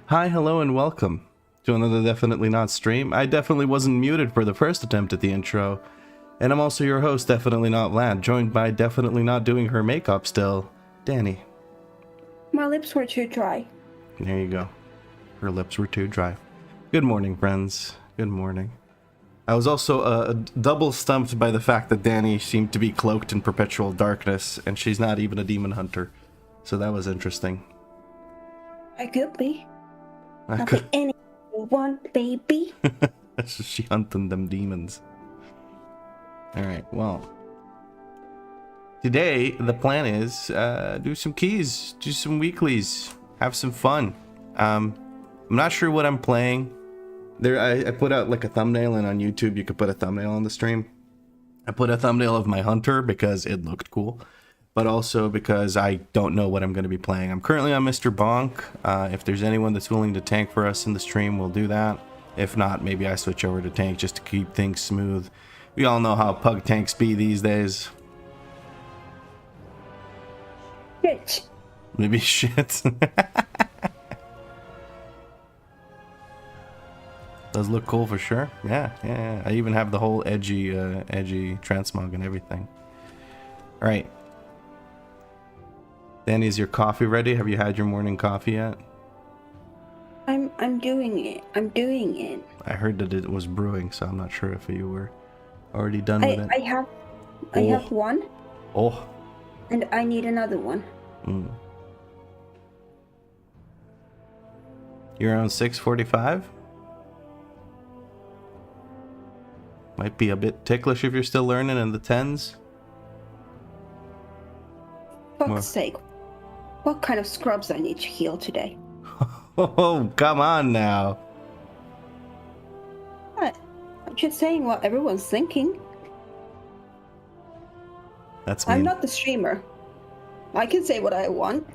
Hi, hello, and welcome to another Definitely Not stream. I definitely wasn't muted for the first attempt at the intro, and I'm also your host, Definitely Not Vlad, joined by definitely not doing her makeup still, Danie. My lips were too dry. There you go. Her lips were too dry. Good morning, friends. Good morning. I was also double stumped by the fact that Danie seemed to be cloaked in perpetual darkness, and she's not even a demon hunter. So that was interesting. I could be. I'll be anything you want, baby. She hunting them demons. Alright, well. Today, the plan is do some keys, do some weeklies, have some fun. I'm not sure what I'm playing. I put out like a thumbnail, and on YouTube you could put a thumbnail on the stream. I put a thumbnail of my hunter because it looked cool, but also because I don't know what I'm going to be playing. I'm currently on Mr. Bonk. If there's anyone that's willing to tank for us in the stream, we'll do that. If not, maybe I switch over to tank just to keep things smooth. We all know how pug tanks be these days. Shit. Maybe shit. Does look cool for sure. Yeah. I even have the whole edgy transmog and everything. All right. Danie, is your coffee ready? Have you had your morning coffee yet? I'm doing it. I'm doing it. I heard that it was brewing, so I'm not sure if you were already done with it. I have one. Oh. And I need another one. You're around 6:45? Might be a bit ticklish if you're still learning in the 10s. Fuck's sake. What kind of scrubs I need to heal today? Oh, come on now. What? I'm just saying what everyone's thinking. That's mean. I'm not the streamer. I can say what I want.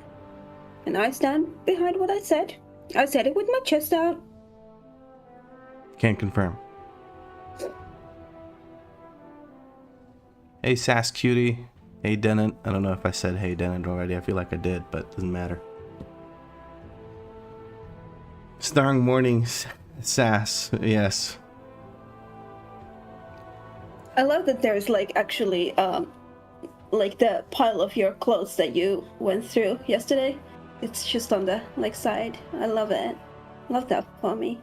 And I stand behind what I said. I said it with my chest out. Can't confirm. Hey, Sass Cutie. Hey, Dennett. I don't know if I said hey, Dennett already. I feel like I did, but it doesn't matter. Starring Morning Sass. Yes. I love that there's like actually like the pile of your clothes that you went through yesterday. It's just on the like side. I love it. Love that for me.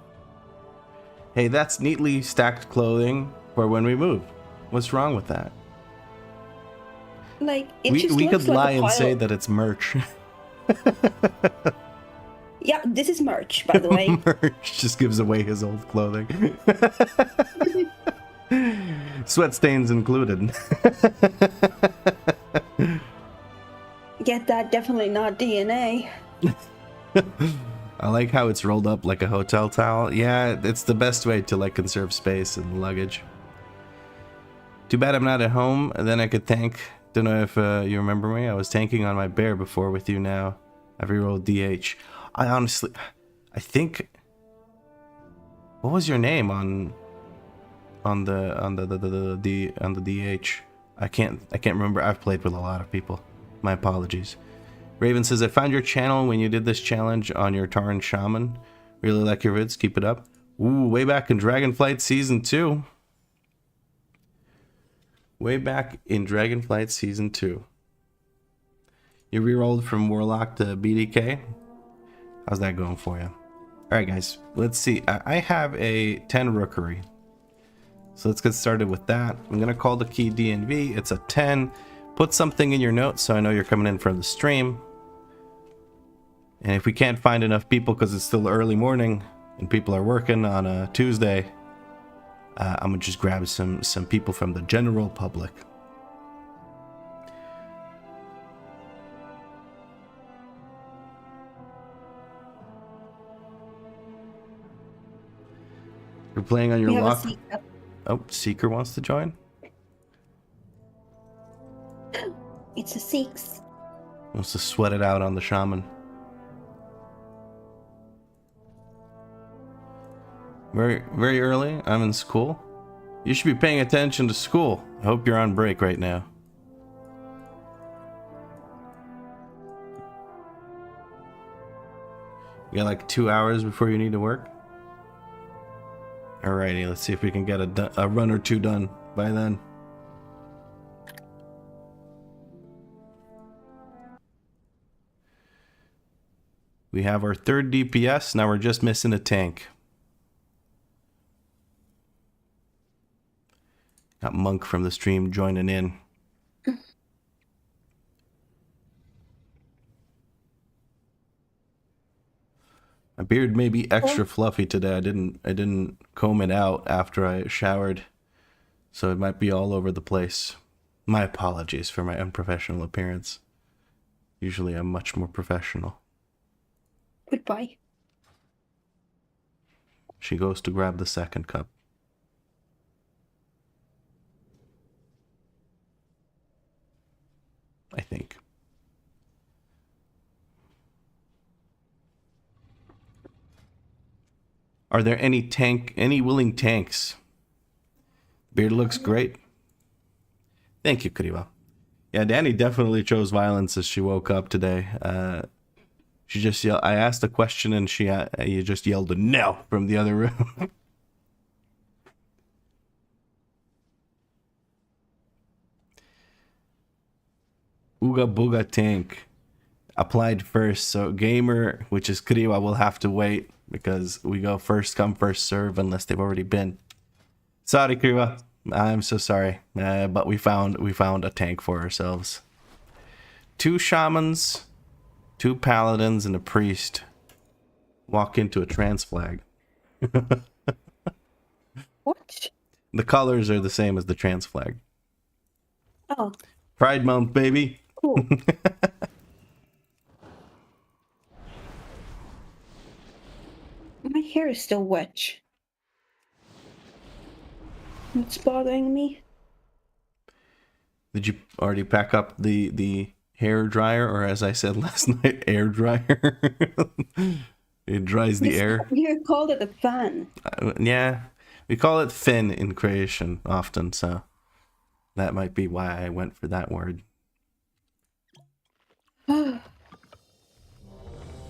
Hey, that's neatly stacked clothing for when we move. What's wrong with that? Like it we just we looks could lie like a and say pile. that it's merch. Yeah, this is merch, by the way. Merch just gives away his old clothing. Sweat stains included. Get that? Definitely not DNA. I like how it's rolled up like a hotel towel. Yeah, it's the best way to like conserve space and luggage. Too bad I'm not at home. Then I could tank. Don't know if you remember me. I was tanking on my bear before with you now. I've rerolled DH. I think. What was your name on the DH? I can't remember. I've played with a lot of people. My apologies. Raven says, I found your channel when you did this challenge on your Tauren Shaman. Really like your vids. Keep it up. Ooh, way back in Dragonflight Season 2. Way back in Dragonflight Season 2. You rerolled from Warlock to BDK. How's that going for you? Alright guys, let's see. I have a 10 rookery. So let's get started with that. I'm going to call the key DNV. It's a 10. Put something in your notes so I know you're coming in from the stream. And if we can't find enough people because it's still early morning and people are working on a Tuesday, I'm going to just grab some people from the general public. You're playing on your lock. Oh, Seeker wants to join. It's a 6. Wants to sweat it out on the shaman. Very early. I'm in school. You should be paying attention to school. I hope you're on break right now. You got like 2 hours before you need to work? Alrighty, let's see if we can get a run or two done by then. We have our third DPS, now we're just missing a tank. Got Monk from the stream joining in. My beard may be extra fluffy today. I didn't comb it out after I showered, so it might be all over the place. My apologies for my unprofessional appearance. Usually I'm much more professional. Goodbye. She goes to grab the second cup. I think. Are there any willing tanks? Beard looks great. Thank you, Kuriwa. Yeah, Danie definitely chose violence as she woke up today. She just yelled. I asked a question and you just yelled a no from the other room. Ooga Booga tank applied first, so gamer, which is Kuriwa, will have to wait because we go first come first serve unless they've already been. Sorry, Kuriwa. I'm so sorry, but we found a tank for ourselves. 2 shamans, 2 paladins, and a priest walk into a trans flag. What? The colors are the same as the trans flag. Oh. Pride Month, baby. Cool. My hair is still wet. It's bothering me. Did you already pack up the hair dryer, or as I said last night, air dryer? It dries the air. You called it a fan. Yeah, we call it fin in Croatian often, so that might be why I went for that word.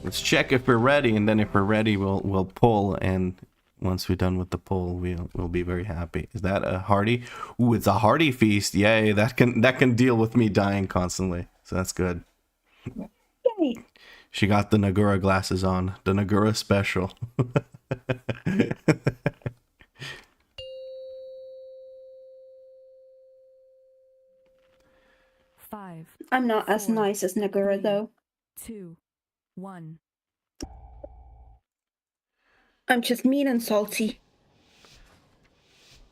Let's check if we're ready, and then if we're ready, we'll pull. And once we're done with the pull, we'll be very happy. Is that a hearty? Ooh, it's a hearty feast. Yay! That can deal with me dying constantly, so that's good. Yay! She got the Nagura glasses on. The Nagura special. Five. I'm not as nice as Nagura, though. 2, 1. I'm just mean and salty.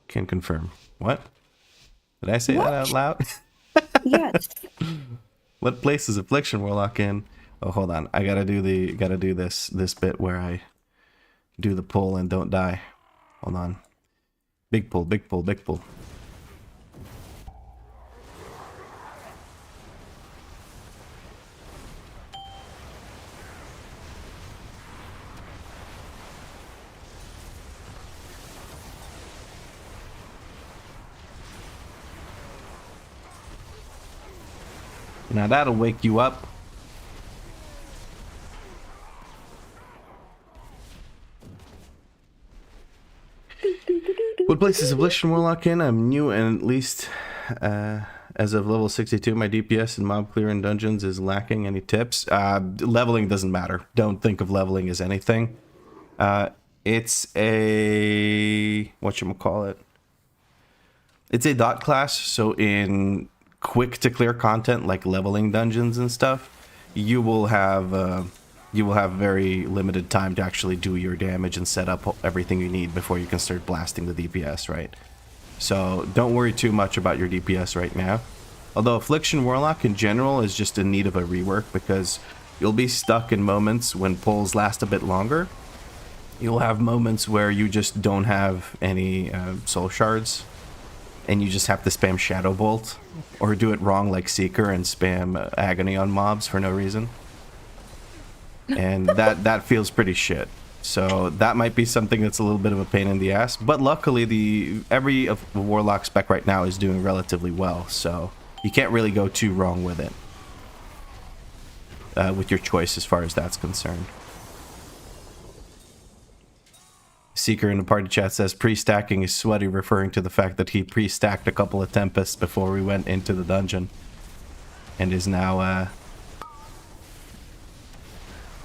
Can confirm. What? Did I say that out loud? Yes. What place is Affliction Warlock in? Oh, hold on. I gotta do this bit where I do the pull and don't die. Hold on. Big pull, big pull, big pull. Now that'll wake you up. What place is Affliction Warlock in? I'm new, and at least as of level 62, my DPS and mob clear in dungeons is lacking. Any tips? Leveling doesn't matter. Don't think of leveling as anything. It's a... whatchamacallit? It's a dot class, so in quick to clear content like leveling dungeons and stuff, you will have very limited time to actually do your damage and set up everything you need before you can start blasting the DPS, right? So don't worry too much about your DPS right now. Although Affliction Warlock in general is just in need of a rework, because you'll be stuck in moments when pulls last a bit longer. You'll have moments where you just don't have any soul shards, and you just have to spam Shadow Bolt, or do it wrong like Seeker and spam Agony on mobs for no reason. And that feels pretty shit. So that might be something that's a little bit of a pain in the ass. But luckily, every Warlock spec right now is doing relatively well, so you can't really go too wrong with it. With your choice as far as that's concerned. Seeker in the party chat says pre-stacking is sweaty, referring to the fact that he pre-stacked a couple of Tempests before we went into the dungeon. And is now,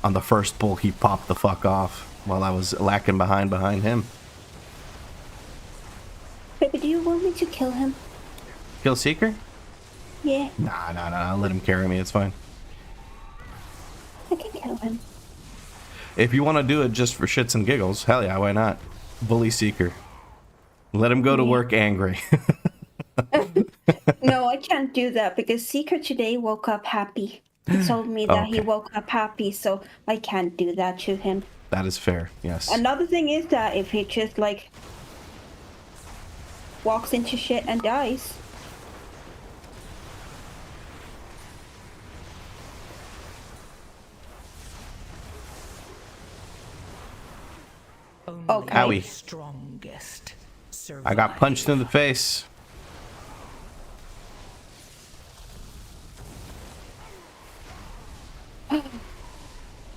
on the first pull, he popped the fuck off while I was lacking behind him. Baby, do you want me to kill him? Kill Seeker? Yeah. Nah, I'll let him carry me, it's fine. I can kill him. If you want to do it just for shits and giggles, hell yeah, why not? Bully Seeker. Let him go to work angry. No, I can't do that because Seeker today woke up happy. He told me that he woke up happy, so I can't do that to him. That is fair, yes. Another thing is that if he just like walks into shit and dies. Okay. Owie. Strongest I got punched in the face.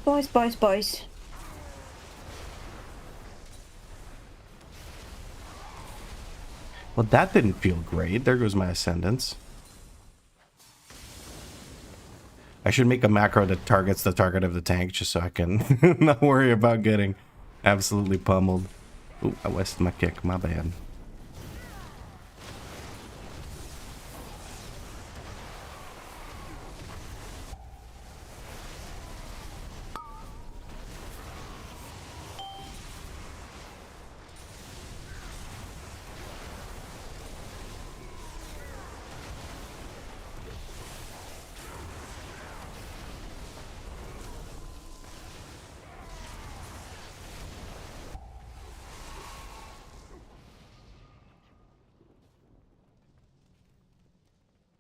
Boys. Well, that didn't feel great. There goes my ascendance. I should make a macro that targets the target of the tank just so I can not worry about getting absolutely pummeled. Ooh, I wasted my kick. My bad.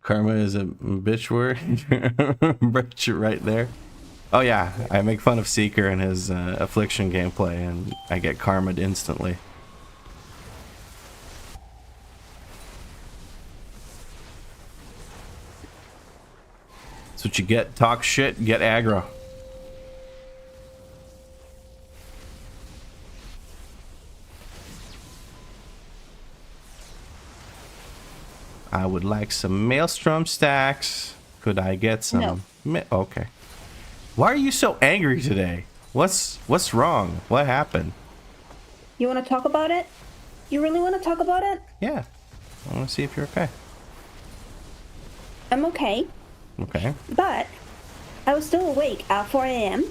Karma is a bitch word. Bitch right there. Oh yeah, I make fun of Seeker and his affliction gameplay and I get karma'd instantly. That's what you get. Talk shit, get aggro. I would like some Maelstrom stacks. Could I get some? No. Okay. Why are you so angry today? What's wrong? What happened? You want to talk about it? You really want to talk about it? Yeah. I want to see if you're okay. I'm okay. Okay. But I was still awake at 4 a.m.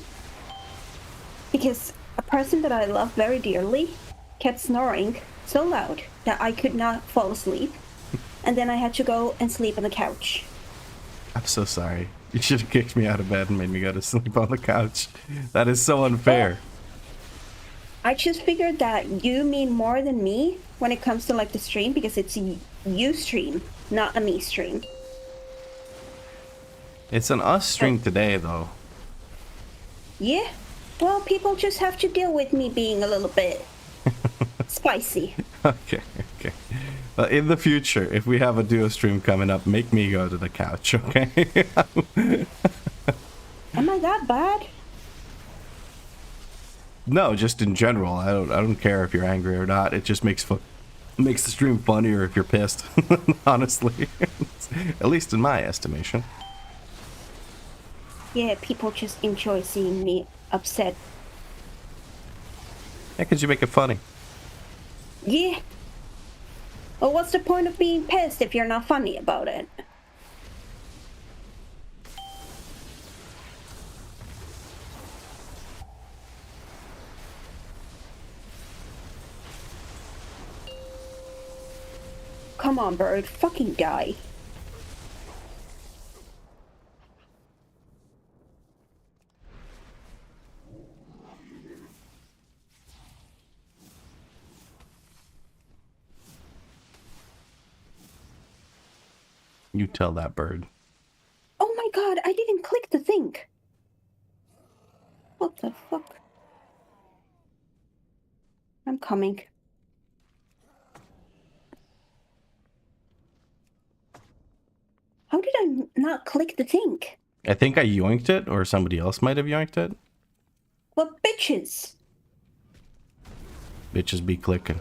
because a person that I love very dearly kept snoring so loud that I could not fall asleep. And then I had to go and sleep on the couch. I'm so sorry. You should have kicked me out of bed and made me go to sleep on the couch. That is so unfair. I just figured that you mean more than me when it comes to like the stream because it's a you stream, not a me stream. It's an us stream today, though. Yeah. Well, people just have to deal with me being a little bit spicy. Okay. In the future, if we have a duo stream coming up, make me go to the couch, okay? Am I that bad? No, just in general. I don't care if you're angry or not. It just makes the stream funnier if you're pissed. Honestly, at least in my estimation. Yeah, people just enjoy seeing me upset. Yeah, because you make it funny. Yeah. Well, what's the point of being pissed if you're not funny about it? Come on, bird. Fucking die. You tell that bird. Oh my god, I didn't click the thing. What the fuck? I'm coming. How did I not click the thing? I think I yoinked it, or somebody else might have yoinked it. What bitches? Bitches be clicking.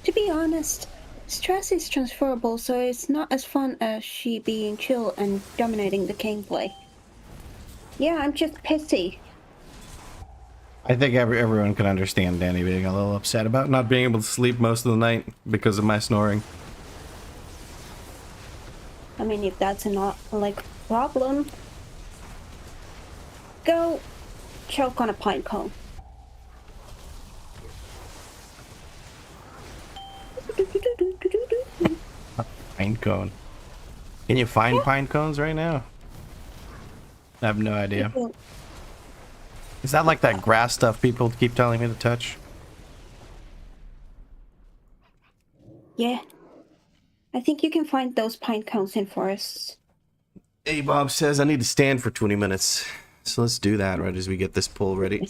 To be honest, stress is transferable, so it's not as fun as she being chill and dominating the gameplay. Yeah, I'm just pissy. I think everyone can understand Danny being a little upset about not being able to sleep most of the night because of my snoring. I mean, if that's not like problem, go choke on a pine cone. Pine cone. Can you find pine cones right now? I have no idea. Is that like that grass stuff people keep telling me to touch? Yeah. I think you can find those pine cones in forests. Hey, Bob says I need to stand for 20 minutes. So let's do that right as we get this pull ready.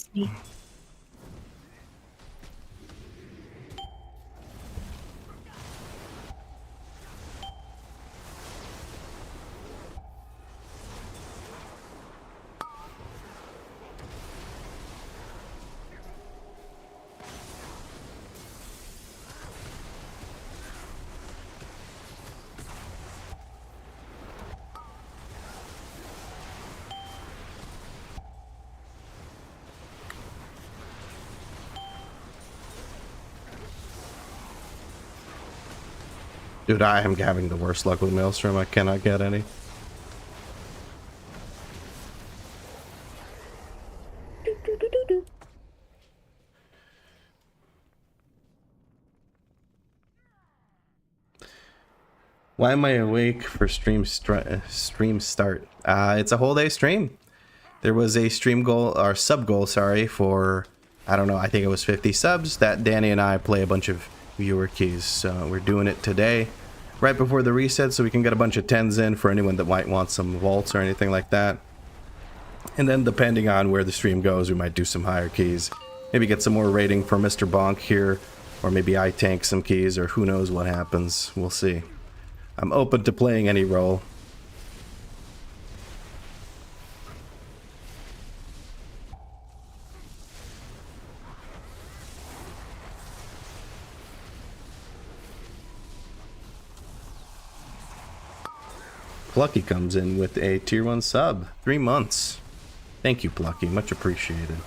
Dude, I am having the worst luck with Maelstrom. I cannot get any. Why am I awake for stream start? It's a whole day stream. There was a stream goal, or sub goal, sorry, for, I don't know, I think it was 50 subs that Danny and I play a bunch of viewer keys. So we're doing it today, right before the reset, so we can get a bunch of 10s in for anyone that might want some vaults or anything like that. And then depending on where the stream goes, we might do some higher keys. Maybe get some more rating for Mr. Bonk here, or maybe I tank some keys, or who knows what happens. We'll see. I'm open to playing any role. Plucky comes in with a tier 1 sub. 3 months. Thank you, Plucky. Much appreciated.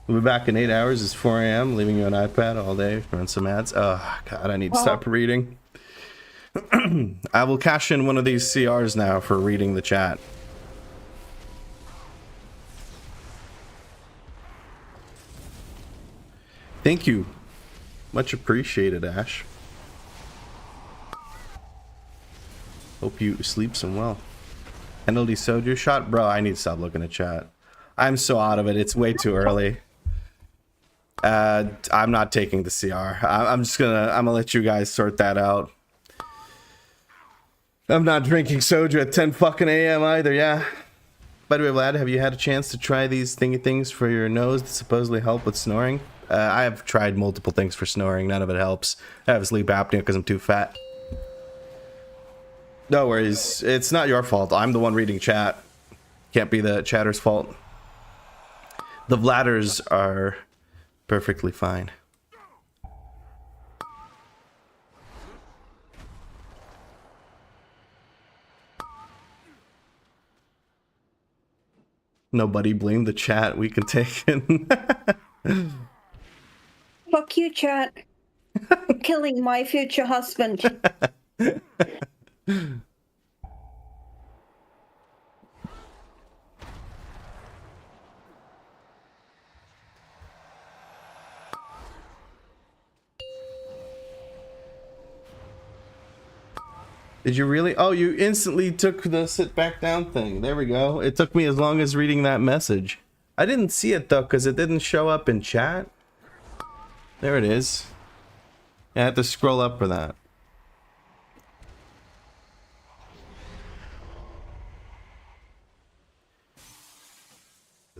We'll be back in 8 hours. It's 4 a.m. Leaving you an iPad all day. Run some ads. Oh, God, I need to stop reading. I will cash in one of these CRs now for reading the chat. Thank you. Much appreciated, Ash. Hope you sleep some well. Penalty soju shot? Bro, I need to stop looking at chat. I'm so out of it. It's way too early. I'm not taking the CR. I'm gonna let you guys sort that out. I'm not drinking soju at 10 fucking a.m. either, yeah. By the way, Vlad, have you had a chance to try these thingy things for your nose that supposedly help with snoring? I have tried multiple things for snoring. None of it helps. I have sleep apnea because I'm too fat. No worries. It's not your fault. I'm the one reading chat. Can't be the chatter's fault. The Vladders are perfectly fine. Nobody blame the chat. We can take it. Fuck you, chat. You're killing my future husband. Did you really? Oh, you instantly took the sit back down thing. There we go. It took me as long as reading that message. I didn't see it though, because it didn't show up in chat. There it is. Yeah, I had to scroll up for that.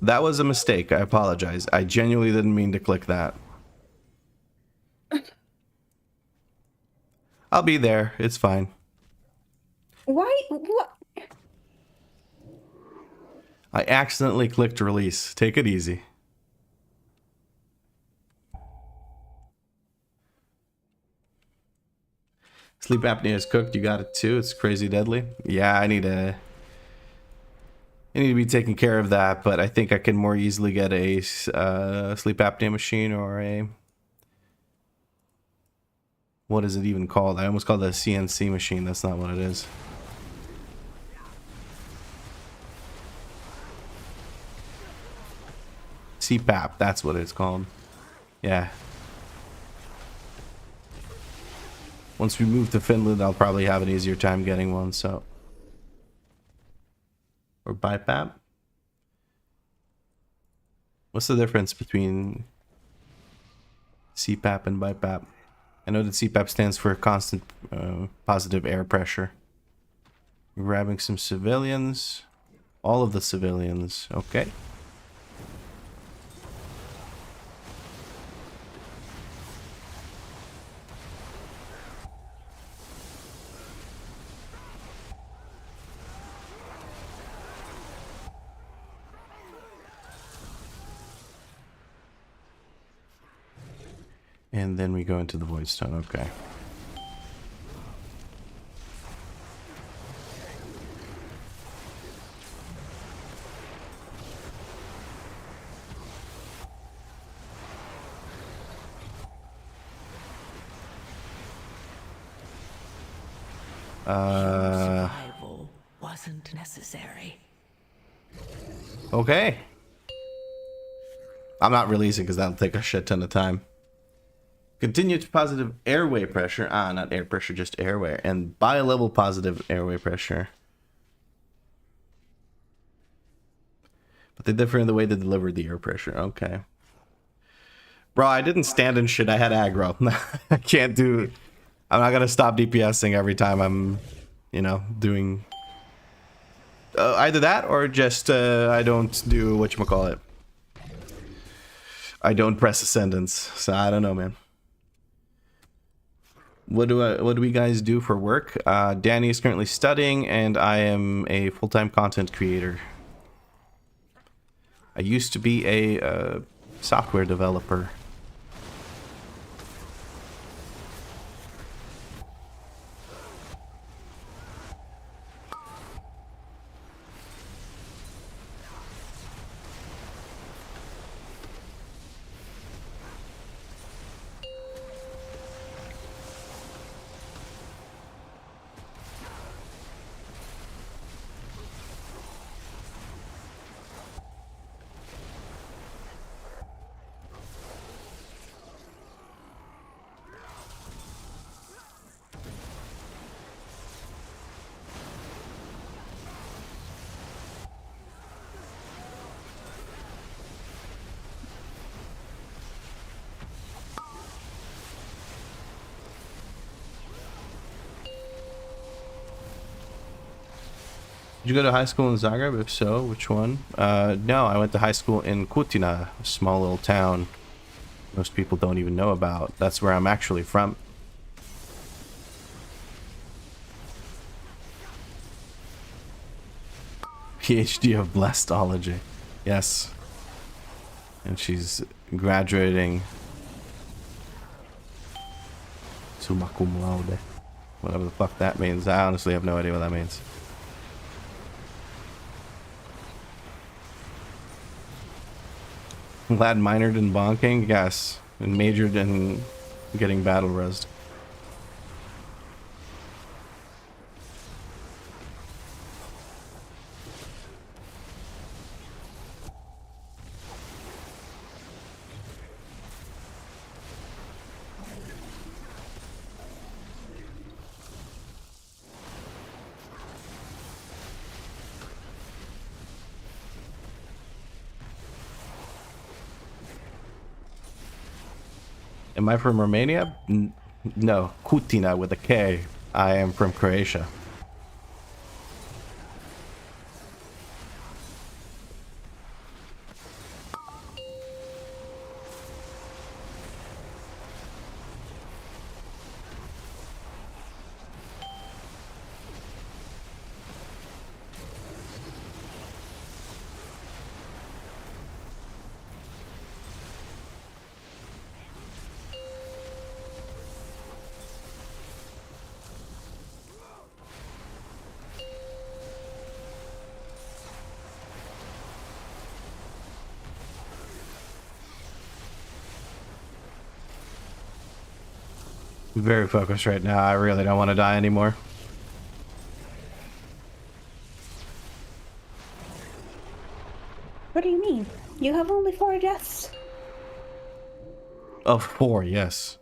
That was a mistake. I apologize. I genuinely didn't mean to click that. I'll be there. It's fine. Why? What? I accidentally clicked release. Take it easy. Sleep apnea is cooked. You got it too. It's crazy deadly. Yeah, I need to be taking care of that, but I think I can more easily get a sleep apnea machine or a... What is it even called? I almost called it a CNC machine. That's not what it is. CPAP, that's what it's called. Yeah. Once we move to Finland, I'll probably have an easier time getting one, so... Or BiPAP? What's the difference between CPAP and BiPAP? I know that CPAP stands for constant positive air pressure. We're grabbing some civilians. All of the civilians. Okay. And then we go into the Void Stone, okay. Survival wasn't necessary. Okay. I'm not releasing because that'll take a shit ton of time. Continued positive airway pressure. Ah, not air pressure, just airway. And bi-level positive airway pressure. But they differ in the way they deliver the air pressure. Okay. Bro, I didn't stand in shit. I had aggro. I can't do... I'm not going to stop DPSing every time I'm, you know, doing... either that or just I don't do whatchamacallit. I don't press ascendance. So I don't know, man. What do we guys do for work? Danie is currently studying, and I am a full-time content creator. I used to be a software developer. Did you go to high school in Zagreb? If so, which one? No, I went to high school in Kutina, a small little town most people don't even know about. That's where I'm actually from. PhD of Blastology. Yes. And she's graduating summa cum laude. Whatever the fuck that means. I honestly have no idea what that means. I'm glad minored in bonking, yes, and majored in getting battle rezzed. Am I from Romania? No, Kutina with a K. I am from Croatia. Very focused right now. I really don't want to die anymore. What do you mean? You have only 4 deaths. Oh, 4, yes.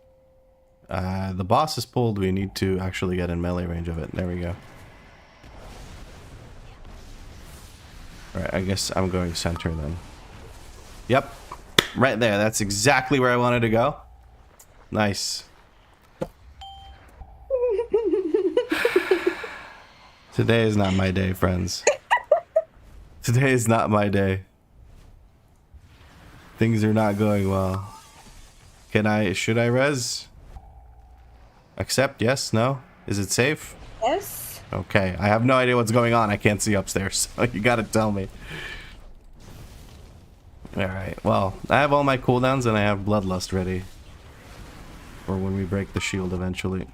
The boss is pulled. We need to actually get in melee range of it. There we go. Alright, I guess I'm going center then. Yep. Right there. That's exactly where I wanted to go. Nice. Today is not my day, friends. Today is not my day. Things are not going well. Should I res? Accept, yes, no? Is it safe? Yes. Okay, I have no idea what's going on. I can't see upstairs, so you gotta tell me. Alright, well, I have all my cooldowns and I have Bloodlust ready. For when we break the shield eventually.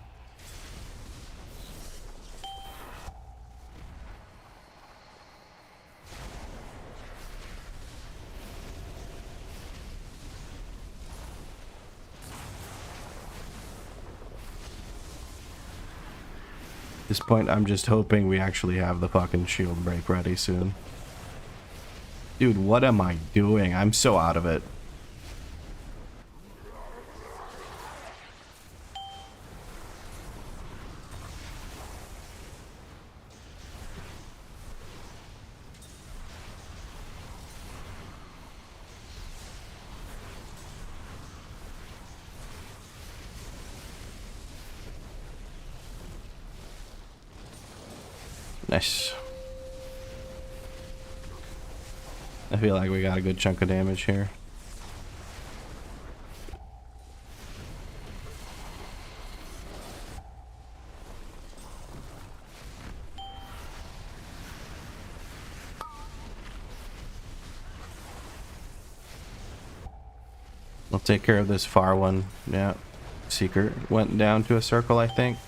At this point, I'm just hoping we actually have the fucking shield break ready soon. Dude, what am I doing? I'm so out of it. Nice. I feel like we got a good chunk of damage here. I'll take care of this far one. Yeah. Seeker went down to a circle, I think.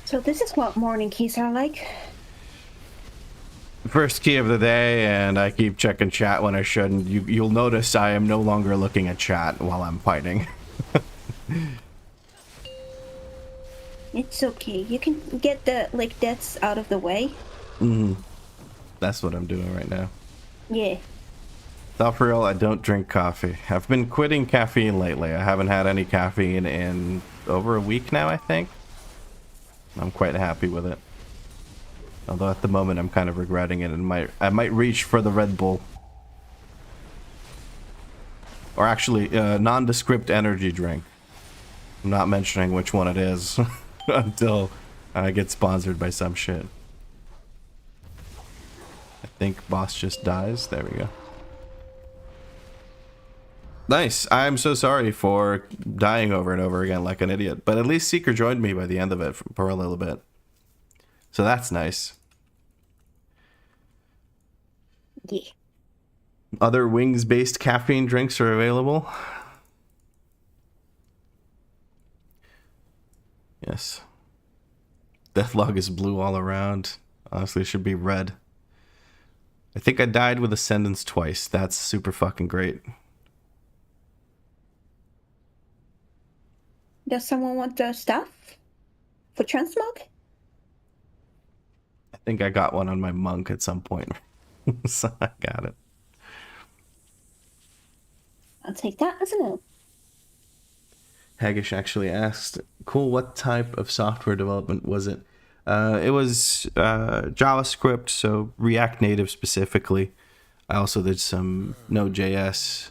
So this is what morning keys are like. First key of the day, and I keep checking chat when I shouldn't. You'll notice I am no longer looking at chat while I'm fighting. It's okay. You can get the deaths out of the way. That's what I'm doing right now. Yeah. Not for real, I don't drink coffee. I've been quitting caffeine lately. I haven't had any caffeine in over a week now, I think. I'm quite happy with it. Although at the moment I'm kind of regretting it and I might reach for the Red Bull. Or actually, nondescript energy drink. I'm not mentioning which one it is until I get sponsored by some shit. I think boss just dies. There we go. Nice. I'm so sorry for dying over and over again like an idiot. But at least Seeker joined me by the end of it for a little bit. So that's nice. Yeah. Other wings-based caffeine drinks are available. Yes. Deathlog is blue all around. Honestly, it should be red. I think I died with Ascendance twice. That's super fucking great. Does someone want the stuff for transmog? I think I got one on my monk at some point. So I got it. I'll take that as a no. Haggish actually asked, cool, what type of software development was it? It was JavaScript, so React Native specifically. I also did some Node.js,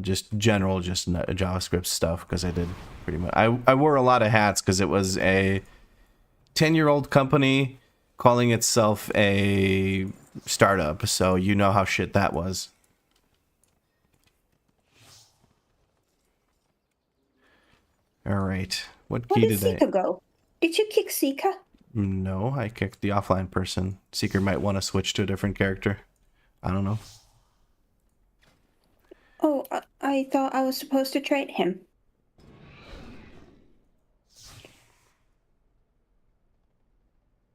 just general, just JavaScript stuff because I did pretty much. I wore a lot of hats because it was a 10-year-old company calling itself a startup, so you know how shit that was. All right, what key Where did did Seeker go? Did you kick Seeker? No, I kicked the offline person. Seeker might want to switch to a different character. I don't know. Oh, I thought I was supposed to trade him.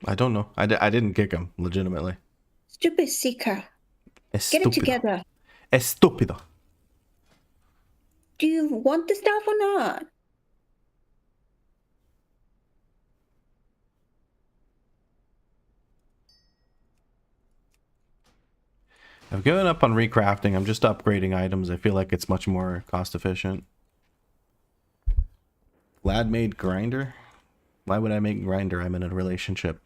I don't know. I didn't kick him, legitimately. Stupid Seeker. Estúpido. Get it together. Estúpido. Do you want the stuff or not? I've given up on recrafting. I'm just upgrading items. I feel like it's much more cost efficient. Glad made grinder? Why would I make grinder? I'm in a relationship.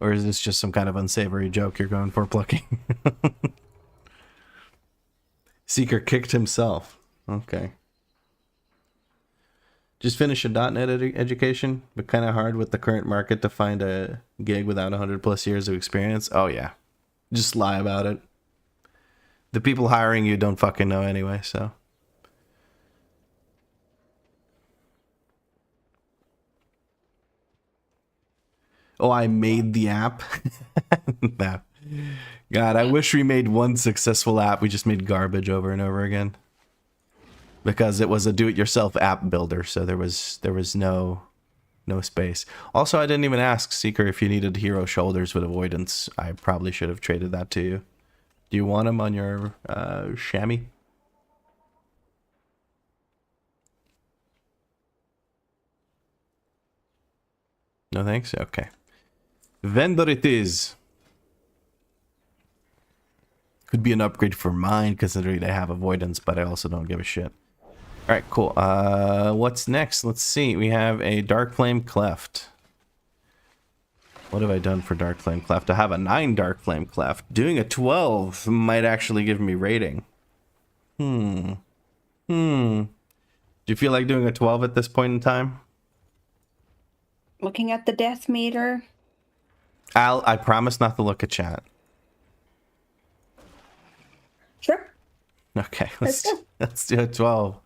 Or is this just some kind of unsavory joke you're going for, plucking? Seeker kicked himself. Okay. Just finished a .NET education, but kind of hard with the current market to find a gig without 100+ years of experience. Oh yeah. Just lie about it. The people hiring you don't fucking know anyway, so. Oh, I made the app? No. God, I wish we made one successful app. We just made garbage over and over again. Because it was a do-it-yourself app builder, so there was no space. Also, I didn't even ask Seeker if you needed hero shoulders with avoidance. I probably should have traded that to you. Do you want them on your chamois? No thanks? Okay. Vendor it is. Could be an upgrade for mine, considering I have avoidance, but I also don't give a shit. Alright, cool. What's next? Let's see. We have a Dark Flame Cleft. What have I done for Dark Flame Cleft? I have a 9 Dark Flame Cleft. Doing a 12 might actually give me rating. Do you feel like doing a 12 at this point in time? Looking at the death meter. I promise not to look at chat. Sure. Okay, Let's go. let's do a 12.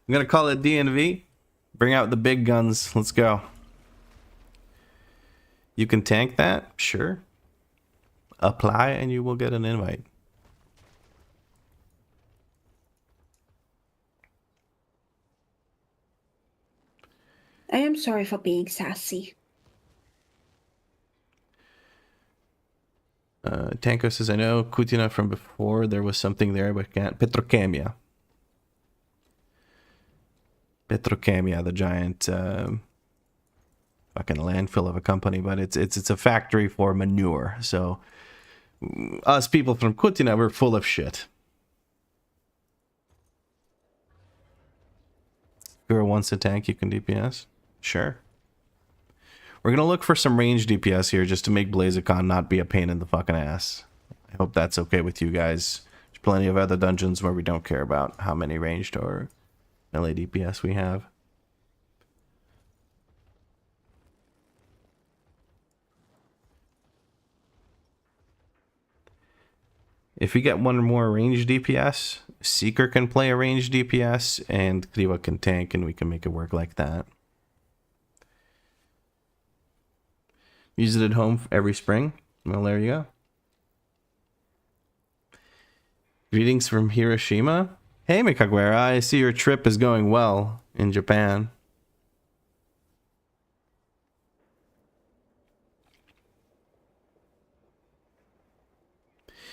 I'm gonna call it DNV. Bring out the big guns. Let's go. You can tank that? Sure. Apply and you will get an invite. I am sorry for being sassy. Tanko says, I know Kutina from before. There was something there, but can't. Petrocamia. Petrocamia, the giant fucking landfill of a company, but it's a factory for manure. So us people from Kutina, we're full of shit. Girl wants a tank, you can DPS? Sure. We're gonna look for some range DPS here just to make Blazicon not be a pain in the fucking ass. I hope that's okay with you guys. There's plenty of other dungeons where we don't care about how many ranged or melee DPS we have. If we get one or more ranged DPS, Seeker can play a ranged DPS and Kriva can tank, and we can make it work like that. Use it at home every spring. Well, there you go. Greetings from Hiroshima. Hey, Mikaguera, I see your trip is going well in Japan.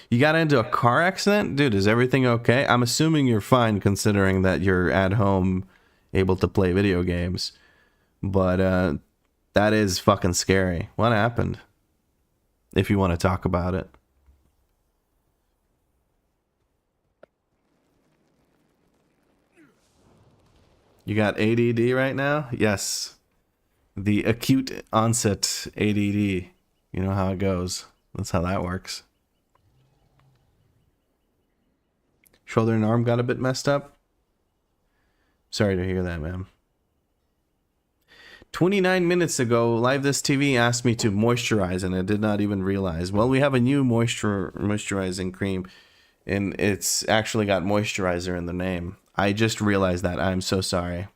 You got into a car accident? Dude, is everything okay? I'm assuming you're fine considering that you're at home able to play video games. But, that is fucking scary. What happened? If you want to talk about it. You got ADD right now? Yes. The acute onset ADD. You know how it goes. That's how that works. Shoulder and arm got a bit messed up. Sorry to hear that, man. 29 minutes ago, Live This TV asked me to moisturize, and I did not even realize. Well, we have a new moisturizing cream, and it's actually got moisturizer in the name. I just realized that. I'm so sorry.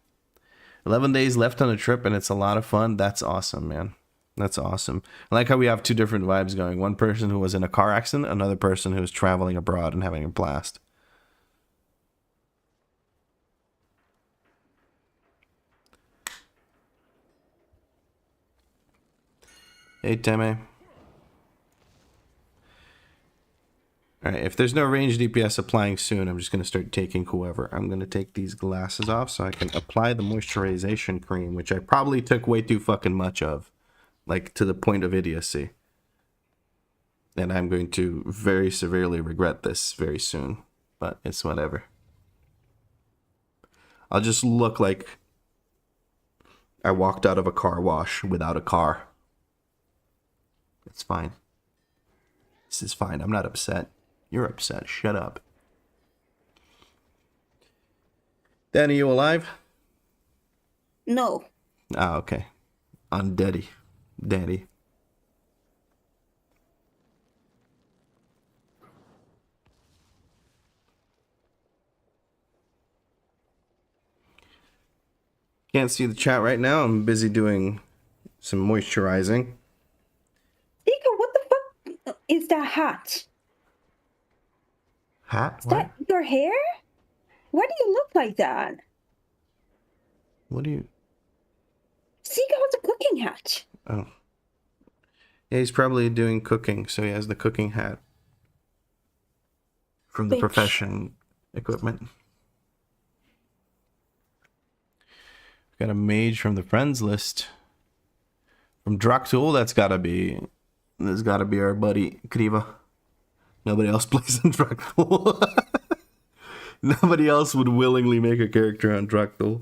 11 days left on the trip, and it's a lot of fun. That's awesome, man. That's awesome. I like how we have two different vibes going. One person who was in a car accident, another person who was traveling abroad and having a blast. Hey, Teme. Alright, if there's no range DPS applying soon, I'm just going to start taking whoever. I'm going to take these glasses off so I can apply the moisturization cream, which I probably took way too fucking much of. Like, to the point of idiocy. And I'm going to very severely regret this very soon. But it's whatever. I'll just look like I walked out of a car wash without a car. It's fine. This is fine. I'm not upset. You're upset. Shut up. Danie, you alive? No. Ah, okay. On Daddy. Daddy. Can't see the chat right now. I'm busy doing some moisturizing. Ika, what the fuck is that hat? Hat? Is that your hair? Why do you look like that? What do you... Sika has a cooking hat. Oh. Yeah, he's probably doing cooking, so he has the cooking hat. From the Bitch. profession equipment. Got a mage from the friends list. From Draktul, that's gotta be our buddy Kriva. Nobody else plays in Draktul. Nobody else would willingly make a character on Draktul.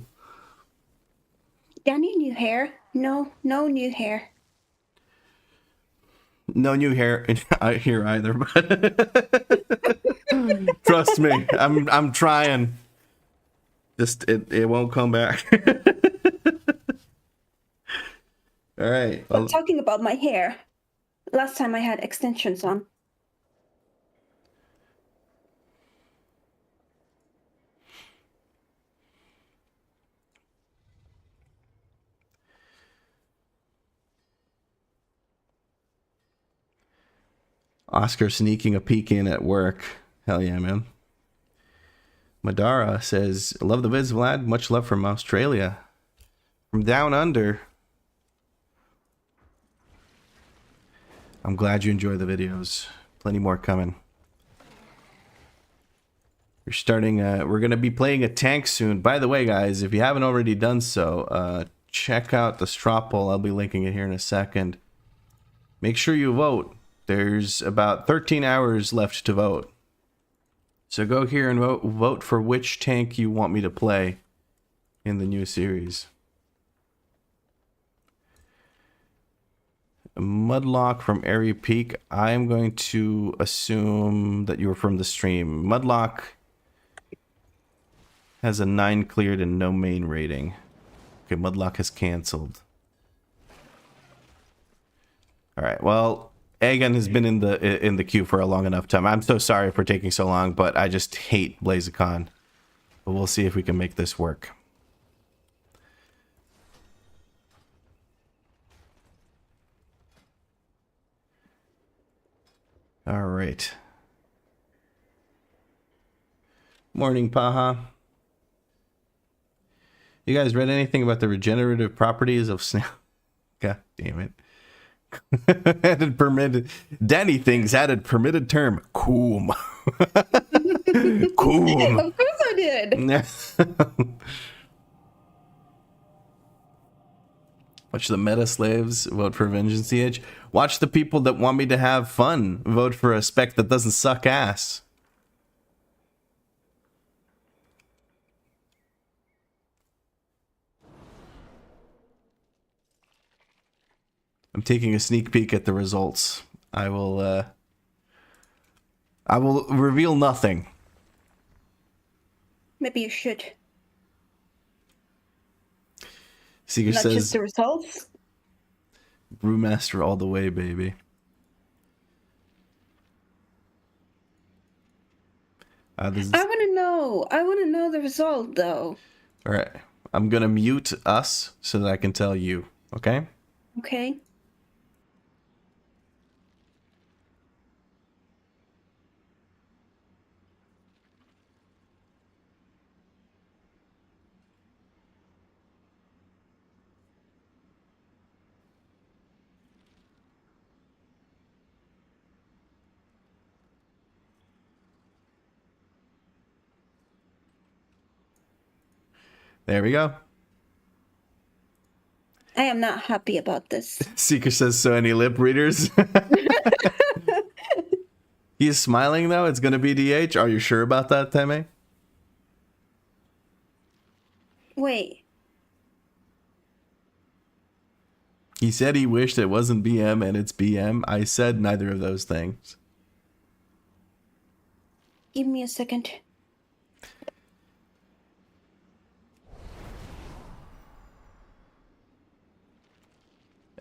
Danie, new hair? No new hair. No new hair here either, but trust me, I'm trying. Just it won't come back. All right. I'm talking about my hair. Last time I had extensions on. Oscar sneaking a peek in at work. Hell yeah, man. Madara says, love the vids, Vlad. Much love from Australia. From down under. I'm glad you enjoy the videos. Plenty more coming. We're starting, we're going to be playing a tank soon. By the way, guys, if you haven't already done so, check out the straw poll. I'll be linking it here in a second. Make sure you vote. There's about 13 hours left to vote. So go here and vote for which tank you want me to play in the new series. Mudlock from Airy Peak. I'm going to assume that you were from the stream. Mudlock has a 9 cleared and no main rating. Okay, Mudlock has canceled. Alright, well, Aegon has been in the queue for a long enough time. I'm so sorry for taking so long, but I just hate Blaziken. But we'll see if we can make this work. All right. Morning, Paha. You guys read anything about the regenerative properties of snail? God damn it. Added permitted. Danny thinks added permitted term. Coom. Coom. Of course I did. Watch the meta slaves vote for Vengeance CH. Watch the people that want me to have fun vote for a spec that doesn't suck ass. I'm taking a sneak peek at the results. I will reveal nothing. Maybe you should. Seeker Not says, just the results. Brewmaster all the way, baby. I want to know. I want to know the result, though. All right. I'm going to mute us so that I can tell you. Okay? Okay. There we go. I am not happy about this. Seeker says, so any lip readers? He's smiling, though. It's going to be DH. Are you sure about that, Teme? Wait. He said he wished it wasn't BM and it's BM. I said neither of those things. Give me a second.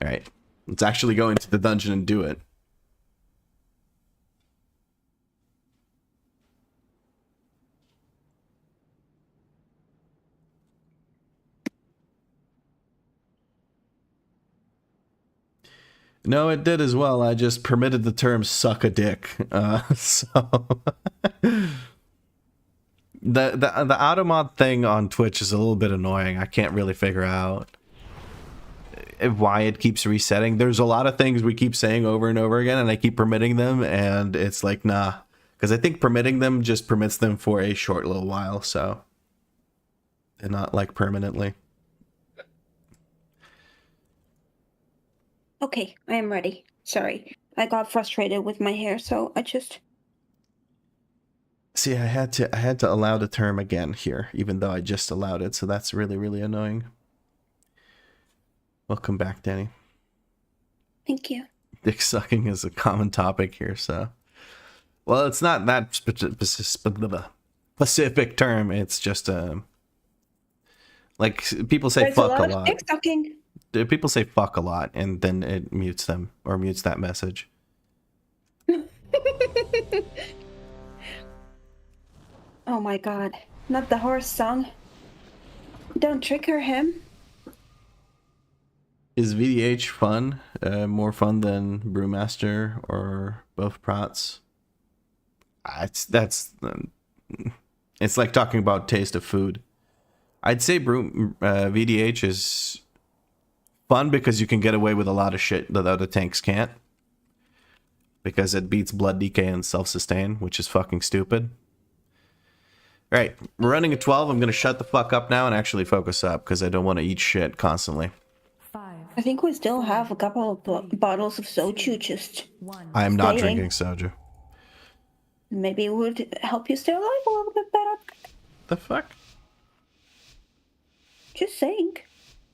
All right. Let's actually go into the dungeon and do it. No, it did as well. I just permitted the term suck a dick. So the automod thing on Twitch is a little bit annoying. I can't really figure out why it keeps resetting. There's a lot of things we keep saying over and over again, and I keep permitting them, and it's like, nah. Because I think permitting them just permits them for a short little while, so. And not like permanently. Okay, I am ready. Sorry. I got frustrated with my hair, so I just... See, I had to allow the term again here, even though I just allowed it, so that's really, really annoying. Welcome back, Danny. Thank you. Dick sucking is a common topic here, so. Well, it's not that specific term. It's just like people say There's fuck a of lot. dick sucking. People say fuck a lot, and then it mutes them or mutes that message. Oh my god. Not the horse song. Don't trigger him. Is VDH fun? More fun than Brewmaster or both Prots? It's like talking about taste of food. I'd say VDH is fun because you can get away with a lot of shit that other tanks can't. Because it beats Blood DK and self-sustain, which is fucking stupid. Alright, we're running at 12. I'm going to shut the fuck up now and actually focus up because I don't want to eat shit constantly. 5, I think we still have a couple of bottles of soju just... 1. I am not Staying. drinking soju. Maybe it would help you stay alive a little bit better. The fuck? Just saying.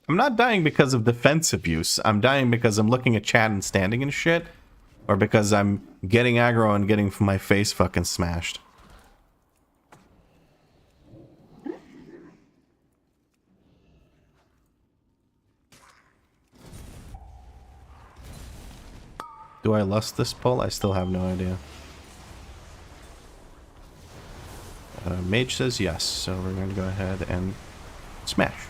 I'm not dying because of defense abuse. I'm dying because I'm looking at chat and standing and shit. Or because I'm getting aggro and getting my face fucking smashed. Do I lust this pull? I still have no idea. Mage says yes, so we're going to go ahead and smash.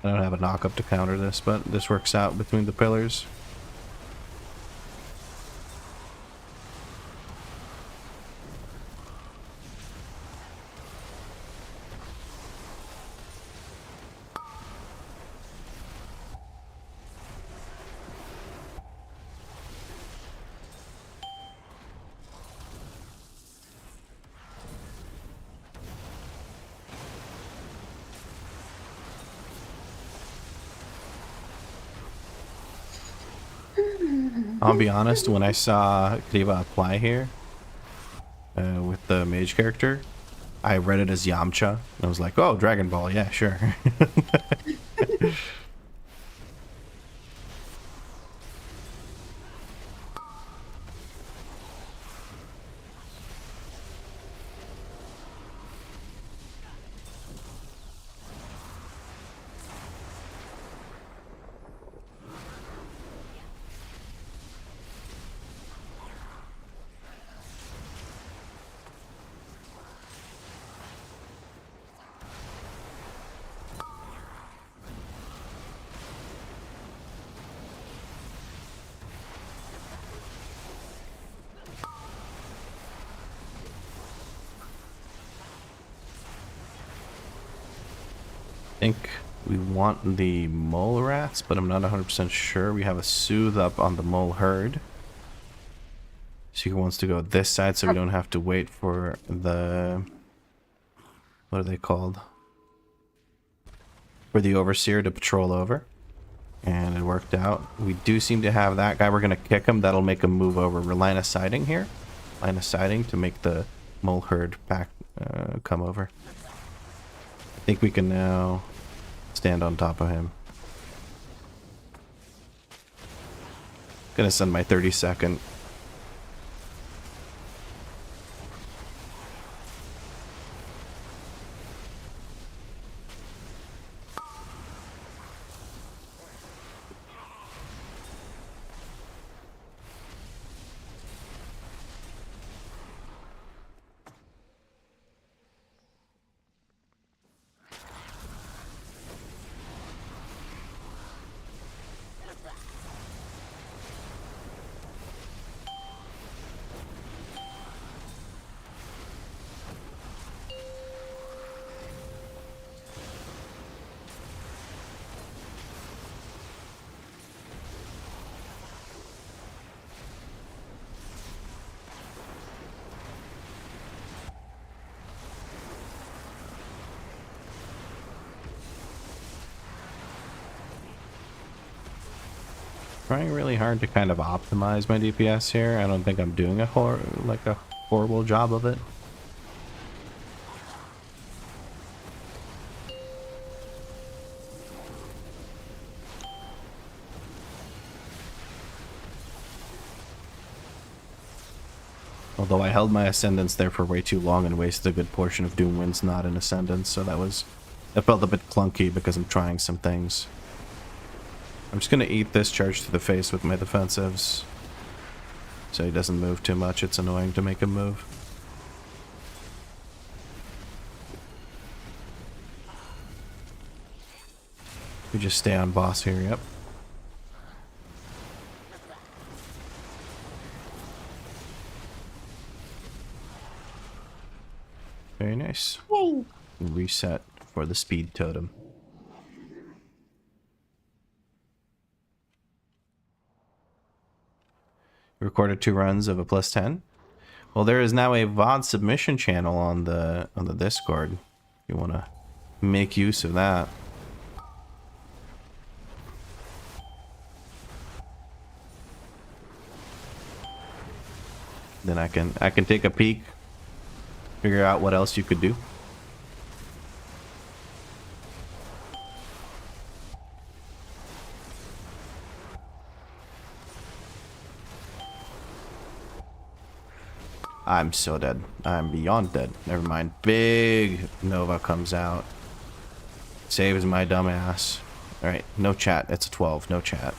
I don't have a knock-up to counter this, but this works out between the pillars. I'll be honest, when I saw Kriva apply here with the mage character, I read it as Yamcha. And I was like, oh, Dragon Ball, yeah, sure. I think we want the mole rats, but I'm not 100% sure. We have a soothe up on the mole herd. She wants to go this side so we don't have to wait for the... What are they called? For the overseer to patrol over. And it worked out. We do seem to have that guy. We're going to kick him. That'll make him move over. We're line of sighting here. Line of sighting to make the mole herd back come over. I think we can now stand on top of him. Gonna send my 30-second. Trying really hard to kind of optimize my DPS here. I don't think I'm doing a horrible job of it. Although I held my Ascendance there for way too long and wasted a good portion of Doomwind's not in Ascendance, so that felt a bit clunky because I'm trying some things. I'm just going to eat this charge to the face with my defensives. So he doesn't move too much. It's annoying to make him move. We just stay on boss here, yep. Very nice. Yay. Reset for the speed totem. Recorded 2 runs of a +10. Well, there is now a VOD submission channel on the Discord. If you want to make use of that. Then I can take a peek, figure out what else you could do. I'm so dead. I'm beyond dead. Never mind. Big Nova comes out. Saves my dumb ass. Alright, no chat. It's a 12. No chat.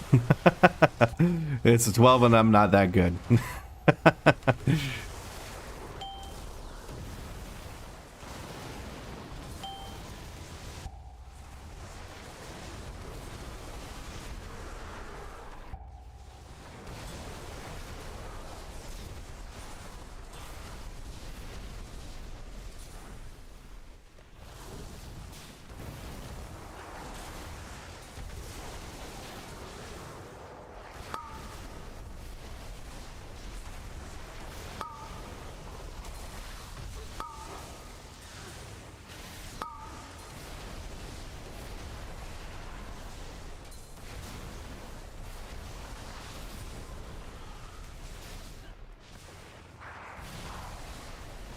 It's a 12 and I'm not that good.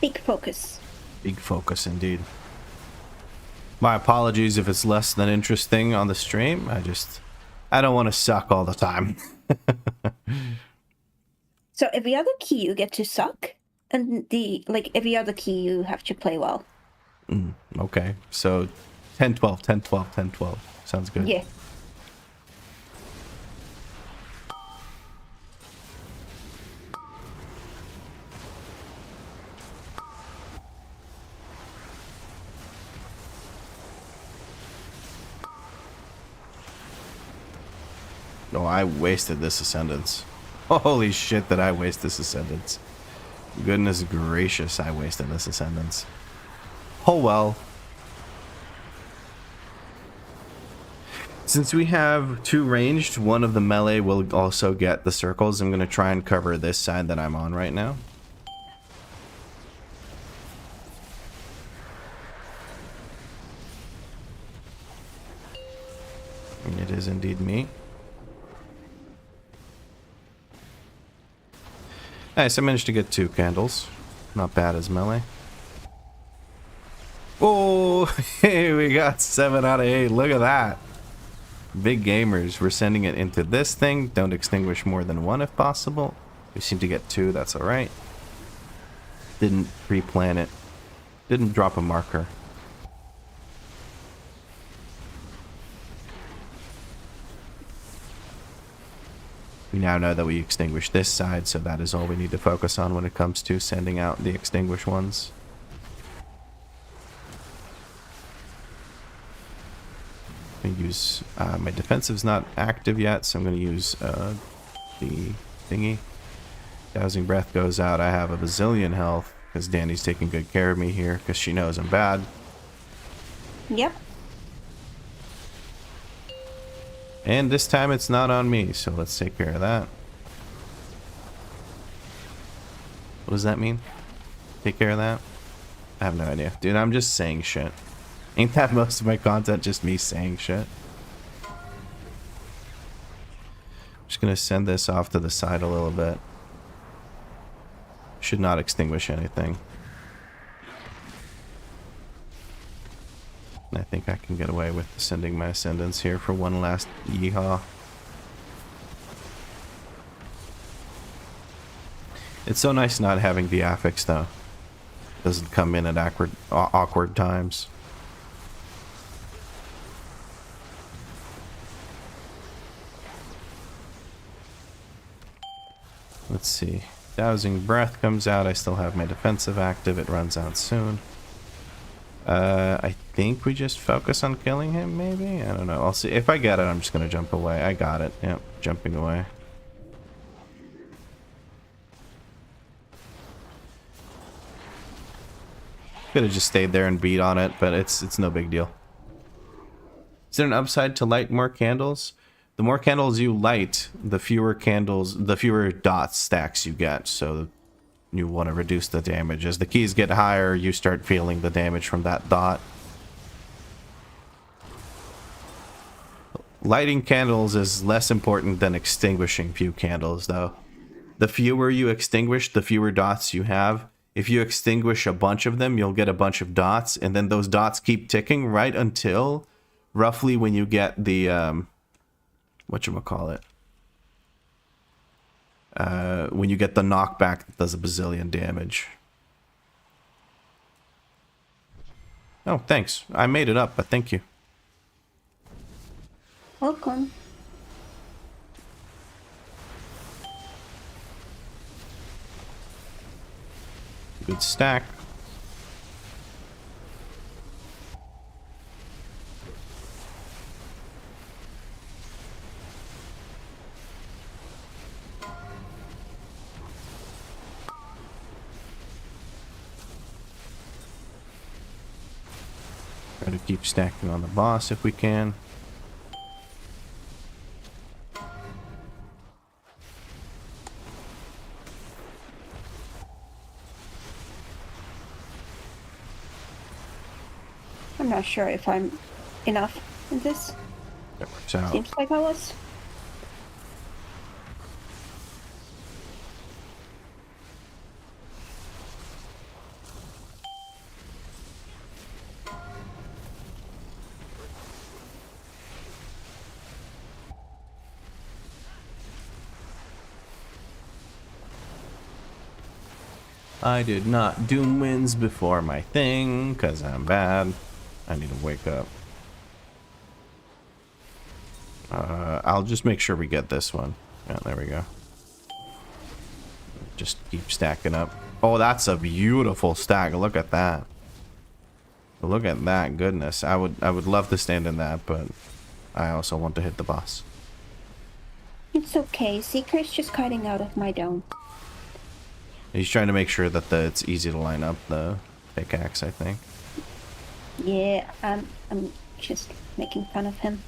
Big focus. Big focus indeed. My apologies if it's less than interesting on the stream. I don't want to suck all the time. So every other key you get to suck, and every other key you have to play well. Okay, so 10, 12, 10, 12, 10, 12. Sounds good. Yeah. No, I wasted this Ascendance. Holy shit that I waste this Ascendance. Goodness gracious, I wasted this Ascendance. Oh well. Since we have 2 ranged, one of the melee will also get the circles. I'm going to try and cover this side that I'm on right now. It is indeed me. Nice, I managed to get 2 candles. Not bad as melee. Oh, hey, we got 7 out of 8. Look at that. Big gamers. We're sending it into this thing. Don't extinguish more than 1 if possible. We seem to get 2. That's alright. Didn't pre-plan it. Didn't drop a marker. We now know that we extinguished this side, so that is all we need to focus on when it comes to sending out the extinguished ones. I'm gonna use my defensive's not active yet, so I'm going to use the thingy. Dousing breath goes out. I have a bazillion health because Danie's taking good care of me here because she knows I'm bad. Yep. And this time it's not on me, so let's take care of that. What does that mean? Take care of that? I have no idea. Dude, I'm just saying shit. Ain't that most of my content just me saying shit? I'm just gonna send this off to the side a little bit. Should not extinguish anything. And I think I can get away with sending my Ascendants here for one last yeehaw. It's so nice not having the affix though. Doesn't come in at awkward times. Let's see. Dousing breath comes out. I still have my defensive active. It runs out soon. I think we just focus on killing him, maybe? I don't know. I'll see. If I get it, I'm just going to jump away. I got it. Yep, jumping away. Could have just stayed there and beat on it, but it's no big deal. Is there an upside to light more candles? The more candles you light, the fewer dots stacks you get. So you want to reduce the damage. As the keys get higher, you start feeling the damage from that dot. Lighting candles is less important than extinguishing few candles, though. The fewer you extinguish, the fewer dots you have. If you extinguish a bunch of them, you'll get a bunch of dots, and then those dots keep ticking right until roughly when you get the whatchamacallit? When you get the knockback that does a bazillion damage. Oh, thanks. I made it up, but thank you. Welcome. Good stack. Try to keep stacking on the boss if we can. I'm not sure if I'm enough in this. That works out. Seems like I was. I did not doom wins before my thing, because I'm bad. I need to wake up. I'll just make sure we get this one. Yeah, there we go. Just keep stacking up. Oh, that's a beautiful stack. Look at that. Look at that. Goodness. I would love to stand in that, but I also want to hit the boss. It's okay. Seeker's just kiting out of my dome. He's trying to make sure that it's easy to line up the pickaxe, I think. Yeah, I'm just making fun of him.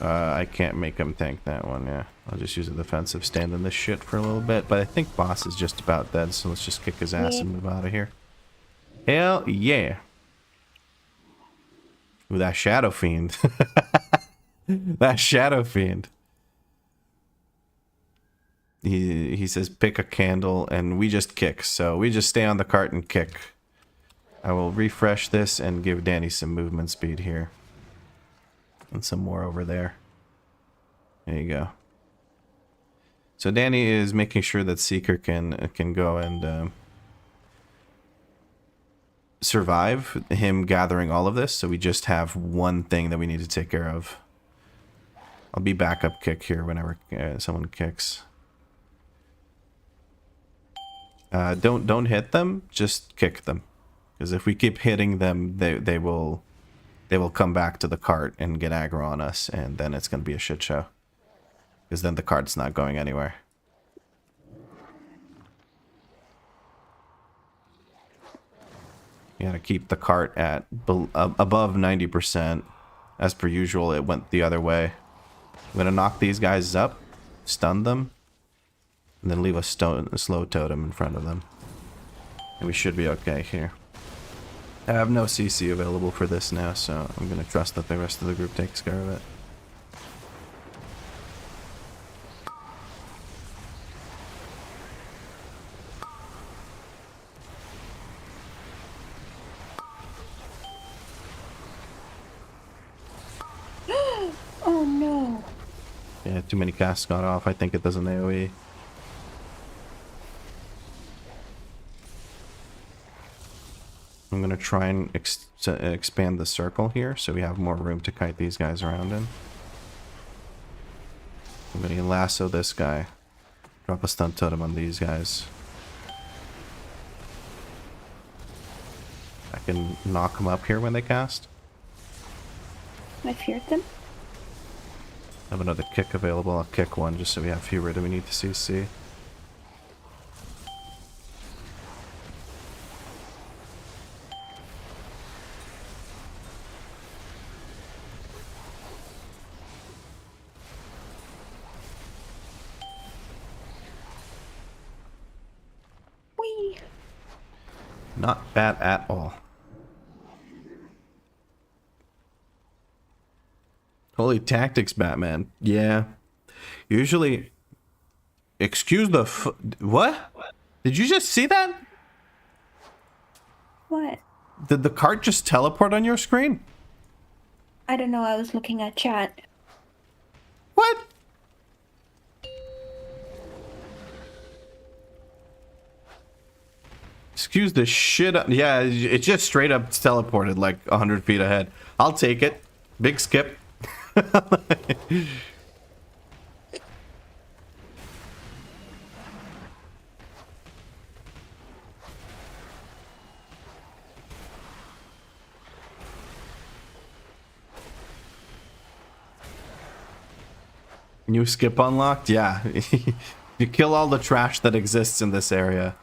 I can't make him tank that one, yeah. I'll just use a defensive stand in this shit for a little bit. But I think boss is just about dead, so let's just kick his ass and move out of here. Hell yeah. Ooh, that Shadow Fiend. That Shadow Fiend. He says pick a candle, and we just kick. So we just stay on the cart and kick. I will refresh this and give Danie some movement speed here. And some more over there. There you go. So Danie is making sure that Seeker can go and survive him gathering all of this. So we just have one thing that we need to take care of. I'll be backup kick here whenever someone kicks. Don't hit them, just kick them. Because if we keep hitting them, they will come back to the cart and get aggro on us, and then it's going to be a shit show. Because then the cart's not going anywhere. You gotta keep the cart at above 90%. As per usual, it went the other way. I'm gonna knock these guys up, stun them, and then leave a slow totem in front of them. And we should be okay here. I have no CC available for this now, so I'm gonna trust that the rest of the group takes care of it. Oh no. Yeah, too many casts got off. I think it does an AoE. I'm going to try and expand the circle here so we have more room to kite these guys around in. I'm going to lasso this guy. Drop a stun totem on these guys. I can knock them up here when they cast. I feared them. I have another kick available. I'll kick one just so we have fewer than we need to CC. Whee! Not bad at all. Holy tactics, Batman. Yeah. Usually... Excuse the what? Did you just see that? What? Did the cart just teleport on your screen? I don't know, I was looking at chat. What? Excuse the shit up. Yeah, it just straight up teleported like 100 feet ahead. I'll take it. Big skip. New skip unlocked? Yeah. You kill all the trash that exists in this area.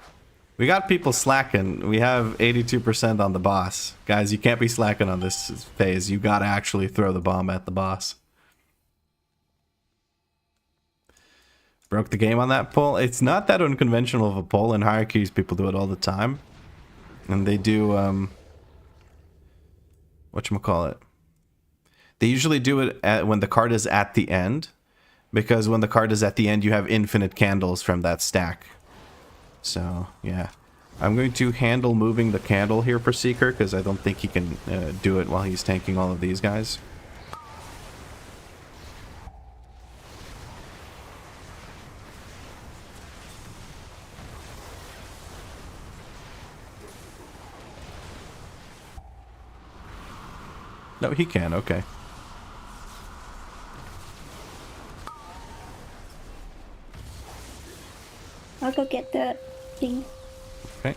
We got people slacking. We have 82% on the boss. Guys, you can't be slacking on this phase. You gotta actually throw the bomb at the boss. Broke the game on that pull. It's not that unconventional of a pull. In hierarchies, people do it all the time. And they do, whatchamacallit. They usually do it when the card is at the end. Because when the card is at the end, you have infinite candles from that stack. So, yeah. I'm going to handle moving the candle here for Seeker, because I don't think he can do it while he's tanking all of these guys. No, he can. Okay. I'll go get the thing. Okay.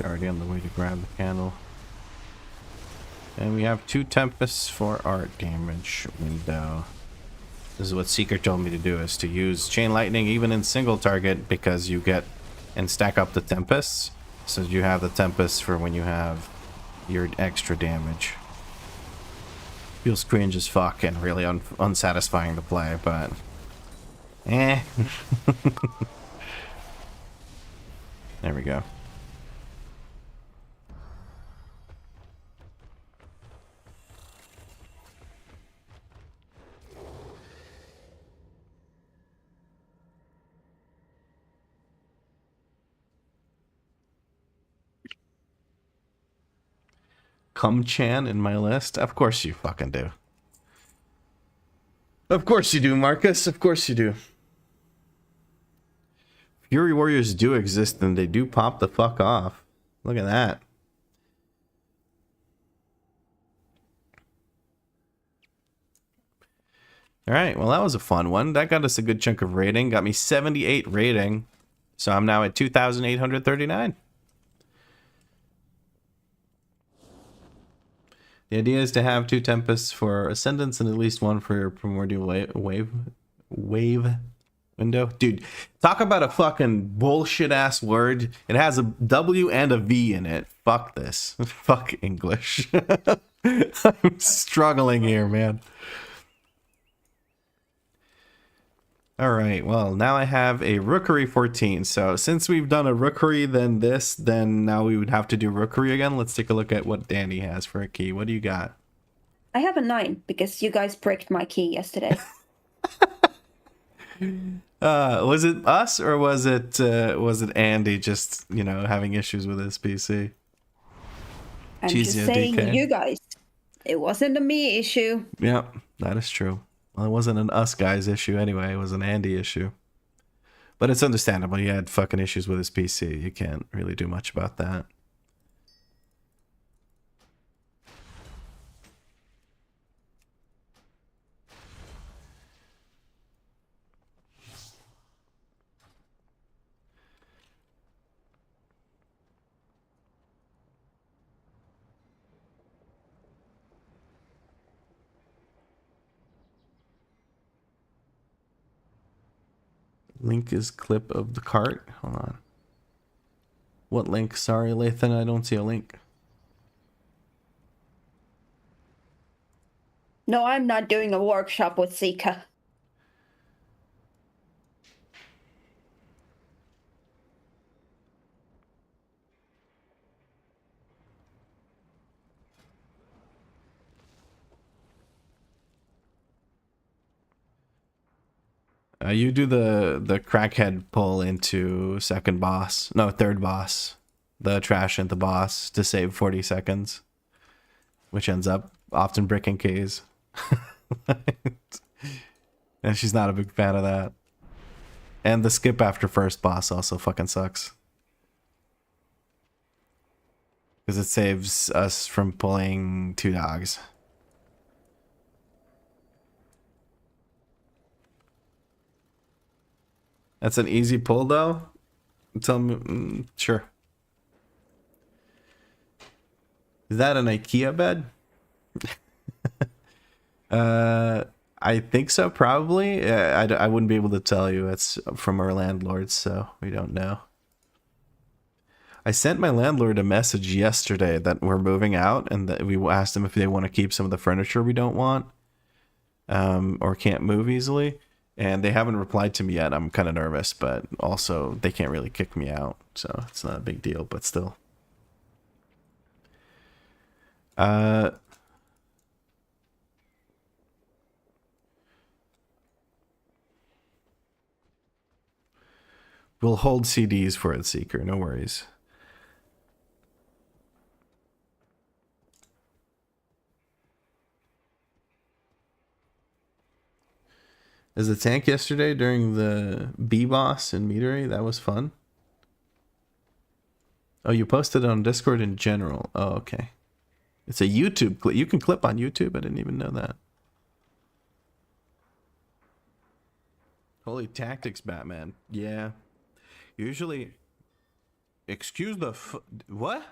Already on the way to grab the candle. And we have 2 tempests for art damage window. This is what Seeker told me to do, is to use chain lightning even in single target, because you get and stack up the tempests, so you have the tempests for when you have your extra damage. Feels cringe as fuck and really unsatisfying to play, but eh. There we go. Chan in my list? Of course you fucking do. Of course you do, Marcus. Of course you do. Fury Warriors do exist and they do pop the fuck off. Look at that. Alright, well that was a fun one. That got us a good chunk of rating. Got me 78 rating. So I'm now at 2,839. The idea is to have 2 tempests for Ascendance and at least 1 for your Primordial wave window. Dude, talk about a fucking bullshit ass word. It has a W and a V in it. Fuck this. Fuck English. I'm struggling here, man. Alright, well, now I have a Rookery 14. So since we've done a Rookery, then now we would have to do Rookery again. Let's take a look at what Danie has for a key. What do you got? I have a 9 because you guys bricked my key yesterday. Was it us or was it Andy just, you know, having issues with his PC? I'm just saying, DK. you guys. It wasn't a me issue. Yep, that is true. Well, it wasn't an us guys issue anyway. It was an Andy issue. But it's understandable. He had fucking issues with his PC. You can't really do much about that. Link is clip of the cart. Hold on. What link? Sorry, Lathan, I don't see a link. No, I'm not doing a workshop with Zika. You do the crackhead pull into second boss. No, third boss. The trash into boss to save 40 seconds. Which ends up often bricking K's. And she's not a big fan of that. And the skip after first boss also fucking sucks. Because it saves us from pulling 2 dogs. That's an easy pull though? Tell me, sure. Is that an IKEA bed? I think so, probably. I wouldn't be able to tell you. It's from our landlord, so we don't know. I sent my landlord a message yesterday that we're moving out and that we asked them if they want to keep some of the furniture we don't want, or can't move easily. And they haven't replied to me yet. I'm kind of nervous, but also they can't really kick me out, so it's not a big deal, but still. We'll hold CDs for it, Seeker. No worries. As the tank yesterday during the B-Boss in Meadery, that was fun. Oh, you posted it on Discord in general. Oh, okay. It's a YouTube clip. You can clip on YouTube. I didn't even know that. Holy tactics, Batman. Yeah. Usually... Excuse the what?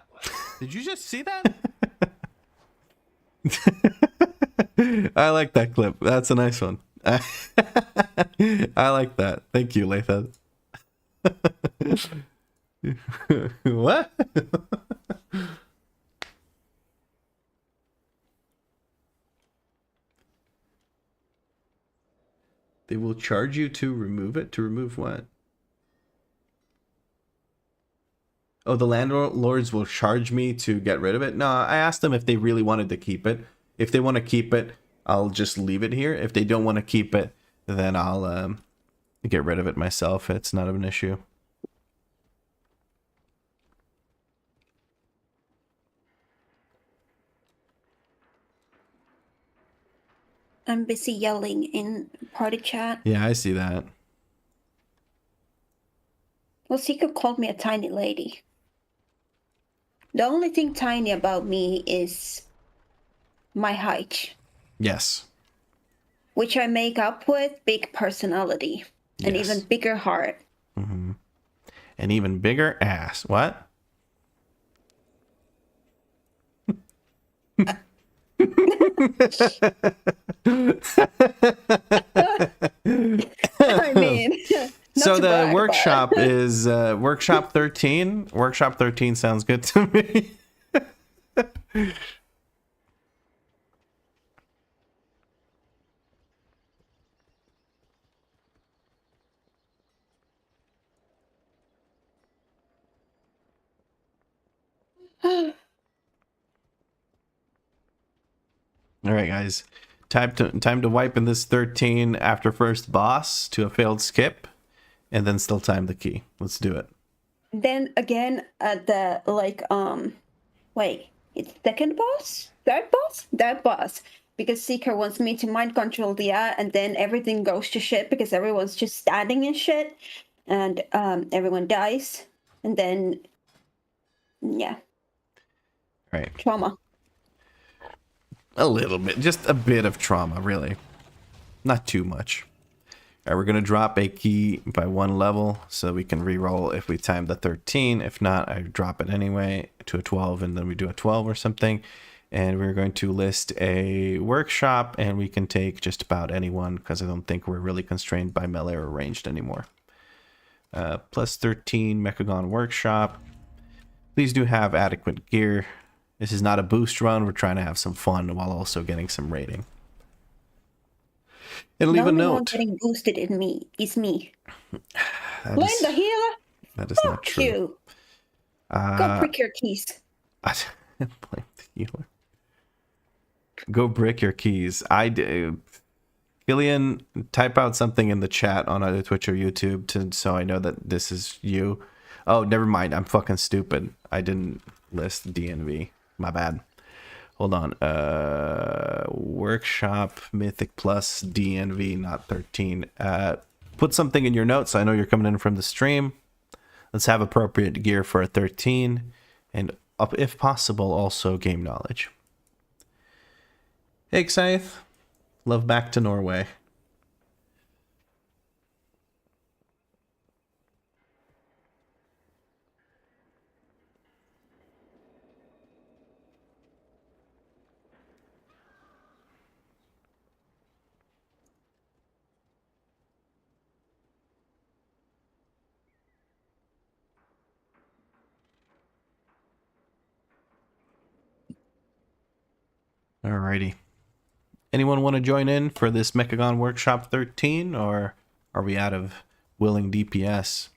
Did you just see that? I like that clip. That's a nice one. I like that. Thank you, Lathan. What? They will charge you to remove it? To remove what? Oh, the landlords will charge me to get rid of it? No, I asked them if they really wanted to keep it. If they want to keep it, I'll just leave it here. If they don't want to keep it, then I'll get rid of it myself. It's not an issue. I'm busy yelling in party chat. Yeah, I see that. Well, Seeker called me a tiny lady. The only thing tiny about me is my height. Yes. Which I make up with big personality. And Yes. even bigger heart. Mm-hmm. And even bigger ass. What? I mean... So to the brag, workshop but... is workshop 13. Workshop 13 sounds good to me. All right, guys. Time to wipe in this 13 after first boss to a failed skip, and then still time the key. Let's do it. Then again, at the wait, it's second boss, third boss, because Seeker wants me to mind control the and then everything goes to shit because everyone's just standing in shit, and everyone dies, and then yeah, Right. trauma. A little bit, just a bit of trauma, really. Not too much. All right, we're gonna drop a key by 1 level so we can re-roll if we time the 13. If not, I drop it anyway to a 12, and then we do a 12 or something. And we're going to list a workshop, and we can take just about anyone because I don't think we're really constrained by melee or ranged anymore. Plus 13 Mechagon workshop. Please do have adequate gear. This is not a boost run. We're trying to have some fun while also getting some rating. And leave a note. Getting boosted in me is me. That The healer. that is not true. You. Go prick your keys. Blame the healer. Go brick your keys. I do. Killian, type out something in the chat on either Twitch or YouTube so I know that this is you. Oh, never mind. I'm fucking stupid. I didn't list DNV. My bad. Hold on. Workshop Mythic Plus DNV, not 13. Put something in your notes so I know you're coming in from the stream. Let's have appropriate gear for a 13. And if possible, also game knowledge. Hey, Scythe. Love back to Norway. Alrighty. Anyone want to join in for this Mechagon Workshop 13, or are we out of willing DPS?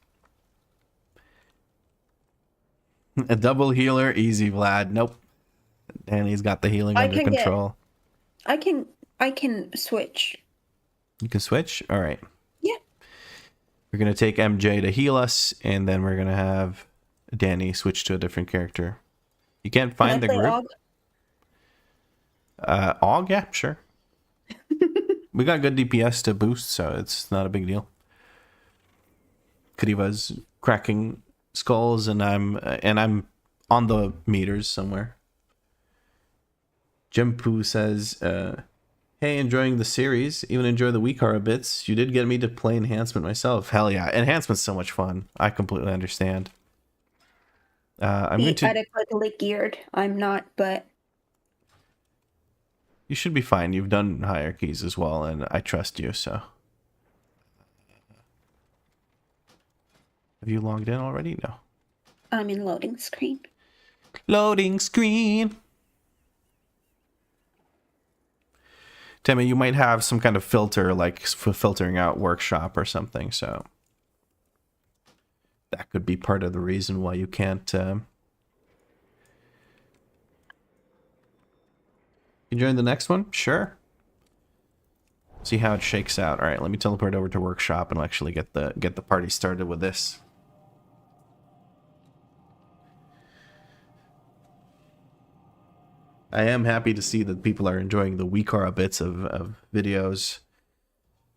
A double healer, easy, Vlad. Nope. Danny's got the healing under control. I can switch. You can switch? All right. Yeah. We're going to take MJ to heal us, and then we're going to have Danny switch to a different character. You can't find the group. Og, yeah, sure. We got good DPS to boost, so it's not a big deal. Kriva's cracking skulls, and I'm on the meters somewhere. Jim Poo says, hey, enjoying the series. Even enjoy the WeakAuras bits. You did get me to play Enhancement myself. Hell yeah. Enhancement's so much fun. I completely understand. I'm going to... adequately geared. I'm not, but... You should be fine. You've done hierarchies as well, and I trust you, so... Have you logged in already? No. I'm in loading screen. Loading screen! Timmy, you might have some kind of filter, like for filtering out workshop or something, so that could be part of the reason why you can't. You join the next one? Sure. See how it shakes out. All right, let me teleport over to workshop and I'll actually get the party started with this. I am happy to see that people are enjoying the WeakAuras bits of videos.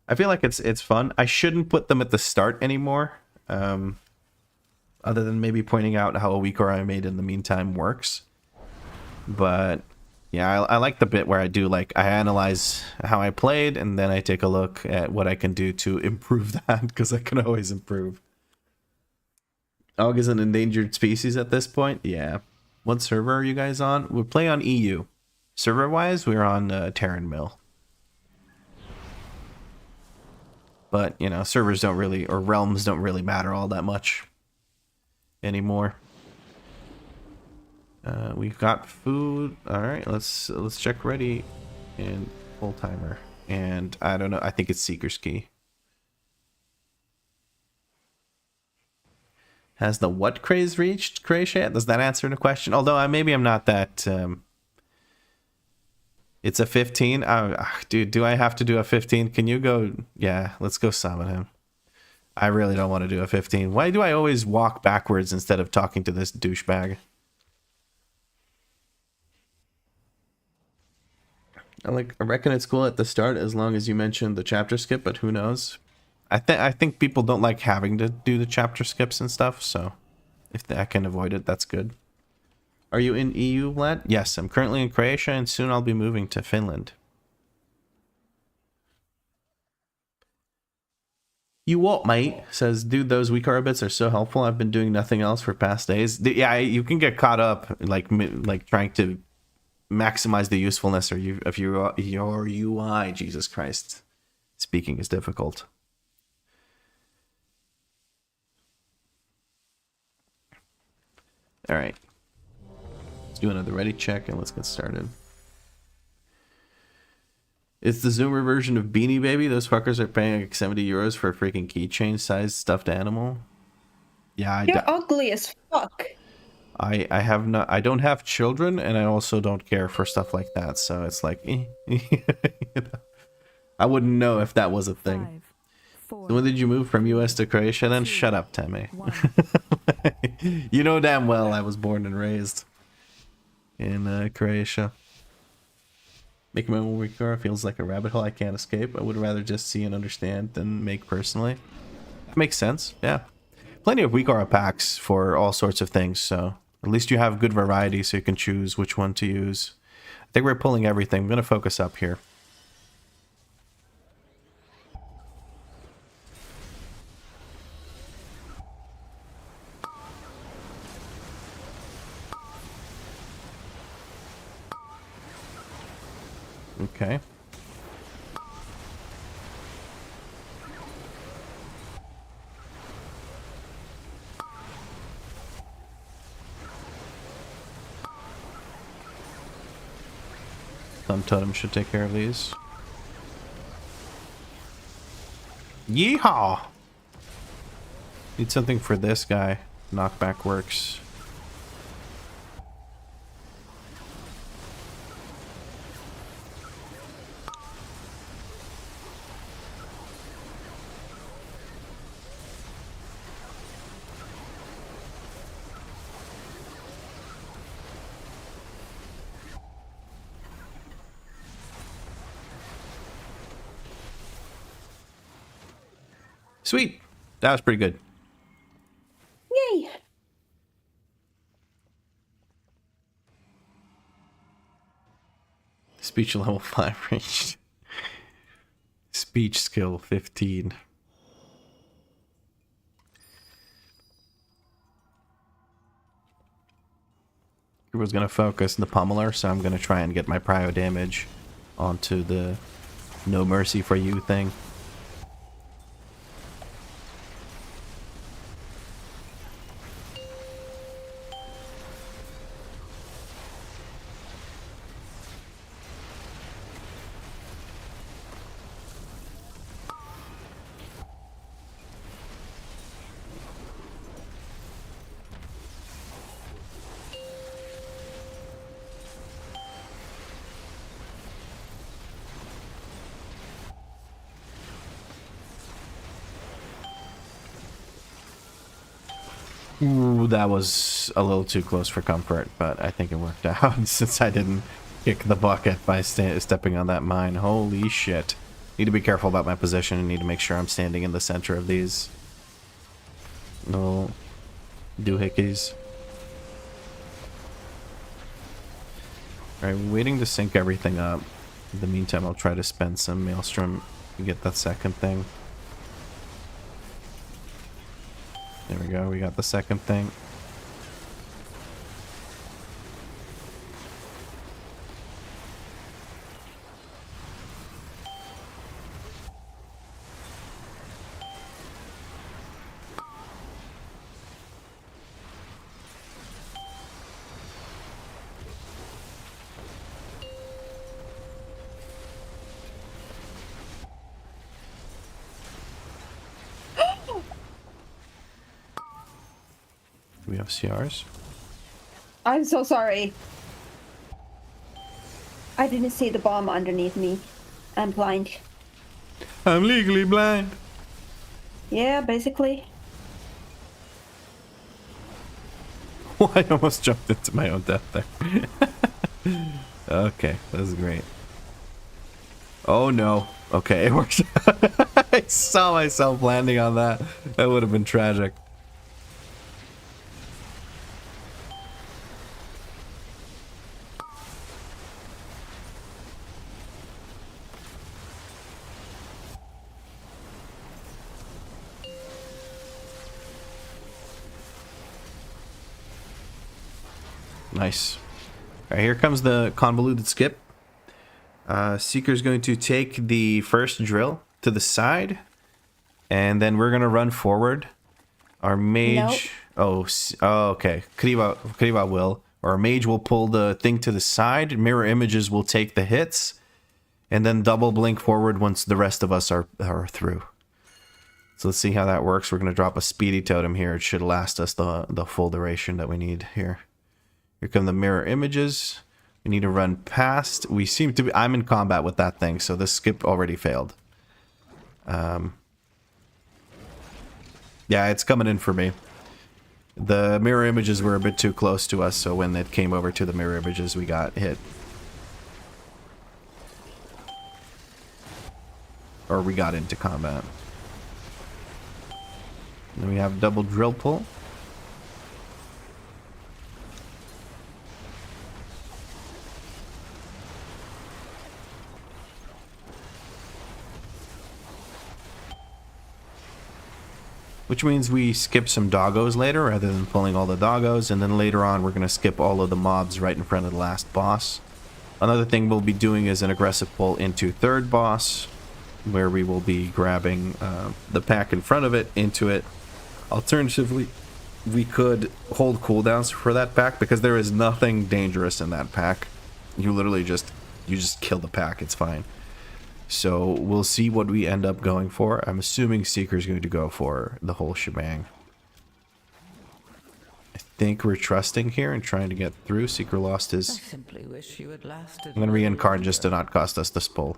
I feel like it's fun. I shouldn't put them at the start anymore. Other than maybe pointing out how a WeakAuras I made in the meantime works. But yeah, I like the bit where I do, like, I analyze how I played and then I take a look at what I can do to improve that, because I can always improve. Og is an endangered species at this point? Yeah. What server are you guys on? We play on EU. Server-wise, we're on Terran Mill. But, you know, servers don't really, or realms don't really matter all that much anymore. We've got food. All right, let's check ready and full timer. And I don't know. I think it's Seeker's Key. Has the what craze reached Croatia? Does that answer the question? Although maybe I'm not that... It's a 15? Dude, do I have to do a 15? Can you go... Yeah, let's go summon him. I really don't want to do a 15. Why do I always walk backwards instead of talking to this douchebag? I reckon it's cool at the start as long as you mention the chapter skip, but who knows? I think people don't like having to do the chapter skips and stuff, so if I can avoid it, that's good. Are you in EU, Vlad? Yes, I'm currently in Croatia, and soon I'll be moving to Finland. You what, mate? Says, dude, those WeakAuras bits are so helpful. I've been doing nothing else for past days. Yeah, you can get caught up, like trying to maximize the usefulness of your UI. Jesus Christ. Speaking is difficult. All right, let's do another ready check and let's get started. It's the Zoomer version of Beanie Baby. Those fuckers are paying like 70 euros for a freaking keychain sized stuffed animal. Yeah, you're ugly as fuck. I don't have children, and I also don't care for stuff like that. So it's like, you know, I wouldn't know if that was a thing. 5, 4, so when did you move from US to Croatia? Then shut up, Teme. You know damn well I was born and raised in Croatia. Making my own WeakAuras feels like a rabbit hole I can't escape. I would rather just see and understand than make personally. That makes sense, yeah. Plenty of WeakAuras packs for all sorts of things, so at least you have good variety so you can choose which one to use. I think we're pulling everything. I'm going to focus up here. Okay. Stun Totem should take care of these. Yeehaw! Need something for this guy. Knockback works. Sweet! That was pretty good. Yay! Speech level 5 reached. Speech skill 15. I was going to focus the pummeler, so I'm going to try and get my prio damage onto the no mercy for you thing. Ooh, that was a little too close for comfort, but I think it worked out since I didn't kick the bucket by stepping on that mine. Holy shit. Need to be careful about my position and need to make sure I'm standing in the center of these. No doohickeys. Alright, waiting to sync everything up. In the meantime, I'll try to spend some Maelstrom to get that second thing. There we go, we got the second thing. Do we have CRs? I'm so sorry. I didn't see the bomb underneath me. I'm blind. I'm legally blind. Yeah, basically. Oh, I almost jumped into my own death there. Okay, that was great. Oh no. Okay, it worked. I saw myself landing on that. That would have been tragic. Nice. Alright, here comes the convoluted skip. Seeker's going to take the first drill to the side, and then we're going to run forward. Our mage... Nope. Oh, okay. Kriva will. Our mage will pull the thing to the side. Mirror images will take the hits, and then double blink forward once the rest of us are through. So let's see how that works. We're going to drop a speedy totem here. It should last us the full duration that we need here. Here come the mirror images. We need to run past. We seem to be... I'm in combat with that thing, so this skip already failed. Yeah, it's coming in for me. The mirror images were a bit too close to us, so when it came over to the mirror images, we got hit. Or we got into combat. Then we have double drill pull. Which means we skip some doggos later rather than pulling all the doggos, and then later on we're going to skip all of the mobs right in front of the last boss. Another thing we'll be doing is an aggressive pull into third boss, where we will be grabbing the pack in front of it, into it. Alternatively, we could hold cooldowns for that pack, because there is nothing dangerous in that pack. You literally just you just kill the pack, it's fine. So we'll see what we end up going for. I'm assuming Seeker's going to go for the whole shebang. I think we're trusting here and trying to get through. Seeker lost his... I simply wish you had lasted. I'm going to reincarn just to not cost us this pull.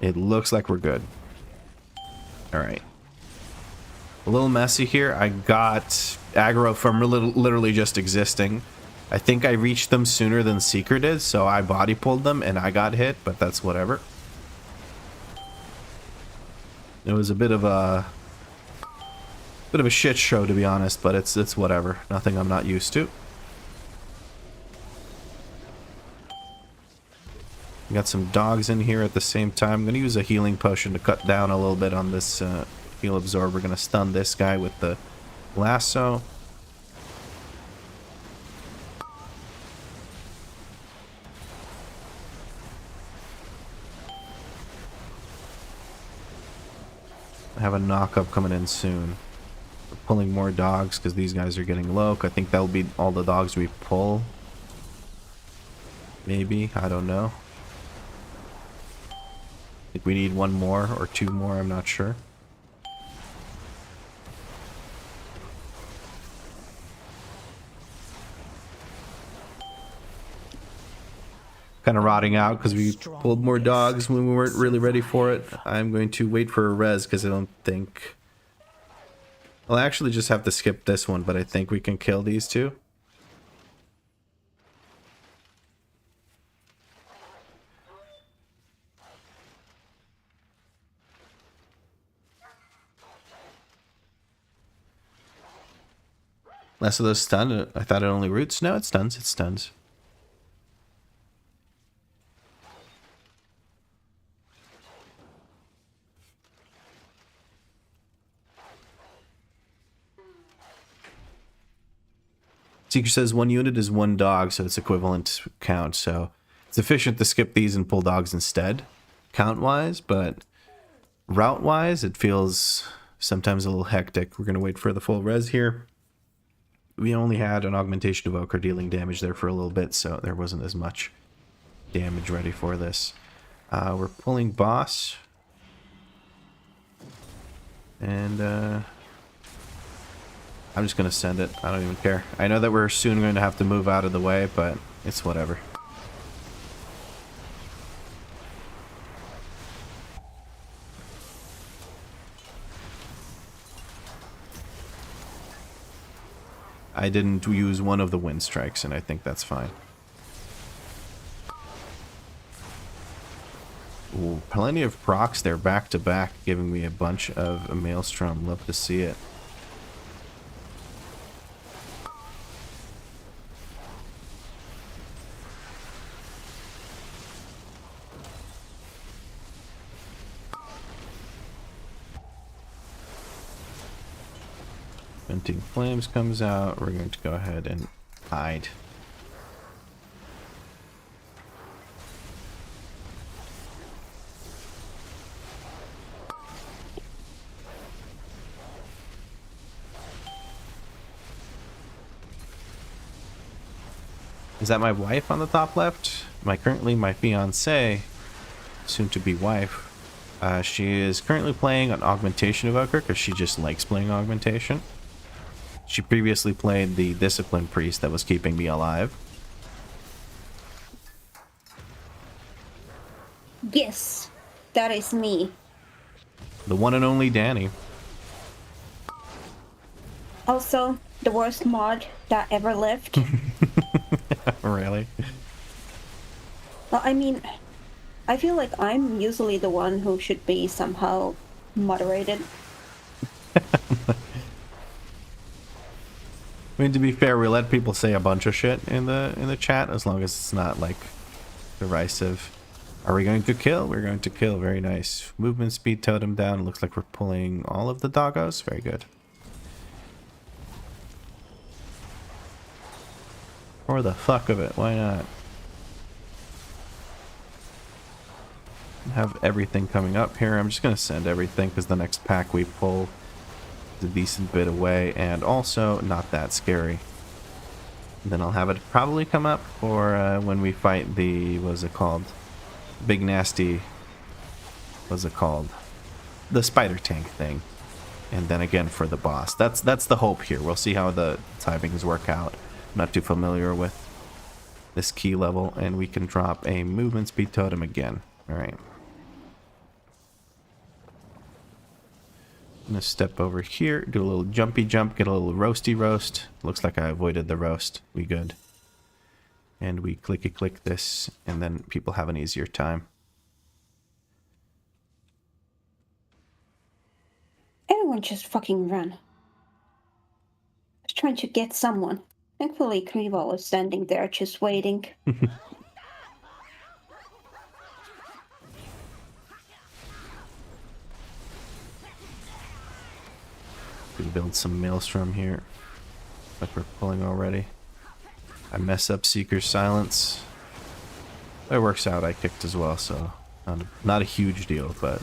It looks like we're good. Alright. A little messy here. I got aggro from literally just existing. I think I reached them sooner than Seeker did, so I body pulled them and I got hit, but that's whatever. It was a bit of a shit show, to be honest, but it's whatever. Nothing I'm not used to. Got some dogs in here at the same time. I'm going to use a healing potion to cut down a little bit on this heal absorb. We're going to stun this guy with the lasso. I have a knock-up coming in soon. We're pulling more dogs because these guys are getting low. I think that'll be all the dogs we pull. Maybe. I don't know. I think we need one more or two more. I'm not sure. Kind of rotting out because we pulled more dogs when we weren't really ready for it. I'm going to wait for a res because I don't think... I'll actually just have to skip this one, but I think we can kill these two. Less of those stun. I thought it only roots. No, it stuns. It stuns. Seeker says 1 unit is 1 dog, so it's equivalent count. So it's efficient to skip these and pull dogs instead, count-wise, but route-wise, it feels sometimes a little hectic. We're going to wait for the full res here. We only had an augmentation evoker dealing damage there for a little bit, so there wasn't as much damage ready for this. We're pulling boss. And I'm just going to send it. I don't even care. I know that we're soon going to have to move out of the way, but it's whatever. I didn't use one of the wind strikes, and I think that's fine. Ooh, plenty of procs there back to back, giving me a bunch of a maelstrom. Love to see it. Venting Flames comes out. We're going to go ahead and hide. Is that my wife on the top left? Currently my fiance, soon to be wife. She is currently playing an Augmentation Evoker because she just likes playing Augmentation. She previously played the Discipline Priest that was keeping me alive. Yes, that is me. The one and only Danie. Also, the worst mod that ever lived. Really? Well, I mean, I feel like I'm usually the one who should be somehow moderated. I mean, to be fair, we let people say a bunch of shit in the chat as long as it's not like derisive. Are we going to kill? We're going to kill. Very nice. Movement speed totem down. Looks like we're pulling all of the doggos. Very good. For the fuck of it, why not? Have everything coming up here. I'm just going to send everything because the next pack we pull is a decent bit away and also not that scary. Then I'll have it probably come up for when we fight the, what's it called? Big nasty, what's it called? The spider tank thing. And then again for the boss. That's the hope here. We'll see how the timings work out. I'm not too familiar with this key level, and we can drop a movement speed totem again. Alright. I'm gonna step over here, do a little jumpy jump, get a little roasty roast. Looks like I avoided the roast. We good. And we clicky click this, and then people have an easier time. Everyone just fucking run. I was trying to get someone. Thankfully, Kriva was standing there just waiting. We build some maelstrom here, like we're pulling already. I mess up Seeker's Silence. It works out. I kicked as well, so not a huge deal, but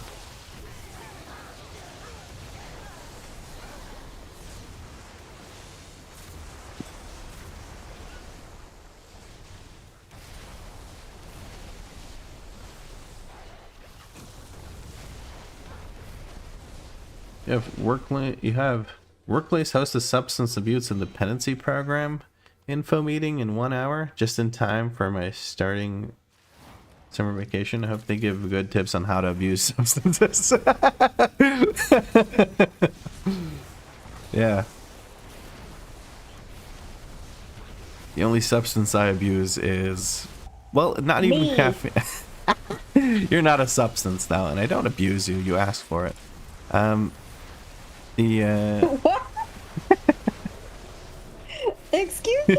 you have workplace hosts a substance abuse and dependency program info meeting in 1 hour, just in time for my starting summer vacation. I hope they give good tips on how to abuse substances. Yeah. The only substance I abuse is, well, not even caffeine. You're not a substance though, and I don't abuse you. You asked for it. What? Excuse me?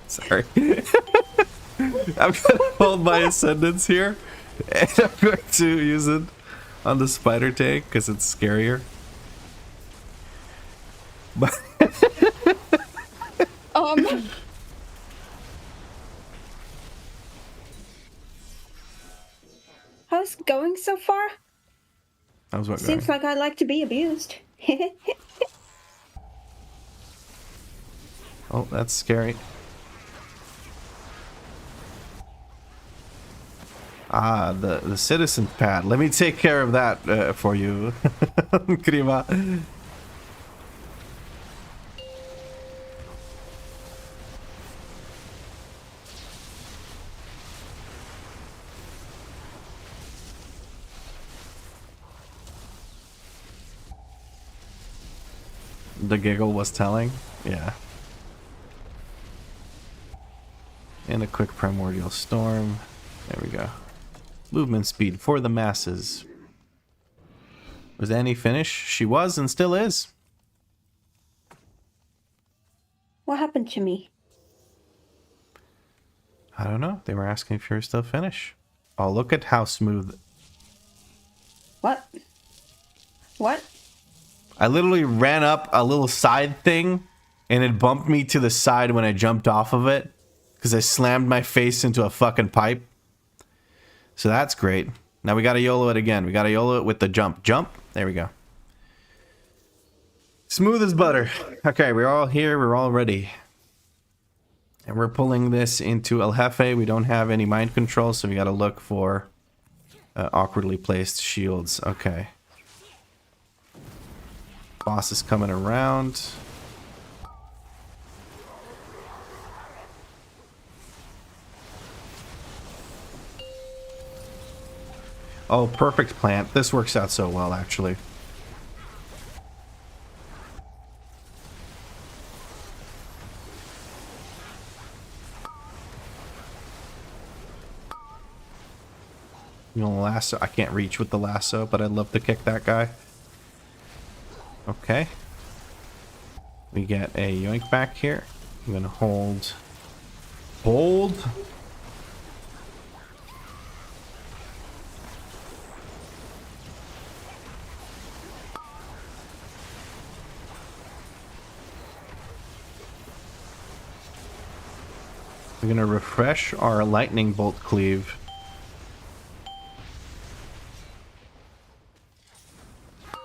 Sorry. I'm gonna hold my ascendance here, and I'm going to use it on the spider tank because it's scarier. But how's it going so far? how's what Seems going? like I like to be abused. Oh, that's scary. Ah, the citizen pad. Let me take care of that for you, Krima. The giggle was telling. Yeah. And a quick primordial storm. There we go. Movement speed for the masses. Was Annie finished? She was and still is. What happened to me? I don't know. They were asking if you're still finished. Oh, look at how smooth. What? What? I literally ran up a little side thing and it bumped me to the side when I jumped off of it because I slammed my face into a fucking pipe. So that's great. Now we gotta YOLO it again. We gotta YOLO it with the jump. Jump. There we go. Smooth as butter. Okay, we're all here. We're all ready. And we're pulling this into El Jefe. We don't have any mind control, so we gotta look for awkwardly placed shields. Okay. Boss is coming around. Oh, perfect plant. This works out so well, actually. You know, lasso. I can't reach with the lasso, but I'd love to kick that guy. Okay. We get a yoink back here. I'm gonna hold. Hold. We're gonna refresh our lightning bolt cleave.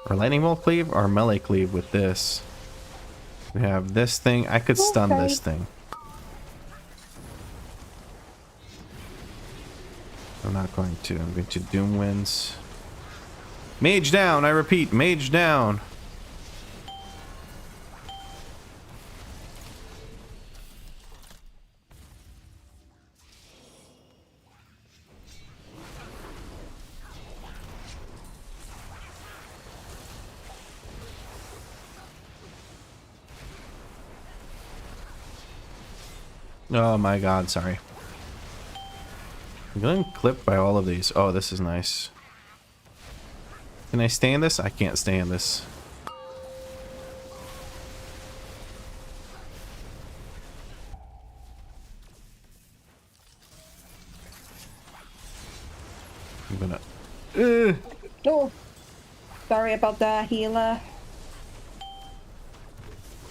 Or lightning bolt cleave or melee cleave with this. We have this thing. I could stun Okay. this thing. I'm not going to. I'm going to Doom Winds. Mage down, I repeat, mage down. Oh my god, sorry. I'm getting clipped by all of these. Oh, this is nice. Can I stay in this? I can't stay in this. I'm gonna... Oh, sorry about that, healer.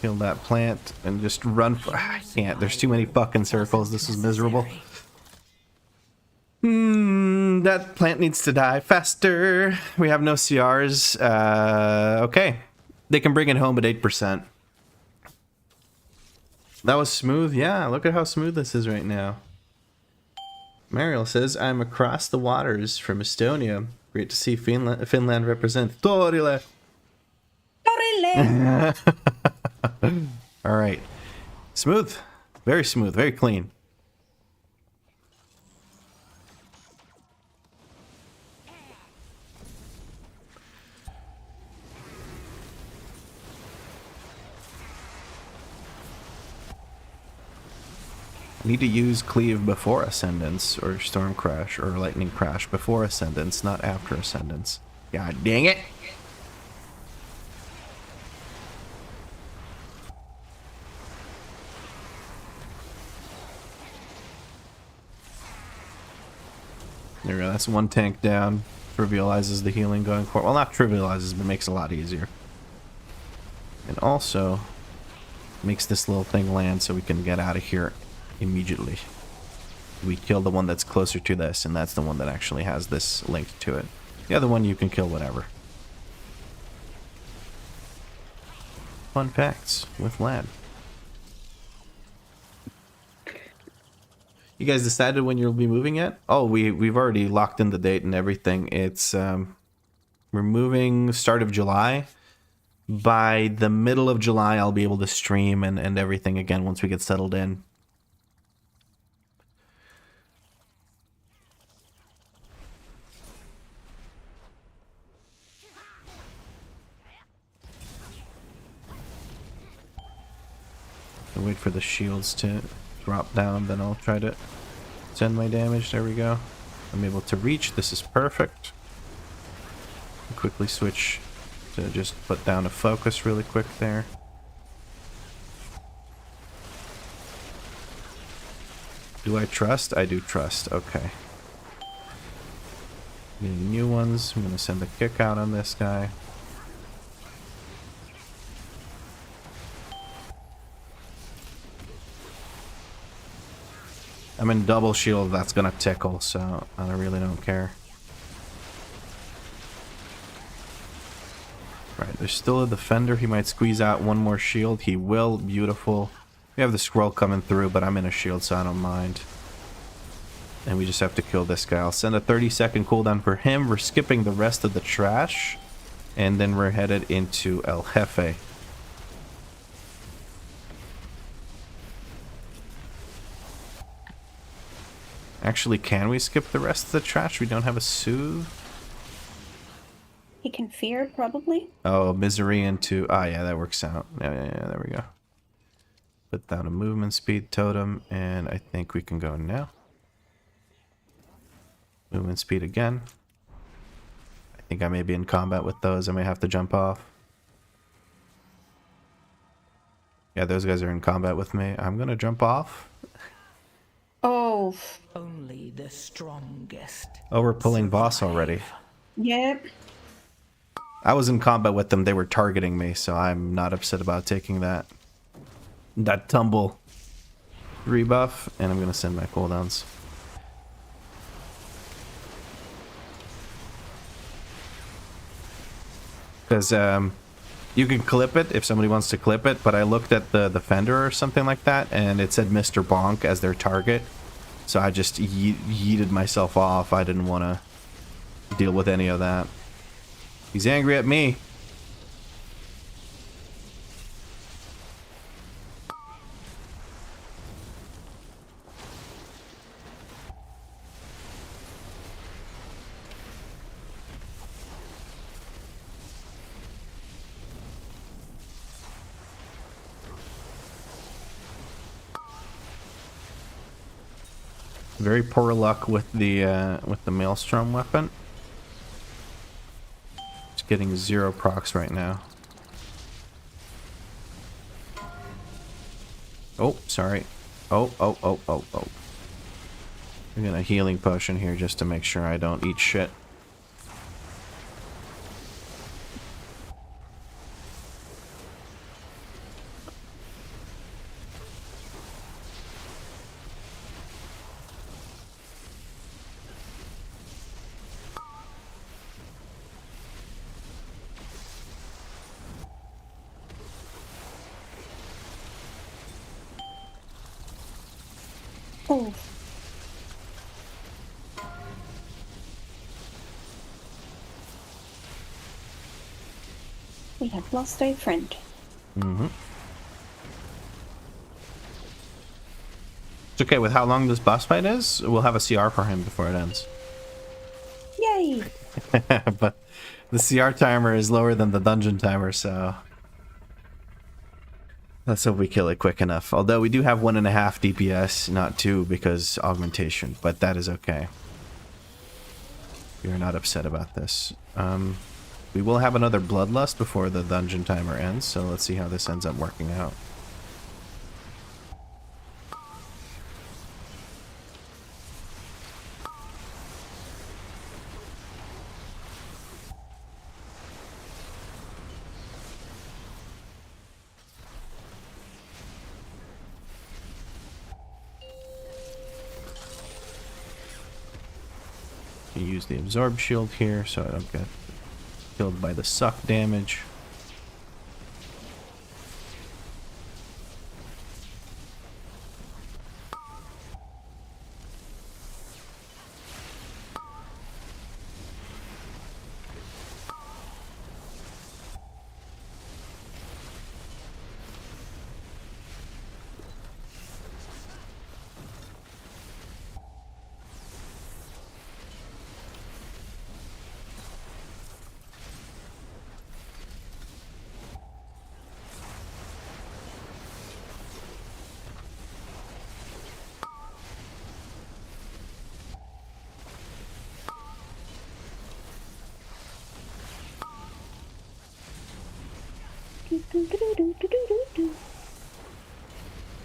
Kill that plant and just run for... I can't. There's too many fucking circles. This is miserable. That plant needs to die faster. We have no CRs. Okay. They can bring it home at 8%. That was smooth. Yeah, look at how smooth this is right now. Mariel says, I'm across the waters from Estonia. Great to see Finland represent. Torile! Torille! Alright. Smooth. Very smooth. Very clean. Need to use Cleave before Ascendance, or Storm Crash, or Lightning Crash before Ascendance, not after Ascendance. God dang it! There we go, that's one tank down. Trivializes the healing going forward. Well, not trivializes, but makes it a lot easier. And also, makes this little thing land so we can get out of here immediately. We kill the one that's closer to this, and that's the one that actually has this linked to it. The other one you can kill whatever. Fun facts with Lad. You guys decided when you'll be moving yet? Oh, we've already locked in the date and everything. It's we're moving start of July. By the middle of July, I'll be able to stream and everything again once we get settled in. I'll wait for the shields to drop down, then I'll try to send my damage. There we go. I'm able to reach. This is perfect. Quickly switch to just put down a focus really quick there. Do I trust? I do trust. Okay. Getting new ones. I'm going to send a kick out on this guy. I'm in double shield. That's going to tickle, so I really don't care. Right, there's still a defender. He might squeeze out one more shield. He will. Beautiful. We have the scroll coming through, but I'm in a shield, so I don't mind. And we just have to kill this guy. I'll send a 30-second cooldown for him. We're skipping the rest of the trash. And then we're headed into El Jefe. Actually, can we skip the rest of the trash? We don't have a soothe. He can fear, probably. Oh, misery into... Ah, yeah, that works out. Yeah, there we go. Put down a movement speed totem, and I think we can go now. Movement speed again. I think I may be in combat with those. I may have to jump off. Yeah, those guys are in combat with me. I'm gonna jump off. Oh. Only the strongest. Oh, we're pulling boss already. Yep. I was in combat with them. They were targeting me, so I'm not upset about taking that tumble rebuff, and I'm gonna send my cooldowns. Because You can clip it if somebody wants to clip it, but I looked at the fender or something like that, and it said Mr. Bonk as their target. So I just yeeted myself off. I didn't want to deal with any of that. He's angry at me. Very poor luck with the Maelstrom weapon. It's getting 0 procs right now. Oh, sorry. Oh. I'm gonna healing potion here just to make sure I don't eat shit. Oh. We have lost a friend. Mm-hmm. It's okay with how long this boss fight is. We'll have a CR for him before it ends. Yay! But the CR timer is lower than the dungeon timer, so let's hope we kill it quick enough. Although we do have 1.5 DPS, not 2 because augmentation, but that is okay. We are not upset about this. We will have another bloodlust before the dungeon timer ends, so let's see how this ends up working out. Use the absorb shield here so I don't get killed by the suck damage.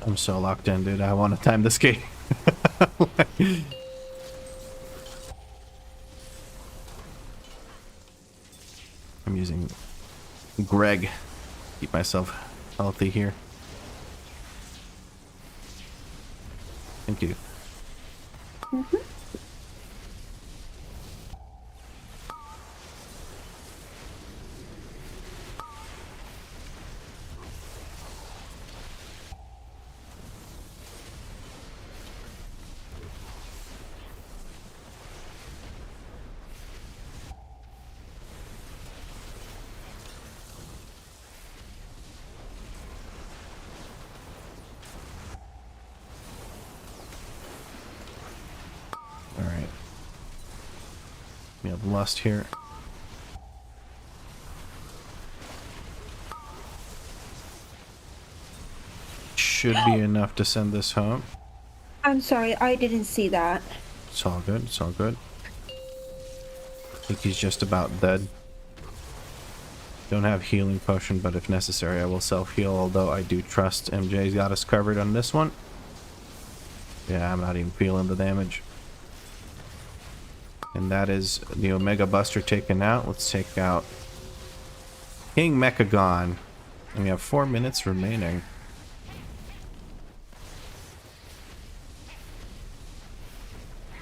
I'm so locked in, dude. I want to time this game. I'm using Greg. Keep myself healthy here. Thank you. Mm-hmm. Alright. We have lust here. Should be enough to send this home. I'm sorry, I didn't see that. It's all good, it's all good. I think he's just about dead. Don't have healing potion, but if necessary I will self-heal, although I do trust MJ's got us covered on this one. Yeah, I'm not even feeling the damage. And that is the Omega Buster taken out. Let's take out King Mechagon. And we have 4 minutes remaining.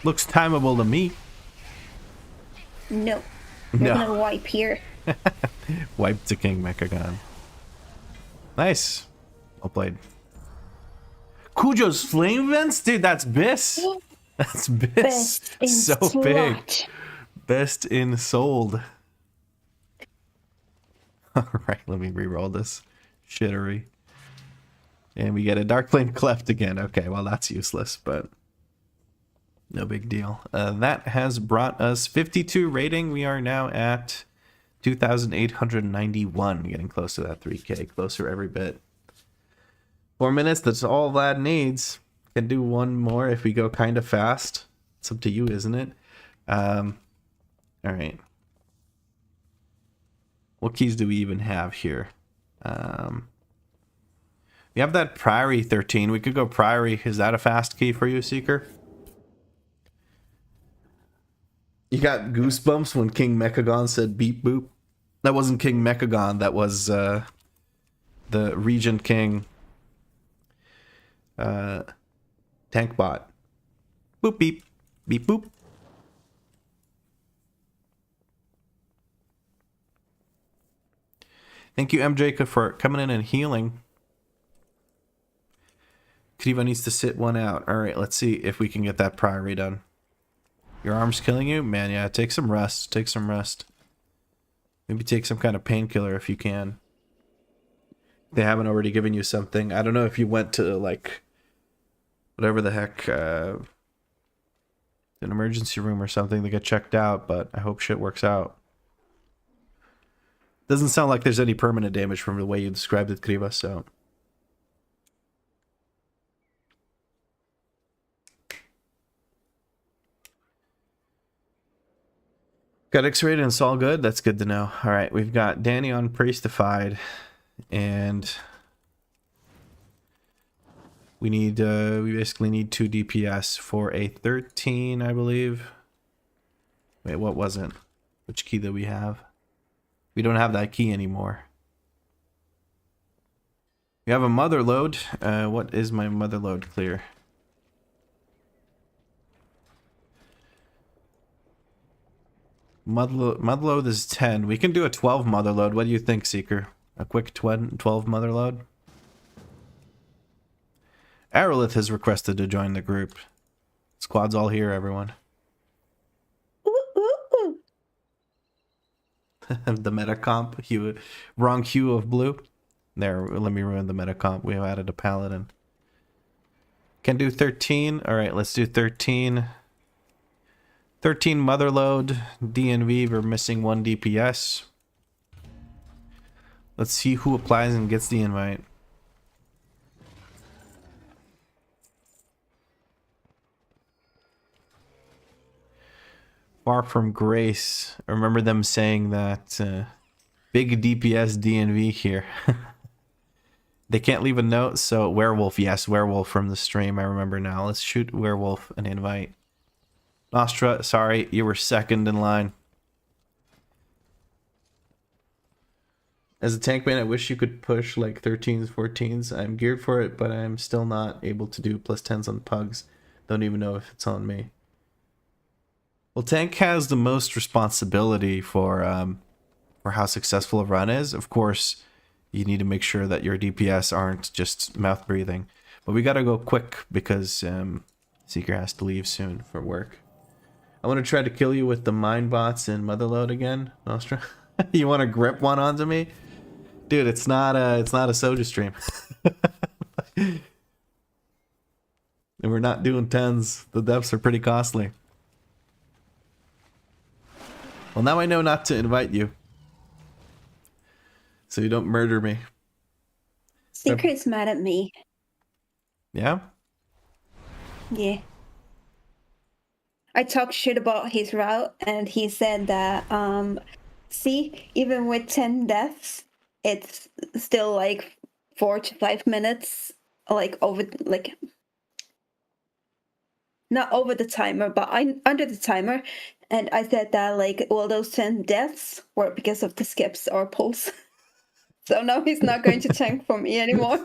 Looks timeable to me. No. We're No. gonna wipe here. Wipe to King Mechagon. Nice. Well played. Cujo's Flame Vents? Dude, that's Biss. That's Biss. Best in So slot. big. Best in sold. Alright, let me re-roll this shittery. And we get a Dark Flame Cleft again. Okay, well that's useless, but no big deal. That has brought us 52 rating. We are now at 2,891. Getting close to that 3K. Closer every bit. 4 minutes, that's all Vlad needs. Can do one more if we go kind of fast. It's up to you, isn't it? Alright. What keys do we even have here? We have that Priory 13. We could go Priory. Is that a fast key for you, Seeker? You got goosebumps when King Mechagon said beep boop? That wasn't King Mechagon. That was the Regent King tank bot. Boop beep. Beep boop. Thank you, MJ, for coming in and healing. Kriva needs to sit one out. Alright, let's see if we can get that Priory done. Your arm's killing you? Man, yeah, take some rest. Take some rest. Maybe take some kind of painkiller if you can. They haven't already given you something. I don't know if you went to, like, whatever the heck, an emergency room or something to get checked out, but I hope shit works out. Doesn't sound like there's any permanent damage from the way you described it, Kriva, so... Got X-rated and it's all good? That's good to know. Alright, we've got Danny on Priestified, and we need, we basically need 2 DPS for a 13, I believe. Wait, what was it? Which key do we have? We don't have that key anymore. We have a mother load. What is my mother load clear? Mother load is 10. We can do a 12 mother load. What do you think, Seeker? A quick 12 mother load? Aerolith has requested to join the group. Squad's all here, everyone. The meta comp. Hue, wrong hue of blue. There, let me ruin the meta comp. We have added a paladin. Can do 13. Alright, let's do 13. 13 mother load. DNV, we're missing 1 DPS. Let's see who applies and gets the invite. Far from Grace. I remember them saying that big DPS DNV here. They can't leave a note, so Werewolf, yes, Werewolf from the stream, I remember now. Let's shoot Werewolf an invite. Nostra, sorry, you were second in line. As a tank man, I wish you could push like 13s, 14s. I'm geared for it, but I'm still not able to do plus 10s on pugs. Don't even know if it's on me. Well, tank has the most responsibility for how successful a run is. Of course, you need to make sure that your DPS aren't just mouth breathing. But we gotta go quick because Seeker has to leave soon for work. I want to try to kill you with the mine bots and motherload again, Nostra. You want to grip one onto me, dude? It's not a soja stream, and we're not doing 10s. The depths are pretty costly. Well, now I know not to invite you, so you don't murder me. Secret's mad at me. Yeah. Yeah. I talked shit about his route, and he said that, see, even with 10 deaths, it's still like 4 to 5 minutes, like over, like, not over the timer, but under the timer. And I said that, like, all those 10 deaths were because of the skips or pulls. So now he's not going to tank for me anymore.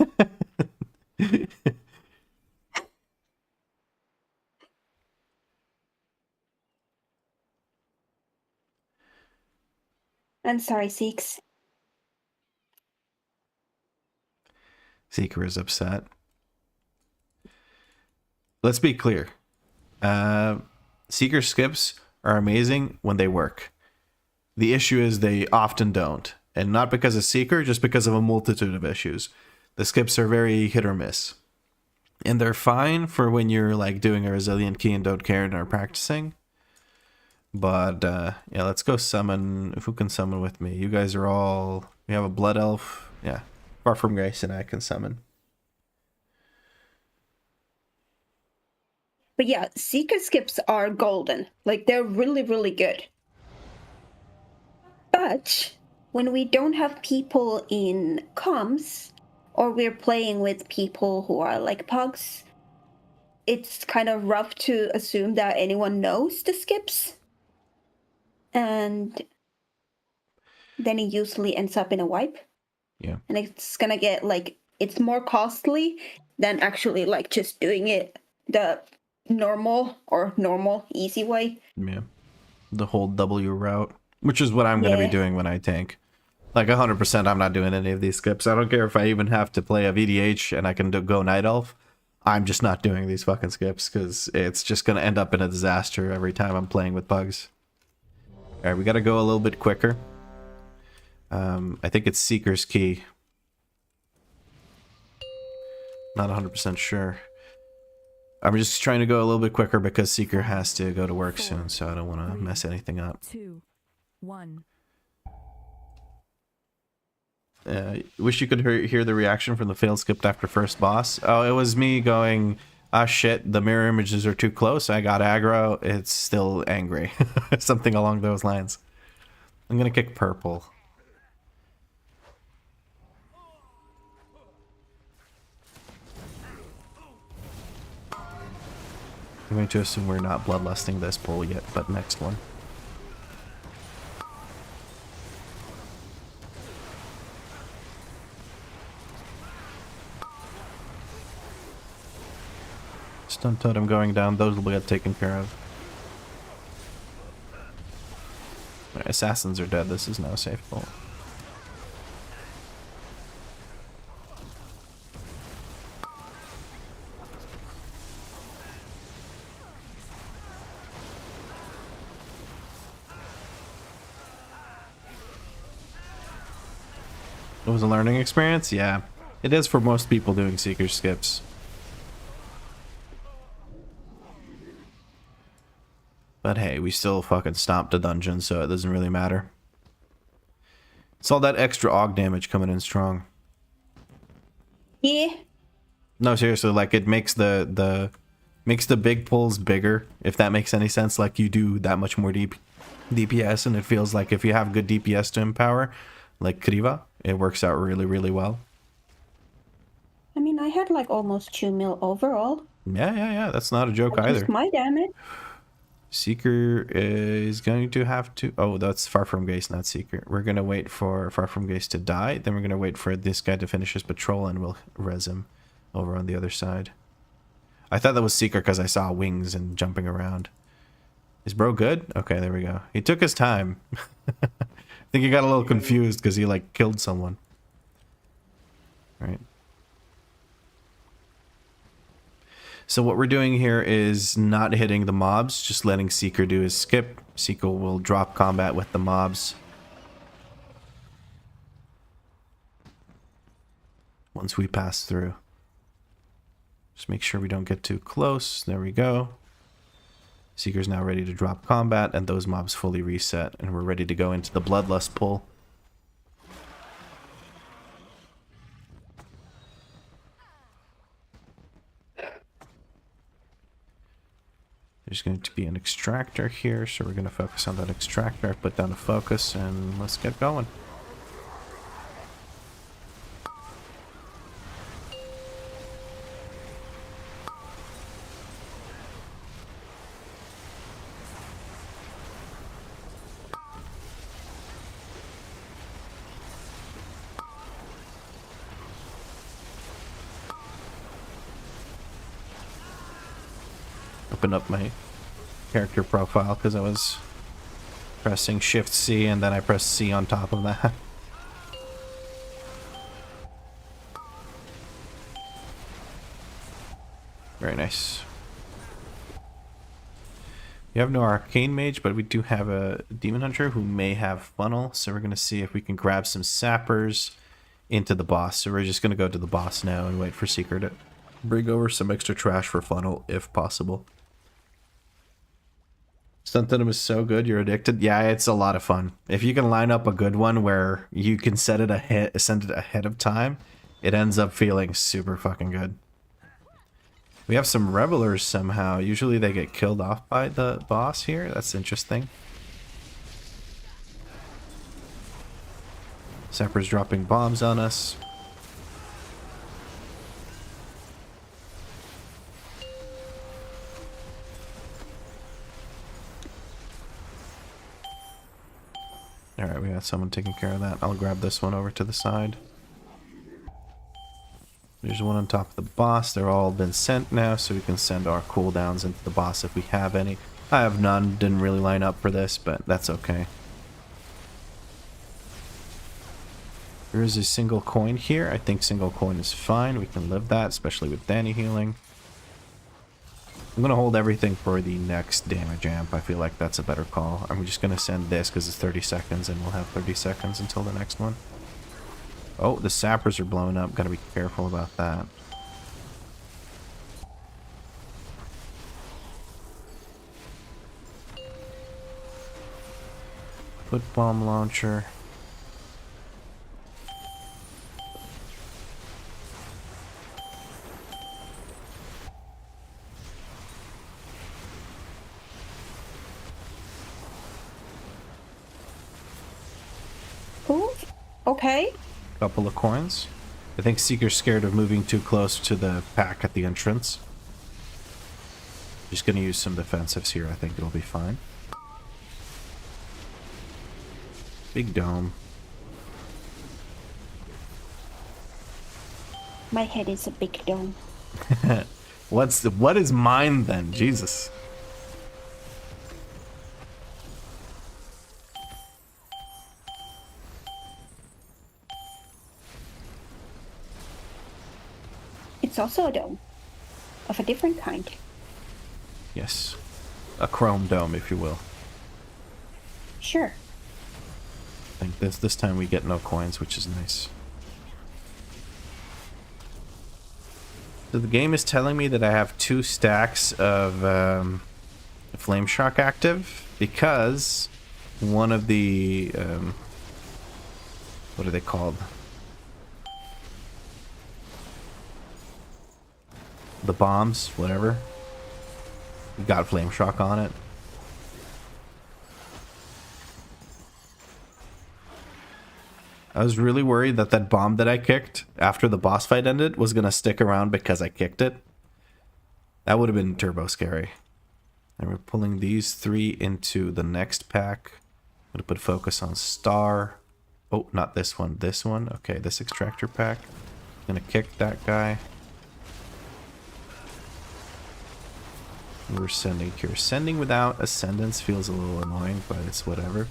I'm sorry, Seeks. Seeker is upset. Let's be clear. Seeker skips are amazing when they work. The issue is they often don't. And not because of Seeker, just because of a multitude of issues. The skips are very hit or miss. And they're fine for when you're like doing a resilient key and don't care and are practicing. But yeah, let's go summon. Who can summon with me? You guys are all... We have a blood elf. Yeah. Far from Grace and I can summon. But yeah, Seeker skips are golden. Like, they're really, really good. But when we don't have people in comms, or we're playing with people who are like pugs, it's kind of rough to assume that anyone knows the skips. And then it usually ends up in a wipe. Yeah. And it's gonna get like, it's more costly than actually like just doing it the normal easy way. Yeah. The whole W route, which is what I'm going to be doing when I tank. Like 100% I'm not doing any of these skips. I don't care if I even have to play a VDH and I can go Night Elf. I'm just not doing these fucking skips because it's just going to end up in a disaster every time I'm playing with bugs. Alright, we got to go a little bit quicker. I think it's Seeker's Key. Not 100% sure. I'm just trying to go a little bit quicker because Seeker has to go to work soon, so I don't want to mess anything up. 2, 1. Wish you could hear the reaction from the failed skipped after first boss. Oh, it was me going, ah shit, the mirror images are too close, I got aggro, it's still angry. Something along those lines. I'm gonna kick purple. I'm going to assume we're not bloodlusting this pull yet, but next one. Stun totem going down, those will get taken care of. Right, assassins are dead, this is now a safe pull. It was a learning experience? Yeah. It is for most people doing Seeker skips. But hey, we still fucking stomped a dungeon, so it doesn't really matter. It's all that extra AUG damage coming in strong. Yeah. No, seriously, like it makes the big pulls bigger, if that makes any sense. Like you do that much more DPS, and it feels like if you have good DPS to empower, like Kriva, it works out really, really well. I mean, I had like almost 2 mil overall. Yeah. That's not a joke either. Just my damage. Seeker is going to have to... Oh, that's Far From Grace, not Seeker. We're going to wait for Far From Grace to die. Then we're going to wait for this guy to finish his patrol and we'll res him over on the other side. I thought that was Seeker because I saw wings and jumping around. Is bro good? Okay, there we go. He took his time. I think he got a little confused because he like killed someone. Right. So what we're doing here is not hitting the mobs, just letting Seeker do his skip. Seeker will drop combat with the mobs. Once we pass through. Just make sure we don't get too close. There we go. Seeker's now ready to drop combat, and those mobs fully reset, and we're ready to go into the Bloodlust pull. There's going to be an extractor here, so we're going to focus on that extractor, put down the focus, and let's get going. Open up my character profile because I was pressing Shift C and then I pressed C on top of that. Very nice. We have no arcane mage, but we do have a demon hunter who may have funnel. So we're going to see if we can grab some sappers into the boss. So we're just going to go to the boss now and wait for Seeker to bring over some extra trash for funnel if possible. Stunt Venom is so good, you're addicted. Yeah, it's a lot of fun. If you can line up a good one where you can send it ahead of time, it ends up feeling super fucking good. We have some revelers somehow. Usually they get killed off by the boss here. That's interesting. Sapper's dropping bombs on us. Alright, we got someone taking care of that. I'll grab this one over to the side. There's one on top of the boss. They're all been sent now, so we can send our cooldowns into the boss if we have any. I have none. Didn't really line up for this, but that's okay. There is a single coin here. I think single coin is fine. We can live that, especially with Danie healing. I'm going to hold everything for the next damage amp. I feel like that's a better call. I'm just going to send this because it's 30 seconds, and we'll have 30 seconds until the next one. Oh, the sappers are blowing up. Gotta be careful about that. Put bomb launcher. Ooh, okay. Couple of coins. I think Seeker's scared of moving too close to the pack at the entrance. Just gonna use some defensives here. I think it'll be fine. Big dome. My head is a big dome. What is mine then? Jesus. It's also a dome. Of a different kind. Yes. A chrome dome, if you will. Sure. I think this time we get no coins, which is nice. So the game is telling me that I have 2 stacks of Flame Shock active because one of the what are they called? The bombs, whatever. Got Flame Shock on it. I was really worried that that bomb that I kicked after the boss fight ended was going to stick around because I kicked it. That would have been turbo scary. And we're pulling these 3 into the next pack. I'm going to put focus on Star. Oh, not this one. This one. Okay, this extractor pack. I'm going to kick that guy. We're sending here. Sending without Ascendance feels a little annoying, but it's whatever.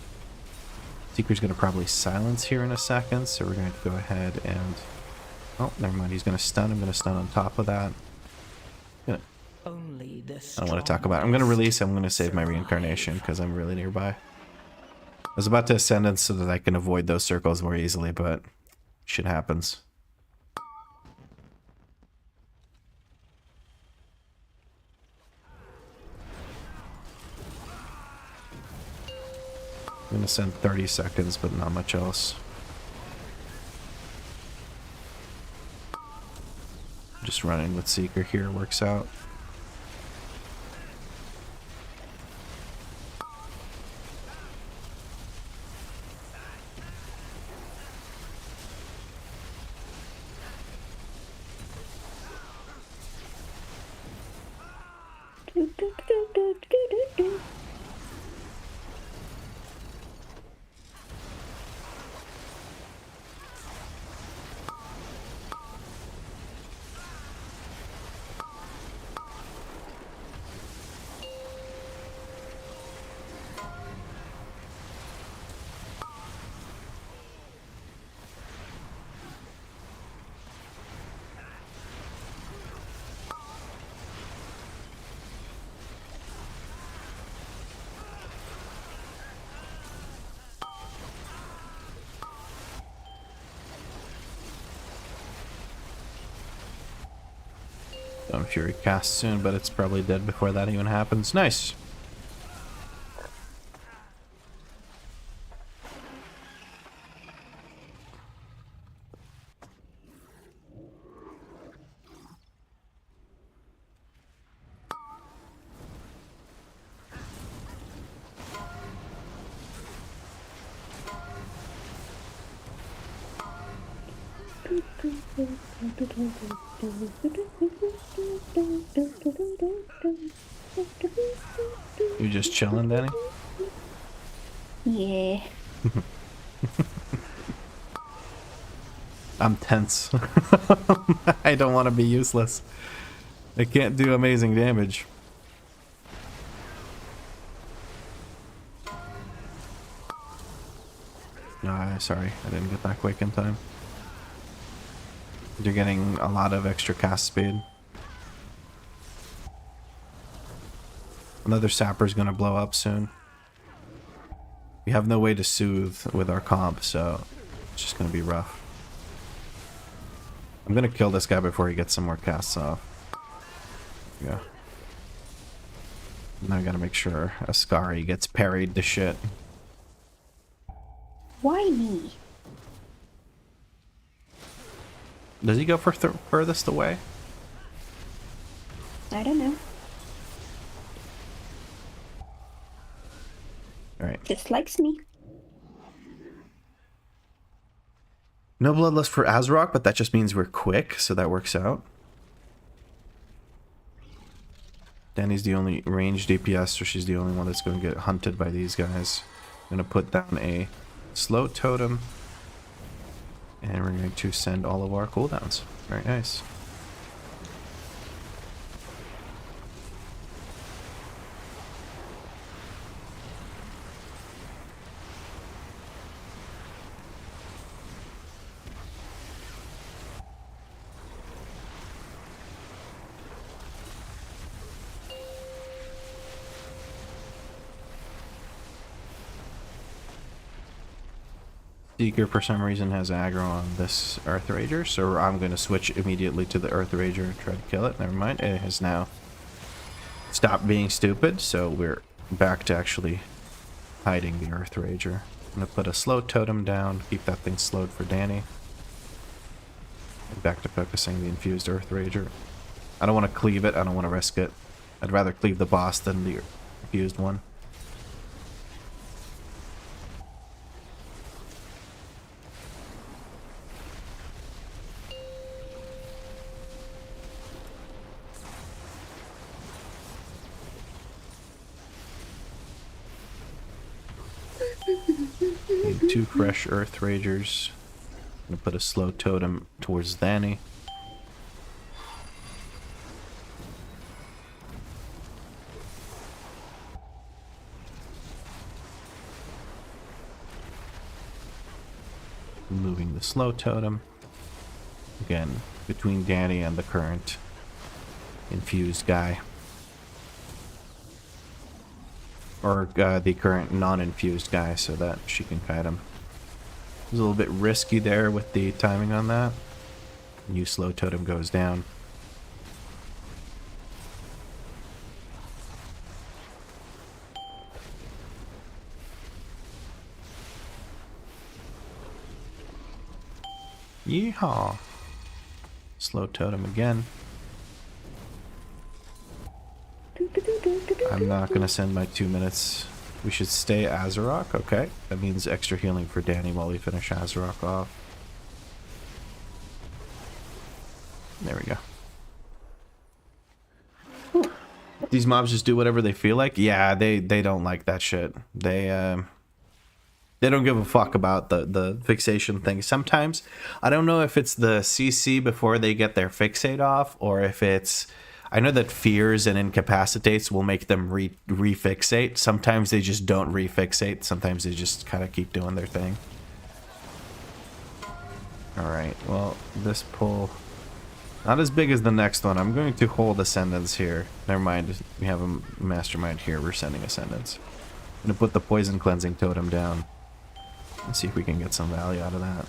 Seeker's going to probably silence here in a second, so we're going to go ahead and... Oh, never mind. He's going to stun. I'm going to stun on top of that. I don't want to talk about it. I'm going to release. I'm going to save my reincarnation because I'm really nearby. I was about to Ascendance so that I can avoid those circles more easily, but shit happens. I'm gonna send 30 seconds, but not much else. Just running with Seeker here works out. Stone Fury cast soon, but it's probably dead before that even happens. Nice. You just chilling, Danny? Yeah. I'm tense. I don't want to be useless. I can't do amazing damage. No, sorry, I didn't get that quick in time. You're getting a lot of extra cast speed. Another sapper's gonna blow up soon. We have no way to soothe with our comp, so it's just gonna be rough. I'm gonna kill this guy before he gets some more casts off. Yeah. Now I gotta make sure Ascari gets parried to shit. Why me? Does he go for furthest away? I don't know. Alright. Dislikes me. No bloodlust for Azrock, but that just means we're quick, so that works out. Danny's the only ranged DPS, so she's the only one that's going to get hunted by these guys. I'm going to put down a slow totem. And we're going to send all of our cooldowns. Very nice. Seeker for some reason has aggro on this Earth Rager, so I'm going to switch immediately to the Earth Rager and try to kill it. Never mind, it has now stopped being stupid, so we're back to actually hiding the Earth Rager. I'm going to put a slow totem down, keep that thing slowed for Danie. And back to focusing the infused Earth Rager. I don't want to cleave it, I don't want to risk it. I'd rather cleave the boss than the infused one. Need 2 fresh Earth Ragers. I'm gonna put a slow totem towards Danie. Moving the slow totem. Again, between Danie and the current infused guy. Or the current non-infused guy, so that she can kite him. It was a little bit risky there with the timing on that. New slow totem goes down. Yeehaw! Slow totem again. I'm not gonna send my 2 minutes. We should stay Azarok, okay. That means extra healing for Danie while we finish Azarok off. There we go. These mobs just do whatever they feel like? Yeah, they don't like that shit. They don't give a fuck about the fixation thing. Sometimes, I don't know if it's the CC before they get their fixate off, or if it's... I know that fears and incapacitates will make them refixate. Sometimes they just don't refixate. Sometimes they just kind of keep doing their thing. Alright, well, this pull... not as big as the next one. I'm going to hold Ascendants here. Never mind, we have a Mastermind here. We're sending Ascendants. I'm going to put the Poison Cleansing Totem down. And see if we can get some value out of that.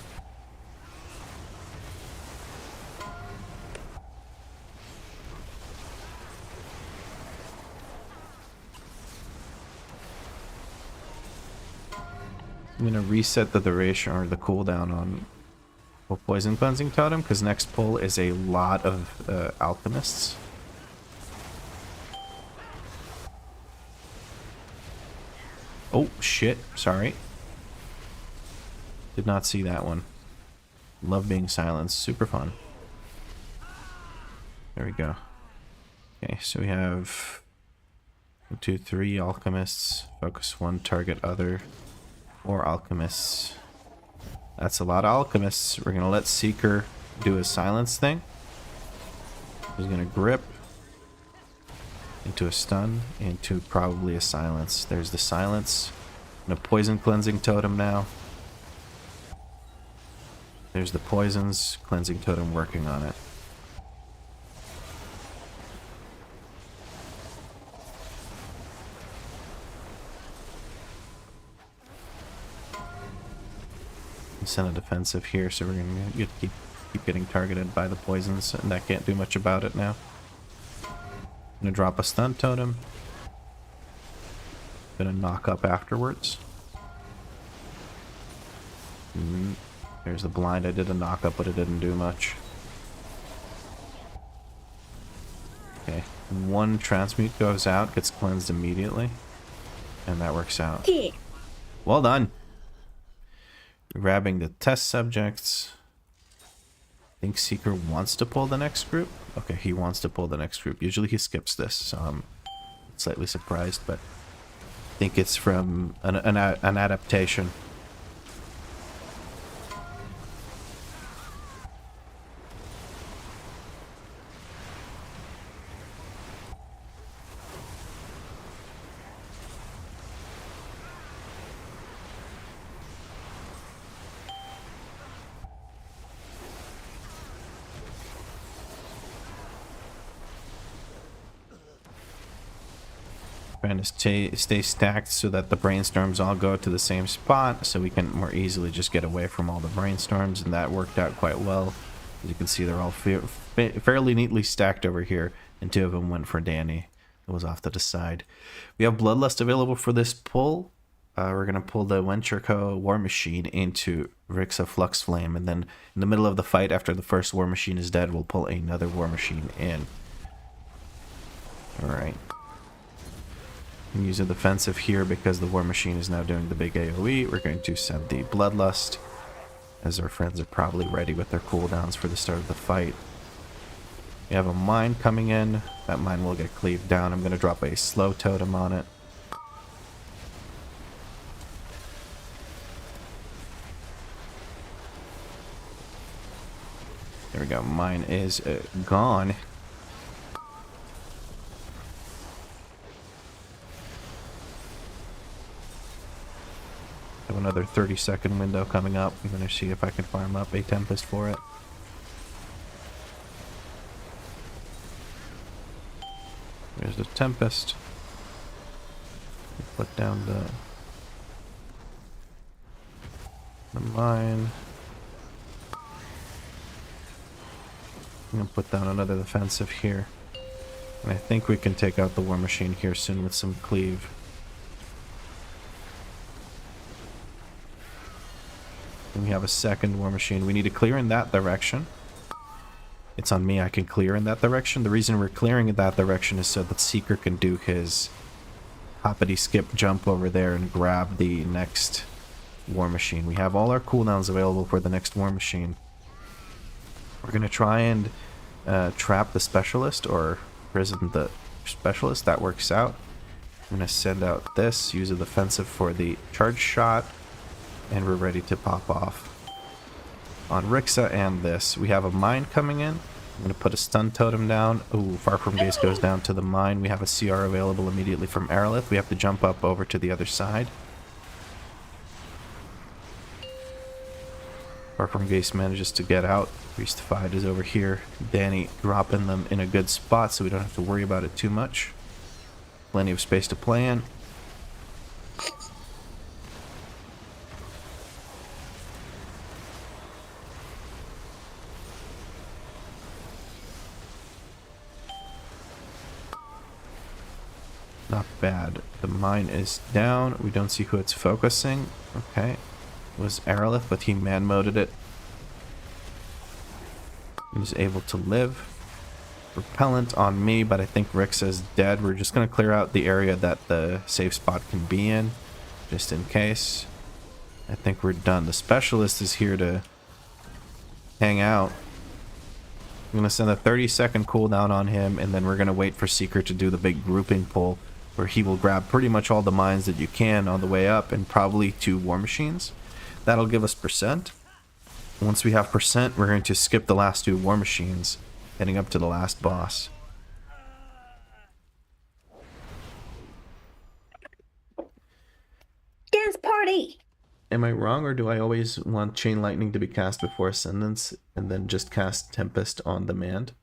I'm gonna reset the duration or the cooldown on Poison Cleansing Totem, because next pull is a lot of alchemists. Oh shit, sorry. Did not see that one. Love being silenced, super fun. There we go. Okay, so we have 1, 2, 3 alchemists. Focus 1, target other. 4 alchemists. That's a lot of alchemists. We're gonna let Seeker do a silence thing. He's gonna grip into a stun, into probably a silence. There's the silence. And a poison cleansing totem now. There's the poisons, cleansing totem working on it. Send a defensive here, so we're gonna keep getting targeted by the poisons, and I can't do much about it now. I'm gonna drop a stun totem. Gonna knock up afterwards. There's the blind. I did a knock up, but it didn't do much. Okay, 1 transmute goes out, gets cleansed immediately, and that works out. Yeah. Well done. Grabbing the test subjects. I think Seeker wants to pull the next group. Okay, he wants to pull the next group. Usually he skips this, so I'm slightly surprised, but I think it's from an adaptation. Trying to stay stacked so that the brainstorms all go to the same spot, so we can more easily just get away from all the brainstorms, and that worked out quite well. As you can see, they're all fairly neatly stacked over here, and 2 of them went for Danie. It was off to the side. We have Bloodlust available for this pull. We're going to pull the Wencherko War Machine into Rixa Flux Flame, and then in the middle of the fight, after the first War Machine is dead, we'll pull another War Machine in. Alright. Use a defensive here because the War Machine is now doing the big AoE. We're going to send the Bloodlust, as our friends are probably ready with their cooldowns for the start of the fight. We have a mine coming in. That mine will get cleaved down. I'm going to drop a slow totem on it. There we go. Mine is gone. Have another 30-second window coming up. I'm going to see if I can farm up a Tempest for it. There's the Tempest. Put down the mine. I'm going to put down another defensive here. And I think we can take out the War Machine here soon with some cleave. And we have a second War Machine. We need to clear in that direction. It's on me. I can clear in that direction. The reason we're clearing in that direction is so that Seeker can do his hoppity skip jump over there and grab the next War Machine. We have all our cooldowns available for the next War Machine. We're going to try and trap the Specialist or prison the Specialist. That works out. I'm going to send out this, use a defensive for the charge shot. And we're ready to pop off. On Rixa and this, we have a mine coming in. I'm going to put a stun totem down. Ooh, Far From Base goes down to the mine. We have a CR available immediately from Aerolith. We have to jump up over to the other side. Far From Base manages to get out. Priestified is over here. Danie dropping them in a good spot so we don't have to worry about it too much. Plenty of space to play in. Not bad. The mine is down. We don't see who it's focusing. Okay. It was Aerolith, but he man-moded it. He was able to live. Repellent on me, but I think Rix is dead. We're just going to clear out the area that the safe spot can be in, just in case. I think we're done. The specialist is here to hang out. I'm going to send a 30-second cooldown on him, and then we're going to wait for Seeker to do the big grouping pull, where he will grab pretty much all the mines that you can on the way up, and probably 2 war machines. That'll give us percent. Once we have percent, we're going to skip the last 2 war machines, heading up to the last boss. Dance party! Am I wrong, or do I always want Chain Lightning to be cast before Ascendance and then just cast Tempest on demand?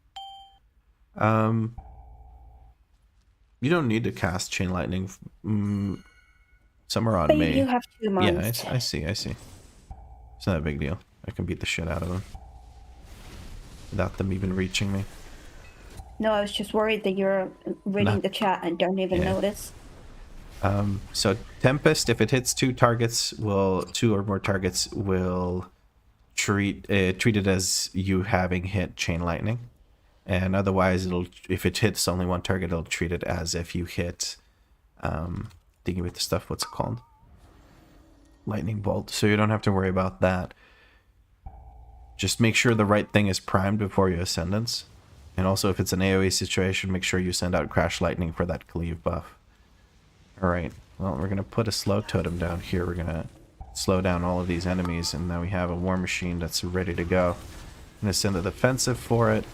You don't need to cast Chain Lightning somewhere on But me. you have 2 months. Yeah, I see. It's not a big deal. I can beat the shit out of them without them even reaching me. No, I was just worried that you're reading the chat and don't even notice. So Tempest, if it hits 2 targets, 2 or more targets will treat it as you having hit Chain Lightning, and otherwise if it hits only 1 target, it'll treat it as if you hit thinking with the stuff. What's it called? Lightning Bolt. So you don't have to worry about that. Just make sure the right thing is primed before you Ascendance, and also if it's an AoE situation, make sure you send out Crash Lightning for that cleave buff. Alright, well, we're going to put a slow totem down here. We're going to slow down all of these enemies, and now we have a war machine that's ready to go. I'm going to send the defensive for it.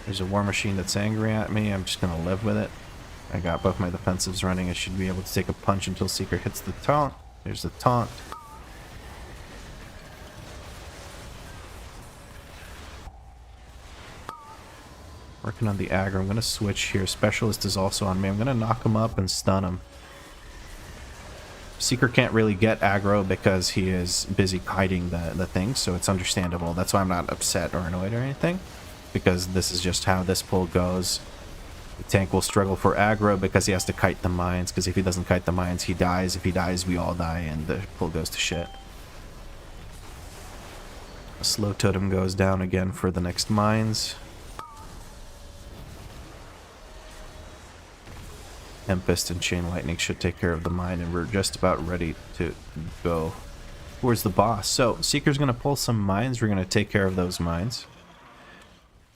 There's a war machine that's angry at me. I'm just going to live with it. I got both my defensives running. I should be able to take a punch until Seeker hits the taunt. There's the taunt. Working on the aggro. I'm going to switch here. Specialist is also on me. I'm going to knock him up and stun him. Seeker can't really get aggro because he is busy kiting the thing, so it's understandable. That's why I'm not upset or annoyed or anything, because this is just how this pull goes. The tank will struggle for aggro because he has to kite the mines, because if he doesn't kite the mines, he dies. If he dies, we all die, and the pull goes to shit. A slow totem goes down again for the next mines. Tempest and Chain Lightning should take care of the mine, and we're just about ready to go towards the boss. So, Seeker's going to pull some mines. We're going to take care of those mines.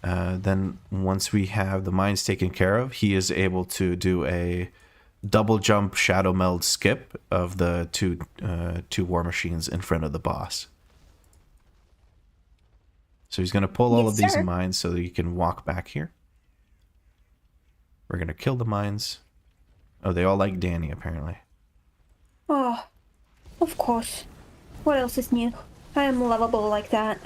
Then, once we have the mines taken care of, he is able to do a double jump shadow meld skip of the two war machines in front of the boss. So he's going to pull all of these mines so that he can walk back here. We're going to kill the mines. Oh, they all like Danie, apparently. Oh, of course. What else is new? I am lovable like that.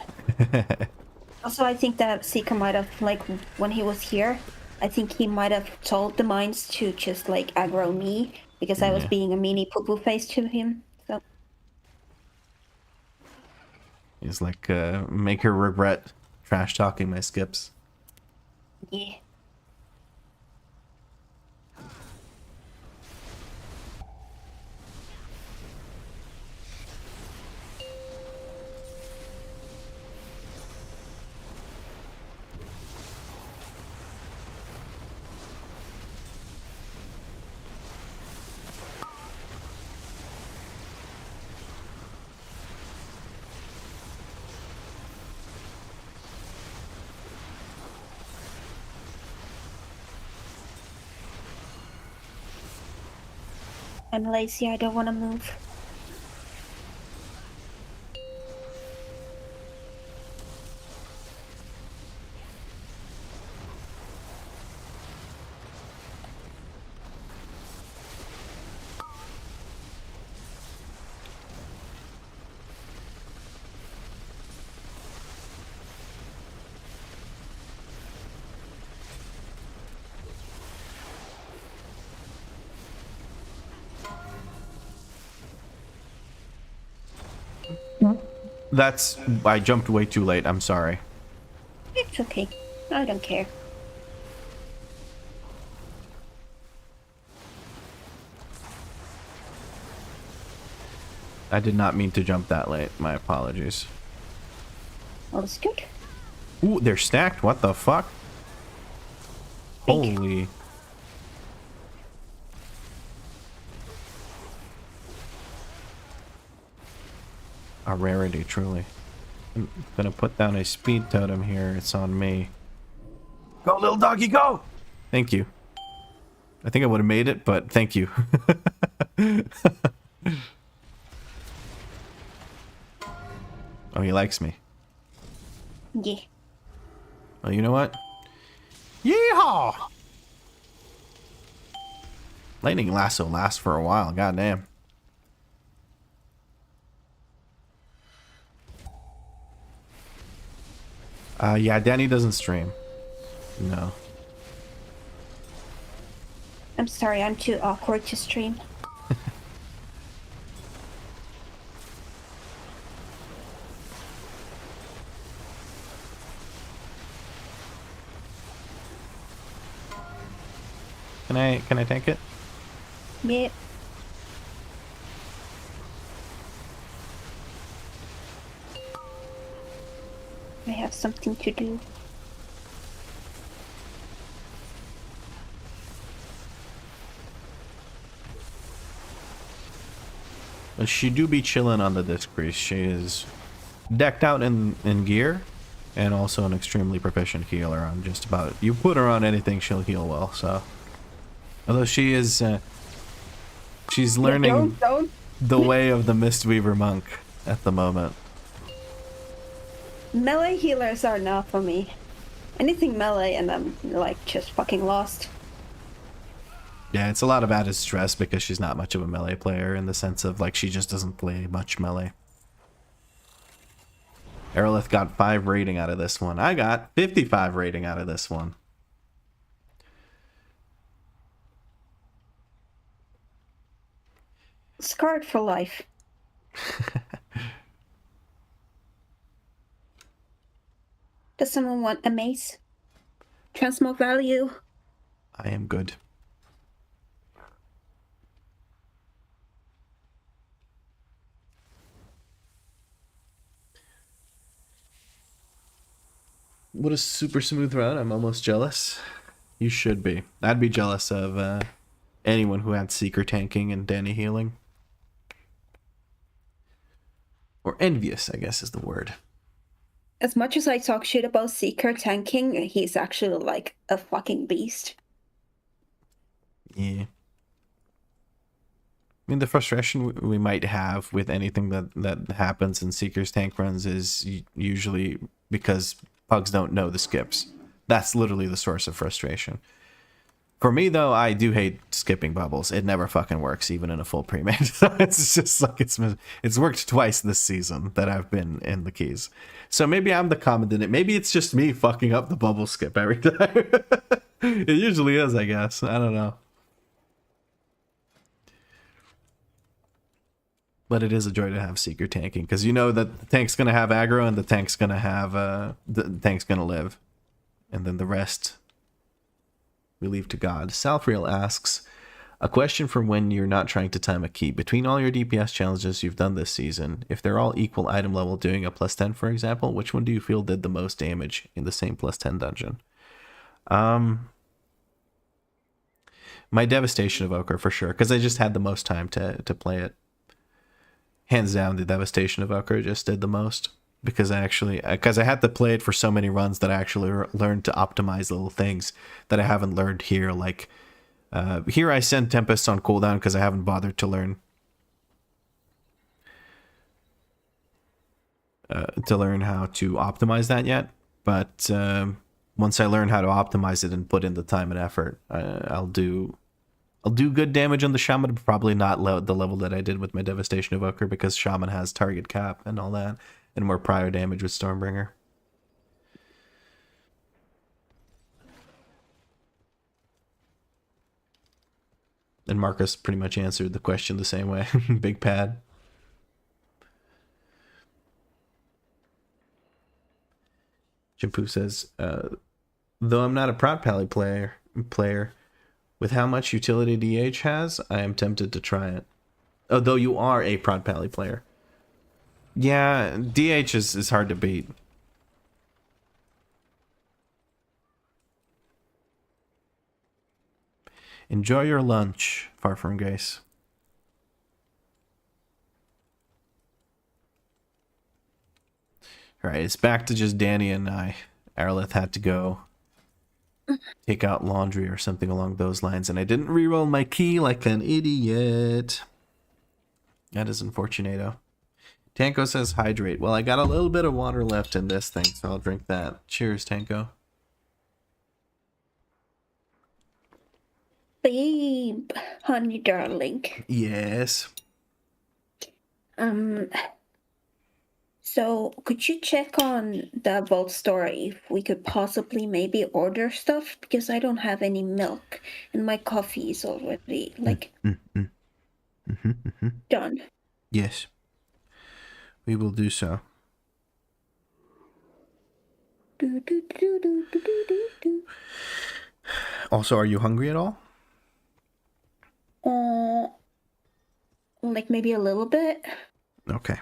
Also, I think that Seeker might have, like, when he was here, I think he might have told the mines to just, like, aggro me, because I was being a meanie poo-poo face to him, so... He's like, make her regret trash-talking my skips. Yeah. I'm lazy, I don't want to move. I jumped way too late, I'm sorry. It's okay. I don't care. I did not mean to jump that late. My apologies. All is good. Ooh, they're stacked. What the fuck? Holy. A rarity, truly. I'm gonna put down a speed totem here. It's on me. Go, little doggy, go! Thank you. I think I would have made it, but thank you. Oh, he likes me. Yeah. Well, you know what? Yeehaw! Lightning lasso lasts for a while, goddamn. Yeah, Danie doesn't stream. No. I'm sorry, I'm too awkward to stream. Can I tank it? Yeah. I have something to do. Well, she do be chilling on the disc grease. She is decked out in gear and also an extremely proficient healer on just about. You put her on anything, she'll heal well, so. Although she is, she's learning the way of the Mistweaver monk at the moment. Melee healers are not for me. Anything melee and I'm like just fucking lost. Yeah, it's a lot of added stress because she's not much of a melee player in the sense of like she just doesn't play much melee. Aerolith got 5 rating out of this one. I got 55 rating out of this one. Scarred for life. Does someone want a mace? Transmog value? I am good. What a super smooth run. I'm almost jealous. You should be. I'd be jealous of anyone who had Seeker tanking and Danie healing. Or envious, I guess is the word. As much as I talk shit about Seeker tanking, he's actually like a fucking beast. Yeah. I mean, the frustration we might have with anything that happens in Seeker's tank runs is usually because pugs don't know the skips. That's literally the source of frustration. For me, though, I do hate skipping bubbles. It never fucking works, even in a full pre-made. It's just like it's worked twice this season that I've been in the keys. So maybe I'm the comment in it. Maybe it's just me fucking up the bubble skip every time. It usually is, I guess. I don't know. But it is a joy to have Seeker tanking because you know that the tank's gonna have aggro and the tank's gonna have the tank's gonna live, and then the rest we leave to God. Salfriel asks a question for when you're not trying to time a key. Between all your DPS challenges you've done this season, if they're all equal item level, doing a +10 for example, which one do you feel did the most damage in the same +10 dungeon? My Devastation Evoker for sure, because I just had the most time to play it. Hands down, the Devastation Evoker just did the most because I had to play it for so many runs that I actually learned to optimize little things that I haven't learned here. Like here, I send Tempests on cooldown because I haven't bothered to learn how to optimize that yet. But once I learn how to optimize it and put in the time and effort, I'll do good damage on the Shaman, but probably not the level that I did with my Devastation Evoker because Shaman has target cap and all that, and more prior damage with Stormbringer. And Marcus pretty much answered the question the same way. Big pad. Jimpu says, though I'm not a Proud Pally player, with how much utility DH has, I am tempted to try it. Although you are a Prod Pally player. Yeah, DH is hard to beat. Enjoy your lunch, Far From Grace. Alright, it's back to just Danie and I. Arleth had to go take out laundry or something along those lines, and I didn't reroll my key like an idiot. That is unfortunato. Tanko says hydrate. Well, I got a little bit of water left in this thing, so I'll drink that. Cheers, Tanko. Babe, honey darling. Yes. So could you check on the Vault store if we could possibly maybe order stuff? Because I don't have any milk and my coffee is already like done. Yes. We will do so. Do, do, do, do, do, do, do, do. Also, are you hungry at all? Like maybe a little bit. Okay.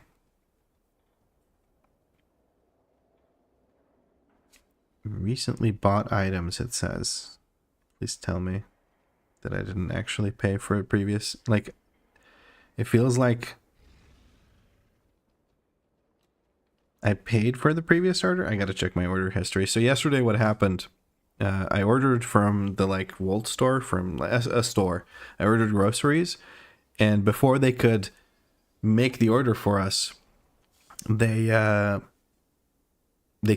Recently bought items, it says. Please tell me that I didn't actually pay for it previous. Like, it feels like I paid for the previous order. I gotta check my order history. So yesterday what happened, I ordered from the like Wolt store, from a store. I ordered groceries, and before they could make the order for us, they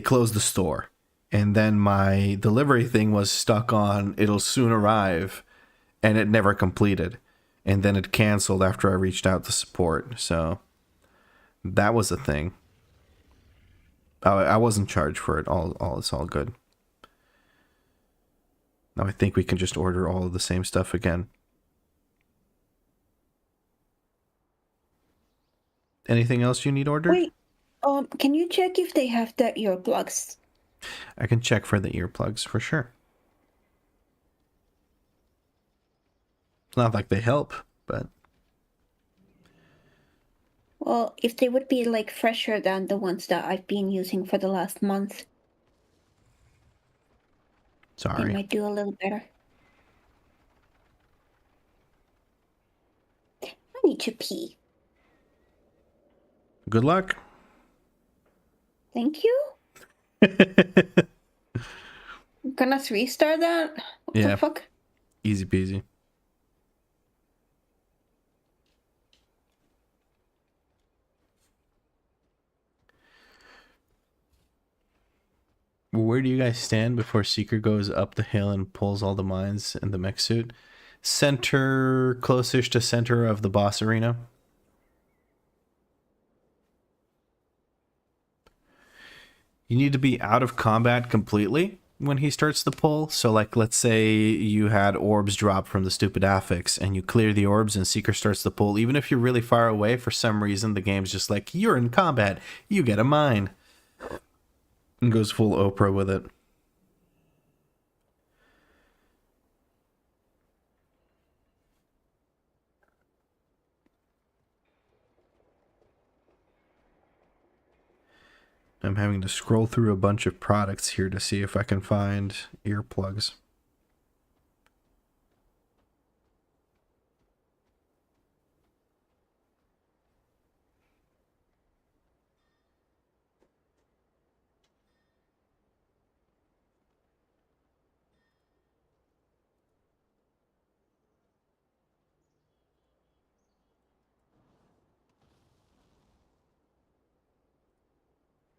closed the store. And then my delivery thing was stuck on it'll soon arrive, and it never completed. And then it canceled after I reached out to support. So that was a thing. I wasn't charged for it. It's all good. Now I think we can just order all of the same stuff again. Anything else you need ordered? Wait, can you check if they have the earplugs? I can check for the earplugs for sure. It's not like they help, but... Well, if they would be like fresher than the ones that I've been using for the last month, they Sorry. might do a little better. I need to pee. Good luck. Thank you. Gonna 3-star that? What Yeah. the fuck? Easy peasy. Where do you guys stand before Seeker goes up the hill and pulls all the mines in the mech suit? Center, closest to center of the boss arena. You need to be out of combat completely when he starts the pull. So like, let's say you had orbs drop from the stupid affix and you clear the orbs and Seeker starts the pull. Even if you're really far away, for some reason, the game's just like, you're in combat. You get a mine. And goes full Oprah with it. I'm having to scroll through a bunch of products here to see if I can find earplugs.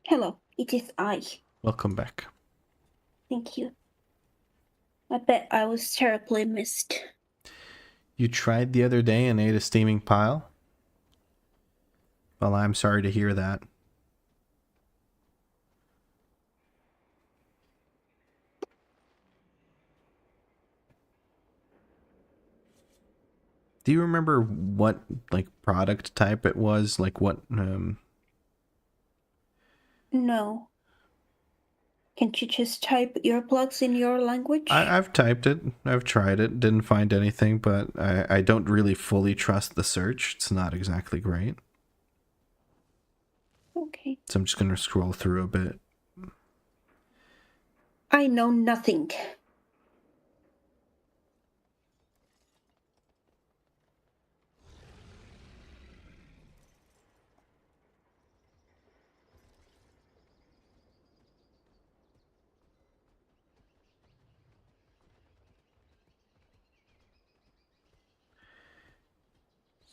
Hello, it is I. Welcome back. Thank you. I bet I was terribly missed. You tried the other day and ate a steaming pile? Well, I'm sorry to hear that. Do you remember what like product type it was? Like what No. Can't you just type earplugs in your language? I've typed it. I've tried it. Didn't find anything, but I don't really fully trust the search. It's not exactly great. Okay. So I'm just going to scroll through a bit. I know nothing.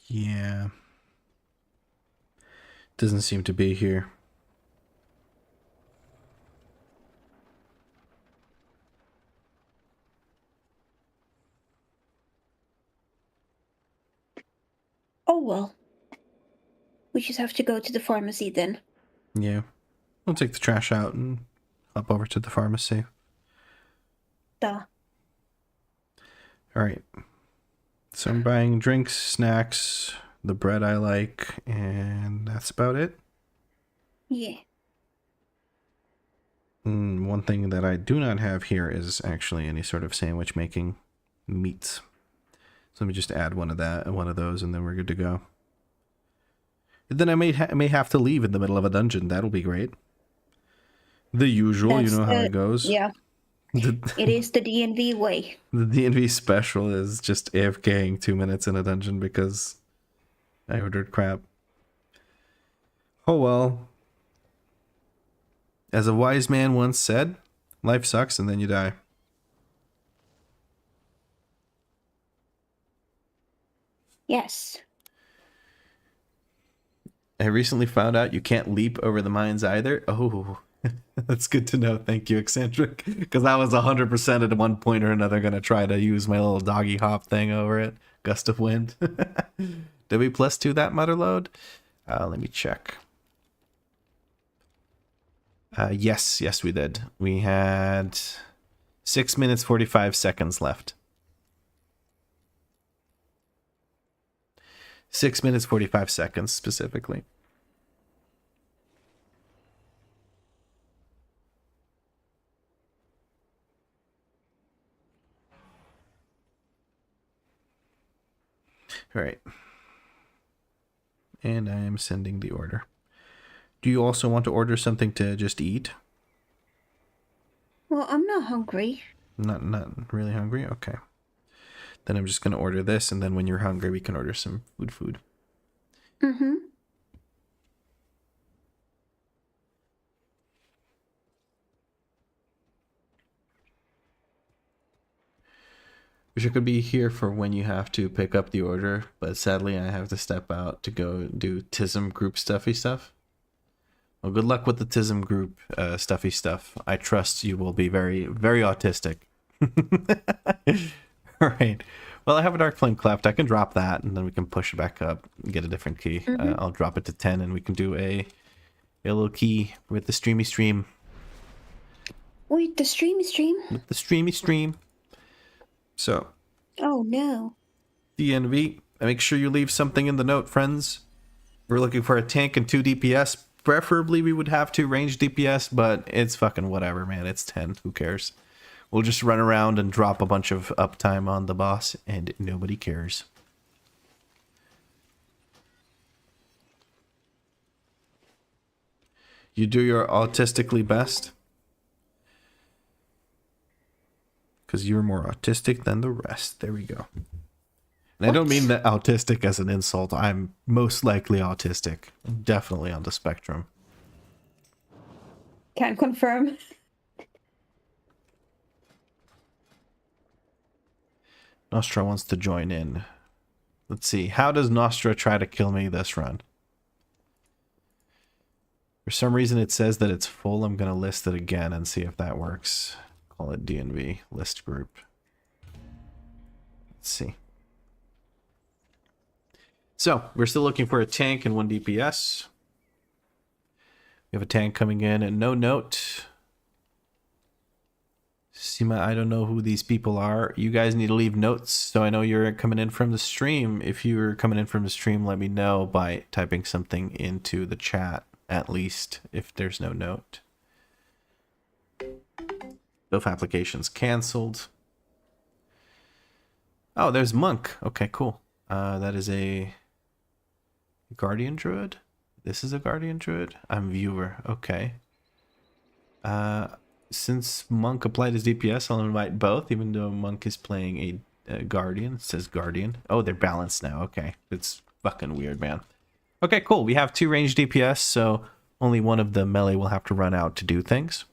Yeah. Doesn't seem to be here. Oh well. We just have to go to the pharmacy then. Yeah. We'll take the trash out and hop over to the pharmacy. Duh. Alright. So I'm buying drinks, snacks, the bread I like, and that's about it. Yeah. One thing that I do not have here is actually any sort of sandwich making meats. So let me just add one of those, and then we're good to go. And then I may have to leave in the middle of a dungeon. That'll be great. The usual, you know how it goes. Yeah. It is the DNV way. The DNV special is just AFKing 2 minutes in a dungeon because I ordered crap. Oh well. As a wise man once said, life sucks and then you die. Yes. I recently found out you can't leap over the mines either. Oh, that's good to know. Thank you, Eccentric. Because I was 100% at one point or another going to try to use my little doggy hop thing over it. Gust of wind. Did we +2 that mother load? Let me check. Yes, we did. We had 6 minutes 45 seconds left. 6 minutes 45 seconds specifically. All right. And I am sending the order. Do you also want to order something to just eat? Well, I'm not hungry. Not really hungry? Okay. Then I'm just going to order this, and then when you're hungry, we can order some food. Mm-hmm. Wish I could be here for when you have to pick up the order, but sadly I have to step out to go do TISM group stuffy stuff. Well, good luck with the TISM group stuffy stuff. I trust you will be very, very autistic. Alright. Well, I have a Dark Flame Cleft. I can drop that, and then we can push it back up and get a different key. Mm-hmm. I'll drop it to 10, and we can do a little key with the streamy stream. Wait, the streamy stream? With the streamy stream. So, Oh no. DNV, make sure you leave something in the note, friends. We're looking for a tank and 2 DPS. Preferably we would have 2 range DPS, but it's fucking whatever, man. It's 10. Who cares? We'll just run around and drop a bunch of uptime on the boss, and nobody cares. You do your autistically best. Because you're more autistic than the rest. There we go. And I don't mean that autistic as an insult. I'm most likely autistic. I'm definitely on the spectrum. Can confirm. Nostra wants to join in. Let's see. How does Nostra try to kill me this run? For some reason it says that it's full. I'm going to list it again and see if that works. Call it DNV list group. Let's see. So, we're still looking for a tank and 1 DPS. We have a tank coming in and no note. Sima, I don't know who these people are. You guys need to leave notes so I know you're coming in from the stream. If you're coming in from the stream, let me know by typing something into the chat, at least, if there's no note. Both applications canceled. Oh, there's Monk. Okay, cool. That is a Guardian Druid. This is a Guardian Druid. I'm Viewer. Okay. Since Monk applied his DPS, I'll invite both, even though Monk is playing a Guardian. It says Guardian. Oh, they're balanced now. Okay. It's fucking weird, man. Okay, cool. We have 2 ranged DPS, so only one of the melee will have to run out to do things.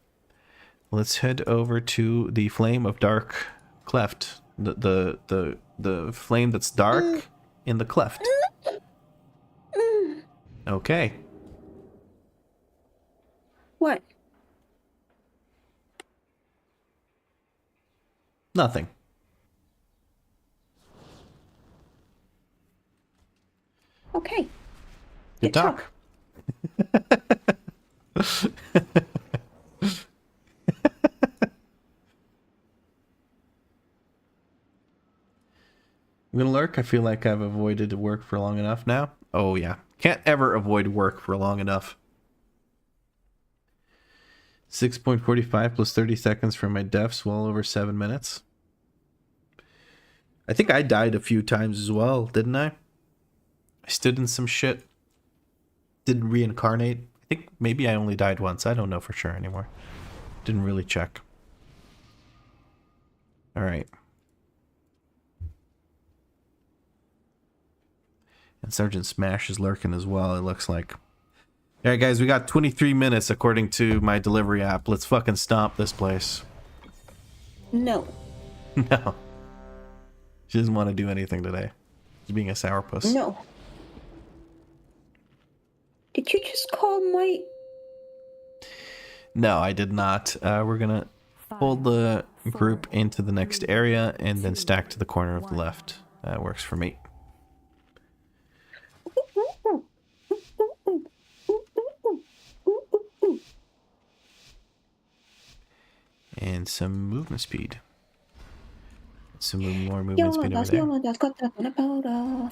Let's head over to the Flame of Dark Cleft. The flame that's dark in the cleft. Okay. What? Nothing. Okay. Good talk. I'm gonna lurk. I feel like I've avoided work for long enough now. Oh yeah. Can't ever avoid work for long enough. 6.45 plus 30 seconds for my deaths, well over 7 minutes. I think I died a few times as well, didn't I? I stood in some shit. Didn't reincarnate. I think maybe I only died once. I don't know for sure anymore. Didn't really check. Alright. And Sergeant Smash is lurking as well, it looks like. Alright guys, we got 23 minutes according to my delivery app. Let's fucking stomp this place. No. No. She doesn't want to do anything today. She's being a sourpuss. No. Did you just call my... No, I did not. We're gonna hold the group into the next area and then stack to the corner of the left. That works for me. And some movement speed. Some more movement speed over there.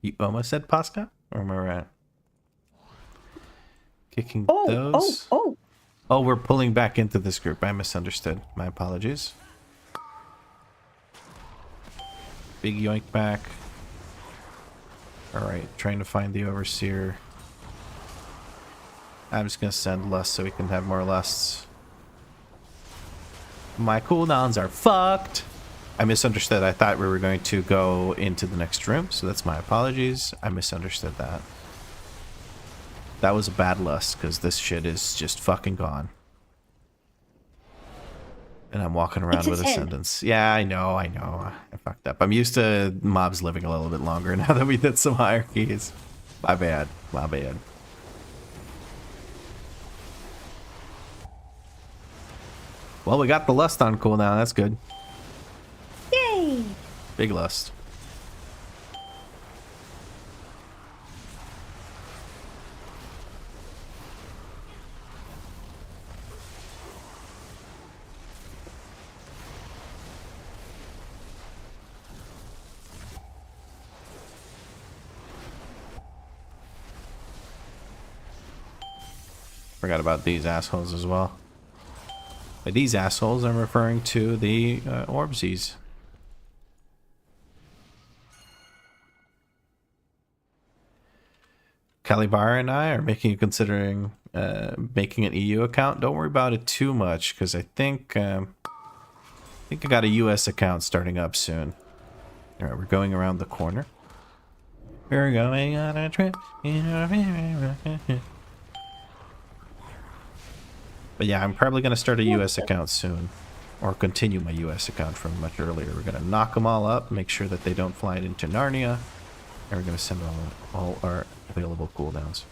You almost said Pasca? Or am I right? Kicking those. Oh, we're pulling back into this group. I misunderstood. My apologies. Big yoink back. Alright, trying to find the Overseer. I'm just going to send Lust so we can have more Lusts. My cooldowns are fucked. I misunderstood. I thought we were going to go into the next room, so that's my apologies. I misunderstood that. That was a bad Lust, because this shit is just fucking gone. And I'm walking around with Ascendants. Yeah, I know. I fucked up. I'm used to mobs living a little bit longer now that we did some hierarchies. My bad. My bad. Well, we got the Lust on cooldown. That's good. Yay! Big Lust. Forgot about these assholes as well. By these assholes, I'm referring to the Orbsies. Calibar and I are considering making an EU account. Don't worry about it too much, because I think I got a US account starting up soon. All right, we're going around the corner. We're going on a trip. But yeah, I'm probably going to start a US account soon. Or continue my US account from much earlier. We're going to knock them all up, make sure that they don't fly into Narnia. And we're going to send all our available cooldowns.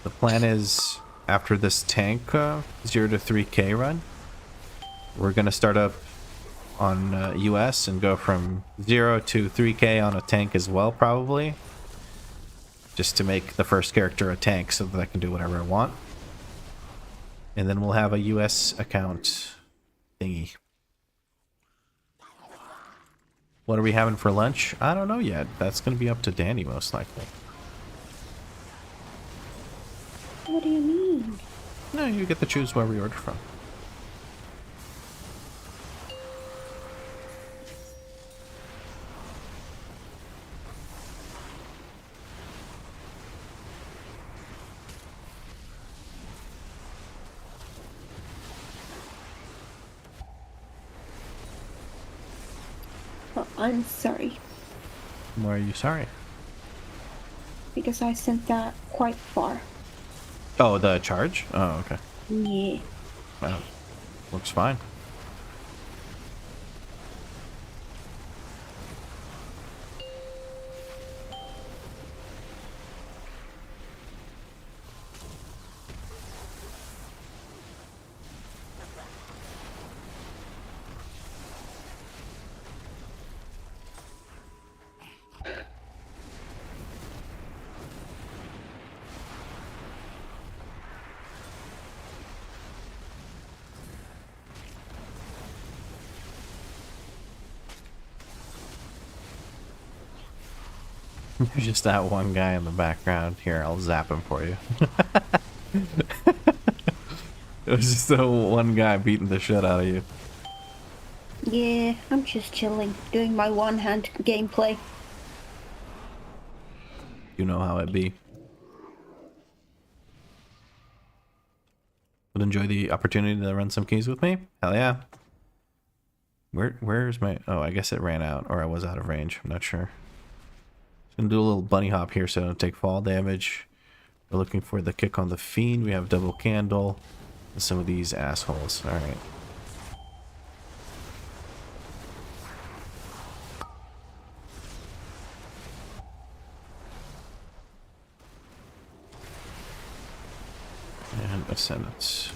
The plan is, after this tank 0 to 3k run, we're going to start up on US and go from 0 to 3k on a tank as well, probably. Just to make the first character a tank so that I can do whatever I want. And then we'll have a US account thingy. What are we having for lunch? I don't know yet. That's going to be up to Danie most likely. What do you mean? No, you get to choose where we order from. Oh, I'm sorry. Why are you sorry? Because I sent that quite far. Oh, the charge? Oh, okay. Yeah. Well, looks fine. There's just that one guy in the background. Here, I'll zap him for you. It was just the one guy beating the shit out of you. Yeah, I'm just chilling, doing my one-hand gameplay. You know how it be. Would enjoy the opportunity to run some keys with me? Hell yeah. Where's my... Oh, I guess it ran out, or I was out of range. I'm not sure. Gonna do a little bunny hop here so I don't take fall damage. We're looking for the kick on the fiend. We have double candle. And some of these assholes. Alright. And ascendants.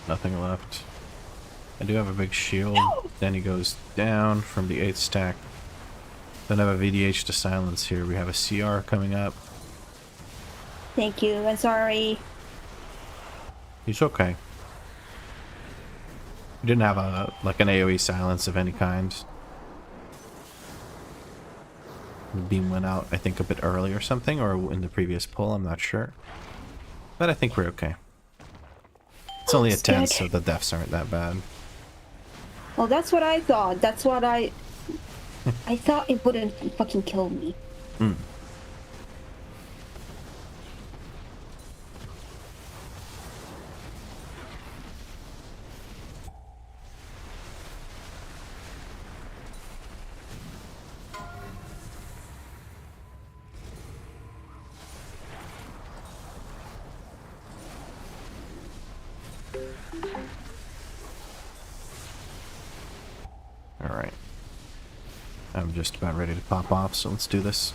Nothing left. I do have a big shield. Then he goes down from the 8th stack. Don't have a VDH to silence here. We have a CR coming up. Thank you, and sorry. He's okay. We didn't have a like an AoE silence of any kind. The beam went out, I think, a bit early or something, or in the previous pull, I'm not sure. But I think we're okay. It's only a 10, so the deaths aren't that bad. Well, that's what I thought. That's what I thought it wouldn't fucking kill me. Hmm. Alright. I'm just about ready to pop off, so let's do this.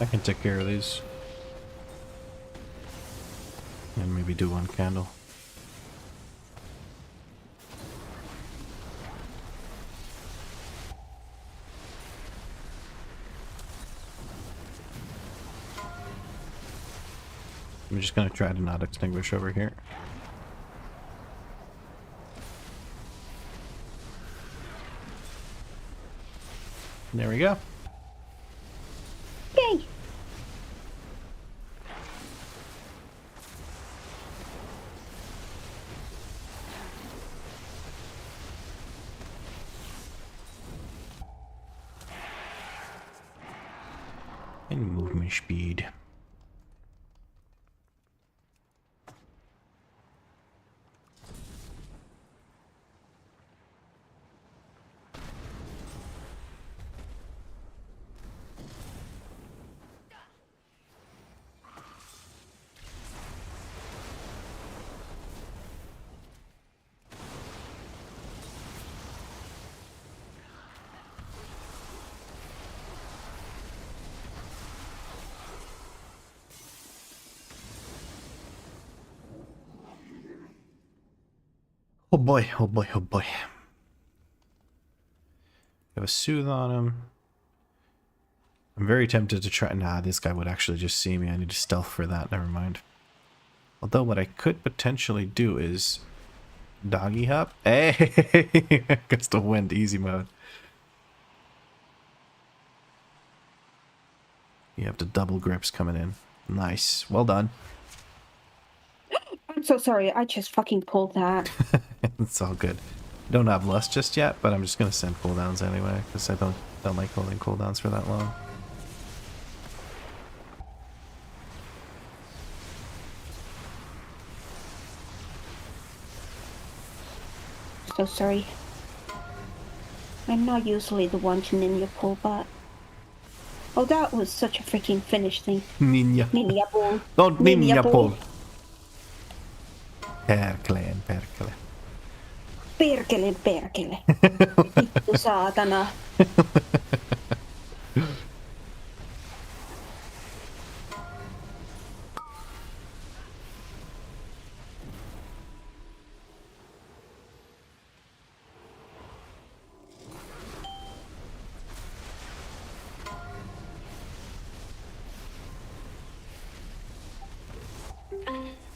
I can take care of these. And maybe do one candle. I'm just gonna try to not extinguish over here. There we go. Yay! And movement speed. Oh boy, oh boy, oh boy. Have a soothe on him. I'm very tempted to try. Nah, this guy would actually just see me. I need to stealth for that. Never mind. Although what I could potentially do is doggy hop. Hey, gets the wind easy mode. You have the double grips coming in. Nice. Well done. I'm so sorry, I just fucking pulled that. It's all good. Don't have lust just yet, but I'm just gonna send cooldowns anyway because I don't like holding cooldowns for that long. So sorry. I'm not usually the one to ninja pull, but... Oh, that was such a freaking finish thing. Ninja. Ninja pull. Don't ninja pull. pull. Perkele, perkele. Perkele, perkele. Vittu saatana.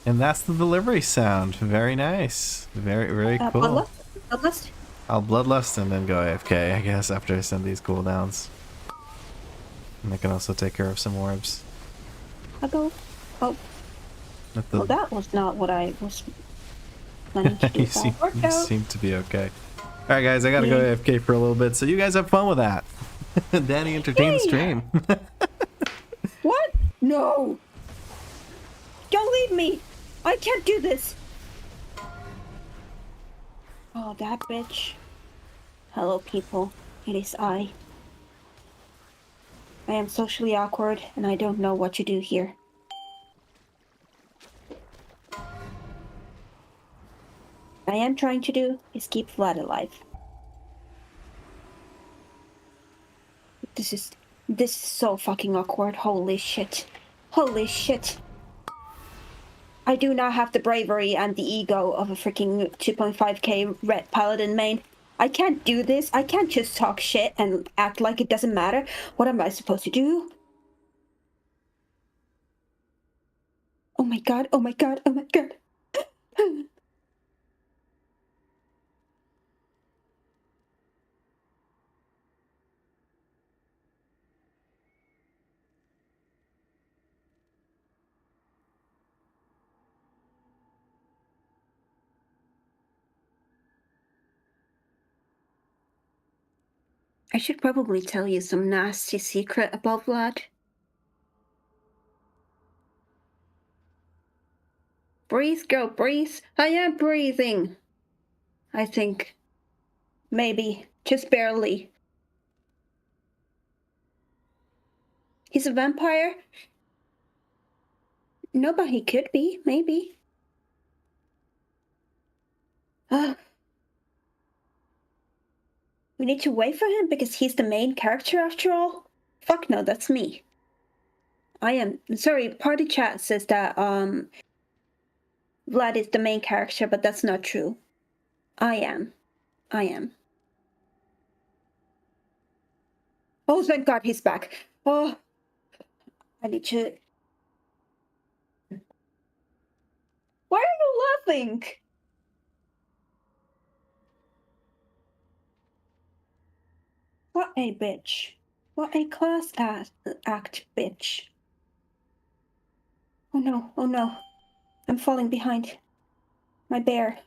And that's the delivery sound. Very nice. Very, very cool. Bloodlust? Bloodlust? I'll bloodlust and then go AFK, I guess, after I send these cooldowns. And I can also take care of some orbs. I'll go. Oh. Well, that was not what I was planning to do. you seem to be okay. Alright guys, I gotta go AFK for a little bit, so you guys have fun with that. Danie entertained the stream. What? No! Don't leave me! I can't do this! Oh, that bitch. Hello, people. It is I. I am socially awkward, and I don't know what to do here. What I am trying to do is keep Vlad alive. This is so fucking awkward. Holy shit. Holy shit. I do not have the bravery and the ego of a freaking 2.5k red paladin main. I can't do this. I can't just talk shit and act like it doesn't matter. What am I supposed to do? Oh my god, oh my god, oh my god. I should probably tell you some nasty secret about Vlad. Breathe, girl, breathe. I am breathing. I think. Maybe. Just barely. He's a vampire? No, but he could be. Maybe. We need to wait for him because he's the main character after all? Fuck no, that's me. I am. Sorry, party chat says that Vlad is the main character, but that's not true. I am. I am. Oh, thank God he's back. Oh, I need to. Why are you laughing? What a bitch. What a class act, bitch. Oh no, oh no. I'm falling behind. My bear.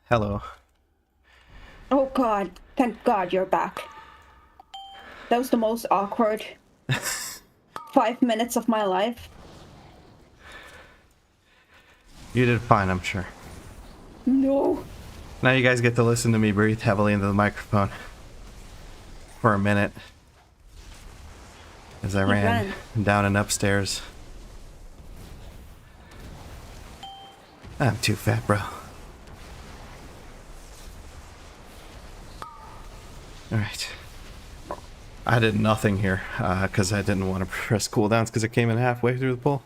Hello. Oh God, thank God you're back. That was the most awkward 5 minutes of my life. You did fine, I'm sure. No. Now you guys get to listen to me breathe heavily into the microphone for a minute as I ran down and upstairs. I'm too fat, bro. Alright. I did nothing here because I didn't want to press cooldowns because it came in halfway through the pool.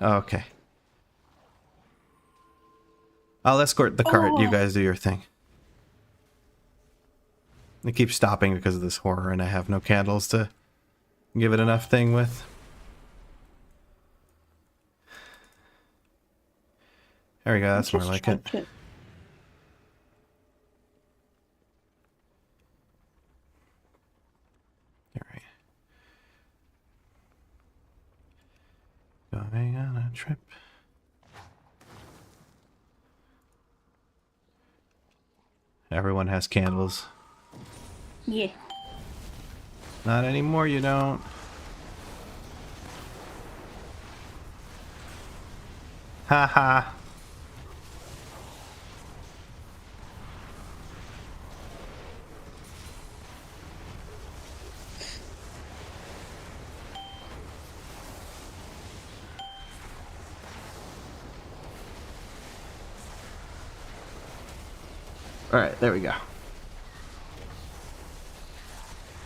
Okay. I'll escort the cart. You guys do your thing. It keeps stopping because of this horror and I have no candles to give it enough thing with. There we go, that's more like it. Alright. Going on a trip. Everyone has candles. Yeah. Not anymore, you don't. Haha. Alright, there we go.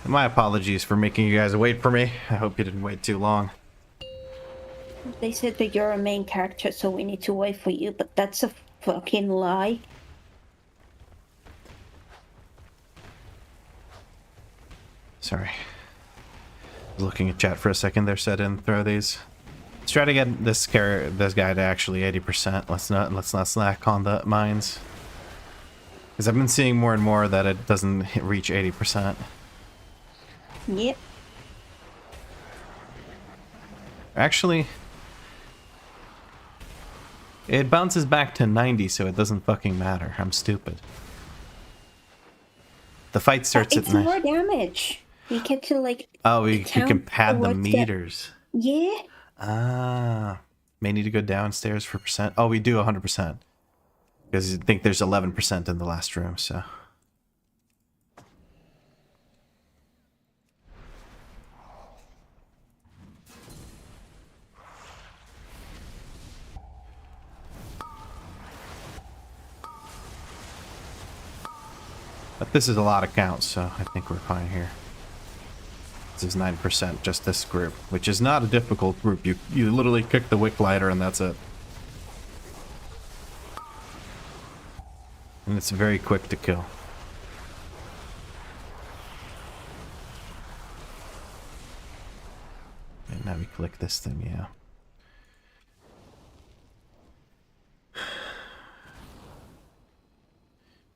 My apologies for making you guys wait for me. I hope you didn't wait too long. They said that you're a main character, so we need to wait for you, but that's a fucking lie. Sorry. I was looking at chat for a second there, said and throw these. Let's try to get this guy to actually 80%. Let's not slack on the mines. Because I've been seeing more and more that it doesn't reach 80%. Yep. Actually, it bounces back to 90, so it doesn't fucking matter. I'm stupid. The fight starts at 90. It's more damage. You get to like. Oh, you can pad the meters. Yeah. Ah, may need to go downstairs for percent. Oh, we do 100%. Because I think there's 11% in the last room, so. But this is a lot of counts, so I think we're fine here. This is 9%, just this group, which is not a difficult group. You literally kick the wick lighter and that's it. And it's very quick to kill. And now we click this thing, yeah.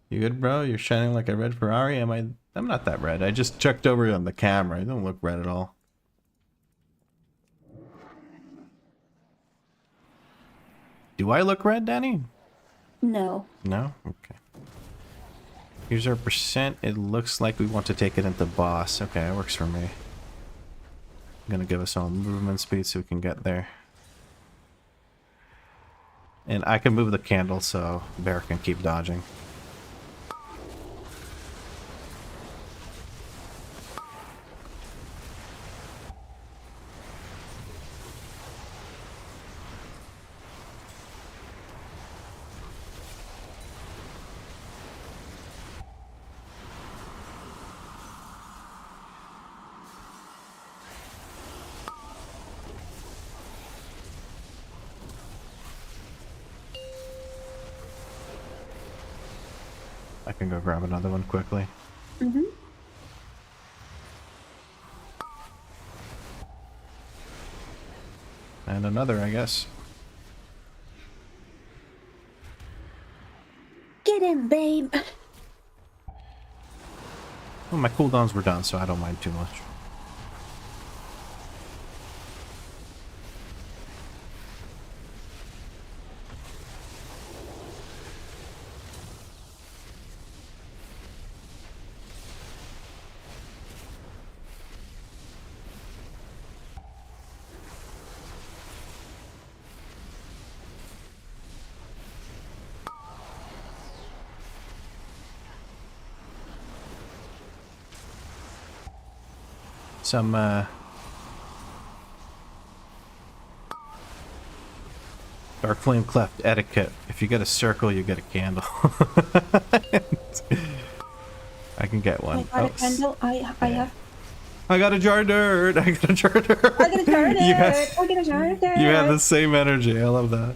You good, bro? You're shining like a red Ferrari? I'm not that red. I just checked over on the camera. I don't look red at all. Do I look red, Danie? No. No? Okay. Here's our percent. It looks like we want to take it into boss. Okay, that works for me. I'm gonna give us all movement speed so we can get there. And I can move the candle so Bear can keep dodging. I can go grab another one quickly. Mm-hmm. And another, I guess. Get in, babe. Well, my cooldowns were done, so I don't mind too much. Some, Dark Flame Cleft etiquette. If you get a circle, you get a candle. I can get one. I got a candle. I have. I got a jar of dirt. I got a jar of dirt. I got a jar of dirt. You had, I got a jar of dirt. you had the same energy. I love that.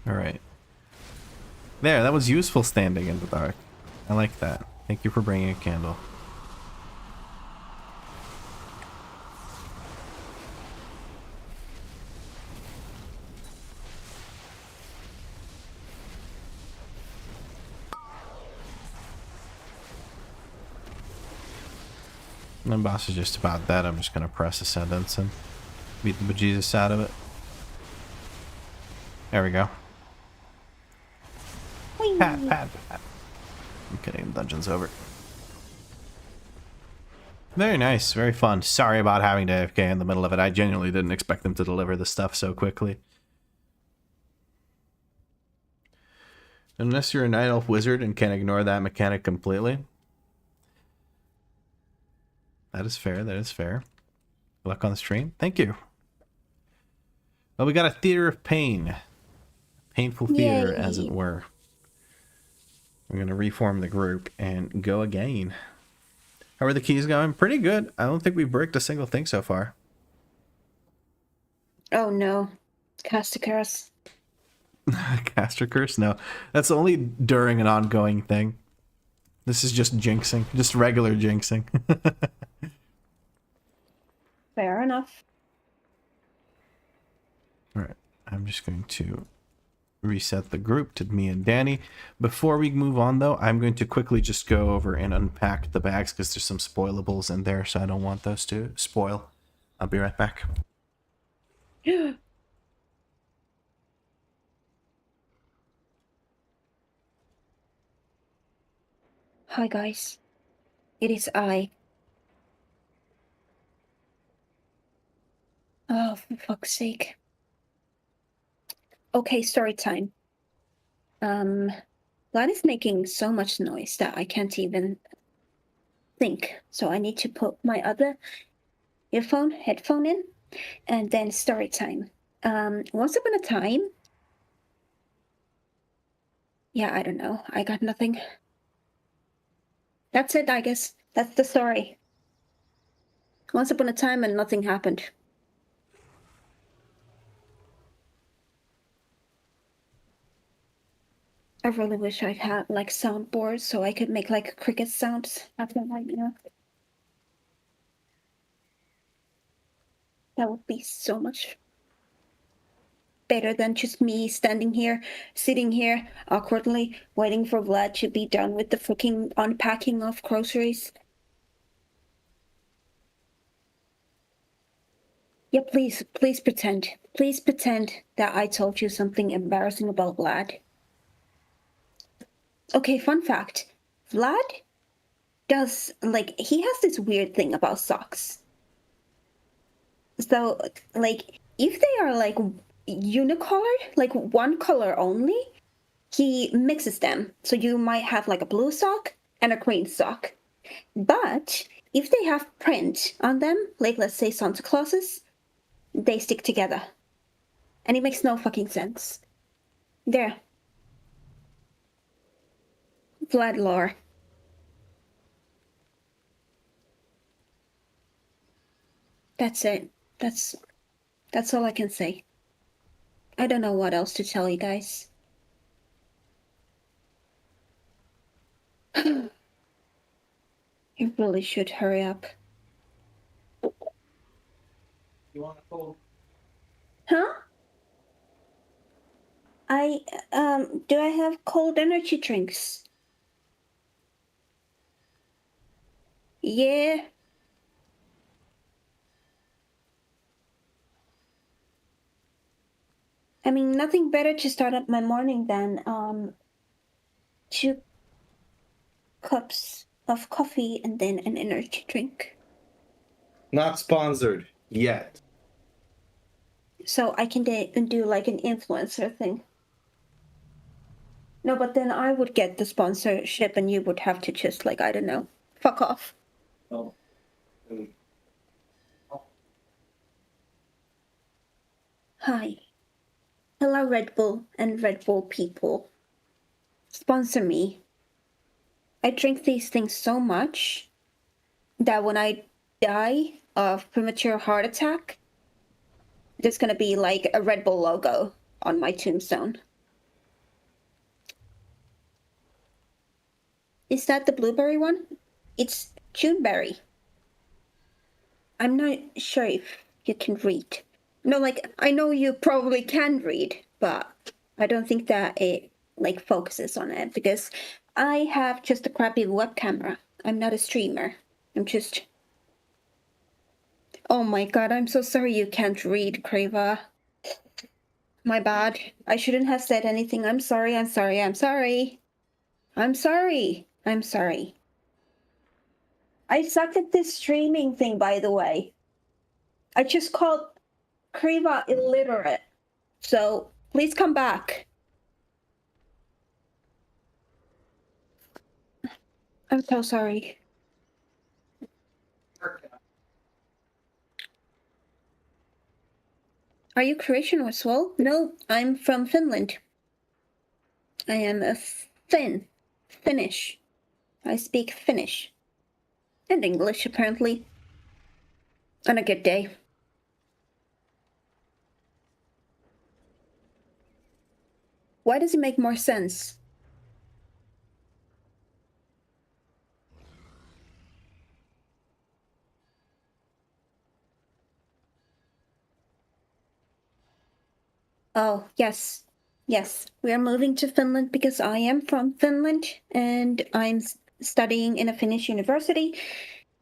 Alright. There, that was useful standing in the dark. I like that. Thank you for bringing a candle. My boss is just about that. I'm just gonna press Ascendance and beat the bejesus out of it. There we go. Whee! Pat, pat, pat. I'm kidding, the dungeon's over. Very nice, very fun. Sorry about having to AFK in the middle of it. I genuinely didn't expect them to deliver the stuff so quickly. Unless you're a Night Elf Wizard and can ignore that mechanic completely. That is fair, that is fair. Good luck on the stream. Thank you. Well, we got a Theater of Pain. Painful theater, Yay. as it were. We're going to reform the group and go again. How are the keys going? Pretty good. I don't think we've bricked a single thing so far. Oh no, Sargeras. Caster Curse? No. That's only during an ongoing thing. This is just jinxing. Just regular jinxing. Fair enough. Alright. I'm just going to reset the group to me and Danny. Before we move on, though, I'm going to quickly just go over and unpack the bags because there's some spoilables in there, so I don't want those to spoil. I'll be right back. Hi guys, it is I. Oh, for fuck's sake. Okay, story time. Vlad is making so much noise that I can't even think. So I need to put my other headphone in, and then story time. Once upon a time. Yeah, I don't know. I got nothing. That's it, I guess. That's the story. Once upon a time and nothing happened. I really wish I had like soundboards so I could make like cricket sounds after right now. That would be so much better than just me standing here, sitting here awkwardly, waiting for Vlad to be done with the freaking unpacking of groceries. Yeah, please pretend. Please pretend that I told you something embarrassing about Vlad. Okay, fun fact. Vlad does, like, he has this weird thing about socks. So, like, if they are, like, unicolored, like one color only, he mixes them. So you might have, like, a blue sock and a green sock. But if they have print on them, like, let's say Santa Claus's, they stick together. And it makes no fucking sense. There. Vlad lore. That's it. That's all I can say. I don't know what else to tell you guys. You really should hurry up. You want a cold? Huh? Do I have cold energy drinks? Yeah. I mean, nothing better to start up my morning than 2 cups of coffee and then an energy drink. Not sponsored yet. So I can do like an influencer thing. No, but then I would get the sponsorship and you would have to just like, I don't know, fuck off. Oh. Hi. Hello, Red Bull and Red Bull people. Sponsor me. I drink these things so much that when I die of premature heart attack, there's gonna be like a Red Bull logo on my tombstone. Is that the blueberry one? It's Juneberry. I'm not sure if you can read. No, like, I know you probably can read, but I don't think that it, like, focuses on it, because I have just a crappy web camera. I'm not a streamer. I'm just... Oh my god, I'm so sorry you can't read, Crava. My bad. I shouldn't have said anything. I'm sorry, I'm sorry, I'm sorry. I'm sorry. I'm sorry. I suck at this streaming thing, by the way. I just called Kriva illiterate. So please come back. I'm so sorry. Are you Croatian as well? No, I'm from Finland. I am a Finnish. I speak Finnish. And English, apparently. On a good day. Why does it make more sense? Oh, yes. Yes, we are moving to Finland because I am from Finland and I'm studying in a Finnish university,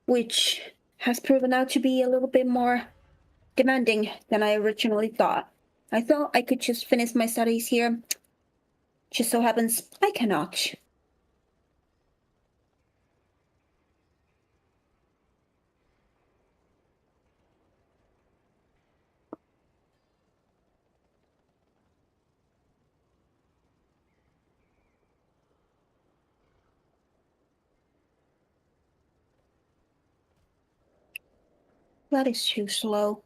which has proven out to be a little bit more demanding than I originally thought. I thought I could just finish my studies here. Just so happens I cannot. That is too slow.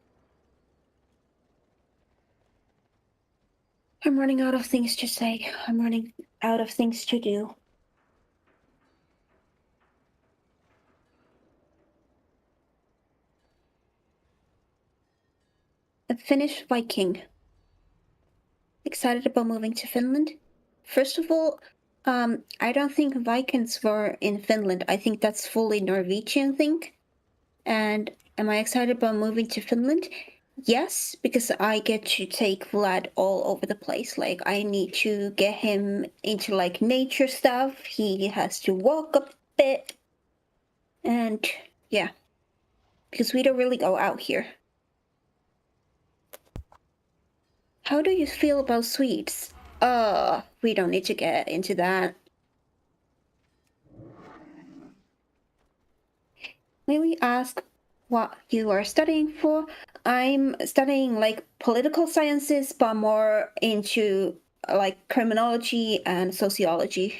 I'm running out of things to say. I'm running out of things to do. A Finnish Viking. Excited about moving to Finland? First of all, I don't think Vikings were in Finland. I think that's fully Norwegian thing. And am I excited about moving to Finland? Yes, because I get to take Vlad all over the place. Like, I need to get him into, like, nature stuff. He has to walk a bit. And, yeah. Because we don't really go out here. How do you feel about Swedes? We don't need to get into that. May we ask what you are studying for? I'm studying like political sciences, but more into like criminology and sociology.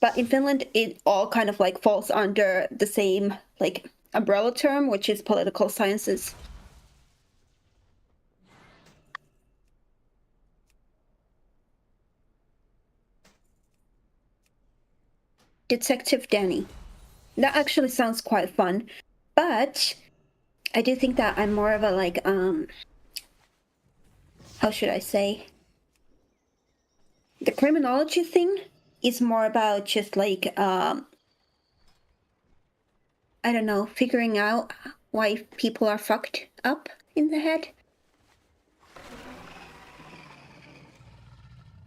But in Finland, it all kind of like falls under the same like umbrella term, which is political sciences. Detective Danie. That actually sounds quite fun, but I do think that I'm more of a like, how should I say? The criminology thing it's more about just like I don't know, figuring out why people are fucked up in the head.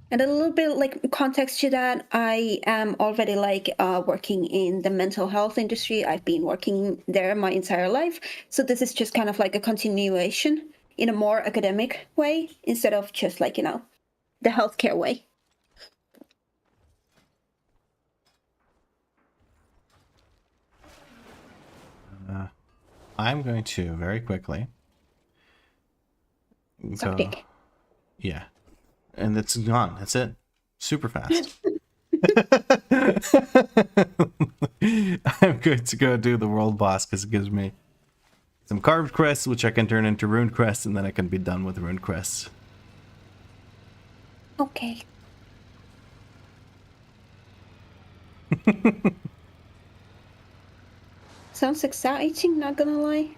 And a little bit like context to that, I am already like working in the mental health industry. I've been working there my entire life. So this is just kind of like a continuation in a more academic way instead of just like, you know, the healthcare way. I'm going to very quickly Suck dick. Yeah. And it's gone. That's it. Super fast. I'm going to go do the world boss because it gives me some carved crests, which I can turn into rune crests, and then I can be done with rune crests. Okay. Sounds exciting, not gonna lie.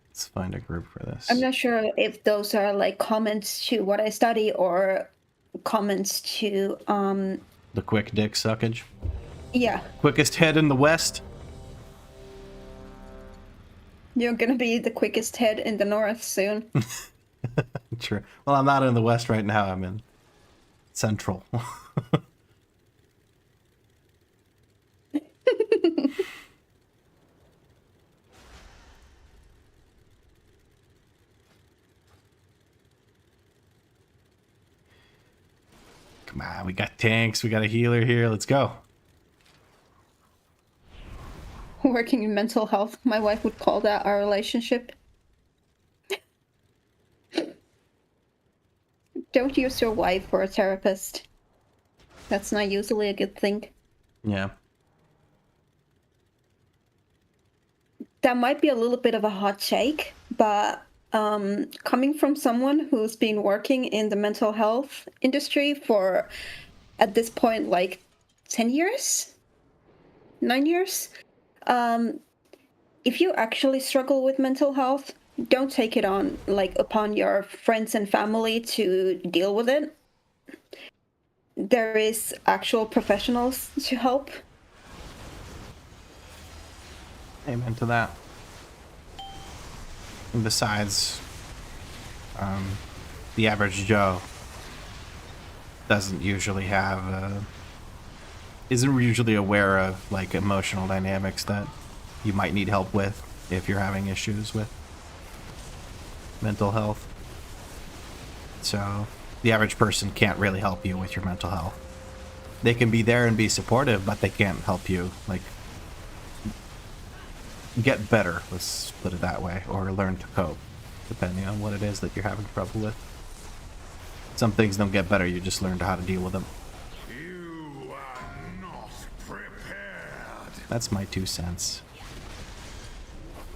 Let's find a group for this. I'm not sure if those are like comments to what I study or comments to The quick dick suckage. yeah. Quickest head in the West. You're gonna be the quickest head in the north soon. True. Well, I'm not in the West right now. I'm in Central. Come on, we got tanks, we got a healer here. Let's go. Working in mental health, my wife would call that our relationship. Don't use your wife for a therapist. That's not usually a good thing. Yeah. That might be a little bit of a hot take, but coming from someone who's been working in the mental health industry for, at this point, like 10 years? 9 years? If you actually struggle with mental health, don't take it on, like, upon your friends and family to deal with it. There is actual professionals to help. Amen to that. And besides, the average Joe doesn't usually have, isn't usually aware of like emotional dynamics that you might need help with if you're having issues with mental health. So the average person can't really help you with your mental health. They can be there and be supportive, but they can't help you like get better, let's put it that way, or learn to cope, depending on what it is that you're having trouble with. Some things don't get better, you just learn how to deal with them. You are not prepared. That's my 2 cents.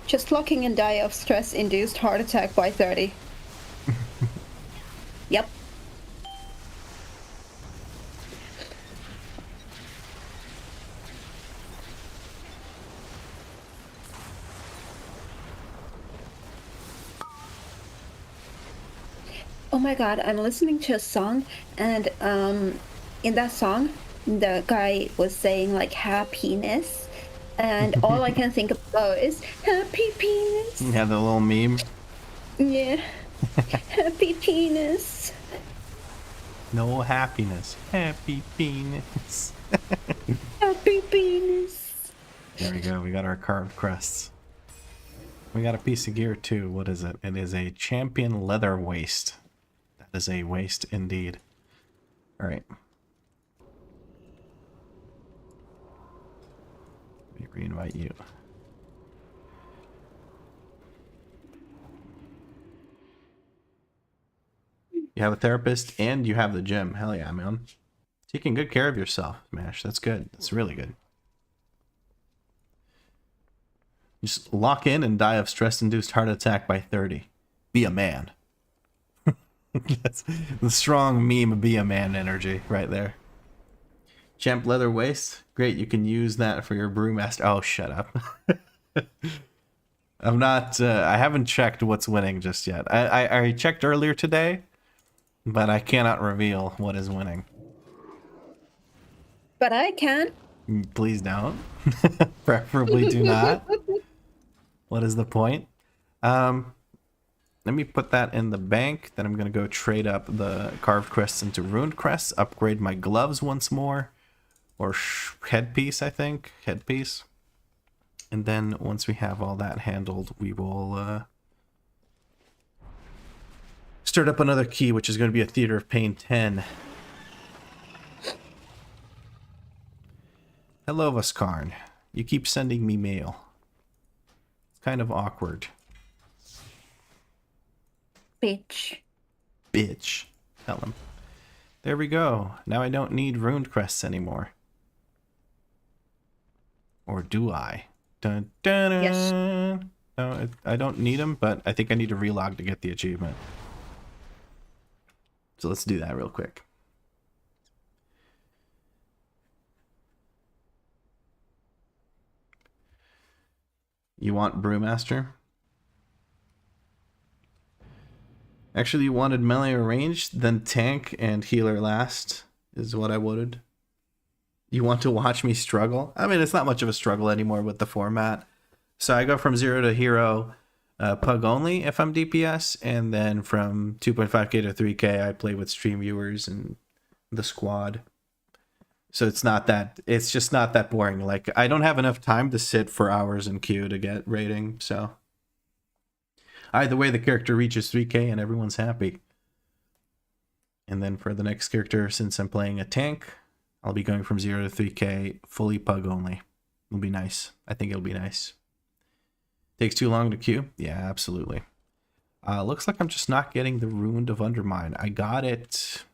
Just locking and die of stress-induced heart attack by 30. Yep. Oh my god, I'm listening to a song, and in that song, the guy was saying like happiness, and all I can think about is happy penis. Yeah, the little meme. Yeah. Happy penis. No happiness. Happy penis. Happy penis. There we go, we got our carved crests. We got a piece of gear too. What is it? It is a champion leather waist. That is a waist indeed. Alright. Let me re-invite you. You have a therapist and you have the gym. Hell yeah, man. Taking good care of yourself, Mash. That's good. That's really good. Just lock in and die of stress-induced heart attack by 30. Be a man. That's the strong meme be a man energy right there. Champ leather waist. Great, you can use that for your brewmaster. Oh, shut up. I'm not. I haven't checked what's winning just yet. I checked earlier today, but I cannot reveal what is winning. But I can. Please don't. Preferably do not. What is the point? Let me put that in the bank. Then I'm gonna go trade up the carved crests into ruined crests. Upgrade my gloves once more, or headpiece. I think headpiece. And then once we have all that handled, we will start up another key, which is going to be a Theater of Pain 10. Hello, Vaskarn. You keep sending me mail. It's kind of awkward. Bitch. Bitch. Tell him. There we go. Now I don't need ruined crests anymore. Or do I? Dun, dun, dun. Yes. No, I don't need them, but I think I need to relog to get the achievement. So let's do that real quick. You want Brewmaster? Actually, you wanted melee or ranged, then tank and healer last, is what I wanted. You want to watch me struggle? I mean, it's not much of a struggle anymore with the format. So I go from 0 to hero, pug only if I'm DPS, and then from 2.5k to 3k, I play with stream viewers and the squad. So it's just not that boring. Like, I don't have enough time to sit for hours in queue to get rating, so either way, the character reaches 3k and everyone's happy. And then for the next character, since I'm playing a tank, I'll be going from 0 to 3k, fully pug only. It'll be nice. I think it'll be nice. Takes too long to queue? Yeah, absolutely. Looks like I'm just not getting the Ruined of Undermine. I got it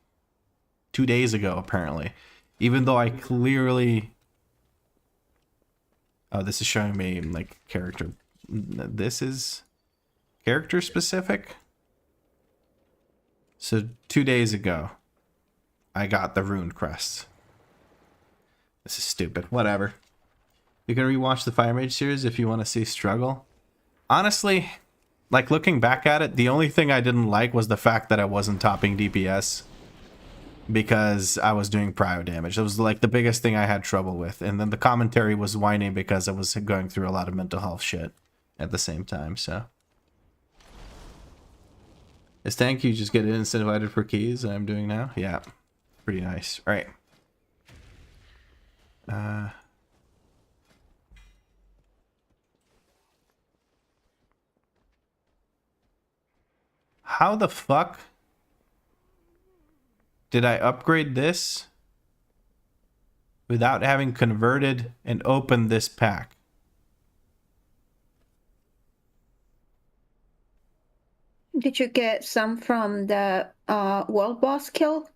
2 days ago, apparently. Even though I clearly... Oh, this is showing me, like, character. This is character specific? So 2 days ago, I got the Ruined Crest. This is stupid. Whatever. You can rewatch the Fire Mage series if you want to see struggle. Honestly, like, looking back at it, the only thing I didn't like was the fact that I wasn't topping DPS. Because I was doing prio damage. It was like the biggest thing I had trouble with. And then the commentary was whining because I was going through a lot of mental health shit at the same time, so. Is tank you just get instant invited for keys I'm doing now? Yeah. Pretty nice. Alright. How the fuck did I upgrade this without having converted and opened this pack? Did you get some from the world boss kill?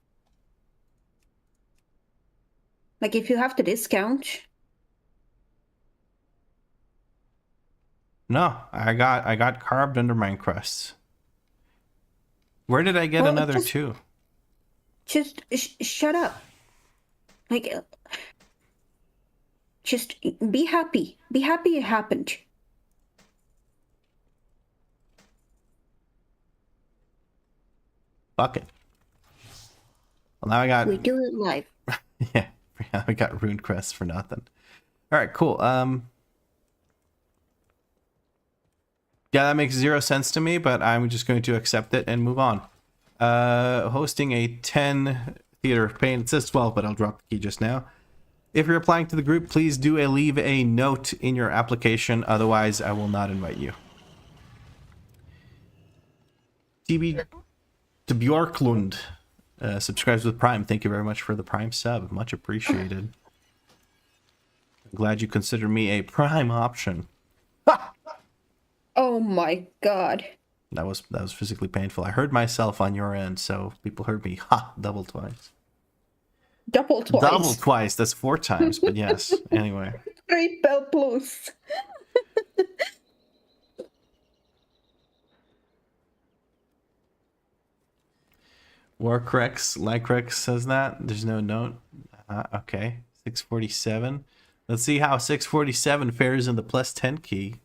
Like, if you have to discount? No, I got carved undermine crests. Where did I get Well, another two? Just shut up. Like, just be happy. Be happy it happened. Fuck it. Well, now I got... We do it live. Yeah, I got ruined crests for nothing. All right, cool. Yeah, that makes 0 sense to me, but I'm just going to accept it and move on. Hosting a 10 Theater of Pain. It says 12, but I'll drop the key just now. If you're applying to the group, please do leave a note in your application. Otherwise, I will not invite you. TB to Bjorklund subscribes with Prime. Thank you very much for the Prime sub. Much appreciated. I'm glad you consider me a Prime option. Oh my god. That was physically painful. I heard myself on your end, so people heard me. Double twice. Double twice. Double twice. That's 4 times, but yes. Anyway. Great Bell Plus. Warcrex, Lycrex says that. There's no note. Okay. 647. Let's see how 647 fares in the +10 key.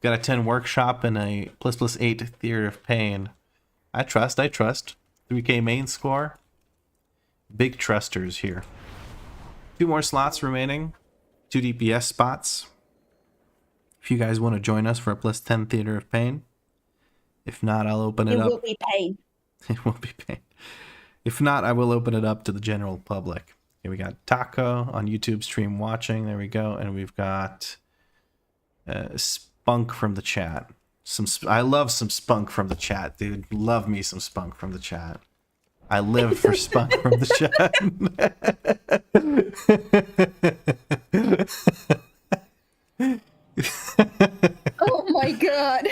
Got a 10 workshop and a ++8 theater of pain. I trust. 3k main score. Big trusters here. 2 more slots remaining. 2 DPS spots. If you guys want to join us for a +10 theater of pain. If not, I'll open it up. It will be pain. It will be pain. If not, I will open it up to the general public. Okay, we got Taco on YouTube stream watching. There we go. And we've got Spunk from the chat. I love some spunk from the chat, dude. Love me some spunk from the chat. I live for spunk from the chat. Oh my god.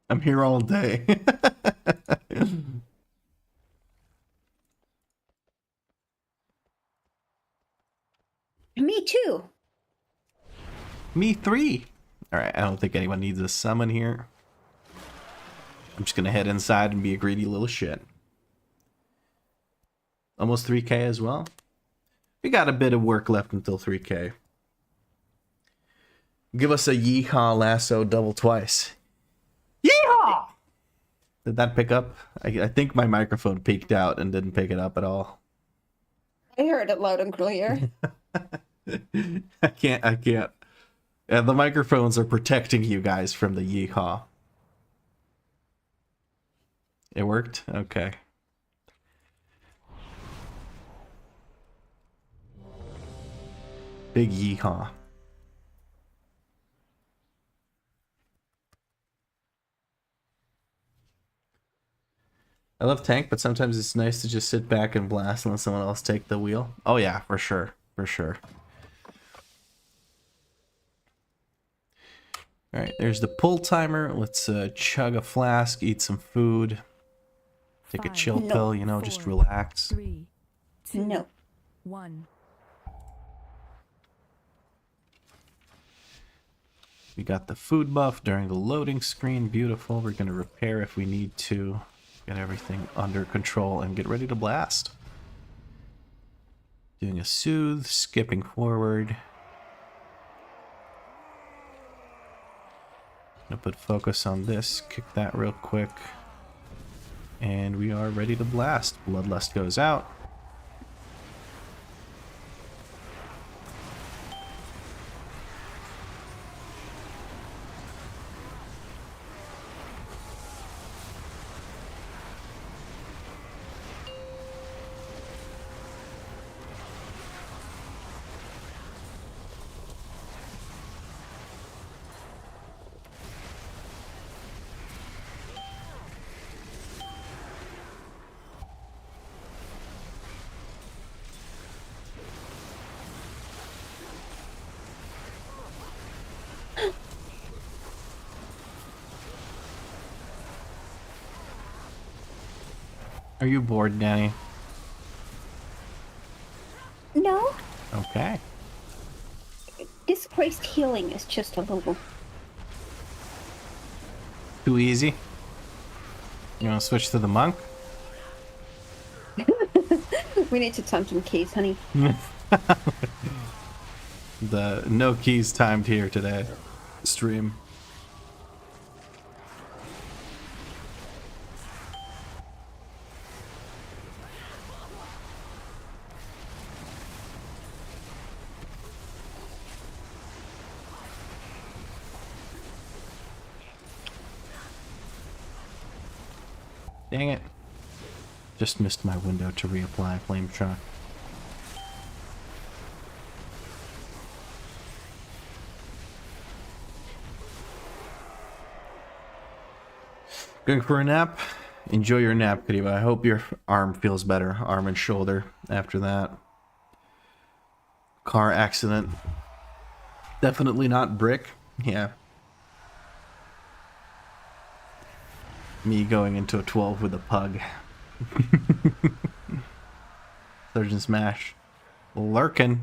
I'm here all day. Me too. Me 3. Alright, I don't think anyone needs a summon here. I'm just gonna head inside and be a greedy little shit. Almost 3k as well. We got a bit of work left until 3k. Give us a yeehaw lasso double twice. Yeehaw! Did that pick up? I think my microphone peaked out and didn't pick it up at all. I heard it loud and clear. I can't. And the microphones are protecting you guys from the yeehaw. It worked? Okay. Big yeehaw. I love tank, but sometimes it's nice to just sit back and blast and let someone else take the wheel. Oh yeah, for sure. For sure. Alright, there's the pull timer. Let's chug a flask, eat some food. Take a chill pill, you know, just relax. 3, 2, No. 1. We got the food buff during the loading screen. Beautiful. We're going to repair if we need to. Get everything under control and get ready to blast. Doing a soothe, skipping forward. Gonna put focus on this, kick that real quick. And we are ready to blast. Bloodlust goes out. Are you bored, Danie? No, Okay. this crazed healing is just a little. Too easy? You want to switch to the monk? We need to time some keys, honey. The no keys timed here today. Stream. Dang it. Just missed my window to reapply Flame Shock. Going for a nap? Enjoy your nap, Kariba. I hope your arm feels better. Arm and shoulder after that. Car accident. Definitely not brick. Yeah. Me going into a 12 with a pug. Surgeon Smash. Lurkin.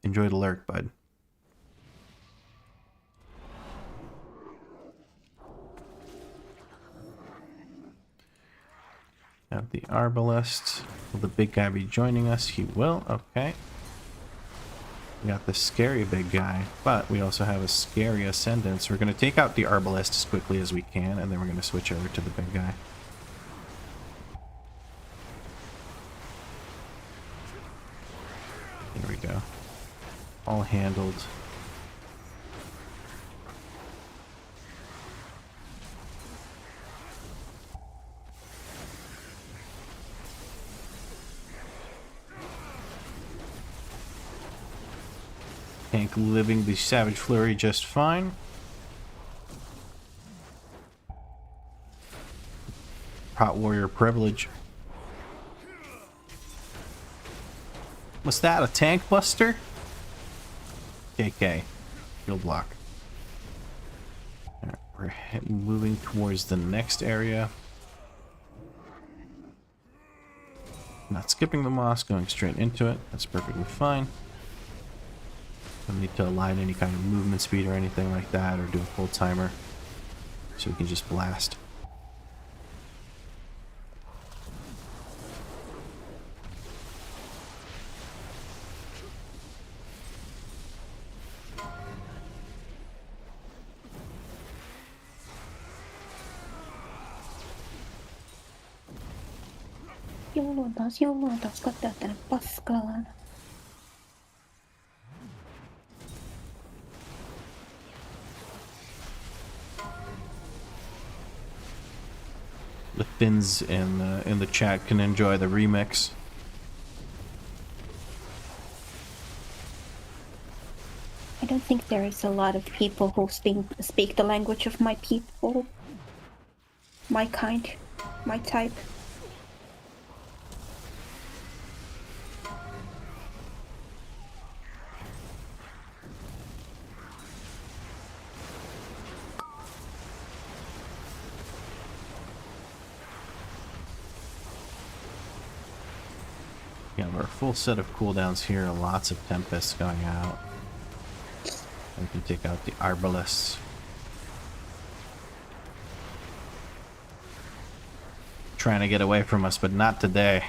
Enjoy the lurk, bud. Have the arbalest. Will the big guy be joining us? He will. Okay. We got the scary big guy, but we also have a scary ascendant. So we're going to take out the arbalest as quickly as we can, and then we're going to switch over to the big guy. Here we go. All handled. Tank living the Savage Flurry just fine. Hot Warrior privilege. Was that a tank buster? KK. Field block. Alright, we're moving towards the next area. Not skipping the moss, going straight into it. That's perfectly fine. Don't need to align any kind of movement speed or anything like that, or do a full timer. So we can just blast. Joulun taas katsoa tänne paskalaan. The Finns in the chat can enjoy the remix. I don't think there is a lot of people who speak the language of my people. My kind. My type. Yeah, we're a full set of cooldowns here, lots of Tempests going out. We can take out the Arbalists. Trying to get away from us, but not today.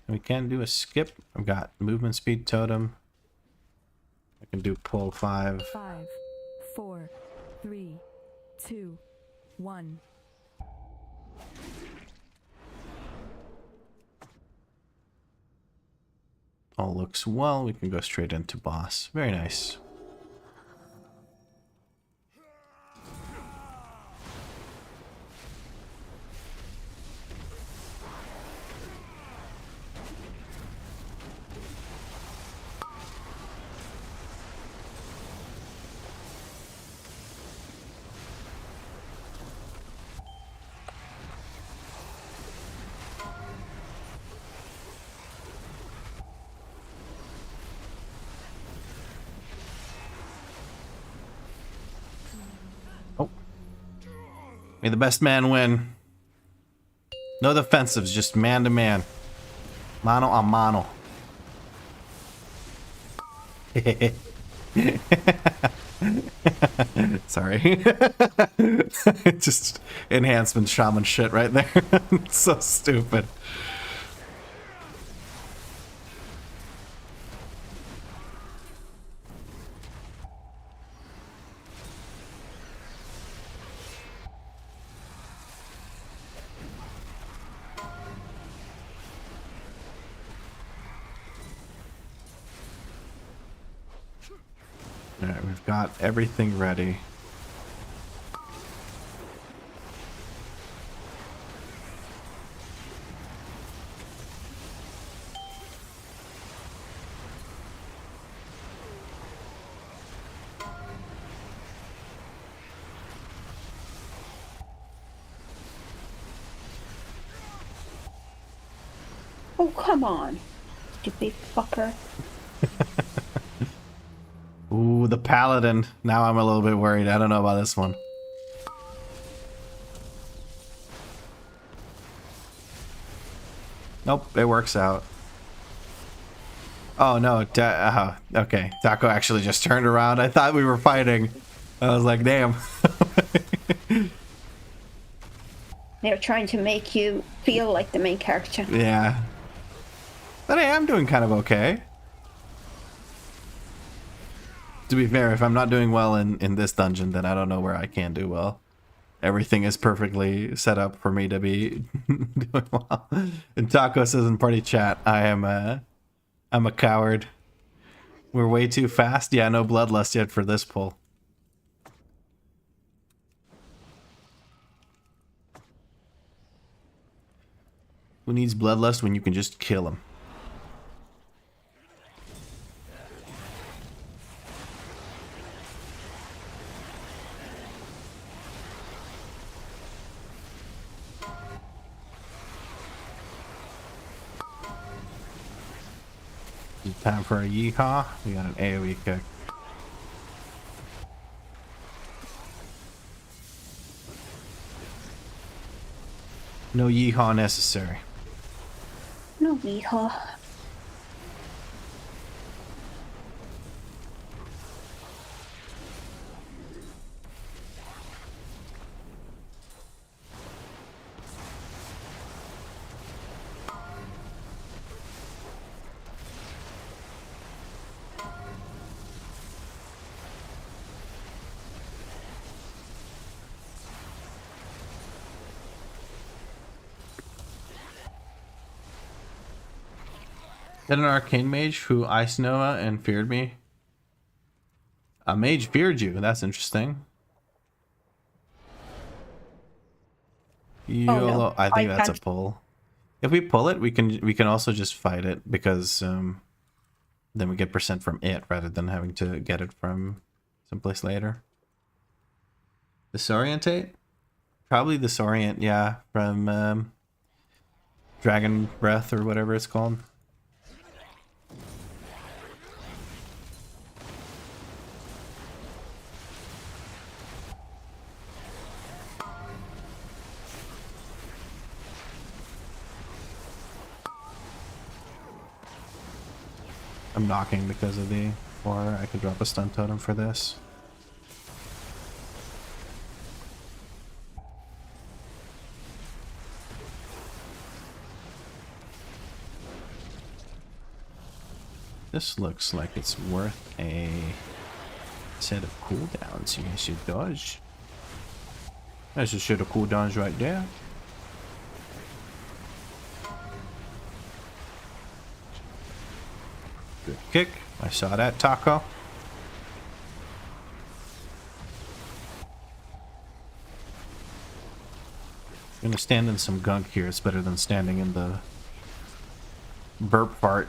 We can do a skip. I've got movement speed totem. I can do pull 5. 5, 4, 3, 2, 1. All looks well. We can go straight into boss. Very nice. May the best man win. No defensives, just man to man. Mano a mano. Sorry. Just enhancement shaman shit right there. So stupid. Alright, we've got everything ready. Oh, come on, stupid fucker. Ooh, the paladin. Now I'm a little bit worried. I don't know about this one. Nope, it works out. Oh no, okay. Taco actually just turned around. I thought we were fighting. I was like, damn. They're trying to make you feel like the main character. Yeah. But I am doing kind of okay. To be fair, if I'm not doing well in this dungeon, then I don't know where I can do well. Everything is perfectly set up for me to be doing well. And Taco says in party chat, I'm a coward. We're way too fast. Yeah, no bloodlust yet for this pull. Who needs bloodlust when you can just kill him? Time for a yeehaw. We got an AoE kick. No yeehaw necessary. No, Miho. Had an arcane mage who iced Noah and feared me. A mage feared you. That's interesting. YOLO. no. I think I that's a can't. pull. If we pull it, we can also just fight it because then we get percent from it rather than having to get it from someplace later. Disorientate? Probably disorient, yeah, from Dragon Breath or whatever it's called. I'm knocking because of the, or I could drop a stun totem for this. This looks like it's worth a set of cooldowns. Yes, it does. There's a set of cooldowns right there. Good kick. I saw that, Taco. I'm gonna stand in some gunk here. It's better than standing in the burp fart.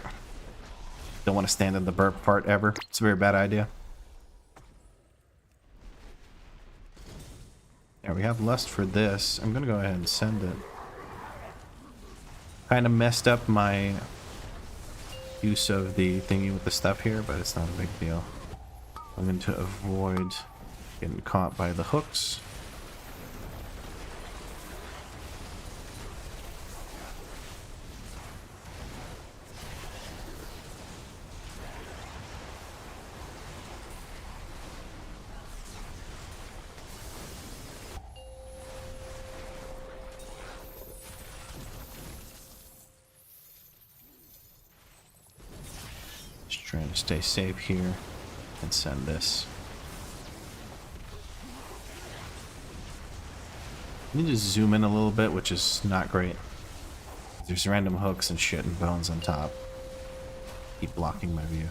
Don't want to stand in the burp fart ever. It's a very bad idea. Yeah, we have lust for this. I'm gonna go ahead and send it. Kind of messed up my use of the thingy with the stuff here, but it's not a big deal. I'm going to avoid getting caught by the hooks. Just trying to stay safe here and send this. I need to zoom in a little bit, which is not great. There's random hooks and shit and bones on top. Keep blocking my view.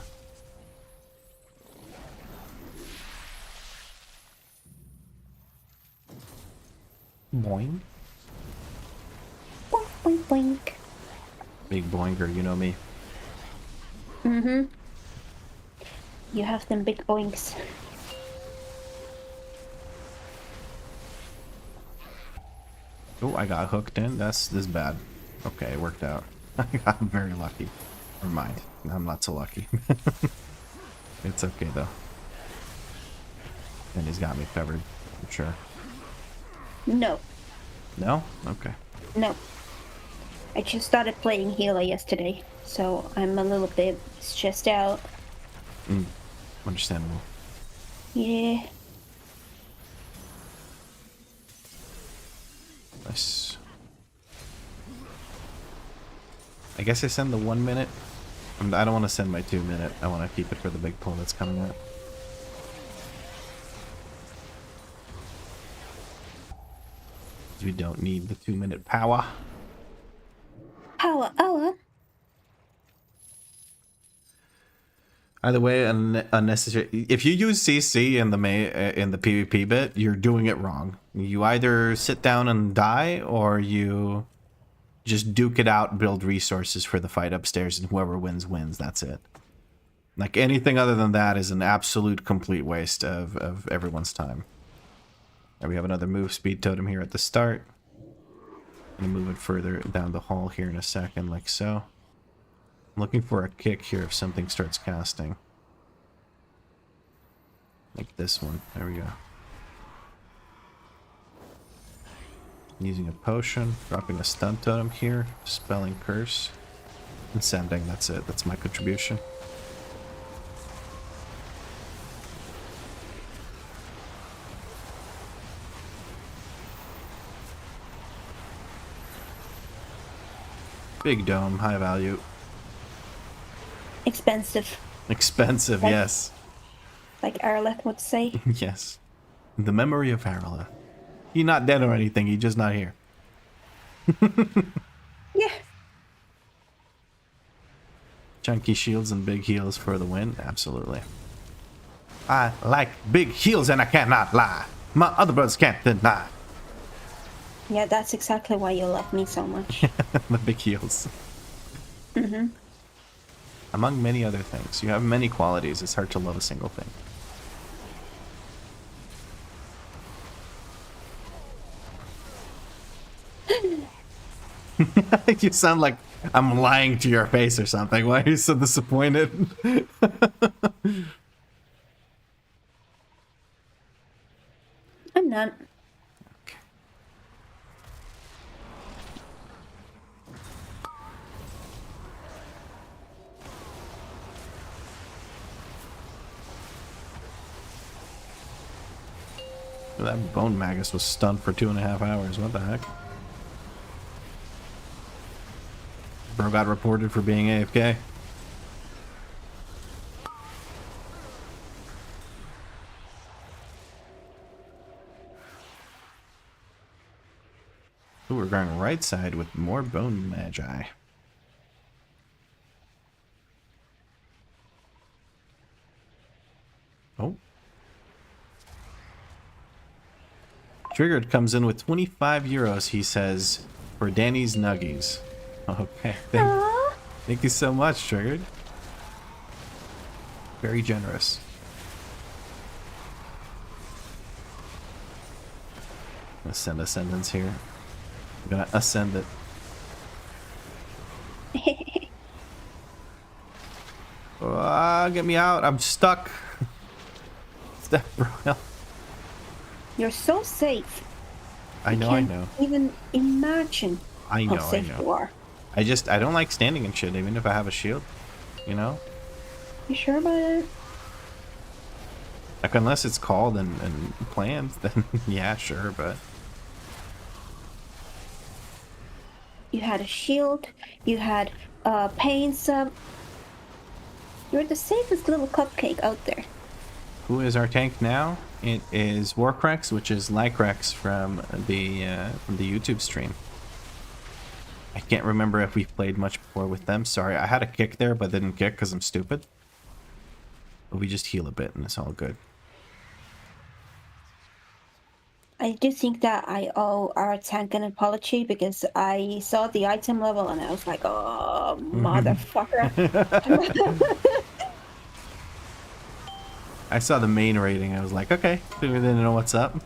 Boing. Boink, boink, boink. Big boinker, you know me. Mm-hmm. You have them big boinks. Oh, I got hooked in. This is bad. Okay, it worked out. I'm very lucky. Never mind. I'm not so lucky. It's okay though. And he's got me covered, I'm sure. No. No? Okay. No. I just started playing healer yesterday, so I'm a little bit stressed out. Understandable. Yeah. Nice. I guess I send the 1 minute. I don't want to send my 2 minute. I want to keep it for the big pull that's coming up. We don't need the 2 minute power. Power hour. Either way, unnecessary. If you use CC in the PvP bit, you're doing it wrong. You either sit down and die, or you just duke it out, build resources for the fight upstairs, and whoever wins, wins. That's it. Like, anything other than that is an absolute complete waste of everyone's time. And we have another move speed totem here at the start. I'm gonna move it further down the hall here in a second, like so. I'm looking for a kick here if something starts casting. Like this one. There we go. Using a potion, dropping a stun totem here, spelling curse, and sending. That's it. That's my contribution. Big dome, high value. Expensive. Expensive, Like- yes. Like Arleth would say. Yes. The memory of Harala. He's not dead or anything, he's just not here. Yeah. Chunky shields and big heals for the win? Absolutely. I like big heals and I cannot lie. My other brothers can't deny. Yeah, that's exactly why you love me so much. The big heals. Mm-hmm. Among many other things. You have many qualities. It's hard to love a single thing. You sound like I'm lying to your face or something. Why are you so disappointed? I'm not. Okay. That bone magus was stunned for 2.5 hours. What the heck? Bro got reported for being AFK. Ooh, we're going right side with more bone magi. Oh. Triggered comes in with 25 euros, he says, for Danny's nuggies. Okay, thank you so much, Triggered. Very generous. I'm gonna send Ascendance here. I'm gonna ascend it. Get me out, I'm stuck. Step, bro. You're so safe. I know, I know. Even imagine I know, how safe I know. you are. I don't like standing and shit, even if I have a shield. You know? You sure about it? Like, unless it's called and planned, then yeah, sure, but... You had a shield, you had pain sub. You're the safest little cupcake out there. Who is our tank now? It is Warcrex, which is Lycrex from the YouTube stream. I can't remember if we've played much before with them. Sorry, I had a kick there, but didn't kick because I'm stupid. But we just heal a bit, and it's all good. I do think that I owe our tank an apology because I saw the item level and I was like, oh, motherfucker. I saw the main rating. I was like, okay, we didn't know what's up.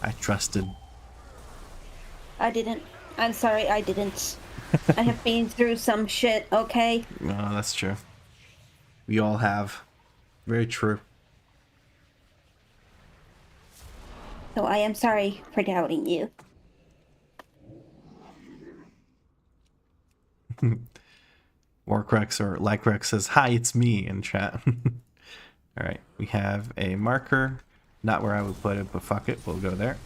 I trusted. I didn't. I'm sorry, I didn't. I have been through some shit, okay? No, that's true. We all have. Very true. So I am sorry for doubting you. Warcrex or Lycrex says, hi, it's me in chat. Alright, we have a marker. Not where I would put it, but fuck it, we'll go there.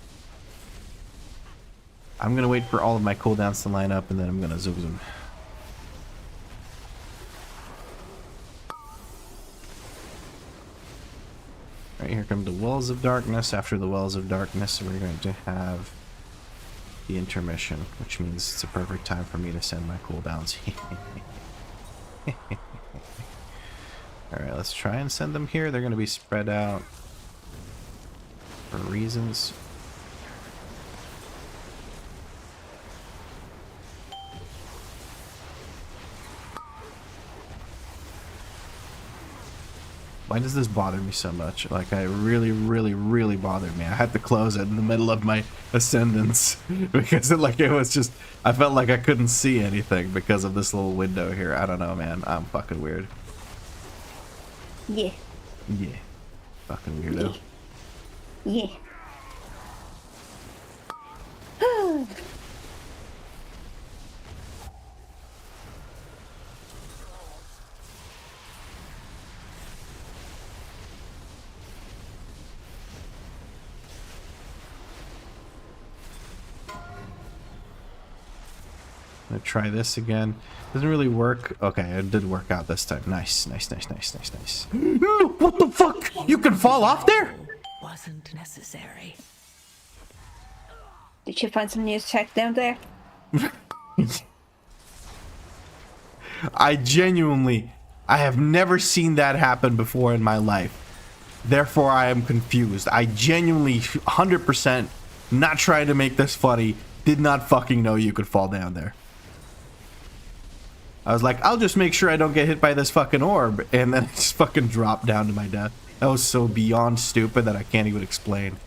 I'm gonna wait for all of my cooldowns to line up and then I'm gonna zoom them. Alright, here come the Wells of Darkness. After the Wells of Darkness, we're going to have the intermission, which means it's a perfect time for me to send my cooldowns. Alright, let's try and send them here. They're going to be spread out for reasons. Why does this bother me so much? Like, I really bothered me. I had to close it in the middle of my ascendance because it was just, I felt like I couldn't see anything because of this little window here. I don't know, man. I'm fucking weird. Yeah. Yeah. Fucking weirdo. Yeah. I'm gonna try this again. Doesn't really work. Okay, it did work out this time. Nice. No, what the fuck? You can fall off there? Wasn't necessary. Did you find some news tech down there? I have never seen that happen before in my life. Therefore, I am confused. I genuinely, 100%, not trying to make this funny, did not fucking know you could fall down there. I was like, I'll just make sure I don't get hit by this fucking orb, and then I just fucking dropped down to my death. That was so beyond stupid that I can't even explain.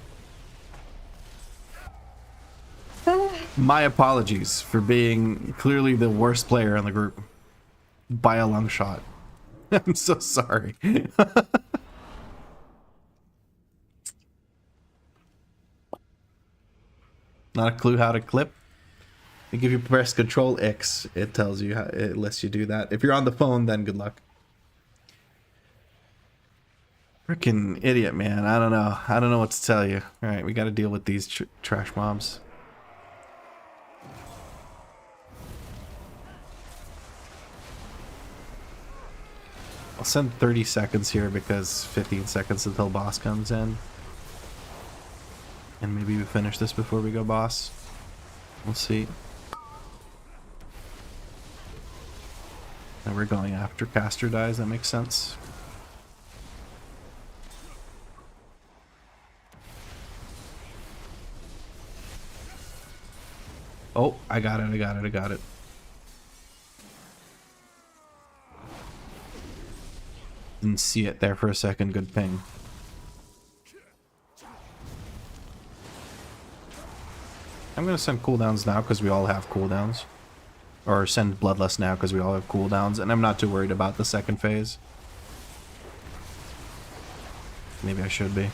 My apologies for being clearly the worst player in the group. By a long shot. I'm so sorry. Not a clue how to clip. I think if you press Control X, it tells you how, it lets you do that. If you're on the phone, then good luck. Freaking idiot, man. I don't know. I don't know what to tell you. Alright, we gotta deal with these trash mobs. I'll send 30 seconds here because 15 seconds until boss comes in. And maybe we finish this before we go boss. We'll see. And we're going after caster dies, that makes sense. Oh, I got it. Didn't see it there for a second, good ping. I'm gonna send cooldowns now because we all have cooldowns. Or send Bloodlust now because we all have cooldowns, and I'm not too worried about the second phase. Maybe I should be.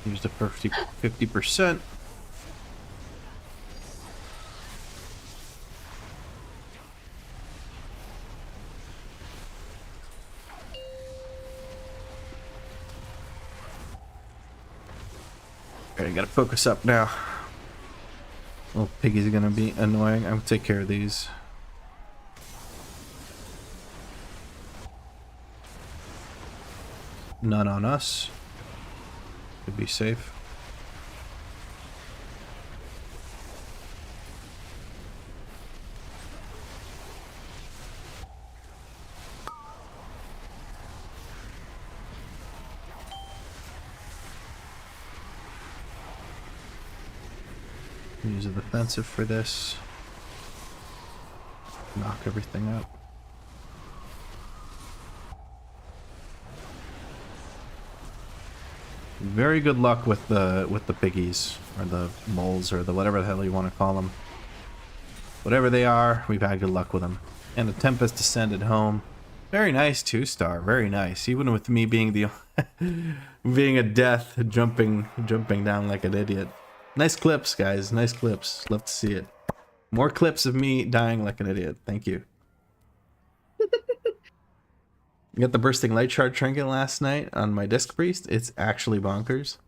Use the 50%. Alright, I gotta focus up now. Little piggies are gonna be annoying. I'm gonna take care of these. None on us. Could be safe. Use a defensive for this. Knock everything out. Very good luck with the piggies or the moles or the whatever the hell you want to call them. Whatever they are, we've had good luck with them. And the Tempest descended home. Very nice 2-star. Very nice. Even with me being the being a death, jumping down like an idiot. Nice clips, guys. Nice clips. Love to see it. More clips of me dying like an idiot. Thank you. You got the bursting light shard trinket last night on my disc priest. It's actually bonkers.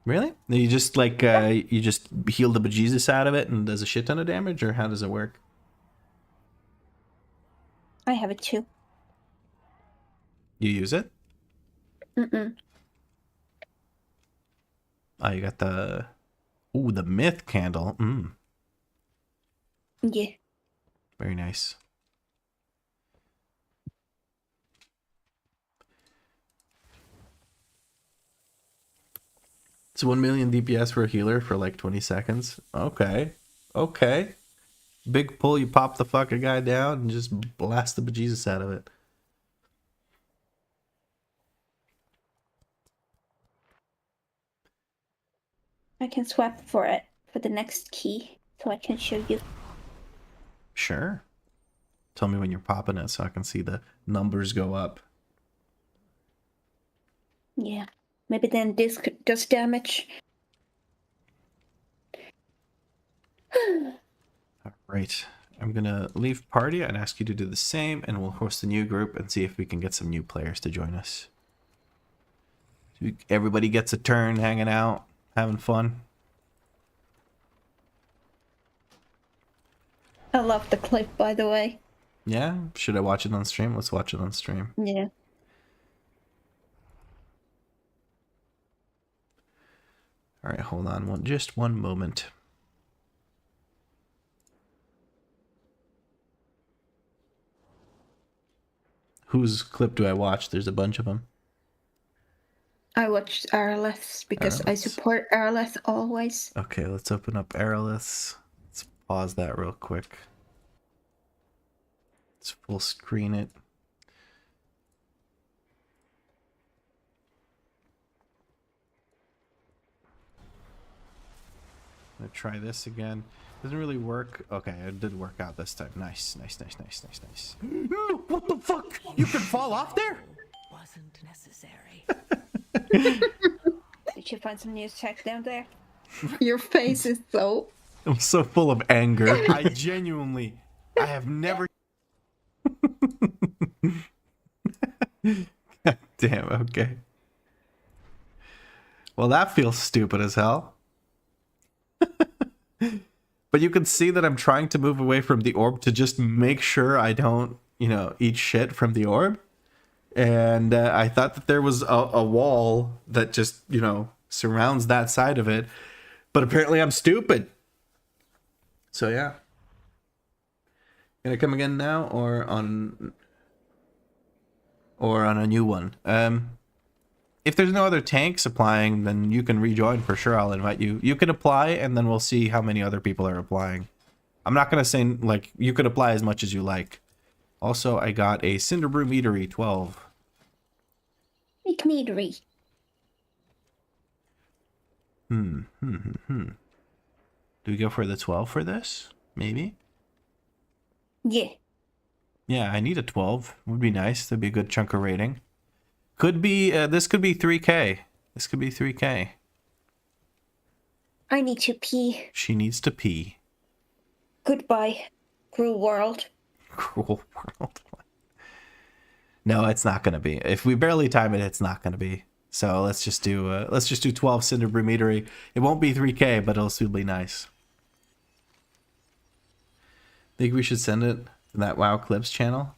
Really? You just like you just heal the bejesus out of it and does a shit ton of damage, or how does it work? I have it too. You use it? Mm-mm. Oh, you got the... Ooh, the myth candle. Yeah. Very nice. It's 1 million DPS for a healer for like 20 seconds. Okay. Okay. Big pull, you pop the fucking guy down and just blast the bejesus out of it. I can swap for it for the next key, so I can show you. Sure. Tell me when you're popping it so I can see the numbers go up. Yeah. Maybe then this does damage. Alright. I'm gonna leave party and ask you to do the same, and we'll host a new group and see if we can get some new players to join us. Everybody gets a turn hanging out, having fun. I love the clip, by the way. Yeah? Should I watch it on stream? Let's watch it on stream. Yeah. Alright, hold on just one moment. Whose clip do I watch? There's a bunch of them. I watched Arleth because I support Arleth always. Okay, let's open up Arleth. Let's pause that real quick. Let's full screen it. I'm gonna try this again. Doesn't really work. Okay, it did work out this time. Nice, nice, nice, nice, nice, nice. What the fuck? You can fall off there? Wasn't necessary. Did you find some news check down there? Your face is so... I'm so full of anger. I have never... God damn, okay. Well, that feels stupid as hell. But you can see that I'm trying to move away from the orb to just make sure I don't, you know, eat shit from the orb. And I thought that there was a wall that just, you know, surrounds that side of it. But apparently I'm stupid. So yeah. Gonna come again now or on a new one? If there's no other tanks applying, then you can rejoin for sure. I'll invite you. You can apply, and then we'll see how many other people are applying. I'm not going to say, like, you could apply as much as you like. Also, I got a Cinderbrew Meadery 12. Make meadery. Do we go for the 12 for this? Maybe? Yeah. Yeah, I need a 12. Would be nice. That'd be a good chunk of rating. Could be, this could be 3K. This could be 3K. I need to pee. She needs to pee. Goodbye, cruel world. Cruel world. No, it's not gonna be. If we barely time it, it's not gonna be. So let's just do 12 Cinderbrew Meadery. It won't be 3K, but it'll still be nice. Think we should send it to that WoW Clips channel?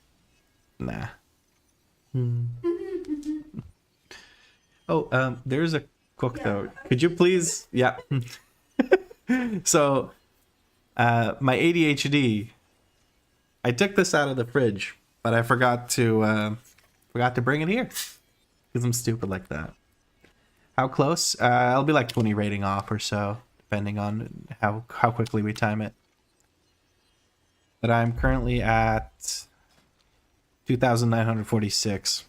Nah. Oh, there's a cook though. Could you please? Yeah. So, my ADHD. I took this out of the fridge, but I forgot to bring it here because I'm stupid like that. How close? I'll be like 20 rating off or so, depending on how quickly we time it. But I'm currently at 2,946.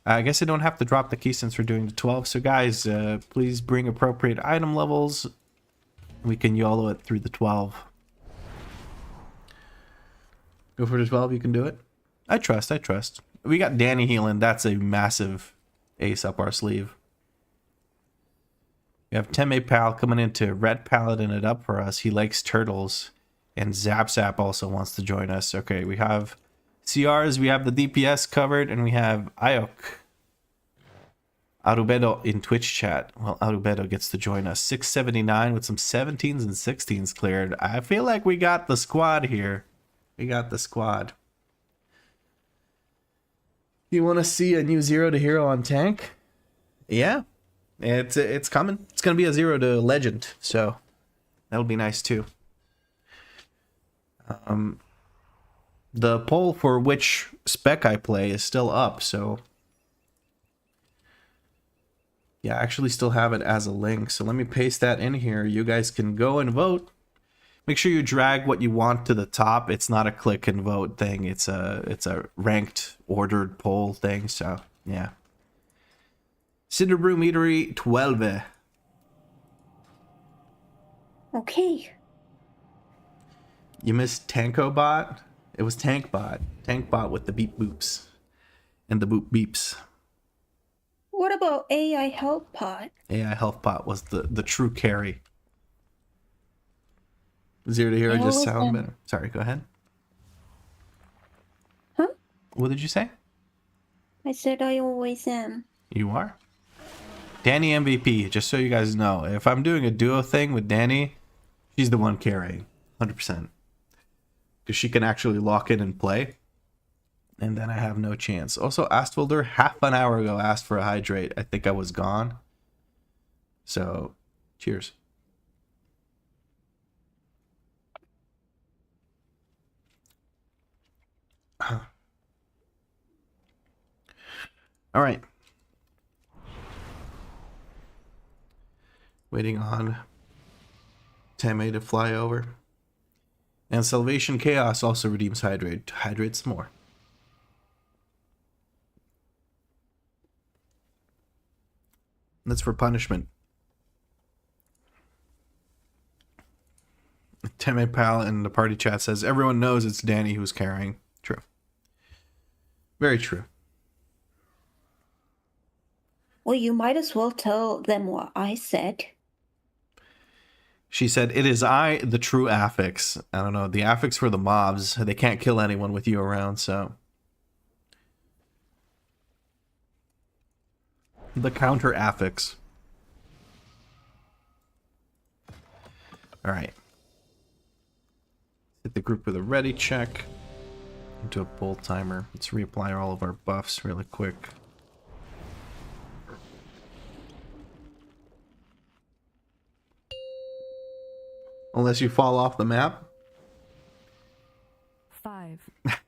I guess I don't have to drop the key since we're doing the 12. So guys, please bring appropriate item levels. We can YOLO it through the 12. Go for the 12, you can do it. I trust. We got Danie healing. That's a massive ace up our sleeve. We have Teme Pal coming into Red Paladin it up for us. He likes turtles. And Zap also wants to join us. Okay, we have CRs, we have the DPS covered, and we have Ayok. Arubedo in Twitch chat. Well, Arubedo gets to join us. 679 with some 17s and 16s cleared. I feel like we got the squad here. We got the squad. You want to see a new 0 to hero on tank? Yeah. It's coming. It's going to be a 0 to legend. So that'll be nice too. The poll for which spec I play is still up, so yeah, I actually still have it as a link. So let me paste that in here. You guys can go and vote. Make sure you drag what you want to the top. It's not a click and vote thing. It's a ranked ordered poll thing. So yeah. Cinderbrew Meadery 12. Okay. You missed Tankobot? It was Tankbot. Tankbot with the beep boops. And the boop beeps. What about AI Health Pod? AI Health Pot was the true carry. 0 to hero just sound better. Sorry, go ahead. Huh? What did you say? I said I always am. You are? Danie MVP, just so you guys know. If I'm doing a duo thing with Danie, she's the one carrying. 100%. Because she can actually lock in and play. And then I have no chance. Also, Astfolder, half an hour ago, asked for a hydrate. I think I was gone. So, cheers. All right. Waiting on Teme to fly over. And Salvation Chaos also redeems Hydrate. Hydrate some more. That's for punishment. Teme Pal in the party chat says, everyone knows it's Danie who's carrying. True. Very true. Well, you might as well tell them what I said. She said, it is I, the true affix. I don't know, the affix for the mobs. They can't kill anyone with you around, so. The counter affix. Alright. Hit the group with a ready check. Into a bolt timer. Let's reapply all of our buffs really quick. Unless you fall off the map. 5,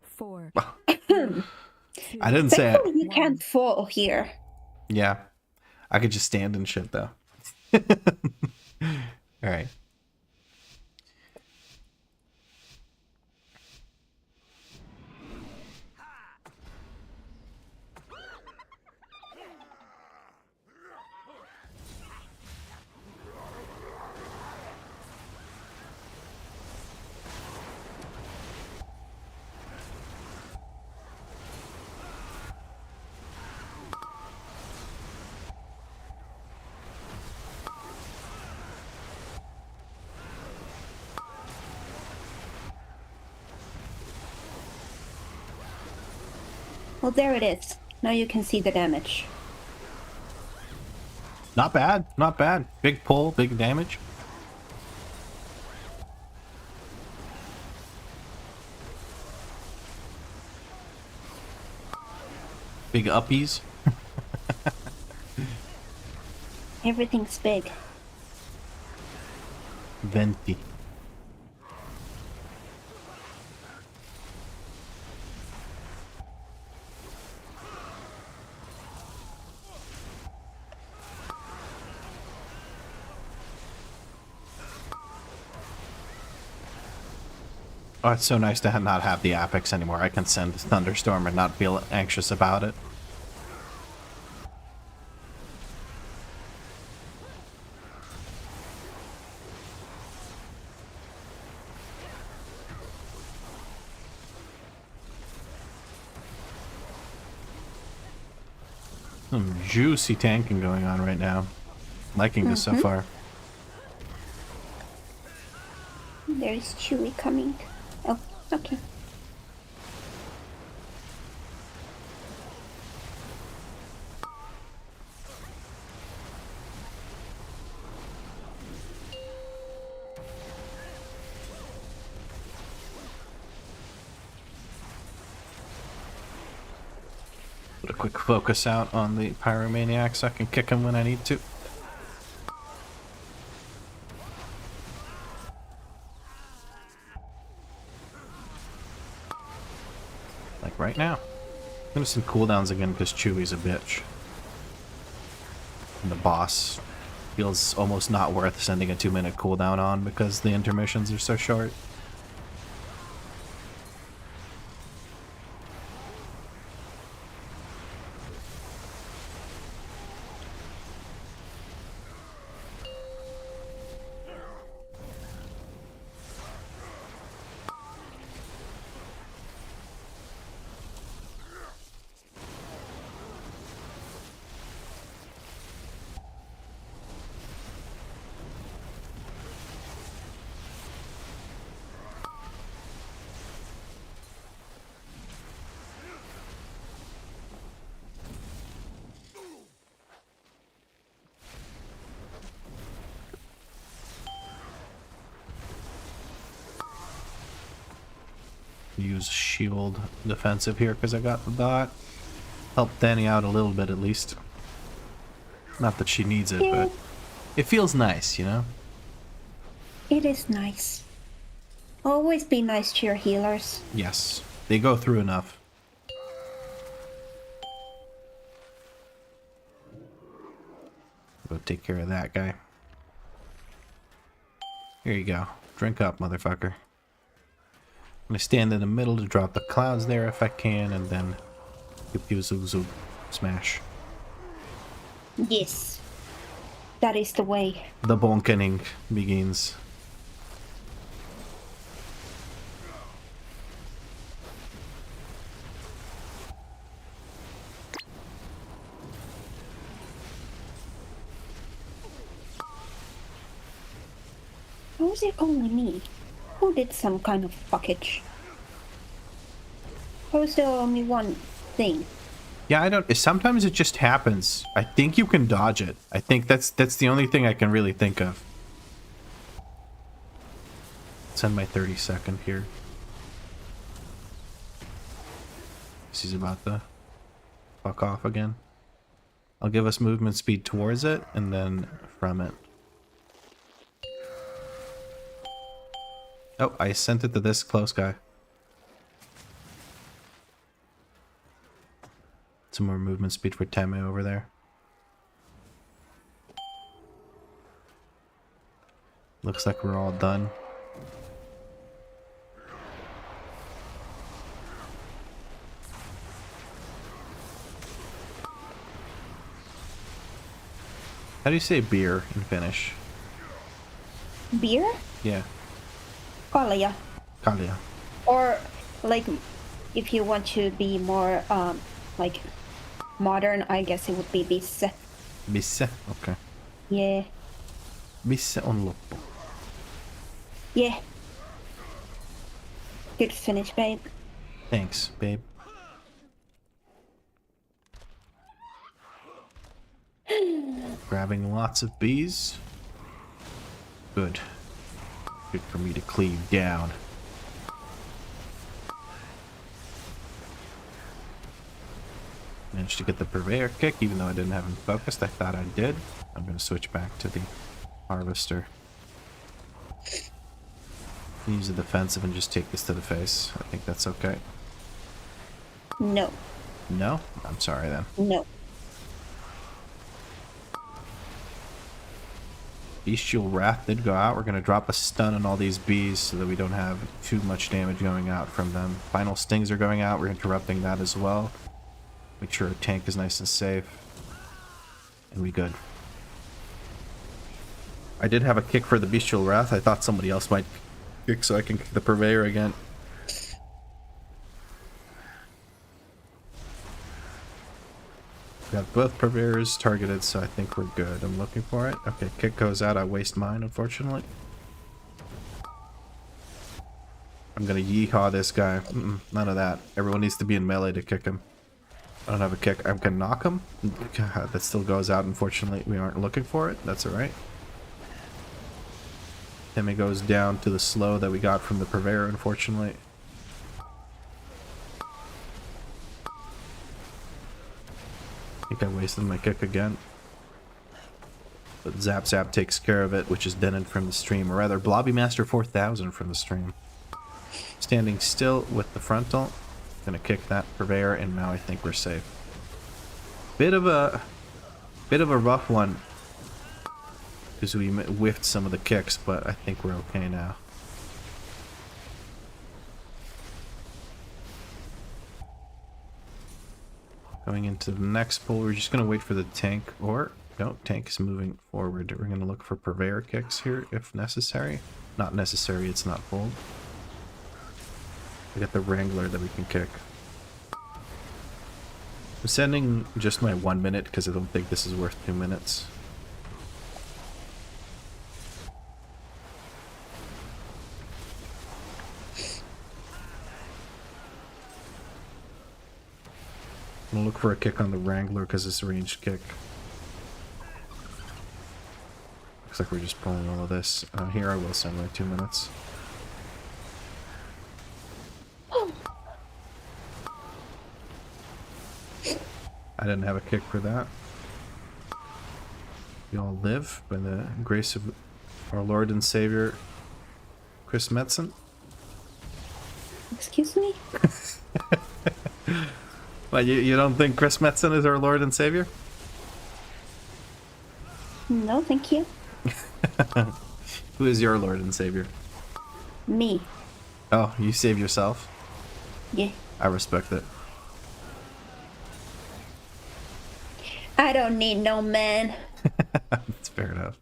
4. I didn't say it. You can't fall here. Yeah. I could just stand and shit though. Alright. Well, there it is. Now you can see the damage. Not bad. Not bad. Big pull, big damage. Big uppies. Everything's big. Venti. Oh, it's so nice to not have the Apex anymore. I can send Thunderstorm and not feel anxious about it. Some juicy tanking going on right now. Liking this so far. There's Chewie coming. Oh, okay. Put a quick focus out on the Pyromaniac so I can kick him when I need to. Like right now. I'm gonna send cooldowns again because Chewie's a bitch. And the boss feels almost not worth sending a 2-minute cooldown on because the intermissions are so short. Use shield defensive here because I got the dot. Help Danie out a little bit at least. Not that she needs it, but it feels nice, you know? It is nice. Always be nice to your healers. Yes, they go through enough. Go take care of that guy. Here you go. Drink up, motherfucker. I'm gonna stand in the middle to drop the clouds there if I can, and then pew zoom zoom smash. Yes. That is the way. The bonkening begins. How is it only me? Who did some kind of fuckage? How is there only one thing? Yeah, I don't. Sometimes it just happens. I think you can dodge it. I think that's the only thing I can really think of. Send my 30-second here. He's about to fuck off again. I'll give us movement speed towards it and then from it. Oh, I sent it to this close guy. Some more movement speed for Teme over there. Looks like we're all done. How do you say beer in Finnish? Beer? Yeah, Kalja. Kalja. Or, like, if you want to be more, like, modern, I guess it would be bisse. Bisse, okay. Yeah. Bisse on loppu. Yeah. Good finish, babe. Thanks, babe. Grabbing lots of bees. Good. Good for me to cleave down. Managed to get the purveyor kick, even though I didn't have him focused. I thought I did. I'm going to switch back to the harvester. Use the defensive and just take this to the face. I think that's okay. No. No? I'm sorry then. No. Bestial Wrath did go out. We're going to drop a stun on all these bees so that we don't have too much damage going out from them. Final stings are going out. We're interrupting that as well. Make sure our tank is nice and safe. And we good. I did have a kick for the Bestial Wrath. I thought somebody else might kick so I can kick the Purveyor again. Got both purveyors targeted, so I think we're good. I'm looking for it. Okay, kick goes out. I waste mine, unfortunately. I'm gonna yeehaw this guy. None of that. Everyone needs to be in melee to kick him. I don't have a kick. I can knock him. God, that still goes out, unfortunately. We aren't looking for it. That's alright. Timmy goes down to the slow that we got from the purveyor, unfortunately. I think I wasted my kick again. But Zap Zap takes care of it, which is dented from the stream. Or rather, Blobby Master 4000 from the stream. Standing still with the frontal. Gonna kick that purveyor, and now I think we're safe. Bit of a rough one. Because we whiffed some of the kicks, but I think we're okay now. Going into the next pull, we're just going to wait for the tank, or no, tank is moving forward. We're going to look for purveyor kicks here if necessary. Not necessary, it's not pulled. We got the Wrangler that we can kick. I'm sending just my 1 minute because I don't think this is worth 2 minutes. I'm gonna look for a kick on the Wrangler because it's a ranged kick. Looks like we're just pulling all of this. Here I will send my 2 minutes. I didn't have a kick for that. We all live by the grace of our Lord and Savior, Chris Metzen. Excuse me? Well, you don't think Chris Metzen is our Lord and Savior? No, thank you. Who is your Lord and Savior? Me. Oh, you save yourself? Yeah. I respect it. I don't need no man. That's fair enough.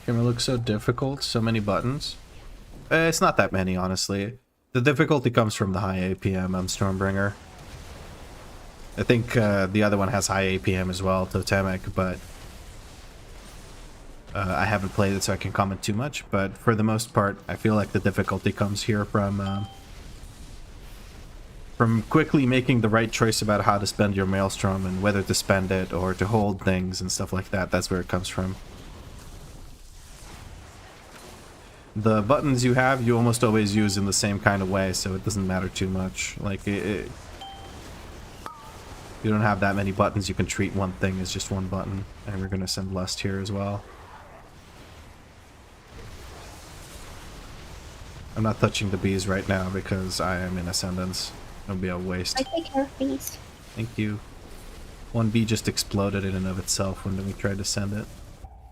Camera looks so difficult, so many buttons. It's not that many, honestly. The difficulty comes from the high APM on Stormbringer. I think the other one has high APM as well, Totemic, but I haven't played it so I can comment too much. But for the most part, I feel like the difficulty comes here from quickly making the right choice about how to spend your Maelstrom and whether to spend it or to hold things and stuff like that. That's where it comes from. The buttons you have, you almost always use in the same kind of way, so it doesn't matter too much. Like, you don't have that many buttons, you can treat one thing as just one button. And we're gonna send Lust here as well. I'm not touching the bees right now because I am in Ascendance. It'll be a waste. I take care of bees. Thank you. One bee just exploded in and of itself when we tried to send it.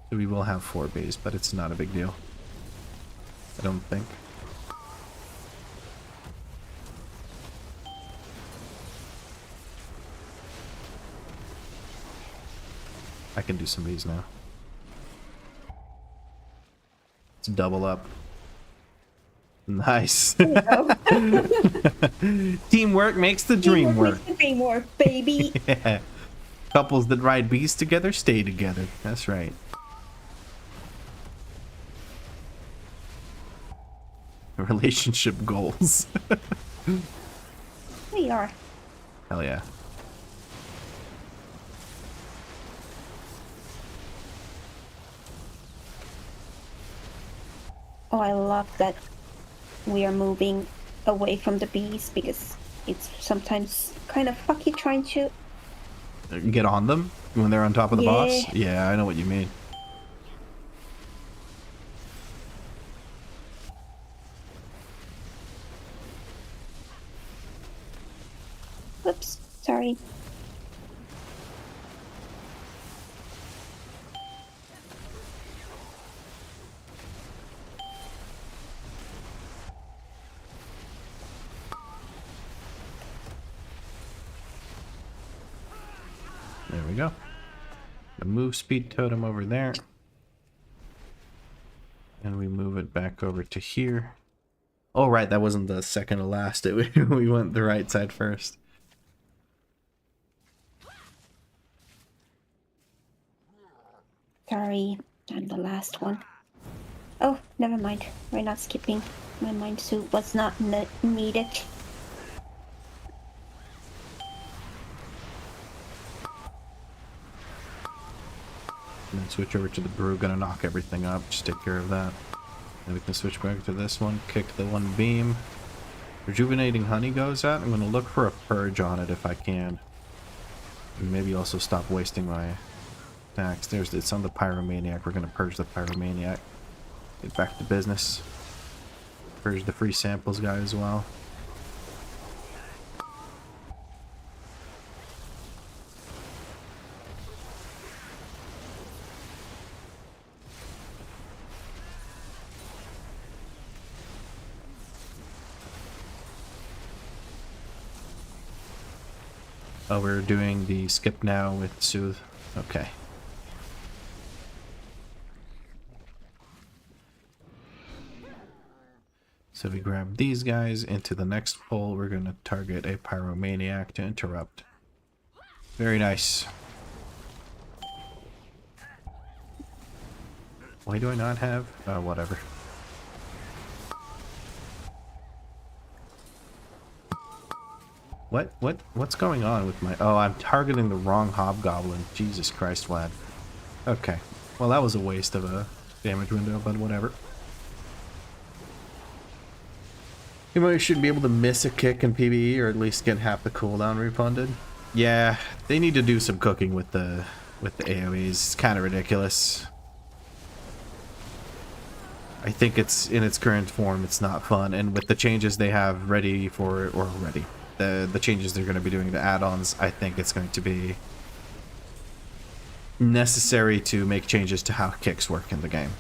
So we will have 4 bees, but it's not a big deal. I don't think. I can do some bees now. Let's double up. Nice. Teamwork makes the dream work. Makes the dream work, baby. Yeah. Couples that ride bees together stay together. That's right. Relationship goals. We are. Hell yeah. Oh, I love that we are moving away from the bees because it's sometimes kind of fucky trying to get on them when they're on top of the Yeah. boss? Yeah, I know what you mean. Oops, sorry. There we go. The move speed totem over there. And we move it back over to here. Oh, right, that wasn't the second to last. We went the right side first. Sorry, I'm the last one. Oh, never mind. We're not skipping. My mind suit was not needed. And then switch over to the brew. Gonna knock everything up. Just take care of that. Then we can switch back to this one. Kick the one beam. Rejuvenating honey goes out. I'm gonna look for a purge on it if I can. And maybe also stop wasting my attacks. It's on the pyromaniac. We're gonna purge the pyromaniac. Get back to business. Purge the free samples guy as well. Oh, we're doing the skip now with Soothe. Okay. So we grab these guys into the next pole. We're going to target a pyromaniac to interrupt. Very nice. Why do I not have? Whatever. What's going on with my... Oh, I'm targeting the wrong hobgoblin. Jesus Christ, Vlad. Okay. Well, that was a waste of a damage window, but whatever. You should be able to miss a kick in PvE, or at least get half the cooldown refunded. Yeah, they need to do some cooking with the AoEs. It's kind of ridiculous. I think it's in its current form, it's not fun, and with the changes they have ready for, or ready, the changes they're going to be doing to add-ons, I think it's going to be necessary to make changes to how kicks work in the game.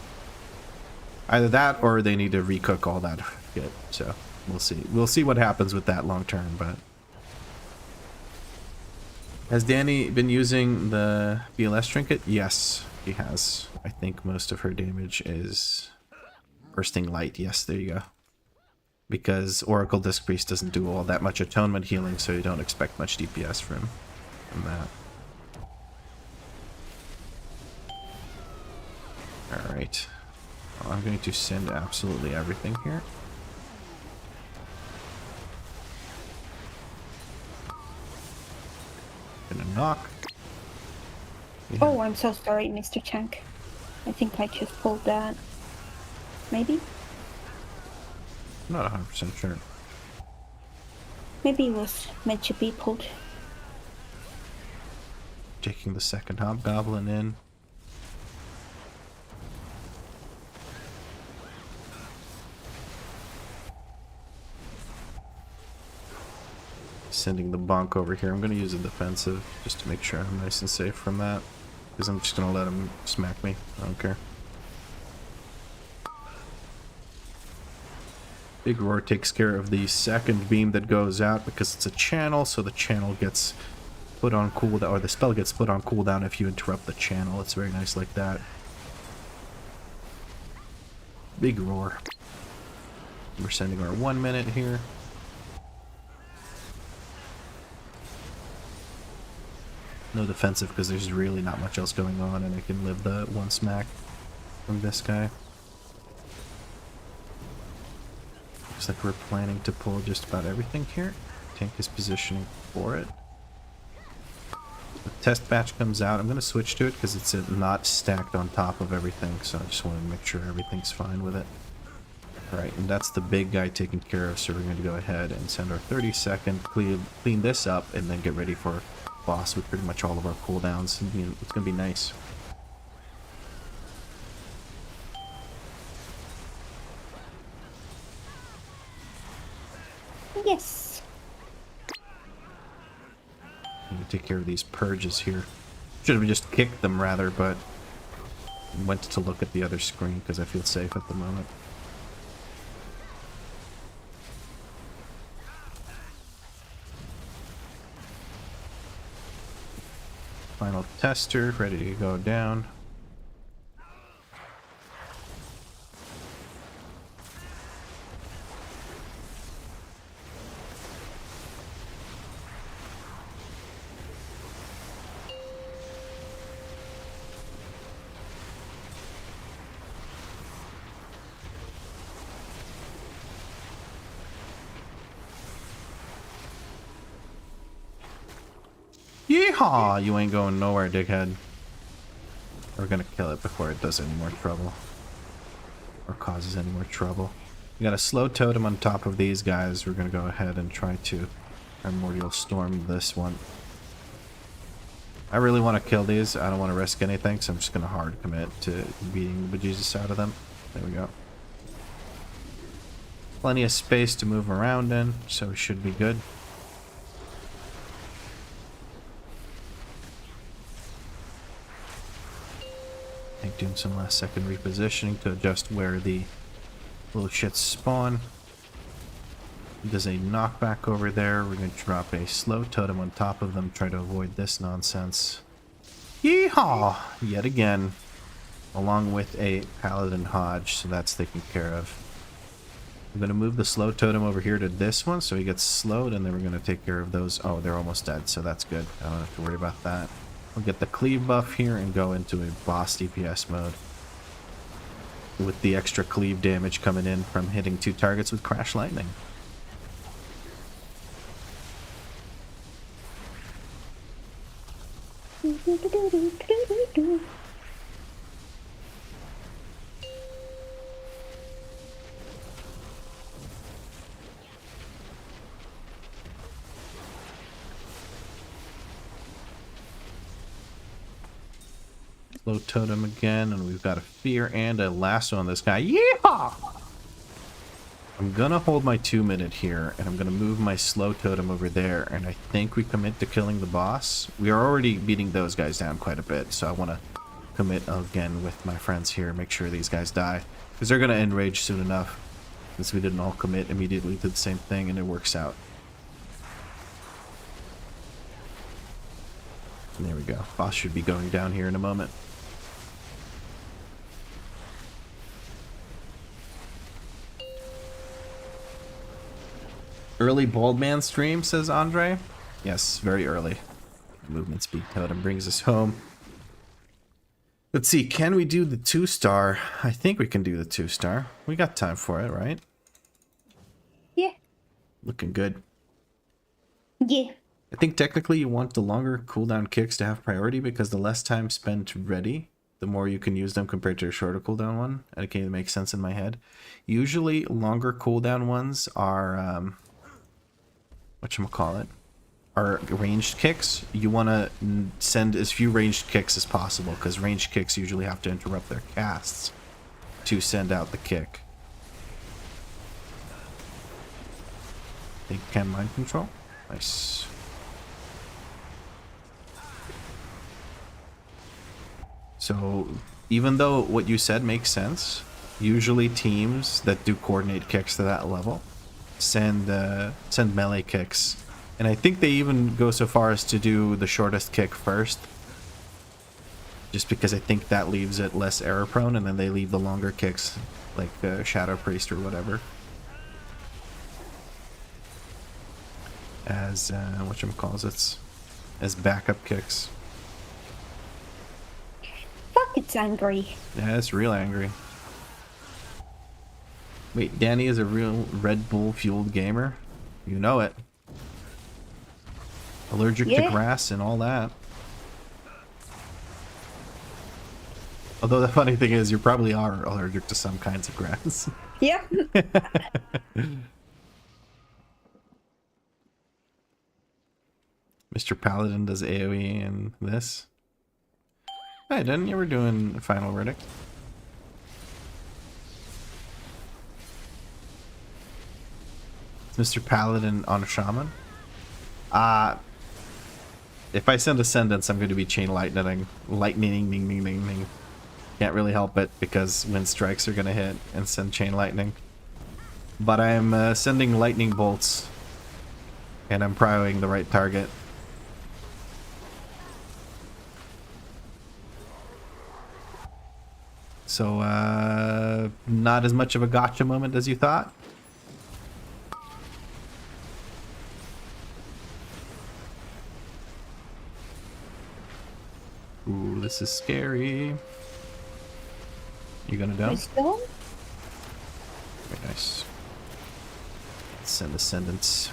Either that, or they need to recook all that shit. So we'll see. We'll see what happens with that long term. But has Danie been using the BLS trinket? Yes, he has. I think most of her damage is bursting light. Yes, there you go. Because Oracle Disc Priest doesn't do all that much atonement healing, so you don't expect much DPS from that. Alright. Well, I'm going to send absolutely everything here. Gonna knock. Yeah. Oh, I'm so sorry, Mr. Chank. I think I just pulled that. Maybe? I'm not 100% sure. Maybe it was meant to be pulled. Taking the second hobgoblin in. Sending the bonk over here. I'm going to use a defensive just to make sure I'm nice and safe from that. Because I'm just going to let him smack me. I don't care. Big Roar takes care of the second beam that goes out because it's a channel, so the channel gets put on cooldown, or the spell gets put on cooldown if you interrupt the channel. It's very nice like that. Big Roar. We're sending our 1 minute here. No defensive because there's really not much else going on, and I can live the one smack from this guy. Looks like we're planning to pull just about everything here. Tank is positioning for it. The test batch comes out. I'm going to switch to it because it's not stacked on top of everything, so I just want to make sure everything's fine with it. Alright, and that's the big guy taken care of, so we're going to go ahead and send our 30-second, clean this up, and then get ready for boss with pretty much all of our cooldowns. It's gonna be nice. Yes. Need to take care of these purges here. Should have just kicked them rather, but went to look at the other screen because I feel safe at the moment. Final tester ready to go down. Yeehaw! You ain't going nowhere, dickhead. We're gonna kill it before it does any more trouble. Or causes any more trouble. We got a slow totem on top of these guys. We're gonna go ahead and try to Primordial Storm this one. I really want to kill these. I don't want to risk anything, so I'm just gonna hard commit to beating the bejesus out of them. There we go. Plenty of space to move around in, so we should be good. I think doing some last second repositioning to adjust where the little shits spawn. There's a knockback over there. We're going to drop a slow totem on top of them, try to avoid this nonsense. Yeehaw! Yet again. Along with a Paladin Hodge, so that's taken care of. I'm going to move the slow totem over here to this one so he gets slowed, and then we're going to take care of those. Oh, they're almost dead, so that's good. I don't have to worry about that. We'll get the cleave buff here and go into a boss DPS mode. With the extra cleave damage coming in from hitting 2 targets with Crash Lightning. Slow totem again, and we've got a fear and a lasso on this guy. Yeehaw! I'm gonna hold my 2-minute here, and I'm gonna move my slow totem over there, and I think we commit to killing the boss. We are already beating those guys down quite a bit, so I want to commit again with my friends here, make sure these guys die, because they're gonna enrage soon enough, since we didn't all commit immediately to the same thing, and it works out. And there we go. Boss should be going down here in a moment. Early bald man stream, says Andre. Yes, very early. Movement speed totem brings us home. Let's see, can we do the 2-star? I think we can do the 2-star. We got time for it, right? Yeah. Looking good. Yeah. I think technically you want the longer cooldown kicks to have priority because the less time spent ready, the more you can use them compared to a shorter cooldown one. And it can make sense in my head. Usually longer cooldown ones are whatchamacallit, are ranged kicks. You want to send as few ranged kicks as possible because ranged kicks usually have to interrupt their casts to send out the kick. They can mind control. Nice. So even though what you said makes sense, usually teams that do coordinate kicks to that level send melee kicks, and I think they even go so far as to do the shortest kick first, just because I think that leaves it less error prone, and then they leave the longer kicks like Shadow Priest or whatever as whatchamacallit, as backup kicks. Fuck, it's angry. Yeah, it's real angry. Wait, Danie is a real Red Bull fueled gamer? You know it. Allergic to grass and all that. Although the funny thing is, you probably are allergic to some kinds of grass. Yeah. Mr. Paladin does AoE and this. Hey, didn't you ever doing Final Verdict? Is Mr. Paladin on a Shaman? If I send Ascendance, I'm going to be chain lightning. Lightning, ding, ding, ding, ding. Can't really help it because wind strikes are going to hit and send chain lightning. But I'm sending lightning bolts. And I'm prioing the right target. So, not as much of a gotcha moment as you thought. Ooh, this is scary. You gonna down? Stone? Very nice. Let's send Ascendants.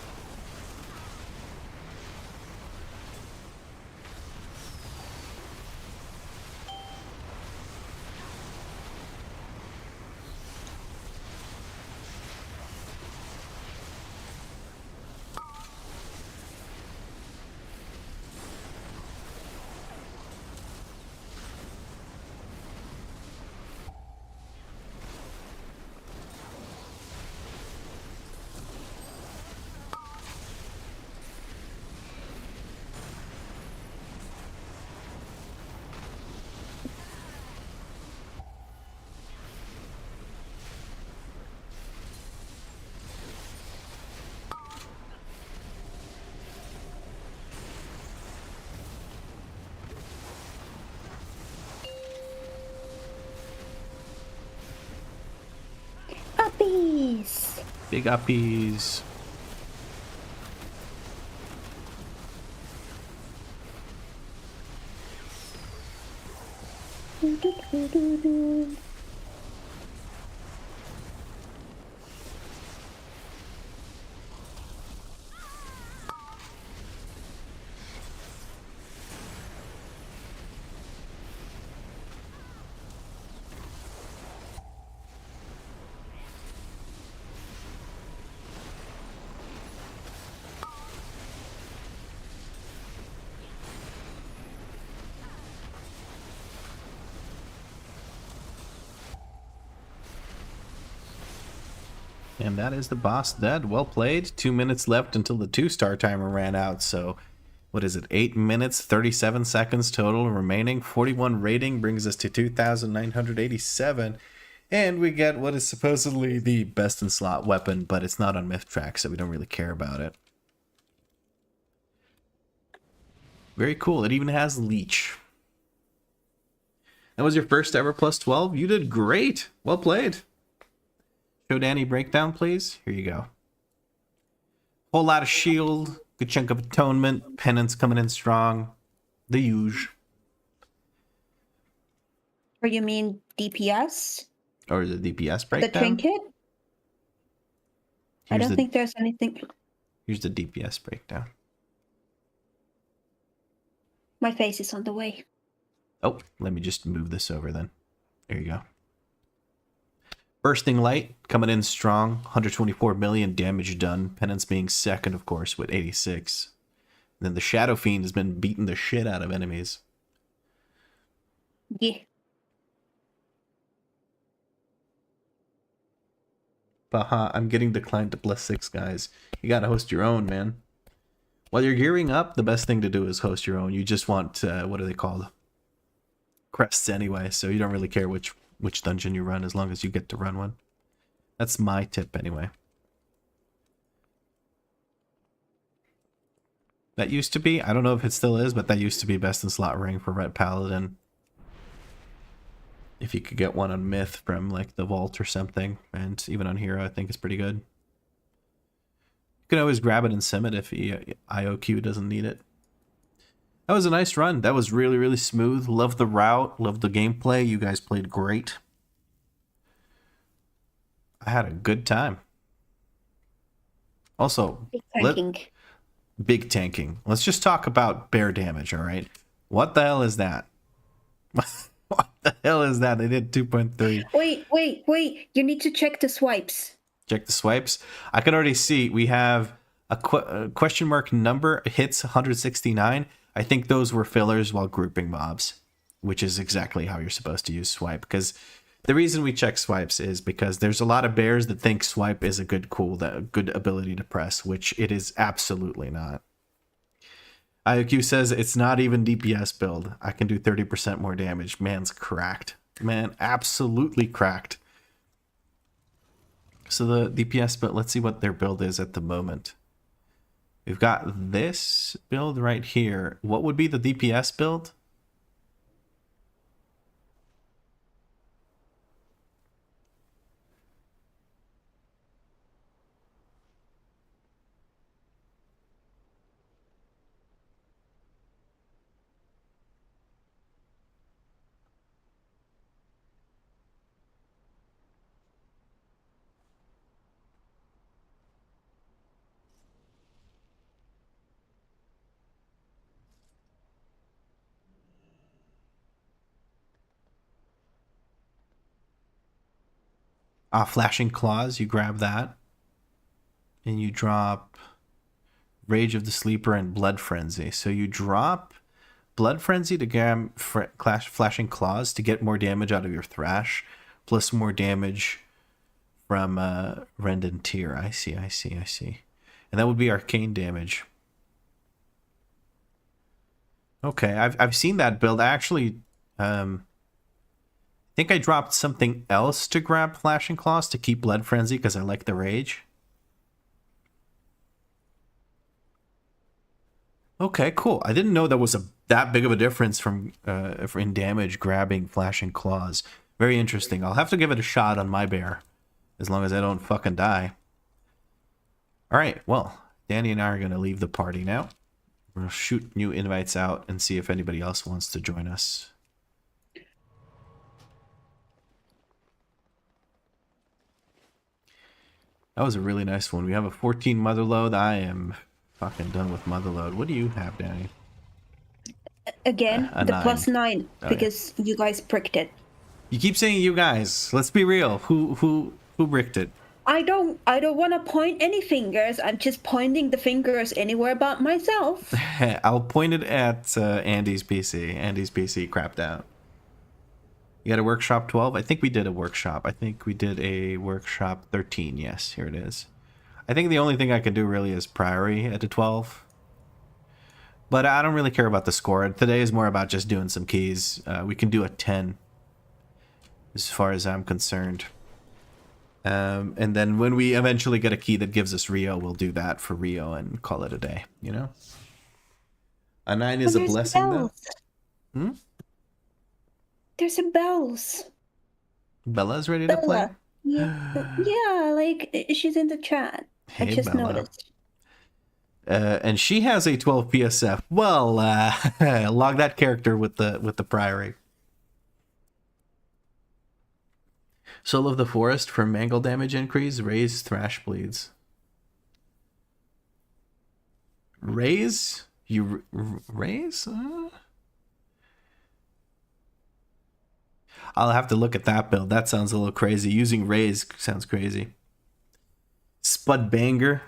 Uppies! Big uppies. And that is the boss dead. Well played. 2 minutes left until the 2-star timer ran out. So, what is it? 8 minutes, 37 seconds total remaining. 41 rating brings us to 2,987. And we get what is supposedly the best in slot weapon, but it's not on Myth Track, so we don't really care about it. Very cool. It even has Leech. That was your first ever plus 12? You did great. Well played. Show Danie breakdown, please. Here you go. Whole lot of shield, good chunk of atonement, penance coming in strong. The huge. Or you mean DPS? Or the DPS The breakdown. trinket? I don't think there's anything. Here's the DPS breakdown. My face is on the way. Oh, let me just move this over then. There you go. Bursting Light coming in strong, 124 million damage done. Penance being second, of course, with 86. And then the Shadow Fiend has been beating the shit out of enemies. Yeah. Baha, I'm getting declined to +6, guys. You gotta host your own, man. While you're gearing up, the best thing to do is host your own. You just want, what are they called? Crests anyway, so you don't really care which dungeon you run as long as you get to run one. That's my tip anyway. That used to be, I don't know if it still is, but that used to be best in slot ring for Red Paladin. If you could get one on Myth from like the Vault or something, and even on Hero, I think it's pretty good. You can always grab it and sim it if IOQ doesn't need it. That was a nice run. That was really, really smooth. Love the route. Love the gameplay. You guys played great. I had a good time. Also, big tanking. Let's just talk about bear damage, all right? What the hell is that? What the hell is that? They did 2.3. Wait. You need to check the swipes. Check the swipes. I can already see we have A question mark number hits 169. I think those were fillers while grouping mobs, which is exactly how you're supposed to use swipe. Because the reason we check swipes is because there's a lot of bears that think swipe is a good good ability to press, which it is absolutely not. IOQ says it's not even DPS build. I can do 30% more damage. Man's cracked. Man, absolutely cracked. So the DPS, but let's see what their build is at the moment. We've got this build right here. What would be the DPS build? Flashing Claws, you grab that. And you drop Rage of the Sleeper and Blood Frenzy. So you drop Blood Frenzy to grab Flashing Claws to get more damage out of your Thrash, plus more damage from Rend and Tear. I see. And that would be arcane damage. Okay, I've seen that build. I actually think I dropped something else to grab Flashing Claws to keep Blood Frenzy because I like the Rage. Okay, cool. I didn't know that was that big of a difference from in damage grabbing Flashing Claws. Very interesting. I'll have to give it a shot on my bear, as long as I don't fucking die. All right, well, Danie and I are going to leave the party now. We're going to shoot new invites out and see if anybody else wants to join us. That was a really nice one. We have a 14 motherload. I am fucking done with motherload. What do you have, Danie? Again, the 9. +9, Oh, because you guys pricked it. You keep saying you guys. Let's be real. Who bricked it? I don't want to point any fingers. I'm just pointing the fingers anywhere but myself. I'll point it at Andy's PC. Andy's PC crapped out. You got a workshop 12? I think we did a workshop. I think we did a workshop 13. Yes, here it is. I think the only thing I can do really is Priory at a 12. But I don't really care about the score. Today is more about just doing some keys. We can do a 10 as far as I'm concerned. And then when we eventually get a key that gives us Rio, we'll do that for Rio and call it a day, you know? A 9 is a blessing, though. Hmm? There's a bells. Bella's ready to play? Yeah, like, she's in the chat. Hey, I just Bella. noticed. And she has a 12 PSF. Well, log that character with the Priory. Soul of the Forest for mangle damage increase. Raise Thrash Bleeds. Raise? You raise? I'll have to look at that build. That sounds a little crazy. Using Raise sounds crazy. Spud Banger.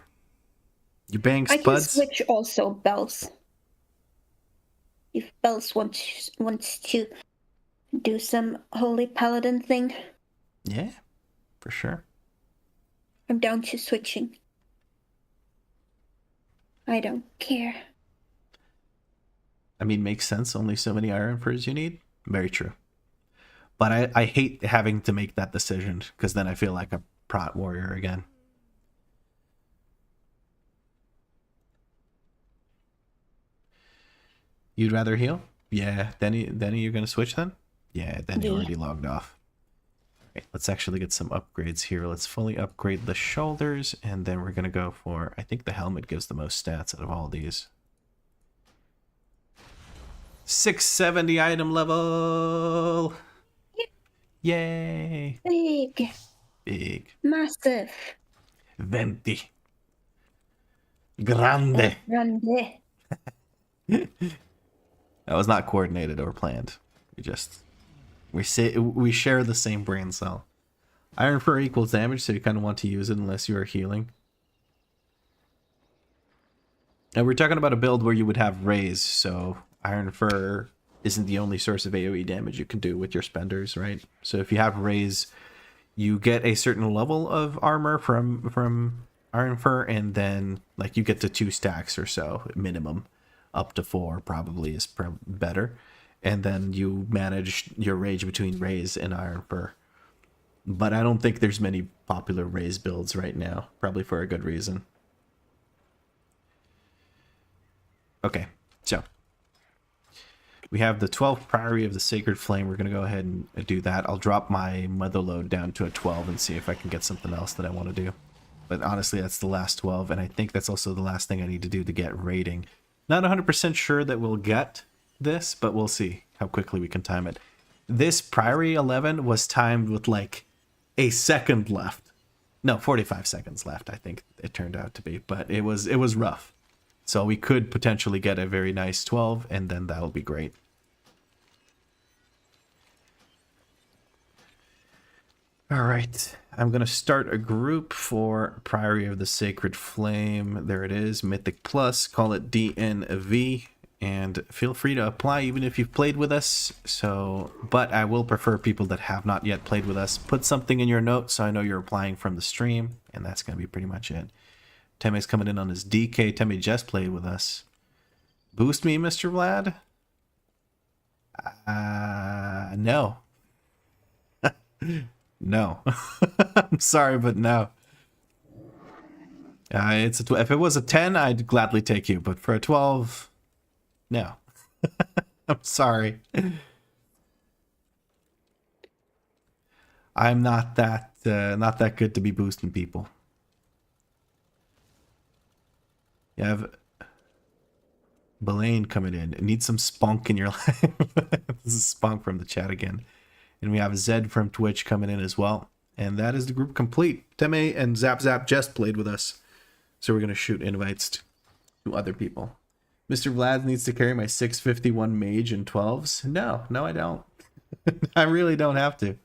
You bang I can Spuds? switch also bells. If bells wants to do some Holy Paladin thing, Yeah, for sure. I'm down to switching. I don't care. I mean, makes sense. Only so many Iron Furs you need. Very true. But I hate having to make that decision because then I feel like a prot warrior again. You'd rather heal? Yeah. Danie, you're going to switch then? Yeah, Danie Yeah. already logged off. Okay, let's actually get some upgrades here. Let's fully upgrade the shoulders, and then we're going to go for... I think the helmet gives the most stats out of all these. 670 item level! Yay! Big. Big. Massive. 20. Grande. Grande. That was not coordinated or planned. We share the same brain cell. Iron Fur equals damage, so you kind of want to use it unless you are healing. And we're talking about a build where you would have raise, so Iron Fur isn't the only source of AoE damage you can do with your spenders, right? So if you have raise, you get a certain level of armor from Iron Fur, and then like you get to 2 stacks or so minimum, up to 4 probably is better, and then you manage your rage between raise and Iron Fur. But I don't think there's many popular raise builds right now, probably for a good reason. Okay, so we have the 12th Priory of the Sacred Flame. We're going to go ahead and do that. I'll drop my mother load down to a 12 and see if I can get something else that I want to do. But honestly, that's the last 12, and I think that's also the last thing I need to do to get rating. Not 100% sure that we'll get this, but we'll see how quickly we can time it. This Priory 11 was timed with like a second left. No, 45 seconds left, I think it turned out to be. But it was rough. So we could potentially get a very nice 12, and then that'll be great. All right, I'm going to start a group for Priory of the Sacred Flame. There it is, Mythic Plus, call it DNV, and feel free to apply even if you've played with us. But I will prefer people that have not yet played with us. Put something in your notes so I know you're applying from the stream, and that's going to be pretty much it. Teme's coming in on his DK. Teme just played with us. Boost me, Mr. Vlad? No. No. I'm sorry, but no. If it was a 10, I'd gladly take you. But for a 12, no. I'm sorry. I'm not that good to be boosting people. You have Belaine coming in. Need some spunk in your life. This is spunk from the chat again. And we have Zed from Twitch coming in as well. And that is the group complete. Teme and Zap Zap just played with us. So we're going to shoot invites to other people. Mr. Vlad needs to carry my 651 mage in 12s. No, I don't. I really don't have to.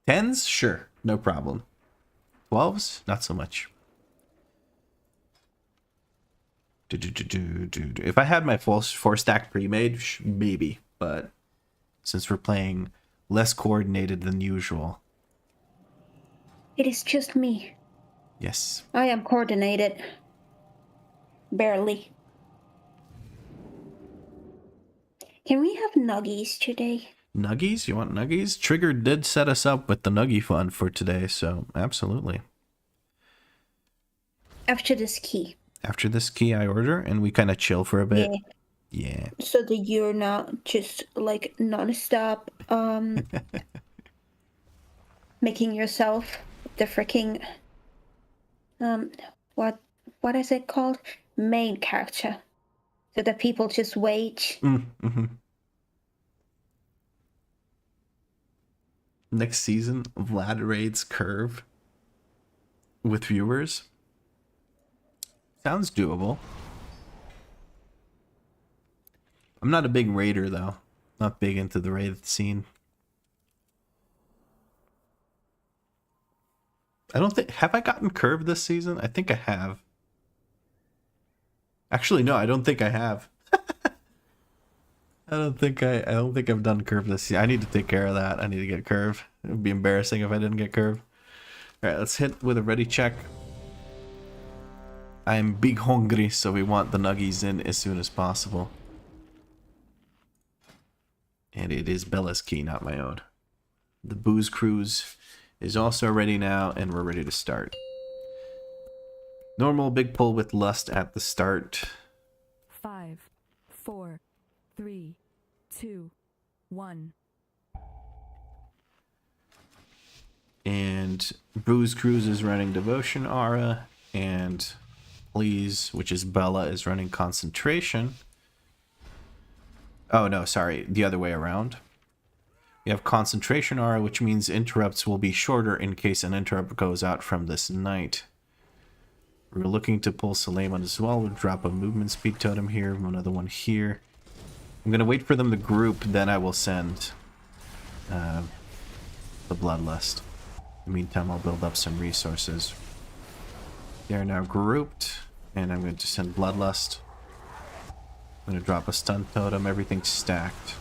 10s? Sure, no problem. 12s? Not so much. If I had my full 4-stack pre-made, maybe. But since we're playing less coordinated than usual. It is just me. Yes. I am coordinated. Barely. Can we have nuggies today? Nuggies? You want nuggies? Trigger did set us up with the nuggie fund for today, so absolutely. After this key. After this key I order, and we kind of chill for a bit. Yeah. So that you're not just like non-stop making yourself the freaking what is it called? Main character. So that people just wait. Mm-hmm. Next season, Vlad raids Curve with viewers. Sounds doable. I'm not a big raider though. Not big into the raid scene. I don't think, have I gotten Curve this season? I think I have. Actually, no, I don't think I have. I don't think I've done Curve this season. I need to take care of that. I need to get Curve. It would be embarrassing if I didn't get Curve. Alright, let's hit with a ready check. I'm big hungry, so we want the nuggies in as soon as possible. And it is Bella's key, not my own. The booze cruise is also ready now, and we're ready to start. Normal big pull with lust at the start. 5, 4, 3, 2, 1. And Booze Cruise is running Devotion Aura, and Please, which is Bella, is running Concentration. Oh no, sorry, the other way around. We have Concentration Aura, which means interrupts will be shorter in case an interrupt goes out from this night. We're looking to pull Suleiman as well. We'll drop a movement speed totem here, another one here. I'm going to wait for them to group, then I will send the Bloodlust. In the meantime, I'll build up some resources. They are now grouped. And I'm going to send Bloodlust. I'm going to drop a stun totem. Everything's stacked.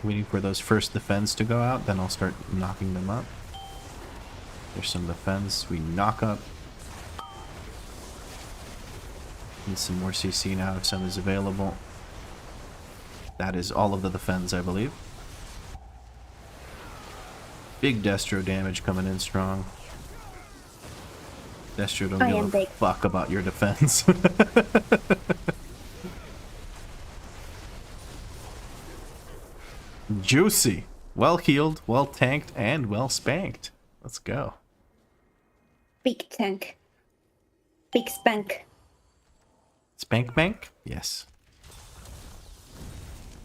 Waiting for those first defense to go out, then I'll start knocking them up. There's some defense. We knock up. Need some more CC now if some is available. That is all of the defense, I believe. Big Destro damage coming in strong. Destro don't give a fuck about your defense. Juicy. Well healed, well tanked, and well spanked. Let's go. Big tank. Big spank. Spank bank? Yes.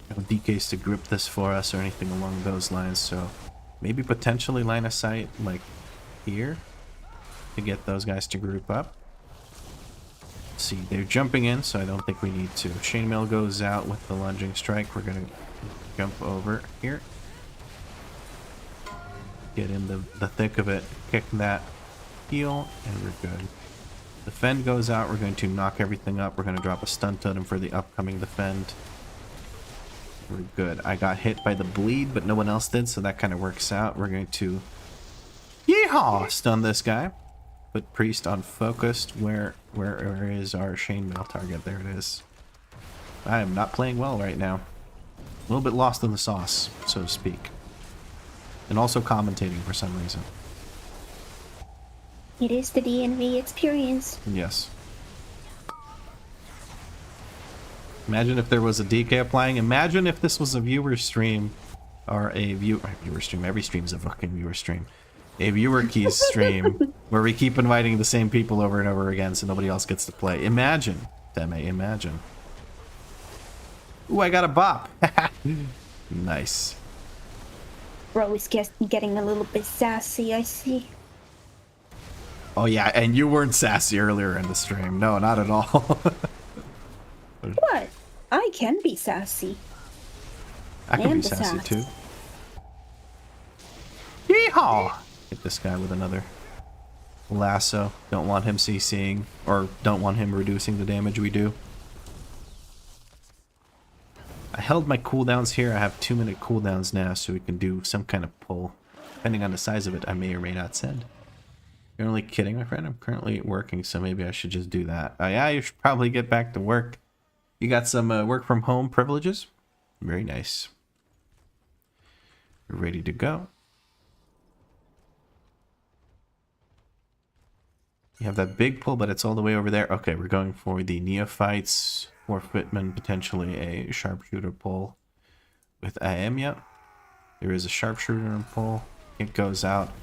No DKs to grip this for us or anything along those lines, so maybe potentially line of sight like here to get those guys to group up. Let's see, they're jumping in, so I don't think we need to. Chainmail goes out with the lunging strike. We're gonna jump over here. Get in the thick of it, kick that heal, and we're good. Defend goes out, we're going to knock everything up. We're going to drop a stun totem for the upcoming defend. We're good. I got hit by the bleed, but no one else did, so that kind of works out. We're going to yeehaw stun this guy. Put priest on focused. Where is our chainmail target? There it is. I am not playing well right now. A little bit lost in the sauce, so to speak. And also commentating for some reason. It is the DNV experience. Yes. Imagine if there was a DK applying. Imagine if this was a viewer stream. Or a viewer stream. Every stream is a fucking viewer stream. A viewer keys stream. Where we keep inviting the same people over and over again so nobody else gets to play. Imagine. Deme, imagine. Ooh, I got a bop. Nice. Bro is getting a little bit sassy, I see. Oh yeah, and you weren't sassy earlier in the stream. No, not at all. What? I can be sassy. I can be sassy too. Yeehaw! Hit this guy with another lasso. Don't want him CCing, or don't want him reducing the damage we do. I held my cooldowns here. I have 2-minute cooldowns now, so we can do some kind of pull. Depending on the size of it, I may or may not send. You're only kidding, my friend. I'm currently working, so maybe I should just do that. Yeah, you should probably get back to work. You got some work from home privileges? Very nice. You're ready to go. You have that big pull, but it's all the way over there. Okay, we're going for the neophytes. Forfeitman, potentially a sharpshooter pull with Aemia. There is a sharpshooter and pull. It goes out.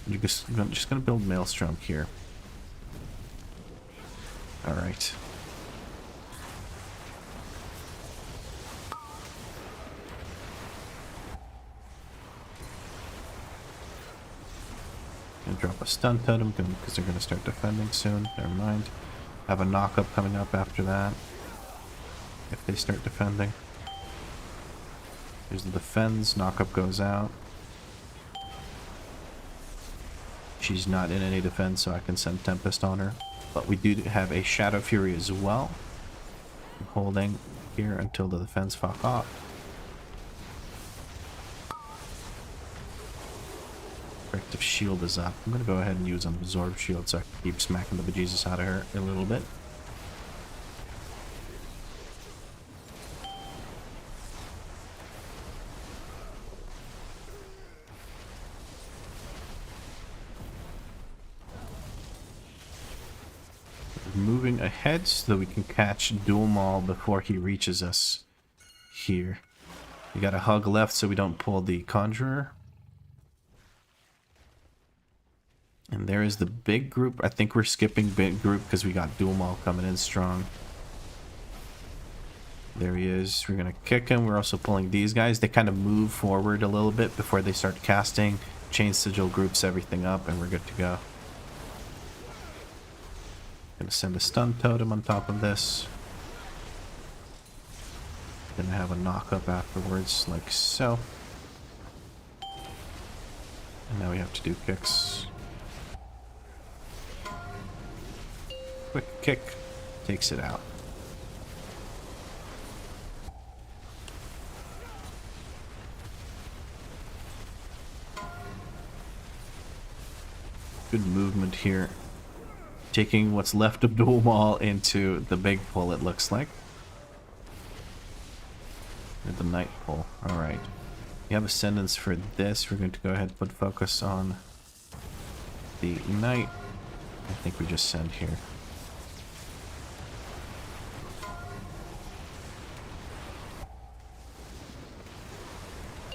I'm just going to build Maelstrom here. Alright. Gonna drop a stun totem because they're going to start defending soon. Never mind. Have a knock-up coming up after that. If they start defending. There's the defense. Knock-up goes out. She's not in any defense, so I can send Tempest on her. But we do have a Shadow Fury as well. I'm holding here until the defense fuck off. Corrective Shield is up. I'm going to go ahead and use an Absorb Shield so I can keep smacking the bejesus out of her a little bit. Moving ahead so that we can catch Dual Maul before he reaches us here. We got a hug left so we don't pull the Conjurer. And there is the big group. I think we're skipping big group because we got Dual Maul coming in strong. There he is. We're going to kick him. We're also pulling these guys. They kind of move forward a little bit before they start casting. Chain Sigil groups everything up and we're good to go. Gonna send a stun totem on top of this. Gonna have a knock up afterwards, like so. And now we have to do kicks. Quick kick takes it out. Good movement here. Taking what's left of Dual Maul into the big pull, it looks like. Or the night pull. Alright. We have Ascendance for this. We're going to go ahead and put focus on the night. I think we just send here.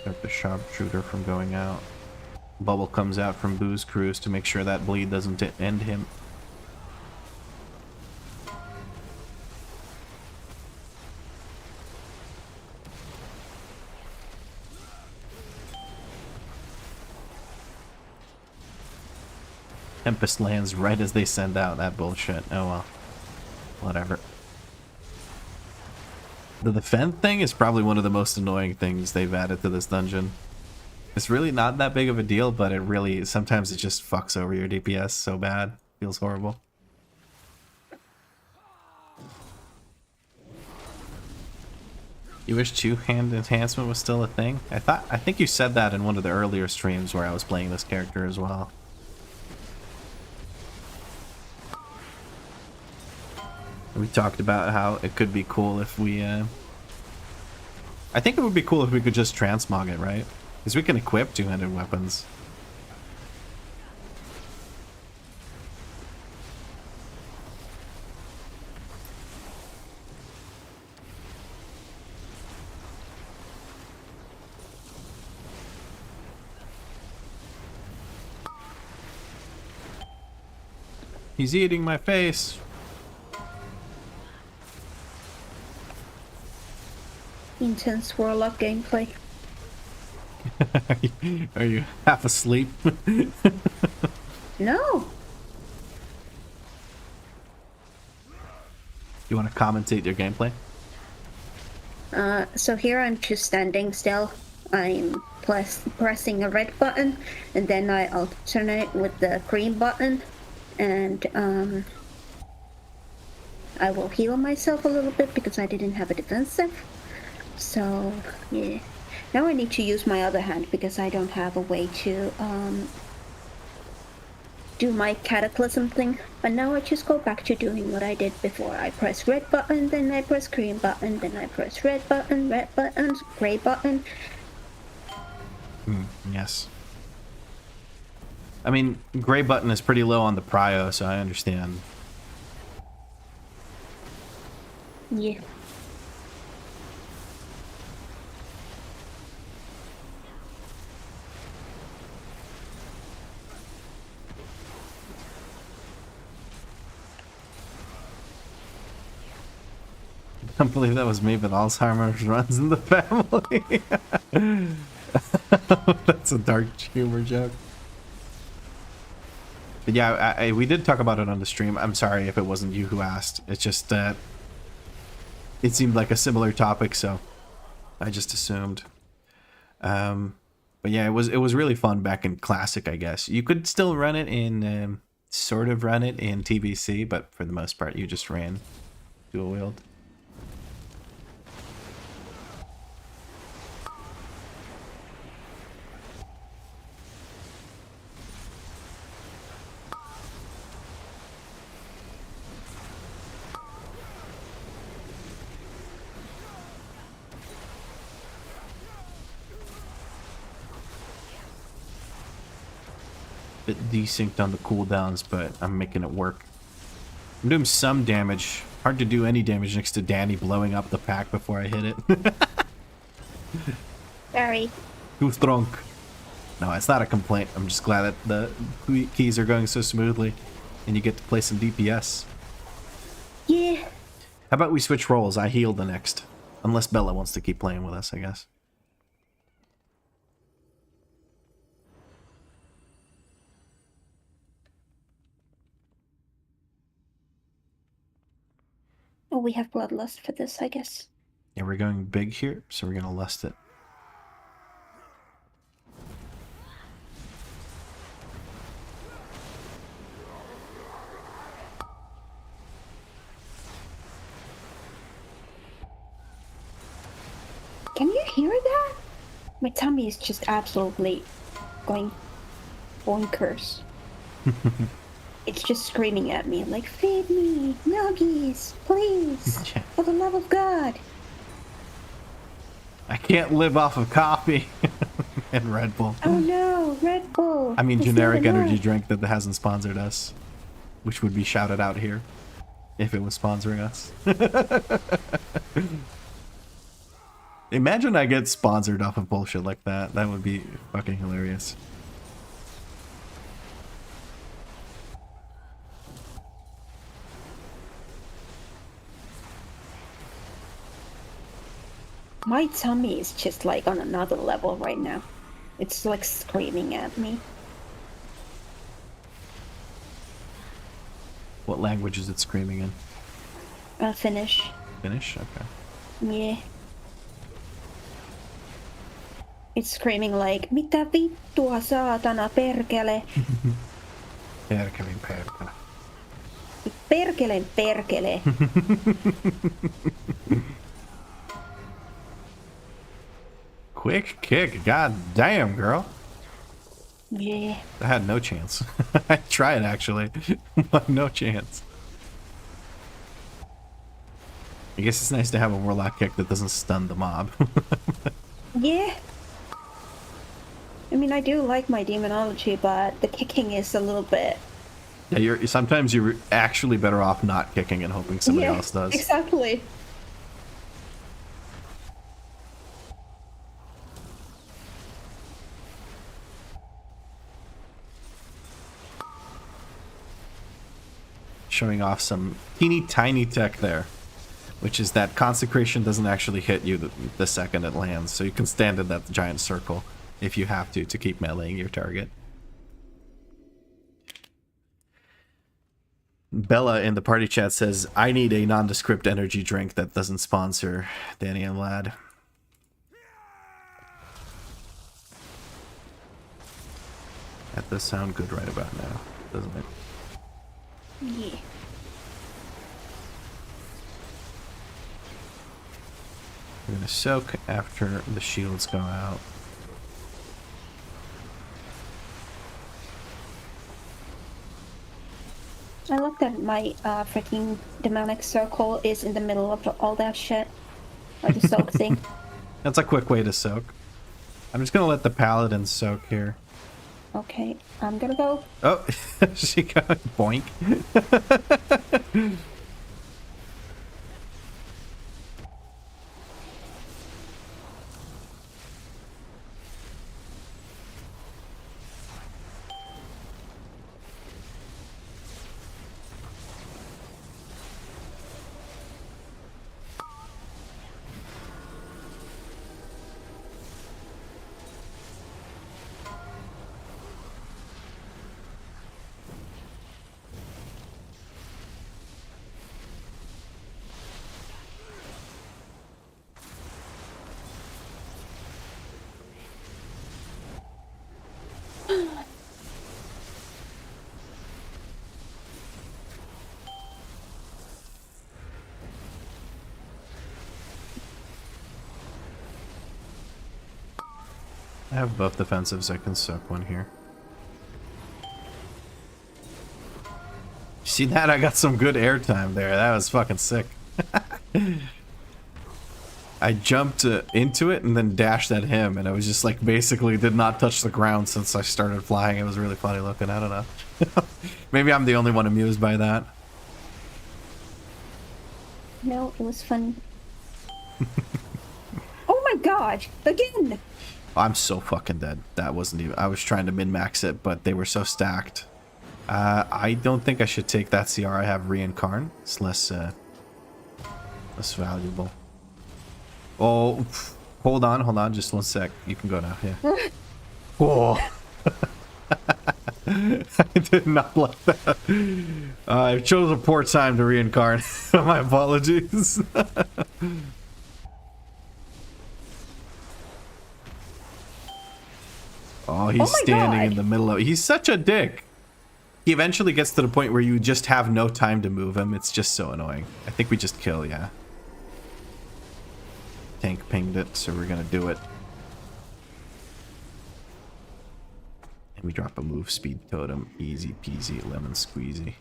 Start the sharpshooter from going out. Bubble comes out from Boo's Cruise to make sure that bleed doesn't end him. Tempest lands right as they send out that bullshit. Oh well. Whatever. The defend thing is probably one of the most annoying things they've added to this dungeon. It's really not that big of a deal, but it really, sometimes it just fucks over your DPS so bad. Feels horrible. You wish two-hand enhancement was still a thing? I think you said that in one of the earlier streams where I was playing this character as well. We talked about how it could be cool if we, I think it would be cool if we could just transmog it, right? Because we can equip two-handed weapons. He's eating my face. Intense Warlock gameplay. Are you half asleep? No. You want to commentate your gameplay? So here I'm just standing still. I'm pressing a red button, and then I alternate with the green button, and I will heal myself a little bit because I didn't have a defensive. So yeah, now I need to use my other hand because I don't have a way to do my cataclysm thing. But now I just go back to doing what I did before. I press red button, then I press green button, then I press red button, gray button. Yes. I mean, gray button is pretty low on the prio, so I understand. Yeah. I can't believe that was me, but Alzheimer's runs in the family. That's a dark humor joke. But yeah, we did talk about it on the stream. I'm sorry if it wasn't you who asked. It's just that it seemed like a similar topic, so I just assumed. But yeah, it was really fun back in Classic, I guess. You could still run it in, sort of run it in TBC, but for the most part, you just ran dual wield. Bit desynced on the cooldowns, but I'm making it work. I'm doing some damage. Hard to do any damage next to Danie blowing up the pack before I hit it. Sorry. Too strong. No, it's not a complaint. I'm just glad that the keys are going so smoothly and you get to play some DPS. Yeah. How about we switch roles? I heal the next. Unless Bella wants to keep playing with us, I guess. Oh, we have Bloodlust for this, I guess. Yeah, we're going big here, so we're gonna lust it. Can you hear that? My tummy is just absolutely going bonkers. It's just screaming at me like, feed me, nuggies, please, Yeah. for the love of God. I can't live off of coffee and Red Bull. Oh no, Red Bull. I mean, It's generic not energy enough. drink that hasn't sponsored us, which would be shouted out here if it was sponsoring us. Imagine I get sponsored off of bullshit like that. That would be fucking hilarious. My tummy is just like on another level right now. It's like screaming at me. What language is it screaming in? Finnish. Finnish? Okay. Yeah. It's screaming like, mitä vittua saatana perkele. Perkele, perkele. Perkele, perkele. Quick kick. God damn, girl. Yeah. I had no chance. I tried, actually. But no chance. I guess it's nice to have a warlock kick that doesn't stun the mob. Yeah. I mean, I do like my demonology, but the kicking is a little bit... Yeah, sometimes you're actually better off not kicking and hoping somebody yeah, else does. Exactly. Showing off some teeny tiny tech there, which is that consecration doesn't actually hit you the second it lands, so you can stand in that giant circle if you have to keep meleeing your target. Bella in the party chat says, I need a nondescript energy drink that doesn't sponsor Danny and Lad. That does sound good right about now, doesn't it? Yeah. We're gonna soak after the shields go out. I love that my freaking demonic circle is in the middle of all that shit. Or the soak thing. That's a quick way to soak. I'm just gonna let the paladin soak here. Okay, I'm gonna go. Oh, she got boink. I have both defensives, I can soak one here. See that? I got some good airtime there. That was fucking sick. I jumped into it and then dashed at him, and I was just like basically did not touch the ground since I started flying. It was really funny looking. I don't know. Maybe I'm the only one amused by that. No, it was fun. Oh my god! Again! I'm so fucking dead. That wasn't even... I was trying to min-max it, but they were so stacked. I don't think I should take that CR. I have Reincarn. It's less valuable. Oh, hold on. Just one sec. You can go now. Yeah. Whoa. I did not like that. I chose a poor time to Reincarn. My apologies. Oh, he's standing in the middle of... He's such a dick. He eventually gets to the point where you just have no time to move him. It's just so annoying. I think we just kill, yeah. tank pinged it, so we're gonna do it. And we drop a move speed totem. Easy peasy, lemon squeezy.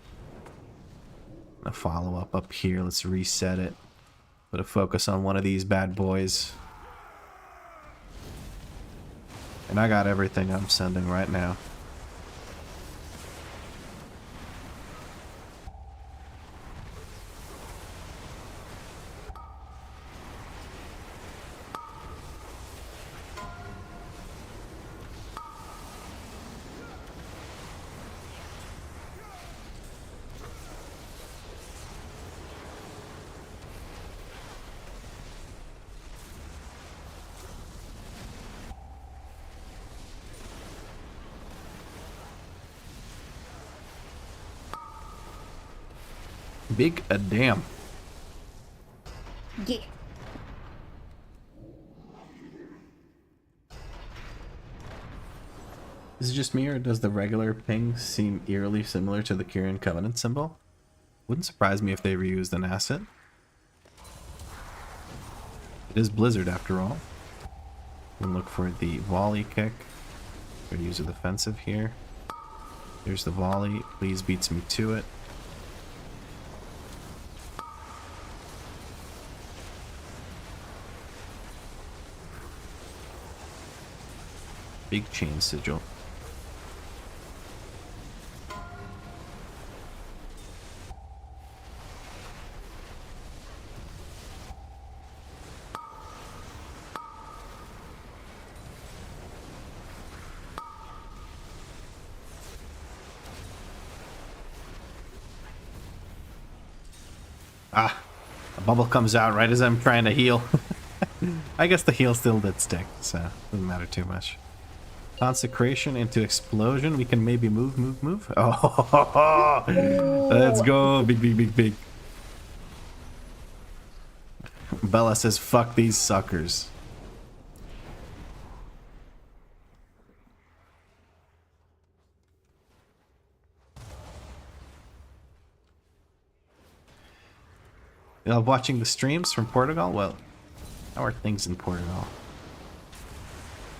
A follow up here. Let's reset it. Put a focus on one of these bad boys. And I got everything I'm sending right now. Big a damn. Yeah. Is it just me, or does the regular ping seem eerily similar to the Kyrian Covenant symbol? Wouldn't surprise me if they reused an asset. It is Blizzard after all. We'll look for the volley kick. We're gonna use a defensive here. There's the volley. Please beats me to it. Big chain sigil. Ah, a bubble comes out right as I'm trying to heal. I guess the heal still did stick, so doesn't matter too much. Consecration into explosion. We can maybe move. Oh, let's go. Big. Bella says, fuck these suckers. You love watching the streams from Portugal? Well, how are things in Portugal?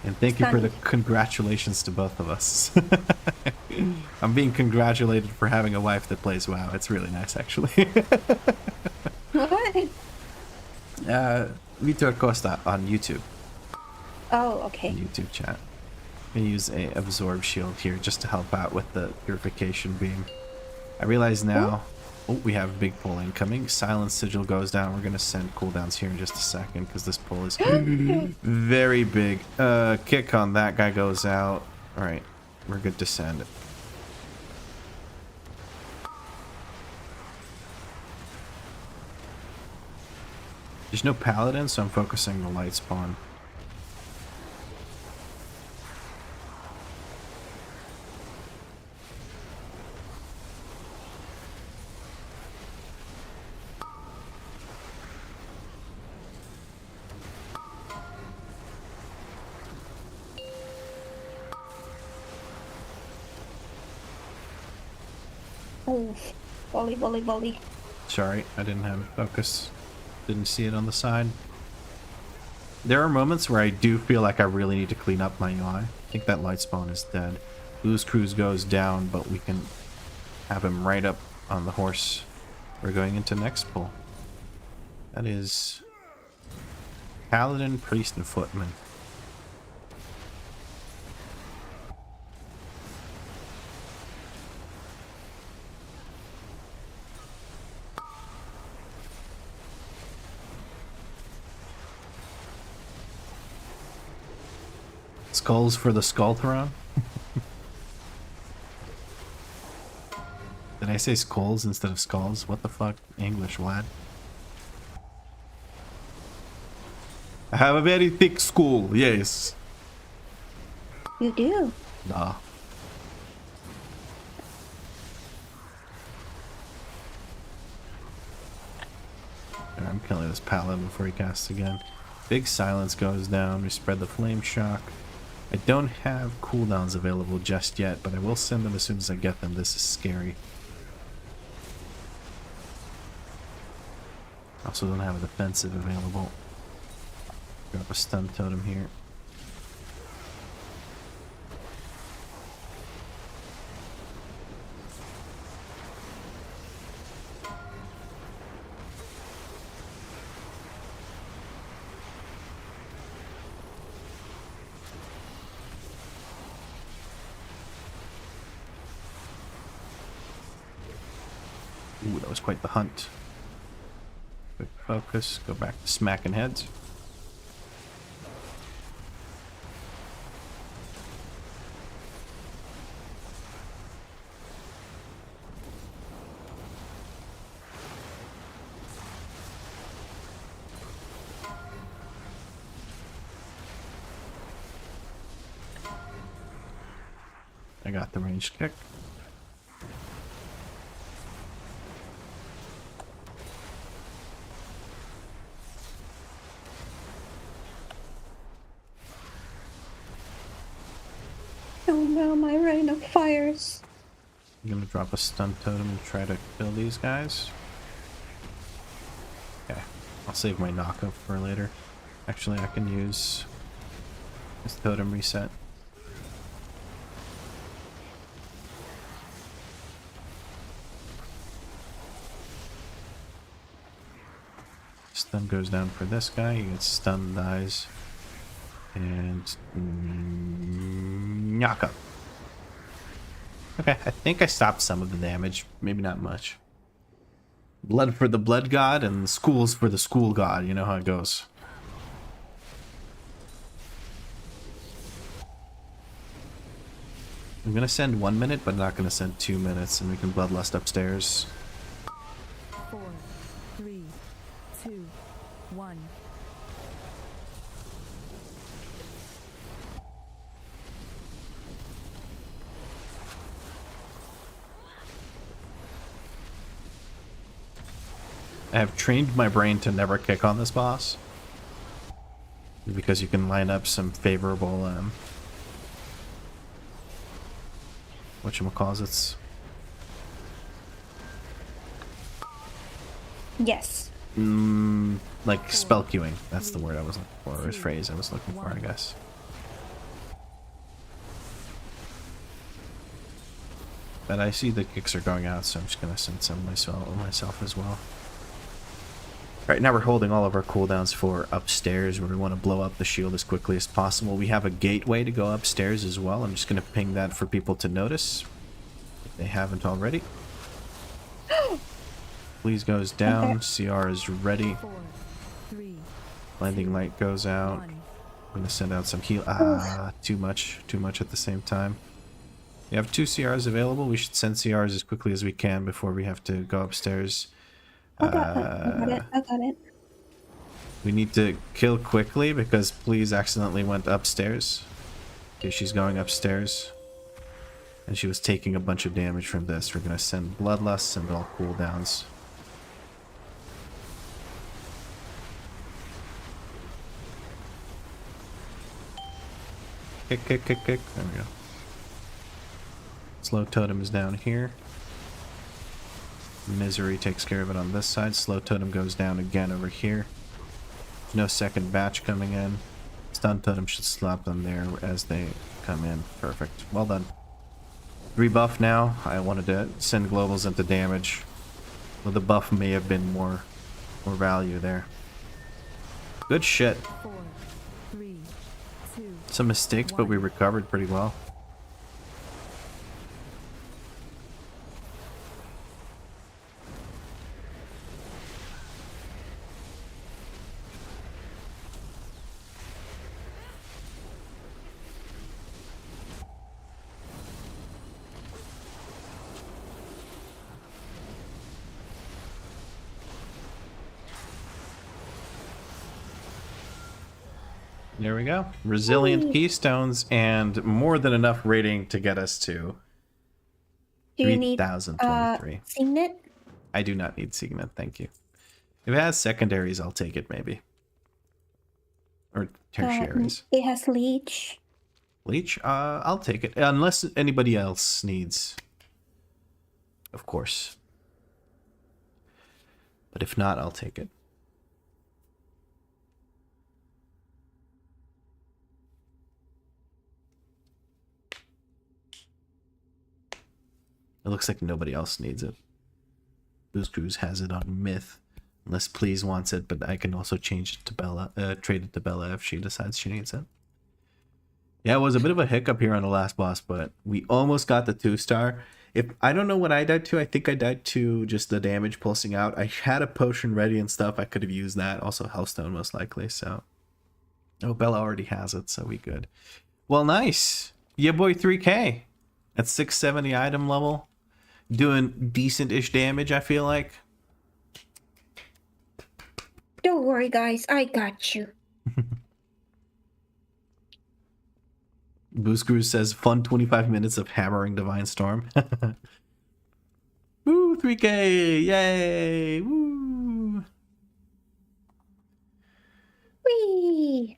And thank you for the congratulations to both of us. I'm being congratulated for having a wife that plays WoW. It's really nice, actually. What? Vitor Costa on YouTube. Oh, okay. YouTube chat. I'm gonna use a absorb shield here just to help out with the purification beam. I realize now. Oh, we have a big pull incoming. Silence sigil goes down. We're gonna send cooldowns here in just a second because this pull is very big. Kick on that guy goes out. All right, we're good to send. There's no paladin, so I'm focusing the light spawn. Oh, volley. Sorry, I didn't have focus. Didn't see it on the side. There are moments where I do feel like I really need to clean up my UI. I think that light spawn is dead. Blues Cruise goes down, but we can have him right up on the horse. We're going into next pull. That is Paladin, Priest, and Footman. Skulls for the Skulltron? Did I say skulls instead of skulls? What the fuck? English, lad. I have a very thick skull, yes. You do? Nah. I'm killing this paladin before he casts again. Big silence goes down. We spread the flame shock. I don't have cooldowns available just yet, but I will send them as soon as I get them. This is scary. Also don't have a defensive available. Drop a stun totem here. Ooh, that was quite the hunt. Quick focus, go back to smacking heads. I got the ranged kick. Oh no, my rain of fires. I'm gonna drop a stun totem and try to kill these guys. Okay, I'll save my knockup for later. Actually, I can use this totem reset. Stun goes down for this guy. He gets stunned, dies. And knock up. Okay, I think I stopped some of the damage. Maybe not much. Blood for the blood god and schools for the school god. You know how it goes. I'm gonna send 1 minute, but not gonna send 2 minutes, and we can bloodlust upstairs. 4, 3, 2, 1. I have trained my brain to never kick on this boss. Because you can line up some favorable, whatchamacallits. Yes. Like spell queuing. That's the word I was looking for, or phrase I was looking for, I guess. But I see the kicks are going out, so I'm just gonna send some myself as well. Right now we're holding all of our cooldowns for upstairs, where we want to blow up the shield as quickly as possible. We have a gateway to go upstairs as well. I'm just going to ping that for people to notice, if they haven't already. Please goes down. CR is ready. 4, 3, Blinding light goes out. 1. I'm going to send out some heal. Too much at the same time. We have 2 CRs available. We should send CRs as quickly as we can before we have to go upstairs. I got it. We need to kill quickly because Please accidentally went upstairs. Okay, she's going upstairs. And she was taking a bunch of damage from this. We're going to send Bloodlust and all cooldowns. Kick. There we go. Slow Totem is down here. Misery takes care of it on this side. Slow Totem goes down again over here. No second batch coming in. Stun Totem should slap them there as they come in. Perfect. Well done. Rebuff now. I wanted to send globals into damage. Well, the buff may have been more value there. Good shit. 4, 3, 2. Some mistakes, but we recovered pretty well. There we go. Resilient Keystones and more than enough rating to get us to Do you need 3,023. Signet? I do not need Signet, thank you. If it has secondaries, I'll take it maybe. Or tertiaries. It has Leech. Leech? I'll take it. Unless anybody else needs. Of course. But if not, I'll take it. It looks like nobody else needs it. Boost Cruise has it on Myth. Unless Please wants it, but I can also change it to Bella, trade it to Bella if she decides she needs it. Yeah, it was a bit of a hiccup here on the last boss, but we almost got the 2-star. If I don't know what I died to, I think I died to just the damage pulsing out. I had a potion ready and stuff. I could have used that. Also Hellstone most likely, so. Oh, Bella already has it, so we good. Well, nice. Yeah, boy, 3K. At 670 item level. Doing decent-ish damage, I feel like. Don't worry, guys. I got you. Boost Cruise says, fun 25 minutes of hammering Divine Storm. Woo, 3K! Yay! Woo! Whee!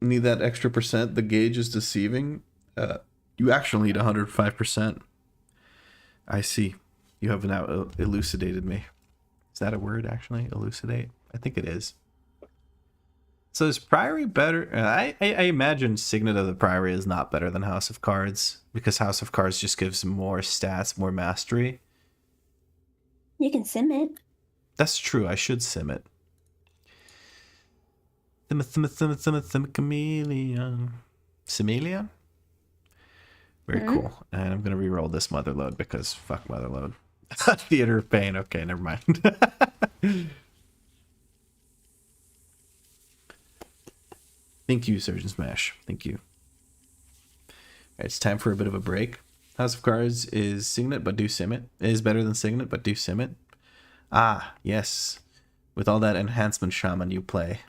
Need that extra percent. The gauge is deceiving. You actually need 105%. I see. You have now elucidated me. Is that a word, actually? Elucidate? I think it is. So is Priory better? I imagine Signet of the Priory is not better than House of Cards, because House of Cards just gives more stats, more mastery. You can sim it. That's true. I should sim it. Chameleon. Chameleon? Very cool. And I'm going to re-roll this Motherload because fuck Motherload. Theater of Pain. Okay, never mind. Thank you, Surgeon Smash. Thank you. All right, it's time for a bit of a break. House of Cards is Signet, but do sim it. It is better than Signet, but do sim it. Ah, yes. With all that enhancement shaman you play.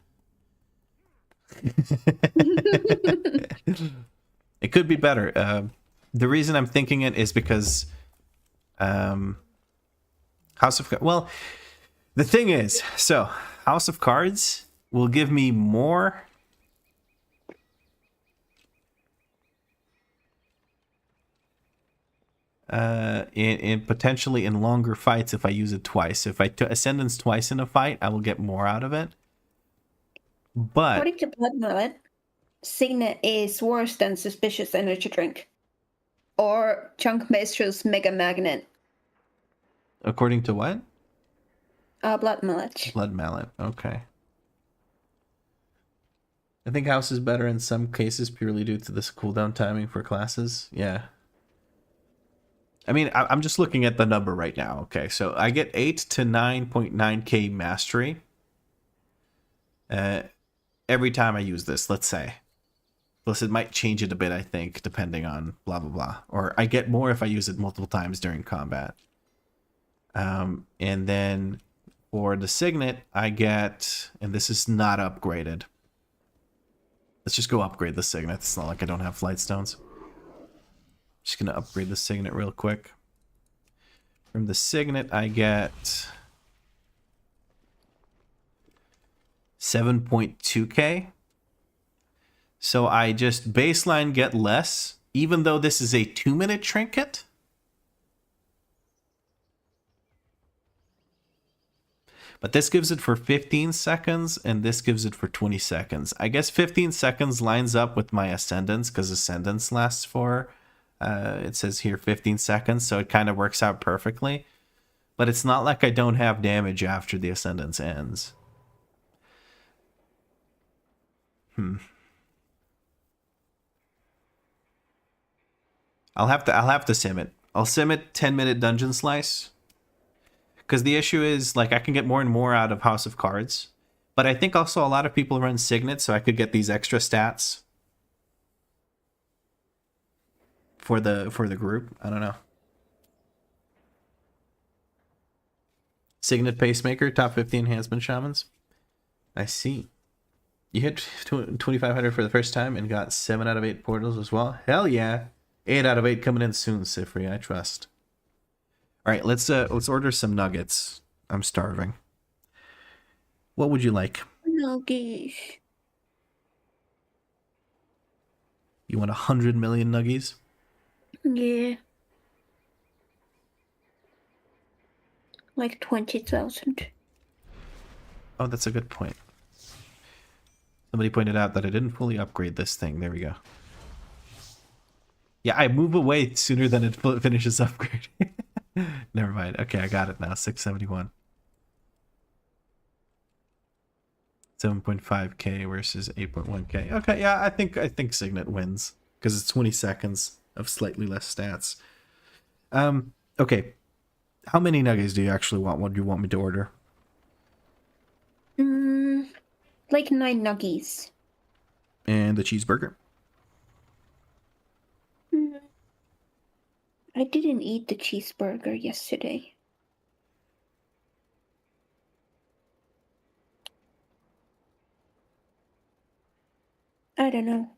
It could be better. The reason I'm thinking it is because House of Cards... Well, the thing is, so House of Cards will give me more... in potentially in longer fights if I use it twice. If I Ascendance twice in a fight, I will get more out of it. But According to Blood Mullet, Signet is worse than Suspicious Energy Drink or Chunk Maestro's Mega Magnet. according to what? Blood Mullet. Blood Mallet. Okay. I think House is better in some cases purely due to this cooldown timing for classes. Yeah. I mean, I'm just looking at the number right now. Okay, so I get 8 to 9.9k mastery every time I use this, let's say. Plus, it might change it a bit, I think, depending on blah, blah, blah. Or I get more if I use it multiple times during combat. And then for the Signet, I get... And this is not upgraded. Let's just go upgrade the Signet. It's not like I don't have Flight Stones. Just going to upgrade the Signet real quick. From the Signet, I get 7.2k. So I just baseline get less, even though this is a 2-minute trinket. But this gives it for 15 seconds, and this gives it for 20 seconds. I guess 15 seconds lines up with my Ascendance, because Ascendance lasts for... it says here 15 seconds, so it kind of works out perfectly. But it's not like I don't have damage after the Ascendance ends. I'll have to sim it. I'll sim it 10-minute Dungeon Slice. Because the issue is, like, I can get more and more out of House of Cards. But I think also a lot of people run Signet, so I could get these extra stats. For the group. I don't know. Signet Pacemaker, top 50 enhancement shamans. I see. You hit 2,500 for the first time and got 7 out of 8 portals as well. Hell yeah. 8 out of 8 coming in soon, Sifri. I trust. All right, let's order some nuggets. I'm starving. What would you like? Nuggies. You want 100 million nuggies? Yeah. Like 20,000. Oh, that's a good point. Somebody pointed out that I didn't fully upgrade this thing. There we go. Yeah, I move away sooner than it finishes upgrading. Never mind. Okay, I got it now. 671. 7.5k versus 8.1k. Okay, yeah, I think Signet wins because it's 20 seconds of slightly less stats. Okay. How many nuggets do you actually want? What do you want me to order? Like 9 nuggies. And the cheeseburger? I didn't eat the cheeseburger yesterday. I don't know.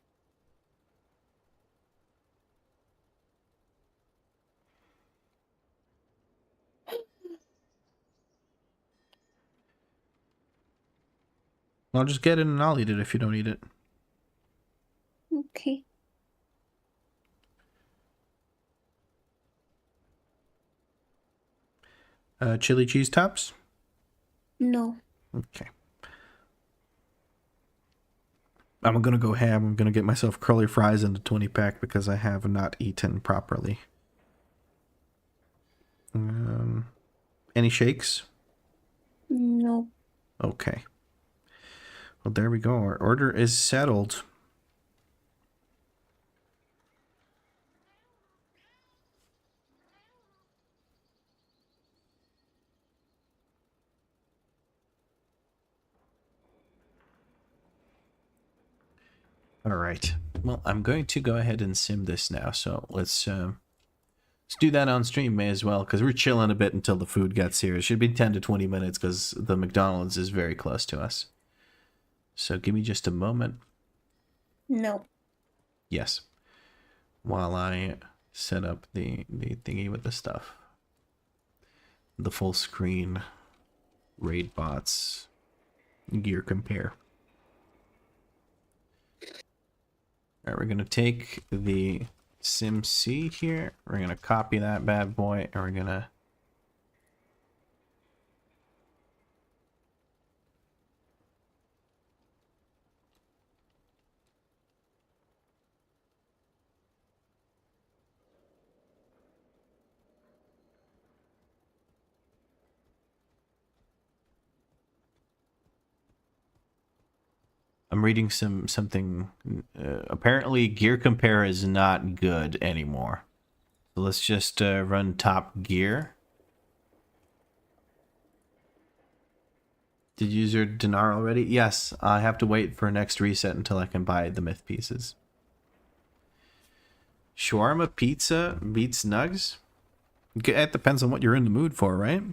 I'll just get it and I'll eat it if you don't eat it. Okay. Chili cheese tops? No. Okay. I'm gonna go ham. I'm gonna get myself curly fries in the 20 pack because I have not eaten properly. Any shakes? No. Okay. Well, there we go. Our order is settled. All right. Well, I'm going to go ahead and sim this now. So let's do that on stream. May as well, because we're chilling a bit until the food gets here. It should be 10 to 20 minutes because the McDonald's is very close to us. So give me just a moment. No. Yes. While I set up the thingy with the stuff. The full screen raid bots gear compare. Alright, we're gonna take the Sim C here. We're gonna copy that bad boy and we're gonna I'm reading something. Apparently, gear compare is not good anymore. So let's just run top gear. Did you use your dinar already? Yes, I have to wait for next reset until I can buy the myth pieces. Shawarma pizza beats nugs? It depends on what you're in the mood for, right?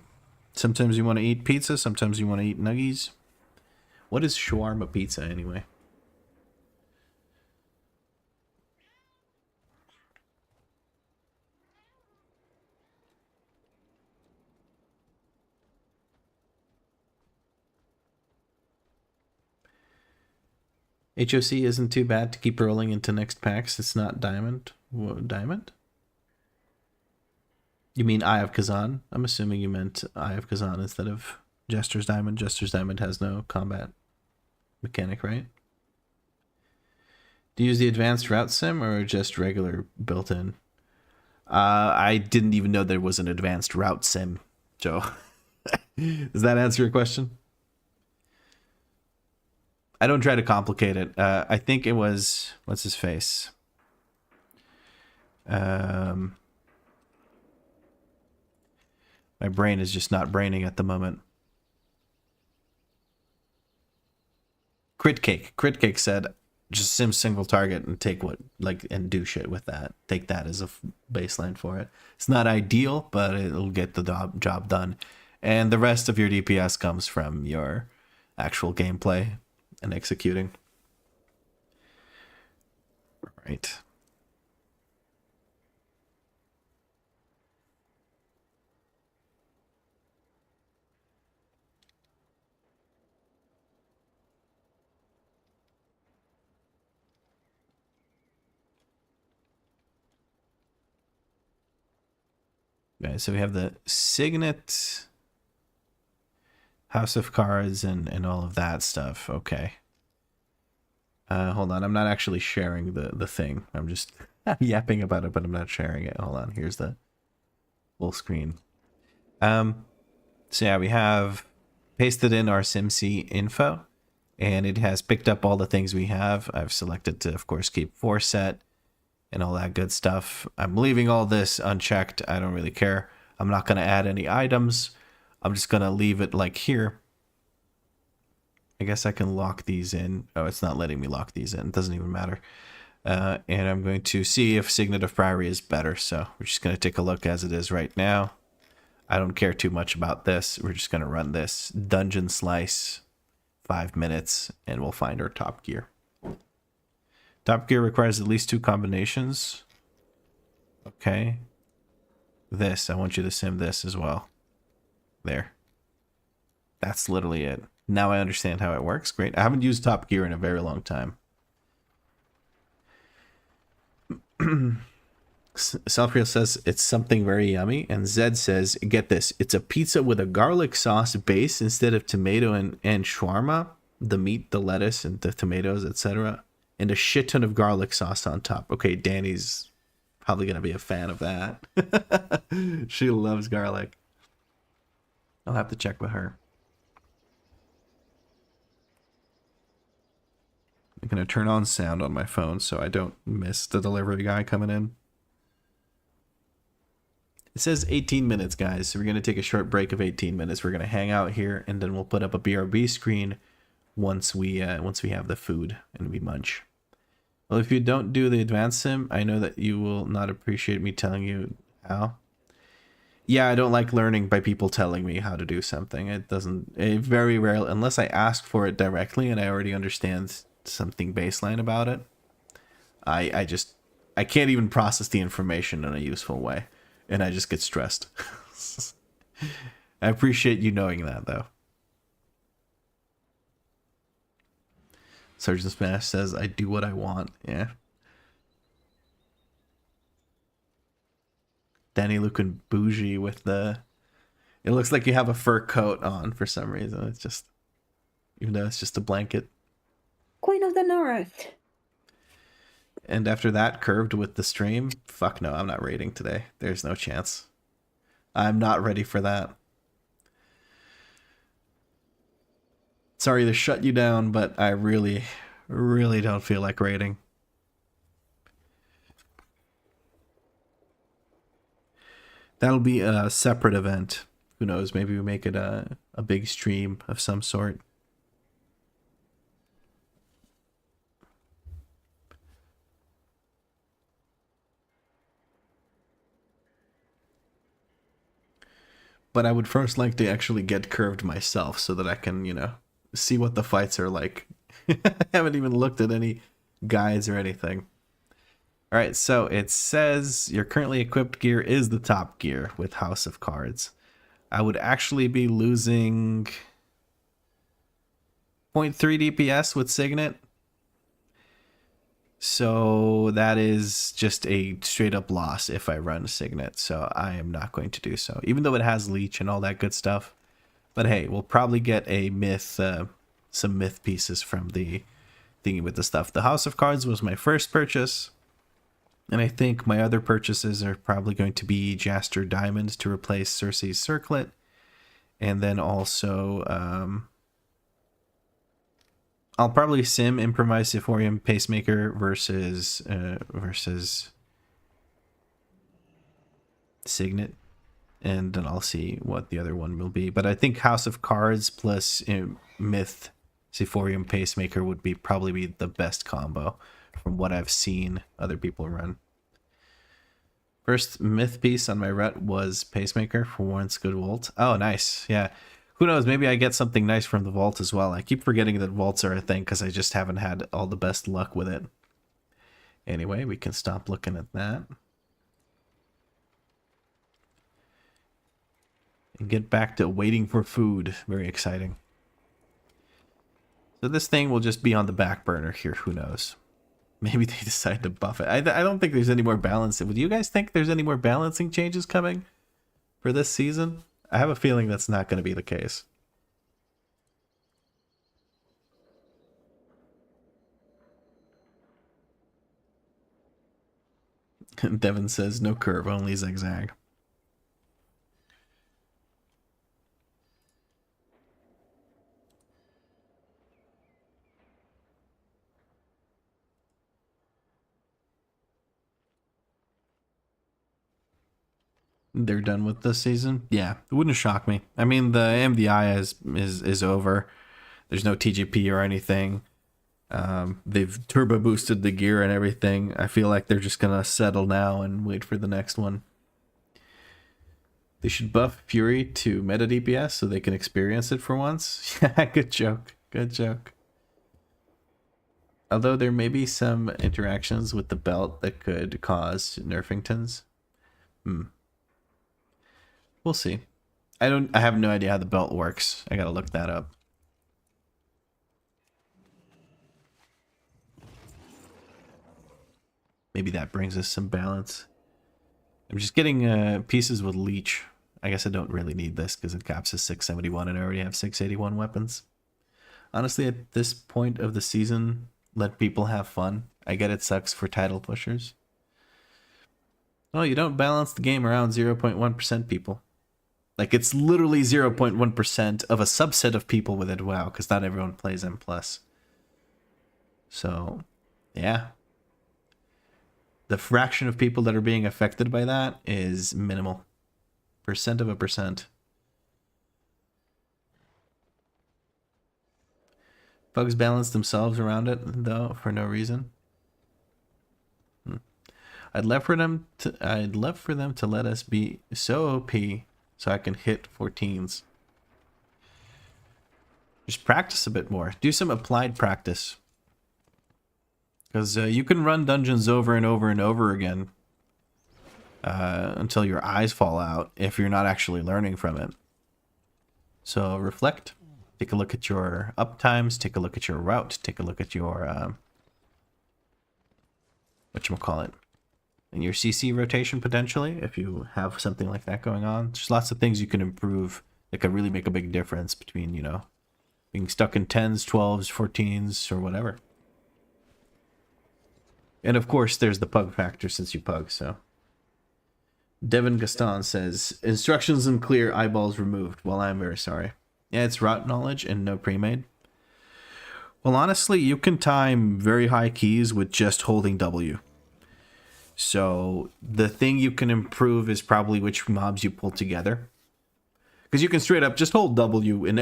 Sometimes you want to eat pizza, sometimes you want to eat nuggies. What is shawarma pizza anyway? HOC isn't too bad to keep rolling into next packs. It's not diamond. What, diamond? You mean Eye of Kazan? I'm assuming you meant Eye of Kazan instead of Jester's Diamond. Jester's Diamond has no combat mechanic, right? Do you use the advanced route sim or just regular built-in? I didn't even know there was an advanced route sim, Joe. Does that answer your question? I don't try to complicate it. I think it was... What's his face? My brain is just not braining at the moment. Crit Cake said, just sim single target and take what, like, and do shit with that. Take that as a baseline for it. It's not ideal, but it'll get the job done. And the rest of your DPS comes from your actual gameplay and executing. All right. Okay, so we have the Signet, House of Cards, and all of that stuff. Okay. Hold on, I'm not actually sharing the thing. I'm just I'm yapping about it, but I'm not sharing it. Hold on, here's the full screen. So yeah, we have pasted in our SimC info, and it has picked up all the things we have. I've selected to, of course, keep 4 set and all that good stuff. I'm leaving all this unchecked. I don't really care. I'm not going to add any items. I'm just going to leave it like here. I guess I can lock these in. Oh, it's not letting me lock these in. It doesn't even matter. And I'm going to see if Signet of Priory is better. So we're just going to take a look as it is right now. I don't care too much about this. We're just going to run this dungeon slice 5 minutes and we'll find our top gear. Top gear requires at least 2 combinations. Okay. This, I want you to sim this as well. There. That's literally it. Now I understand how it works. Great. I haven't used top gear in a very long time. Selfreal says it's something very yummy, and Zed says, get this, it's a pizza with a garlic sauce base instead of tomato and shawarma, the meat, the lettuce, and the tomatoes, etc., and a shit ton of garlic sauce on top. Okay, Danny's probably gonna be a fan of that. She loves garlic. I'll have to check with her. I'm gonna turn on sound on my phone so I don't miss the delivery guy coming in. It says 18 minutes, guys, so we're going to take a short break of 18 minutes. We're going to hang out here, and then we'll put up a BRB screen once we have the food and we munch. Well, if you don't do the advanced sim, I know that you will not appreciate me telling you how. Yeah, I don't like learning by people telling me how to do something. It very rarely, unless I ask for it directly and I already understand something baseline about it, I can't even process the information in a useful way. And I just get stressed. I appreciate you knowing that, though. Sergeant Smash says, I do what I want. Yeah. Danny looking bougie with the... It looks like you have a fur coat on for some reason. It's just... Even though it's just a blanket. Queen of the North. And after that, curved with the stream. Fuck no, I'm not raiding today. There's no chance. I'm not ready for that. Sorry to shut you down, but I really, really don't feel like raiding. That'll be a separate event. Who knows, maybe we make it a big stream of some sort. But I would first like to actually get curved myself so that I can, you know, see what the fights are like. I haven't even looked at any guides or anything. Alright, so it says your currently equipped gear is the top gear with House of Cards. I would actually be losing 0.3 DPS with Signet. So that is just a straight up loss if I run Signet. So I am not going to do so, even though it has Leech and all that good stuff. But hey, we'll probably get a myth, some myth pieces from the thingy with the stuff. The House of Cards was my first purchase. And I think my other purchases are probably going to be Jaster Diamonds to replace Circe's Circlet. And then also... I'll probably sim Improvise Sephorium Pacemaker versus Signet, and then I'll see what the other one will be. But I think House of Cards plus Myth Sephorium Pacemaker would probably be the best combo from what I've seen other people run. First Myth piece on my rut was Pacemaker for Warren's Good Vault. Oh, nice. Yeah. Who knows, maybe I get something nice from the vault as well. I keep forgetting that vaults are a thing because I just haven't had all the best luck with it. Anyway, we can stop looking at that. And get back to waiting for food. Very exciting. So this thing will just be on the back burner here, who knows. Maybe they decide to buff it. I don't think there's any more balancing. Would you guys think there's any more balancing changes coming for this season? I have a feeling that's not going to be the case. Devin says no curve, only zigzag. They're done with this season. Yeah, it wouldn't shock me. I mean, the MDI is over. There's no TGP or anything. They've turbo boosted the gear and everything. I feel like they're just gonna settle now and wait for the next one. They should buff Fury to meta DPS so they can experience it for once. Yeah, good joke. Good joke. Although there may be some interactions with the belt that could cause nerfingtons. We'll see. I have no idea how the belt works. I gotta look that up. Maybe that brings us some balance. I'm just getting pieces with leech. I guess I don't really need this because it caps is 671 and I already have 681 weapons. Honestly, at this point of the season, let people have fun. I get it sucks for title pushers. Oh, you don't balance the game around 0.1% people. Like, it's literally 0.1% of a subset of people within WoW, because not everyone plays M+. So, yeah. The fraction of people that are being affected by that is minimal. Percent of a percent. Bugs balance themselves around it, though, for no reason. I'd love for them to let us be so OP so I can hit 14s. Just practice a bit more. Do some applied practice. Because you can run dungeons over and over and over again until your eyes fall out if you're not actually learning from it. So reflect. Take a look at your uptimes. Take a look at your route. Take a look at your whatchamacallit, and your CC rotation potentially, if you have something like that going on. There's lots of things you can improve that could really make a big difference between, you know, being stuck in 10s, 12s, 14s, or whatever. And of course, there's the pug factor since you pug, so. Devin Gaston says, instructions unclear, eyeballs removed. Well, I'm very sorry. Yeah, it's route knowledge and no pre-made. Well, honestly, you can time very high keys with just holding W. So the thing you can improve is probably which mobs you pull together. Because you can straight up just hold W in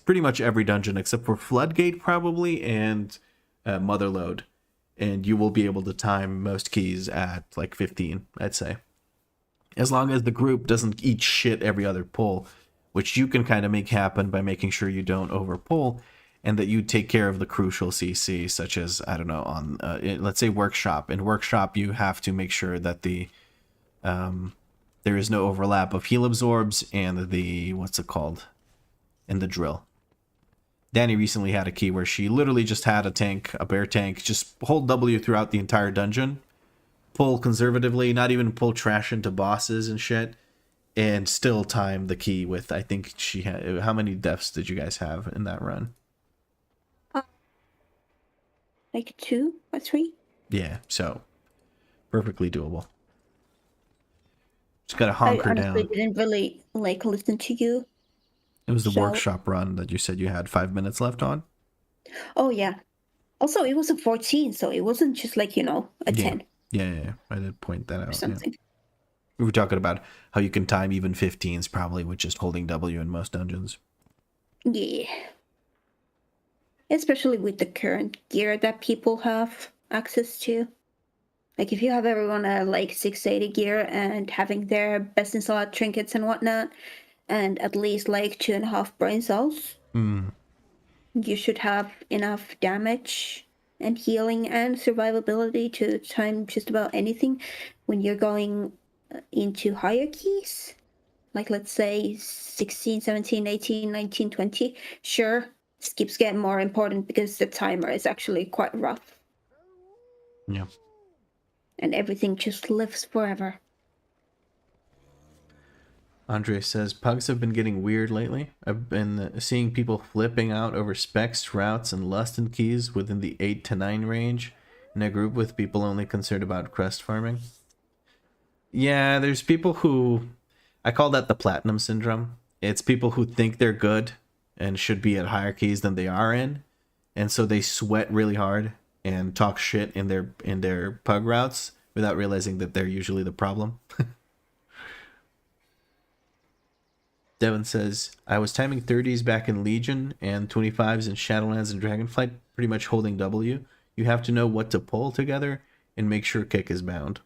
pretty much every dungeon except for Floodgate probably and Motherlode. And you will be able to time most keys at like 15, I'd say. As long as the group doesn't eat shit every other pull, which you can kind of make happen by making sure you don't overpull and that you take care of the crucial CC, such as, I don't know, on, let's say Workshop. In Workshop, you have to make sure that there is no overlap of heal absorbs and the, what's it called, and the drill. Danie recently had a key where she literally just had a bear tank, just hold W throughout the entire dungeon, pull conservatively, not even pull trash into bosses and shit, and still time the key with, I think she had, how many deaths did you guys have in that run? Like 2 or 3? Yeah, so perfectly doable. Just gotta honk her down. I honestly didn't really like listen to you. It was the Workshop run that you said you had 5 minutes left on. Oh yeah. Also, it was a 14, so it wasn't just like, you know, a 10. Yeah. I did point that out. Or something. Yeah. We were talking about how you can time even 15s probably with just holding W in most dungeons. Yeah. Especially with the current gear that people have access to. Like, if you have everyone at like 680 gear and having their best in slot trinkets and whatnot, and at least like 2.5 brain cells, you should have enough damage and healing and survivability to time just about anything when you're going into higher keys. Like, let's say 16, 17, 18, 19, 20. Sure, skips get more important because the timer is actually quite rough. Yeah. And everything just lives forever. Andre says, pugs have been getting weird lately. I've been seeing people flipping out over specs, routes, and lust and keys within the 8 to 9 range in a group with people only concerned about crest farming. Yeah, there's people who, I call that the platinum syndrome. It's people who think they're good and should be at higher keys than they are in, and so they sweat really hard and talk shit in their pug routes without realizing that they're usually the problem. Devin says, I was timing 30s back in Legion and 25s in Shadowlands and Dragonflight, pretty much holding W. You have to know what to pull together and make sure kick is bound.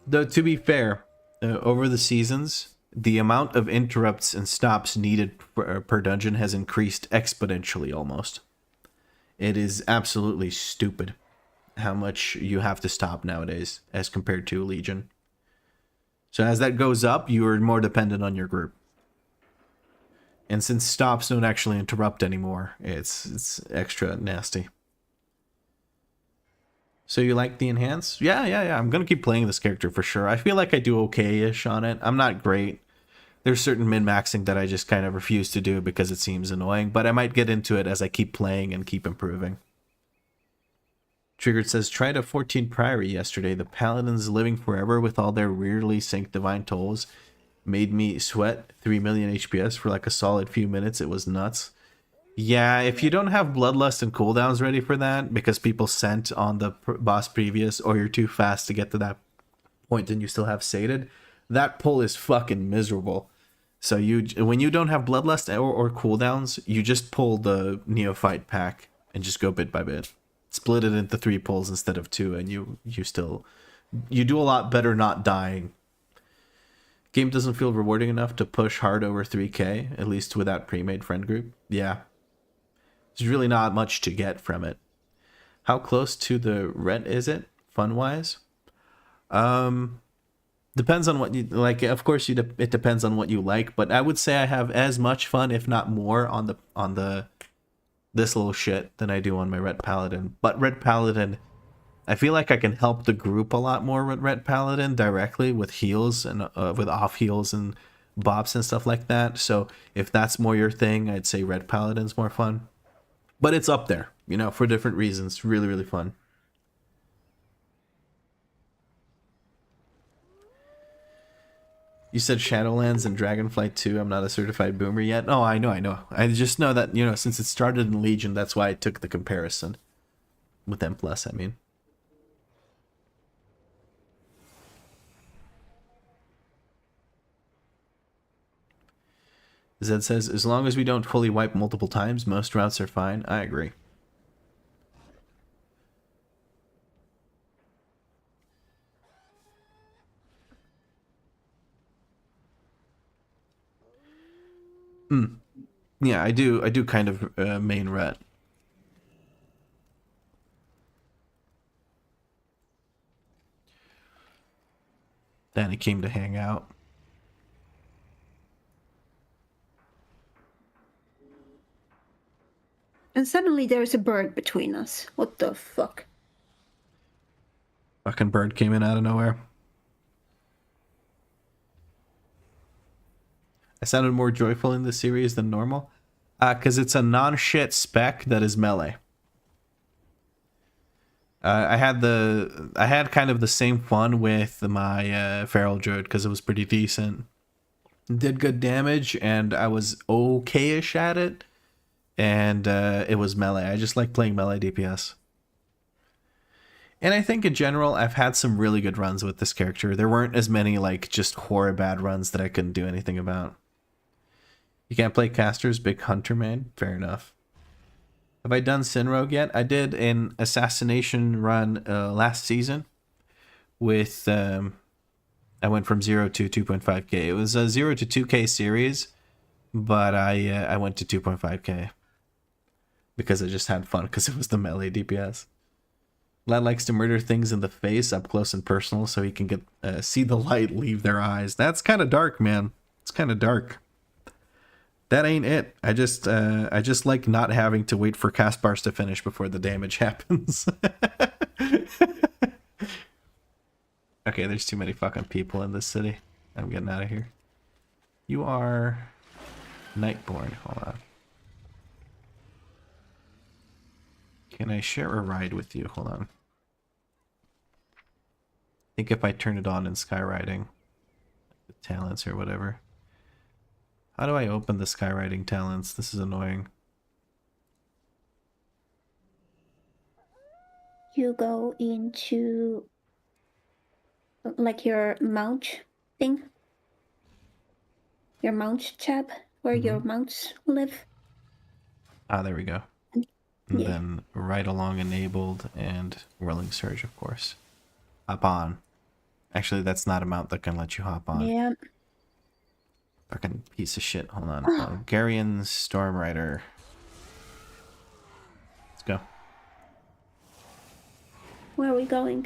Though, to be fair, over the seasons, the amount of interrupts and stops needed per dungeon has increased exponentially almost. It is absolutely stupid how much you have to stop nowadays as compared to Legion. So as that goes up, you are more dependent on your group. And since stops don't actually interrupt anymore, it's extra nasty. So you like the enhance? Yeah. I'm going to keep playing this character for sure. I feel like I do okay-ish on it. I'm not great. There's certain min-maxing that I just kind of refuse to do because it seems annoying, but I might get into it as I keep playing and keep improving. Triggered says, tried a 14 Priory yesterday. The Paladins living forever with all their weirdly synced divine tolls made me sweat 3 million HPS for like a solid few minutes. It was nuts. Yeah, if you don't have Bloodlust and cooldowns ready for that because people sent on the boss previous, or you're too fast to get to that point and you still have sated, that pull is fucking miserable. So when you don't have Bloodlust or cooldowns, you just pull the Neophyte pack and just go bit by bit. Split it into 3 pulls instead of 2, and you do a lot better not dying. Game doesn't feel rewarding enough to push hard over 3k, at least without pre-made friend group. Yeah. There's really not much to get from it. How close to the ret is it, fun-wise? Depends on what you like. Of course, it depends on what you like, but I would say I have as much fun, if not more, on the this little shit than I do on my Ret Paladin. But Ret Paladin, I feel like I can help the group a lot more with Ret Paladin directly with heals and with off heals and bops and stuff like that. So if that's more your thing, I'd say Ret Paladin's more fun. But it's up there, you know, for different reasons. Really, really fun. You said Shadowlands and Dragonflight 2. I'm not a certified boomer yet. Oh, I know. I just know that, you know, since it started in Legion, that's why I took the comparison. With M+, I mean. Zed says, as long as we don't fully wipe multiple times, most routes are fine. I agree. Yeah, I do kind of main ret. Danny came to hang out. And suddenly there's a bird between us. What the fuck? Fucking bird came in out of nowhere. I sounded more joyful in this series than normal. Because it's a non-shit spec that is melee. I had kind of the same fun with my Feral Druid because it was pretty decent. Did good damage and I was okay-ish at it. And it was melee. I just like playing melee DPS. And I think in general, I've had some really good runs with this character. There weren't as many like just horror bad runs that I couldn't do anything about. You can't play casters, big hunter man. Fair enough. Have I done Sin Rogue yet? I did an assassination run last season. With I went from 0 to 2.5k. It was a 0 to 2k series, but I went to 2.5k because I just had fun because it was the melee DPS. Lad likes to murder things in the face up close and personal so he can get see the light leave their eyes. That's kind of dark, man. It's kind of dark. That ain't it. I just like not having to wait for cast bars to finish before the damage happens. Okay, there's too many fucking people in this city. I'm getting out of here. You are Nightborn. Hold on. Can I share a ride with you? Hold on. think if I turn it on in skywriting, the talents or whatever. How do I open the skywriting talents? This is annoying. You go into like your mount thing. Your mount tab, where your mounts live. Ah, there we go. And then Ride Along enabled and Whirling Surge, of course. Hop on. Actually, that's not a mount that can let you hop on. Yeah. Fucking piece of shit. Hold on. Bulgarian Storm Rider. Let's go. Where are we going?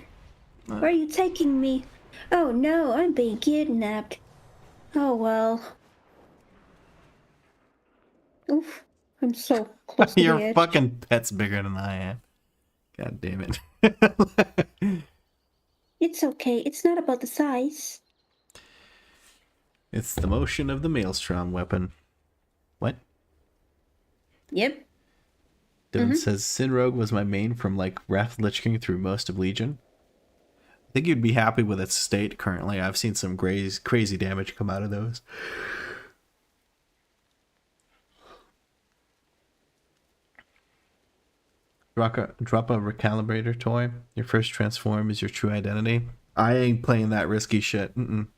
Where are you taking me? Oh no, I'm being kidnapped. Oh well. Oof. I'm so close to the Your edge. fucking pet's bigger than I am. God damn it. It's okay. It's not about the size. It's the motion of the Maelstrom weapon. What? Yep. Dylan says, Sin Rogue was my main from like Wrath Lich King through most of Legion. I think you'd be happy with its state currently. I've seen some crazy damage come out of those. Drop a recalibrator toy. Your first transform is your true identity. I ain't playing that risky shit. End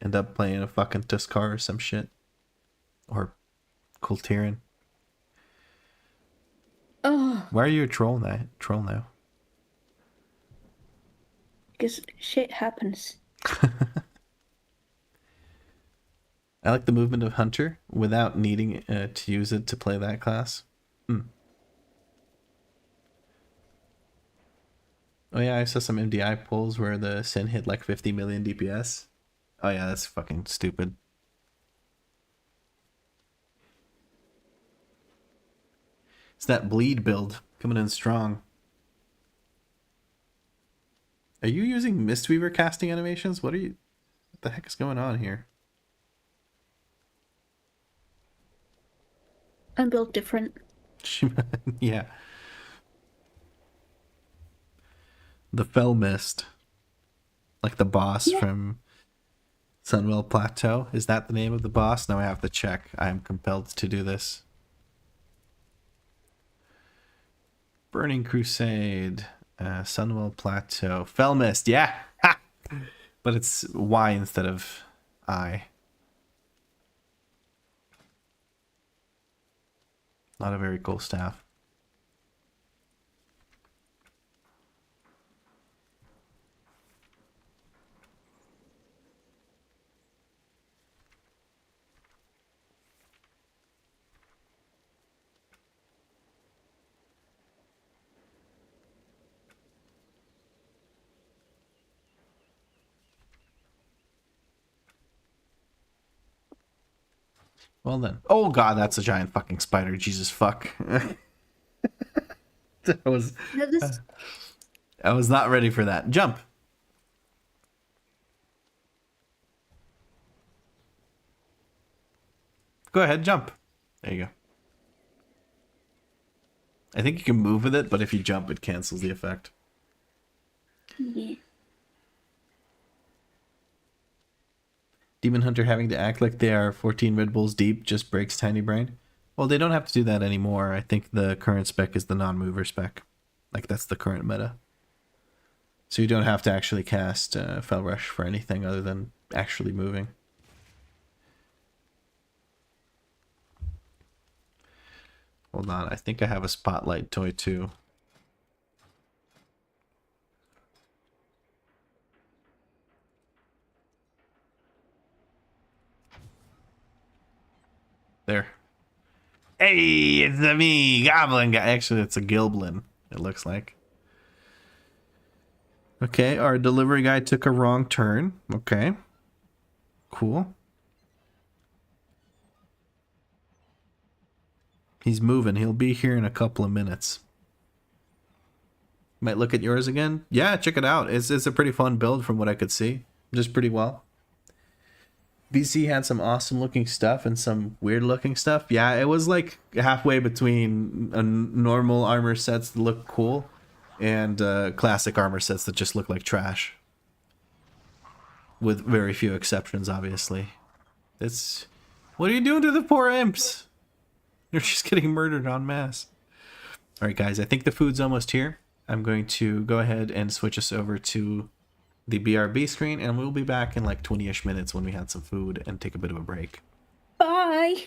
up playing a fucking Tuskar or some shit. Or Kultiran. Oh, Why are you a troll now? because shit happens. I like the movement of Hunter without needing to use it to play that class. Oh yeah, I saw some MDI polls where the Sin hit like 50 million DPS. Oh yeah, that's fucking stupid. It's that bleed build coming in strong. Are you using Mistweaver casting animations? What the heck is going on here? I'm built different. Yeah. The Fell Mist. Like the boss from Sunwell Plateau. Is that the name of the boss? Now I have to check. I am compelled to do this. Burning Crusade. Sunwell Plateau. Fell Mist. Yeah. Ha! But it's Y instead of I. Not a very cool staff. Well then. Oh god, that's a giant fucking spider. Jesus fuck. I was not ready for that. Jump. Go ahead, jump. There you go. I think you can move with it, but if you jump, it cancels the effect. Yeah. Demon Hunter having to act like they are 14 Red Bulls deep just breaks Tiny Brain. Well, they don't have to do that anymore. I think the current spec is the non-mover spec. Like, that's the current meta. So you don't have to actually cast Fell Rush for anything other than actually moving. Hold on, I think I have a Spotlight toy too. There. Hey, it's me, Goblin guy. Actually, it's a Gilblin, it looks like. Okay, our delivery guy took a wrong turn. Okay. Cool. He's moving. He'll be here in a couple of minutes. Might look at yours again. Yeah, check it out. It's a pretty fun build from what I could see. Just pretty well. BC had some awesome looking stuff and some weird looking stuff. Yeah, it was like halfway between a normal armor sets that look cool and classic armor sets that just look like trash. with very few exceptions, obviously. It's... What are you doing to the poor imps? They're just getting murdered en masse. Alright guys, I think the food's almost here. I'm going to go ahead and switch us over to the BRB screen, and we'll be back in like 20-ish minutes when we had some food and take a bit of a break. Bye.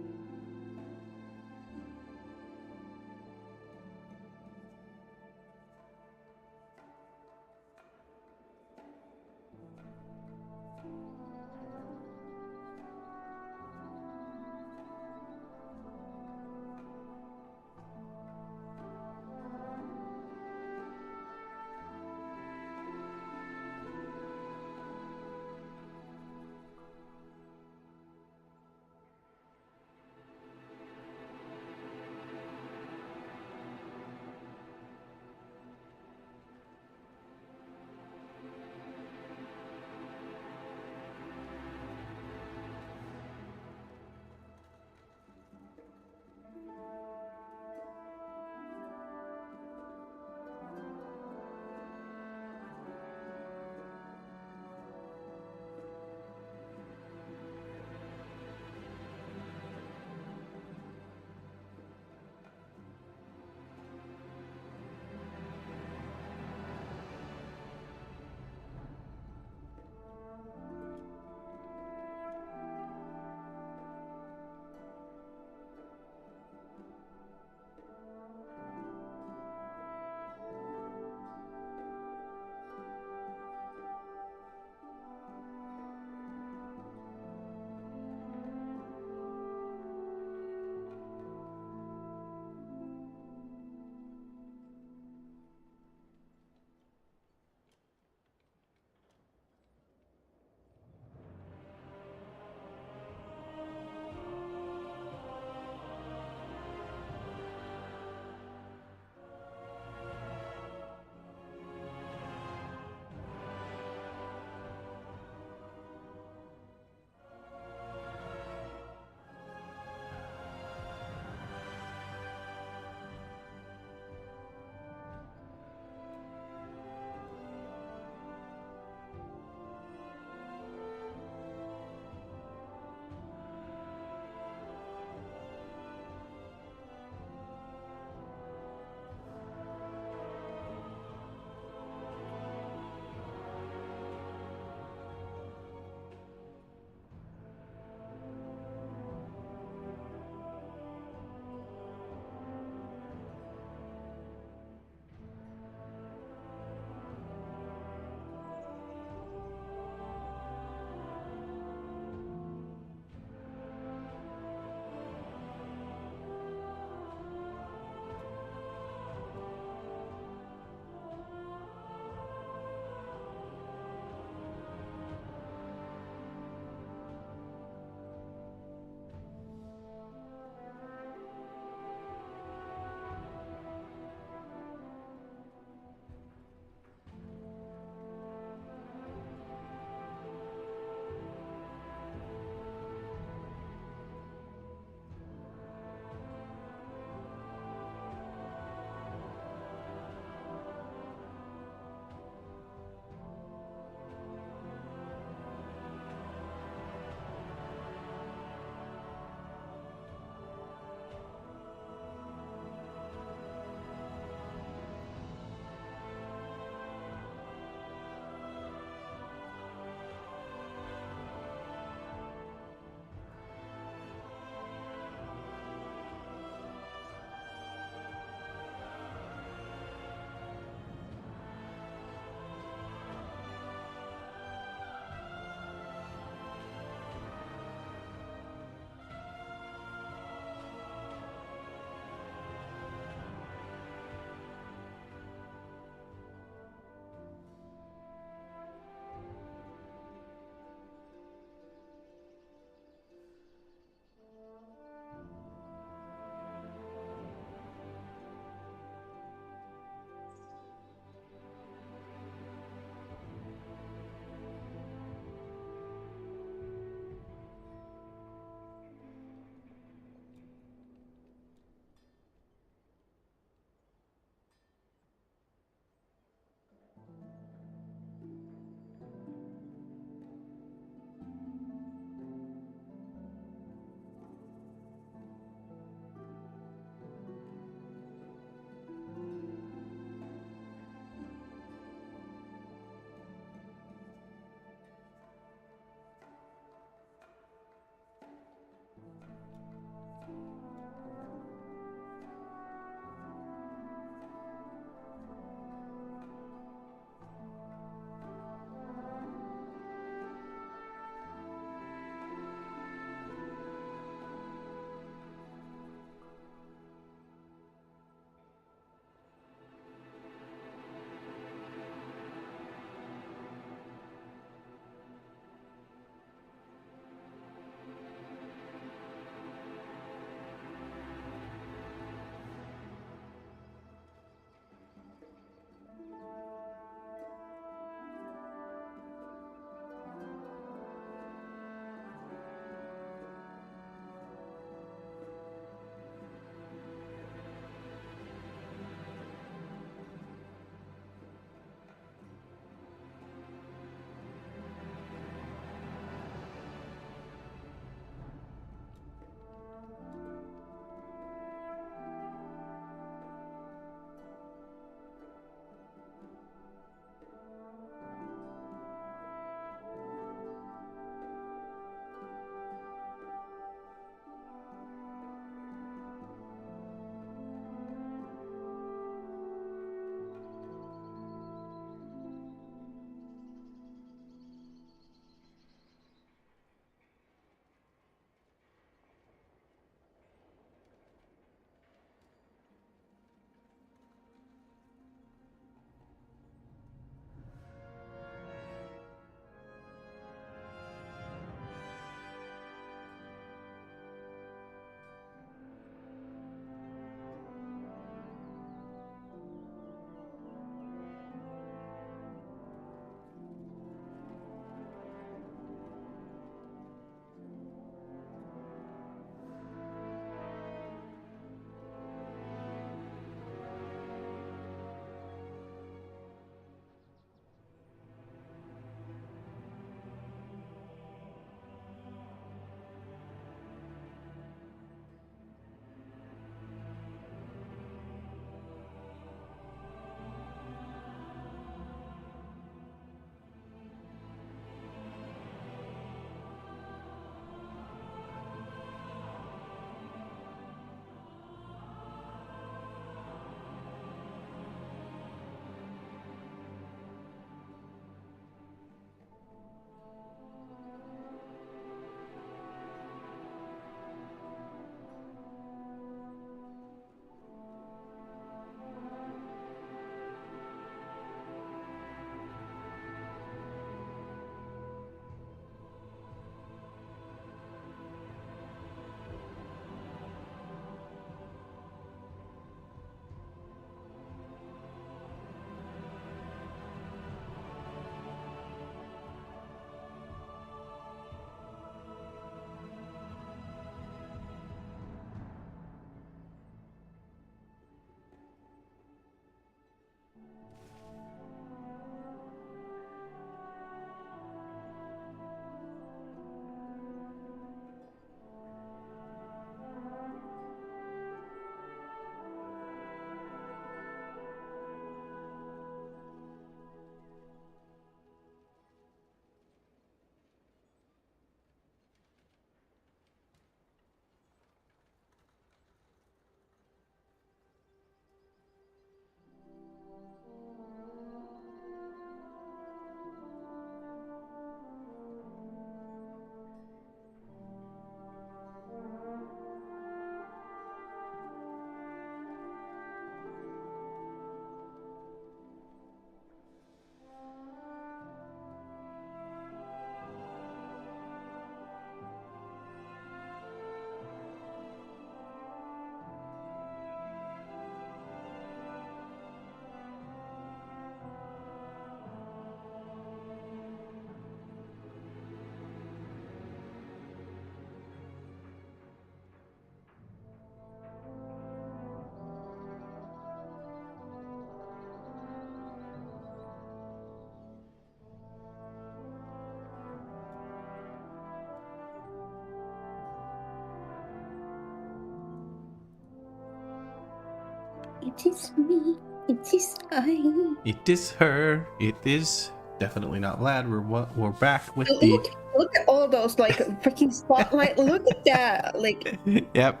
It is me. It is I. It is her. It is definitely not Vlad. We're back with Look at all those like freaking spotlight. Look at that. Like, Yep,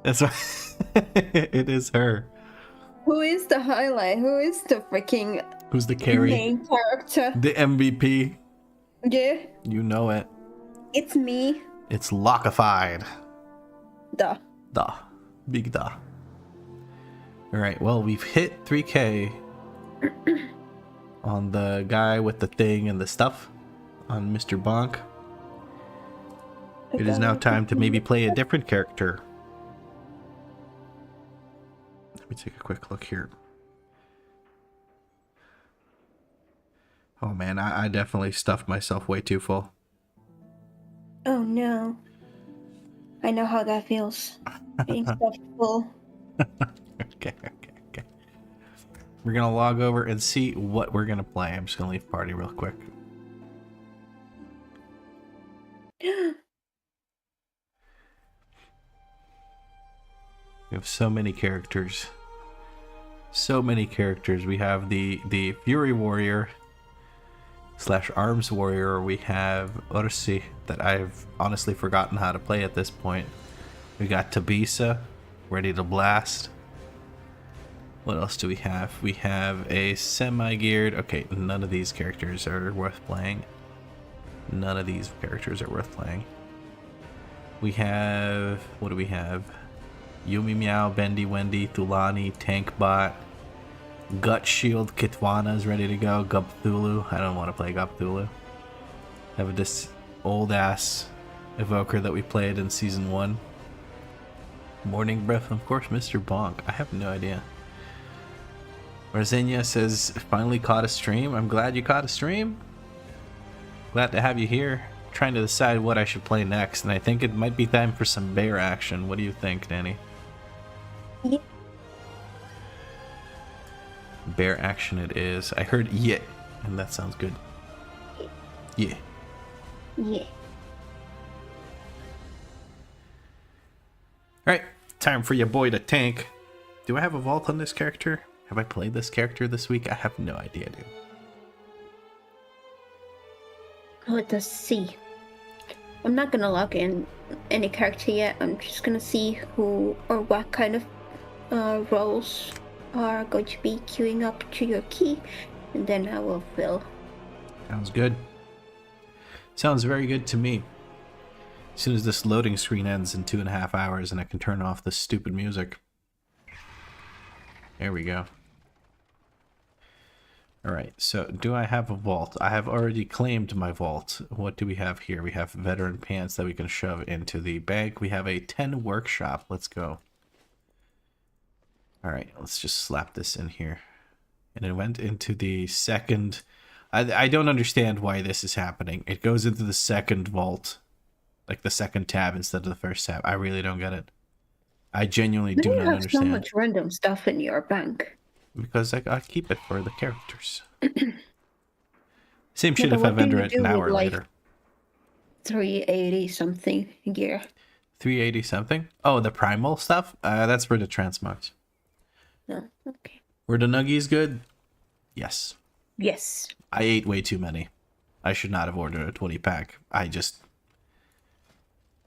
that's why it is her. who is the highlight? Who is the freaking Who's the carry? main character? The MVP. Yeah, You know it. it's me. It's lockified. Duh. Da. Big da. Alright, well, we've hit 3K on the guy with the thing and the stuff, on Mr. Bonk. It is now time to maybe play a different character. Let me take a quick look here. Oh man, I definitely stuffed myself way too full. Oh no. I know how that feels. Being stuffed full. Okay. We're gonna log over and see what we're gonna play. I'm just gonna leave party real quick. We have so many characters. So many characters. We have the Fury Warrior / Arms Warrior. We have Ursi that I've honestly forgotten how to play at this point. We got Tabisa ready to blast. What else do we have? We have a semi-geared... Okay, none of these characters are worth playing. None of these characters are worth playing. We have... What do we have? Yumi Meow, Bendy Wendy, Thulani, Tankbot, Gut Shield, Kitwana is ready to go. Gupthulu. I don't want to play Gupthulu. Have this old-ass evoker that we played in Season 1. Morning Breath, of course, Mr. Bonk. I have no idea. Marzenia says, finally caught a stream. I'm glad you caught a stream. Glad to have you here. Trying to decide what I should play next, and I think it might be time for some bear action. What do you think, Danie? Yeah. Bear action it is. I heard yeah, and that sounds good. Yeah. Yeah. Alright, time for your boy to tank. Do I have a vault on this character? Have I played this character this week? I have no idea, dude. Let us see. I'm not gonna log in any character yet. I'm just gonna see who or what kind of roles are going to be queuing up to your key, and then I will fill. Sounds good. Sounds very good to me. As soon as this loading screen ends in 2.5 hours and I can turn off this stupid music. There we go. Alright, so do I have a vault? I have already claimed my vault. What do we have here? We have veteran pants that we can shove into the bag. We have a 10 workshop. Let's go. Alright, let's just slap this in here. And it went into the second... I don't understand why this is happening. It goes into the second vault. Like the second tab instead of the first tab. I really don't get it. I genuinely do not understand. You have so much random stuff in your bank. Because I keep it for the characters. Same shit if I vendor it an hour later. 380 something gear. 380 something? Oh, the primal stuff? That's for the transmogs. Oh, okay. Were the nuggies good? Yes. Yes. I ate way too many. I should not have ordered a 20 pack. I just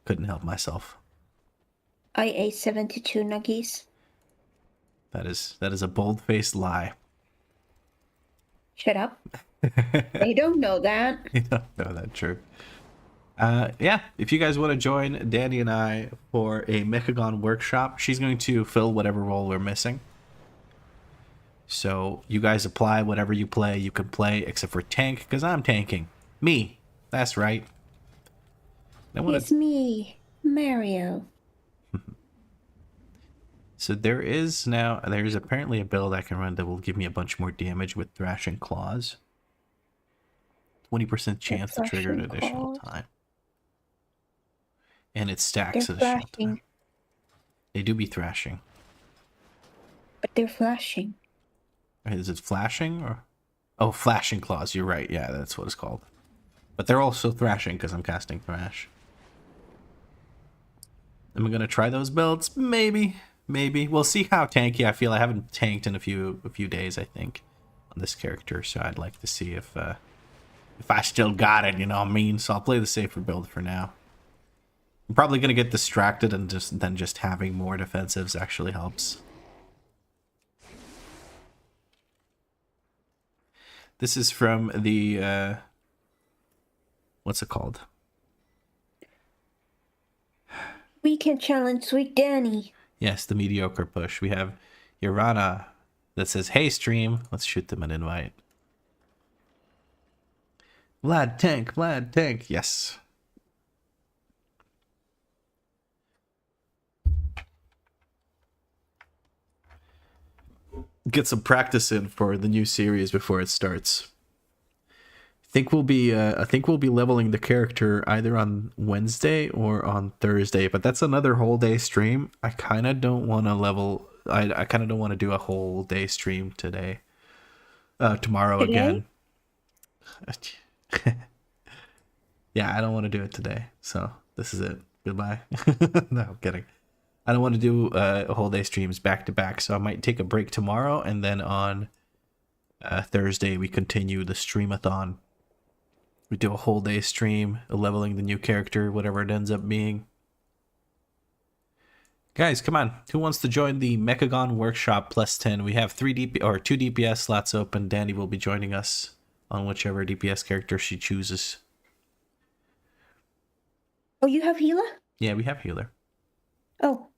couldn't help myself. I ate 72 nuggies. That is a bold-faced lie. Shut up. They don't know that. You don't know that, true. Yeah, if you guys want to join Danie and I for a Mechagon workshop, she's going to fill whatever role we're missing. So you guys apply whatever you play. You can play except for tank, because I'm tanking. Me. That's right. It's me, Mario. So there's apparently a build I can run that will give me a bunch more damage with Thrashing Claws. 20% chance to trigger an additional time. And it stacks additional time. They do be thrashing. But they're flashing. Is it flashing or? Oh, Flashing Claws. You're right. Yeah, that's what it's called. But they're also thrashing because I'm casting Thrash. Am I going to try those builds? Maybe. maybe. We'll see how tanky I feel. I haven't tanked in a few days, I think, on this character, so I'd like to see if I still got it, you know what I mean? So I'll play the safer build for now. I'm probably gonna get distracted, and then just having more defensives actually helps. This is from the what's it called? We can challenge Sweet Danny. Yes, the mediocre push. We have Irana that says, "Hey stream." Let's shoot them an invite. Vlad tank. Yes. Get some practice in for the new series before it starts. I think we'll be leveling the character either on Wednesday or on Thursday, but that's another whole day stream. I kind of don't want to level. I kind of don't want to do a whole day stream today. Tomorrow again. Yeah, I don't want to do it today. So this is it. Goodbye. No, I'm kidding. I don't want to do a whole day streams back to back, so I might take a break tomorrow, and then on Thursday we continue the streamathon. We do a whole day stream, leveling the new character, whatever it ends up being. Guys, come on. Who wants to join the Mechagon Workshop plus 10? We have 2 DPS slots open. Danie will be joining us on whichever DPS character she chooses. Oh, you have healer? Yeah, we have healer. Oh,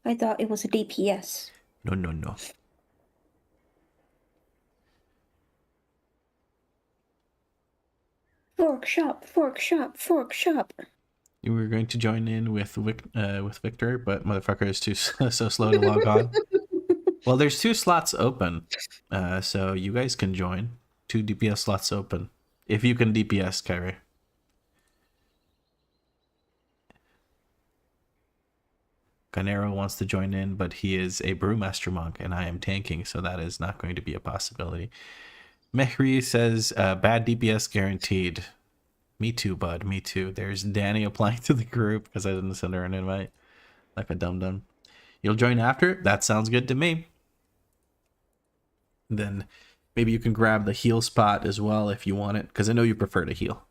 I thought it was a DPS. No. Fork shop. You were going to join in with Victor, but motherfucker is too so slow to log on. Well, there's 2 slots open, so you guys can join. 2 DPS slots open. If you can DPS, Kyrie. Ganero wants to join in, but he is a Brewmaster Monk, and I am tanking, so that is not going to be a possibility. Mehri says, bad DPS guaranteed. Me too, bud. Me too. There's Danie applying to the group because I didn't send her an invite. Like a dum-dum. You'll join after? That sounds good to me. Then maybe you can grab the heal spot as well if you want it, because I know you prefer to heal.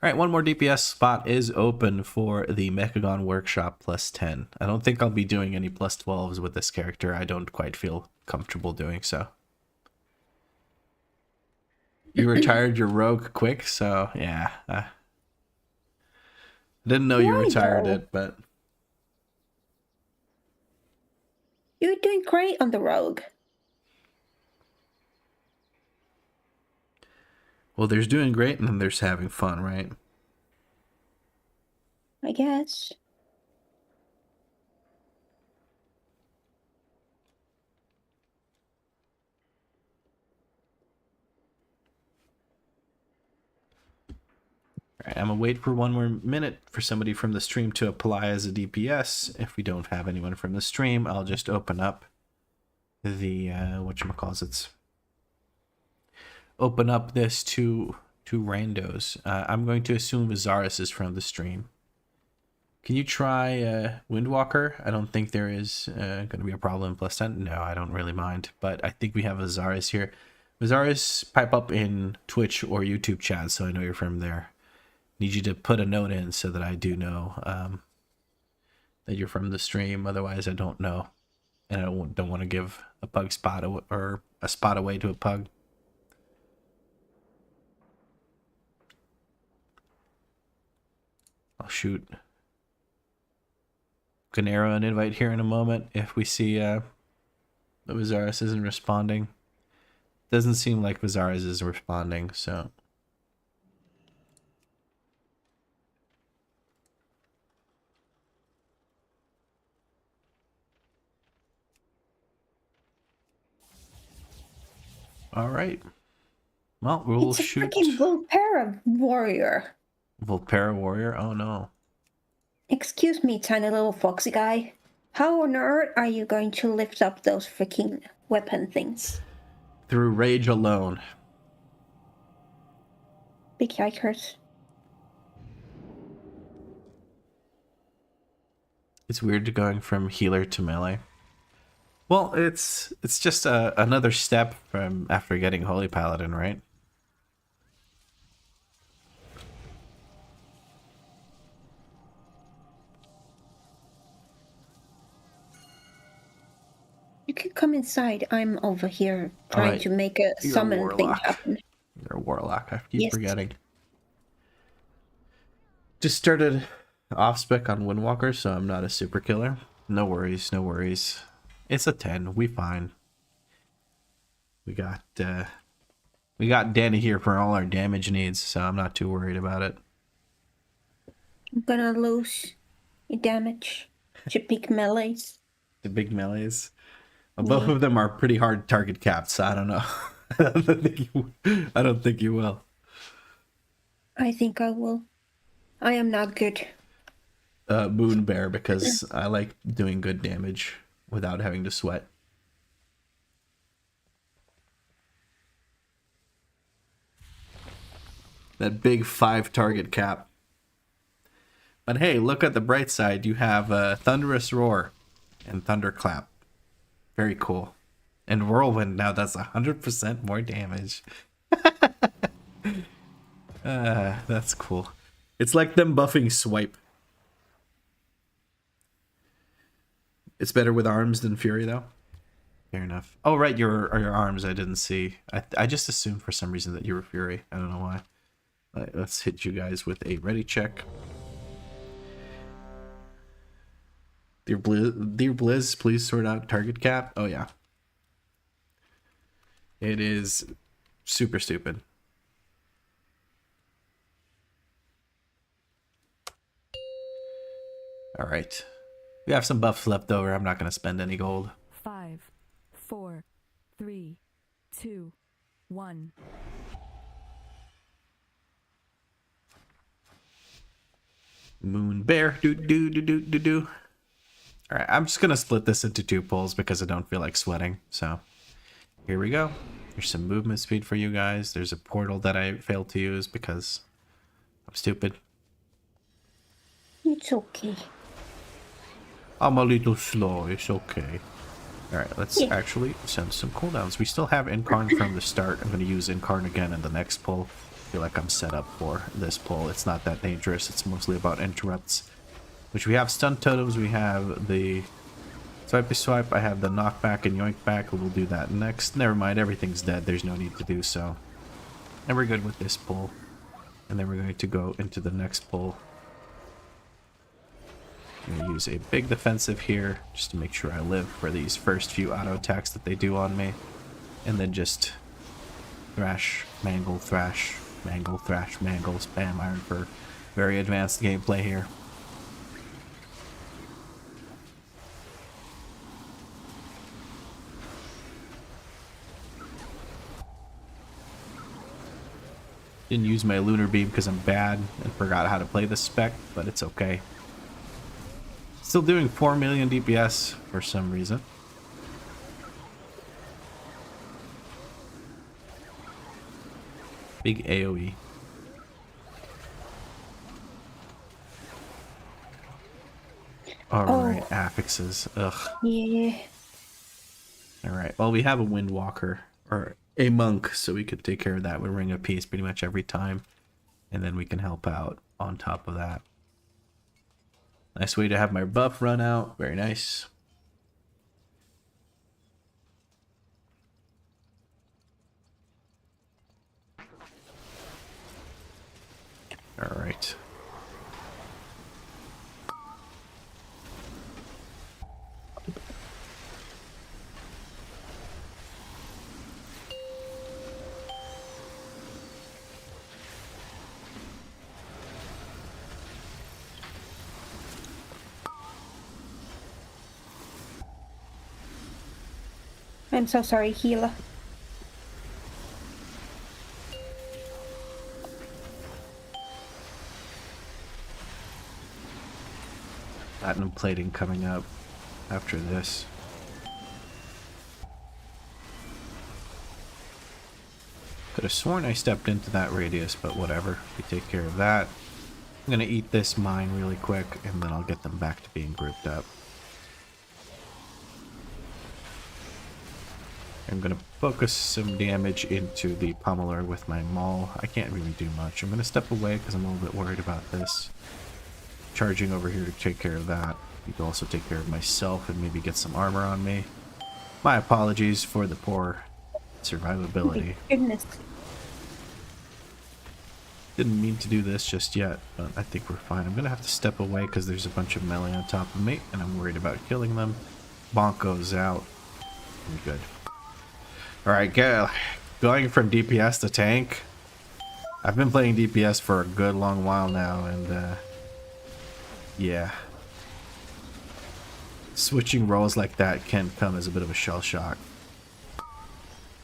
Alright, one more DPS spot is open for the Mechagon Workshop plus 10. I don't think I'll be doing any plus 12s with this character. I don't quite feel comfortable doing so. You retired your rogue quick, so yeah. I didn't know you retired it, but... You're doing great on the rogue. Well, there's doing great and then there's having fun, right? I guess. Alright, I'm gonna wait for one more minute for somebody from the stream to apply as a DPS. If we don't have anyone from the stream, I'll just open up the whatchamacallits. Open up this to randos. I'm going to assume Sargeras is from the stream. Can you try Windwalker? I don't think there is going to be a problem. Plus 10? No, I don't really mind. But I think we have a Sargeras here. Sargeras, pipe up in Twitch or YouTube chat so I know you're from there. Need you to put a note in so that I do know that you're from the stream. Otherwise, I don't know. And I don't want to give a pug spot or a spot away to a pug. I'll shoot Ganero an invite here in a moment if we see that Sargeras isn't responding. Doesn't seem like Sargeras is responding, so... Alright. Well, we'll shoot... It's a freaking Volpera warrior. Volpera warrior? Oh no. Excuse me, tiny little foxy guy. How on earth are you going to lift up those freaking weapon things? Through rage alone. Big yikers. It's weird going from healer to melee. Well, it's just another step from after getting Holy Paladin, right? You can come inside. I'm over here trying Alright, to make a you're a summon thing warlock. happen. You're a warlock. I keep Yes. forgetting. Just started off spec on Windwalker, so I'm not a super killer. No worries, no worries. It's a 10. We fine. We got Danie here for all our damage needs, so I'm not too worried about it. I'm gonna lose damage to big melees. The big melees. Both of them are pretty hard target capped, so I don't know. I don't think you will. I think I will. I am not good. Moon Bear, because I like doing good damage without having to sweat. That big 5 target cap. But hey, look at the bright side. You have Thunderous Roar and Thunderclap. Very cool. And Whirlwind now does 100% more damage. That's cool. It's like them buffing Swipe. It's better with arms than Fury, though. Fair enough. Oh, right, your arms I didn't see. I just assumed for some reason that you were Fury. I don't know why. Right, let's hit you guys with a ready check. Dear Blizz, please sort out target cap. Oh, yeah. It is super stupid. All right. We have some buffs left over. I'm not going to spend any gold. 5, 4, 3, 2, 1. Moon Bear. Do. All right. I'm just going to split this into 2 pulls because I don't feel like sweating. So here we go. There's some movement speed for you guys. There's a portal that I failed to use because I'm stupid. It's okay. I'm a little slow. It's okay. Alright, let's actually send some cooldowns. We still have Incarn from the start. I'm going to use Incarn again in the next pull. I feel like I'm set up for this pull. It's not that dangerous. It's mostly about interrupts. Which we have stun totems. We have the swipey swipe. I have the knockback and yoink back. We'll do that next. Never mind. Everything's dead. There's no need to do so. And we're good with this pull. And then we're going to go into the next pull. I'm going to use a big defensive here just to make sure I live for these first few auto attacks that they do on me. And then just thrash, mangle, thrash, mangle, thrash, mangle, spam iron for very advanced gameplay here. Didn't use my lunar beam because I'm bad and forgot how to play this spec, but it's okay. Still doing 4 million DPS for some reason. Big AoE. Alright, affixes. Ugh. Yeah. Alright, well, we have a Windwalker, or a monk, so we could take care of that with Ring of Peace pretty much every time. And then we can help out on top of that. Nice way to have my buff run out. Very nice. All right. I'm so sorry, healer. Platinum plating coming up after this. Could have sworn I stepped into that radius, but whatever. We take care of that. I'm gonna eat this mine really quick, and then I'll get them back to being grouped up. I'm gonna focus some damage into the pummeler with my maul. I can't really do much. I'm gonna step away because I'm a little bit worried about this. Charging over here to take care of that. You can also take care of myself and maybe get some armor on me. My apologies for the poor survivability. Goodness. Didn't mean to do this just yet, but I think we're fine. I'm gonna have to step away because there's a bunch of melee on top of me, and I'm worried about killing them. Bonk goes out. I'm good. Alright, going from DPS to tank. I've been playing DPS for a good long while now, and yeah. Switching roles like that can come as a bit of a shell shock.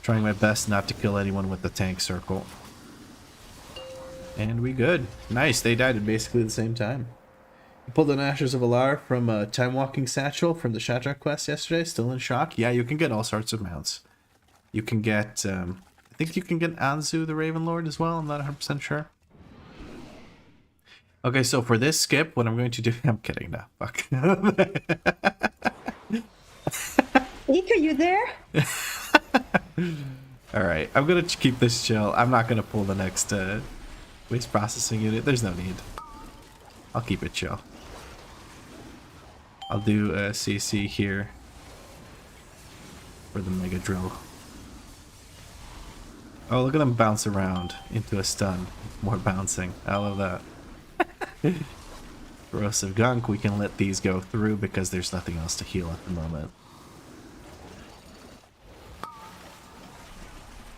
Trying my best not to kill anyone with the tank circle. And we good. Nice, they died at basically the same time. I pulled an Ashes of Alar from a Time Walking Satchel from the Shadrach quest yesterday. Still in shock. Yeah, you can get all sorts of mounts. You can get, I think you can get Anzu the Raven Lord as well. I'm not 100% sure. Okay, so for this skip, what I'm going to do... I'm kidding now. Fuck. Eek, are you there? Alright, I'm going to keep this chill. I'm not going to pull the next waste processing unit. There's no need. I'll keep it chill. I'll do a CC here for the Mega Drill. Oh, look at them bounce around into a stun. More bouncing. I love that. Corrosive Gunk, we can let these go through because there's nothing else to heal at the moment.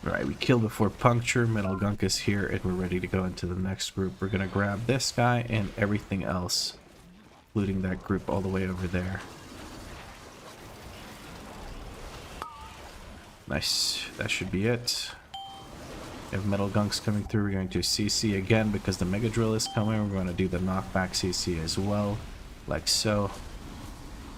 Alright, we kill before puncture. Metal Gunk is here and we're ready to go into the next group. We're going to grab this guy and everything else, including that group all the way over there. Nice. That should be it. We have Metal Gunks coming through. We're going to CC again because the Mega Drill is coming. We're going to do the knockback CC as well, like so.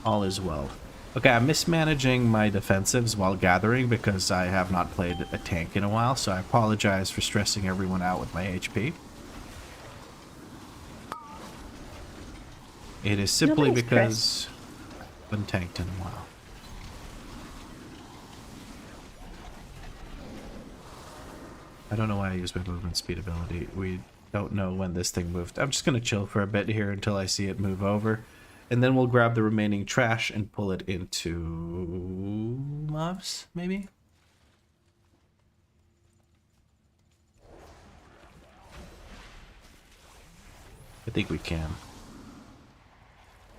All is well. Okay, I'm mismanaging my defensives while gathering because I have not played a tank in a while, so I apologize for stressing everyone out with my HP. It is simply because I've been tanked in a while. I don't know why I use my movement speed ability. We don't know when this thing moved. I'm just going to chill for a bit here until I see it move over. And then we'll grab the remaining trash and pull it into mobs, maybe? I think we can.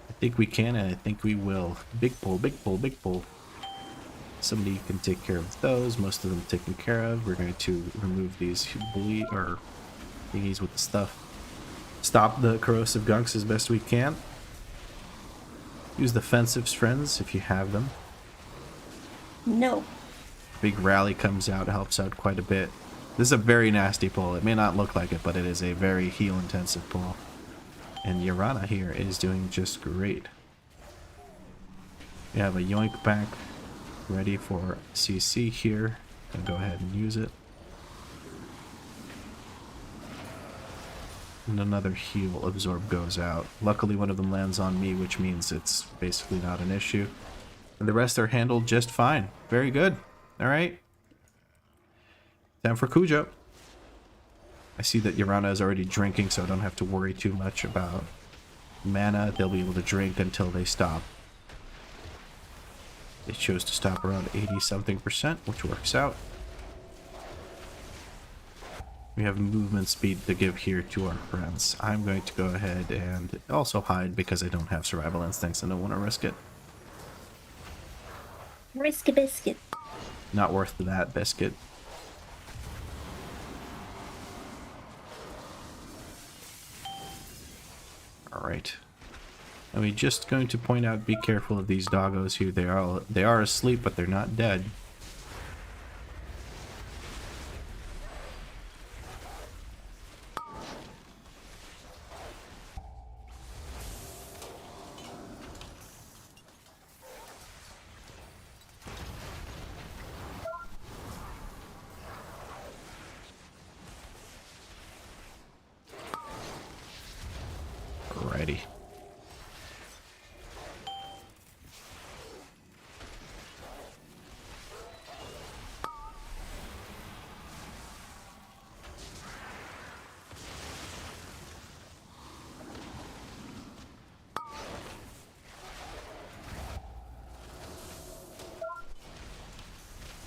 I think we can, and I think we will. Big pull, big pull, big pull. Somebody can take care of those. Most of them taken care of. We're going to remove these bully or thingies with the stuff. Stop the corrosive gunks as best we can. Use defensive friends if you have them. No. Big rally comes out, helps out quite a bit. This is a very nasty pull. It may not look like it, but it is a very heal intensive pull. And Yorana here is doing just great. We have a yoink back ready for CC here. Gonna go ahead and use it. And another heal absorb goes out. Luckily one of them lands on me, which means it's basically not an issue. And the rest are handled just fine. Very good. Alright. Time for Cujo. I see that Yorana is already drinking, so I don't have to worry too much about mana. They'll be able to drink until they stop. They chose to stop around 80-something%, which works out. We have movement speed to give here to our friends. I'm going to go ahead and also hide because I don't have survival instincts and don't want to risk it. Risk a biscuit. Not worth that biscuit. Alright. And we're just going to point out, be careful of these doggos here. They are asleep, but they're not dead.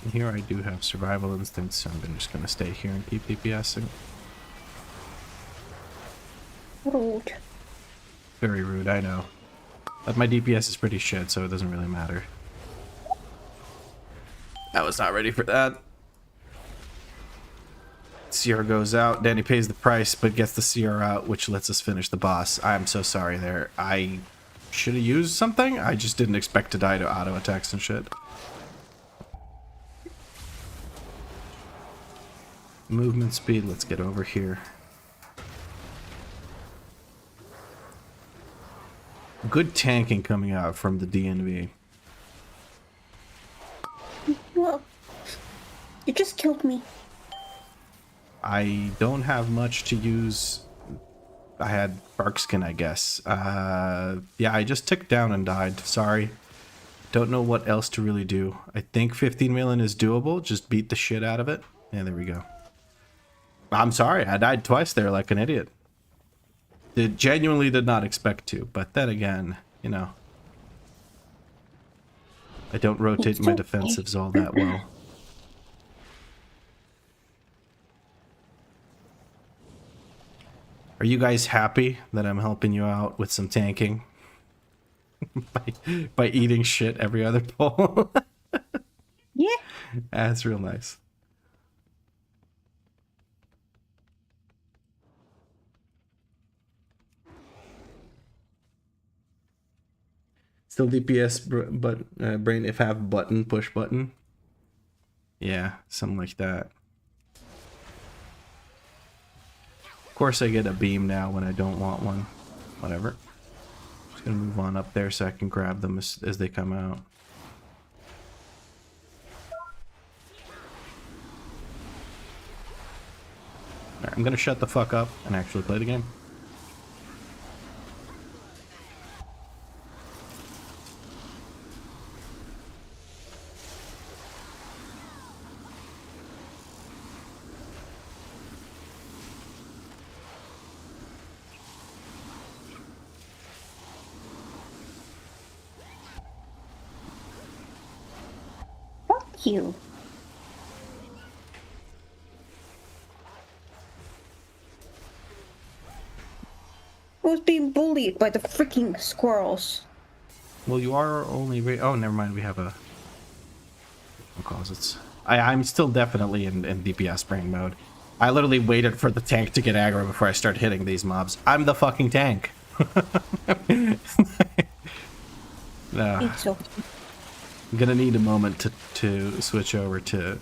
And here I do have survival instincts, so I'm just gonna stay here and keep DPSing. Rude. Very rude, I know. But my DPS is pretty shit, so it doesn't really matter. I was not ready for that. CR goes out, Danie pays the price, but gets the CR out, which lets us finish the boss. I'm so sorry there. I should have used something? I just didn't expect to die to auto attacks and shit. Movement speed, let's get over here. Good tanking coming out from the DNV. Well, you just killed me. I don't have much to use. I had Barkskin, I guess. Yeah, I just ticked down and died. Sorry. Don't know what else to really do. I think 15 million is doable. Just beat the shit out of it. Yeah, there we go. I'm sorry. I died twice there like an idiot. Genuinely did not expect to. But then again, you know. I don't rotate my defensives all that well. Are you guys happy that I'm helping you out with some tanking? by eating shit every other pull? Yeah. That's real nice. Still DPS, but brain if have button, push button. Yeah, something like that. Of course I get a beam now when I don't want one. Whatever. Just gonna move on up there so I can grab them as they come out. Alright, I'm gonna shut the fuck up and actually play the game. You. I was being bullied by the freaking squirrels. Well, you are only... Oh, never mind. We have a... Closets. I'm still definitely in DPS brain mode. I literally waited for the tank to get aggro before I start hitting these mobs. I'm the fucking tank. No. It's okay. I'm gonna need a moment to switch over to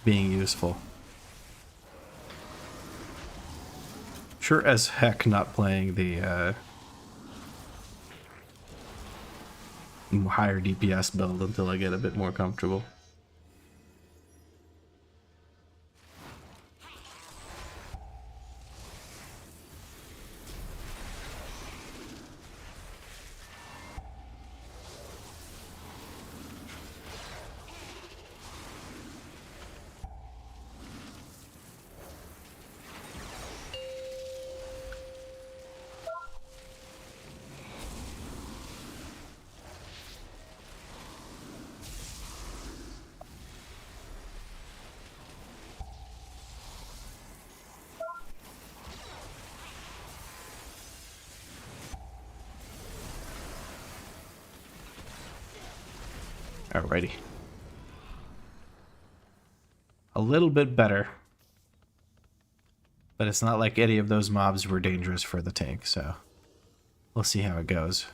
being useful. Sure as heck not playing the higher DPS build until I get a bit more comfortable. Alrighty. A little bit better. But it's not like any of those mobs were dangerous for the tank, so we'll see how it goes.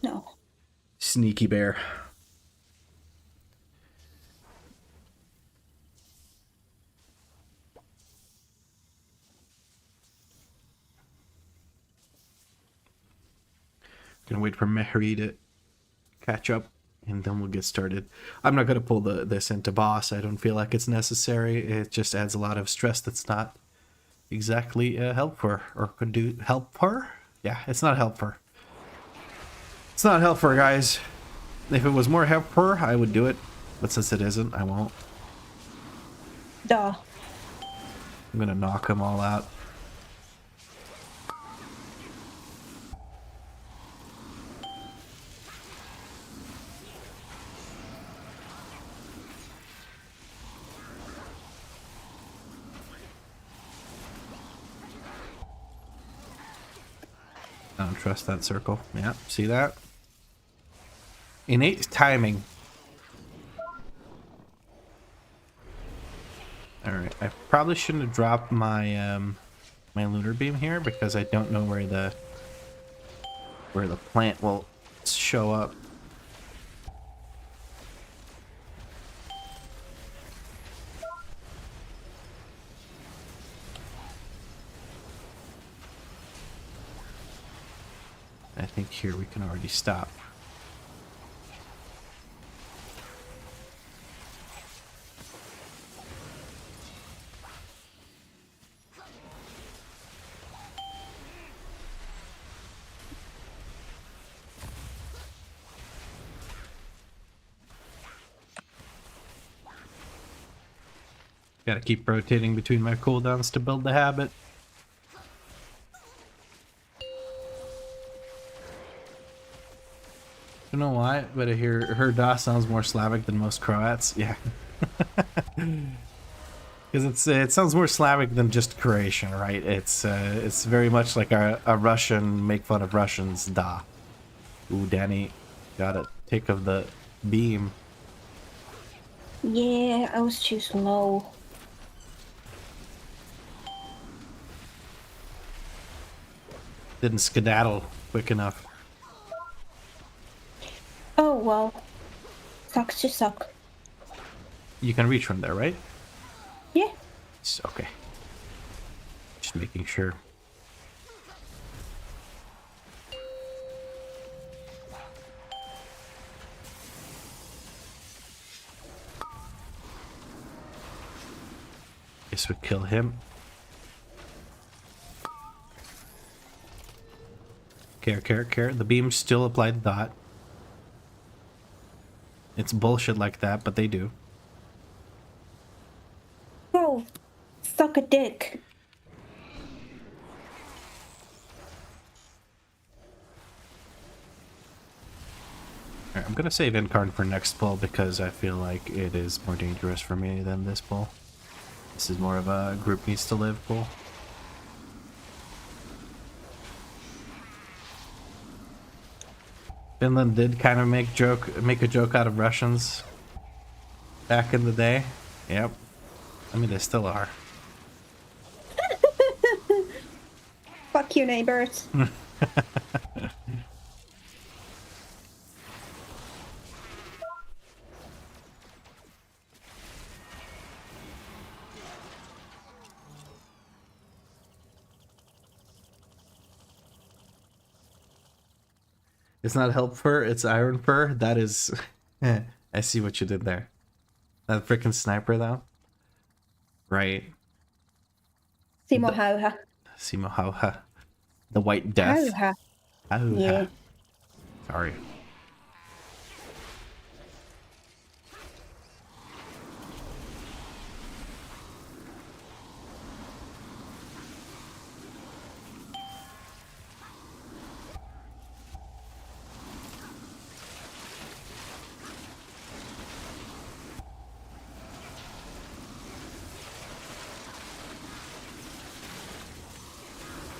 No. Sneaky bear. Gonna wait for Mehri to catch up, and then we'll get started. I'm not gonna pull this into boss. I don't feel like it's necessary. It just adds a lot of stress that's not exactly helpful, or could do help her. Yeah, it's not helpful. It's not helpful, guys. If it was more helpful, I would do it, but since it isn't, I won't. Duh. I'm gonna knock them all out. I don't trust that circle. Yeah, see that? Innate timing. Alright, I probably shouldn't have dropped my my lunar beam here because I don't know where the plant will show up. I think here we can already stop. Gotta keep rotating between my cooldowns to build the habit. Don't know why, but I hear her DA sounds more Slavic than most Croats. Yeah. Because it sounds more Slavic than just Croatian, right? It's very much like a Russian make fun of Russians DA. Ooh, Danie got a take of the beam. Yeah, I was too slow. Didn't skedaddle quick enough. Oh well. Sucks to suck. You can reach from there, right? Yeah. It's okay. Just making sure. Guess we kill him. Care. The beams still apply the dot. It's bullshit like that, but they do. Oh, suck a dick. Alright, I'm gonna save Incarn for next pull because I feel like it is more dangerous for me than this pull. This is more of a group needs to live pull. Finland did kind of make a joke out of Russians back in the day. Yep. I mean, they still are. Fuck you, neighbors. It's not help fur, it's iron fur. That is... I see what you did there. That freaking sniper, though. Right. Simo Hauha. Simo Hauha. The White Death. Hauha. Hauha. Yeah. Sorry.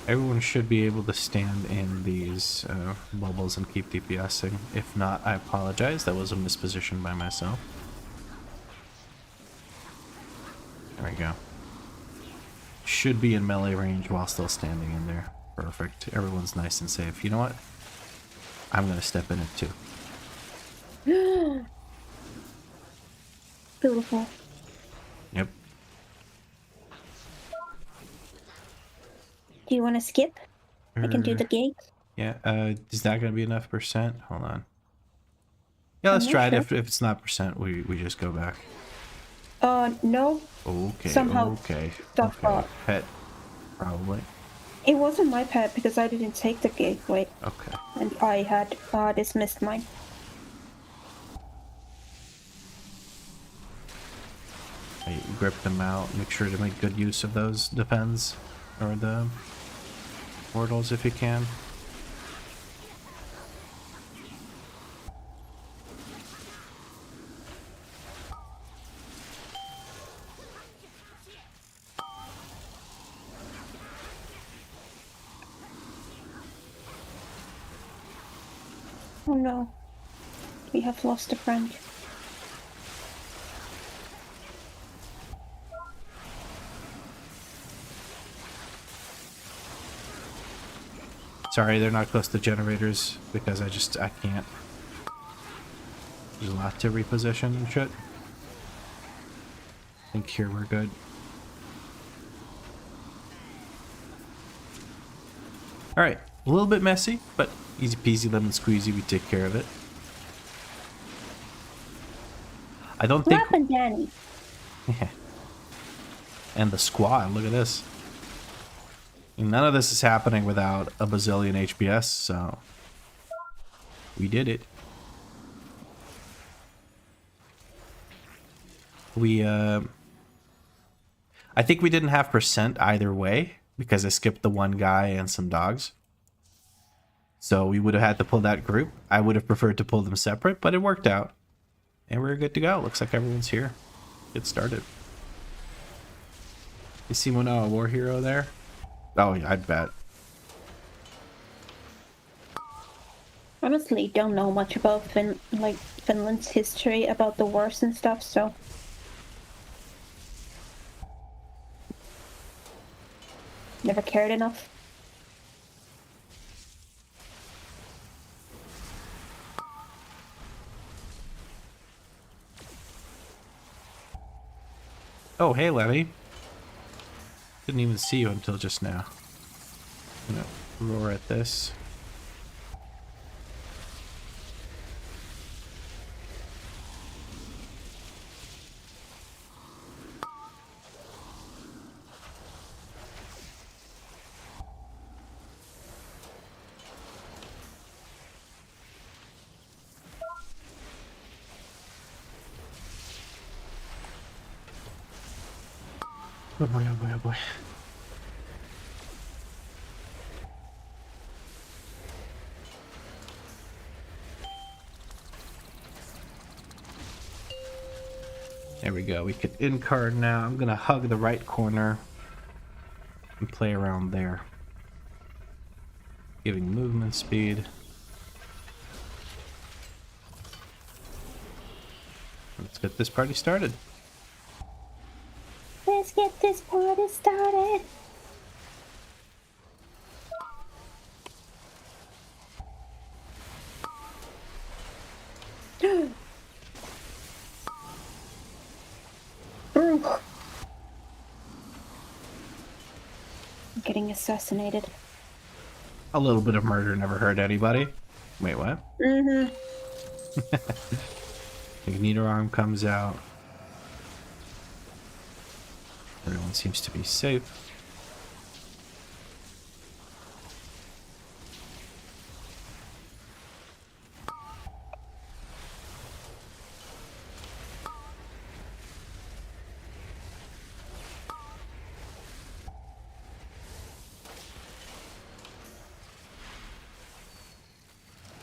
Everyone should be able to stand in these bubbles and keep DPSing. If not, I apologize. That was a misposition by myself. There we go. Should be in melee range while still standing in there. Perfect. Everyone's nice and safe. You know what? I'm going to step in it too. Beautiful. Yep. Do you want to skip? I can do the gate. Yeah, is that going to be enough percent? Hold on. Yeah, let's try it. Sure. If it's not percent, we just go back. No. Okay, Somehow okay. stuff got- Pet, probably. It wasn't my pet because I didn't take the gateway. Okay. And I had dismissed mine. I grip them out. Make sure to make good use of those defends or the portals if you can. Oh no. We have lost a friend. Sorry, they're not close to generators because I can't. There's a lot to reposition and shit. I think here we're good. Alright, a little bit messy, but easy peasy lemon squeezy, we take care of it. I don't think... What happened, Danie? Yeah. And the squad, look at this. None of this is happening without a bazillion HPS, so... we did it. I think we didn't have percent either way, because I skipped the one guy and some dogs. So we would have had to pull that group. I would have preferred to pull them separate, but it worked out. And we're good to go. Looks like everyone's here. Get started. Is Simono a war hero there? Oh, yeah, I'd bet. Honestly, don't know much about Finland's history about the wars and stuff, so... never cared enough. Oh, hey, Lenny. Didn't even see you until just now. I'm gonna roar at this. Oh boy, oh boy, oh boy. There we go. We can in card now. I'm gonna hug the right corner and play around there. Giving movement speed. Let's get this party started. Let's get this party started. I'm getting assassinated. A little bit of murder never hurt anybody. Wait, what? Mm-hmm. Igniter arm comes out. Everyone seems to be safe.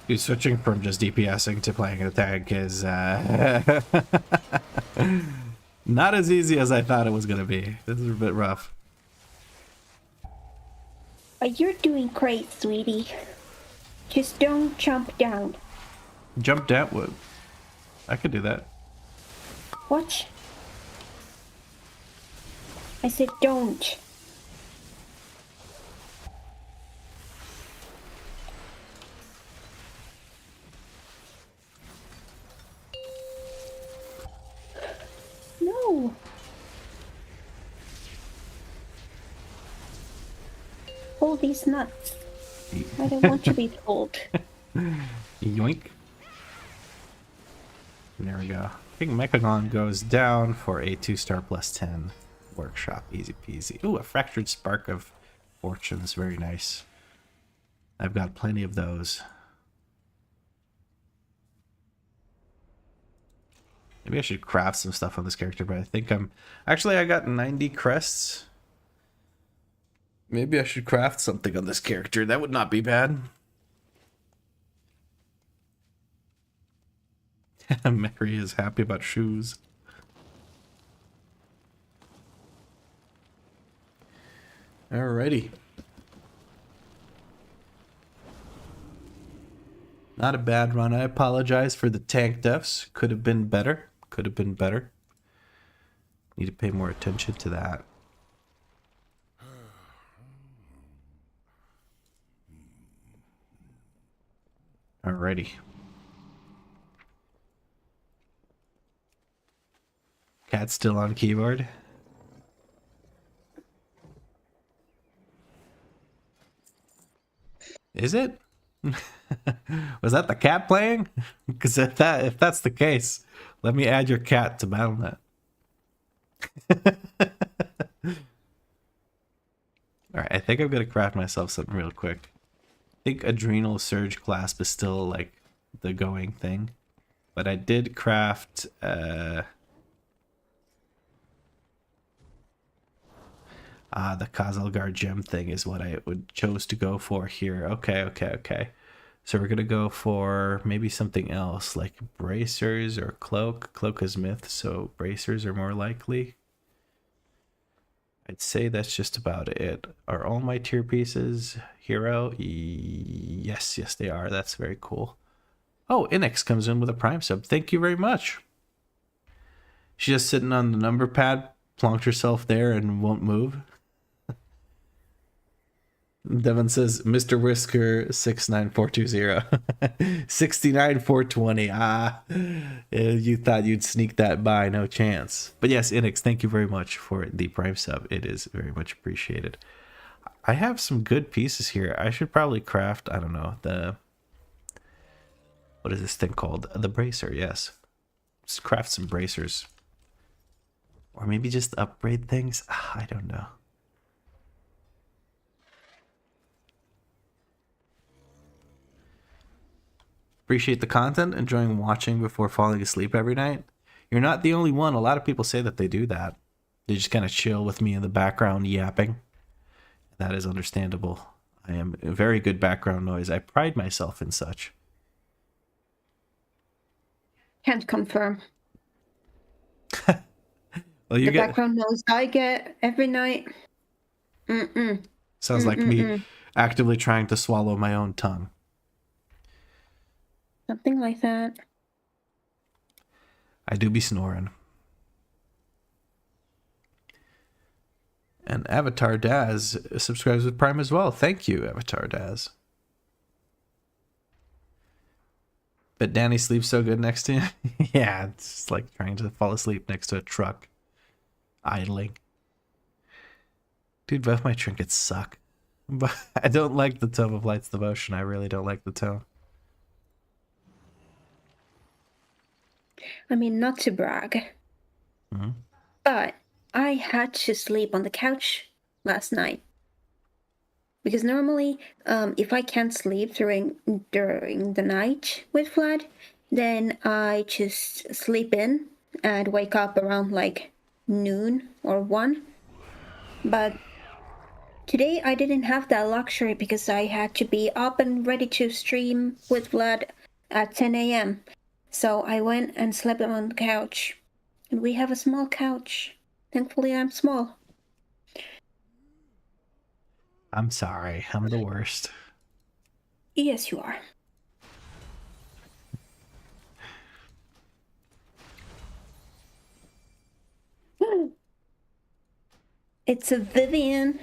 Dude, switching from just DPSing to playing a tank is not as easy as I thought it was gonna be. This is a bit rough. You're doing great, sweetie. Just don't jump down. Jump down? What? I could do that. What? I said don't. No. Pull these nuts. I don't want to be pulled. Yoink. There we go. I think Mechagon goes down for a 2-star plus 10 workshop. Easy peasy. Ooh, a fractured spark of fortunes. Very nice. I've got plenty of those. Maybe I should craft some stuff on this character, but I think I'm... Actually, I got 90 crests. Maybe I should craft something on this character. That would not be bad. Mary is happy about shoes. Alrighty. Not a bad run. I apologize for the tank deaths. Could have been better. Could have been better. Need to pay more attention to that. Alrighty. Cat's still on keyboard. Is it? Was that the cat playing? Because if that's the case, let me add your cat to BattleNet. Alright, I think I'm gonna craft myself something real quick. I think Adrenal Surge Clasp is still like the going thing. But I did craft the Kazalgar gem thing is what I would chose to go for here. Okay. So we're gonna go for maybe something else like bracers or cloak. Cloak is myth, so bracers are more likely. I'd say that's just about it. Are all my tier pieces hero? Yes, they are. That's very cool. Oh, Inex comes in with a Prime sub. Thank you very much. She's just sitting on the number pad, plonked herself there and won't move. Devin says, Mr. Whisker 69420. 69420. You thought you'd sneak that by, no chance. But yes, Inex, thank you very much for the Prime sub. It is very much appreciated. I have some good pieces here. I should probably craft, I don't know, what is this thing called? The bracer, yes. Just craft some bracers. Or maybe just upgrade things. I don't know. Appreciate the content, enjoying watching before falling asleep every night. You're not the only one. A lot of people say that they do that. They just kind of chill with me in the background yapping. That is understandable. I am a very good background noise. I pride myself in such. Can't confirm. Well, you the get background noise I get every night. Sounds like me actively trying to swallow my own tongue. Something like that. I do be snoring. And Avatar Daz subscribes with Prime as well. Thank you, Avatar Daz. But Danny sleeps so good next to you. Yeah, it's just like trying to fall asleep next to a truck. Idling. Dude, both my trinkets suck. But I don't like the Tome of Light's Devotion. I really don't like the tome. I mean, not to brag, but I had to sleep on the couch last night. Because normally, if I can't sleep during the night with Vlad, then I just sleep in and wake up around like noon or 1. But today I didn't have that luxury because I had to be up and ready to stream with Vlad at 10 a.m. So I went and slept on the couch. And we have a small couch. Thankfully, I'm small. I'm sorry. I'm the worst. Yes, you are. It's a Vivian.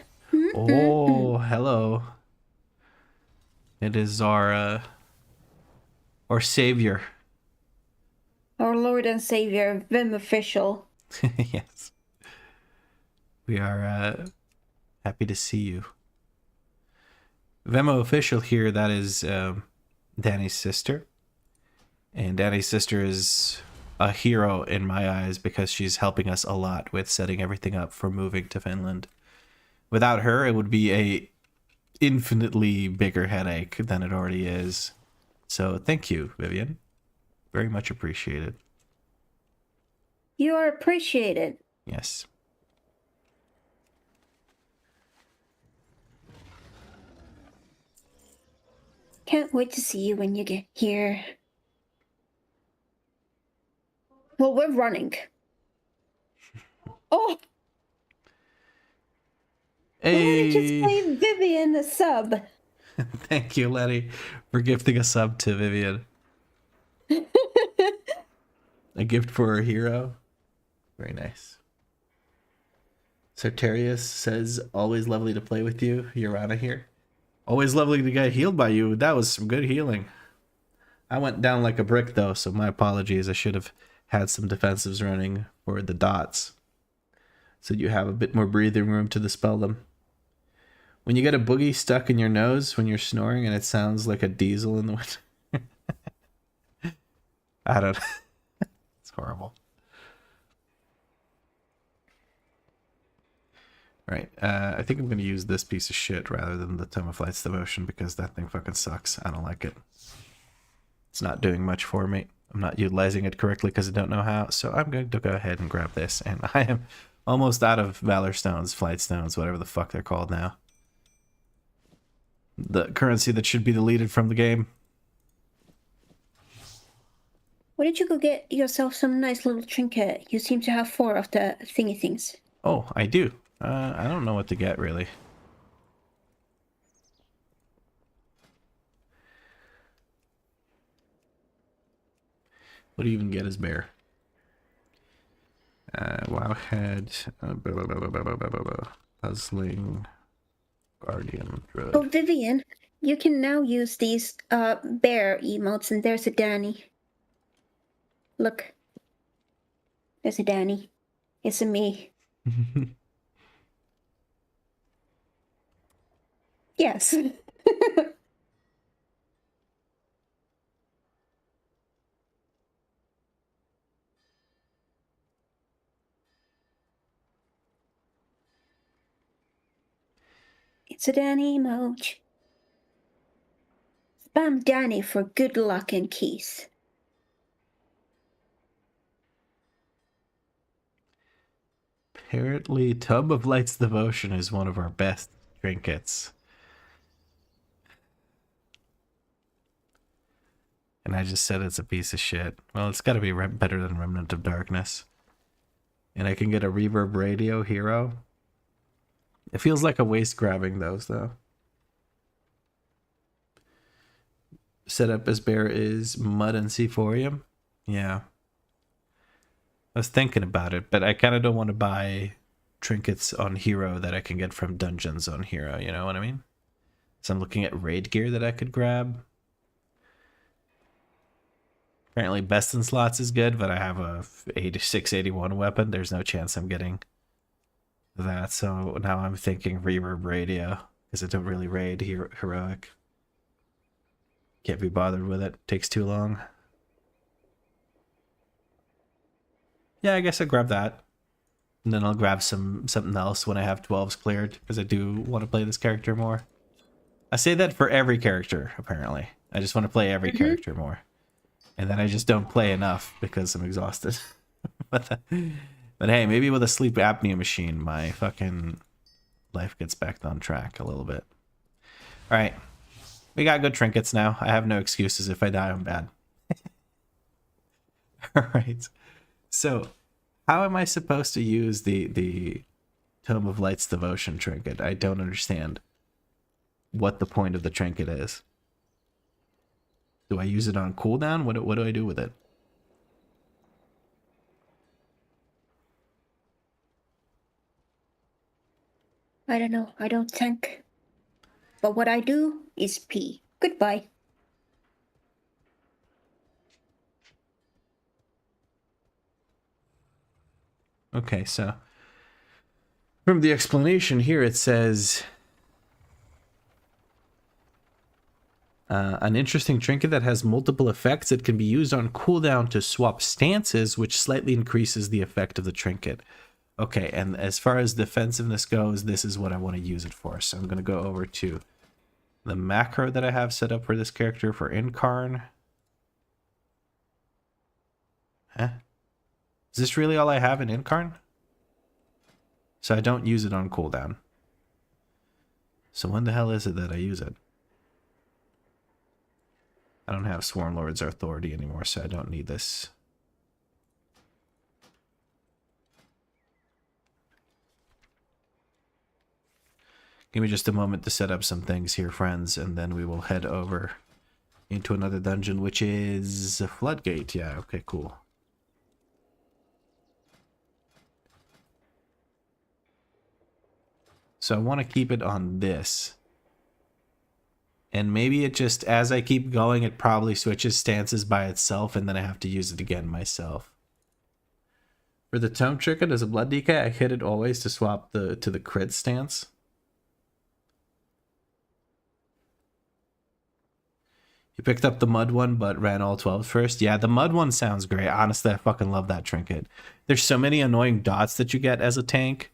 Oh, hello. It is our savior. Our Lord and Savior, Vim Official. Yes. We are happy to see you. Vemo Official here, that is Danny's sister. And Danny's sister is a hero in my eyes because she's helping us a lot with setting everything up for moving to Finland. Without her, it would be a infinitely bigger headache than it already is. So thank you, Vivian. Very much appreciated. You are appreciated. Yes. Can't wait to see you when you get here. Well, we're running. Oh! Hey! Letty just gave Vivian a sub. Thank you, Letty, for gifting a sub to Vivian. A gift for her hero. Very nice. Sargeras says, always lovely to play with you. Urana here. Always lovely to get healed by you. That was some good healing. I went down like a brick, though, so my apologies. I should have had some defensives running for the dots, so you have a bit more breathing room to dispel them. When you get a boogie stuck in your nose when you're snoring and it sounds like a diesel in the winter. I don't know. It's horrible. Right, I think I'm going to use this piece of shit rather than the Tome of Flight's Devotion because that thing fucking sucks. I don't like it. It's not doing much for me. I'm not utilizing it correctly because I don't know how, so I'm going to go ahead and grab this. And I am almost out of Valor Stones, Flight Stones, whatever the fuck they're called now. The currency that should be deleted from the game. Why don't you go get yourself some nice little trinket? You seem to have 4 of the thingy things. Oh, I do. I don't know what to get, really. What do you even get as bear? Wowhead, puzzling, guardian, druid. Oh, Vivian, you can now use these bear emotes, and there's a Danie. Look. There's a Danie. It's a me. Yes. It's a Danie emoji. Spam Danie for good luck and keys. Apparently, Tub of Light's Devotion is one of our best trinkets. And I just said it's a piece of shit. Well, it's got to be better than Remnant of Darkness. And I can get a Reverb Radio hero. It feels like a waste grabbing those, though. Setup as bear is Mud and Seaphorium. Yeah. I was thinking about it, but I kind of don't want to buy trinkets on hero that I can get from dungeons on hero, you know what I mean? So I'm looking at raid gear that I could grab. Apparently best in slots is good, but I have a 86, 81 weapon. There's no chance I'm getting that. So now I'm thinking Reverb Radio, because I don't really raid heroic. Can't be bothered with it. Takes too long. Yeah, I guess I'll grab that. And then I'll grab something else when I have 12s cleared, because I do want to play this character more. I say that for every character, apparently. I just want to play every character more. And then I just don't play enough because I'm exhausted. But hey, maybe with a sleep apnea machine, my fucking life gets back on track a little bit. Alright. We got good trinkets now. I have no excuses. If I die, I'm bad. Alright. So, how am I supposed to use the Tome of Light's Devotion trinket? I don't understand what the point of the trinket is. Do I use it on cooldown? What do I do with it? I don't know. I don't think. But what I do is pee. Goodbye. Okay, so from the explanation here, it says an interesting trinket that has multiple effects. It can be used on cooldown to swap stances, which slightly increases the effect of the trinket. Okay, and as far as defensiveness goes, this is what I want to use it for. So I'm going to go over to the macro that I have set up for this character for Incarn. Huh? Is this really all I have in Incarn? So I don't use it on cooldown. So when the hell is it that I use it? I don't have Sworn Lord's Authority anymore, so I don't need this. Give me just a moment to set up some things here, friends, and then we will head over into another dungeon, which is a Floodgate. Yeah, okay, cool. So I want to keep it on this. And maybe it just, as I keep going, it probably switches stances by itself, and then I have to use it again myself. For the Tome Trinket as a Blood DK, I hit it always to swap to the crit stance. You picked up the Mud one, but ran all 12 first. Yeah, the Mud one sounds great. Honestly, I fucking love that trinket. There's so many annoying dots that you get as a tank.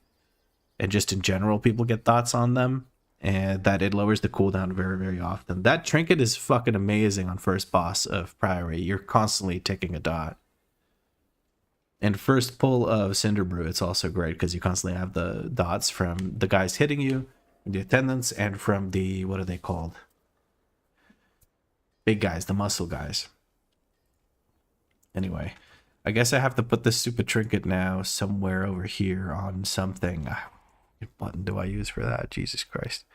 And just in general, people get dots on them. And that it lowers the cooldown very, very often. That trinket is fucking amazing on first boss of Priory. You're constantly ticking a dot. And first pull of Cinderbrew, it's also great because you constantly have the dots from the guys hitting you, the attendants, and from the, what are they called? Big guys, the muscle guys. Anyway, I guess I have to put this stupid trinket now somewhere over here on something. What button do I use for that? Jesus Christ.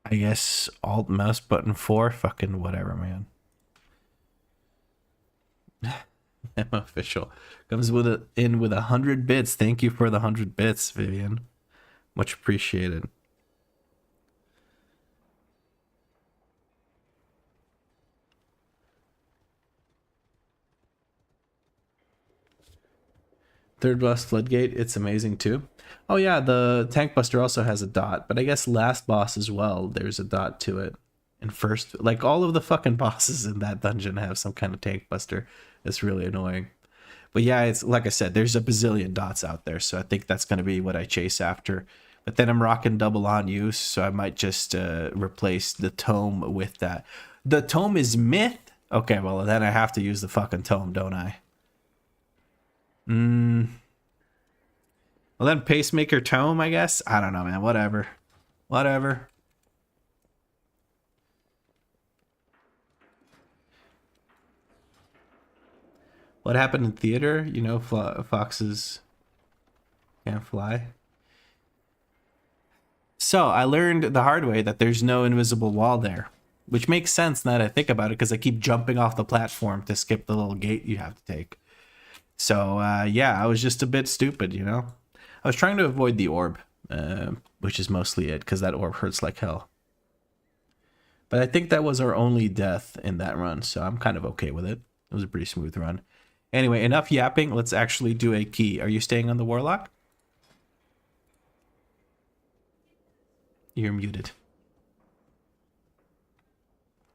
I guess Alt mouse button 4. Fucking whatever, man. I'm official. Comes with in with 100 bits. Thank you for the 100 bits, Vivian. Much appreciated. Third boss Floodgate, it's amazing too. Oh yeah, the Tank Buster also has a dot, but I guess last boss as well, there's a dot to it. And first, like all of the fucking bosses in that dungeon have some kind of Tank Buster. It's really annoying. But yeah, it's like I said, there's a bazillion dots out there, so I think that's going to be what I chase after. But then I'm rocking double on use, so I might just replace the Tome with that. The Tome is myth? Okay, well then I have to use the fucking Tome, don't I? Well then Pacemaker Tome, I guess? I don't know, man. Whatever. Whatever. What happened in theater? You know, foxes can't fly. So I learned the hard way that there's no invisible wall there, which makes sense now that I think about it because I keep jumping off the platform to skip the little gate you have to take. So yeah, I was just a bit stupid, you know. I was trying to avoid the orb, which is mostly it because that orb hurts like hell. But I think that was our only death in that run, so I'm kind of okay with it. It was a pretty smooth run. Anyway, enough yapping. Let's actually do a key. Are you staying on the Warlock? You're muted.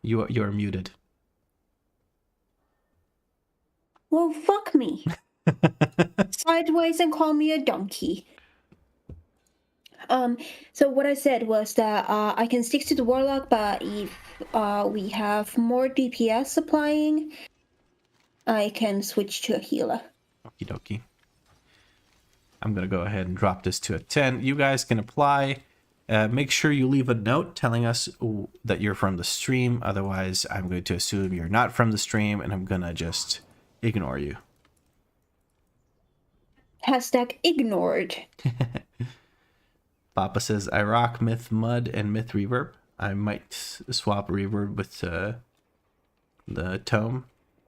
You're muted. Well, fuck me. Sideways and call me a donkey. So what I said was that I can stick to the Warlock, but if we have more DPS supplying, I can switch to a healer. Okie dokie. I'm going to go ahead and drop this to a 10. You guys can apply. Make sure you leave a note telling us that you're from the stream. Otherwise, I'm going to assume you're not from the stream, and I'm going to just ignore you. Hashtag ignored. Papa says, I rock Myth Mud and Myth Reverb. I might swap Reverb with the Tome,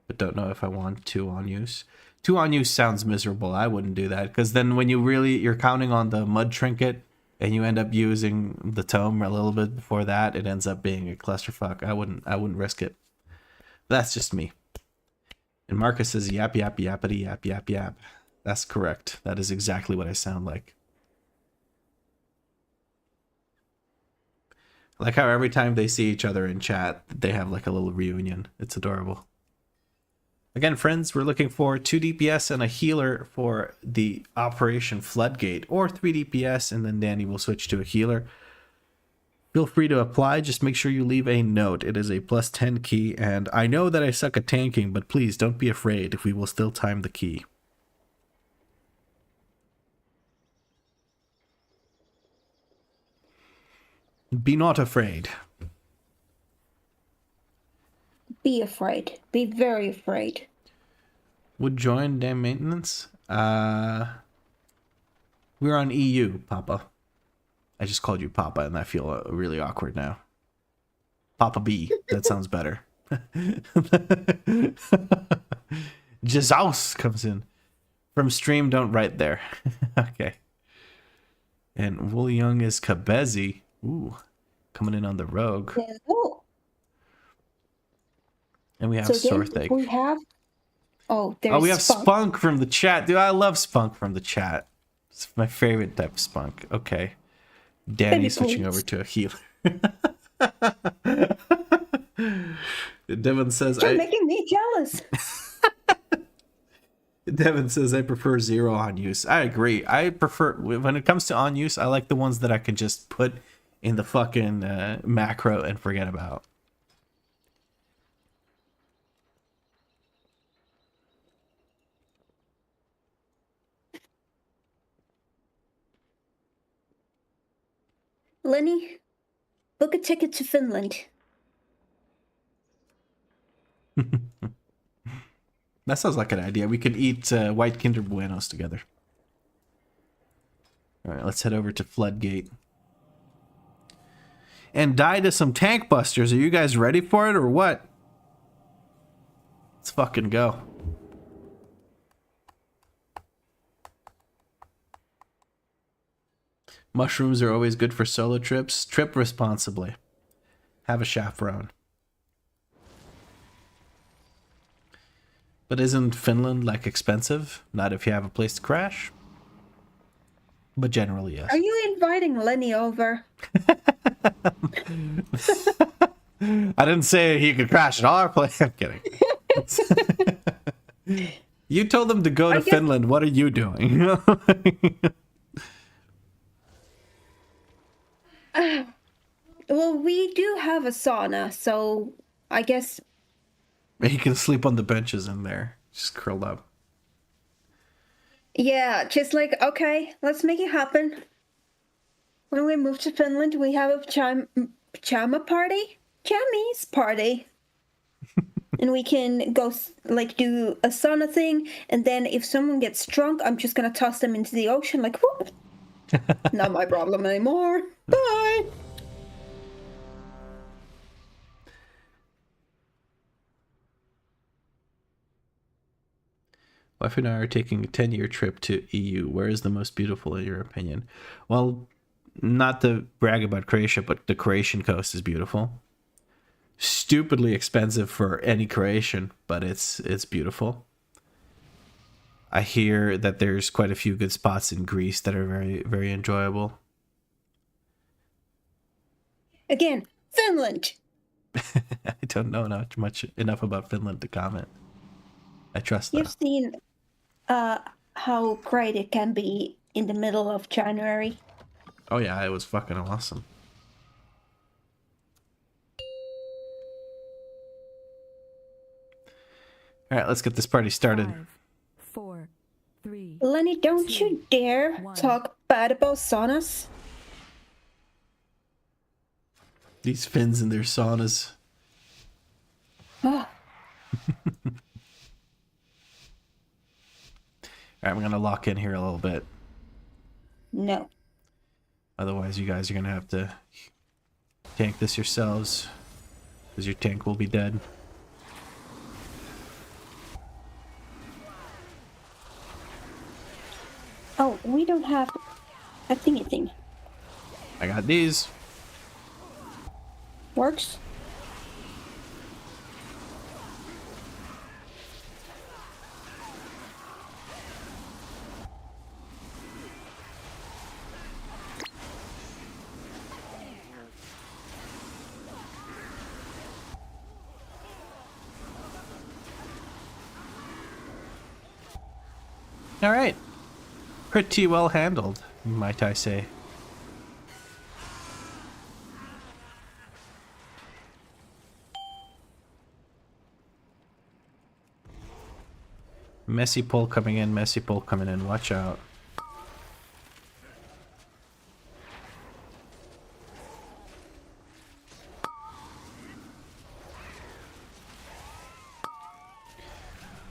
but don't know if I want 2 on use. 2 on use sounds miserable. I wouldn't do that, because then when you're counting on the Mud Trinket, and you end up using the Tome a little bit before that, it ends up being a clusterfuck. I wouldn't risk it. That's just me. And Marcus says, yap, yap, yappity, yap, yap, yap. That's correct. That is exactly what I sound like. I like how every time they see each other in chat, they have like a little reunion. It's adorable. Again, friends, we're looking for 2 DPS and a healer for the Operation Floodgate, or 3 DPS, and then Danie will switch to a healer. Feel free to apply. Just make sure you leave a note. It is a +10 key, and I know that I suck at tanking, but please don't be afraid if we will still time the key. Be not afraid. Be afraid. Be very afraid. Would join damn maintenance? We're on EU, Papa. I just called you Papa, and I feel really awkward now. Papa B. That sounds better. Jesus comes in. From stream, don't write there. Okay. And Wool Young is Kabezi. Ooh. Coming in on the rogue. Oh. And we have So then Sortheg. we have... Oh, there's We have Spunk. Spunk from the chat. Dude, I love Spunk from the chat. It's my favorite type of Spunk. Okay. Danny Baby switching please. over to a healer. Devin says You're making me jealous. Devin says I prefer 0 on use. I agree. I prefer, when it comes to on use, I like the ones that I can just put in the fucking macro and forget about. Lenny, book a ticket to Finland. That sounds like an idea. We could eat white Kinder Buenos together. All right, let's head over to Floodgate. And die to some tank busters. Are you guys ready for it or what? Let's fucking go. Mushrooms are always good for solo trips. Trip responsibly. Have a chaperone. But isn't Finland, like, expensive? Not if you have a place to crash. But generally, yes. Are you inviting Lenny over? I didn't say he could crash at our place. I'm kidding. You told them to go to Finland. What are you doing? Well, we do have a sauna, so I guess... He can sleep on the benches in there. Just curled up. Yeah, just like, okay, let's make it happen. When we move to Finland, we have a pajama party? Jammies party. And we can go, like, do a sauna thing, and then if someone gets drunk, I'm just gonna toss them into the ocean, like, whoop. Not my problem anymore. Bye! Wife and I are taking a 10-year trip to EU. Where is the most beautiful in your opinion? Well, not to brag about Croatia, but the Croatian coast is beautiful. Stupidly expensive for any Croatian, but it's beautiful. I hear that there's quite a few good spots in Greece that are very, very enjoyable. Again, Finland! I don't know much enough about Finland to comment. I trust You've that. seen how great it can be in the middle of January. Oh yeah, it was fucking awesome. All right, let's get this party started. 5, 4, 3. Lenny, don't you dare 1. talk bad about saunas. These Finns and their saunas. Oh, All right, we're gonna lock in here a little bit. no. Otherwise, you guys are gonna have to tank this yourselves, because your tank will be dead. Oh, we don't have a thingy thing. I got these. Works? All right. Pretty well handled, might I say. Messy pull coming in, messy pull coming in. Watch out.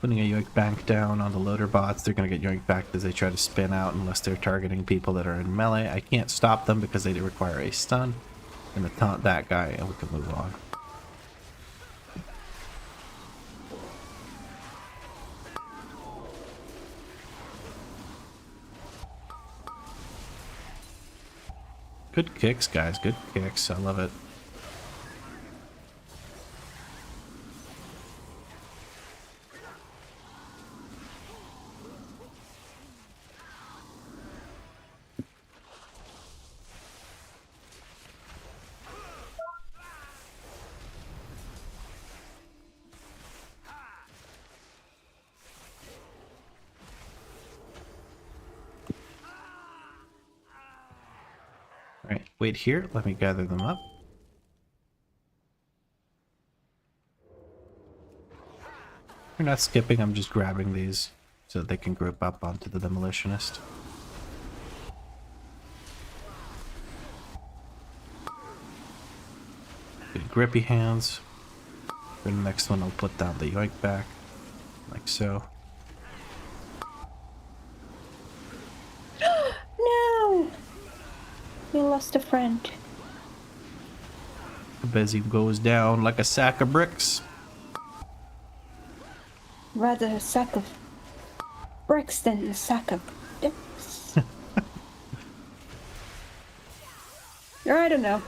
Putting a yoink bank down on the loader bots. They're going to get yoink back as they try to spin out unless they're targeting people that are in melee. I can't stop them because they require a stun. I'm going to taunt that guy and we can move on. Good kicks, guys. Good kicks. I love it. Alright, wait here. Let me gather them up. We're not skipping, I'm just grabbing these so that they can group up onto the demolitionist. Good grippy hands. For the next one, I'll put down the yoink back, like so. No! We lost a friend. Bezzy goes down like a sack of bricks. Rather a sack of bricks than a sack of dicks. Or I don't know.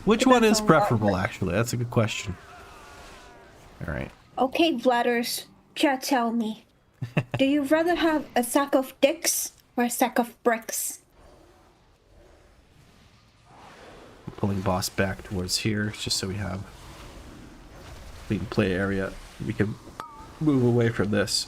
Which one Depends is on preferable, what. actually? That's a good question. Alright. Okay, Vladders, chat tell me. Do you rather have a sack of dicks or a sack of bricks? Pulling boss back towards here, just so we have clean play area. We can move away from this.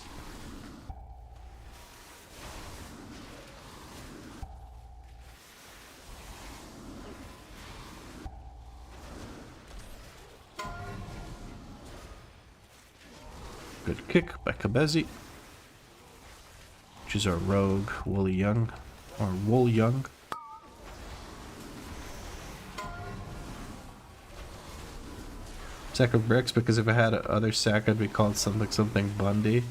Good kick by Kabezi, which is our rogue Woolly Young, or Wool Young. Sack of bricks, because if I had a other sack, I'd be called something Bundy.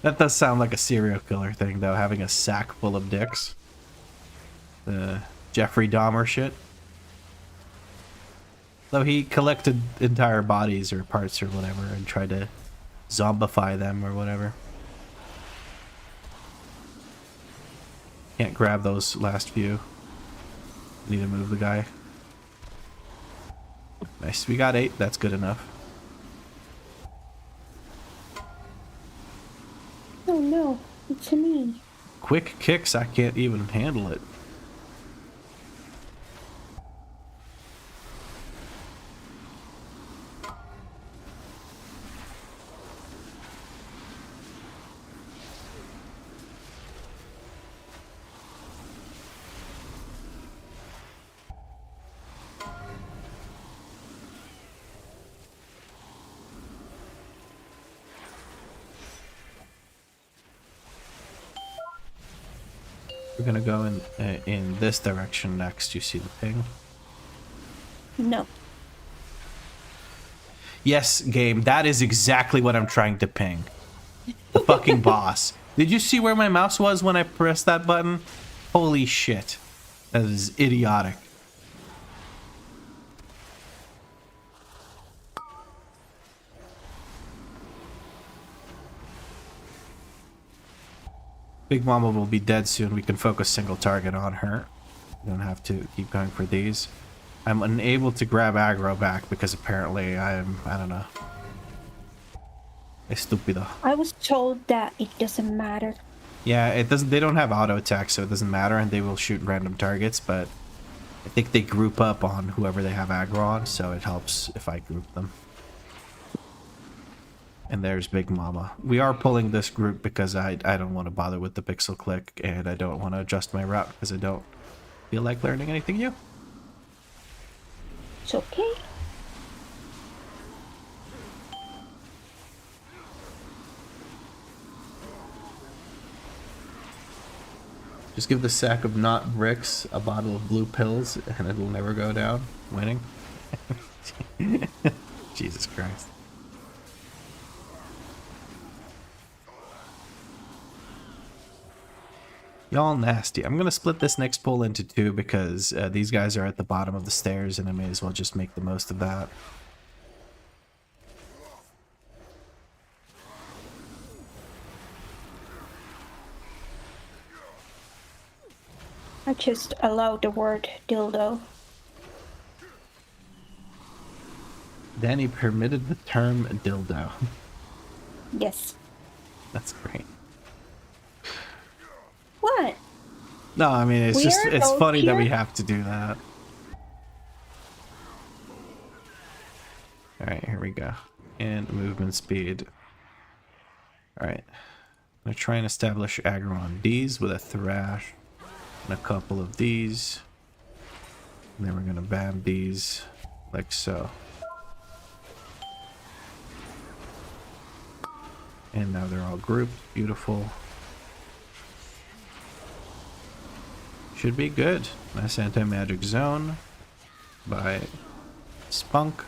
That does sound like a serial killer thing, though, having a sack full of dicks. The Jeffrey Dahmer shit. Though he collected entire bodies or parts or whatever and tried to zombify them or whatever. Can't grab those last few. Need to move the guy. Nice, we got 8, that's good enough. Oh no, it's me. Quick kicks, I can't even handle it. We're gonna go in this direction next. You see the ping? No. Yes, game. That is exactly what I'm trying to ping. The fucking boss. Did you see where my mouse was when I pressed that button? Holy shit. That is idiotic. Big Mama will be dead soon. We can focus single target on her. We don't have to keep going for these. I'm unable to grab aggro back because apparently I don't know. Estupido. I was told that it doesn't matter. Yeah, it doesn't. They don't have auto attack, so it doesn't matter, and they will shoot random targets. But I think they group up on whoever they have aggro on, so it helps if I group them. And there's Big Mama. We are pulling this group because I don't want to bother with the pixel click, and I don't want to adjust my route because I don't feel like learning anything new. It's okay. Just give the sack of not bricks a bottle of blue pills and it will never go down. Winning. Jesus Christ. Y'all nasty. I'm gonna split this next pull into two because these guys are at the bottom of the stairs and I may as well just make the most of that. I just allowed the word dildo. Danny permitted the term dildo. Yes. That's great. What? No, I mean it's just Weird it's funny that we here. have to do that. Alright, here we go. And movement speed. Alright. I'm gonna try and establish aggro on these with a thrash. And a couple of these. And then we're gonna bam these like so. And now they're all grouped. Beautiful. Should be good. Nice anti-magic zone by Spunk.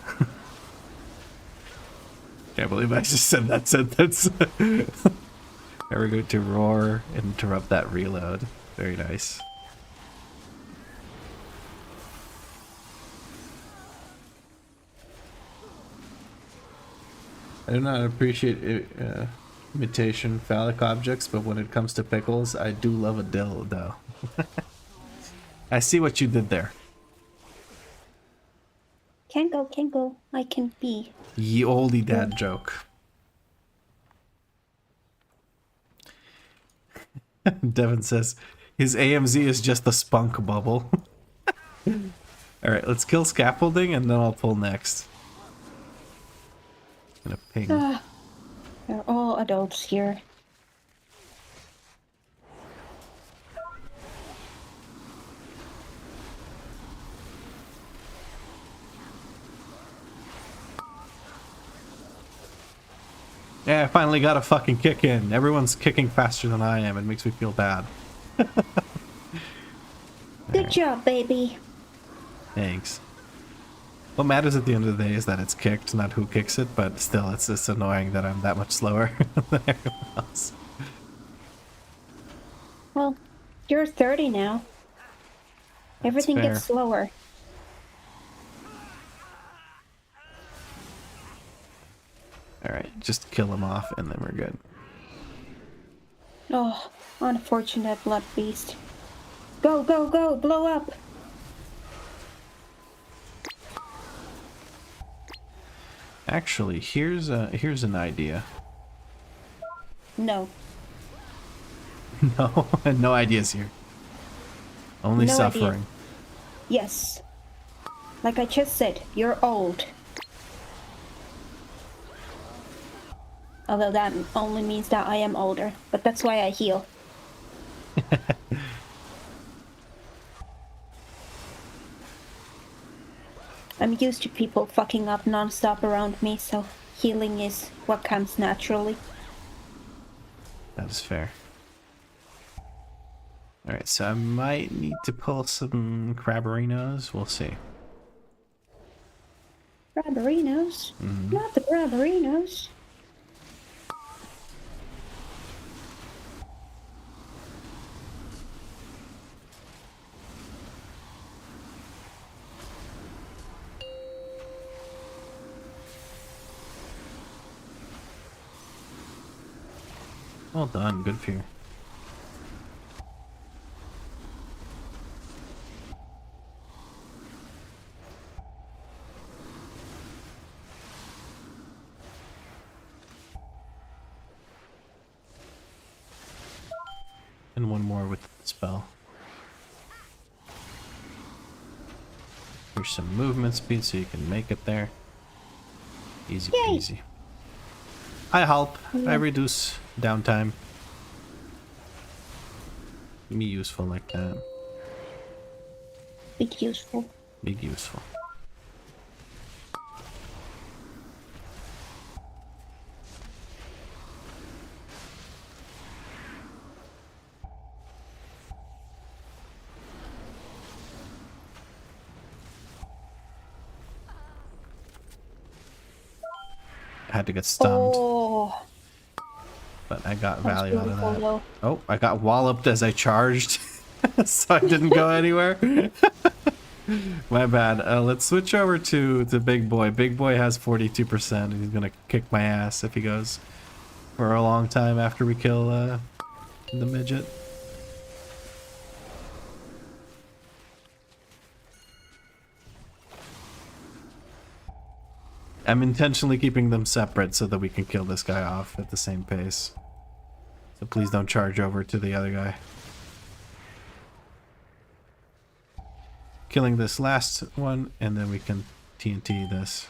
Can't believe I just said that sentence. There we go to roar and interrupt that reload. Very nice. I do not appreciate imitation phallic objects, but when it comes to pickles, I do love a dildo. I see what you did there. Can't go. I can be. Ye oldie dad joke. Devin says his AMZ is just a spunk bubble. Alright, let's kill scaffolding and then I'll pull next. Gonna ping. They're all adults here. Yeah, I finally got a fucking kick in. Everyone's kicking faster than I am. It makes me feel bad. Good job, baby. Thanks. What matters at the end of the day is that it's kicked, not who kicks it, but still, it's just annoying that I'm that much slower than everyone else. Well, you're 30 now. Everything fair. gets slower. Alright, just kill him off and then we're good. Oh, unfortunate blood beast. Go, blow up! Actually, here's an idea. No. No, no ideas here. Only No suffering. idea. Yes. Like I just said, you're old. Although that only means that I am older, but that's why I heal. I'm used to people fucking up non-stop around me, so healing is what comes naturally. That is fair. Alright, so I might need to pull some Crabberinos. We'll see. Crabberinos? Not the Crabberinos. Well done, good fear. And one more with the spell. Here's some movement speed so you can make it there. Easy Yay. peasy. I help. I reduce downtime. Me useful like that. Big useful. Big useful. had to get stunned. Oh, But I got that's value out of beautiful, that. though. Oh, I got walloped as I charged. So I didn't go anywhere. My bad. Let's switch over to the big boy. Big boy has 42%, and he's gonna kick my ass if he goes for a long time after we kill the midget. I'm intentionally keeping them separate so that we can kill this guy off at the same pace. So please don't charge over to the other guy. Killing this last one, and then we can TNT this.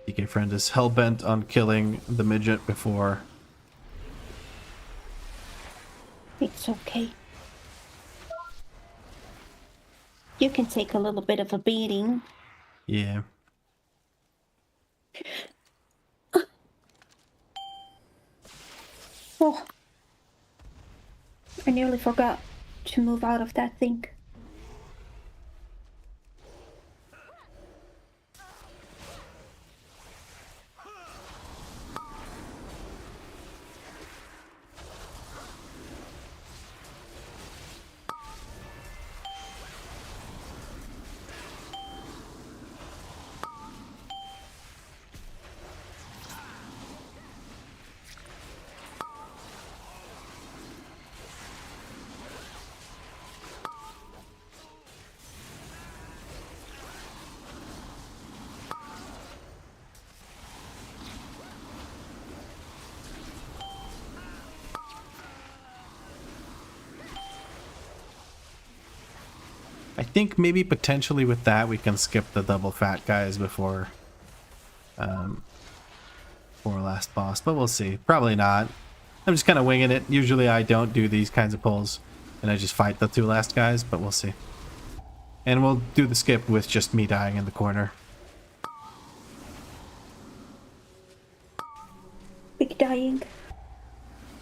DK friend is hell-bent on killing the midget before. It's okay. You can take a little bit of a beating. Yeah. Oh, I nearly forgot to move out of that thing. I think maybe potentially with that we can skip the double fat guys before for last boss, but we'll see. Probably not. I'm just kind of winging it. Usually I don't do these kinds of pulls and I just fight the two last guys, but we'll see. And we'll do the skip with just me dying in the corner. Big dying.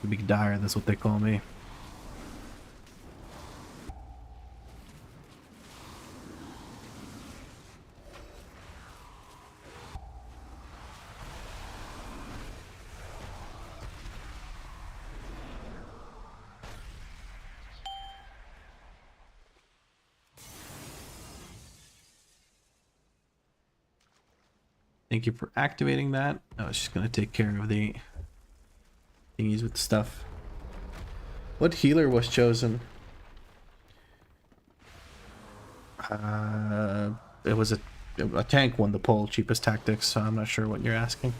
Big dyer, that's what they call me. Thank you for activating that. I was just going to take care of the thingies with the stuff. What healer was chosen? It was a tank won the poll, cheapest tactics, so I'm not sure what you're asking.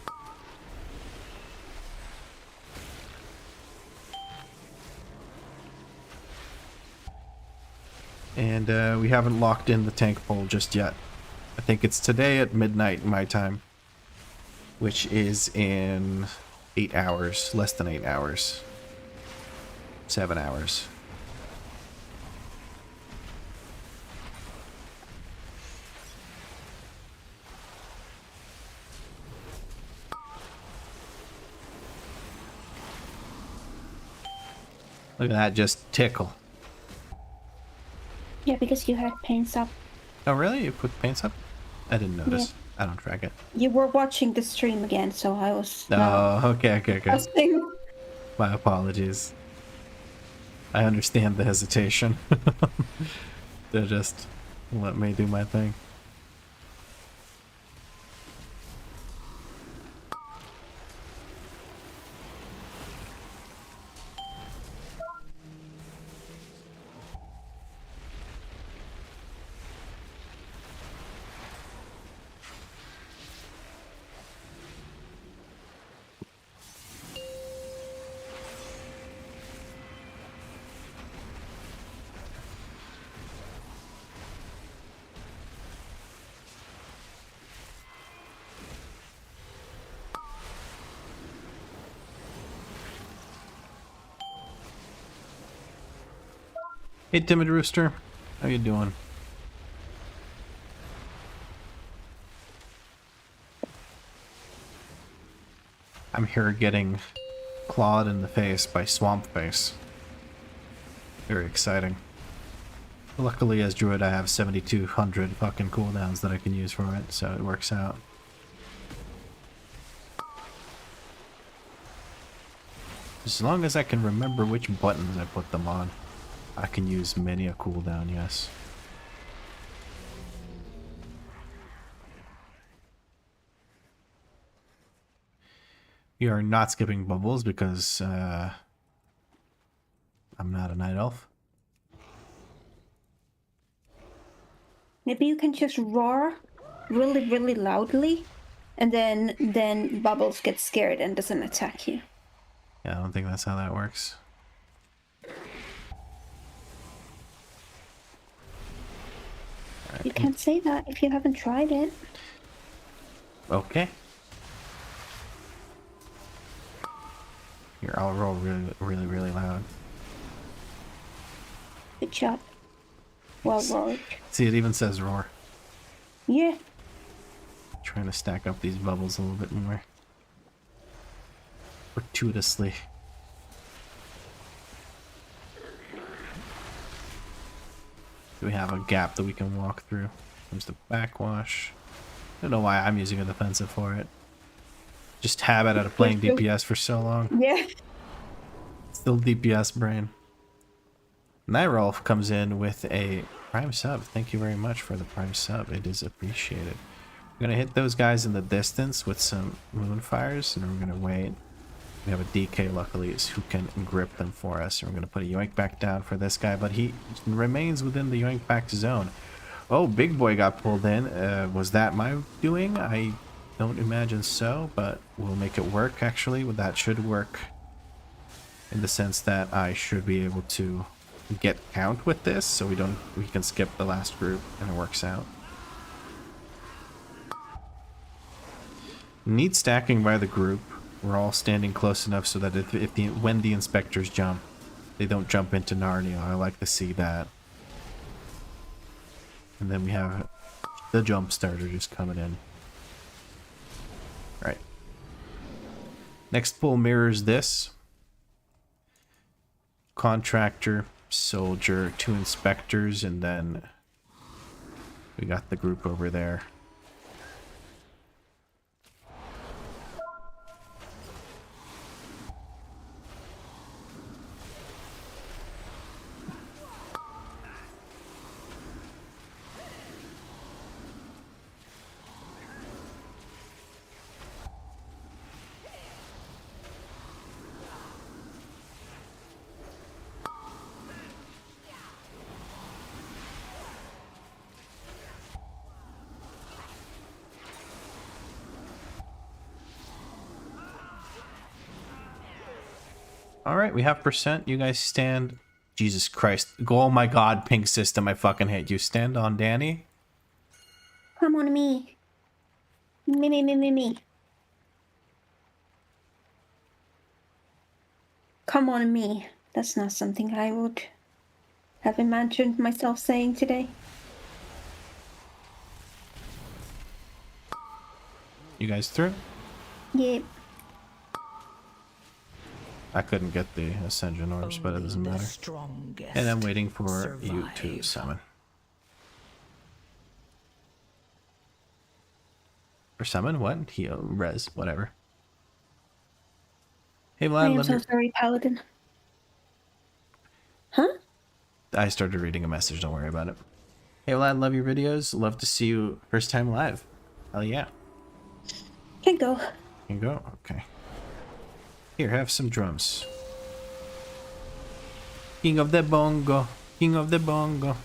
And we haven't locked in the tank poll just yet. I think it's today at midnight my time, which is in 8 hours, less than 8 hours, 7 hours. Look at that, just tickle. Yeah, because you had paints up. Oh really? You put paints up? I didn't notice. Yeah. I don't track it. You were watching the stream again, so I was. Oh, okay. Testing. My apologies. I understand the hesitation. They just let me do my thing. Hey, Timid Rooster. How you doing? I'm here getting clawed in the face by Swamp Face. Very exciting. Luckily, as Druid, I have 7,200 fucking cooldowns that I can use for it, so it works out. As long as I can remember which buttons I put them on, I can use many a cooldown, yes. We are not skipping bubbles because I'm not a night elf. Maybe you can just roar really, really loudly, and then Bubbles gets scared and doesn't attack you. Yeah, I don't think that's how that works. You can't say that if you haven't tried it. Okay. Here, I'll roll really, really, really loud. Good job. Well roared. See, it even says roar. Yeah. Trying to stack up these bubbles a little bit more. Fortuitously. Do we have a gap that we can walk through? There's the backwash. I don't know why I'm using a defensive for it. Just habit out of playing DPS for so long. Yeah. Still DPS brain. Nyrolf comes in with a prime sub. Thank you very much for the prime sub. It is appreciated. We're gonna hit those guys in the distance with some moonfires, and we're gonna wait. We have a DK, luckily, who can grip them for us. And we're gonna put a yoink back down for this guy, but he remains within the yoink back zone. Oh, big boy got pulled in. Was that my doing? I don't imagine so, but we'll make it work. Actually, that should work in the sense that I should be able to get count with this, so we can skip the last group and it works out. Need stacking by the group. We're all standing close enough so that when the inspectors jump, they don't jump into Narnia. I like to see that. And then we have the jump starter just coming in. Right. Next pull mirrors this. Contractor, soldier, 2 inspectors, and then we got the group over there. Alright, we have percent. You guys stand. Jesus Christ. Oh my god, pink system. I fucking hate you. Stand on Danie. Come on me. Me. Come on me. That's not something I would have imagined myself saying today. You guys through? Yep. I couldn't get the Ascension orbs, but it doesn't matter. And I'm waiting for you to summon. For summon? What? Heal, res, whatever. Hey Vlad, I am so sorry, Paladin. Huh? I started reading a message, don't worry about it. Hey Vlad, love your videos. Love to see you first time live. Hell yeah. Can go. Can go? Okay. Here, have some drums. King of the bongo. King of the bongo.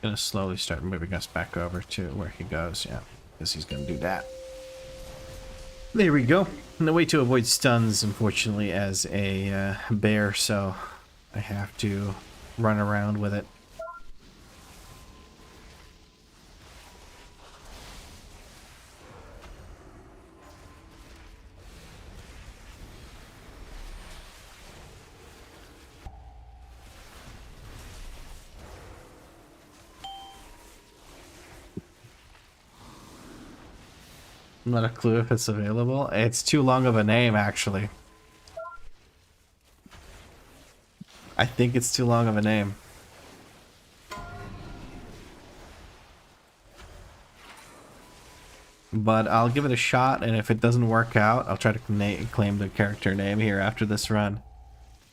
gonna slowly start moving us back over to where he goes, yeah. Because he's gonna do that. There we go. And the way to avoid stuns, unfortunately, as a bear, so I have to run around with it. Not a clue if it's available. It's too long of a name, actually. I think it's too long of a name. But I'll give it a shot, and if it doesn't work out, I'll try to claim the character name here after this run.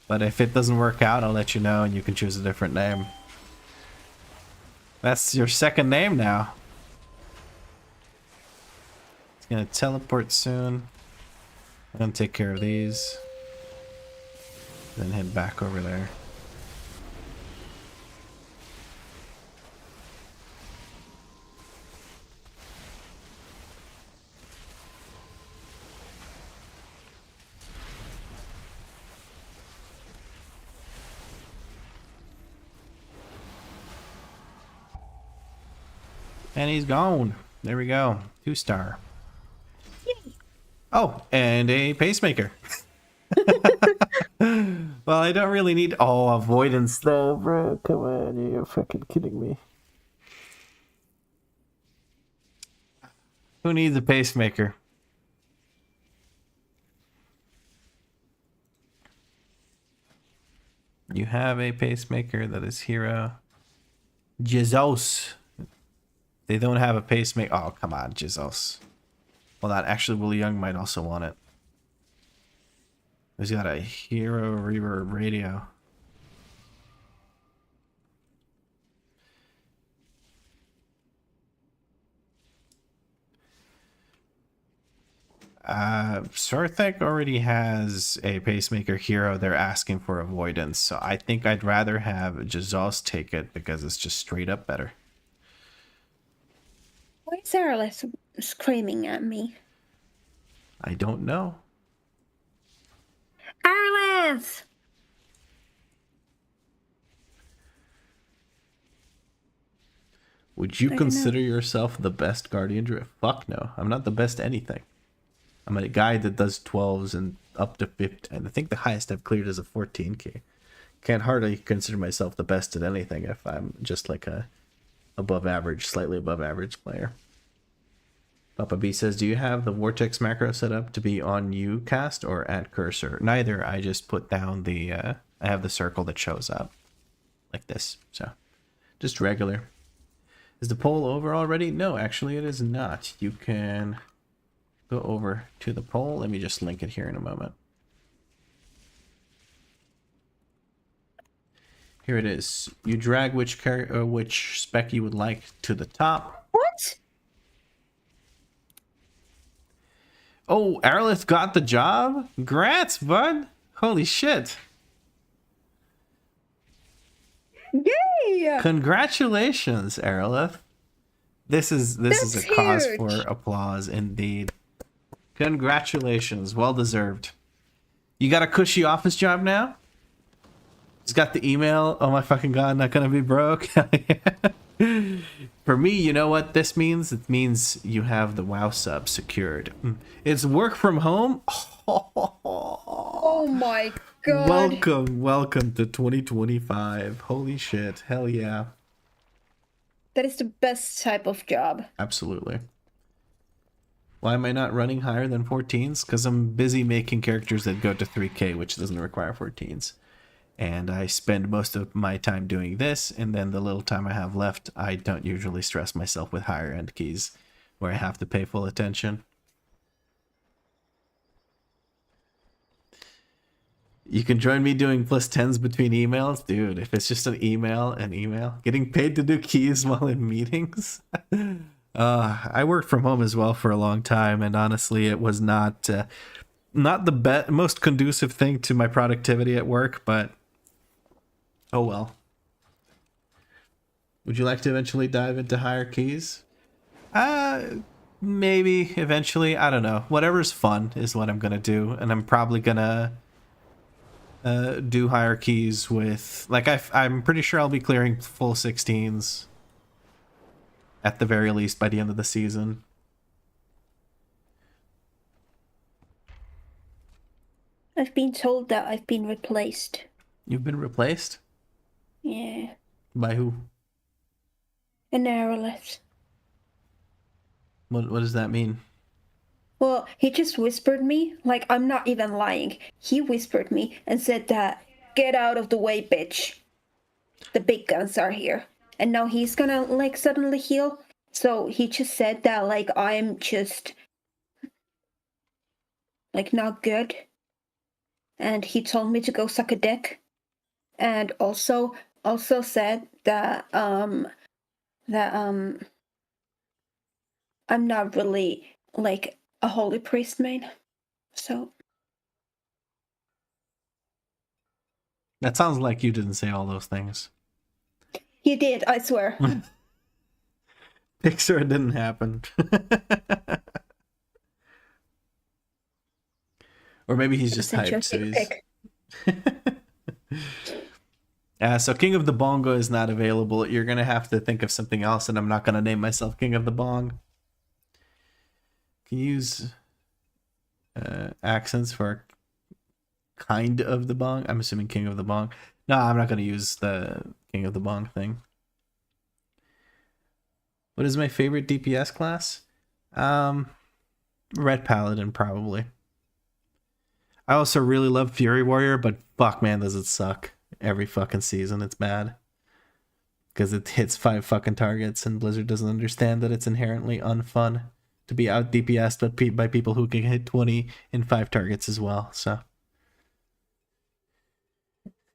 But if it doesn't work out, I'll let you know, and you can choose a different name. That's your second name now. It's gonna teleport soon. I'm gonna take care of these. Then head back over there. And he's gone. There we go. 2-star. Oh, and a pacemaker. Well, I don't really need... Oh, avoidance though, bro. Come on, you're fucking kidding me. Who needs a pacemaker? You have a pacemaker that is hero. Jesus. They don't have a pacemaker. Oh, come on, Jesus. Well, that actually, Willie Young might also want it. He's got a hero reverb radio. Sarthek already has a pacemaker hero. They're asking for avoidance, so I think I'd rather have Jesus take it because it's just straight up better. Why is Sargeras screaming at me? I don't know. Sargeras! Would you consider yourself the best Guardian Drift? Fuck no. I'm not the best anything. I'm a guy that does 12s and up to 15. I think the highest I've cleared is a 14k. Can't hardly consider myself the best at anything if I'm just like a above average, slightly above average player. Papa B says, do you have the Vortex macro set up to be on you cast or at cursor? Neither. I just put down the, I have the circle that shows up like this. So just regular. Is the poll over already? No, actually it is not. You can go over to the poll. Let me just link it here in a moment. Here it is. You drag which spec you would like to the top. What? Oh, Arlith got the job? Congrats, bud. Holy shit. Yay! Congratulations, Arlith. This is a cause for applause indeed. Congratulations. Well deserved. You got a cushy office job now? He's got the email. Oh my fucking god, not gonna be broke. For me, you know what this means? It means you have the WoW sub secured. It's work from home. Oh my god. Welcome to 2025. Holy shit. Hell yeah. That is the best type of job. Absolutely. Why am I not running higher than 14s? Because I'm busy making characters that go to 3k, which doesn't require 14s. And I spend most of my time doing this, and then the little time I have left, I don't usually stress myself with higher end keys where I have to pay full attention. You can join me doing +10s between emails? Dude, if it's just an email. Getting paid to do keys while in meetings? I worked from home as well for a long time, and honestly, it was not the most conducive thing to my productivity at work, but oh well. Would you like to eventually dive into higher keys? Maybe eventually. I don't know. Whatever's fun is what I'm gonna do, and I'm probably gonna do higher keys with like I'm pretty sure I'll be clearing full 16s at the very least by the end of the season. I've been told that I've been replaced. You've been replaced? Yeah. By who? An aerolith. What does that mean? Well, he just whispered me, like I'm not even lying. He whispered me and said that, "Get out of the way, bitch. The big guns are here." And now he's gonna like suddenly heal. So he just said that like I'm just like not good. And he told me to go suck a dick. And also said that I'm not really like a holy priest main. So That sounds like you didn't say all those things. he did, I swear. Picture it didn't happen. Or maybe he's just hyped. So he's... so King of the Bongo is not available. You're gonna have to think of something else, and I'm not gonna name myself King of the Bong. Can you use accents for kind of the bong? I'm assuming King of the Bong. No, I'm not gonna use the King of the Bong thing. What is my favorite DPS class? Red Paladin, probably. I also really love Fury Warrior, but fuck man, does it suck. Every fucking season, it's bad. Because it hits 5 fucking targets, and Blizzard doesn't understand that it's inherently unfun to be out DPS'd by people who can hit 20 in 5 targets as well, so.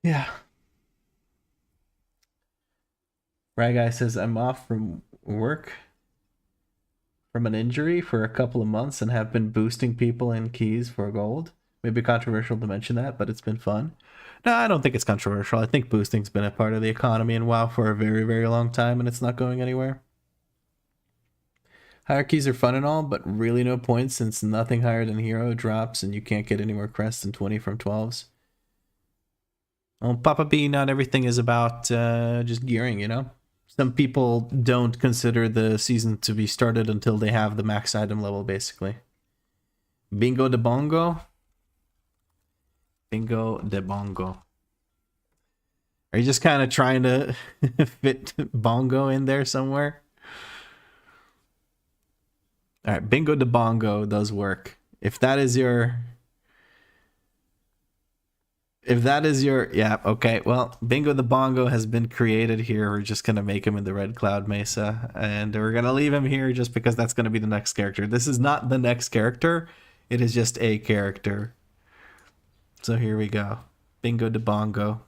Yeah. Right Guy says, I'm off from work from an injury for a couple of months and have been boosting people in keys for gold. Maybe controversial to mention that, but it's been fun. No, I don't think it's controversial. I think boosting's been a part of the economy in WoW for a very, very long time, and it's not going anywhere. Hierarchies are fun and all, but really no point since nothing higher than hero drops and you can't get any more crests than 20 from 12s. Well, Papa B, not everything is about just gearing, you know? Some people don't consider the season to be started until they have the max item level, basically. Bingo de Bongo? Bingo de Bongo. Are you just kind of trying to fit Bongo in there somewhere? Alright, Bingo de Bongo does work. If that is your... Yeah, okay. Well, Bingo the Bongo has been created here. We're just going to make him in the Red Cloud Mesa. And we're going to leave him here just because that's going to be the next character. This is not the next character. It is just a character. So here we go. Bingo de Bongo.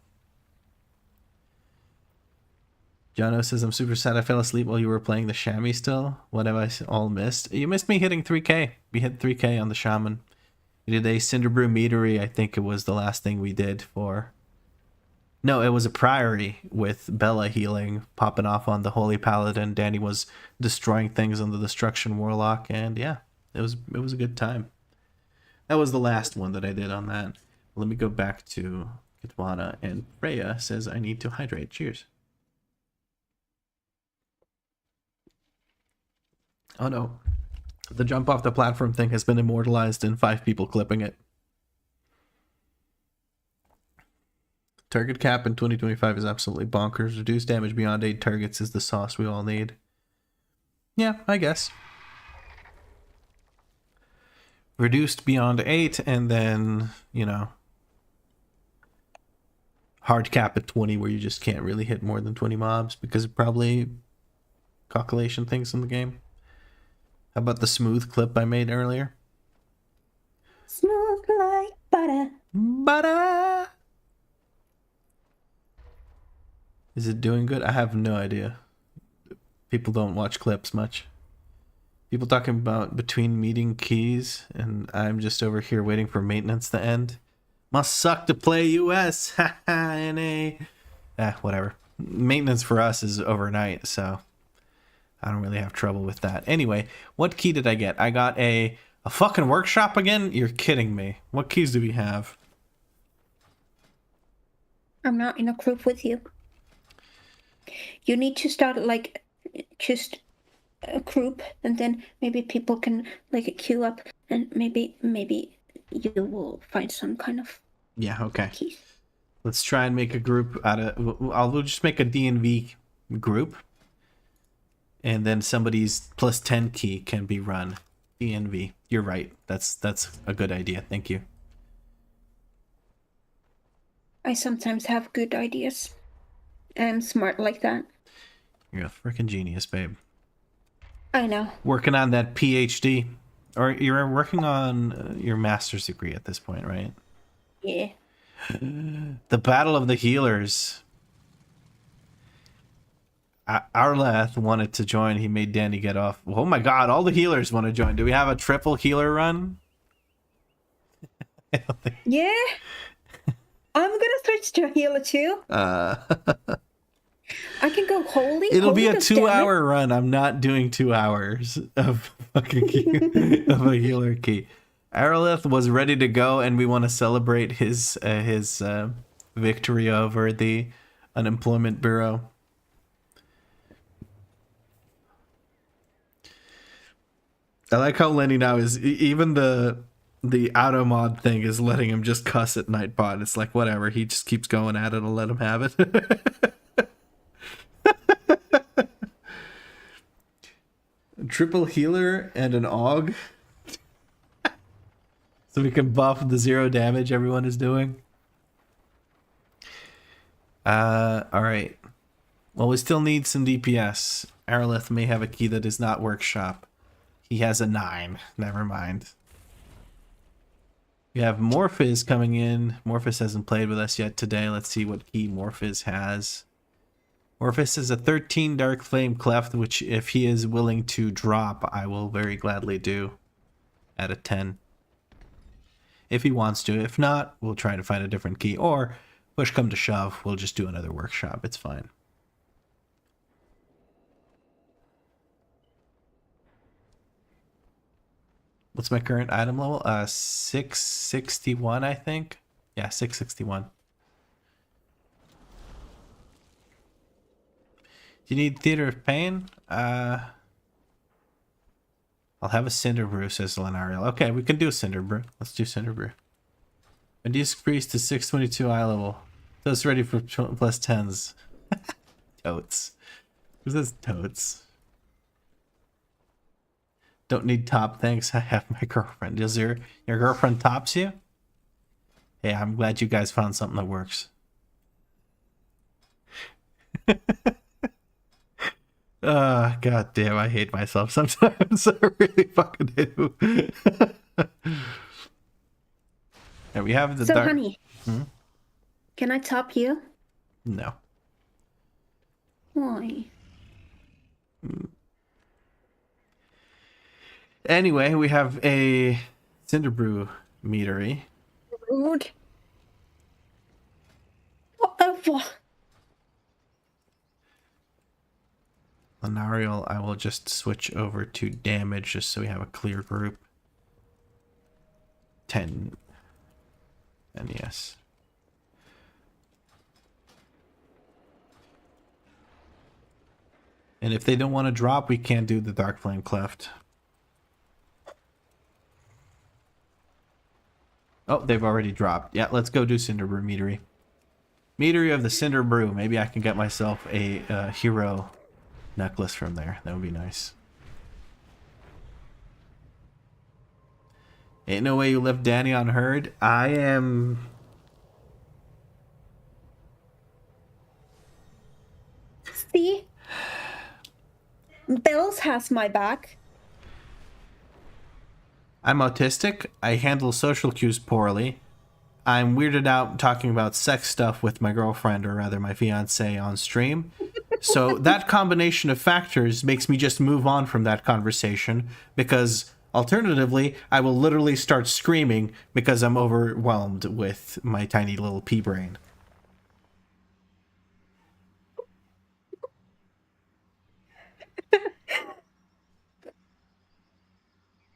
Jono says, I'm super sad I fell asleep while you were playing the Chamois still. What have I all missed? You missed me hitting 3k. We hit 3k on the Shaman. We did a Cinderbrew Meadery. I think it was the last thing we did for... No, it was a Priory with Bella healing, popping off on the Holy Paladin. Danie was destroying things on the Destruction Warlock. And yeah, it was a good time. That was the last one that I did on that. Let me go back to Kitwana, and Freya says I need to hydrate. Cheers. Oh no. The jump off the platform thing has been immortalized in 5 people clipping it. Target cap in 2025 is absolutely bonkers. Reduced damage beyond 8 targets is the sauce we all need. Yeah, I guess. Reduced beyond 8, and then, you know, hard cap at 20 where you just can't really hit more than 20 mobs because of probably calculation things in the game. How about the smooth clip I made earlier? Smooth like butter. Butter! Is it doing good? I have no idea. People don't watch clips much. People talking about between meeting keys, and I'm just over here waiting for maintenance to end. Must suck to play US. Haha, NA. Whatever. maintenance for us is overnight, so I don't really have trouble with that. Anyway, what key did I get? I got a fucking workshop again? You're kidding me. What keys do we have? I'm not in a group with you. You need to start like just a group, and then maybe people can like queue up, and maybe you will find some kind of Yeah, okay. keys. Let's try and make a group out of... We'll just make a DNV group. And then somebody's plus 10 key can be run. DNV. You're right. That's a good idea. Thank you. I sometimes have good ideas. I'm smart like that. You're a freaking genius, babe. I know. Working on that PhD. Or you're working on your master's degree at this point, right? Yeah. The Battle of the Healers. Arlath wanted to join. He made Danny get off. Oh my god, all the healers want to join. Do we have a triple healer run? Yeah. I'm gonna switch to a healer too. I can go holy. It'll be holy a does 2-hour run. I'm not doing 2 hours of fucking key, of a healer key. Aralith was ready to go, and we want to celebrate his victory over the unemployment bureau. I like how Lenny now is even the auto mod thing is letting him just cuss at Nightbot. It's like whatever, he just keeps going at it. I'll let him have it. Triple healer and an AUG. So we can buff the 0 damage everyone is doing. Alright. Well, we still need some DPS. Aralith may have a key that is not workshop. He has a 9. Never mind. We have Morphiz coming in. Morphiz hasn't played with us yet today. Let's see what key Morphiz has. Morphiz is a 13 Dark Flame Cleft, which if he is willing to drop, I will very gladly do at a 10. If he wants to. If not, we'll try to find a different key. Or, push come to shove, we'll just do another workshop. It's fine. What's my current item level? 661, I think. Yeah, 661. Do you need Theater of Pain? I'll have a Cinder Brew, says Lenariel. Okay, we can do a Cinder Brew. Let's do Cinder Brew. Reduce Priest to 622 eye level. So it's ready for plus 10s. Totes. Who says totes? Don't need top, thanks. I have my girlfriend. Does your girlfriend tops you? Hey, I'm glad you guys found something that works. God damn, I hate myself sometimes. I really fucking do. And we have the So, dark... honey, can I top you? No. Why? Anyway, we have a Cinderbrew meadery. Rude. Whatever. Lenariel, I will just switch over to damage just so we have a clear group. 10. And yes. And if they don't want to drop, we can't do the Dark Flame Cleft. Oh, they've already dropped. Yeah, let's go do Cinderbrew meadery. Meadery of the Cinderbrew. Maybe I can get myself a hero necklace from there. That would be nice. Ain't no way you left Danny on herd. I am... See? Bells has my back. I'm autistic. I handle social cues poorly. I'm weirded out talking about sex stuff with my girlfriend, or rather my fiance, on stream. So that combination of factors makes me just move on from that conversation, because alternatively, I will literally start screaming because I'm overwhelmed with my tiny little pea brain.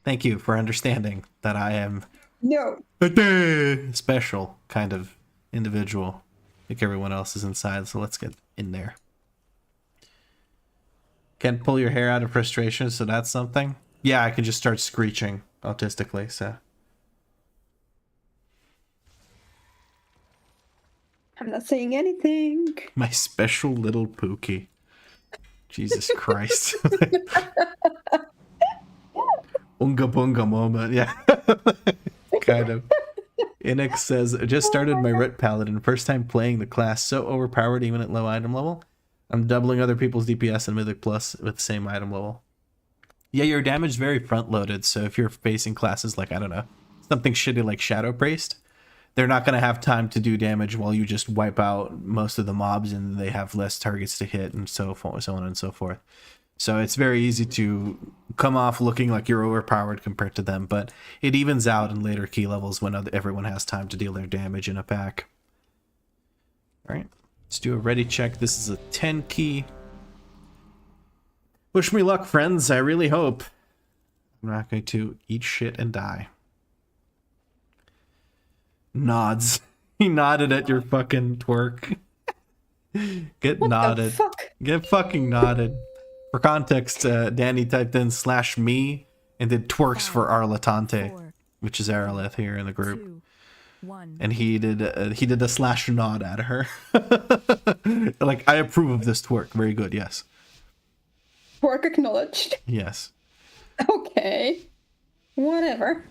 Thank you for understanding that I am No. a special kind of individual. I think everyone else is inside, so let's get in there. Can't pull your hair out of frustration, so that's something. Yeah, I can just start screeching autistically, so. I'm not saying anything. My special little Pookie. Jesus Christ. Unga bunga moment, yeah. Kind of. Inex says, just started my Rit Paladin. First time playing the class. So overpowered even at low item level. I'm doubling other people's DPS and Mythic Plus with the same item level. Yeah, your damage is very front loaded. So if you're facing classes like, I don't know, something shitty like Shadow Priest, they're not going to have time to do damage while you just wipe out most of the mobs and they have less targets to hit and so on and so forth. So it's very easy to come off looking like you're overpowered compared to them, but it evens out in later key levels when everyone has time to deal their damage in a pack. Alright, let's do a ready check. This is a 10 key. Wish me luck, friends. I really hope I'm not going to eat shit and die. Nods. He nodded at your fucking twerk. Get What nodded. the fuck? Get fucking nodded. For context, Danny typed in /me and did twerks for Arlatante, which is Aralith here in the group. 2, 1. And he did a /nod at her. Like, I approve of this twerk. Very good, yes. Work acknowledged. Yes. Okay. Whatever.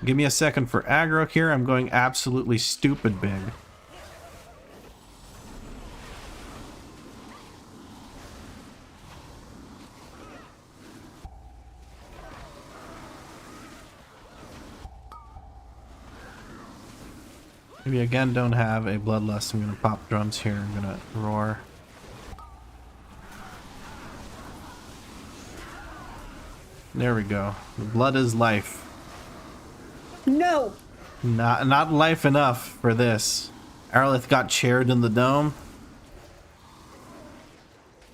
Give me a second for aggro here. I'm going absolutely stupid big. Maybe again don't have a bloodlust. I'm gonna pop drums here. I'm gonna roar. There we go. The blood is life. No. Not life enough for this. Aralith got chaired in the dome.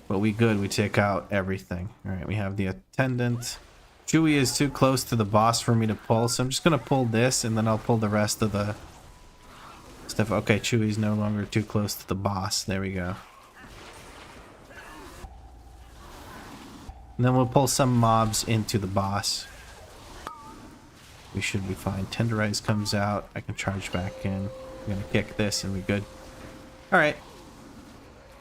But we good. We take out everything. Alright, we have the attendant. Chewie is too close to the boss for me to pull, so I'm just gonna pull this and then I'll pull the rest of the stuff. Okay, Chewie's no longer too close to the boss. There we go. And then we'll pull some mobs into the boss. We should be fine. Tenderize comes out. I can charge back in. I'm gonna kick this and we're good. Alright.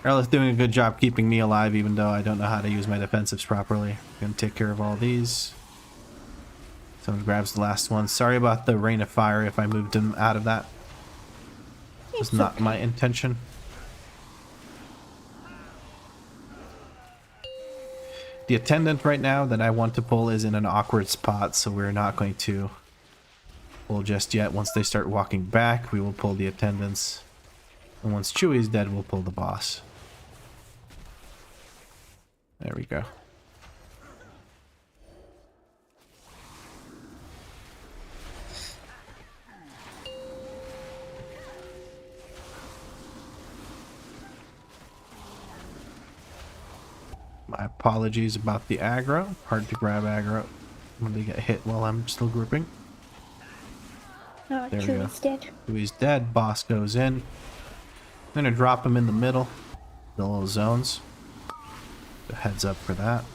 Arleth's doing a good job keeping me alive even though I don't know how to use my defensives properly. I'm gonna take care of all these. Someone grabs the last one. Sorry about the rain of fire if I moved him out of that. It was not my intention. The attendant right now that I want to pull is in an awkward spot, so we're not going to pull just yet. Once they start walking back, we will pull the attendants. And once Chewie's dead, we'll pull the boss. There we go. My apologies about the aggro. Hard to grab aggro when they get hit while I'm still grouping. Oh, There we go. Chewie's dead. Chewie's dead. Boss goes in. I'm gonna drop him in the middle. The little zones. The heads up for that.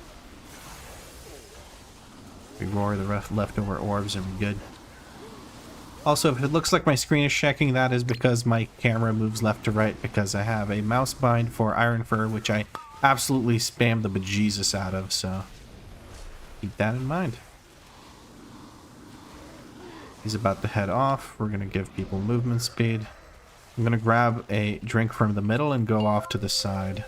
We roar the leftover orbs and we're good. Also, if it looks like my screen is checking, that is because my camera moves left to right because I have a mouse bind for Iron Fur, which I absolutely spammed the bejesus out of, so keep that in mind. He's about to head off. We're going to give people movement speed. I'm going to grab a drink from the middle and go off to the side.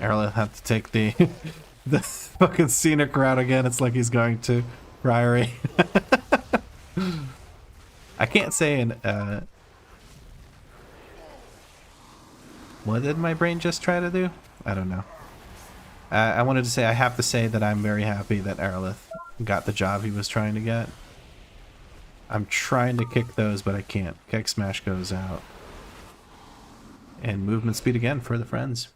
Arleth had to take the the fucking scenic route again. It's like he's going to Priory. I can't say an what did my brain just try to do? I don't know. I wanted to say I have to say that I'm very happy that Aerolith got the job he was trying to get. I'm trying to kick those, but I can't. Kick smash goes out. And movement speed again for the friends.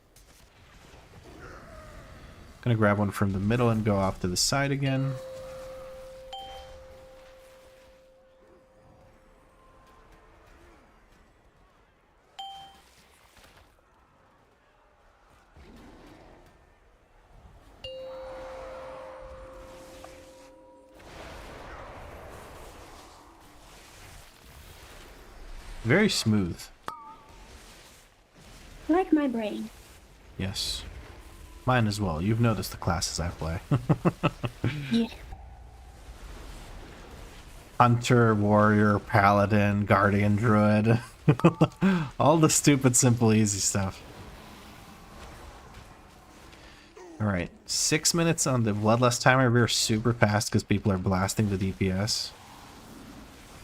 Gonna grab one from the middle and go off to the side again. Very smooth. Like my brain. Yes. Mine as well. You've noticed the classes I play. Yeah. Hunter, warrior, paladin, guardian, druid. All the stupid, simple, easy stuff. Alright, 6 minutes on the Bloodlust timer. We're super fast because people are blasting the DPS.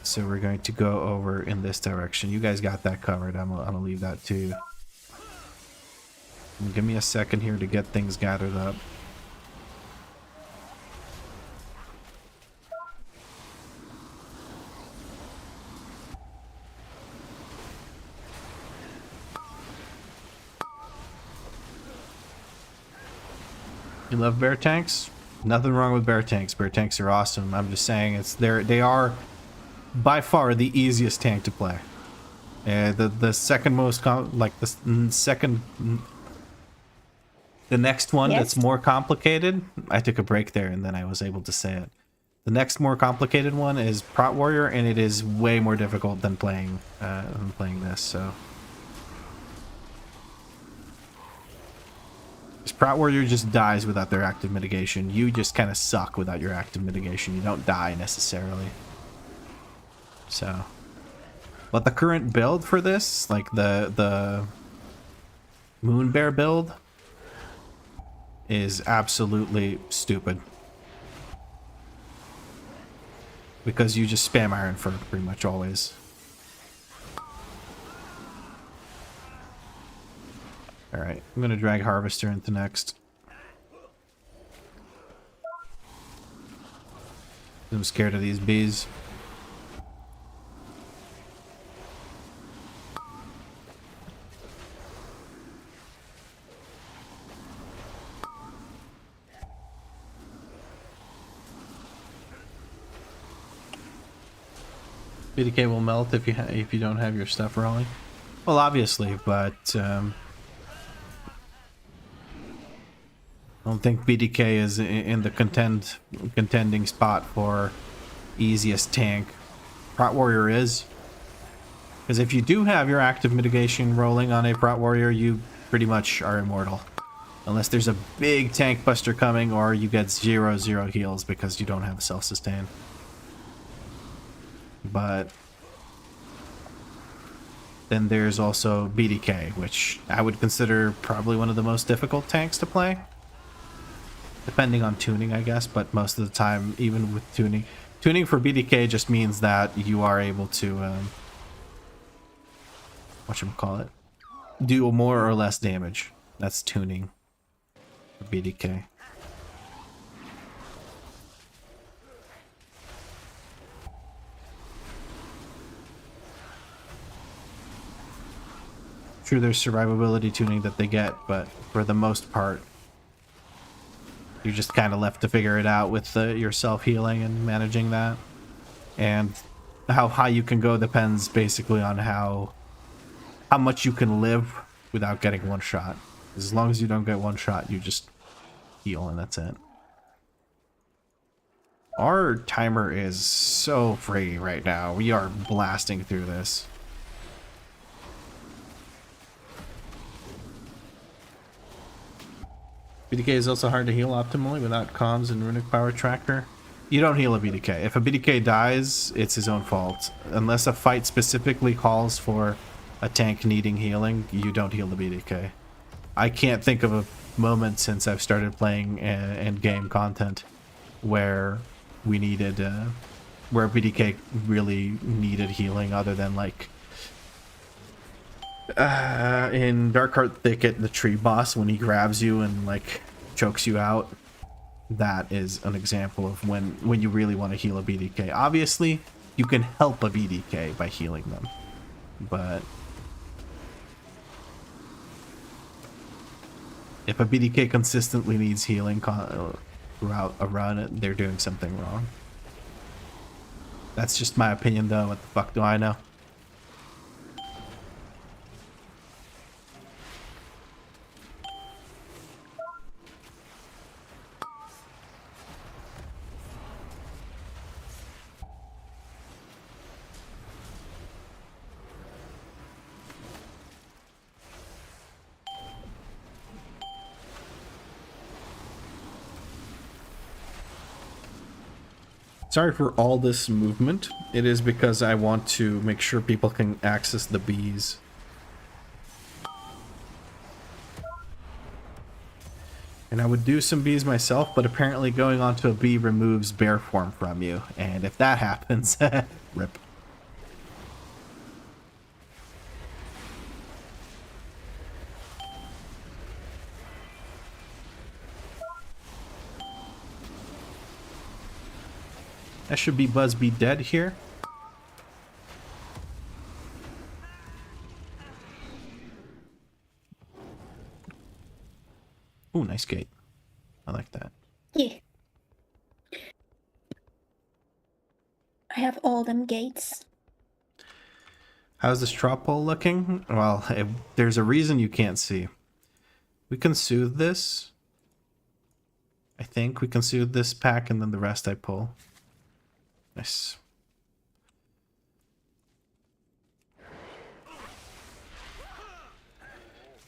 So we're going to go over in this direction. You guys got that covered. I'm gonna leave that to you. Give me a second here to get things gathered up. You love bear tanks? Nothing wrong with bear tanks. Bear tanks are awesome. I'm just saying they are by far the easiest tank to play. The second most the next one that's more complicated. I took a break there and then I was able to say it. The next more complicated one is Prot Warrior, and it is way more difficult than playing this. So, this Prot Warrior just dies without their active mitigation. You just kind of suck without your active mitigation. You don't die necessarily. So, but the current build for this, like the Moon Bear build, is absolutely stupid. Because you just spam iron for pretty much always. Alright, I'm gonna drag Harvester into next. I'm scared of these bees. BDK will melt if you don't have your stuff rolling. Well, obviously, but I don't think BDK is in the contending spot for easiest tank. Prot Warrior is, because if you do have your active mitigation rolling on a Prot Warrior, you pretty much are immortal, unless there's a big tank buster coming or you get 0/0 heals because you don't have a self-sustain. But then there's also BDK, which I would consider probably one of the most difficult tanks to play. Depending on tuning, I guess, but most of the time, even with tuning for BDK just means that you are able to, whatchamacallit, do more or less damage. That's tuning for BDK. True, there's survivability tuning that they get, but for the most part, you're just kind of left to figure it out with your self-healing and managing that. And how high you can go depends basically on how much you can live without getting one shot. As long as you don't get one shot, you just heal and that's it. Our timer is so free right now. We are blasting through this. BDK is also hard to heal optimally without comms and runic power tracker. You don't heal a BDK. If a BDK dies, it's his own fault. Unless a fight specifically calls for a tank needing healing, you don't heal the BDK. I can't think of a moment since I've started playing end game content where we needed where BDK really needed healing other than like in Darkheart Thicket, the tree boss, when he grabs you and like chokes you out. That is an example of when you really want to heal a BDK. Obviously, you can help a BDK by healing them, but if a BDK consistently needs healing throughout a run, they're doing something wrong. That's just my opinion, though. What the fuck do I know? Sorry for all this movement. It is because I want to make sure people can access the bees. And I would do some bees myself, but apparently going onto a bee removes bear form from you. And if that happens, rip. That should be Buzzbee dead here. Ooh, nice gate. I like that. Yeah. I have all them gates. How's this drop hole looking? Well, there's a reason you can't see. We can soothe this. I think we can soothe this pack and then the rest I pull. Nice.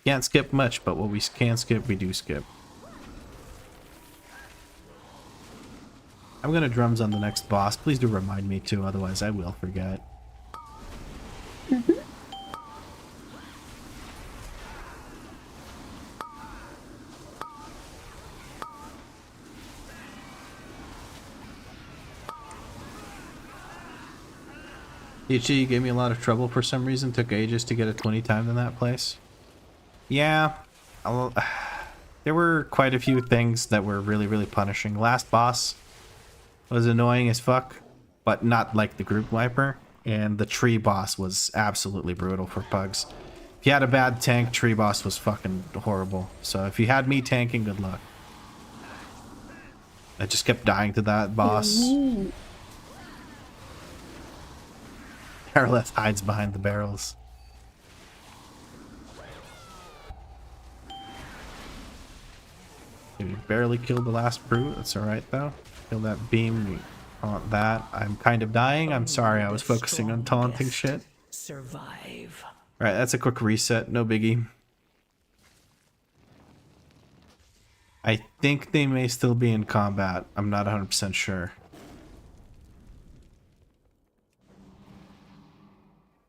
Can't skip much, but what we can skip, we do skip. I'm gonna drums on the next boss. Please do remind me to, otherwise I will forget. Ichi gave me a lot of trouble for some reason. Took ages to get a 20 time in that place. Yeah, there were quite a few things that were really, really punishing. Last boss was annoying as fuck, but not like the group wiper. And the tree boss was absolutely brutal for pugs. If you had a bad tank, tree boss was fucking horrible. So if you had me tanking, good luck. I just kept dying to that boss. Araleth hides behind the barrels. We barely killed the last brute. That's alright though. Kill that beam. We taunt that. I'm kind of dying. I'm sorry. I was focusing on taunting shit. Survive. Right, that's a quick reset. No biggie. I think they may still be in combat. I'm not 100% sure.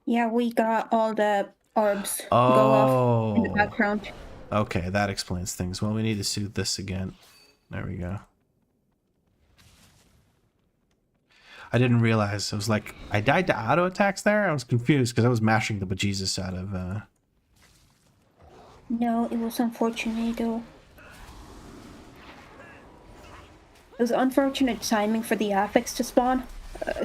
Yeah, we got all the orbs go off in the background. Okay, that explains things. Well, we need to soothe this again. There we go. I didn't realize. I was like, I died to auto attacks there? I was confused because I was mashing the bejesus out of... No, it was unfortunate though. It was unfortunate timing for the affix to spawn.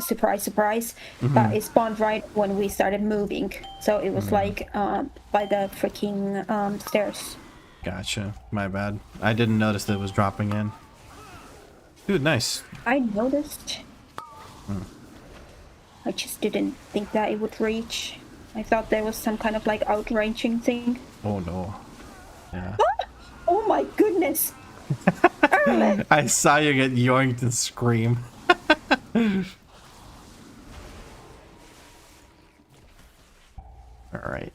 Surprise, surprise. But it spawned right when we started moving. So it was like by the freaking stairs. Gotcha. My bad. I didn't notice that it was dropping in. Dude, nice. I noticed. I just didn't think that it would reach. I thought there was some kind of like outranging thing. Oh no. Yeah. Oh my goodness. I saw you get yoinked and scream. Alright.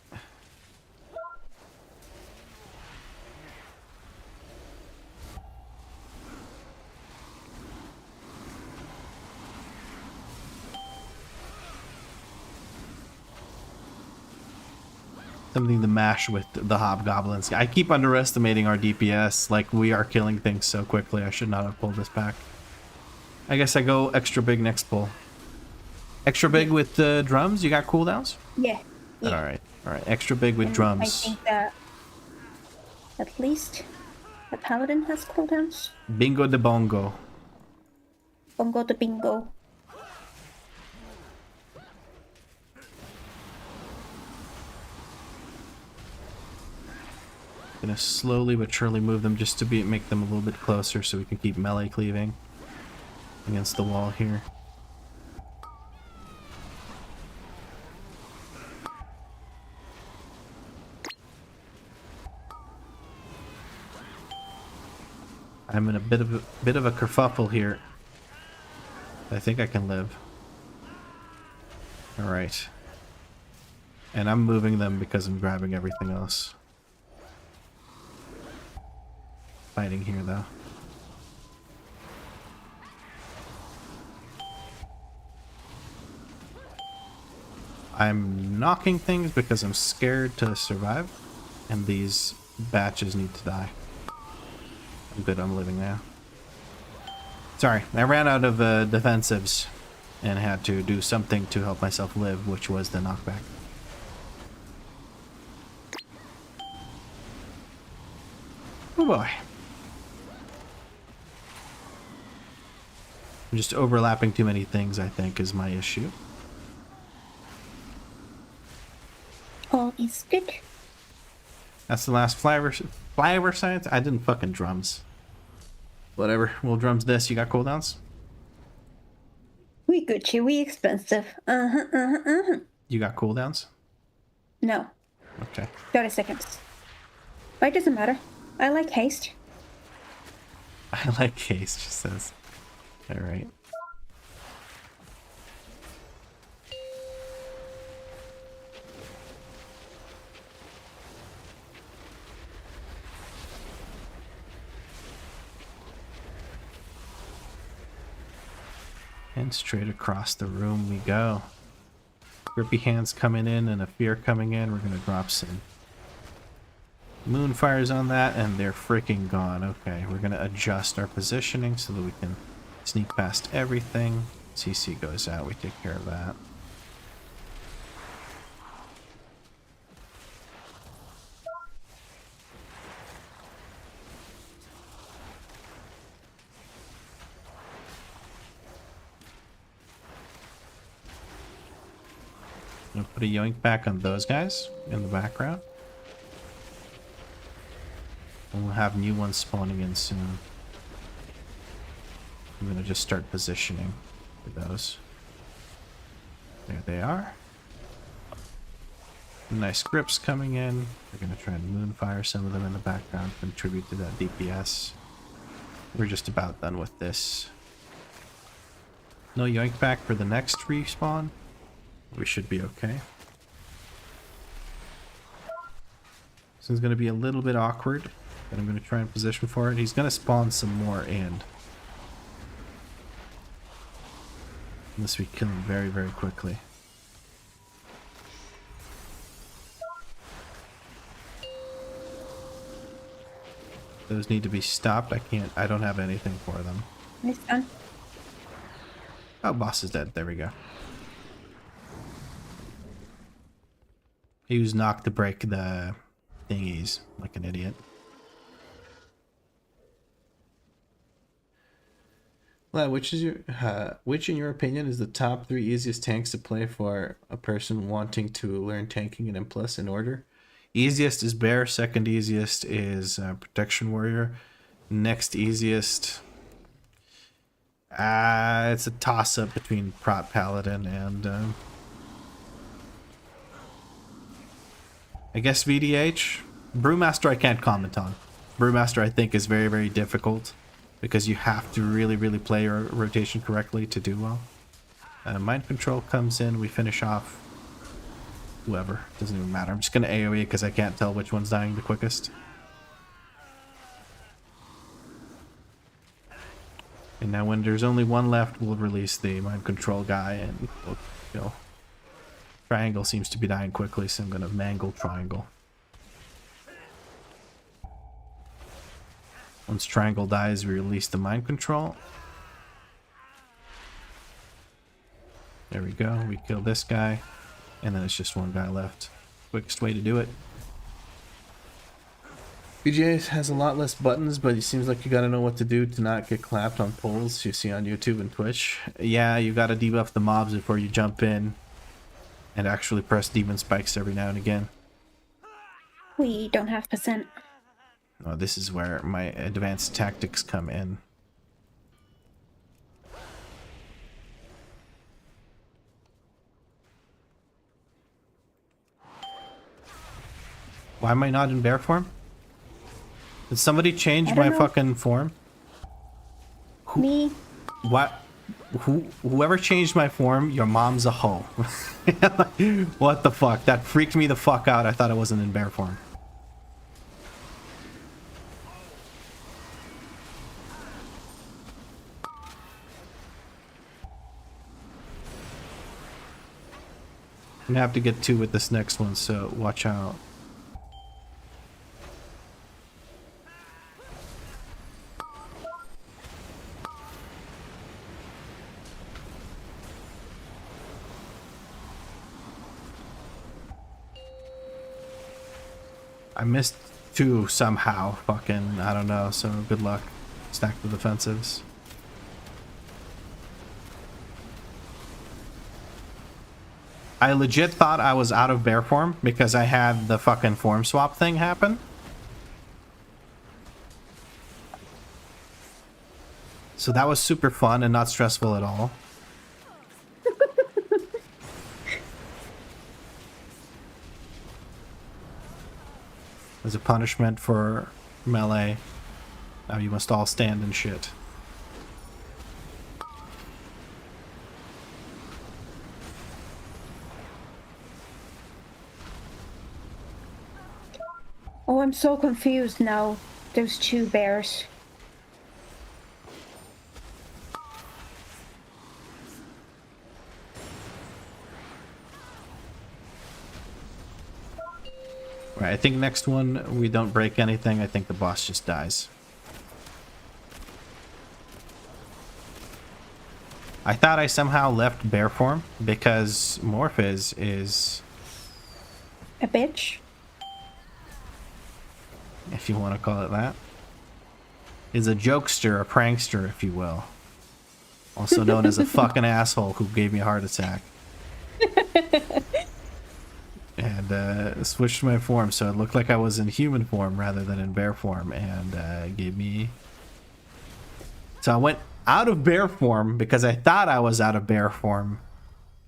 Something to mash with the hobgoblins. I keep underestimating our DPS. Like, we are killing things so quickly. I should not have pulled this back. I guess I go extra big next pull. Extra big with the drums? You got cooldowns? Yeah. Yeah. Alright, alright. Extra big with And drums. I think that at least the paladin has cooldowns. Bingo de bongo. Bongo to bingo. Gonna slowly but surely move them just to make them a little bit closer so we can keep melee cleaving against the wall here. I'm in a bit of a kerfuffle here. I think I can live. All right. And I'm moving them because I'm grabbing everything else. Fighting here though. I'm knocking things because I'm scared to survive, and these batches need to die. I'm good, I'm living now. Sorry, I ran out of defensives and had to do something to help myself live, which was the knockback. Oh boy. I'm just overlapping too many things, I think, is my issue. All is good. That's the last flyover science. I didn't fucking drums. Whatever. We'll drums this. You got cooldowns? We Gucci, we expensive. You got cooldowns? No. Okay. 30 seconds. But it doesn't matter. I like haste. I like haste, she says. Alright. And straight across the room we go. Grippy hands coming in and a fear coming in. We're gonna drop some moonfires on that, and they're freaking gone. Okay, we're gonna adjust our positioning so that we can sneak past everything. CC goes out, we take care of that. I'm gonna put a yoink back on those guys in the background. And we'll have new ones spawning in soon. I'm gonna just start positioning for those. There they are. Nice grips coming in. We're gonna try and moonfire some of them in the background, contribute to that DPS. We're just about done with this. No yoink back for the next respawn. We should be okay. This is gonna be a little bit awkward, but I'm gonna try and position for it. He's gonna spawn some more in. Unless we kill him very, very quickly. Those need to be stopped. I don't have anything for them. It's done. Oh, boss is dead. There we go. He used knock to break the thingies like an idiot. Well, which in your opinion is the top 3 easiest tanks to play for a person wanting to learn tanking and M+ in order? Easiest is Bear, second easiest is Protection Warrior, next easiest it's a toss-up between Prot Paladin and I guess VDH. Brewmaster I can't comment on. Brewmaster I think is very, very difficult because you have to really, really play your rotation correctly to do well. Mind Control comes in, we finish off whoever. Doesn't even matter. I'm just going to AoE because I can't tell which one's dying the quickest. And now when there's only one left, we'll release the Mind Control guy and we'll, you know, Triangle seems to be dying quickly, so I'm going to mangle Triangle. Once Triangle dies, we release the Mind Control. There we go. We kill this guy. And then it's just one guy left. Quickest way to do it. BGA has a lot less buttons, but it seems like you gotta know what to do to not get clapped on polls you see on YouTube and Twitch. Yeah, you gotta debuff the mobs before you jump in. And actually press demon spikes every now and again. We don't have percent. Oh, this is where my advanced tactics come in. Why am I not in bear form? Did somebody change my fucking form? Me. What? Whoever changed my form, your mom's a hoe. What the fuck? That freaked me the fuck out. I thought I wasn't in bear form. I'm gonna have to get 2 with this next one, so watch out. I missed 2 somehow. Fucking, I don't know. So good luck. Stack the defensives. I legit thought I was out of bear form because I had the fucking form swap thing happen. So that was super fun and not stressful at all. As a punishment for melee, now you must all stand and shit. Oh, I'm so confused now. Those 2 bears. Right, I think next one we don't break anything. I think the boss just dies. I thought I somehow left bear form because Morphiz is A bitch. if you want to call it that, is a jokester, a prankster, if you will. Also known as a fucking asshole who gave me a heart attack. And switched my form so it looked like I was in human form rather than in bear form, and gave me... So I went out of bear form because I thought I was out of bear form.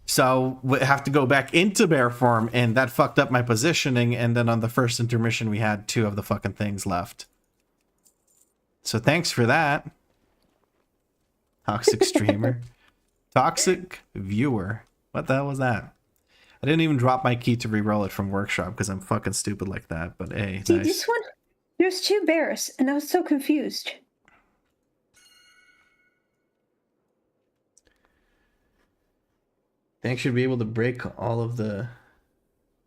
So we have to go back into bear form, and that fucked up my positioning, and then on the first intermission we had 2 of the fucking things left. So thanks for that. Toxic streamer. Toxic viewer. What the hell was that? I didn't even drop my key to re-roll it from workshop because I'm fucking stupid like that, but hey, See, nice. this one, there's 2 bears, and I was so confused. Tank should be able to break all of them,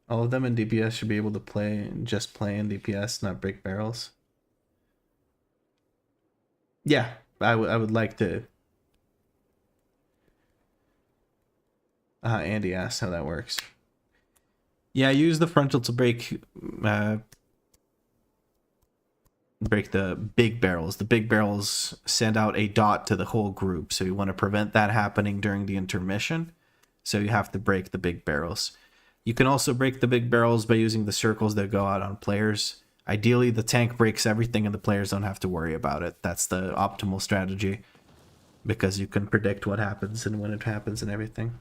and DPS should be able to just play in DPS, not break barrels. Yeah, I would like to. Andy asked how that works. Yeah, use the frontal to break the big barrels. The big barrels send out a dot to the whole group, so you want to prevent that happening during the intermission. So you have to break the big barrels. You can also break the big barrels by using the circles that go out on players. Ideally, the tank breaks everything and the players don't have to worry about it. That's the optimal strategy, because you can predict what happens and when it happens and everything.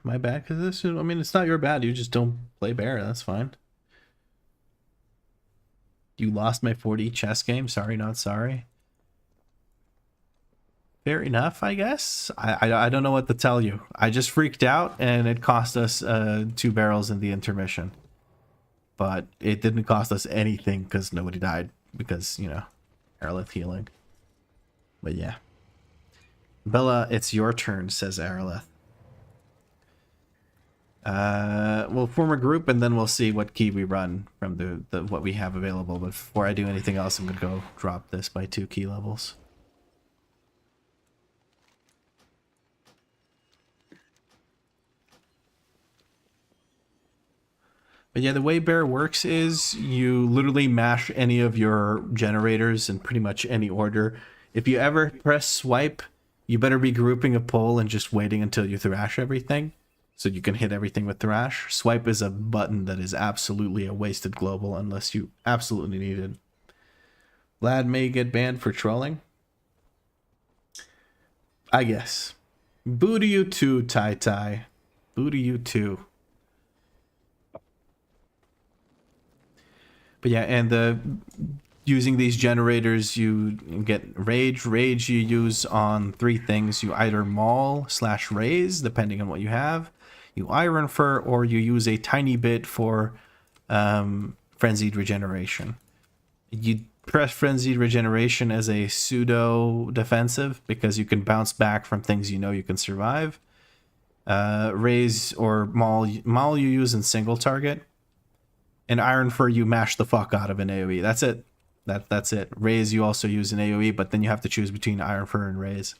My bad, because this, I mean, it's not your bad. You just don't play bear. That's fine. You lost my 4D chess game. Sorry, not sorry. fair enough, I guess. I don't know what to tell you. I just freaked out, and it cost us 2 barrels in the intermission. But it didn't cost us anything because nobody died. Because, you know, Aerolith healing. But yeah. Bella, it's your turn, says Aerolith. We'll form a group and then we'll see what key we run from the what we have available. But before I do anything else, I'm gonna go drop this by 2 key levels. But yeah, the way Bear works is you literally mash any of your generators in pretty much any order. If you ever press swipe, you better be grouping a pull and just waiting until you thrash everything, so you can hit everything with thrash. Swipe is a button that is absolutely a wasted global unless you absolutely need it. Vlad may get banned for trolling. I guess. Boo to you too, Tai Tai. Boo to you too. But yeah, and using these generators, you get rage. Rage you use on 3 things. You either maul / raise, depending on what you have. You iron fur, or you use a tiny bit for frenzied regeneration. You press frenzied regeneration as a pseudo defensive because you can bounce back from things you know you can survive. Raise or maul you use in single target. And iron fur you mash the fuck out of an AoE. That's it. That's it. Raise you also use an AoE, but then you have to choose between iron fur and raise.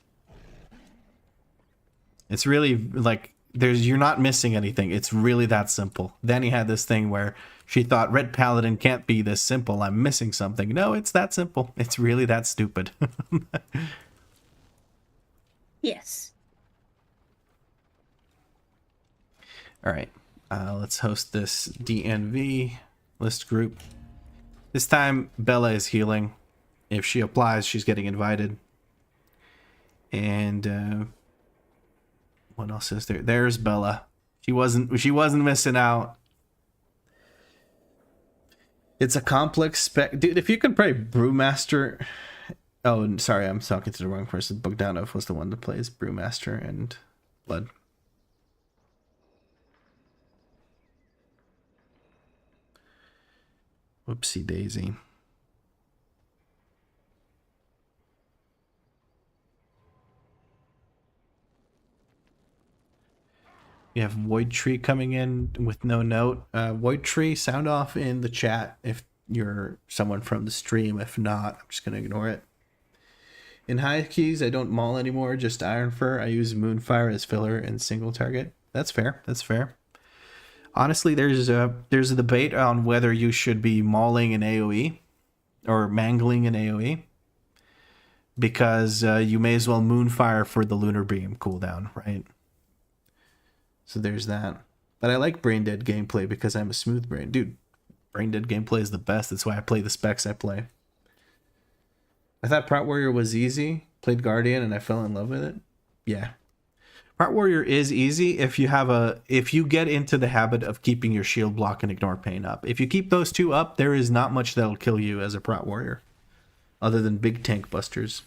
It's really like you're not missing anything. It's really that simple. Danie had this thing where she thought Red Paladin can't be this simple. I'm missing something. No, it's that simple. It's really that stupid. Yes. All right. Let's host this DNV list group. This time, Bella is healing. If she applies, she's getting invited. And what else is there? There's Bella. She wasn't missing out. It's a complex spec. Dude, if you can play Brewmaster... Oh, sorry, I'm talking to the wrong person. Bogdanov was the one that plays Brewmaster and Blood. Whoopsie daisy. We have Void Tree coming in with no note. Void Tree, sound off in the chat if you're someone from the stream. If not, I'm just going to ignore it. In high keys, I don't maul anymore, just Iron Fur. I use Moonfire as filler and single target. That's fair. That's fair. Honestly, there's a debate on whether you should be mauling an AoE or mangling an AoE, because you may as well Moonfire for the Lunar Beam cooldown, right? So there's that. But I like Brain Dead gameplay because I'm a smooth brain. Dude, Brain Dead gameplay is the best. That's why I play the specs I play. I thought Prot Warrior was easy. Played Guardian and I fell in love with it. Yeah. Prot Warrior is easy if you get into the habit of keeping your shield block and ignore pain up. If you keep those 2 up, there is not much that'll kill you as a Prot Warrior, other than big tank busters.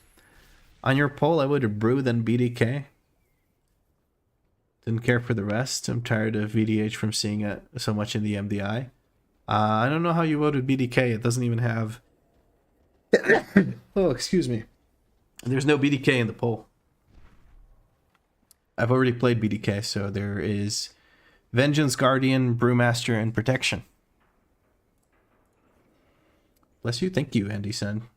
On your poll, I would have Brew then BDK. Didn't care for the rest. I'm tired of VDH from seeing it so much in the MDI. I don't know how you voted BDK. It doesn't even have... Oh, excuse me. There's no BDK in the poll. I've already played BDK, so there is Vengeance, Guardian, Brewmaster, and Protection. Bless you. Thank you, Andy Sun.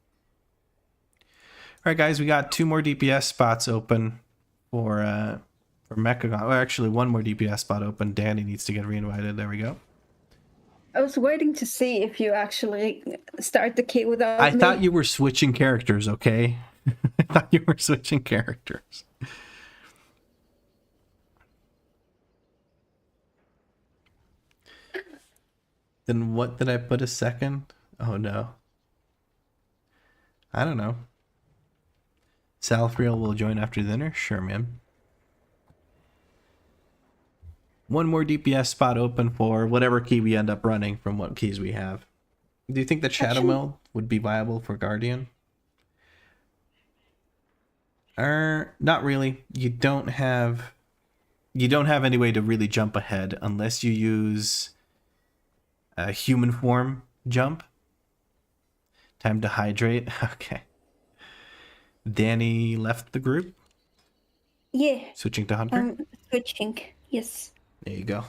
Alright, guys, we got 2 more DPS spots open for Mechagon. Well, actually, 1 more DPS spot open. Danie needs to get reinvited. There we go. I was waiting to see if you actually start the key without I me. thought you were switching characters, okay? I thought you were switching characters. Then what did I put a second? Oh no. I don't know. Salfriel will join after dinner? Sure, man. 1 more DPS spot open for whatever key we end up running from what keys we have. Do you think that Shadow Meld would be viable for Guardian? Not really. You don't have any way to really jump ahead unless you use a human form jump. Time to hydrate. Okay. Danie left the group. Yeah. Switching to hunter. Switching. Yes. There you go.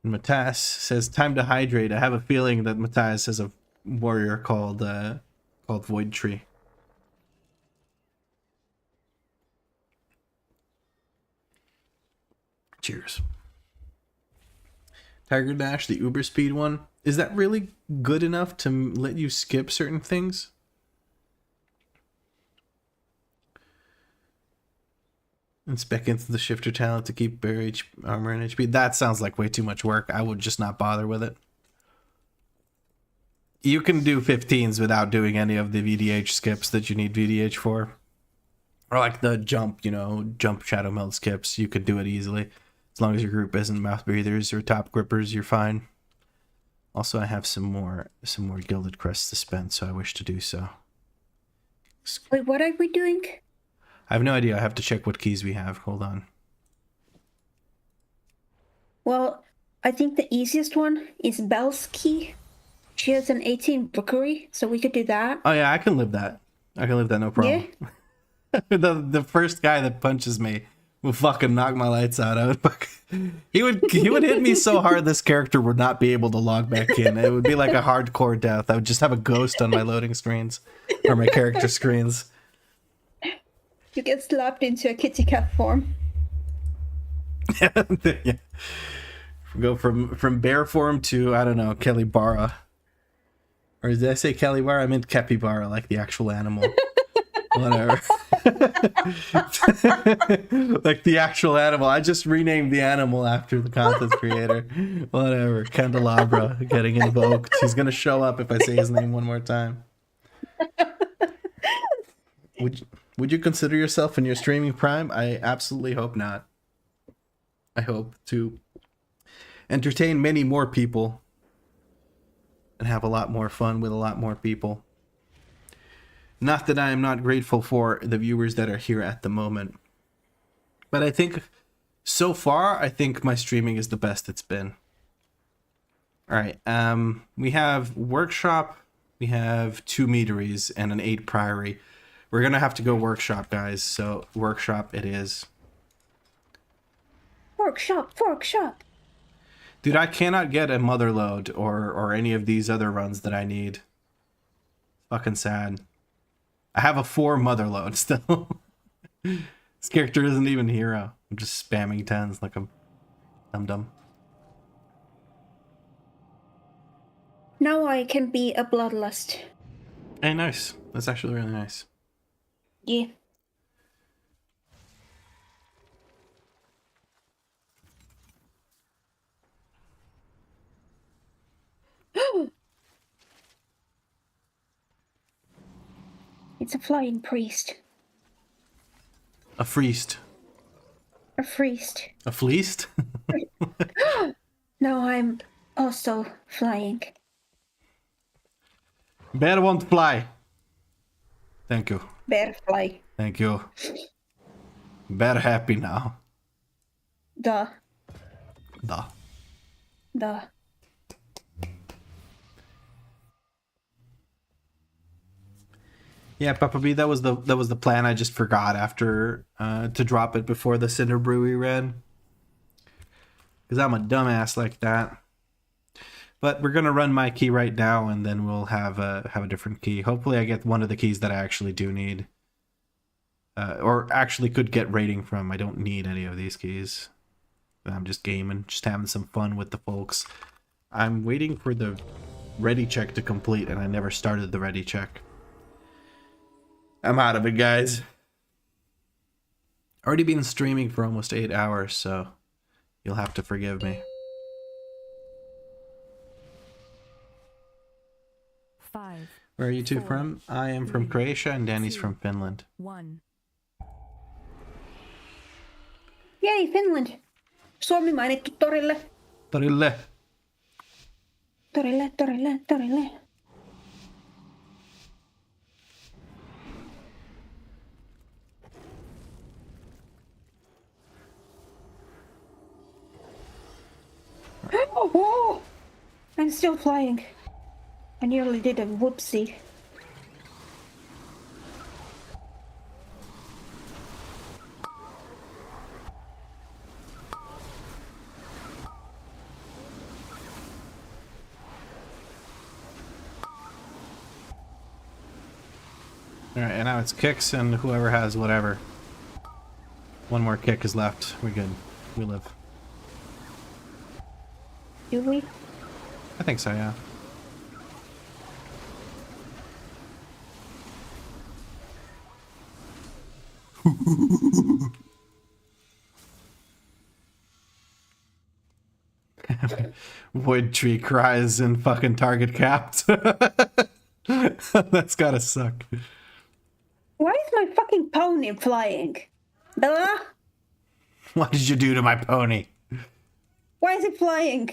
And Matthias says, "Time to hydrate." I have a feeling that Matthias has a warrior called Void Tree. Cheers. Tiger Dash, the Uber speed one. Is that really good enough to let you skip certain things? And spec into the shifter talent to keep bear armor and HP. That sounds like way too much work. I would just not bother with it. You can do 15s without doing any of the VDH skips that you need VDH for. Or like the jump, jump shadow meld skips. You could do it easily. As long as your group isn't mouth breathers or top grippers, you're fine. Also, I have some more gilded crests to spend, so I wish to do so. Wait, what are we doing? I have no idea. I have to check what keys we have. Hold on. Well, I think the easiest one is Belle's key. She has an 18 bookery, so we could do that. Oh yeah, I can live that. No problem. Yeah. the first guy that punches me will fucking knock my lights out. He would hit me so hard this character would not be able to log back in. It would be like a hardcore death. I would just have a ghost on my loading screens or my character screens. You get slapped into a kitty cat form. Yeah. Go from bear form to, I don't know, Kelibara. Or did I say Kelibara? I meant Capybara, like the actual animal. Whatever. Like the actual animal. I just renamed the animal after the content creator. Whatever. Candelabra getting invoked. He's gonna show up if I say his name one more time. Would you consider yourself in your streaming prime? I absolutely hope not. I hope to entertain many more people and have a lot more fun with a lot more people. Not that I am not grateful for the viewers that are here at the moment, but I think so far, I think my streaming is the best it's been. All right. We have workshop, we have 2 meaderies and an 8 priory. We're gonna have to go workshop, guys. So workshop it is. Workshop. Dude, I cannot get a mother load or any of these other runs that I need. Fucking sad. I have a 4 mother load still. This character isn't even a hero. I'm just spamming 10s like I'm dumb. Now I can be a bloodlust. Hey, nice. That's actually really nice. Yeah. It's a flying priest. A freest. A priest. A fleeced? No, I'm also flying. Bear won't fly. Thank you. Bear fly. Thank you. Bear happy now. Duh. Duh. Duh. Yeah, Papa B, that was the plan. I just forgot after to drop it before the Cinder Brewery ran. Because I'm a dumbass like that. But we're gonna run my key right now, and then we'll have a different key. Hopefully, I get one of the keys that I actually do need, or actually could get rating from. I don't need any of these keys. I'm just gaming, just having some fun with the folks. I'm waiting for the ready check to complete, and I never started the ready check. I'm out of it, guys. Already been streaming for almost 8 hours, so you'll have to forgive me. 5, Where are you two from? I am from Croatia, and Danny's from Finland. 1. Yay, Finland! Suomi mainittu torille. Torille. Torille. Oh! I'm still flying. I nearly did a whoopsie. Alright, and now it's kicks and whoever has whatever. One more kick is left. We're good. We live. Do we? I think so, yeah. Void tree cries and fucking target capped. That's gotta suck. Why is my fucking pony flying? Bella? What did you do to my pony? Why is it flying?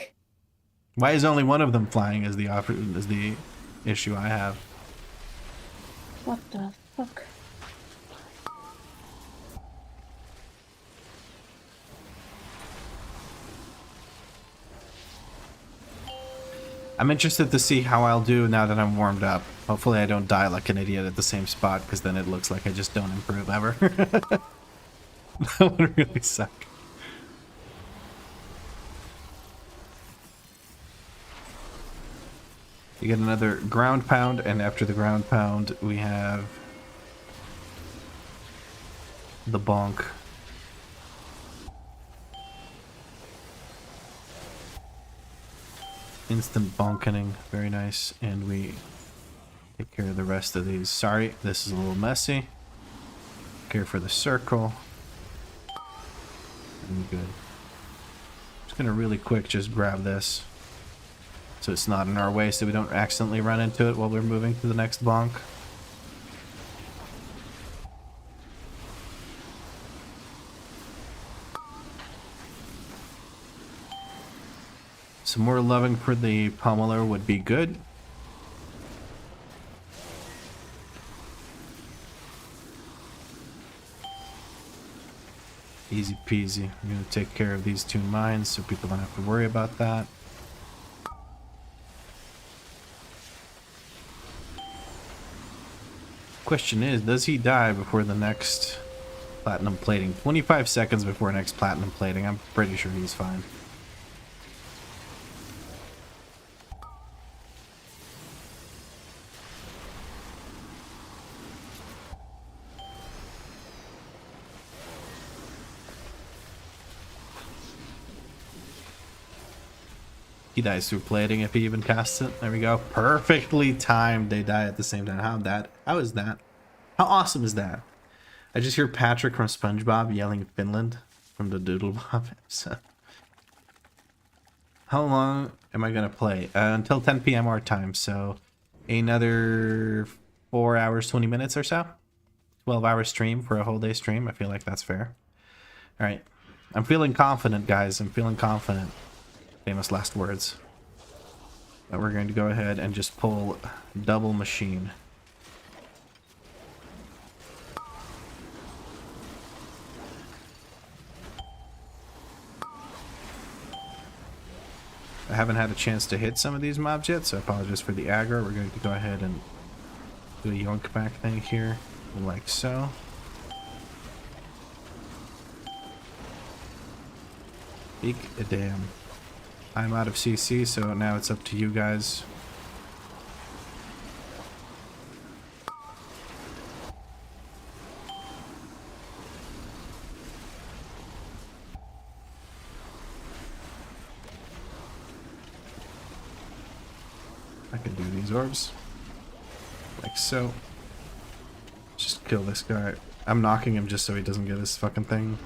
Why is only one of them flying is the issue I have. What the fuck? I'm interested to see how I'll do now that I'm warmed up. Hopefully I don't die like an idiot at the same spot, because then it looks like I just don't improve ever. That would really suck. You get another ground pound, and after the ground pound, we have the bonk. Instant bonkening, very nice, and we take care of the rest of these. Sorry, this is a little messy. Care for the circle. And good. Just gonna really quick just grab this, so it's not in our way, so we don't accidentally run into it while we're moving to the next bonk. Some more loving for the pummeler would be good. Easy peasy. I'm going to take care of these two mines so people don't have to worry about that. Question is, does he die before the next platinum plating? 25 seconds before next platinum plating. I'm pretty sure he's fine. He dies through plating if he even casts it. There we go. Perfectly timed. They die at the same time. How is that? How awesome is that? I just hear Patrick from SpongeBob yelling Finland from the Doodlebop episode. How long am I going to play? Until 10 p.m. our time. So another 4 hours, 20 minutes or so. 12-hour stream for a whole day stream. I feel like that's fair. All right. I'm feeling confident, guys. I'm feeling confident. Famous last words. But we're going to go ahead and just pull double machine. I haven't had a chance to hit some of these mobs yet, so I apologize for the aggro. We're going to go ahead and do a yoink back thing here, like so. Eek a damn. I'm out of CC, so now it's up to you guys. I can do these orbs. Like so. Just kill this guy. I'm knocking him just so he doesn't get his fucking thing.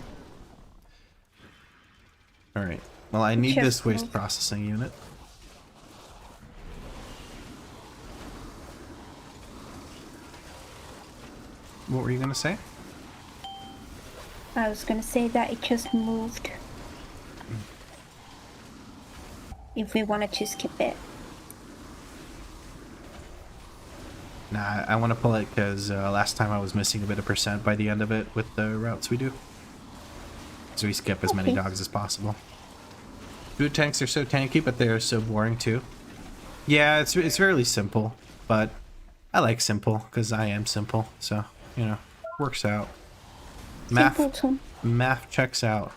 Alright. Well, I need this waste processing unit. What were you gonna say? I was gonna say that it just moved. If we wanted to skip it. Nah, I want to pull it because last time I was missing a bit of percent by the end of it with the routes we do. So we skip as many dogs as possible. Food tanks are so tanky, but they are so boring too. Yeah, it's fairly simple, but I like simple because I am simple. So, you know, works out. Simpleton. Math checks out.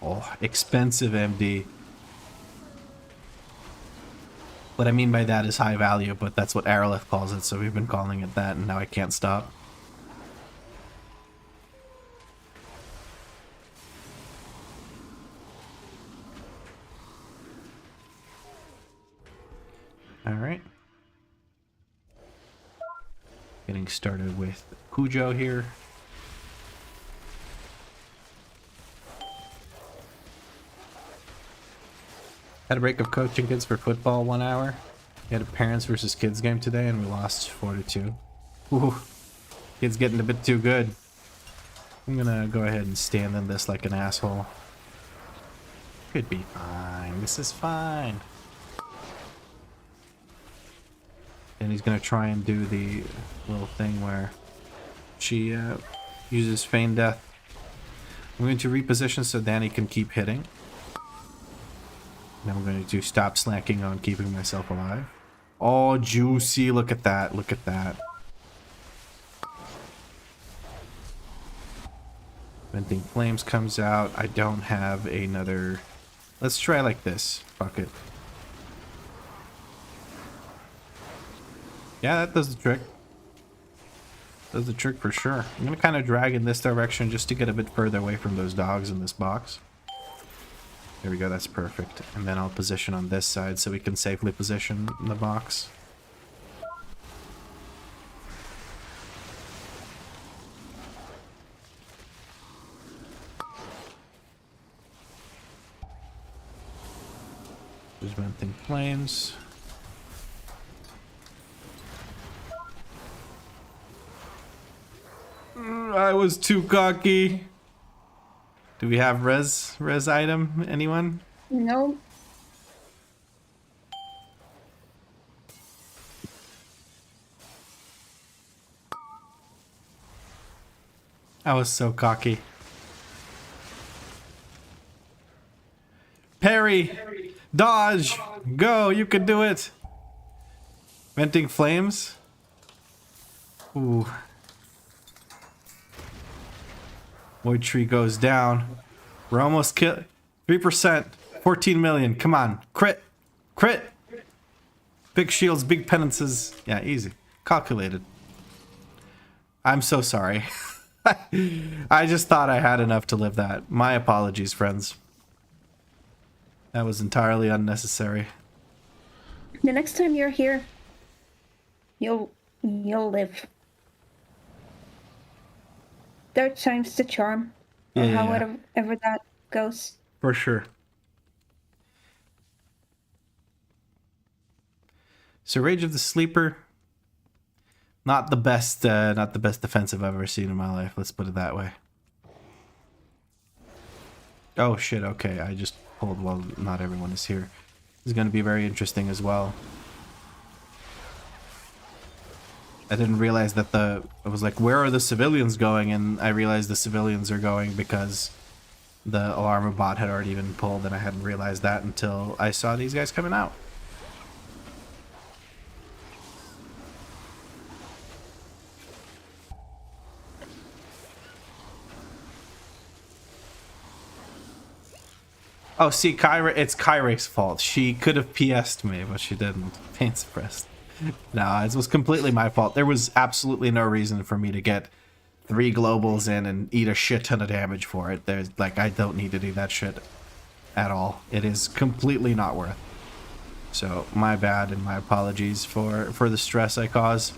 Oh, expensive MD. What I mean by that is high value, but that's what Aerolith calls it, so we've been calling it that, and now I can't stop. Alright. Getting started with Cujo here. Had a break of coaching kids for football 1 hour. We had a parents versus kids game today and we lost 4-2. Ooh, kids getting a bit too good. I'm gonna go ahead and stand in this like an asshole. Could be fine. This is fine. And he's gonna try and do the little thing where she uses feign death. I'm going to reposition so Danie can keep hitting. Now I'm going to stop slacking on keeping myself alive. Oh, juicy. Look at that. Look at that. Venting Flames comes out. I don't have another... Let's try like this. Fuck it. Yeah, that does the trick. Does the trick for sure. I'm going to kind of drag in this direction just to get a bit further away from those dogs in this box. There we go, that's perfect. And then I'll position on this side so we can safely position in the box. There's Venting Flames. I was too cocky. Do we have res item? Anyone? No. I was so cocky. Parry! Dodge! Go! You can do it! Venting Flames? Ooh. Void Tree goes down. We're almost kill 3%. 14 million. Come on. Crit. Crit. Big shields, big penances. Yeah, easy. Calculated. I'm so sorry. I just thought I had enough to live that. My apologies, friends. That was entirely unnecessary. The next time you're here, you'll live. Third time's the charm. Or however that goes. For sure. So Rage of the Sleeper, not the best defensive I've ever seen in my life. Let's put it that way. Oh shit! Okay, I just pulled while not everyone is here. This is going to be very interesting as well. I didn't realize that I was like, where are the civilians going? And I realized the civilians are going because the alarm bot had already been pulled, and I hadn't realized that until I saw these guys coming out. Oh, see, it's Kyra's fault. She could have PS'd me, but she didn't. Pain suppressed. No, it was completely my fault. There was absolutely no reason for me to get 3 globals in and eat a shit ton of damage for it. There's like, I don't need to do that shit at all. It is completely not worth. So my bad and my apologies for the stress I caused.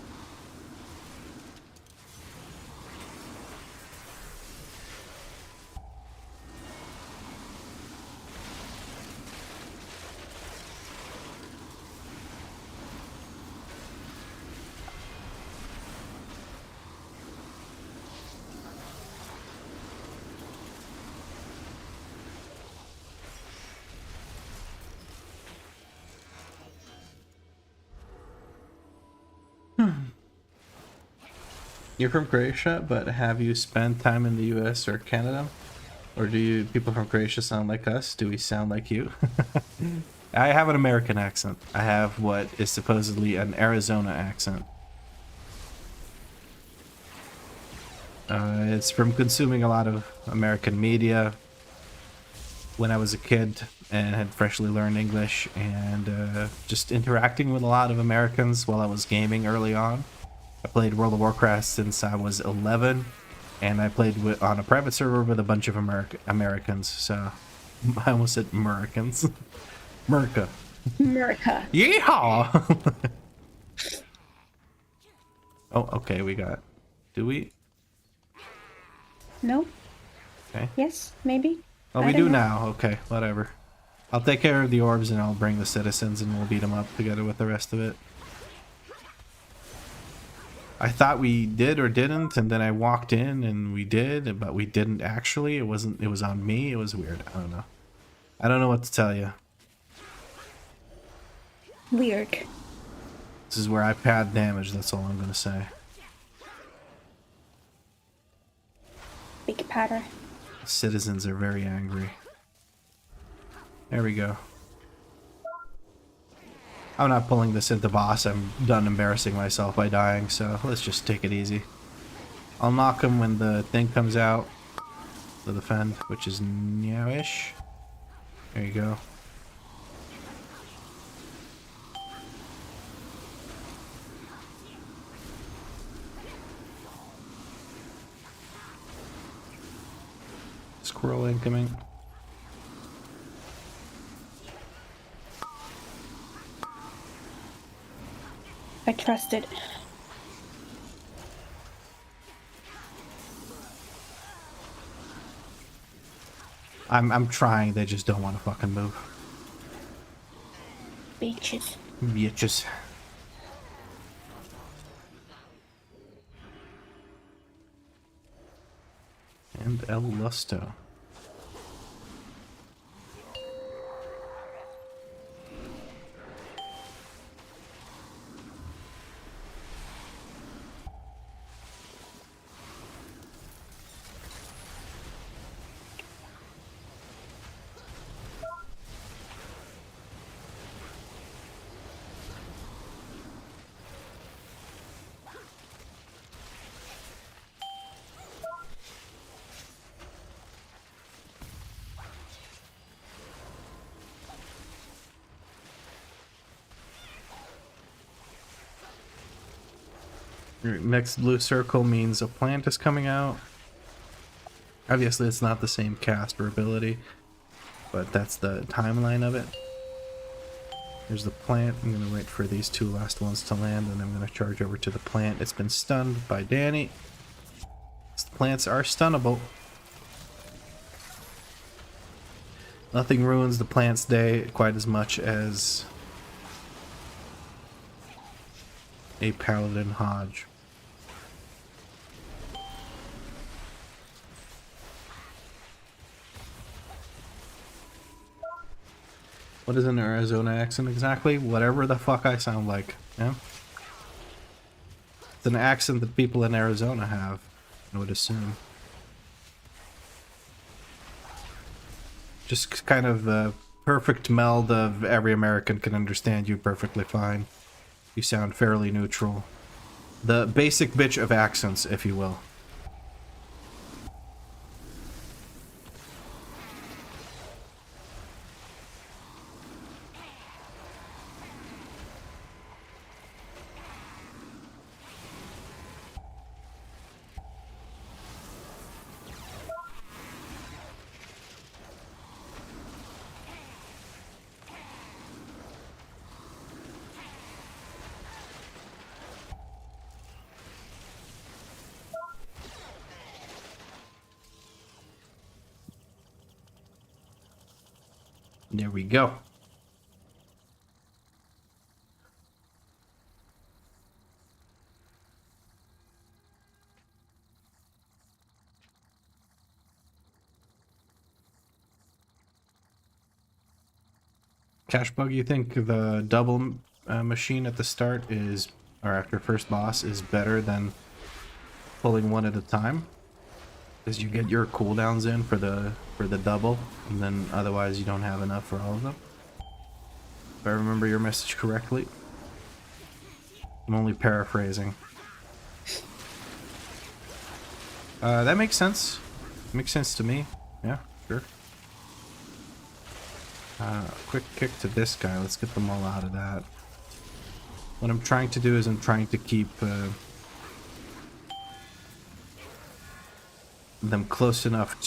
You're from Croatia, but have you spent time in the US or Canada? Or do you people from Croatia sound like us? Do we sound like you? I have an American accent. I have what is supposedly an Arizona accent. It's from consuming a lot of American media when I was a kid and had freshly learned English, and just interacting with a lot of Americans while I was gaming early on. I played World of Warcraft since I was 11, and I played on a private server with a bunch of Americans, so I almost said Americans. America. America. Yeehaw! Oh, okay, we got... Do we? No? Okay. Yes? Maybe? Oh, I we don't do know. now. Okay, whatever. I'll take care of the orbs and I'll bring the citizens and we'll beat them up together with the rest of it. I thought we did or didn't, and then I walked in and we did, but we didn't actually. It was on me. It was weird. I don't know. I don't know what to tell you. Weird. This is where I pad damage, that's all I'm gonna say. Big patter. Citizens are very angry. There we go. I'm not pulling this into boss. I'm done embarrassing myself by dying, so let's just take it easy. I'll knock him when the thing comes out to defend, which is now-ish. There you go. Squirrel incoming. I trusted. I'm trying, they just don't want to fucking move. Bitches. Bitches. And El Lusto. Next blue circle means a plant is coming out. Obviously it's not the same cast or ability, but that's the timeline of it. There's the plant. I'm going to wait for these two last ones to land, and I'm going to charge over to the plant. It's been stunned by Danie. Plants are stunnable. Nothing ruins the plant's day quite as much as a Paladin Hodge. What is an Arizona accent exactly? Whatever the fuck I sound like. Yeah? It's an accent that people in Arizona have, I would assume. Just kind of the perfect meld of every American can understand you perfectly fine. You sound fairly neutral. The basic bitch of accents, if you will. There we go. Cash bug, you think the double machine at the start is, or after first boss, is better than pulling one at a time, because you get your cooldowns in for the double, and then otherwise you don't have enough for all of them. If I remember your message correctly. I'm only paraphrasing. That makes sense. Makes sense to me. Yeah, sure. Quick kick to this guy. Let's get them all out of that. What I'm trying to do is I'm trying to keep them close enough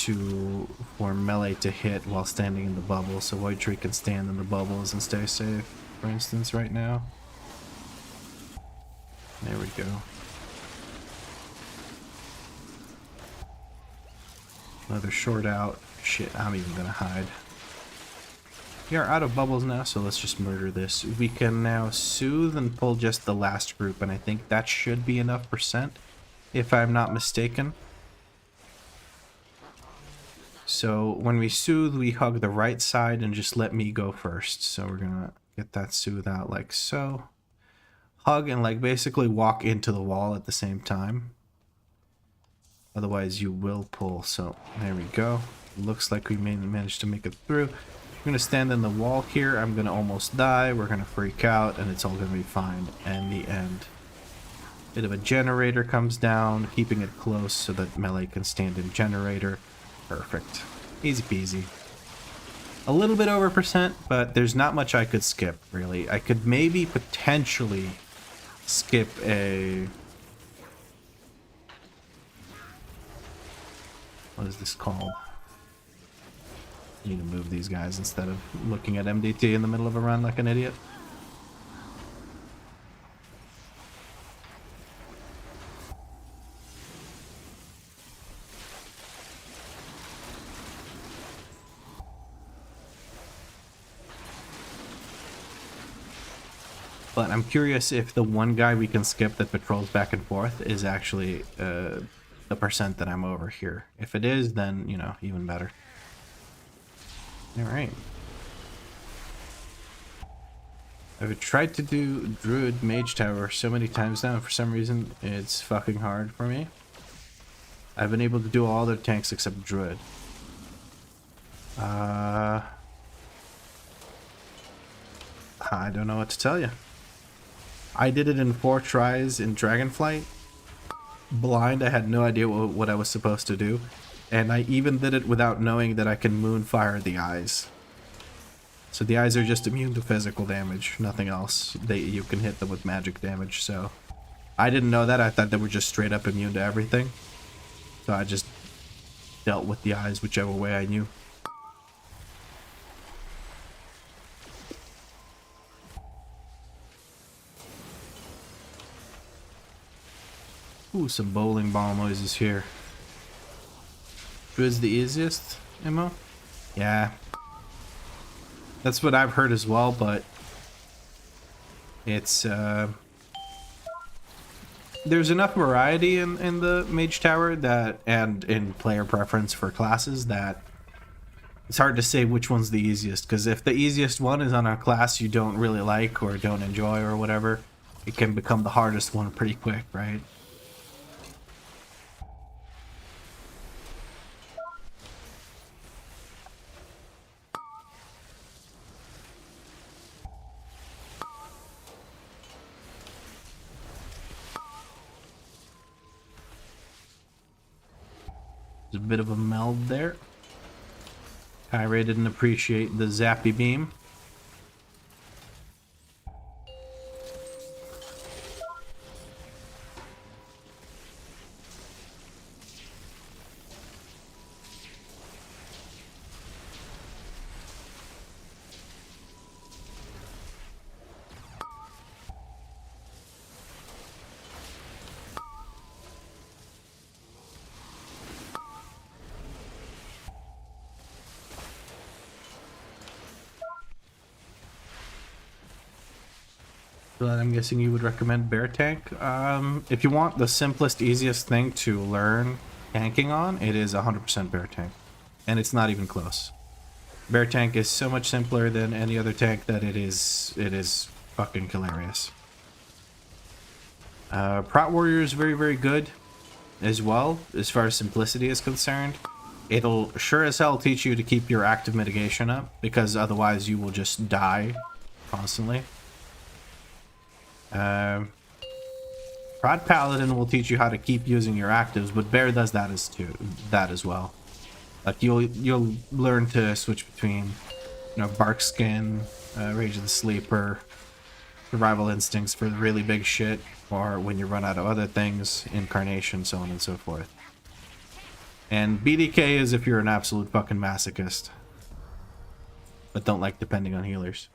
for melee to hit while standing in the bubble, so Void Tree can stand in the bubbles and stay safe, for instance, right now. There we go. Another short out. Shit, I'm even gonna hide. We are out of bubbles now, so let's just murder this. We can now soothe and pull just the last group, and I think that should be enough percent, if I'm not mistaken. So when we soothe, we hug the right side and just let me go first. So we're gonna get that soothe out like so. Hug and like basically walk into the wall at the same time. Otherwise you will pull. So there we go. Looks like we managed to make it through. I'm gonna stand in the wall here. I'm gonna almost die. We're gonna freak out and it's all gonna be fine. And the end. Bit of a generator comes down, keeping it close so that melee can stand in generator. Perfect. Easy peasy. A little bit over percent, but there's not much I could skip, really. I could maybe potentially skip a... What is this called? I need to move these guys instead of looking at MDT in the middle of a run like an idiot. But I'm curious if the one guy we can skip that patrols back and forth is actually the percent that I'm over here. If it is, then, you know, even better. Alright. I've tried to do Druid Mage Tower so many times now, and for some reason it's fucking hard for me. I've been able to do all the tanks except Druid. I don't know what to tell you. I did it in 4 tries in Dragonflight. Blind, I had no idea what I was supposed to do. And I even did it without knowing that I can moonfire the eyes. So the eyes are just immune to physical damage, nothing else. You can hit them with magic damage, so... I didn't know that, I thought they were just straight up immune to everything. So I just dealt with the eyes whichever way I knew. Ooh, some bowling ball noises here. Druid's the easiest, Immo? Yeah. That's what I've heard as well, but... It's, there's enough variety in the Mage Tower that, and in player preference for classes, that it's hard to say which one's the easiest, because if the easiest one is on a class you don't really like or don't enjoy or whatever, it can become the hardest one pretty quick, right? There's a bit of a meld there. Kyrie didn't appreciate the zappy beam. I'm guessing you would recommend bear tank. If you want the simplest, easiest thing to learn tanking on, it is 100% bear tank, and it's not even close. Bear tank is so much simpler than any other tank that it is fucking hilarious. Prot warrior is very, very good. as well, as far as simplicity is concerned. It'll sure as hell teach you to keep your active mitigation up, because otherwise you will just die constantly. Prod Paladin will teach you how to keep using your actives, but Bear does that as well. Like you'll learn to switch between, Bark Skin, Rage of the Sleeper, Survival Instincts for the really big shit, or when you run out of other things, Incarnation, so on and so forth. And BDK is if you're an absolute fucking masochist, but don't like depending on healers.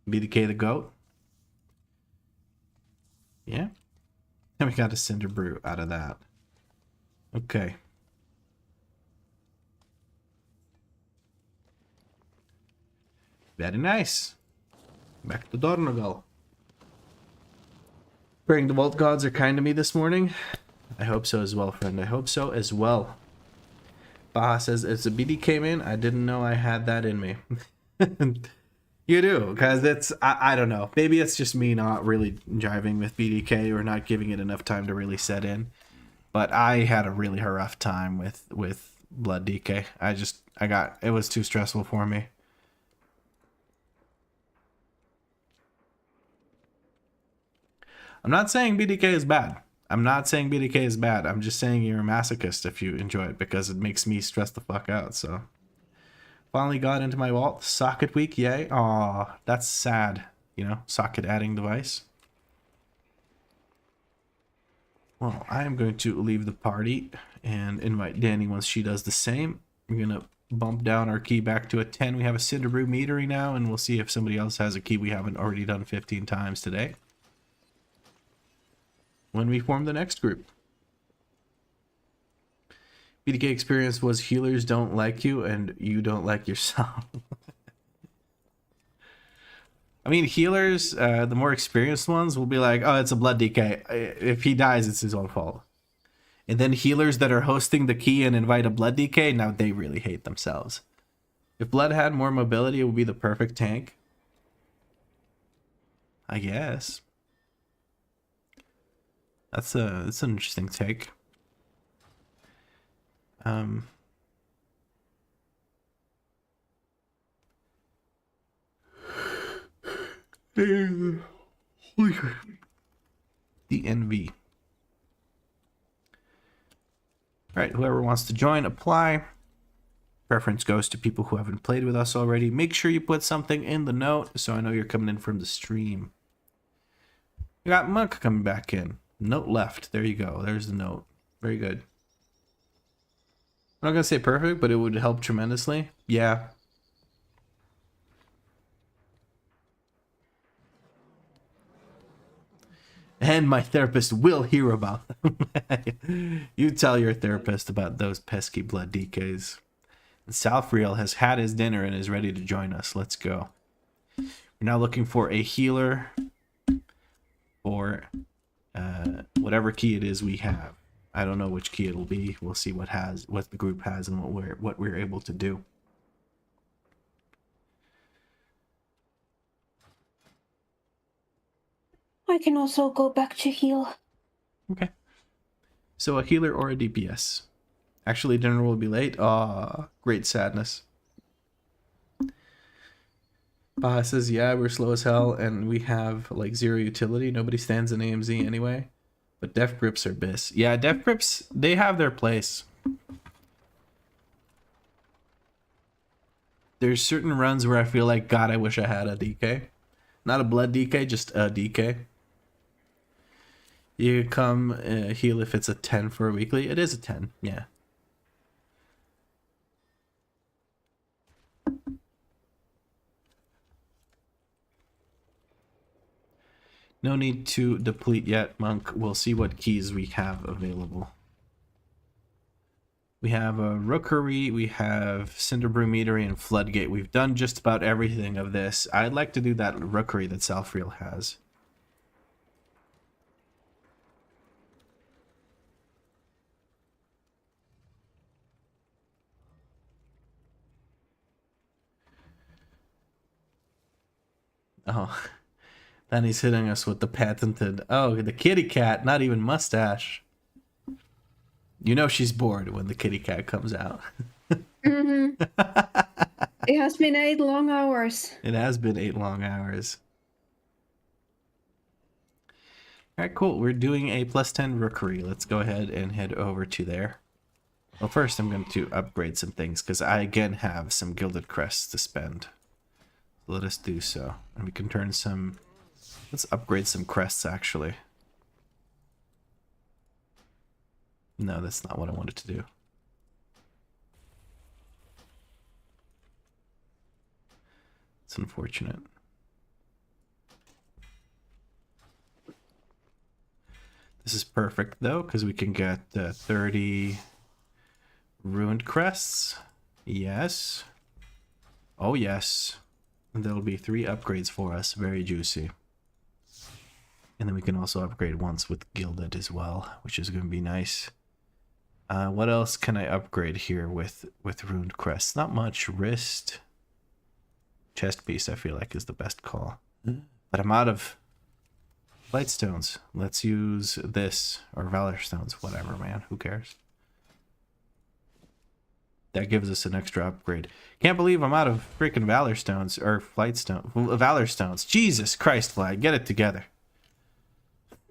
BDK the GOAT. Yeah. And we got a Cinder Brew out of that. Okay. Very nice. Back to Dornogal. Praying the Vault Gods are kind to me this morning. I hope so as well, friend. I hope so as well. Baha says, it's a BDK main. I didn't know I had that in me. You do, because it's, I don't know. Maybe it's just me not really jiving with BDK or not giving it enough time to really set in. But I had a really rough time with Blood DK. It was too stressful for me. I'm not saying BDK is bad. I'm not saying BDK is bad. I'm just saying you're a masochist if you enjoy it, because it makes me stress the fuck out, so. Finally got into my vault. Socket week, yay. Aw, that's sad. Socket adding device. Well, I am going to leave the party and invite Danie once she does the same. We're going to bump down our key back to a 10. We have a Cinder Brew metering now, and we'll see if somebody else has a key we haven't already done 15 times today when we form the next group. BDK experience was healers don't like you and you don't like yourself. I mean, healers, the more experienced ones will be like, oh, it's a Blood DK. If he dies, it's his own fault. And then healers that are hosting the key and invite a Blood DK, now they really hate themselves. If Blood had more mobility, it would be the perfect tank. I guess. That's an interesting take. DNV. Alright, whoever wants to join, apply. Preference goes to people who haven't played with us already. Make sure you put something in the note so I know you're coming in from the stream. We got Monk coming back in. Note left. There you go. There's the note. Very good. I'm not going to say perfect, but it would help tremendously. Yeah. And my therapist will hear about them. You tell your therapist about those pesky Blood DKs. And Salfriel has had his dinner and is ready to join us. Let's go. We're now looking for a healer for whatever key it is we have. I don't know which key it'll be. We'll see what the group has and what we're able to do. I can also go back to heal. Okay. So a healer or a DPS. Actually, dinner will be late. Ah, great sadness. Baha says, yeah, we're slow as hell and we have like 0 utility. Nobody stands in AMZ anyway. But def grips are bis. Yeah, def grips, they have their place. There's certain runs where I feel like, God, I wish I had a DK. Not a Blood DK, just a DK. You come heal if it's a 10 for a weekly. It is a 10, yeah. No need to deplete yet, Monk. We'll see what keys we have available. We have a Rookery, we have Cinderbrew Meadery, and Floodgate. We've done just about everything of this. I'd like to do that Rookery that Salfriel has. Oh, then he's hitting us with the patented. Oh, the kitty cat, not even mustache. You know she's bored when the kitty cat comes out. Mm-hmm. It has been 8 long hours. It has been 8 long hours. All right, cool. We're doing a +10 rookery. Let's go ahead and head over to there. Well, first I'm going to upgrade some things because I again have some gilded crests to spend. Let us do so. And we can turn some... Let's upgrade some crests, actually. No, that's not what I wanted to do. It's unfortunate. This is perfect, though, because we can get 30 ruined crests. Yes. Oh, yes. And there'll be 3 upgrades for us. Very juicy. And then we can also upgrade once with gilded as well, which is going to be nice. What else can I upgrade here with ruined crests? Not much. Wrist. Chest piece, I feel like, is the best call. But I'm out of light stones. Let's use this, or valor stones, whatever, man. Who cares? That gives us an extra upgrade. Can't believe I'm out of freaking valor stones, or flight stone, valor stones. Jesus Christ, Flag, get it together.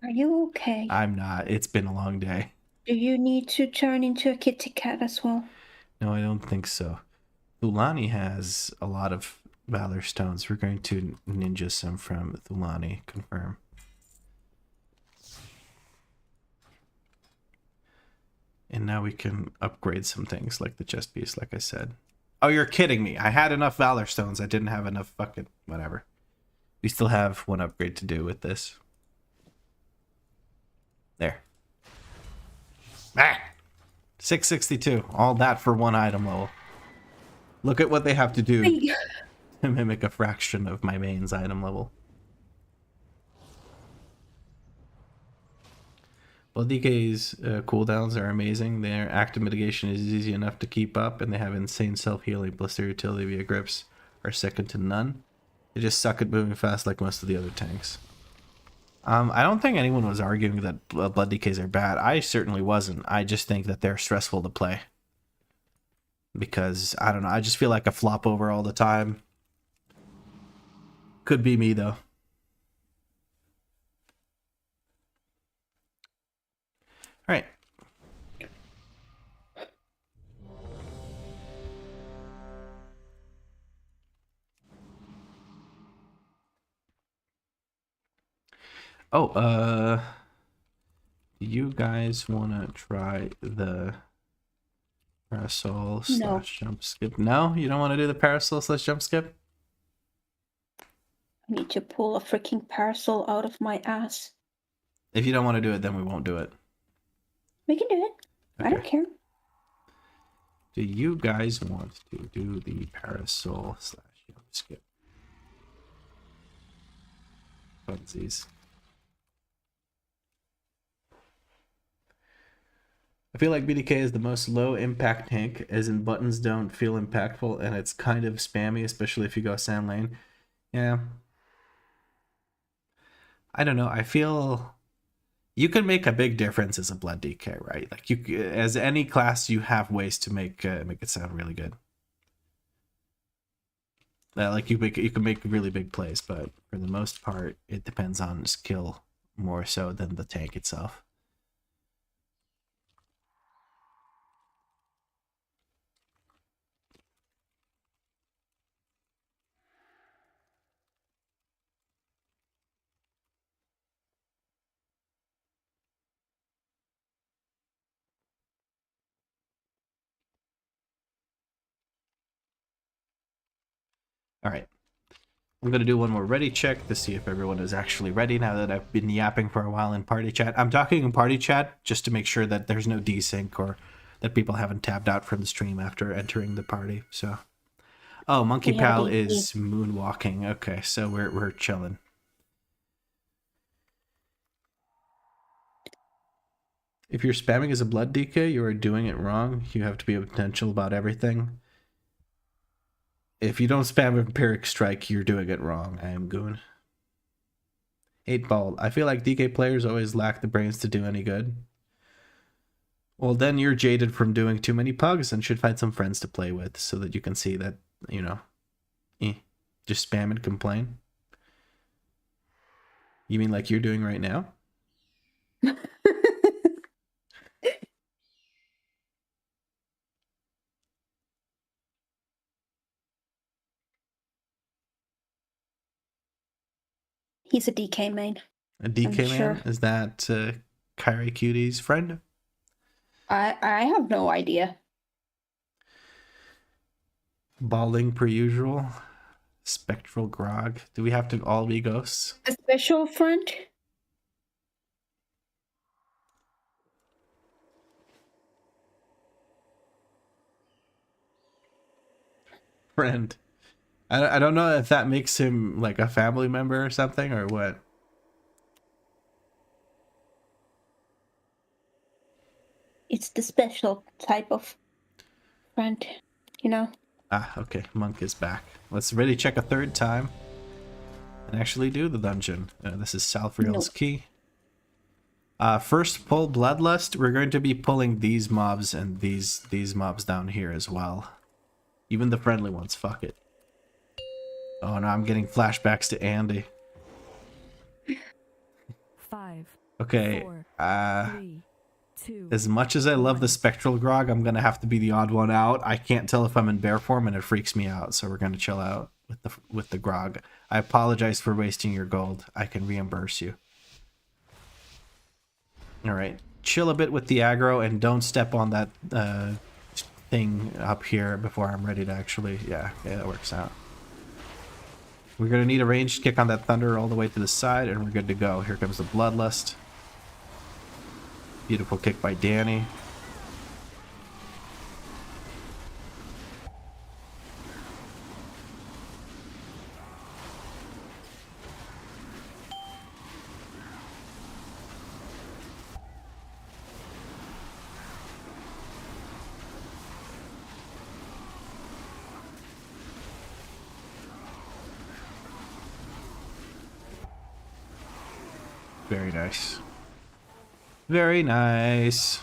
Are you okay? I'm not. It's been a long day. Do you need to turn into a kitty cat as well? No, I don't think so. Thulani has a lot of valor stones. We're going to ninja some from Thulani. Confirm. And now we can upgrade some things like the chest piece, like I said. Oh, you're kidding me. I had enough valor stones. I didn't have enough fucking whatever. We still have one upgrade to do with this. There. Ah! 662. All that for 1 item level. Look at what they have to do to mimic a fraction of my main's item level. Well, DK's cooldowns are amazing. Their active mitigation is easy enough to keep up, and they have insane self-healing, plus their utility via grips are second to none. They just suck at moving fast like most of the other tanks. I don't think anyone was arguing that blood DKs are bad. I certainly wasn't. I just think that they're stressful to play. Because, I don't know, I just feel like I flop over all the time. Could be me, though. Alright. Oh, do you guys want to try the parasol slash jump skip? No? You don't want to do the parasol slash jump skip? I need to pull a freaking parasol out of my ass. If you don't want to do it, then we won't do it. We can do it. Okay. I don't care. Do you guys want to do the parasol slash jump skip? Funsies. I feel like BDK is the most low impact tank, as in buttons don't feel impactful, and it's kind of spammy, especially if you go sand lane. Yeah. I don't know. I feel you can make a big difference as a blood DK, right? Like you, as any class, you have ways to make it sound really good. Like you can make really big plays, but for the most part, it depends on skill more so than the tank itself. All right. I'm going to do one more ready check to see if everyone is actually ready now that I've been yapping for a while in party chat. I'm talking in party chat just to make sure that there's no desync or that people haven't tabbed out from the stream after entering the party. So, oh, Monkey Pal is moonwalking. Okay, so we're chilling. If you're spamming as a blood DK, you are doing it wrong. You have to be potential about everything. If you don't spam Empiric Strike, you're doing it wrong. I am goon. 8-ball. I feel like DK players always lack the brains to do any good. Well, then you're jaded from doing too many pugs and should find some friends to play with so that you can see that, you know, just spam and complain. You mean like you're doing right now? He's a DK main. A DK man? Sure. Is that Kyrie Cutie's friend? I have no idea. Balding per usual. Spectral grog. Do we have to all be ghosts? A special friend? Friend. I don't know if that makes him like a family member or something or what. It's the special type of friend, you know? Ah, okay. Monk is back. Let's really check a third time and actually do the dungeon. This is Salfriel's key. First pull Bloodlust. We're going to be pulling these mobs and these mobs down here as well. Even the friendly ones. Fuck it. Oh no, I'm getting flashbacks to Andy. 5. Okay. 4, 3, 2. As much as I love the spectral grog, I'm gonna have to be the odd one out. I can't tell if I'm in bear form and it freaks me out, so we're gonna chill out with the grog. I apologize for wasting your gold. I can reimburse you. Alright. Chill a bit with the aggro and don't step on that thing up here before I'm ready to actually... Yeah, that works out. We're going to need a ranged kick on that thunder all the way to the side, and we're good to go. Here comes the Bloodlust. Beautiful kick by Danie. Very nice. Very nice.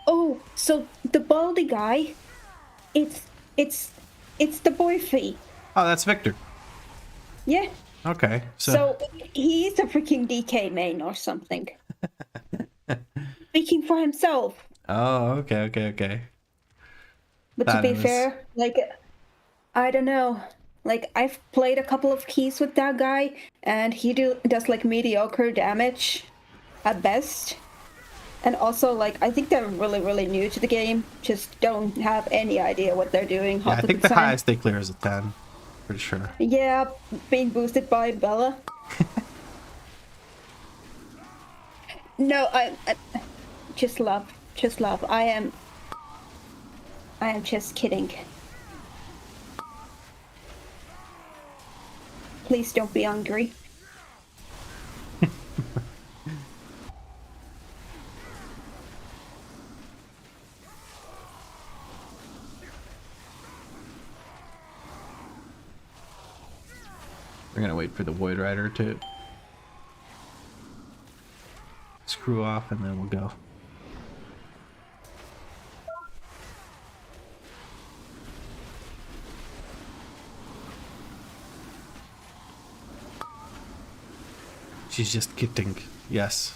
Oh, so the baldy guy, it's the boy fee. Oh, that's Victor. Yeah. Okay, So he's a freaking DK main or something. Speaking for himself. Oh, okay. But to be fair, like, I don't know. Like, I've played a couple of keys with that guy, and he does like mediocre damage at best. And also, like, I think they're really, really new to the game. Just don't have any idea what they're doing. Yeah, I think the highest they clear is a 10. Pretty sure. Yeah, being boosted by Bella. No, I just love. I am just kidding. Please don't be angry. We're gonna wait for the Void Rider to screw off and then we'll go. She's just kidding. Yes.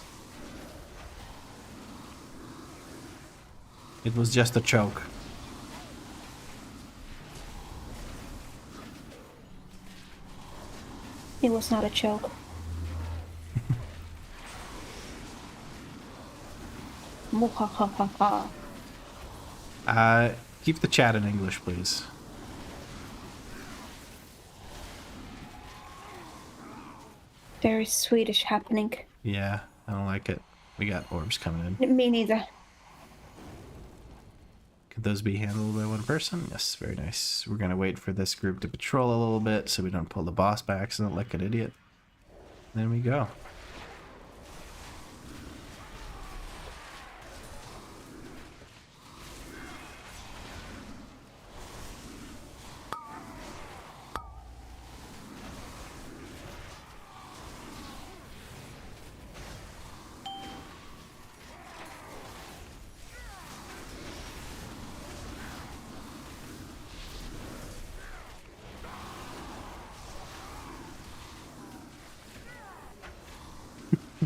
It was just a choke. It was not a choke. Muhahaha. Keep the chat in English, please. Very Swedish happening. Yeah, I don't like it. We got orbs coming in. Me neither. Could those be handled by one person? Yes, very nice. We're gonna wait for this group to patrol a little bit so we don't pull the boss by accident like an idiot. Then we go.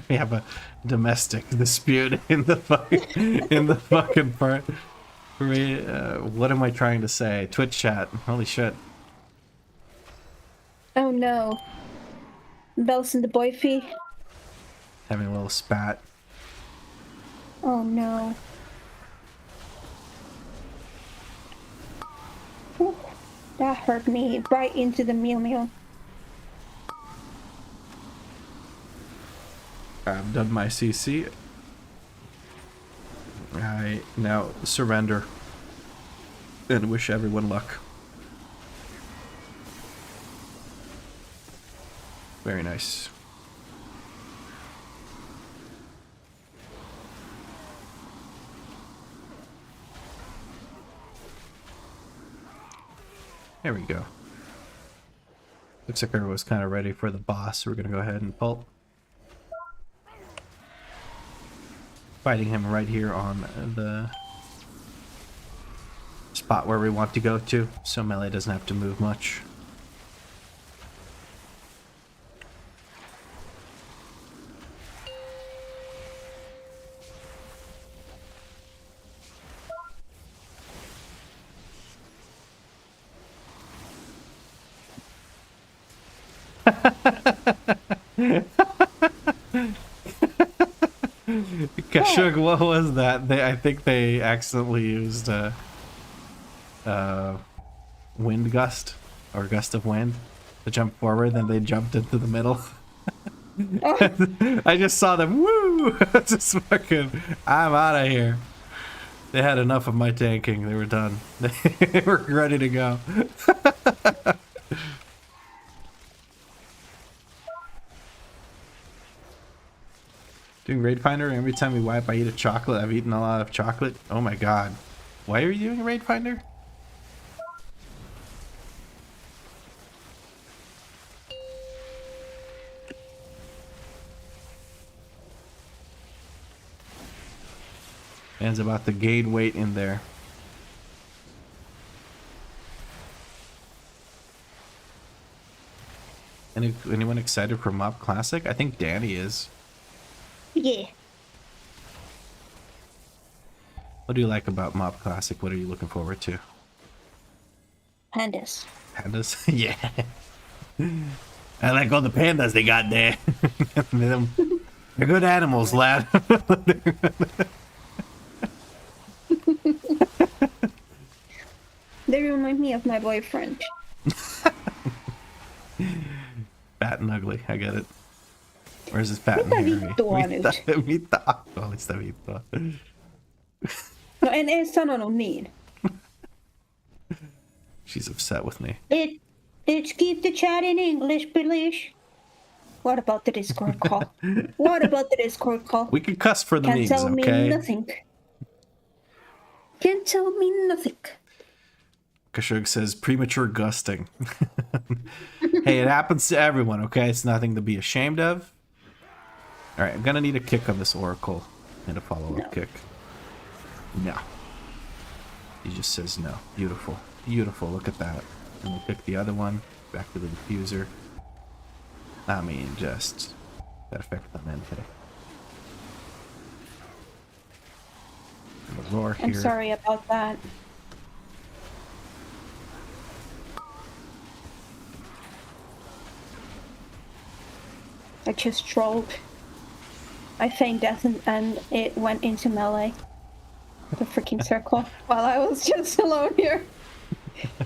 We have a domestic dispute in the fucking part. What am I trying to say? Twitch chat. Holy shit. Oh no. Bells in the boyfie. Having a little spat. Oh no. Ooh, that hurt me right into the meal. I've done my CC. I now surrender and wish everyone luck. Very nice. There we go. Looks like everyone's kind of ready for the boss, so we're gonna go ahead and pulp. Fighting him right here on the spot where we want to go to, so melee doesn't have to move much. Kashug, what was that? I think they accidentally used wind gust or gust of wind to jump forward, then they jumped into the middle. I just saw them. Woo! Just fucking. I'm out of here. They had enough of my tanking. They were done. They were ready to go. Doing Raid Finder, every time we wipe I eat a chocolate. I've eaten a lot of chocolate. Oh my god. Why are you doing Raid Finder? Man's about to gain weight in there. Anyone excited for Mob Classic? I think Danie is. Yeah. What do you like about Mob Classic? What are you looking forward to? Pandas. Pandas? Yeah. I like all the pandas they got there. They're good animals, lad. They remind me of my boyfriend. Fat and ugly, I get it. Where's his fat and Mitä hairy? vittua nyt? Mitä aktuaalista vittua? No en sanonut niin. She's upset with me. Let's keep the chat in English, please. What about the Discord call? What about the Discord call? We can cuss for the Can't memes, tell me okay? nothing. Can't tell me nothing. Kashug says premature gusting. Hey, it happens to everyone, okay? It's nothing to be ashamed of. Alright, I'm gonna need a kick on this Oracle. And a follow-up kick. No. He just says no. Beautiful. Beautiful, look at that. And we'll pick the other one. Back to the diffuser. I mean, just... Perfectamente. And the roar here. I'm sorry about that. I just trolled. I feigned death and it went into melee. The freaking circle. While I was just alone here.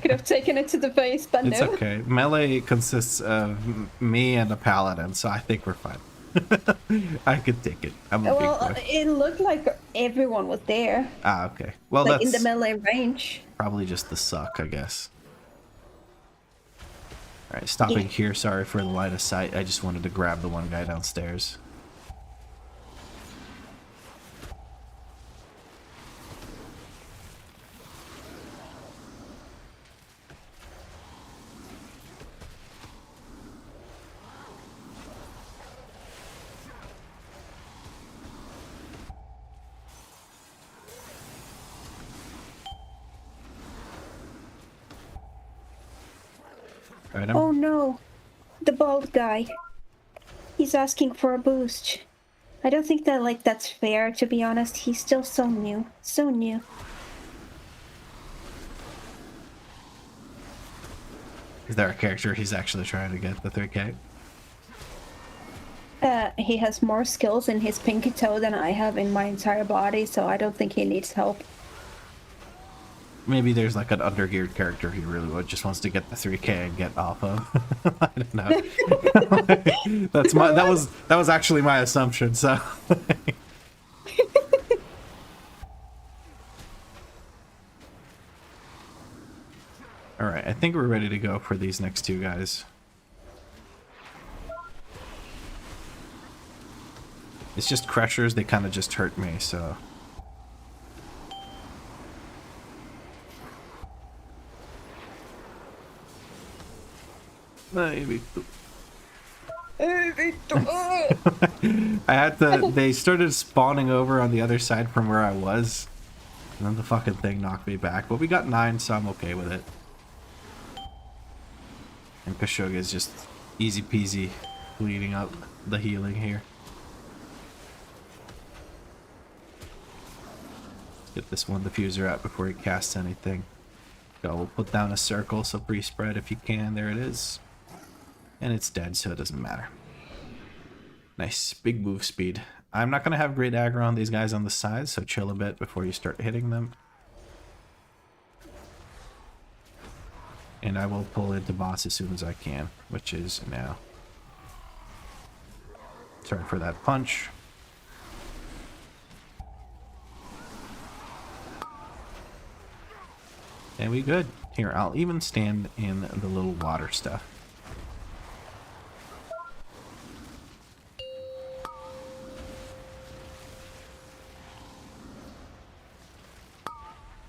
Could have taken it to the face, but It's no. okay. Melee consists of me and a paladin, so I think we're fine. I could take it. I'm a Well, big boy. it looked like everyone was there. Ah, okay. Well, Like that's in the melee range. probably just the suck, I guess. Alright, stopping here. Sorry for the line of sight. I just wanted to grab the one guy downstairs. Right, Oh no. The bald guy. He's asking for a boost. I don't think that like that's fair, to be honest. He's still so new. So new. Is there a character he's actually trying to get the 3K? He has more skills in his pinky toe than I have in my entire body, so I don't think he needs help. Maybe there's like an undergeared character he really just wants to get the 3K and get off of. I don't know. That was actually my assumption, so Alright, I think we're ready to go for these next two guys. It's just crushers, they kind of just hurt me, so... I had to... They started spawning over on the other side from where I was. And then the fucking thing knocked me back. But we got 9, so I'm okay with it. And Kashuga is just easy peasy bleeding up the healing here. Let's get this one diffuser out before he casts anything. Go, we'll put down a circle, so pre-spread if you can. There it is. And it's dead, so it doesn't matter. Nice, big move speed. I'm not going to have great aggro on these guys on the side, so chill a bit before you start hitting them. And I will pull into boss as soon as I can, which is now. Sorry for that punch. And we good. Here, I'll even stand in the little water stuff.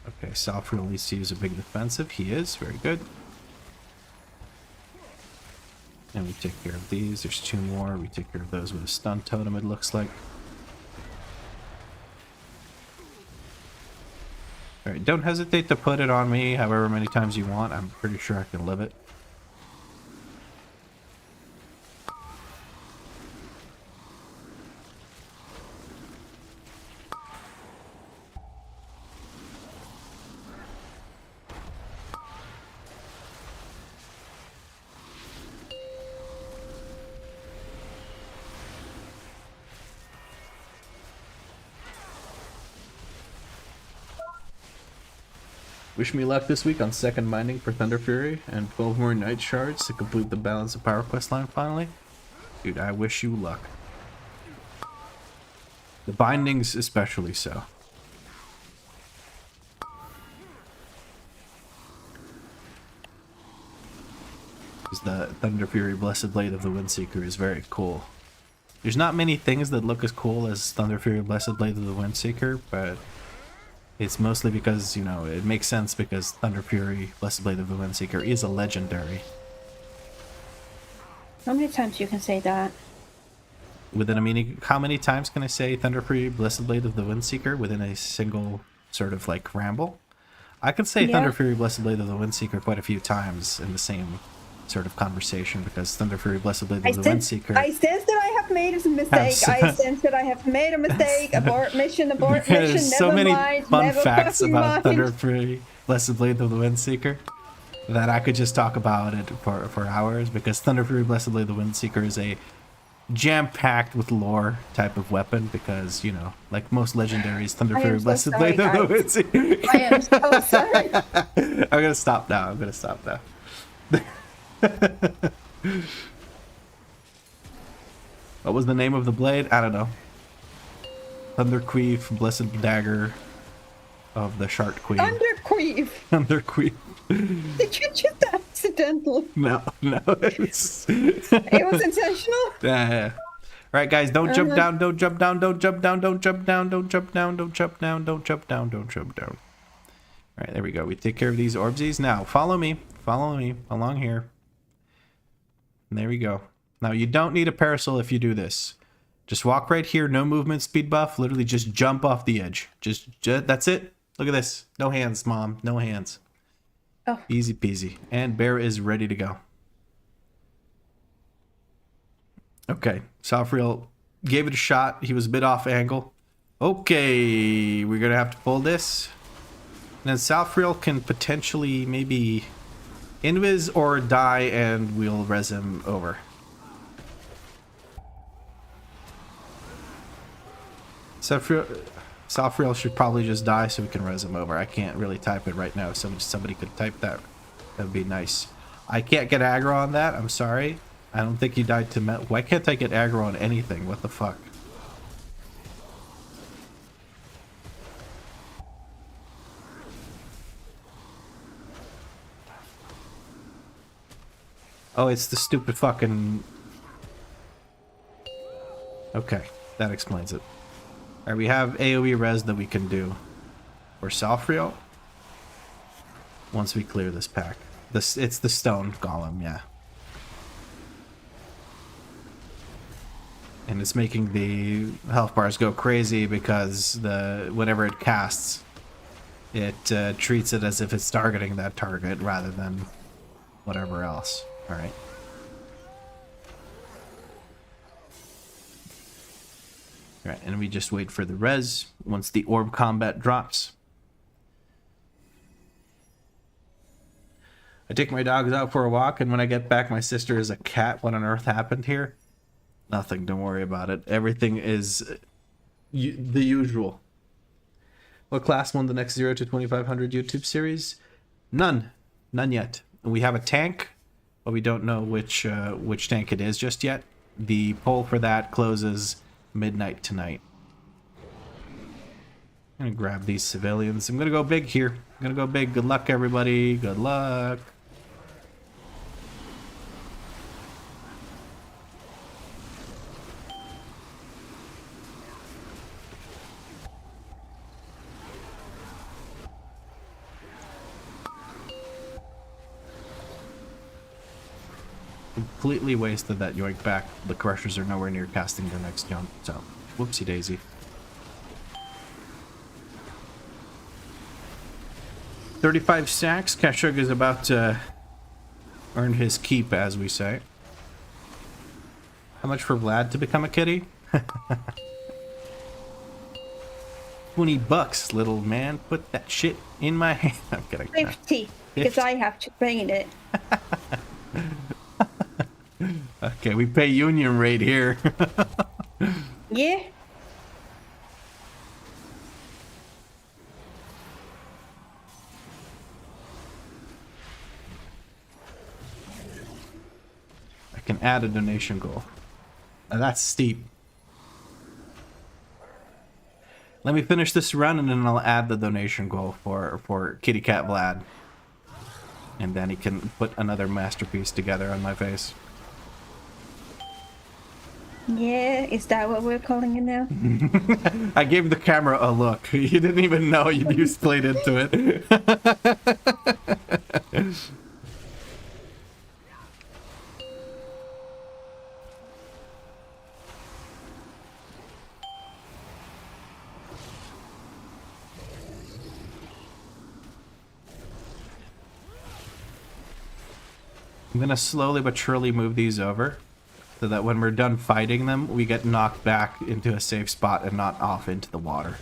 Okay, Salfriel needs to use a big defensive. He is. Very good. And we take care of these. There's 2 more. We take care of those with a stun totem, it looks like. Alright, don't hesitate to put it on me however many times you want. I'm pretty sure I can live it. Wish me luck this week on second mining for Thunder Fury and 12 more Night Shards to complete the balance of Power Quest line finally. Dude, I wish you luck. The bindings especially so. Because the Thunder Fury Blessed Blade of the Windseeker is very cool. There's not many things that look as cool as Thunder Fury Blessed Blade of the Windseeker, but it's mostly because, you know, it makes sense because Thunder Fury Blessed Blade of the Windseeker is a legendary. How many times you can say that? Within a meaning, how many times can I say Thunder Fury Blessed Blade of the Windseeker within a single sort of like ramble? I can say Thunder Fury Blessed Blade of the Windseeker quite a few times in the same sort of conversation because Thunder Fury Blessed Blade of the Windseeker. I sense that I have made a mistake. I sense that I have made a mistake. Abort mission, abort mission. There's so never many mind, fun never facts fucking about mind. Thunder Fury Blessed Blade of the Windseeker that I could just talk about it for hours because Thunder Fury Blessed Blade of the Windseeker is a jam-packed with lore type of weapon because, you know, like most legendaries, Thunder Fury Blessed Blade of the Windseeker. I am so sorry. I'm gonna stop now. I'm gonna stop now. What was the name of the blade? I don't know. Thunderqueef, Blessed Dagger of the Shark Queen. Underqueef. Thunderqueef. Did you just accidental? No, it was... It was intentional? Yeah. Alright guys, don't jump down, don't jump down, don't jump down, don't jump down, don't jump down, don't jump down, don't jump down, don't jump down. Alright, there we go. We take care of these orbsies. Now, follow me along here. And there we go. Now, you don't need a parasol if you do this. Just walk right here, no movement speed buff, literally just jump off the edge. Just that's it. Look at this. No hands, Mom, no hands. Oh. Easy peasy. And Bear is ready to go. Okay, Salfriel gave it a shot. He was a bit off angle. Okay, we're gonna have to pull this. And then Salfriel can potentially maybe invis or die, and we'll res him over. Salfriel should probably just die so we can res him over. I can't really type it right now, so somebody could type that. That would be nice. I can't get aggro on that. I'm sorry. I don't think he died to met. Why can't I get aggro on anything? What the fuck? Oh, it's the stupid fucking... Okay, that explains it. Alright, we have AoE res that we can do. For Salfriel. Once we clear this pack. It's the stone golem, yeah. And it's making the health bars go crazy because whenever it casts, it treats it as if it's targeting that target rather than whatever else. Alright. Alright, and we just wait for the res once the orb combat drops. I take my dogs out for a walk, and when I get back, my sister is a cat. What on earth happened here? Nothing, don't worry about it. Everything is the usual. What class won the next 0 to 2500 YouTube series? None. None yet. We have a tank, but we don't know which tank it is just yet. The poll for that closes midnight tonight. I'm gonna grab these civilians. I'm gonna go big here. I'm gonna go big. Good luck, everybody. Good luck. Completely wasted that yoink back. The crushers are nowhere near casting their next jump, so whoopsie daisy. $35 stacks. Kashug is about to earn his keep, as we say. How much for Vlad to become a kitty? $20, little man. Put that shit in my hand. I'm kidding. 50, because I have to bring it. Okay, we pay union rate here. Yeah. I can add a donation goal. Now that's steep. Let me finish this run and then I'll add the donation goal for Kitty Cat Vlad. And then he can put another masterpiece together on my face. Yeah, is that what we're calling it now? I gave the camera a look. You didn't even know you played into it. I'm gonna slowly but surely move these over so that when we're done fighting them, we get knocked back into a safe spot and not off into the water.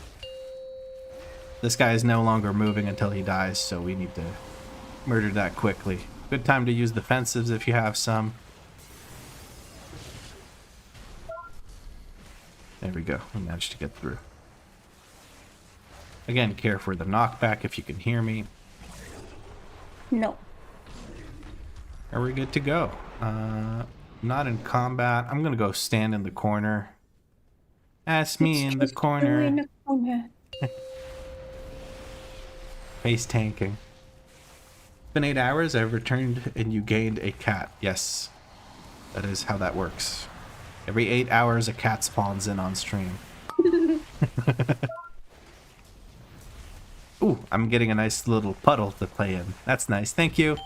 This guy is no longer moving until he dies, so we need to murder that quickly. Good time to use defensives if you have some. There we go. We managed to get through. Again, care for the knockback if you can hear me. No. Are we good to go? Not in combat. I'm gonna go stand in the corner. Ask me in the corner. In the corner. Face tanking. It's been 8 hours. I've returned and you gained a cat. Yes. That is how that works. Every 8 hours a cat spawns in on stream. Ooh, I'm getting a nice little puddle to play in. That's nice. Thank you.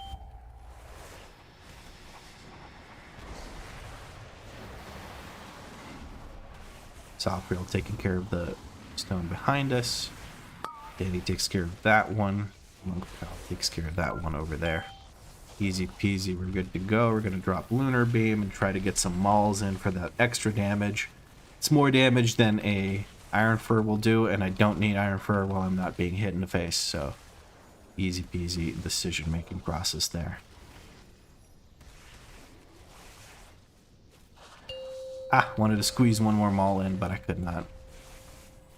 Salfriel taking care of the stone behind us. Danie takes care of that one. Cal takes care of that one over there. Easy peasy, we're good to go. We're going to drop Lunar Beam and try to get some mauls in for that extra damage. It's more damage than a Iron Fur will do, and I don't need Iron Fur while I'm not being hit in the face, so easy peasy decision-making process there. Ah, wanted to squeeze one more maul in, but I could not.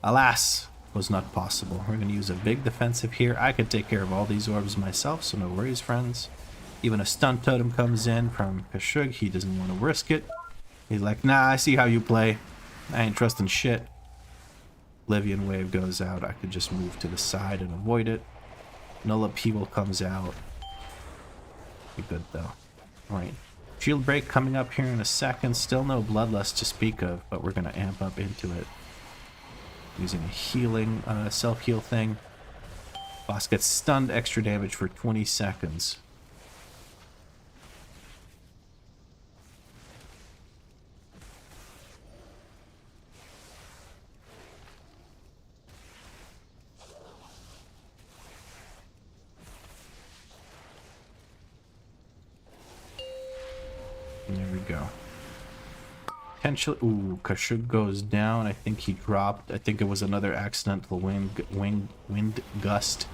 Alas, was not possible. We're going to use a big defensive here. I could take care of all these orbs myself, so no worries, friends. Even a stun totem comes in from Kashug. He doesn't want to risk it. He's like, nah, I see how you play. I ain't trusting shit. Livian Wave goes out. I could just move to the side and avoid it. Null Upheaval comes out. Be good, though. Alright. Shield Break coming up here in a second. Still no Bloodlust to speak of, but we're going to amp up into it. Using a healing, self-heal thing. Boss gets stunned, extra damage for 20 seconds. There we go. Potentially, ooh, Kashug goes down. I think he dropped. I think it was another accidental wind gust.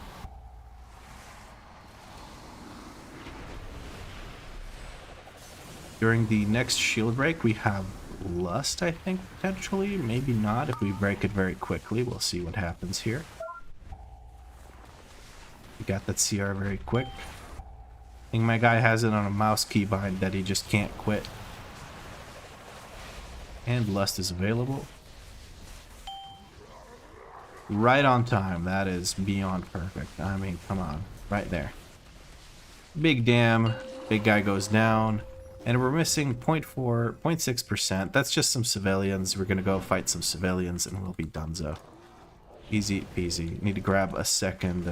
During the next shield break, we have Lust, I think, potentially. Maybe not. If we break it very quickly, we'll see what happens here. We got that CR very quick. I think my guy has it on a mouse keybind that he just can't quit. And Lust is available. Right on time. That is beyond perfect. I mean, come on. Right there. Big damn. Big guy goes down. And we're missing 0.4, 0.6%. That's just some civilians. We're going to go fight some civilians and we'll be donezo. Easy peasy. Need to grab a second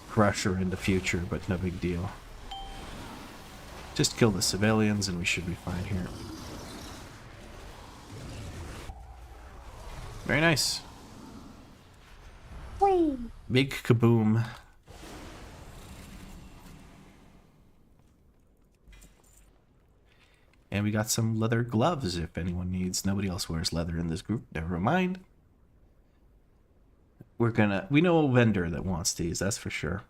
crusher in the future, but no big deal. Just kill the civilians and we should be fine here. Very nice. Whee! Big kaboom. And we got some leather gloves if anyone needs. Nobody else wears leather in this group. Never mind. We know a vendor that wants these, that's for sure.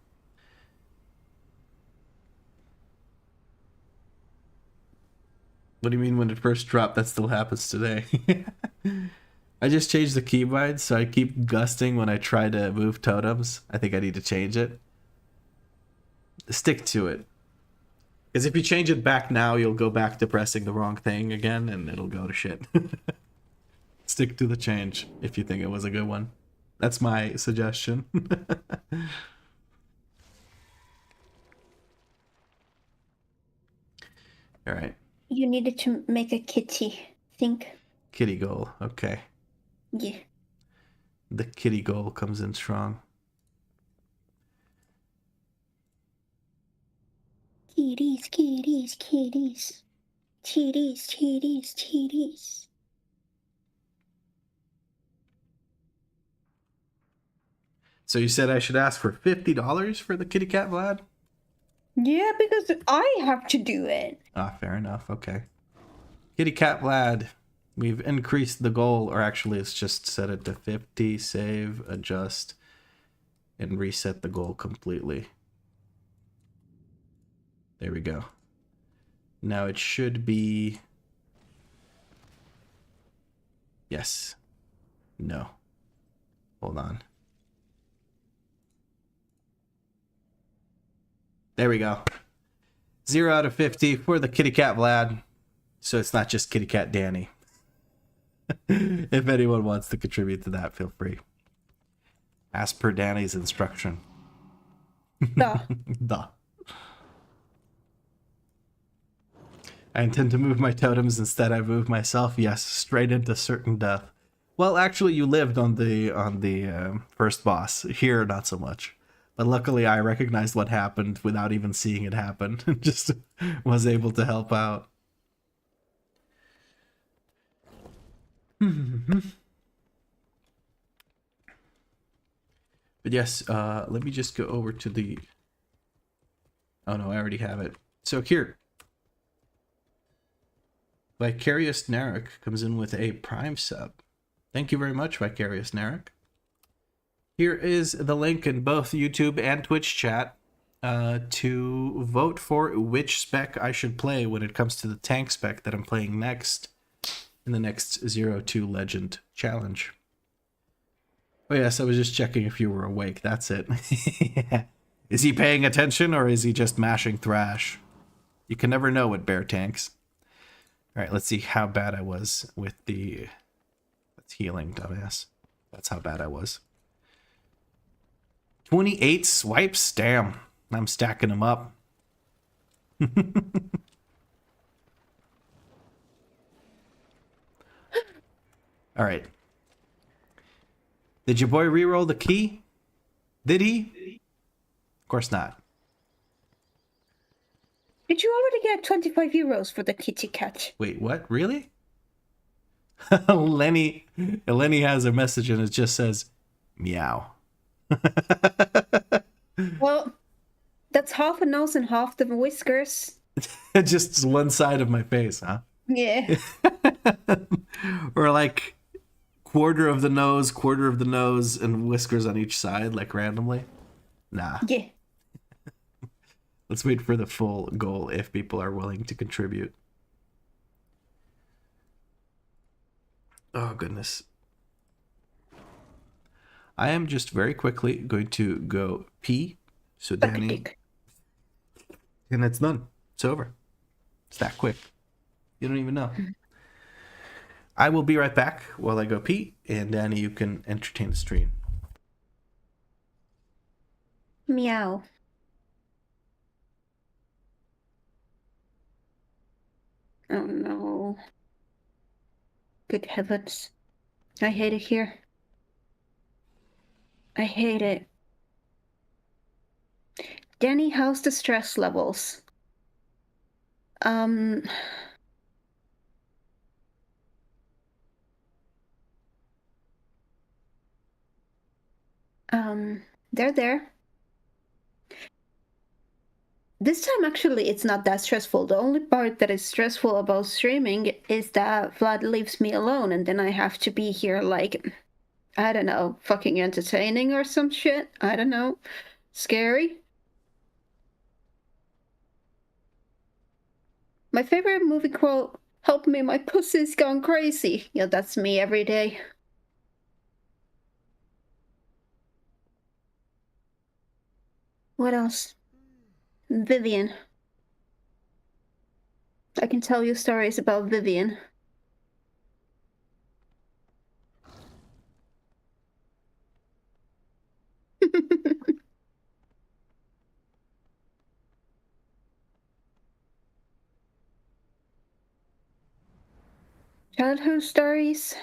What do you mean when it first dropped? That still happens today. I just changed the keybind, so I keep gusting when I try to move totems. I think I need to change it. Stick to it. Because if you change it back now, you'll go back to pressing the wrong thing again, and it'll go to shit. Stick to the change if you think it was a good one. That's my suggestion. Alright. You needed to make a kitty, think. Kitty goal, okay. Yeah. The kitty goal comes in strong. Kitties, kitties, kitties. Titties, titties, titties. So you said I should ask for $50 for the kitty cat, Vlad? Yeah, because I have to do it. Ah, fair enough, okay. Kitty cat Vlad, we've increased the goal, or actually let's just set it to 50, save, adjust, and reset the goal completely. There we go. Now it should be... Yes. No. Hold on. There we go. 0 out of 50 for the kitty cat Vlad. So it's not just kitty cat Danny. If anyone wants to contribute to that, feel free. As per Danny's instruction. Duh. Duh. I intend to move my totems, instead I move myself. Yes, straight into certain death. Well, actually, you lived on the first boss. Here, not so much. But luckily, I recognized what happened without even seeing it happen. Just was able to help out. But yes, let me just go over to the... Oh no, I already have it. So here. Vicarious Narek comes in with a Prime sub. Thank you very much, Vicarious Narek. Here is the link in both YouTube and Twitch chat to vote for which spec I should play when it comes to the tank spec that I'm playing next in the next 0-2 Legend Challenge. Oh yes, I was just checking if you were awake. That's it. Yeah. Is he paying attention or is he just mashing thrash? You can never know with bear tanks. All right, let's see how bad I was with the... That's healing, dumbass. That's how bad I was. 28 swipes? Damn. I'm stacking them up. All right. Did your boy reroll the key? Did he? Of course not. Did you already get 25 euros for the kitty cat? Wait, what? Really? Lenny has a message and it just says, meow. Well, that's half a nose and half the whiskers. Just one side of my face, huh? Yeah. Or like quarter of the nose, and whiskers on each side, like randomly. Nah. Yeah. Let's wait for the full goal if people are willing to contribute. Oh, goodness. I am just very quickly going to go pee. So Danny... And it's done. It's over. It's that quick. You don't even know. I will be right back while I go pee. And Danny, you can entertain the stream. Meow. Oh no. Good heavens. I hate it here. I hate it. Danny, how's the stress levels? They're there. This time, actually, it's not that stressful. The only part that is stressful about streaming is that Vlad leaves me alone, and then I have to be here, like, I don't know, fucking entertaining or some shit. I don't know. Scary. My favorite movie quote, "Help me, my pussy's gone crazy." Yeah, that's me every day. What else? Vivian. I can tell you stories about Vivian. Childhood stories?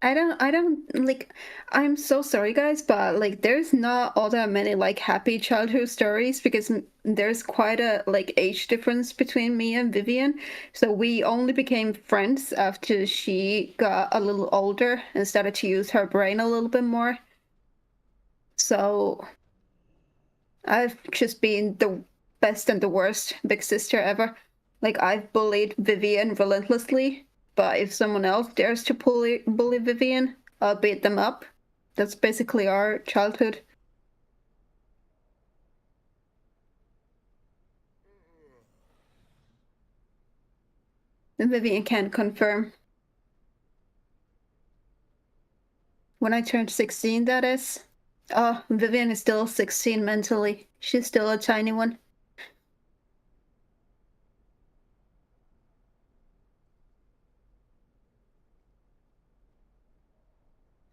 I don't, like, I'm so sorry guys, but like there's not all that many like happy childhood stories because there's quite a like age difference between me and Vivian. So we only became friends after she got a little older and started to use her brain a little bit more. So I've just been the best and the worst big sister ever. Like I've bullied Vivian relentlessly. But if someone else dares to bully Vivian, I'll beat them up. That's basically our childhood. And Vivian can confirm. When I turned 16, that is. Oh, Vivian is still 16 mentally. She's still a tiny one.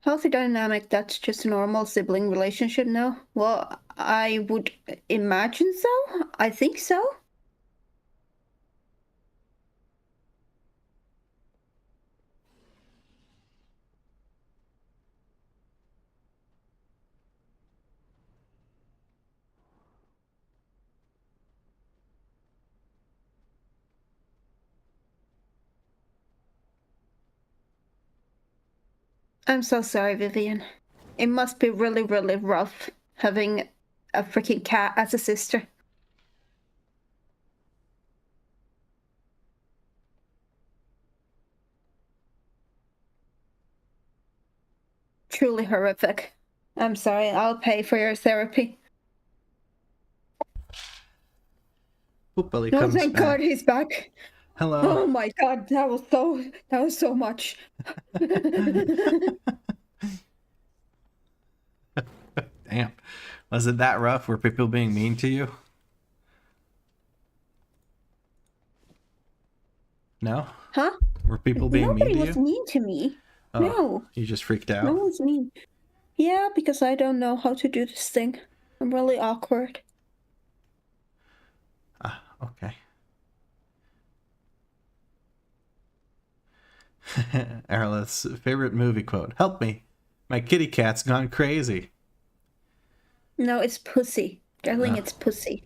Healthy dynamic, that's just a normal sibling relationship, no? Well, I would imagine so. I think so. I'm so sorry, Vivian. It must be really, really rough having a freaking cat as a sister. Truly horrific. I'm sorry, I'll pay for your therapy. Poopily No, comes thank back. God he's back. Hello. Oh my God, that was so much. Damn. Was it that rough? Were people being mean to you? No? Huh? Were people being Nobody mean to was you? mean to me. Oh, No, you just freaked out? no one's mean. Yeah, because I don't know how to do this thing. I'm really awkward. Ah, okay. Erla's favorite movie quote. Help me. My kitty cat's gone crazy. No, it's pussy. Darling, it's pussy.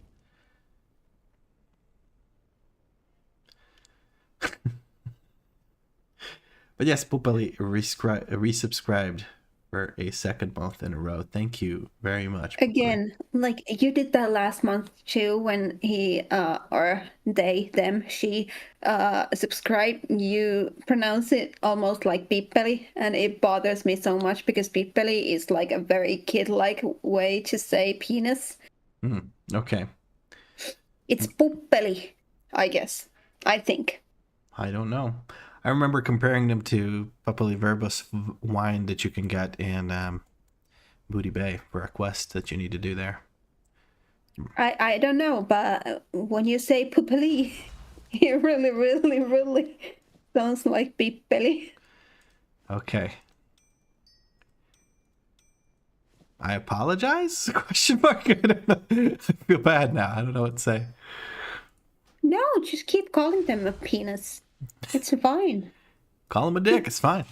But yes, Pupali resubscribed for a second month in a row. Thank you very much. Pupali. Again, like you did that last month too when he or they, them, she subscribed. You pronounce it almost like Pippeli, and it bothers me so much because Pippeli is like a very kid-like way to say penis. Okay. It's Puppeli, I guess. I think. I don't know. I remember comparing them to Papali Verbose wine that you can get in Booty Bay for a quest that you need to do there. I don't know, but when you say Puppeli, it really sounds like Pippeli. Okay. I apologize? Question mark. I don't know. I feel bad now. I don't know what to say. No, just keep calling them a penis. It's fine. Call him a dick. It's fine.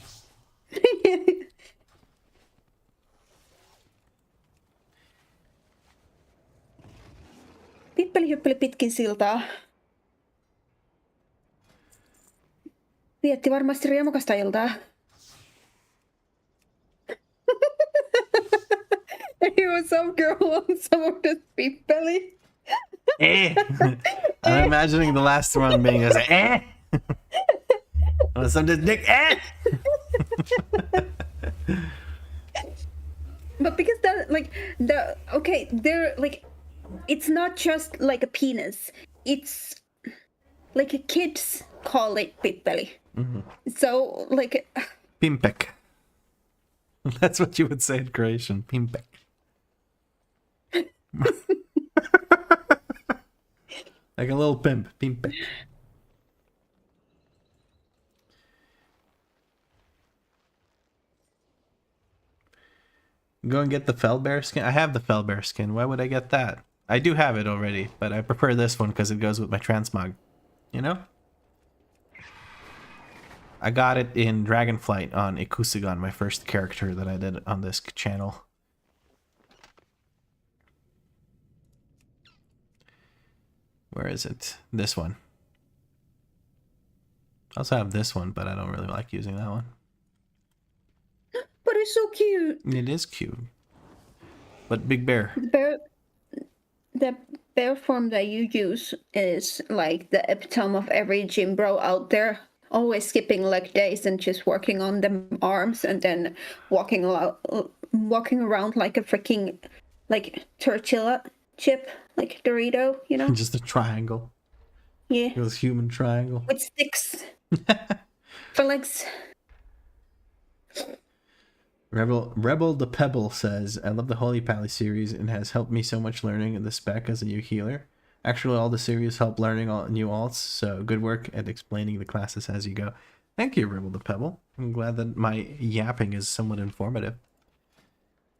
Pippeli hyppeli pitkin siltaa. Vietti varmasti riemukasta iltaa. He was some girl on some of the Pippeli. Eh. I'm imagining the last one being as eh. Oh, some dick eh. But because that they're like, it's not just like a penis. It's like kids call it Pippeli. So like Pimpek. That's what you would say in Croatian. Pimpek. Like a little pimp. Pimpek. Go and get the Fellbear skin. I have the Fellbear skin. Why would I get that? I do have it already, but I prefer this one because it goes with my transmog. You know? I got it in Dragonflight on Ikusugan, my first character that I did on this channel. Where is it? This one. I also have this one, but I don't really like using that one. but it's so cute. It is cute. But Big Bear. The bear form that you use is like the epitome of every gym bro out there. Always skipping leg days and just working on them arms and then walking around like a freaking like tortilla chip, like Dorito, you know? Just a triangle. Yeah. It was human triangle. With sticks. For legs. Rebel the Pebble says, I love the Holy Pally series and has helped me so much learning in the spec as a new healer. Actually, all the series help learning all new alts, so good work at explaining the classes as you go. Thank you, Rebel the Pebble. I'm glad that my yapping is somewhat informative.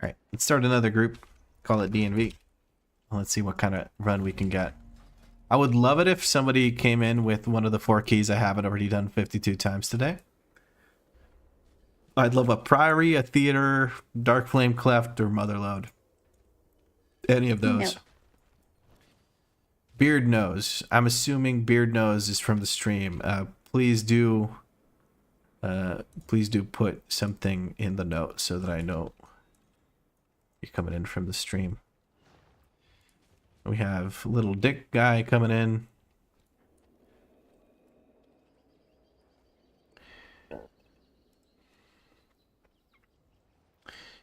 Alright, let's start another group. Call it DNV. Let's see what kind of run we can get. I would love it if somebody came in with one of the 4 keys I haven't already done 52 times today. I'd love a Priory, a Theater, Dark Flame Cleft, or Motherload. Any of those. No. Beard Nose. I'm assuming Beard Nose is from the stream. Please do put something in the note so that I know. You're coming in from the stream. We have little dick guy coming in.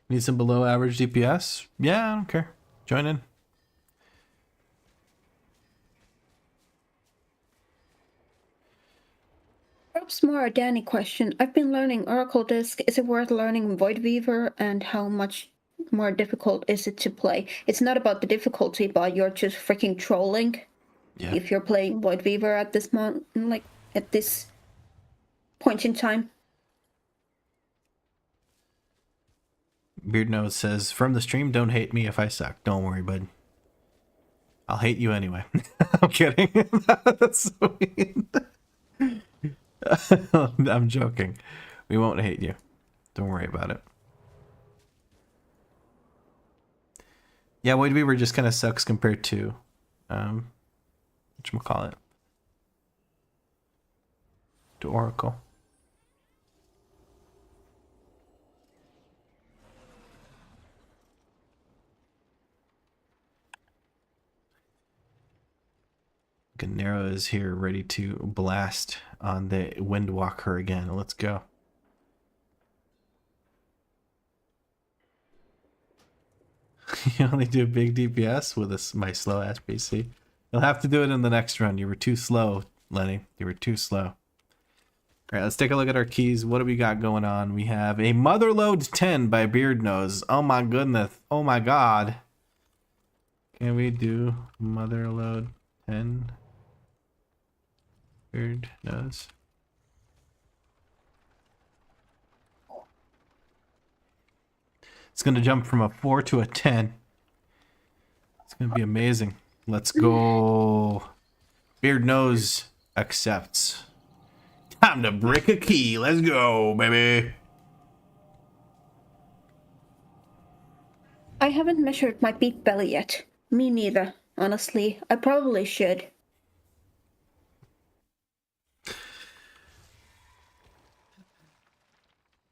Need some below average DPS? Yeah, I don't care. Join in. Perhaps more a Danny question. I've been learning Oracle Disc. Is it worth learning Void Weaver, and how much more difficult is it to play? It's not about the difficulty, but you're just freaking trolling. Yeah. If you're playing Void Weaver at this moment, like at this point in time. Beardnose says, from the stream, don't hate me if I suck. Don't worry, bud. I'll hate you anyway. I'm kidding. That's so mean. I'm joking. We won't hate you. Don't worry about it. Yeah, Void Weaver just kind of sucks compared to, whatchamacallit? To Oracle. Ganero is here ready to blast on the Windwalker again. Let's go. You only do big DPS with my slow ass PC. You'll have to do it in the next run. You were too slow, Lenny. You were too slow. All right, let's take a look at our keys. What do we got going on? We have a Motherload 10 by Beardnose. Oh my goodness. Oh my god. Can we do Motherload 10? Beardnose. It's going to jump from a 4 to a 10. It's going to be amazing. Let's go. Beardnose accepts. Time to break a key. Let's go, baby. I haven't measured my beat belly yet. Me neither, honestly. I probably should.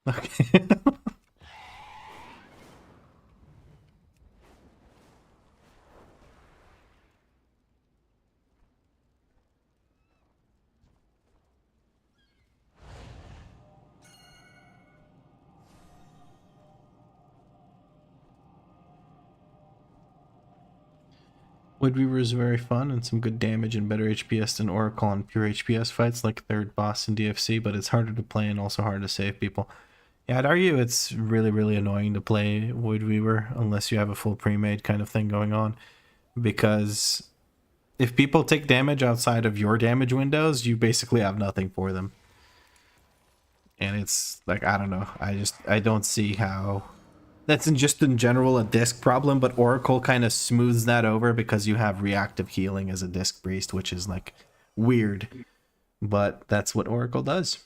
Okay. Wood Weaver is very fun and some good damage and better HPS than Oracle on pure HPS fights like third boss in DFC, but it's harder to play and also hard to save people. Yeah, I'd argue it's really, really annoying to play Void Weaver unless you have a full pre-made kind of thing going on. Because if people take damage outside of your damage windows, you basically have nothing for them. And it's like, I don't know. I don't see how... That's just in general a disc problem, but Oracle kind of smooths that over because you have reactive healing as a disc priest, which is like weird. But that's what Oracle does.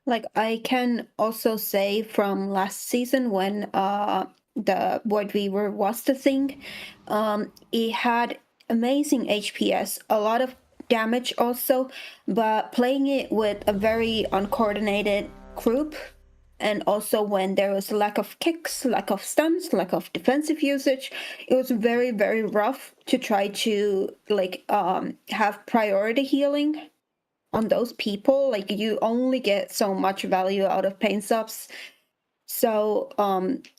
Like, I can also say from last season when the Void Weaver was the thing, it had amazing HPS, a lot of damage also, but playing it with a very uncoordinated group, and also when there was lack of kicks, lack of stuns, lack of defensive usage, it was very, very rough to try to like have priority healing on those people. Like, you only get so much value out of pain subs. So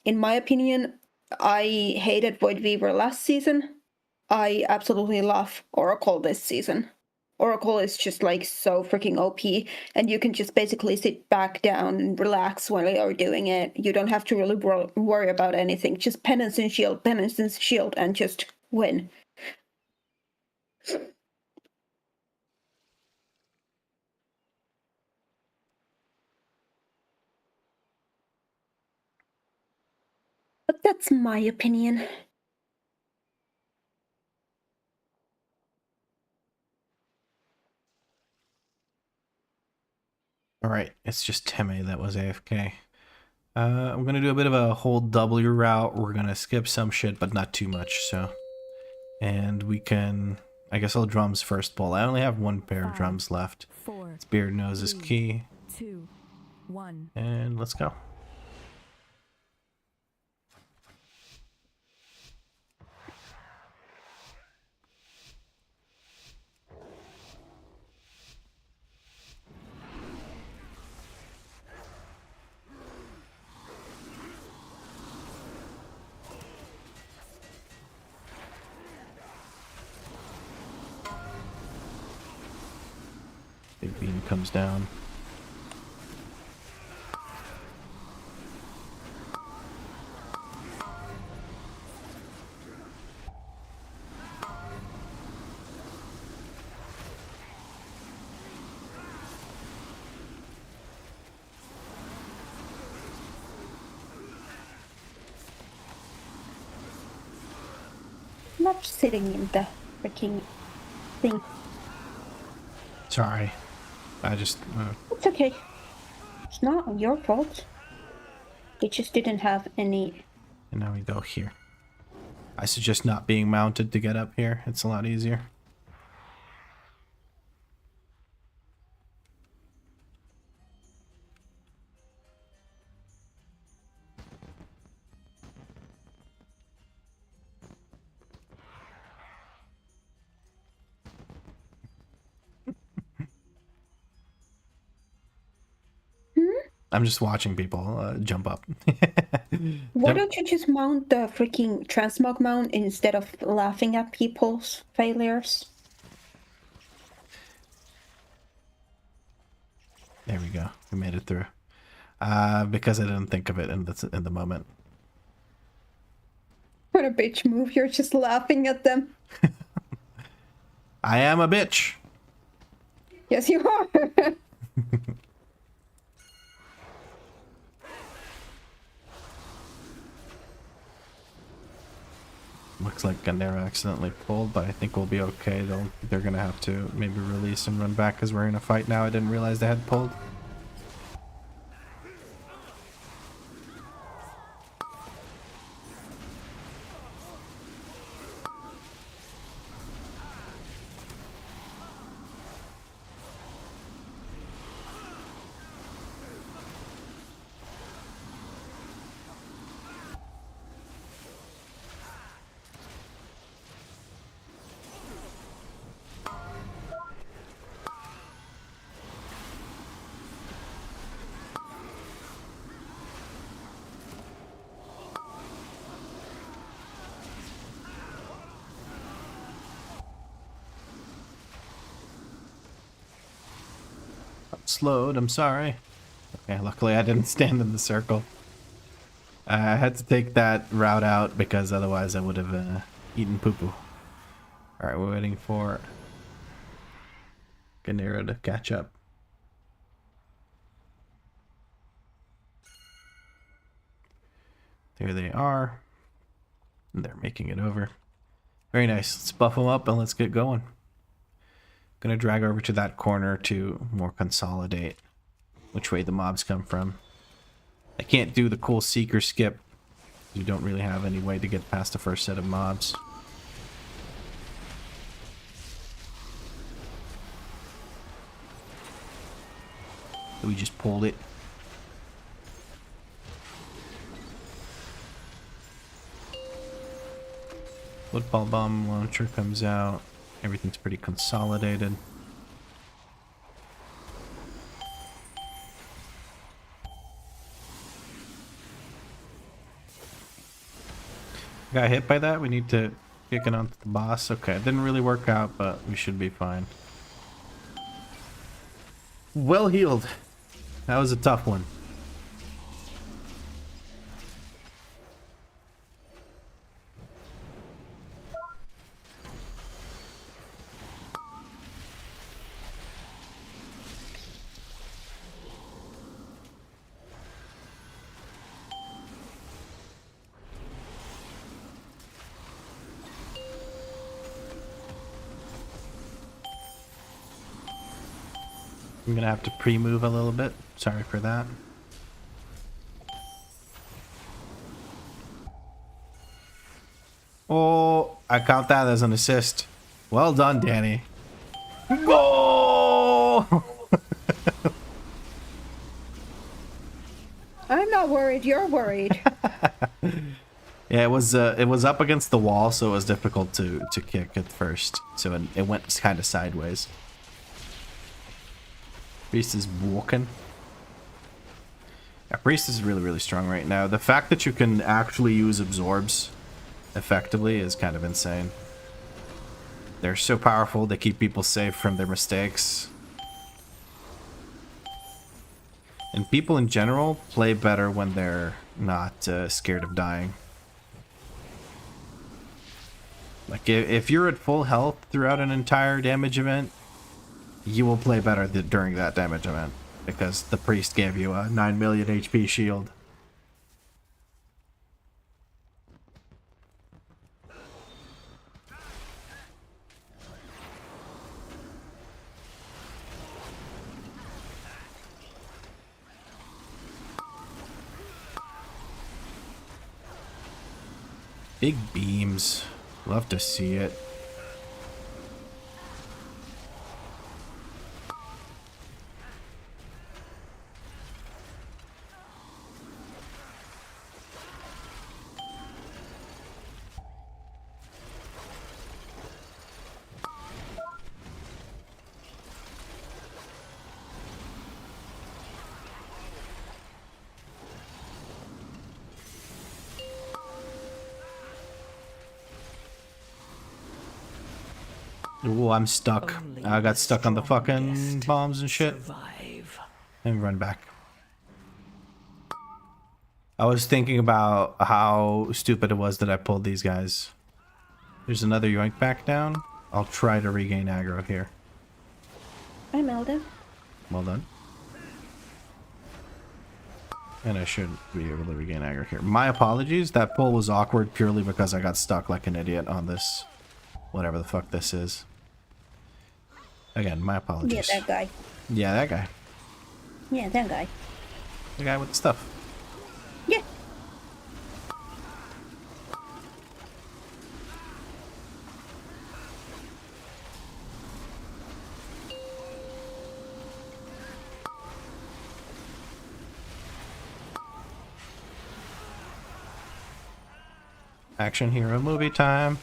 in my opinion, I hated Void Weaver last season. I absolutely love Oracle this season. Oracle is just like so freaking OP, and you can just basically sit back down and relax while you're doing it. You don't have to really worry about anything. Just penance and shield, and just win. But that's my opinion. Alright, it's just Teme that was AFK. I'm going to do a bit of a hold W route. We're going to skip some shit, but not too much, so... And we can... I guess I'll drums first bowl. I only have one pair of drums left. It's Beardnose's key. 2, 1. And let's go. Big beam comes down. Not sitting in the freaking thing. Sorry. I just... It's okay. It's not your fault. They just didn't have any... And now we go here. I suggest not being mounted to get up here. It's a lot easier. I'm just watching people jump up. Why don't you just mount the freaking transmog mount instead of laughing at people's failures? There we go. We made it through. Because I didn't think of it in the moment. What a bitch move. You're just laughing at them. I am a bitch. Yes, you are. Looks like Gandera accidentally pulled, but I think we'll be okay. They're gonna have to maybe release and run back because we're in a fight now. I didn't realize they had pulled. Slowed, I'm sorry. Okay, luckily I didn't stand in the circle. I had to take that route out because otherwise I would have eaten poo-poo. Alright, we're waiting for Gandera to catch up. There they are. And they're making it over. Very nice. Let's buff them up and let's get going. Gonna drag over to that corner to more consolidate which way the mobs come from. I can't do the cool seeker skip. You don't really have any way to get past the first set of mobs. So we just pulled it. Football bomb launcher comes out. Everything's pretty consolidated. Got hit by that? We need to kick it onto the boss. Okay, it didn't really work out, but we should be fine. Well healed. That was a tough one. I'm gonna have to pre-move a little bit. Sorry for that. Oh, I count that as an assist. Well done, Danny. Goal! I'm not worried. You're worried. Yeah, it was up against the wall, so it was difficult to kick at first. So it went kind of sideways. Priest is walking. Yeah, Priest is really, really strong right now. The fact that you can actually use absorbs effectively is kind of insane. They're so powerful, they keep people safe from their mistakes. And people in general play better when they're not scared of dying. Like, if you're at full health throughout an entire damage event, you will play better during that damage event. Because the priest gave you a 9 million HP shield. Big beams. Love to see it. Ooh, I'm stuck. I got stuck on the fucking bombs and shit. Survive. Let me run back. I was thinking about how stupid it was that I pulled these guys. There's another yoink back down. I'll try to regain aggro here. I mailed him. Well done. And I should be able to regain aggro here. My apologies. That pull was awkward purely because I got stuck like an idiot on this. Whatever the fuck this is. Again, my apologies. Yeah, that guy. Yeah, that guy. Yeah, that guy. The guy with the stuff. Yeah. Action hero movie time.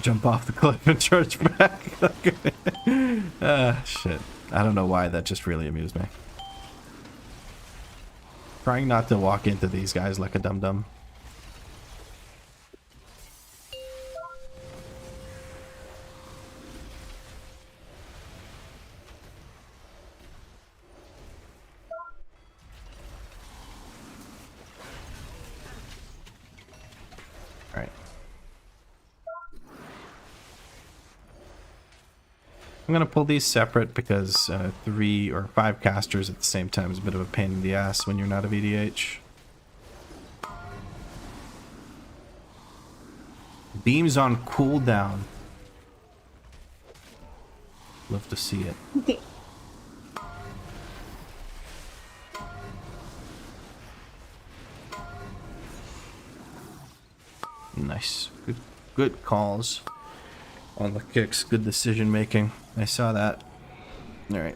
Jump off the cliff and charge back. Shit. I don't know why, that just really amused me. Trying not to walk into these guys like a dum-dum. Alright. I'm gonna pull these separate because 3 or 5 casters at the same time is a bit of a pain in the ass when you're not a VDH. Beams on cooldown. Love to see it. Okay. Nice. Good calls on the kicks. Good decision making. I saw that. Alright.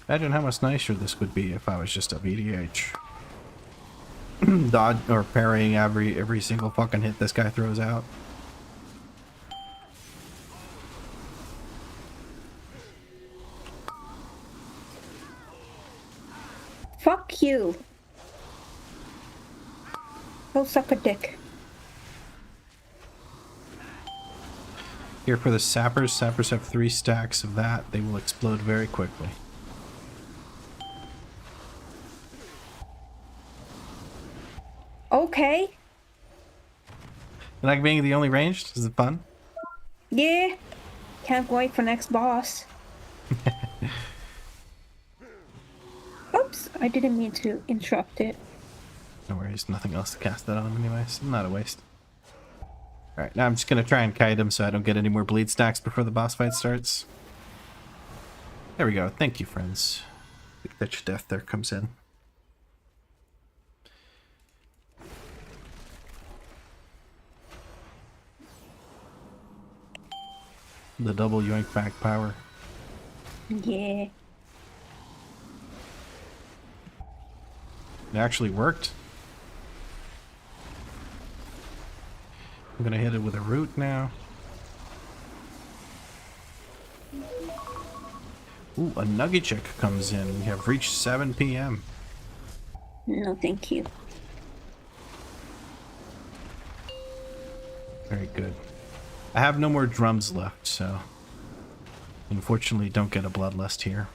Imagine how much nicer this would be if I was just a VDH. Dodge or parrying every single fucking hit this guy throws out. Fuck you. Go suck a dick. Here for the sappers. Sappers have 3 stacks of that. They will explode very quickly. Okay. You like being the only ranged? Is it fun? Yeah. Can't wait for next boss. Oops, I didn't mean to interrupt it. No worries, nothing else to cast that on anyways. Not a waste. Alright, now I'm just gonna try and kite him so I don't get any more bleed stacks before the boss fight starts. There we go. Thank you, friends. The bitch of death there comes in. The double yoink back power. Yeah. It actually worked. I'm gonna hit it with a root now. Ooh, a nugget check comes in. We have reached 7 p.m. No, thank you. Very good. I have no more drums left, so unfortunately don't get a bloodlust here.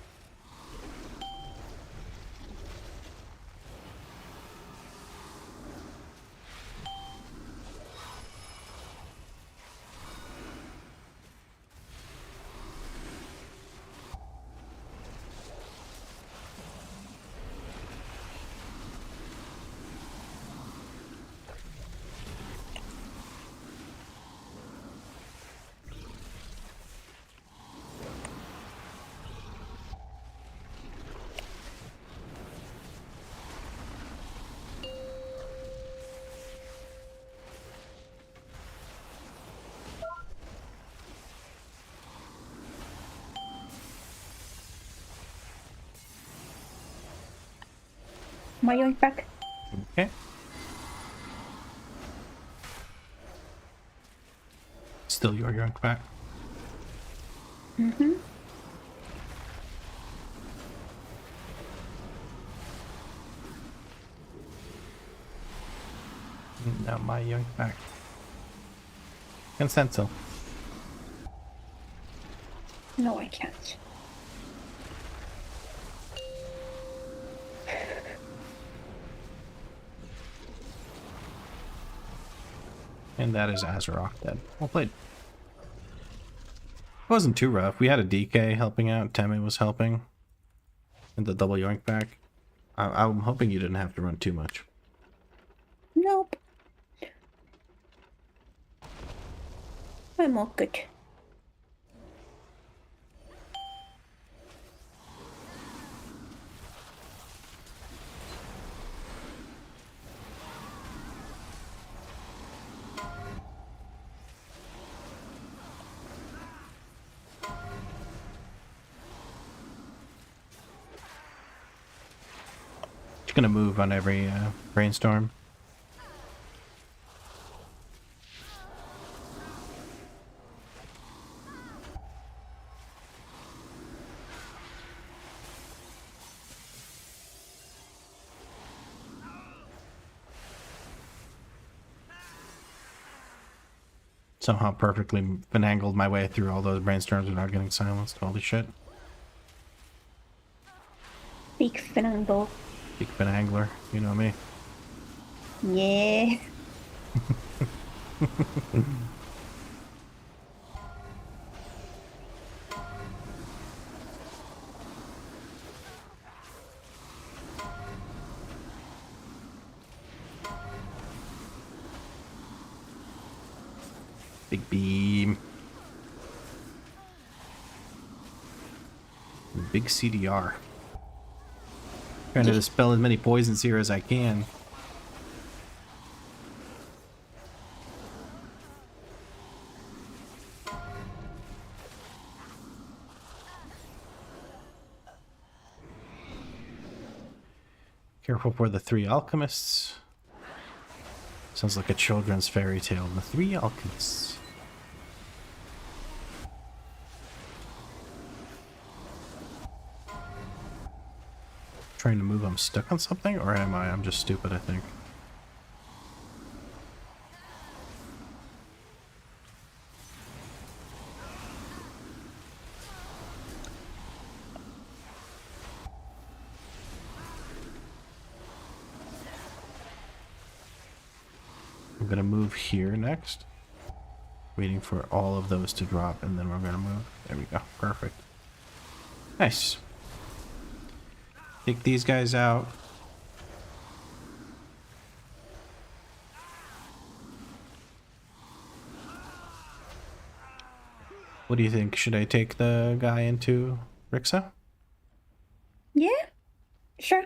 My yoink back. Okay. Still your yoink back. Mm-hmm. Now my yoink back. Consenso. No, I can't. And that is Azeroth dead. Well played. It wasn't too rough. We had a DK helping out. Teme was helping. And the double yoink back. I'm hoping you didn't have to run too much. Nope. I'm all good. Just gonna move on every brainstorm. Somehow perfectly finagled my way through all those brainstorms without getting silenced. Holy shit. Big finagle. Big finangler, you know me. Yeah. Big beam. Big CDR. Trying to dispel as many poisons here as I can. Careful for the 3 alchemists. Sounds like a children's fairy tale. The 3 alchemists. Trying to move, I'm stuck on something, or am I? I'm just stupid, I think. I'm gonna move here next. Waiting for all of those to drop, and then we're gonna move. There we go. Perfect. Nice. Take these guys out. What do you think? Should I take the guy into Rixa? Yeah. Sure.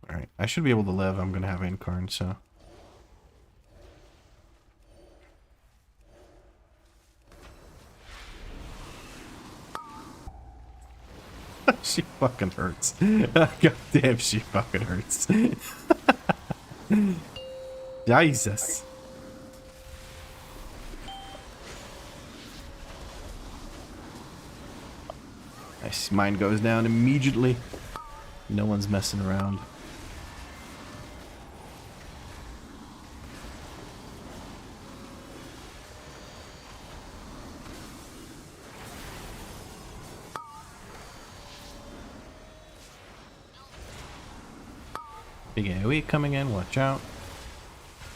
Alright. I should be able to live. I'm gonna have Incarn, so. She fucking hurts. God damn, she fucking hurts. Jesus. Nice. Mine goes down immediately. No one's messing around. Big AoE coming in, watch out.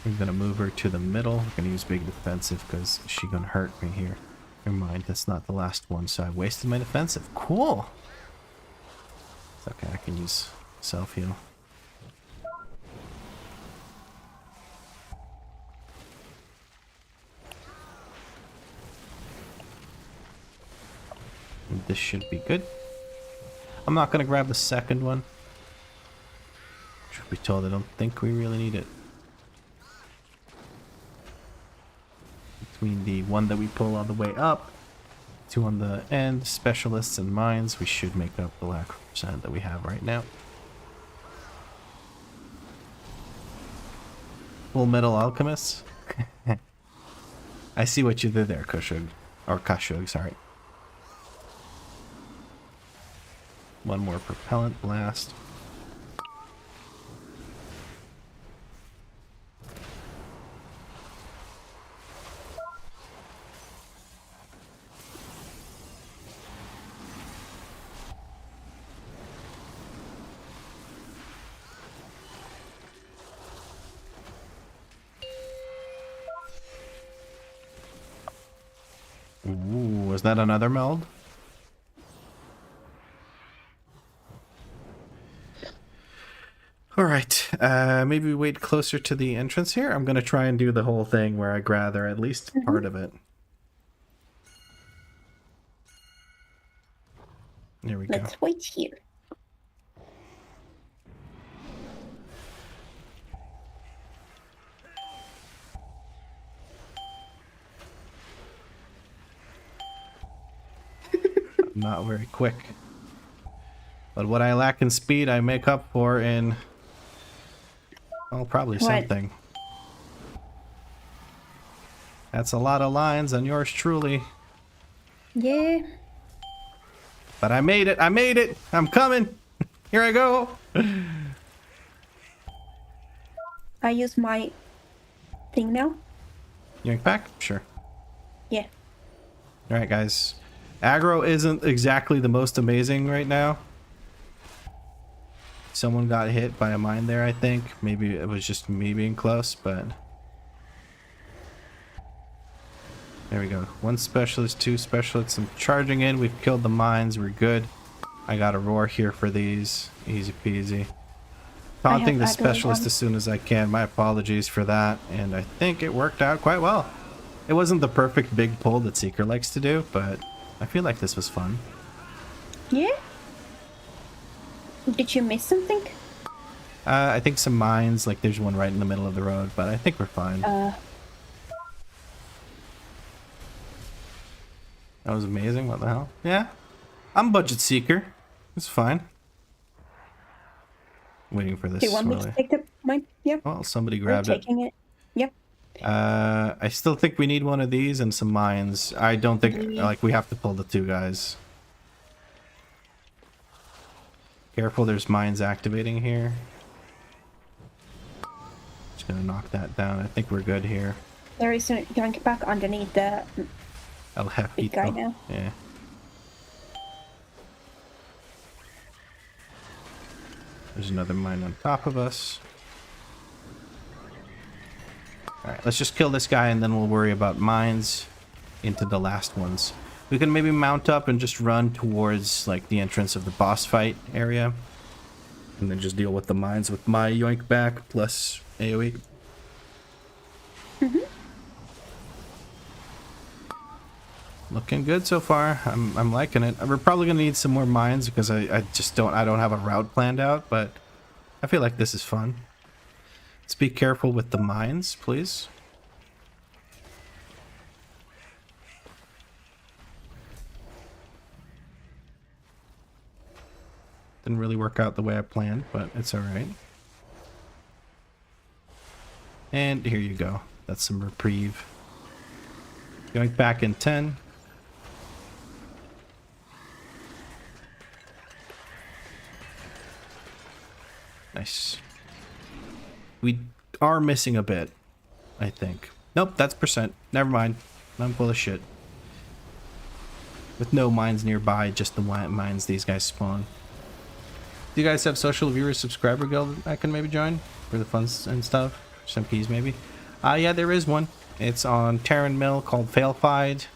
I'm gonna move her to the middle. I'm gonna use big defensive because she's gonna hurt me here. Never mind, that's not the last one, so I wasted my defensive. Cool! It's okay, I can use self-heal. This should be good. I'm not gonna grab the second one. Truth be told, I don't think we really need it. Between the one that we pull all the way up, two on the end, specialists and mines, we should make up the lack of percent that we have right now. Full Metal Alchemist. I see what you did there, Kushug. Or Kashug, sorry. One more propellant blast. Ooh, was that another meld? Alright, maybe we wait closer to the entrance here. I'm gonna try and do the whole thing where I gather at least part of it. There we go. Let's wait here. Not very quick. But what I lack in speed, I make up for in... well, probably something. That's a lot of lines on yours truly. Yeah. But I made it! I made it! I'm coming! Here I go! I use my thing now. Yank back? Sure. Yeah. Alright, guys. Aggro isn't exactly the most amazing right now. Someone got hit by a mine there, I think. Maybe it was just me being close, but... there we go. One specialist, two specialists. I'm charging in. We've killed the mines. We're good. I got a roar here for these. Easy peasy. Taunting the specialist as soon as I can. My apologies for that. And I think it worked out quite well. It wasn't the perfect big pull that Seeker likes to do, but I feel like this was fun. Yeah? Did you miss something? I think some mines, like there's one right in the middle of the road, but I think we're fine. That was amazing. What the hell? Yeah. I'm budget seeker. It's fine. Waiting for this. Do you want me to take the mine? Yep. Well, somebody grabbed it. Taking it. Yep. I still think we need one of these and some mines. I don't think, like, we have to pull the two guys. Careful, there's mines activating here. Just gonna knock that down. I think we're good here. There is a yank back underneath the El big guy Jefito. now. Yeah. There's another mine on top of us. Alright, let's just kill this guy and then we'll worry about mines into the last ones. We can maybe mount up and just run towards like the entrance of the boss fight area. And then just deal with the mines with my yoink back plus AoE. Looking good so far. I'm liking it. We're probably gonna need some more mines because I don't have a route planned out, but I feel like this is fun. Let's be careful with the mines, please. Didn't really work out the way I planned, but it's alright. And here you go. That's some reprieve. Going back in 10. Nice. We are missing a bit, I think. Nope, that's percent. Never mind. I'm full of shit. With no mines nearby, just the mines these guys spawn. Do you guys have social viewers subscriber guild I can maybe join? For the funds and stuff? Some keys maybe? Yeah, there is one. It's on Terran Mill called Failfied.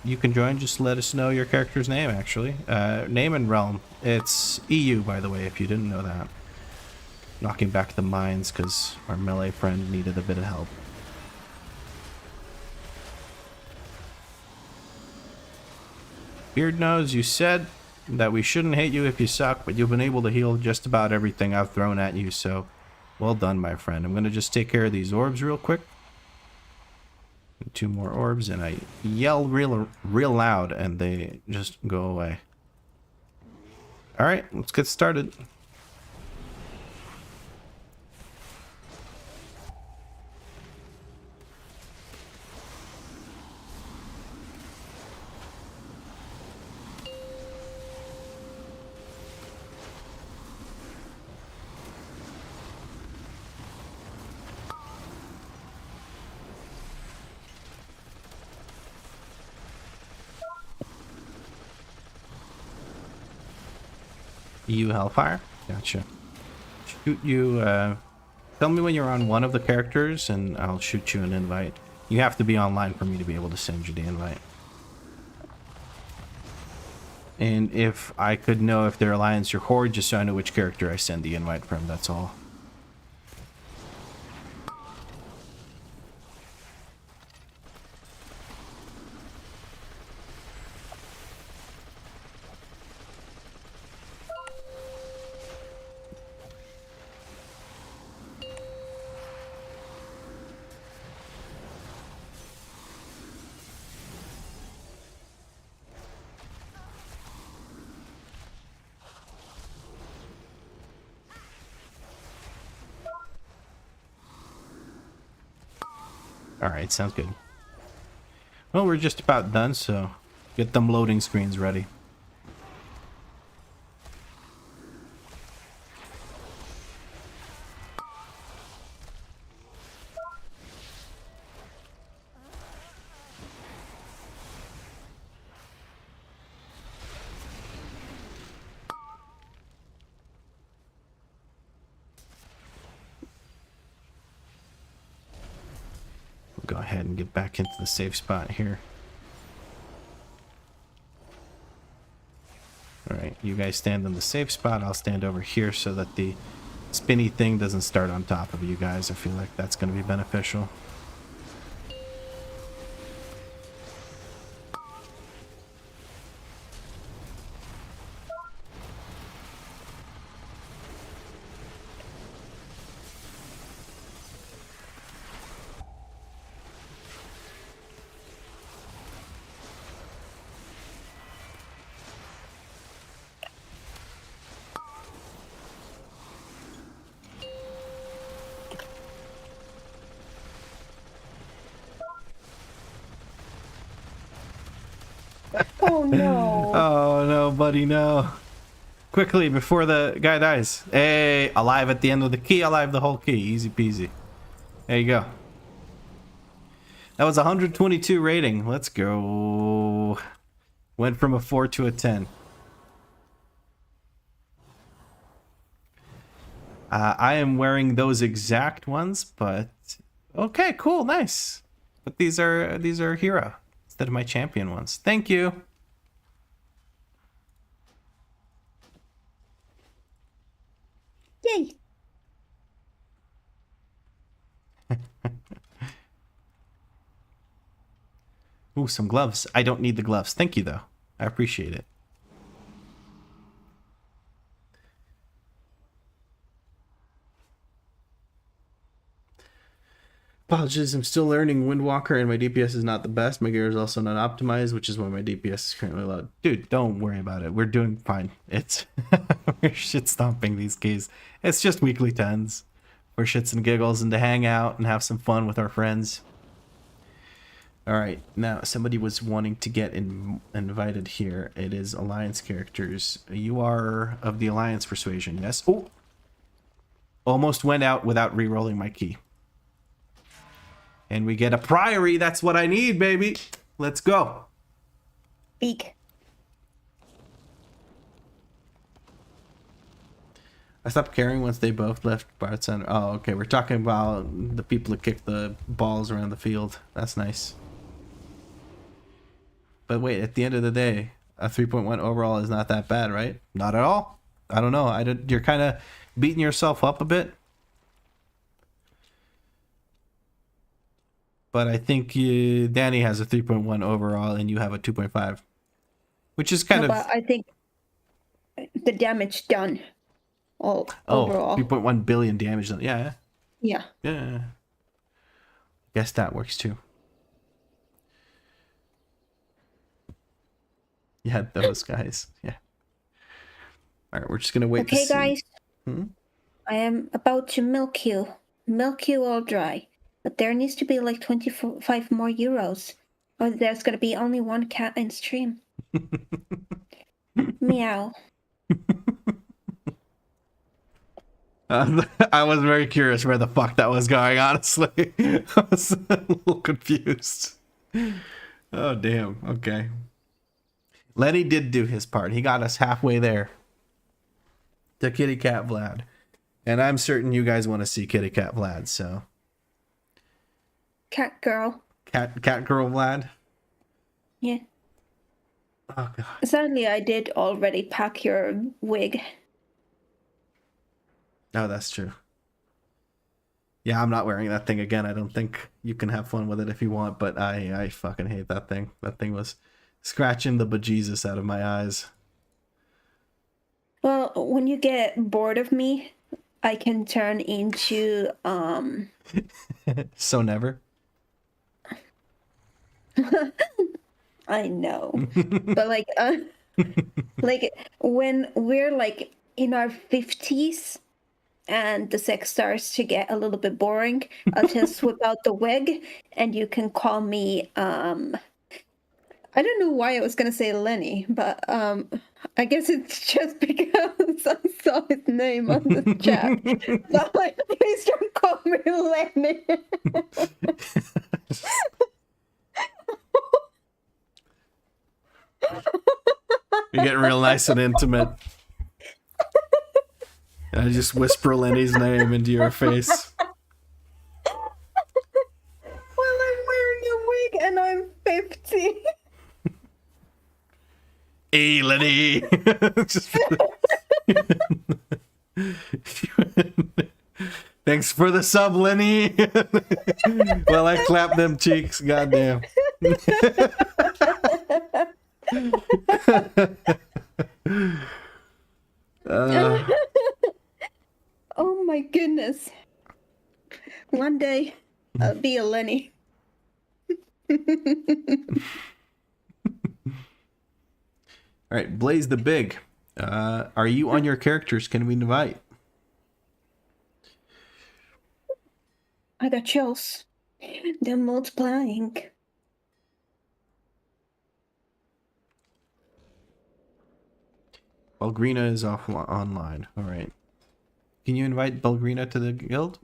You can join, just let us know your character's name actually. Name and realm. It's EU by the way, if you didn't know that. Knocking back the mines because our melee friend needed a bit of help. Beard Nose, you said that we shouldn't hate you if you suck, but you've been able to heal just about everything I've thrown at you, so well done, my friend. I'm going to just take care of these orbs real quick. 2 more orbs, and I yell real loud, and they just go away. Alright, let's get started. You Hellfire? Gotcha. Shoot you, tell me when you're on one of the characters and I'll shoot you an invite. You have to be online for me to be able to send you the invite. And if I could know if they're Alliance or Horde, just so I know which character I send the invite from, that's all. Alright, sounds good. Well, we're just about done, so get them loading screens ready. Go ahead and get back into the safe spot here. Alright, you guys stand in the safe spot. I'll stand over here so that the spinny thing doesn't start on top of you guys. I feel like that's going to be beneficial. Oh no. Oh no, buddy, no. Quickly, before the guy dies. Hey, alive at the end of the key, alive the whole key. Easy peasy. There you go. That was 122 rating. Let's go. Went from a 4 to a 10. I am wearing those exact ones, but okay, cool, nice. But these are hero instead of my champion ones. Thank you. Yay. Ooh, some gloves. I don't need the gloves. Thank you, though. I appreciate it. Apologies, I'm still learning Windwalker and my DPS is not the best. My gear is also not optimized, which is why my DPS is currently low. Dude, don't worry about it. We're doing fine. It's we're shit stomping these keys. It's just weekly 10s for shits and giggles and to hang out and have some fun with our friends. Alright, now somebody was wanting to get invited here. It is Alliance characters. You are of the Alliance persuasion, yes? Oh, Almost went out without re-rolling my key. And we get a priory. That's what I need, baby. Let's go. Beak. I stopped caring once they both left Bart Center. Oh, okay. We're talking about the people that kick the balls around the field. That's nice. But wait, at the end of the day, a 3.1 overall is not that bad, right? Not at all. I don't know. You're kind of beating yourself up a bit. But I think Danie has a 3.1 overall and you have a 2.5. Which is kind of... But I think the damage done overall. 3.1 billion damage done. Yeah. Yeah. Yeah. Guess that works too. Yeah, those guys. Yeah. All right, we're just gonna wait. Okay, guys. I am about to milk you all dry, but there needs to be like 25 more euros, or there's gonna be only one cat in stream. Meow. I was very curious where the fuck that was going, honestly. I was a little confused. Oh, damn. Okay. Lenny did do his part. He got us halfway there to Kitty Cat Vlad. And I'm certain you guys want to see Kitty Cat Vlad, so. Cat girl. Cat girl Vlad? Yeah. Oh, God. Sadly, I did already pack your wig. Oh, that's true. Yeah, I'm not wearing that thing again. I don't think you can have fun with it if you want, but I fucking hate that thing. That thing was scratching the bejesus out of my eyes. Well, when you get bored of me, I can turn into So never? I know. But like like when we're like in our 50s and the sex starts to get a little bit boring, I'll just whip out the wig and you can call me I don't know why I was gonna say Lenny, but I guess it's just because I saw his name on the chat. So like, please don't call me Lenny. You're getting real nice and intimate. And I just whisper Lenny's name into your face. Well, I'm wearing a wig and I'm 50. Hey, Lenny. Thanks for the sub, Lenny. Well, I clap them cheeks. Goddamn. Oh my goodness. One day I'll be a Lenny. All right, Blaze the Big. Are you on your characters? Can we invite? I got chills. They're multiplying. Belgrina is online. All right. Can you invite Belgrina to the guild?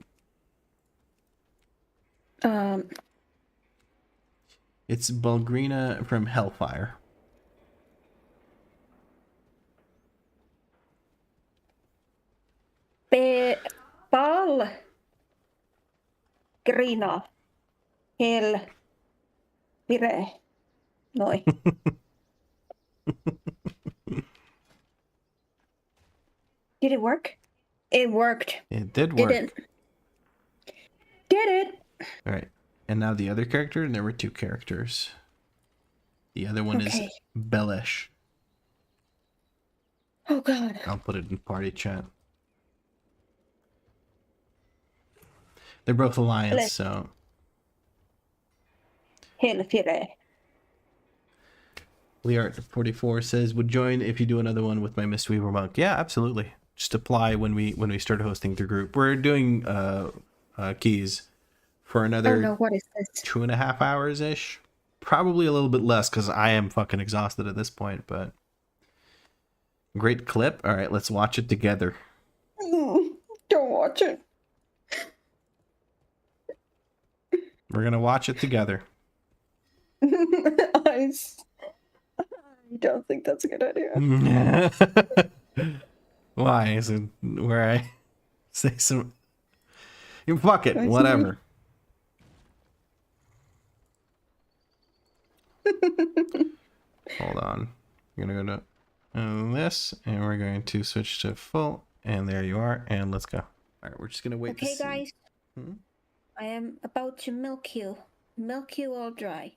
It's Belgrina from Hellfire. Grina. Hell. Vire. Noi. Did it work? It worked. It did work. Did it. All right. And now the other character, and there were two characters. The other one is Bellish. Oh god. I'll put it in party chat. They're both alliance, so. Hell Fire. Leart44 says, would join if you do another one with my Mistweaver monk. Yeah, absolutely. Just apply when we start hosting the group. We're doing keys for another what is this? 2.5 hours ish. Probably a little bit less because I am fucking exhausted at this point, but great clip. All right, let's watch it together. Don't watch watch it. We're gonna watch it together. I don't think that's a good idea. Why is it where I say some? You fuck it, whatever. Hold on. We're gonna go to this, and we're going to switch to full, and there you are, and let's go. All right, we're just gonna wait. Okay, to see. guys. I am about to milk you all dry.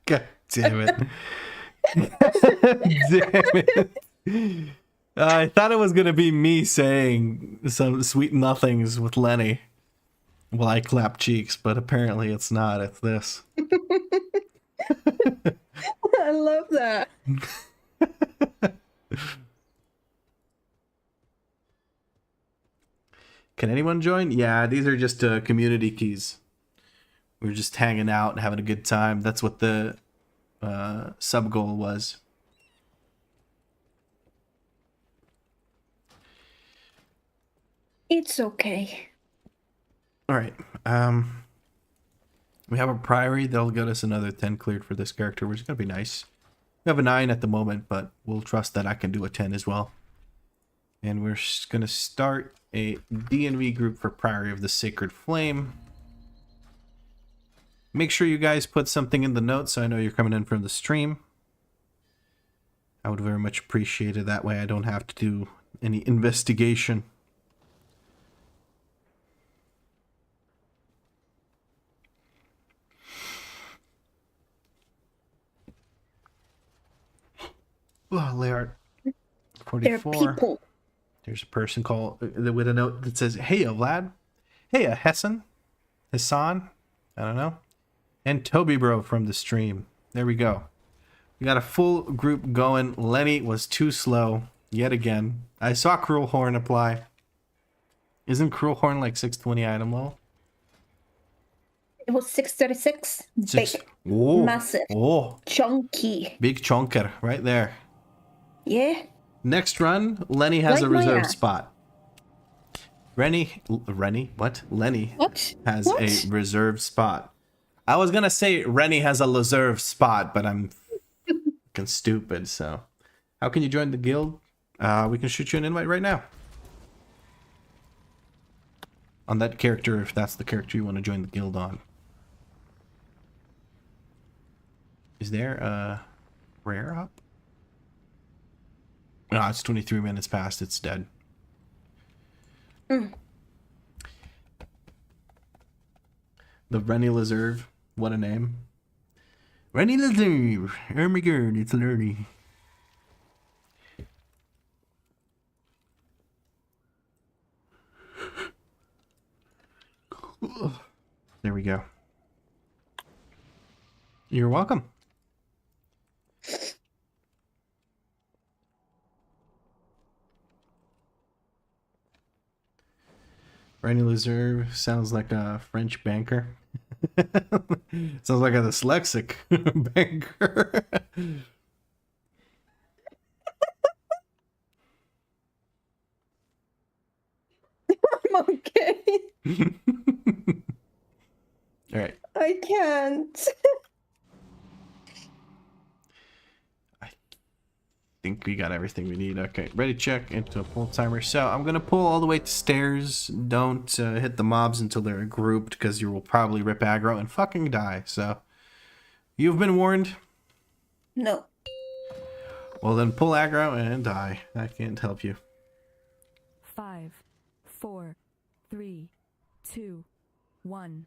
God damn it. Damn it. I thought it was gonna be me saying some sweet nothings with Lenny while I clap cheeks, but apparently it's not. It's this. I love that. Can anyone join? Yeah, these are just community keys. We're just hanging out and having a good time. That's what the sub goal was. It's okay. All right. We have a priory that'll get us another 10 cleared for this character, which is gonna be nice. We have a 9 at the moment, but we'll trust that I can do a 10 as well. And we're gonna start a DNV group for Priory of the Sacred Flame. Make sure you guys put something in the notes so I know you're coming in from the stream. I would very much appreciate it. That way I don't have to do any investigation. Well, Laird, 44. They're people. There's a person called with a note that says, "Hey, Vlad. Hey, Hassan. I don't know. And Toby Bro from the stream." There we go. We got a full group going. Lenny was too slow yet again. I saw Cruel Horn apply. Isn't Cruel Horn like 620 item level? It was 636. Big. Oh, Massive. Oh, Chunky. big chunker right there. Yeah. Next run, Lenny has Like a my reserve ass. spot. Lenny What? has What? a reserve spot. I was gonna say Rennie has a reserve spot, but I'm fucking stupid. So, how can you join the guild? We can shoot you an invite right now. On that character, if that's the character you want to join the guild on. Is there a rare up? No, it's 23 minutes past. It's dead. The Rennie Reserve. What a name. Rennie Reserve. Oh my god, it's Lenny. There we go. You're welcome. Rennie Reserve sounds like a French banker. Sounds like a dyslexic banker. I'm okay. All right. I can't. I think we got everything we need. Okay, ready, check into a pull timer. So I'm gonna pull all the way to stairs. Don't hit the mobs until they're grouped, because you will probably rip aggro and fucking die. So you've been warned. No. Well then, pull aggro and die. I can't help you. 5, 4, 3, 2, 1.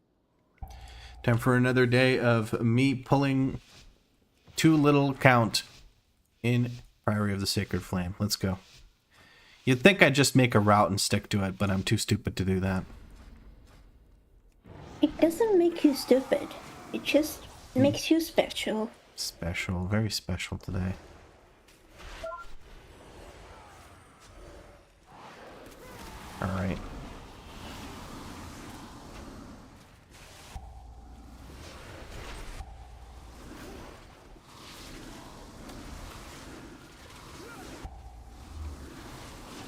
Time for another day of me pulling too little count in Priory of the Sacred Flame. Let's go. You'd think I'd just make a route and stick to it, but I'm too stupid to do that. It doesn't make you stupid. It just makes you special. Special, very special today. Alright.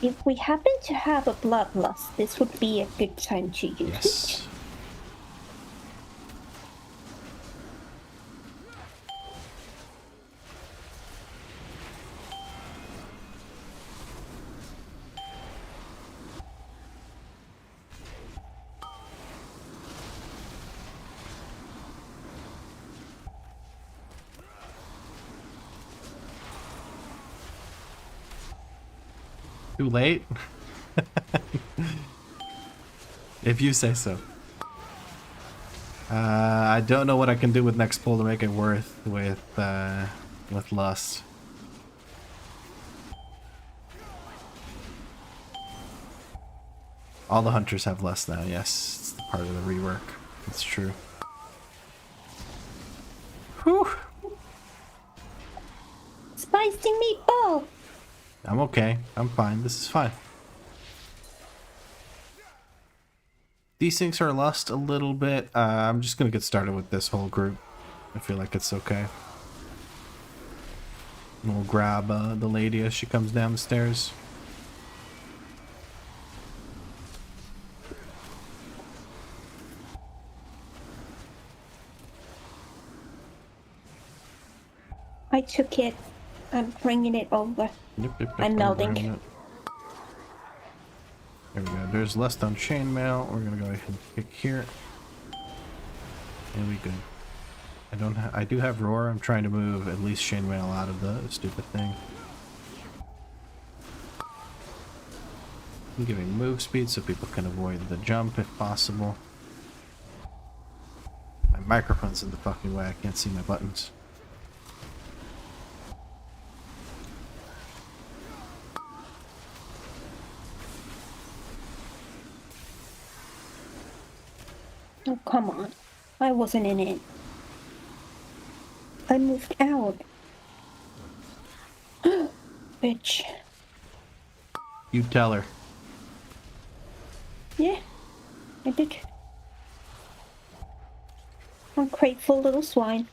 if we happen to have a bloodlust, this would be a good time to use Yes. it. Too late? If you say so. I don't know what I can do with next pull to make it worth with lust. All the hunters have lust now, yes. It's part of the rework. It's true. Whew. Spicy meatball! I'm okay. I'm fine. This is fine. Desyncs our lust a little bit. I'm just gonna get started with this whole group. I feel like it's okay. And we'll grab the lady as she comes down the stairs. I took it. I'm bringing it over. Yep, I'm melding. grabbing it. There we go. There's lust on chainmail. We're gonna go ahead and pick here. And we good. I do have roar. I'm trying to move at least chainmail out of the stupid thing. I'm giving move speed so people can avoid the jump if possible. My microphone's in the fucking way. I can't see my buttons. Oh, come on. I wasn't in it. I moved out. Bitch. You tell her. Yeah, I did. Ungrateful little swine.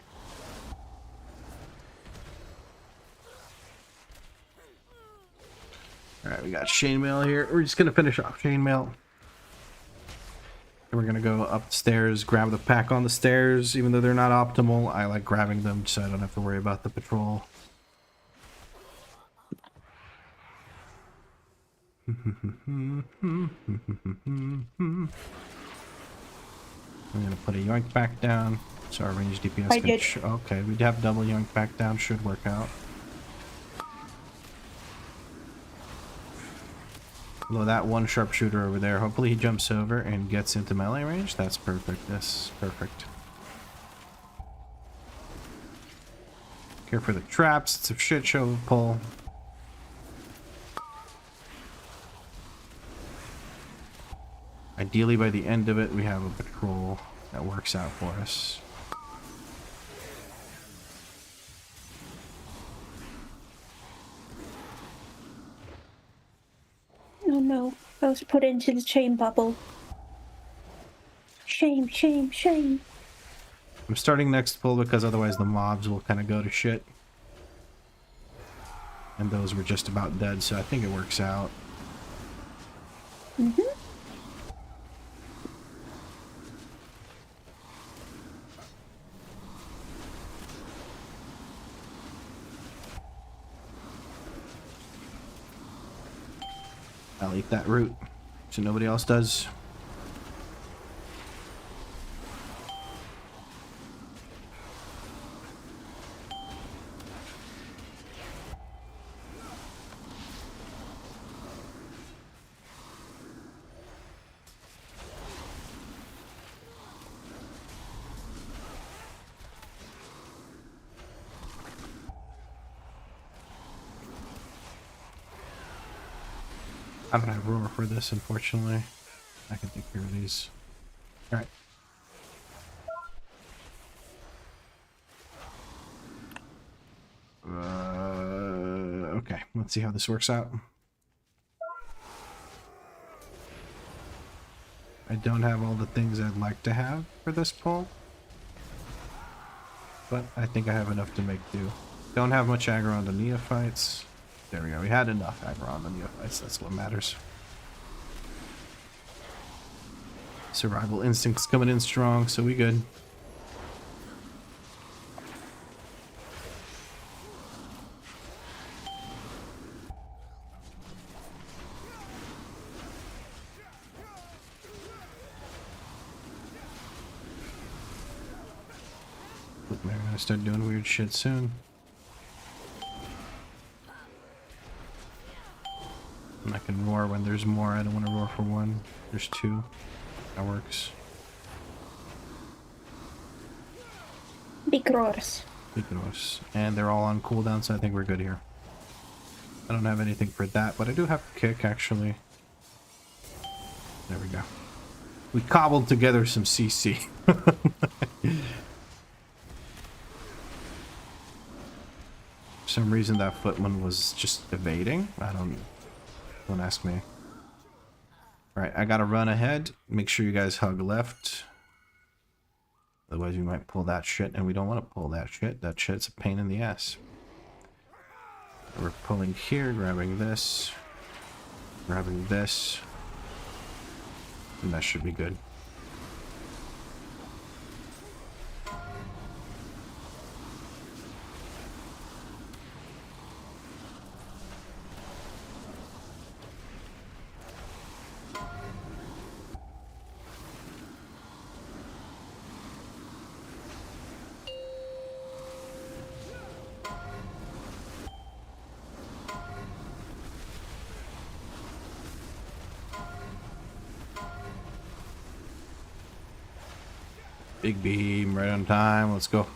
Alright, we got chainmail here. We're just gonna finish off chainmail. And we're gonna go upstairs, grab the pack on the stairs. Even though they're not optimal, I like grabbing them so I don't have to worry about the patrol. I'm gonna put a yoink back down so our range DPS I can did. okay, we'd have double yoink back down, should work out. Although that one sharpshooter over there, hopefully he jumps over and gets into melee range. That's perfect. Yes, perfect. Care for the traps. It's a shit show of pull. Ideally, by the end of it, we have a patrol that works out for us. Oh no, I was put into the chain bubble. Shame, shame, shame. I'm starting next pull because otherwise the mobs will kind of go to shit. And those were just about dead, so I think it works out. Mm-hmm. I'll eat that root, so nobody else does. I don't have roar for this, unfortunately. I can take care of these. Alright. Okay, let's see how this works out. I don't have all the things I'd like to have for this pull. But I think I have enough to make do. Don't have much aggro on the neophytes. There we go. We had enough aggro on the neophytes. That's what matters. Survival instincts coming in strong, so we good. They're gonna start doing weird shit soon. I can roar when there's more. I don't want to roar for one. There's two. That works. Big roars. Big roars. And they're all on cooldown, so I think we're good here. I don't have anything for that, but I do have kick, actually. There we go. We cobbled together some CC. For some reason that footman was just evading. Don't ask me. Alright, I gotta run ahead. Make sure you guys hug left. Otherwise you might pull that shit, and we don't want to pull that shit. That shit's a pain in the ass. We're pulling here, grabbing this. Grabbing this. And that should be good. Big beam, right on time. Let's go.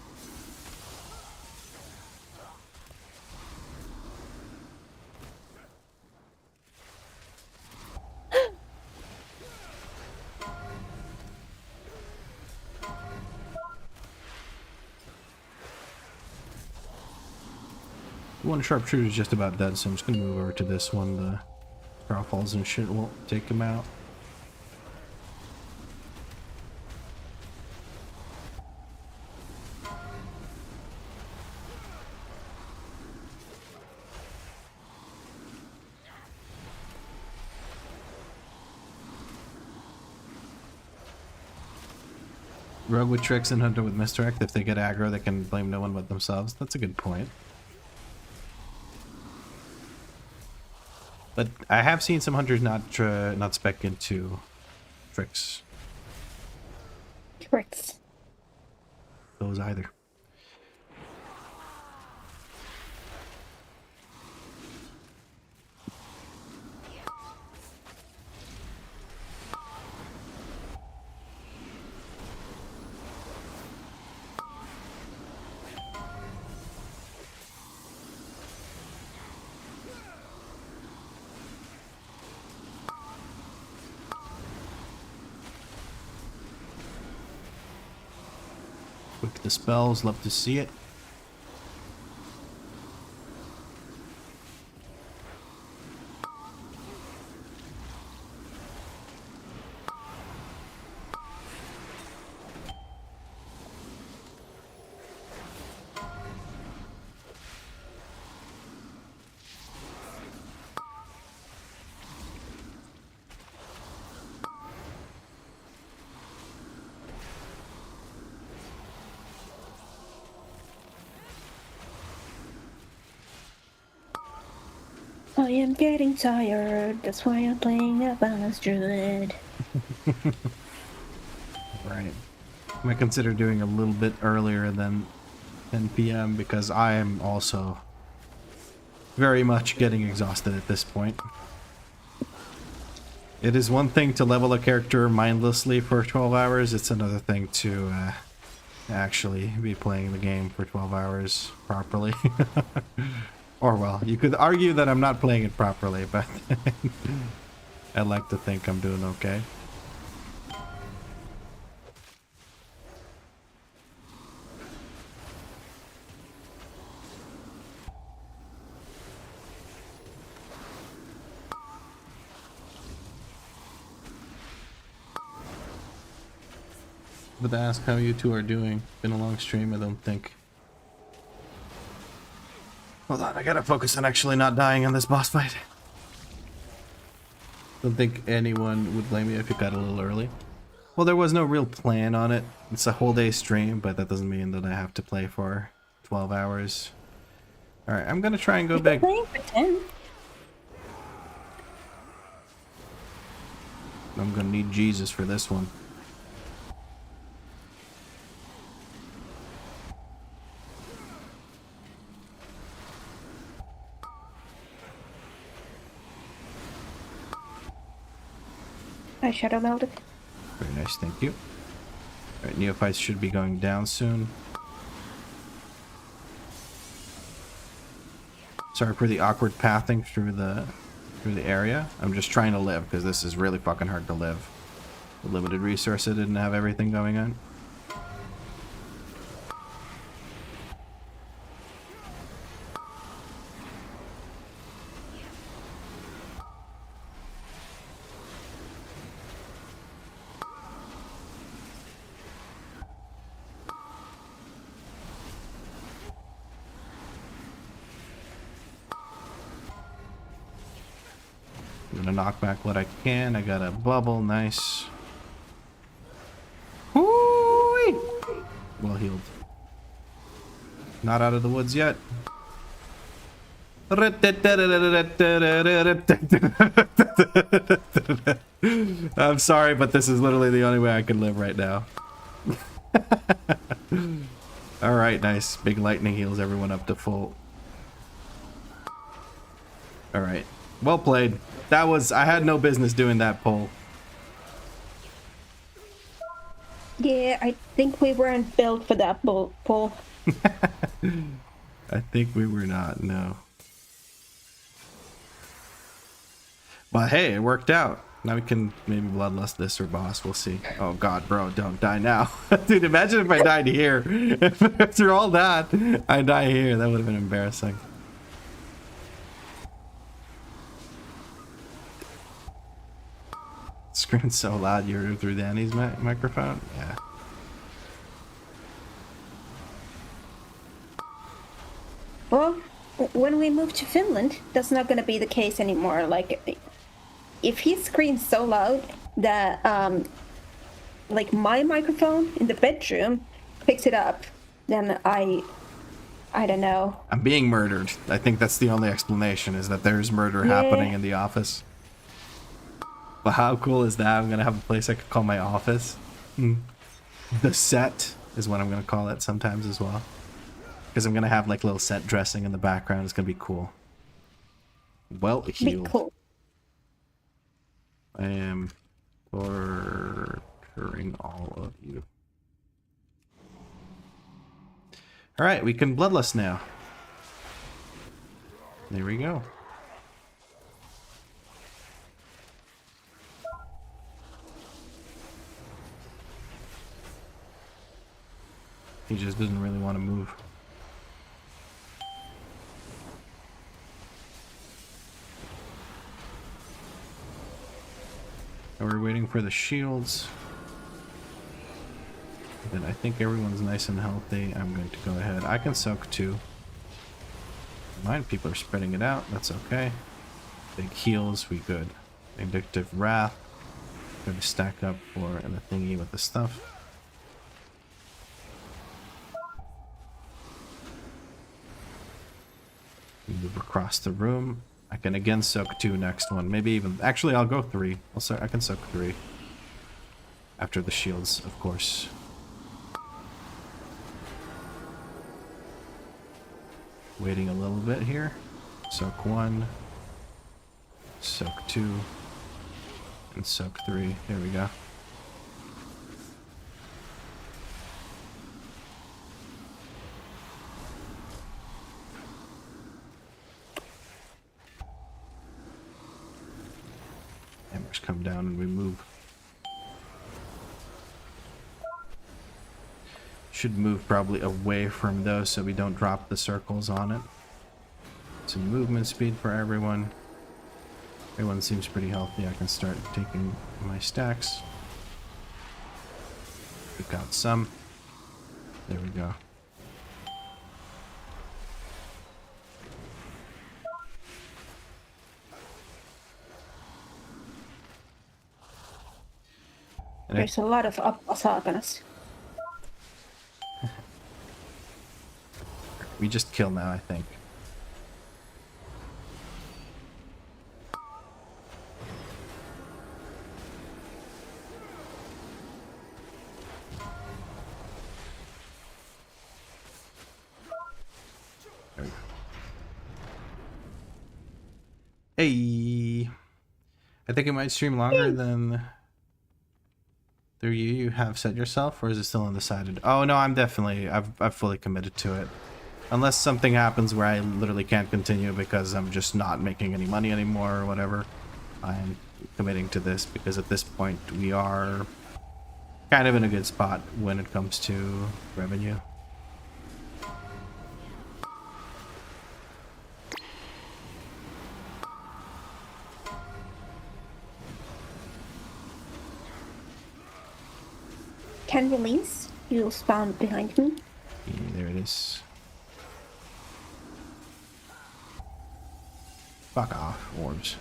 One sharpshooter is just about dead, so I'm just gonna move over to this one. The straw falls and shit won't take him out. Rogue with tricks and Hunter with misdirect. If they get aggro, they can blame no one but themselves. That's a good point. But I have seen some hunters not spec into tricks. Tricks. Those either. Quick the spells, love to see it. I am getting tired, that's why I'm playing a balanced druid. Right. I might consider doing a little bit earlier than 10 p.m. because I am also very much getting exhausted at this point. It is one thing to level a character mindlessly for 12 hours, it's another thing to actually be playing the game for 12 hours properly. Or well, you could argue that I'm not playing it properly, but I like to think I'm doing okay. But to ask how you two are doing. Been a long stream, I don't think. Hold on, I gotta focus on actually not dying on this boss fight. Don't think anyone would blame you if you got a little early. Well, there was no real plan on it. It's a whole day stream, but that doesn't mean that I have to play for 12 hours. Alright, I'm gonna try and go back. Playing for 10. I'm gonna need Jesus for this one. I shadow melded. Very nice, thank you. Alright, Neophytes should be going down soon. Sorry for the awkward pathing through the area. I'm just trying to live because this is really fucking hard to live. With limited resources, I didn't have everything going on. I'm gonna knock back what I can. I got a bubble, nice. Whoo-wee! Well healed. Not out of the woods yet. I'm sorry, but this is literally the only way I can live right now. Alright, nice. Big lightning heals everyone up to full. Alright. Well played. That was... I had no business doing that pull. Yeah, I think we weren't built for that pull. I think we were not, no. But hey, it worked out. Now we can maybe bloodlust this or boss, we'll see. Oh god, bro, don't die now. Dude, imagine if I died here. After all that, I die here. That would have been embarrassing. Screaming so loud you heard through Danie's microphone? Yeah. Well, when we move to Finland, that's not going to be the case anymore. Like, if he screams so loud that, like, my microphone in the bedroom picks it up, then I don't know. I'm being murdered. I think that's the only explanation, is that there's murder happening in the office. But how cool is that? I'm gonna have a place I could call my office. The set is what I'm gonna call it sometimes as well. Because I'm gonna have like little set dressing in the background. It's gonna be cool. Well healed. Be cool. I am torturing all of you. Alright, we can bloodlust now. There we go. He just doesn't really want to move. And we're waiting for the shields. Then I think everyone's nice and healthy. I'm going to go ahead. I can soak too. Mind people are spreading it out. That's okay. Big heals, we good. Vindictive Wrath. Going to stack up for the thingy with the stuff. Move across the room. I can again soak 2 next one. Maybe even... Actually, I'll go 3. I can soak 3. After the shields, of course. Waiting a little bit here. Soak 1. Soak 2. And soak 3. There we go. Hammers come down and we move. Should move probably away from those so we don't drop the circles on it. Some movement speed for everyone. Everyone seems pretty healthy. I can start taking my stacks. We've got some. There we go. And There's a lot of Sargeras. we just kill now, I think. There we go. Hey, I think it might stream longer than you have set yourself, or is it still undecided? Oh no, I've fully committed to it. Unless something happens where I literally can't continue because I'm just not making any money anymore or whatever, I'm committing to this because at this point we are kind of in a good spot when it comes to revenue. Can release. You'll spawn behind me. Yeah, there it is. Fuck off, orbs.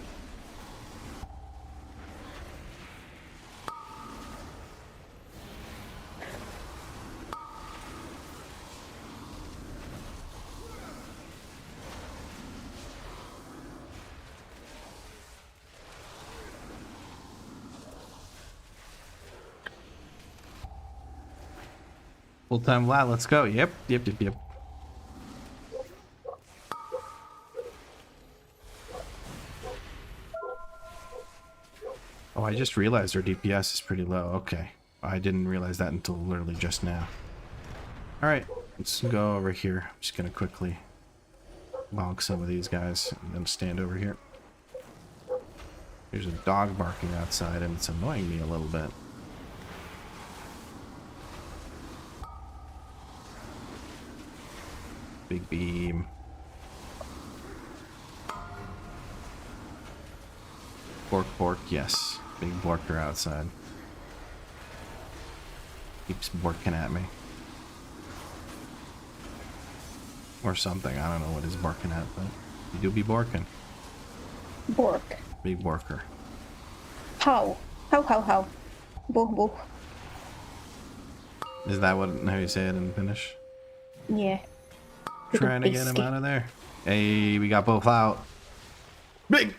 Full-time lad, let's go. Yep. Oh, I just realized our DPS is pretty low. Okay. I didn't realize that until literally just now. Alright, let's go over here. I'm just gonna quickly bonk some of these guys and then stand over here. There's a dog barking outside and it's annoying me a little bit. Big beam. Bork, yes. Big borker outside. Keeps borking at me. Or something. I don't know what he's barking at, but he do be borking. Bork. Big borker. How? Boo. Is that how you say it in Finnish? Yeah. Trying to get him out of there. Hey, we got both out. Big!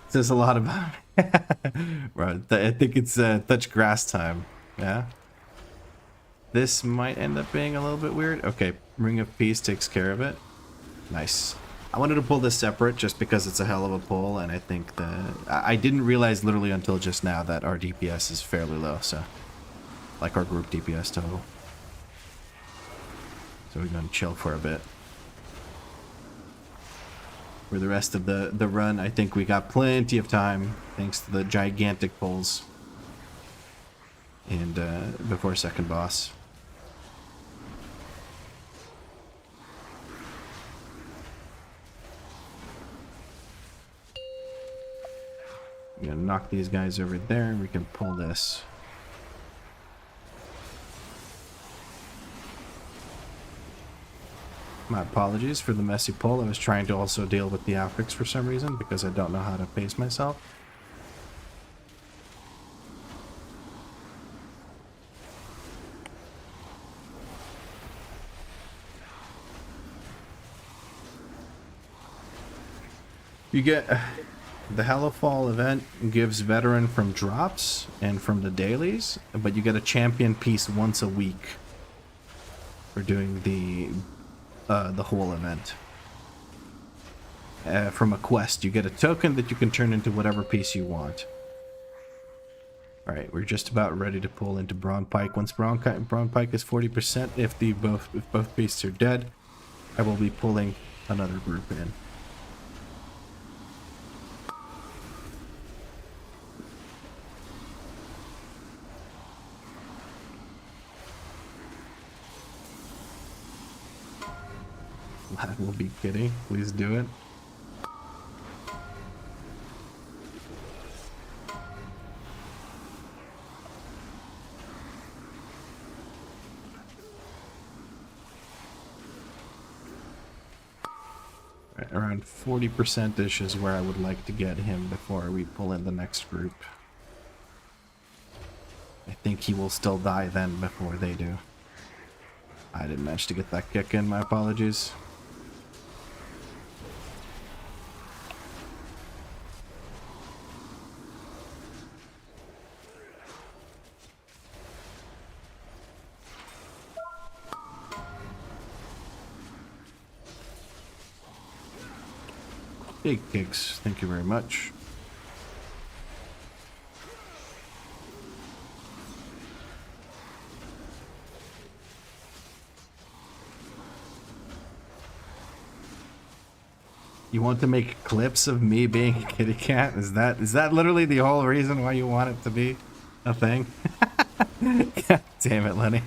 Says a lot about right, I think it's touch grass time. Yeah. This might end up being a little bit weird. Okay, Ring of Peace takes care of it. Nice. I wanted to pull this separate just because it's a hell of a pull, and I think I didn't realize literally until just now that our DPS is fairly low, so like our group DPS total. So we're gonna chill for a bit. For the rest of the run, I think we got plenty of time, thanks to the gigantic pulls. And before second boss. I'm gonna knock these guys over there, and we can pull this. My apologies for the messy pull. I was trying to also deal with the affix for some reason because I don't know how to pace myself. You get the Hallowfall event gives veteran from drops and from the dailies, but you get a champion piece once a week for doing the whole event. From a quest, you get a token that you can turn into whatever piece you want. Alright, we're just about ready to pull into Brawn Pike. Once Brawn Pike is 40%, if both beasts are dead, I will be pulling another group in. I will be kidding. Please do it. Alright, around 40%-ish is where I would like to get him before we pull in the next group. I think he will still die then before they do. I didn't manage to get that kick in, my apologies. Big kicks, thank you very much. You want to make clips of me being a kitty cat? Is that literally the whole reason why you want it to be a thing? God damn it, Lenny.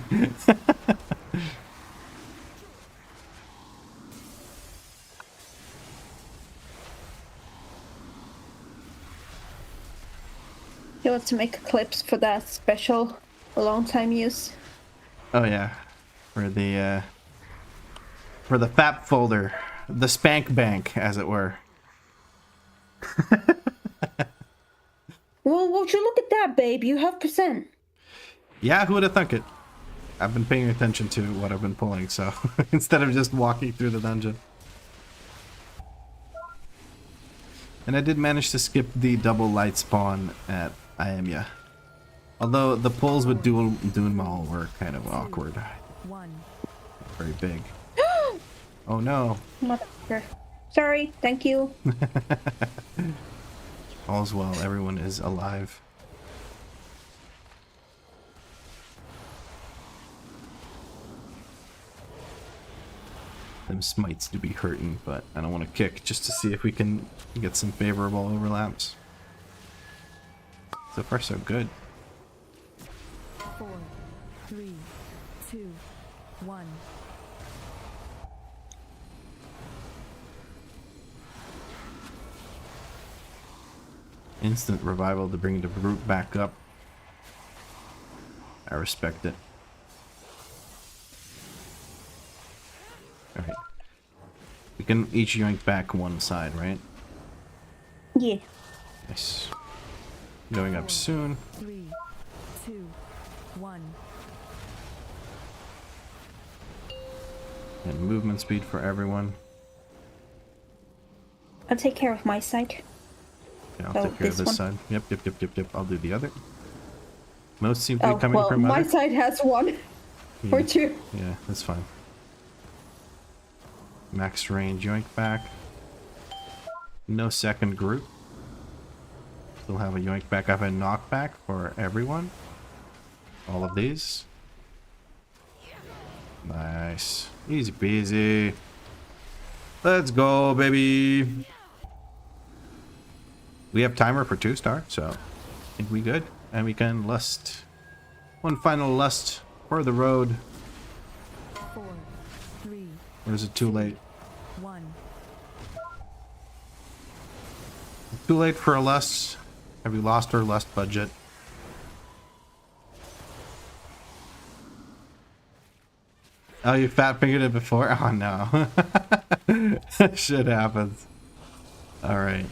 He wants to make clips for that special long time use. Oh yeah, for the FAP folder, the spank bank, as it were. Well, would you look at that, babe? You have %. Yeah, who would have thunk it? I've been paying attention to what I've been pulling, so instead of just walking through the dungeon. And I did manage to skip the double light spawn at Iamia. Although the pulls with dual Dunmal were kind of awkward. Very big. Oh no. Motherfucker. Sorry, thank you. All's well, everyone is alive. Them smites do be hurting, but I don't want to kick just to see if we can get some favorable overlaps. So far so good. 4, 3, 2, 1. Instant revival to bring the group back up. I respect it. Alright. We can each yoink back one side, right? Yeah. Nice. Going up soon. 3, 2, 1. And movement speed for everyone. I'll take care of my side. Yeah, I'll Oh, take care of this this one? side. Yep. I'll do the other. Most seem to be coming well, from my other. side has 1 or Yeah. 2. Yeah, that's fine. Max range yoink back. No second group. Still have a yoink back. I have a knockback for everyone. All of these. Nice. Easy peasy. Let's go, baby. We have timer for 2-star, so I think we good. And we can lust. One final lust for the road. 4, 3, Or is it too late? 1. Too late for a lust. Have we lost our lust budget? Oh, you fat fingered it before? Oh no. Shit happens. Alright.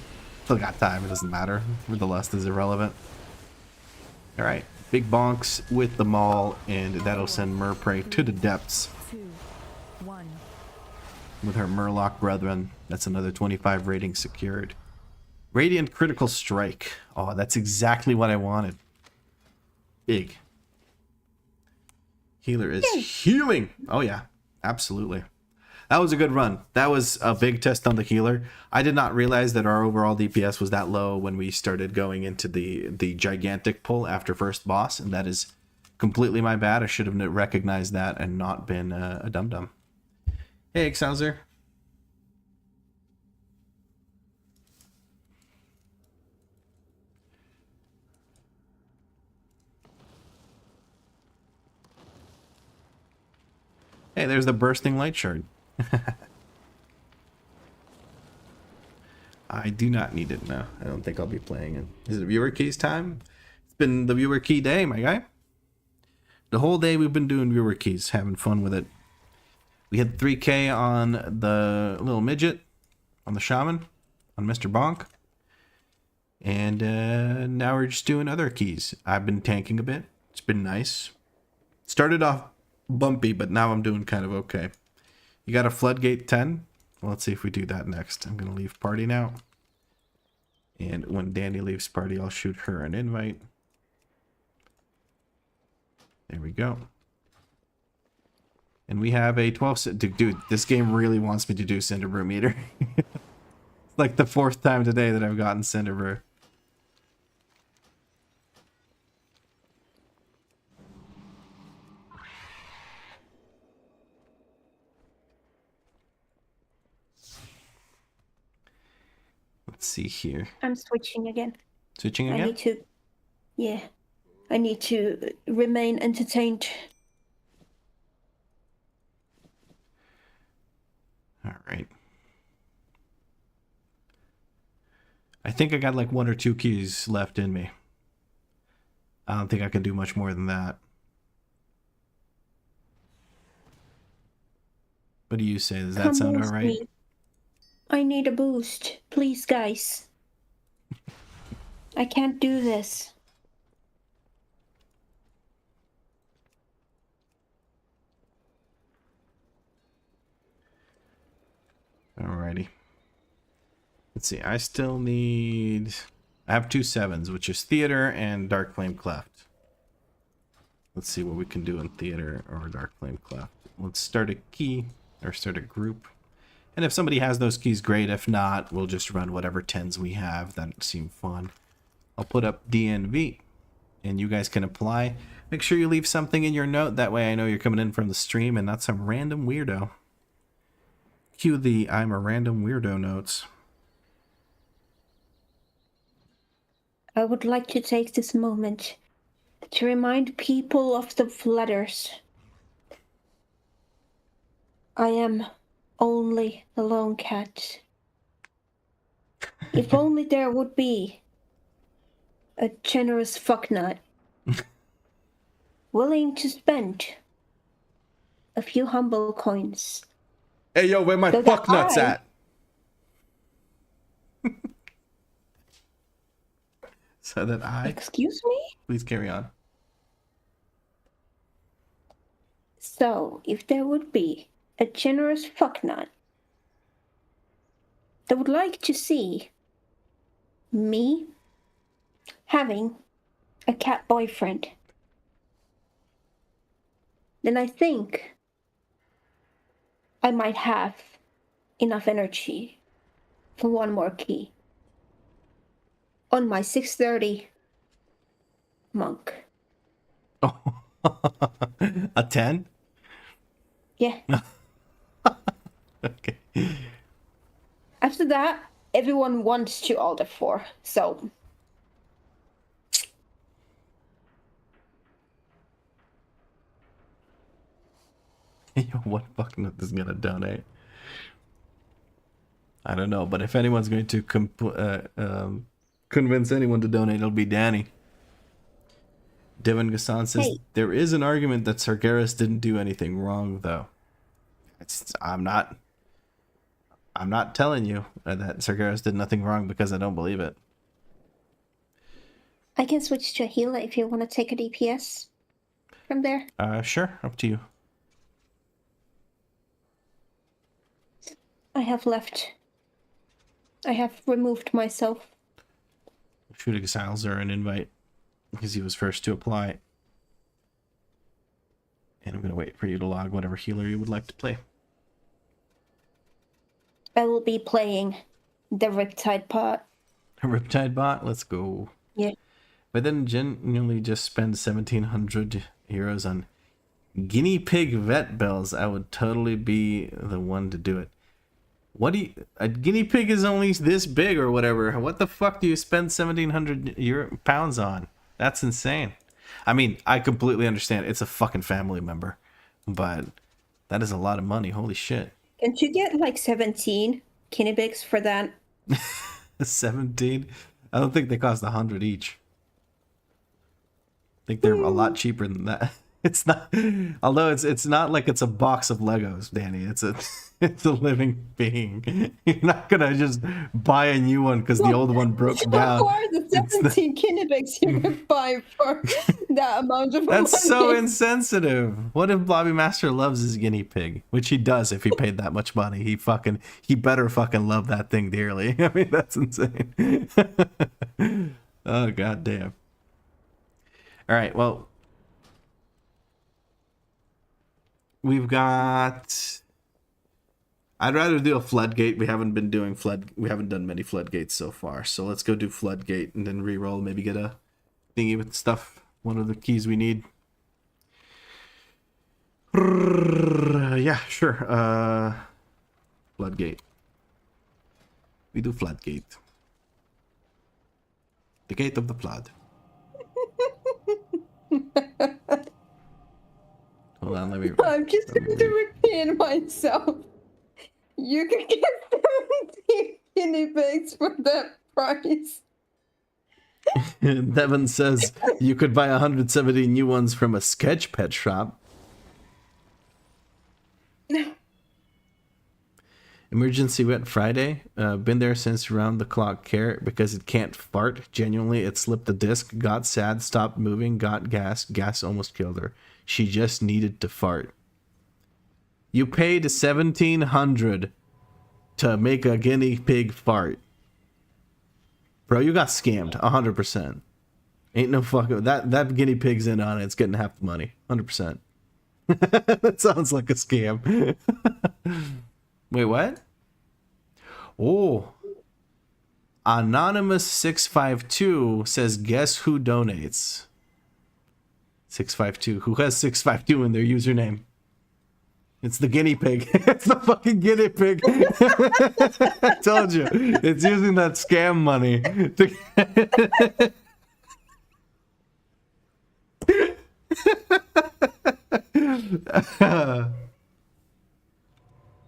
Still got time, it doesn't matter. The lust is irrelevant. Alright. Big bonks with the maul, and that'll send Merprey to the depths 2, 1. with her Murloc brethren. That's another 25 rating secured. Radiant critical strike. Oh, that's exactly what I wanted. Big. Healer is healing. Oh yeah, absolutely. That was a good run. That was a big test on the healer. I did not realize that our overall DPS was that low when we started going into the gigantic pull after first boss, and that is completely my bad. I should have recognized that and not been a dum-dum. Hey, Excelsior. Hey, there's the bursting light shard. I do not need it now. I don't think I'll be playing it. Is it viewer keys time? It's been the viewer key day, my guy. The whole day we've been doing viewer keys, having fun with it. We had 3K on the little midget, on the Shaman, on Mr. Bonk. And now we're just doing other keys. I've been tanking a bit. It's been nice. Started off bumpy, but now I'm doing kind of okay. You got a Floodgate 10? Well, let's see if we do that next. I'm going to leave party now. And when Danie leaves party, I'll shoot her an invite. There we go. And we have a 12... Dude, this game really wants me to do Cinderbrew meter. It's like the 4th time today that I've gotten Cinderbrew. Let's see here. I'm switching again. Switching again? I need to remain entertained. All right. I think I got like 1 or 2 keys left in me. I don't think I can do much more than that. What do you say? Does that sound all right? Me. I need a boost. Please, guys. I can't do this. Alrighty. Let's see. I still need... I have 2 7s, which is Theater and Dark Flame Cleft. Let's see what we can do in Theater or Dark Flame Cleft. Let's start a key, or start a group. And if somebody has those keys, great. If not, we'll just run whatever 10s we have. That seemed fun. I'll put up DNV, and you guys can apply. Make sure you leave something in your note. That way I know you're coming in from the stream and not some random weirdo. Cue the I'm a random weirdo notes. I would like to take this moment to remind people of the flutters. I am only a lone cat. If only there would be a generous fucknut willing to spend a few humble coins. Hey, yo, where my So fuck that nuts I- at? So that I... Excuse me? Please carry on. So, if there would be a generous fucknut that would like to see me having a cat boyfriend, then I think I might have enough energy for one more key on my 630 monk. Oh, a 10? Yeah. Okay. After that, everyone wants to alter 4, so... Yo, what fuck nut is gonna donate? I don't know, but if anyone's going to convince anyone to donate, it'll be Danie. Devin Gassan says, Hey. There is an argument that Sargeras didn't do anything wrong, though. I'm not telling you that Sargeras did nothing wrong because I don't believe it. I can switch to a healer if you want to take a DPS from there. Sure, up to you. I have removed myself. Shooting Salzer an invite because he was first to apply. And I'm going to wait for you to log whatever healer you would like to play. I will be playing the Riptide pot. A Riptide bot? Let's go. Yeah. But then genuinely just spend 1,700 euros on guinea pig vet bells. I would totally be the one to do it. What do you... A guinea pig is only this big or whatever. What the fuck do you spend 1,700 pounds on? That's insane. I mean, I completely understand. It's a fucking family member. But that is a lot of money. Holy shit. Can't you get like 17 guinea pigs for that? 17? I don't think they cost 100 each. I think they're a lot cheaper than that. It's not, although it's not like it's a box of Legos, Danny. It's a it's a living being. You're not gonna just buy a new one because the old one broke down. What are the It's 17 guinea pigs you could buy for that amount of money? That's so insensitive. What if Blobby Master loves his guinea pig? Which he does if he paid that much money. He better fucking love that thing dearly. I mean, that's insane. Oh, god damn. Alright, well. We've got... I'd rather do a floodgate. We haven't done many floodgates so far. So let's go do floodgate and then reroll. Maybe get a thingy with stuff. One of the keys we need. Yeah, sure. Floodgate. We do floodgate. The gate of the flood. Hold on, let me... I'm just going to repeat myself. You can get 17 guinea pigs for that price. Devin says you could buy 170 new ones from a sketch pet shop. No. Emergency wet Friday. Been there since round the clock care because it can't fart. Genuinely, it slipped the disc, got sad, stopped moving, got gas. Gas almost killed her. She just needed to fart. You paid $1,700 to make a guinea pig fart. Bro, you got scammed 100%. Ain't no fucking that guinea pig's in on it. It's getting half the money. 100%. That sounds like a scam. Wait, what? Oh. Anonymous 652 says, guess who donates? 652. Who has 652 in their username? It's the guinea pig. It's the fucking guinea pig. I told you. It's using that scam money.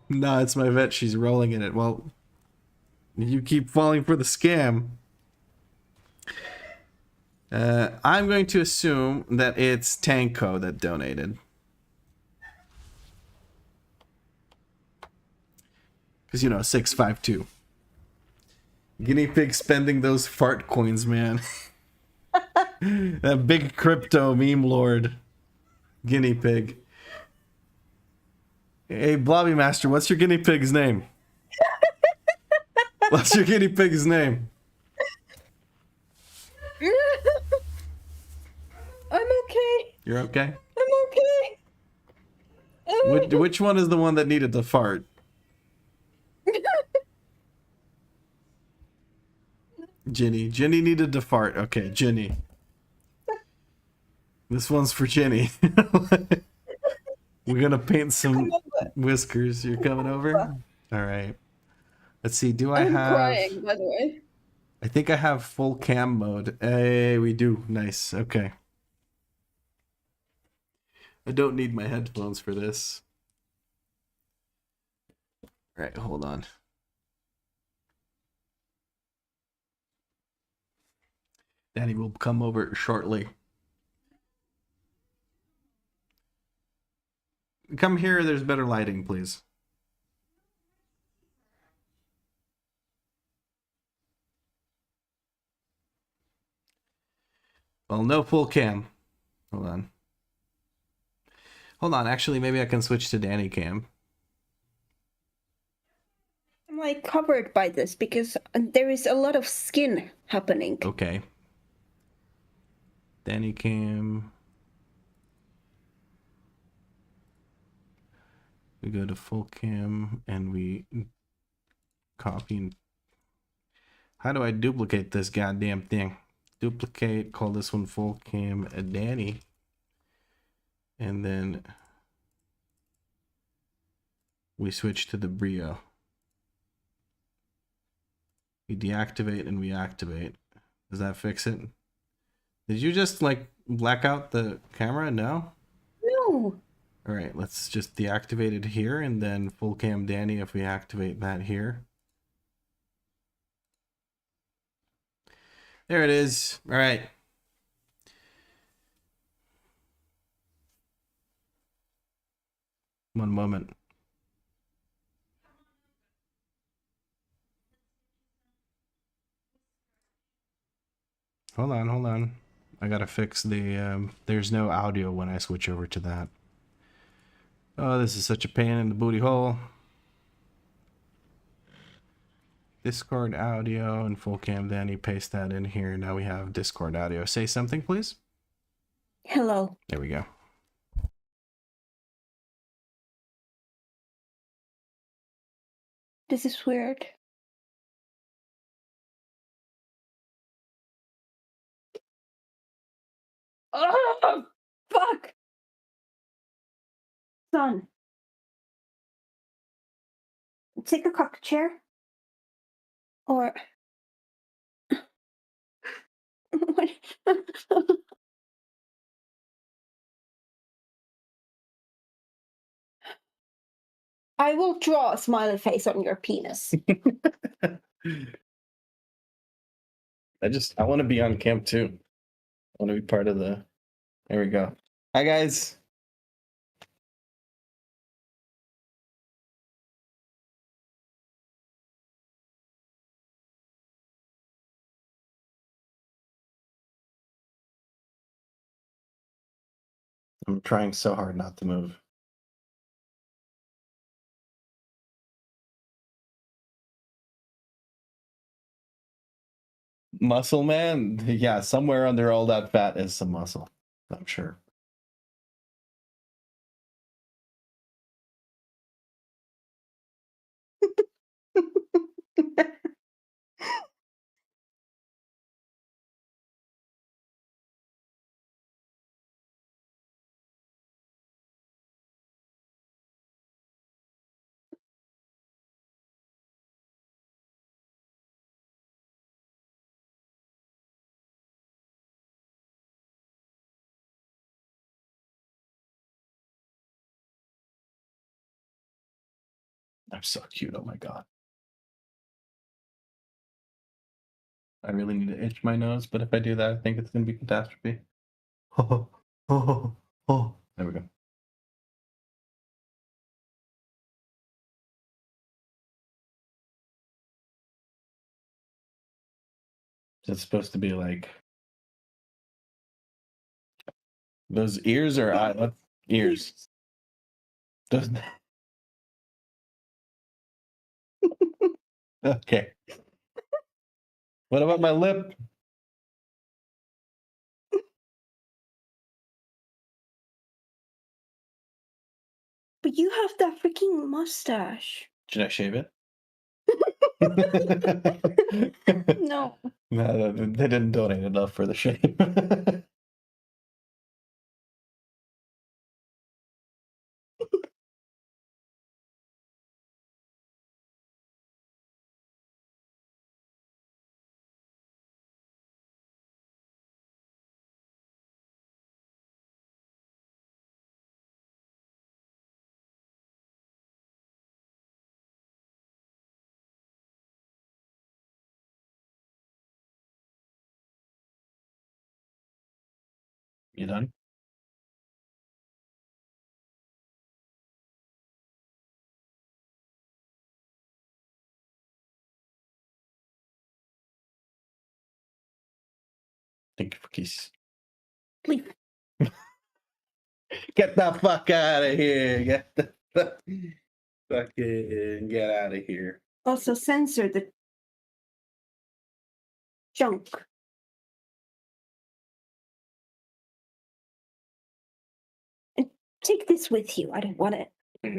No, it's my vet. She's rolling in it. Well, you keep falling for the scam. I'm going to assume that it's Tanko that donated. Because, 652. Guinea pig spending those fart coins, man. That big crypto meme lord. Guinea pig. Hey, Blobby Master, what's your guinea pig's name? What's your guinea pig's name? I'm okay. You're okay? I'm okay. Which one is the one that needed the fart? Ginny. Ginny needed to fart. Okay, Ginny. This one's for Ginny. We're gonna paint some whiskers. You're coming over? Alright. Let's see, do I I'm have... crying, by the way. I think I have full cam mode. Hey, we do. Nice. Okay. I don't need my headphones for this. Alright, hold on. Danny will come over shortly. Come here, there's better lighting, please. Well, no full cam. Hold on. Hold on, actually, maybe I can switch to Danny cam. I'm like covered by this because there is a lot of skin happening. Okay. Danny cam. We go to full cam and we copy. And... How do I duplicate this goddamn thing? Duplicate, call this one full cam Danny. And then we switch to the Brio. We deactivate and we activate. Does that fix it? Did you just like black out the camera? No? No. All right, let's just deactivate it here and then full cam Danny if we activate that here. There it is. All right. One moment. Hold on, hold on. I gotta fix the, there's no audio when I switch over to that. Oh, this is such a pain in the booty hole. Discord audio and full cam, Danny, paste that in here. Now we have Discord audio. Say something, please. Hello. There we go. This is weird. Oh, fuck! Son. Take a cocked chair. Or... I will draw a smiley face on your penis. I want to be on camp too. I want to be part of the, there we go. Hi guys. I'm trying so hard not to move. Muscle man? Yeah, somewhere under all that fat is some muscle, I'm sure. I'm so cute, oh my god. I really need to itch my nose, but if I do that, I think it's gonna be catastrophe. Oh, oh, oh. There we go. It's supposed to be like those ears or what? Ears. Those... Okay. What about my lip? But you have that freaking mustache. Should I shave it? No. No, they didn't donate enough for the shave. You done? Thank you for kiss. Please. Get the fuck out of here. Get the fucking get out of here. Also censor the junk. And take this with you. I don't want it. I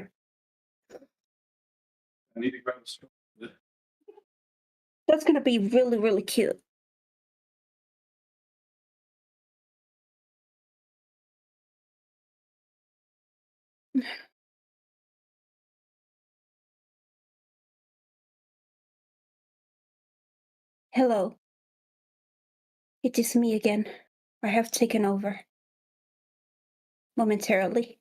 need to grab a straw. That's gonna be really, really cute. Hello. It is me again. I have taken over. Momentarily.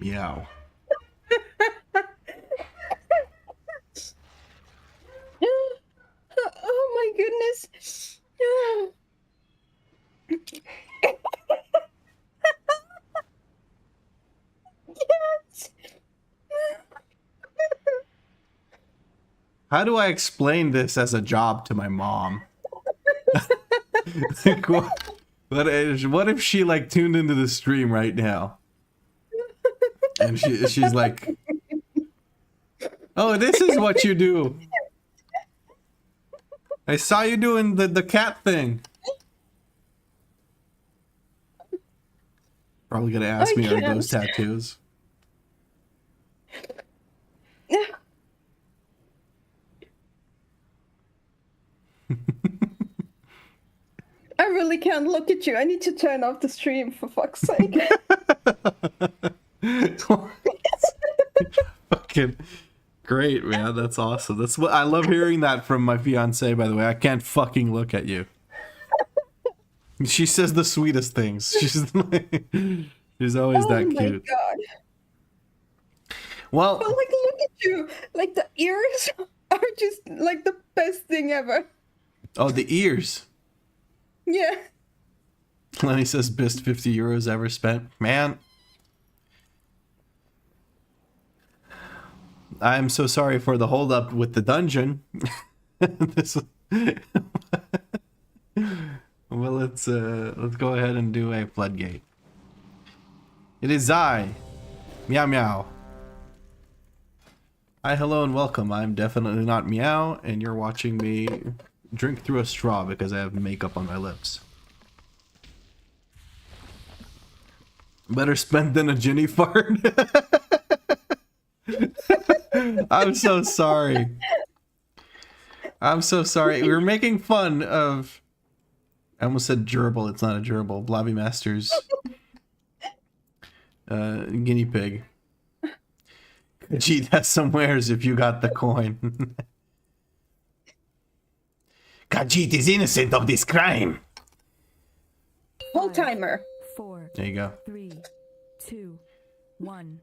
Meow. Oh my goodness. Yes. How do I explain this as a job to my mom? Like, what if she like tuned into the stream right now? And she's like, oh, this is what you do. I saw you doing the cat thing. Probably gonna ask me, are those tattoos? I really can't look at you. I need to turn off the stream for fuck's sake. Fucking great, man. That's awesome. That's what I love hearing that from my fiance, by the way. I can't fucking look at you. She says the sweetest things. She's always that cute. Oh my god. Well, But like, look at you. Like, the ears are just like the best thing ever. oh, the ears. Yeah. Lenny says best 50 euros ever spent. Man, I'm so sorry for the holdup with the dungeon. This, well, let's go ahead and do a floodgate. It is I, Meow Meow. Hi, hello, and welcome. I'm definitely not Meow, and you're watching me drink through a straw because I have makeup on my lips. Better spent than a Ginny fart. I'm so sorry. I'm so sorry. We were making fun of... I almost said gerbil. It's not a gerbil. Blobby Masters. Guinea pig. Gee, that's some wares if you got the coin. Khajiit is innocent of this crime. Full timer. 4, There you go. 3, 2, 1.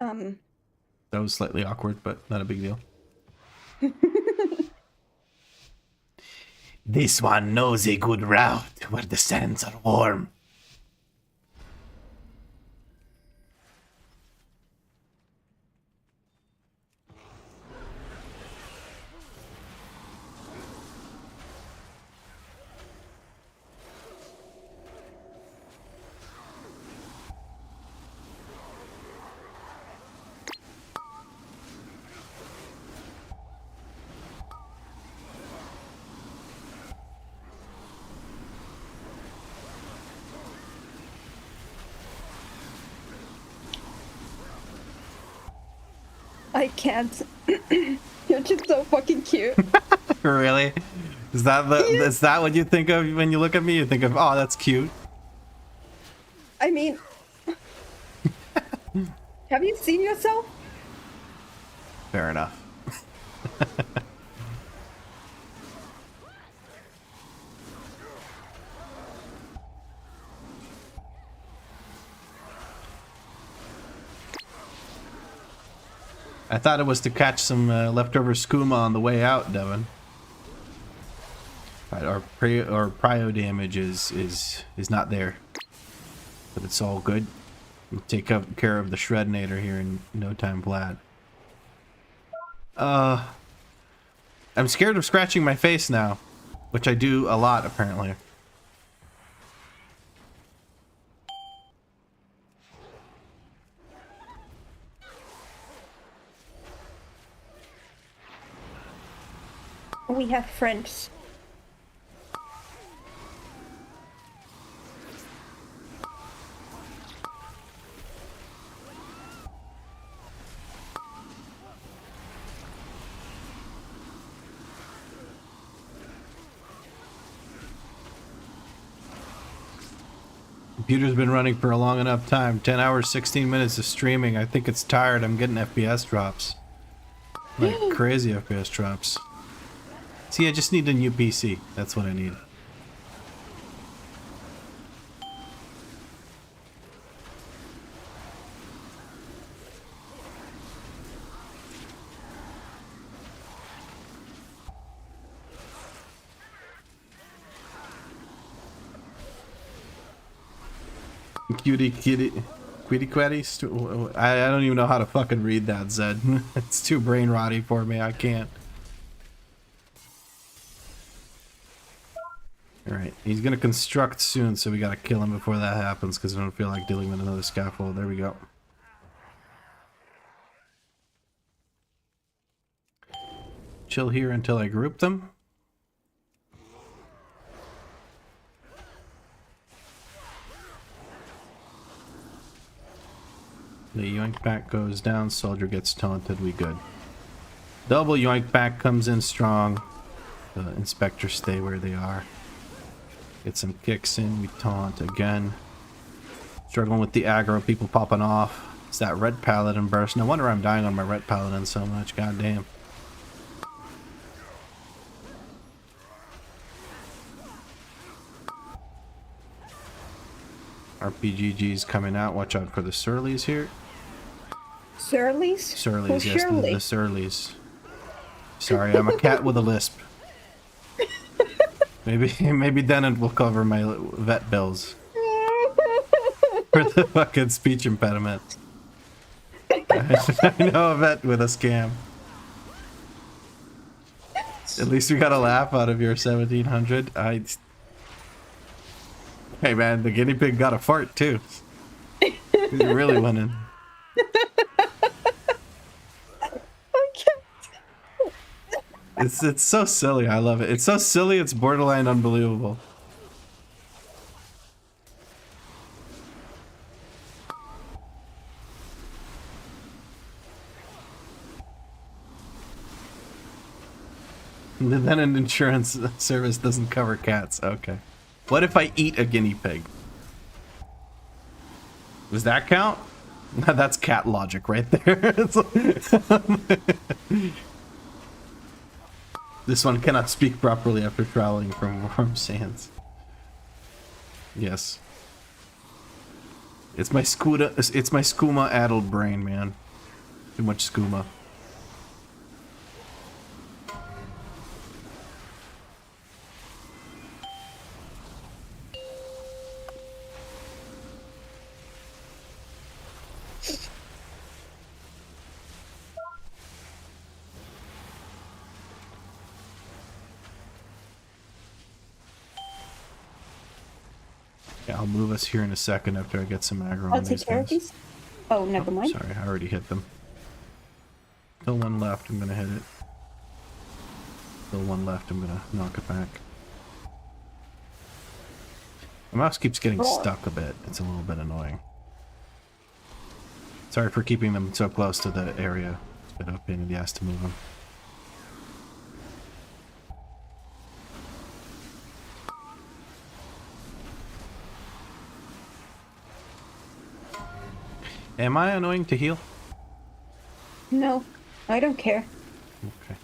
That was slightly awkward, but not a big deal. This one knows a good route where the sands are warm. I can't. You're just so fucking cute. Really? Is that what you think of when you look at me? You think of, oh, that's cute. I mean, have you seen yourself? Fair enough. I thought it was to catch some leftover skooma on the way out, Devin. Right, our prio damage is not there, but it's all good. We'll take care of the Shredinator here in no time flat. I'm scared of scratching my face now, which I do a lot apparently. We have friends. Computer's been running for a long enough time. 10 hours, 16 minutes of streaming. I think it's tired. I'm getting FPS drops. Like crazy FPS drops. See, I just need a new PC. That's what I need. cutie kitty. Quitty quetty. I don't even know how to fucking read that, Zed. It's too brain rotty for me. I can't. Alright, he's gonna construct soon, so we gotta kill him before that happens because I don't feel like dealing with another scaffold. There we go. Chill here until I group them. The yoink back goes down, soldier gets taunted, we good. Double yoink back comes in strong. The inspectors stay where they are. Get some kicks in, we taunt again. Struggling with the aggro, people popping off. It's that red paladin burst. No wonder I'm dying on my red paladin so much, goddamn. RPGG's coming out, watch out for the Surleys here. Surleys? Surleys, Oh, yes, Shirley. the Surleys. Sorry, I'm a cat with a lisp. Maybe then it will cover my vet bills. For the fucking speech impediment. I know a vet with a scam. At least we got a laugh out of your 1700. Hey man, the guinea pig got a fart too. He's really winning. It's so silly. I love it. It's so silly. It's borderline unbelievable. And then an insurance service doesn't cover cats. Okay. What if I eat a guinea pig? Does that count? That's cat logic right there. This one cannot speak properly after traveling from warm sands. Yes. It's my skooma addled brain, man. Too much skooma. I'll move us here in a second after I get some aggro I'll on these take care of guys. these. Oh, never mind. Sorry, I already hit them. Still one left, I'm gonna hit it. Still one left, I'm gonna knock it back. My mouse keeps getting stuck a bit. It's a little bit annoying. Sorry for keeping them so close to the area. It's a bit of a pain in the ass to move them. Am I annoying to heal? No, I don't care. Okay.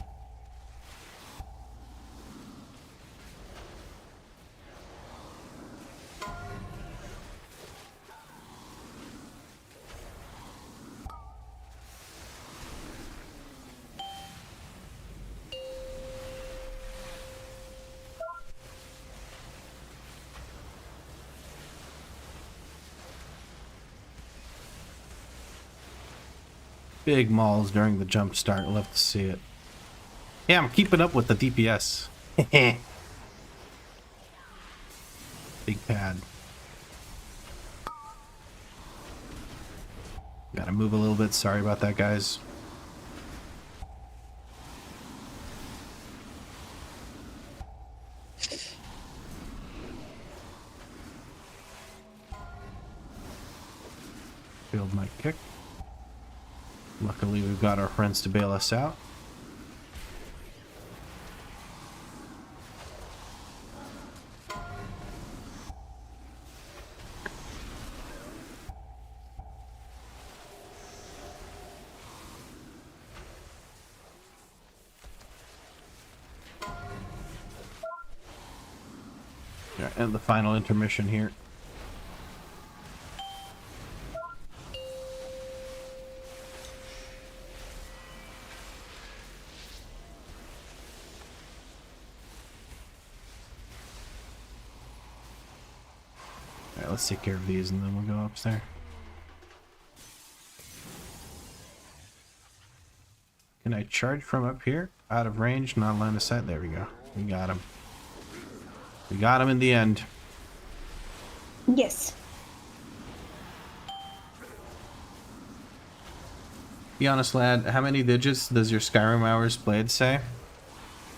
Big mauls during the jump start. Love to see it. Yeah, I'm keeping up with the DPS. Big pad. Gotta move a little bit. Sorry about that, guys. Failed my kick. Luckily, we've got our friends to bail us out. Yeah, and the final intermission here. let's take care of these and then we'll go upstairs. Can I charge from up here? Out of range, not line of sight. There we go. We got him. We got him in the end. Yes. Be honest, lad. How many digits does your Skyrim hours played say?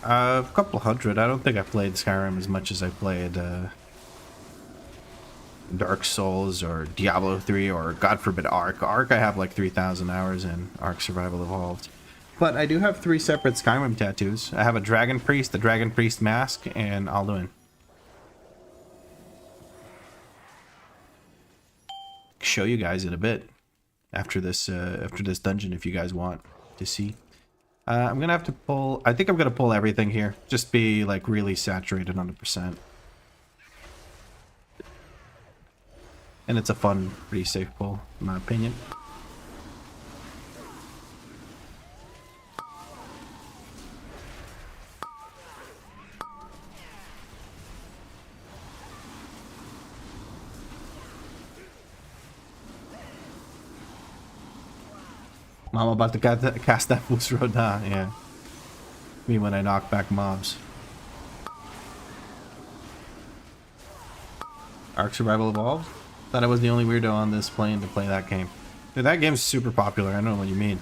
A couple hundred. I don't think I played Skyrim as much as I played Dark Souls or Diablo 3 or, God forbid, Ark. Ark I have like 3,000 hours in. Ark Survival Evolved. But I do have 3 separate Skyrim tattoos. I have a Dragon Priest, the Dragon Priest mask, and Alduin. Show you guys in a bit after this dungeon if you guys want to see. I'm gonna have to pull. I think I'm gonna pull everything here. Just be like really saturated 100%. And it's a fun, pretty safe pull, in my opinion. I'm about to cast that boost road now, yeah. Me when I knock back mobs. Ark Survival Evolved? Thought I was the only weirdo on this plane to play that game. Dude, that game's super popular, I don't know what you mean.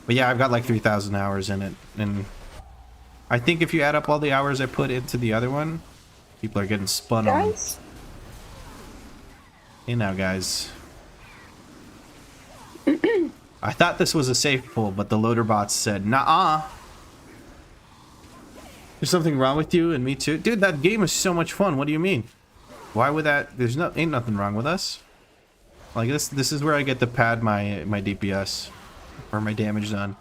But yeah, I've got like 3,000 hours in it. And I think if you add up all the hours I put into the other one, people are getting spun on. Hey now, guys. I thought this was a safe pull, but the loader bots said, "Nah, there's something wrong with you and me too." Dude, that game is so much fun. What do you mean? Why would that? Ain't nothing wrong with us. Like this is where I get to pad my DPS or my damage done.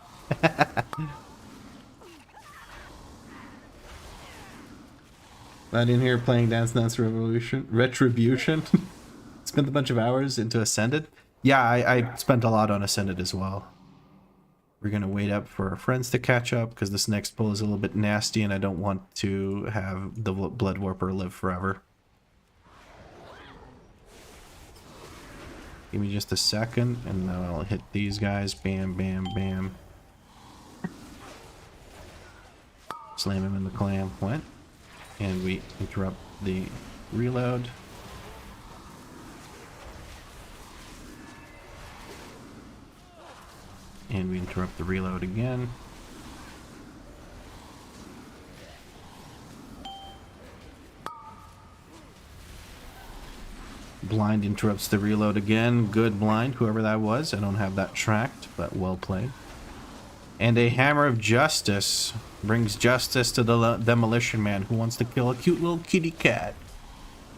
Not in here playing Dance Dance Retribution. Spent a bunch of hours into Ascended. Yeah, I spent a lot on Ascended as well. We're gonna wait up for our friends to catch up because this next pull is a little bit nasty and I don't want to have the Blood Warper live forever. Give me just a second and then I'll hit these guys. Bam, bam, bam. Slam him in the clam. What? And we interrupt the reload. And we interrupt the reload again. Blind interrupts the reload again. Good blind, whoever that was. I don't have that tracked, but well played. And a Hammer of Justice brings justice to the Demolition Man who wants to kill a cute little kitty cat.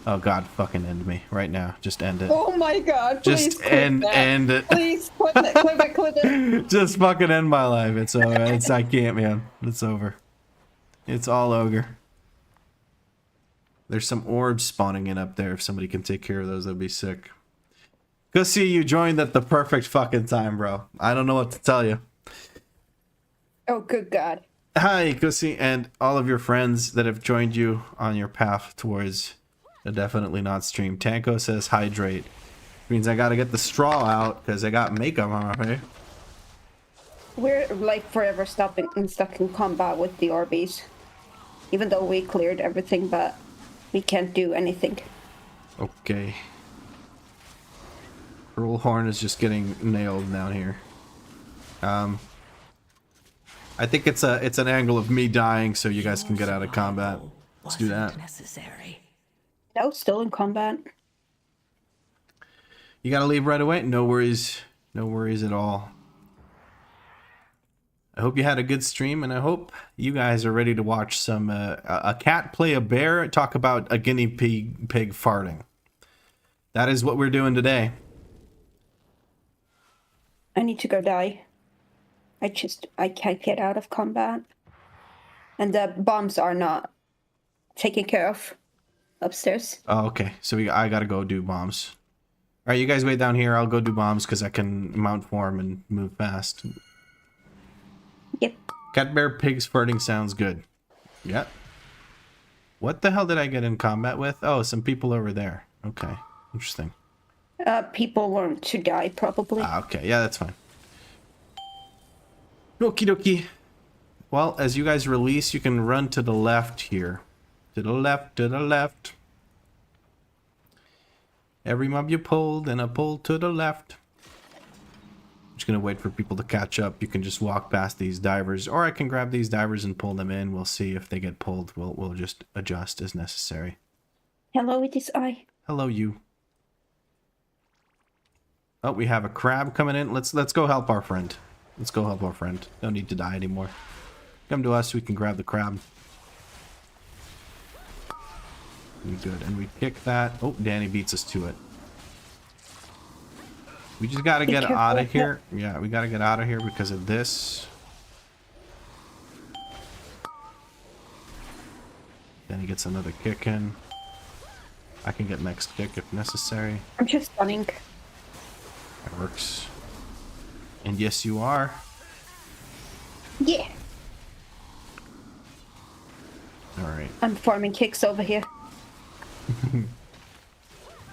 Oh God, fucking end me right now. Just end it. Oh my God! Please just end it. Please clip it, clip it. Just fucking end my life. It's over. I can't, man. It's over. It's all ogre. There's some orbs spawning in up there. If somebody can take care of those, that'd be sick. Go see you joined at the perfect fucking time, bro. I don't know what to tell you. Oh, good God. Hi, Gussie, and all of your friends that have joined you on your path towards a definitely not stream. Tanko says hydrate. Means I gotta get the straw out because I got makeup on my face. We're like forever stuck in combat with the Orbeez. Even though we cleared everything, but we can't do anything. Okay. Pearl Horn is just getting nailed down here. I think it's an angle of me dying so you guys can get out of combat. Let's do that. Necessary. No, still in combat. You gotta leave right away? No worries. No worries at all. I hope you had a good stream, and I hope you guys are ready to watch some a cat play a bear, talk about a guinea pig farting. That is what we're doing today. I need to go die. I can't get out of combat. And the bombs are not taken care of upstairs. Oh, okay. So I gotta go do bombs. Alright, you guys wait down here. I'll go do bombs because I can mount form and move fast. Yep. Cat, bear, pigs farting sounds good. Yep. What the hell did I get in combat with? Oh, some people over there. Okay. Interesting. People want to die, probably. Ah, okay. Yeah, that's fine. Okie dokie. Well, as you guys release, you can run to the left here. To the left, to the left. Every mob you pull, then a pull to the left. I'm just gonna wait for people to catch up. You can just walk past these divers, or I can grab these divers and pull them in. We'll see if they get pulled. We'll just adjust as necessary. Hello, it is I. Hello, you. Oh, we have a crab coming in. Let's go help our friend. Let's go help our friend. Don't need to die anymore. Come to us, we can grab the crab. We good, and we kick that. Oh, Danny beats us to it. We just gotta get out of here. Yeah, we gotta get out of here because of this. Then he gets another kick in. I can get next kick if necessary. I'm just stunning. That works. And yes, you are. Yeah. Alright. I'm farming kicks over here.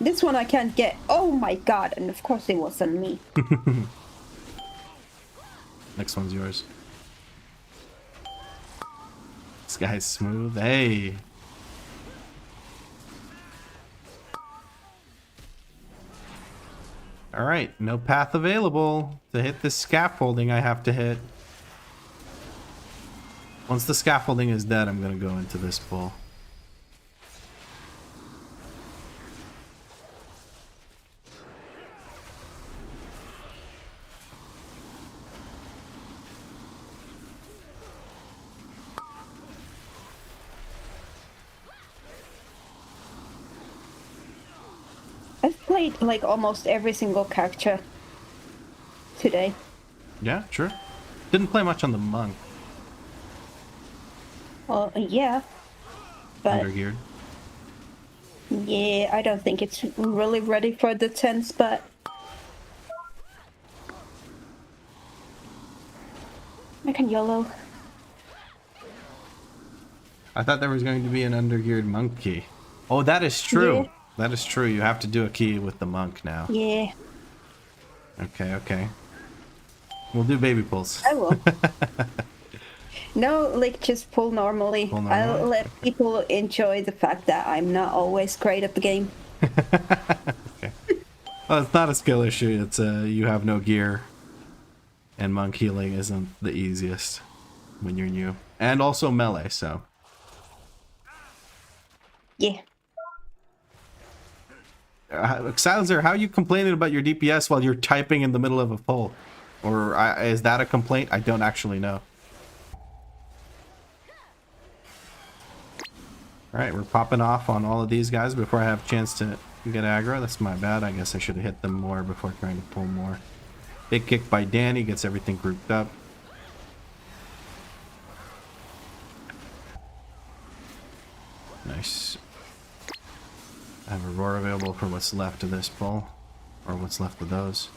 This one I can't get. Oh my god, and of course it wasn't me. Next one's yours. This guy's smooth. Hey. Alright, no path available. To hit this scaffolding I have to hit. Once the scaffolding is dead, I'm gonna go into this bull. I've played like almost every single character today. Yeah, sure. Didn't play much on the monk. Well, yeah. But Undergeared. yeah, I don't think it's really ready for the 10s, but I can YOLO. I thought there was going to be an undergeared monk key. Oh, that is true. Yeah. That is true. You have to do a key with the monk now. Yeah, Okay, okay. We'll do baby pulls. I will. No, like just pull normally. Pull normally? I'll let people enjoy the fact that I'm not always great at the game. Okay. Well, it's not a skill issue. It's you have no gear, and monk healing isn't the easiest when you're new, and also melee. So Yeah. Silencer, how are you complaining about your DPS while you're typing in the middle of a poll? Or is that a complaint? I don't actually know. Alright, we're popping off on all of these guys before I have a chance to get aggro. That's my bad. I guess I should have hit them more before trying to pull more. Big kick by Danny gets everything grouped up. Nice. I have a roar available for what's left of this pull. Or what's left of those.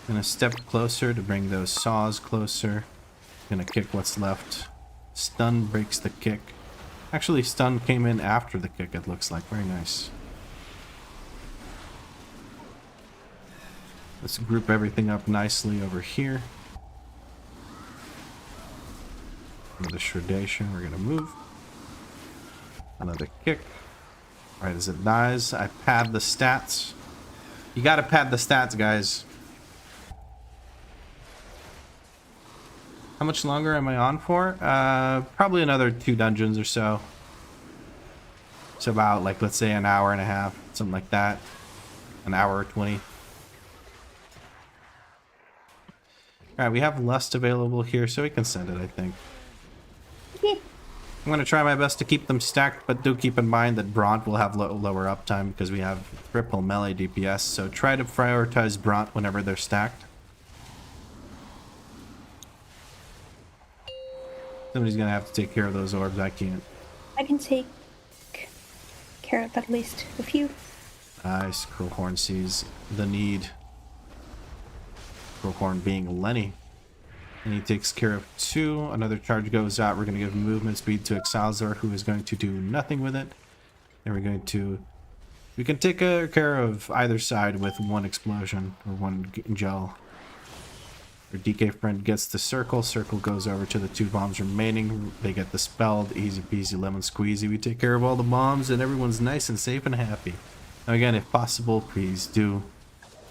Gonna step closer to bring those saws closer. Gonna kick what's left. Stun breaks the kick. Actually, stun came in after the kick, it looks like. Very nice. Let's group everything up nicely over here. Another shredation, we're gonna move. Another kick. Alright, as it dies, I pad the stats. You gotta pad the stats, guys. How much longer am I on for? Probably another 2 dungeons or so. So about, like, let's say an hour and a half, something like that. An hour or 20. Alright, we have Lust available here, so we can send it, I think. Yeah. I'm going to try my best to keep them stacked, but do keep in mind that Bront will have lower uptime because we have triple melee DPS, so try to prioritize Bront whenever they're stacked. Somebody's going to have to take care of those orbs, I can't. I can take care of at least a few. Nice, Crowhorn sees the need. Crowhorn being Lenny. And he takes care of 2. Another charge goes out. We're going to give movement speed to Exalzar, who is going to do nothing with it. Then we're going to We can take care of either side with one explosion or one gel. Our DK friend gets the circle. Circle goes over to the 2 bombs remaining. They get dispelled. Easy peasy lemon squeezy. We take care of all the bombs and everyone's nice and safe and happy. Now again, if possible, please do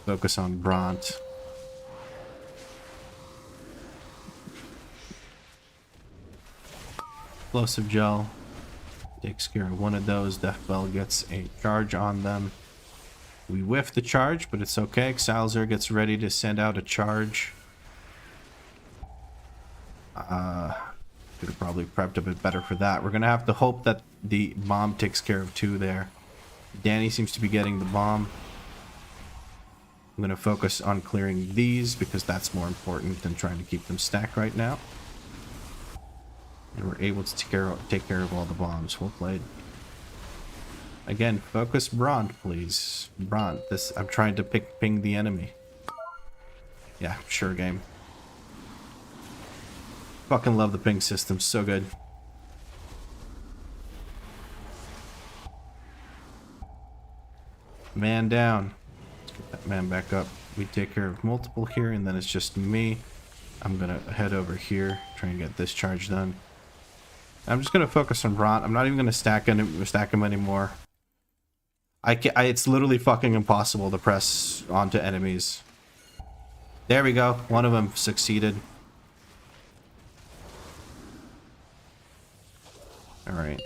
focus on Bront. Explosive gel takes care of one of those. Death Bell gets a charge on them. We whiff the charge, but it's okay. Xalzar gets ready to send out a charge. Could have probably prepped a bit better for that. We're gonna have to hope that the bomb takes care of 2 there. Danie seems to be getting the bomb. I'm gonna focus on clearing these because that's more important than trying to keep them stacked right now. And we're able to take care of all the bombs. Well played. Again, focus Bront, please. Bront, I'm trying to ping the enemy. Yeah, sure game. Fucking love the ping system, so good. Man down. Let's get that man back up. We take care of multiple here, and then it's just me. I'm gonna head over here, try and get this charge done. I'm just gonna focus on Bront. I'm not even gonna stack him anymore. It's literally fucking impossible to press onto enemies. There we go. One of them succeeded. All right.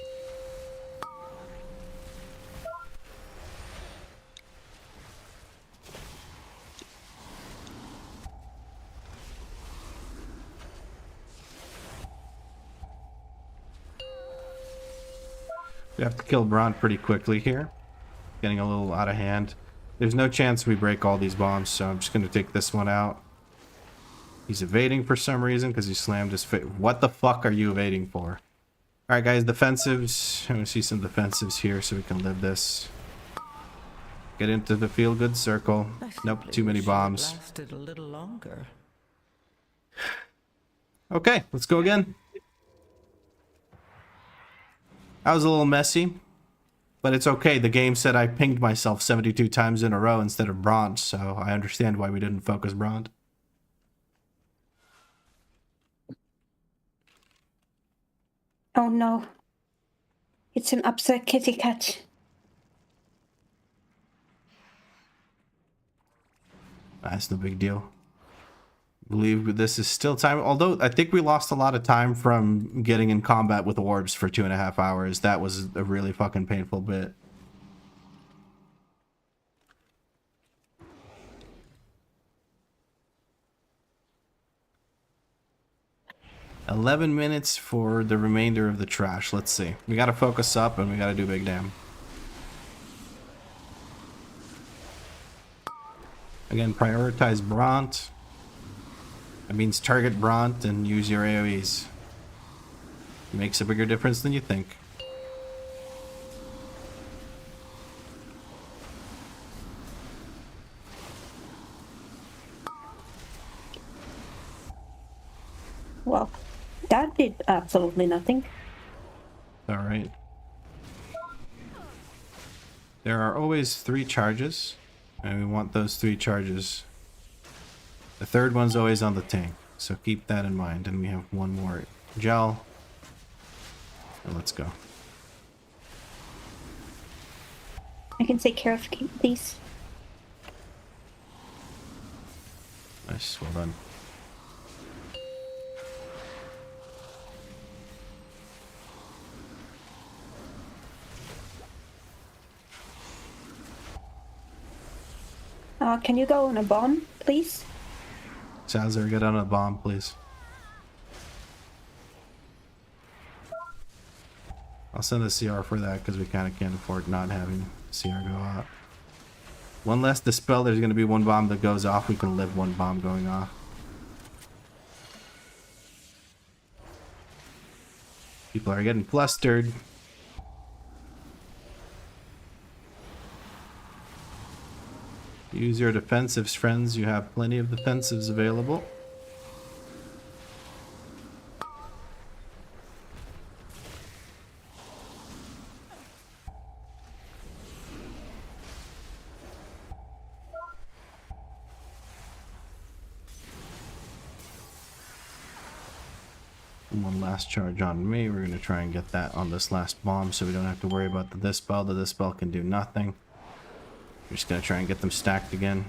We have to kill Bront pretty quickly here. Getting a little out of hand. There's no chance we break all these bombs, so I'm just going to take this one out. He's evading for some reason because he slammed his face. What the fuck are you evading for? Alright guys, defensives. I'm going to see some defensives here so we can live this. Get into the feel-good circle. Nope, too many bombs. Lasted a little longer. Okay, let's go again. That was a little messy, but it's okay. The game said I pinged myself 72 times in a row instead of Bront, so I understand why we didn't focus Bront. Oh no. It's an upset kitty cat. That's no big deal. I believe this is still time, although I think we lost a lot of time from getting in combat with orbs for 2.5 hours. That was a really fucking painful bit. $11 minutes for the remainder of the trash. Let's see. We gotta focus up and we gotta do big damn. Again, prioritize Bront. That means target Bront and use your AoEs. It makes a bigger difference than you think. Well, that did absolutely nothing. Alright. There are always 3 charges, and we want those 3 charges. The third one's always on the tank, so keep that in mind. And we have one more gel. And let's go. I can take care of these. Nice, well done. Can you go on a bomb, please? Salazar, get on a bomb, please. I'll send a CR for that because we kind of can't afford not having CR go out. One less dispel, there's going to be 1 bomb that goes off. We can live 1 bomb going off. People are getting flustered. Use your defensives, friends. You have plenty of defensives available. One last charge on me. We're going to try and get that on this last bomb so we don't have to worry about the dispel. The dispel can do nothing. We're just going to try and get them stacked again.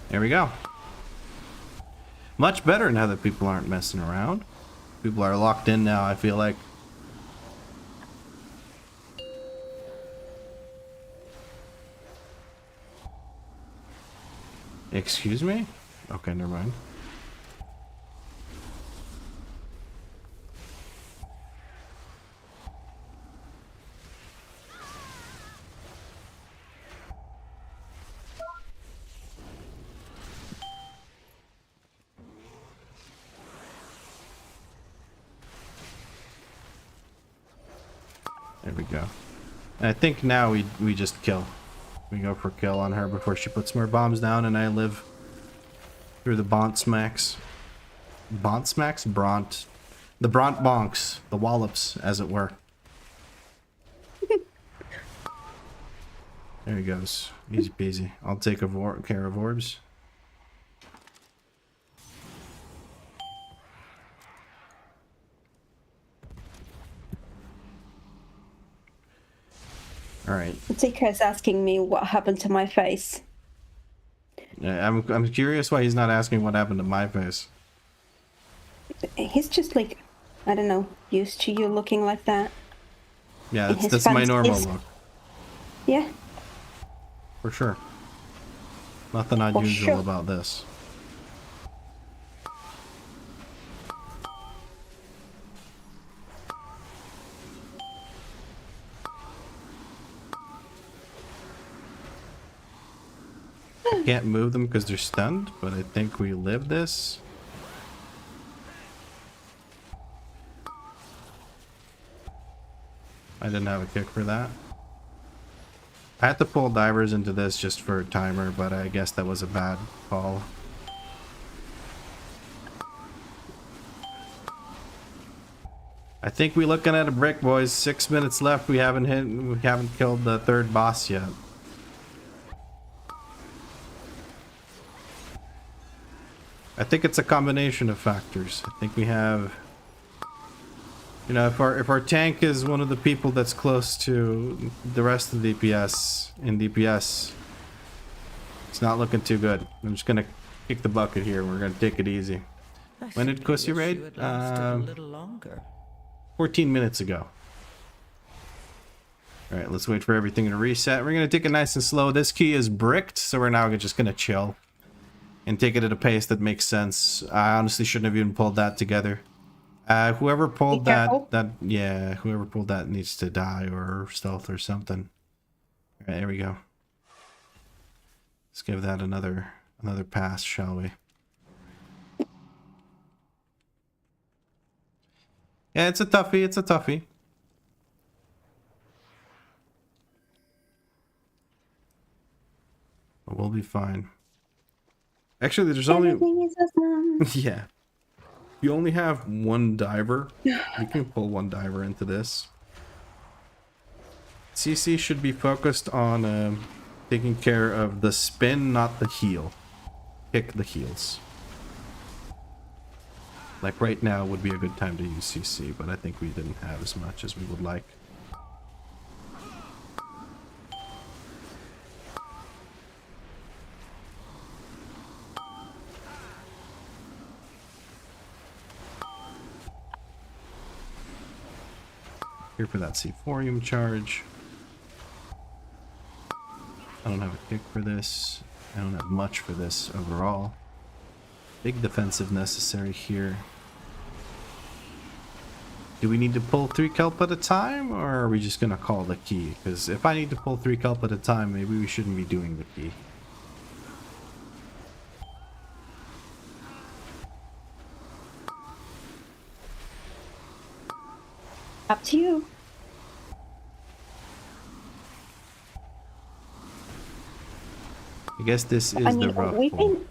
There we go. Much better now that people aren't messing around. People are locked in now, I feel like. Excuse me? Okay, never mind. There we go. And I think now we just kill. We go for kill on her before she puts more bombs down, and I live through the Bont smacks. Bont smacks? Bront. The Bront bonks. The wallops, as it were. There he goes. Easy peasy. I'll take care of orbs. Alright. Tika is asking me what happened to my face. I'm curious why he's not asking what happened to my face. He's just like, I don't know, used to you looking like that. Yeah, that's my normal look. Yeah. For sure. Nothing unusual about this. Can't move them because they're stunned, but I think we live this. I didn't have a kick for that. I had to pull divers into this just for a timer, but I guess that was a bad call. I think we're looking at a brick, boys. 6 minutes left. We haven't killed the third boss yet. I think it's a combination of factors. I think we have, you know, if our tank is one of the people that's close to the rest of the DPS in DPS, it's not looking too good. I'm just gonna kick the bucket here. We're gonna take it easy. When did Kussy raid? 14 minutes ago. All right, let's wait for everything to reset. We're gonna take it nice and slow. This key is bricked, so we're now just gonna chill and take it at a pace that makes sense. I honestly shouldn't have even pulled that together. Whoever pulled whoever pulled that needs to die or stealth or something. All right, there we go. Let's give that another pass, shall we? Yeah, it's a toughie. It's a toughie. But we'll be fine. Actually, there's only yeah. You only have one diver. You can pull one diver into this. CC should be focused on taking care of the spin, not the heal. Kick the heals. Like right now would be a good time to use CC, but I think we didn't have as much as we would like. Here for that C4 charge. I don't have a kick for this. I don't have much for this overall. Big defensive necessary here. Do we need to pull 3 kelp at a time, or are we just gonna call the key? Because if I need to pull 3 kelp at a time, maybe we shouldn't be doing the key. Up to you. I guess this is the rough one.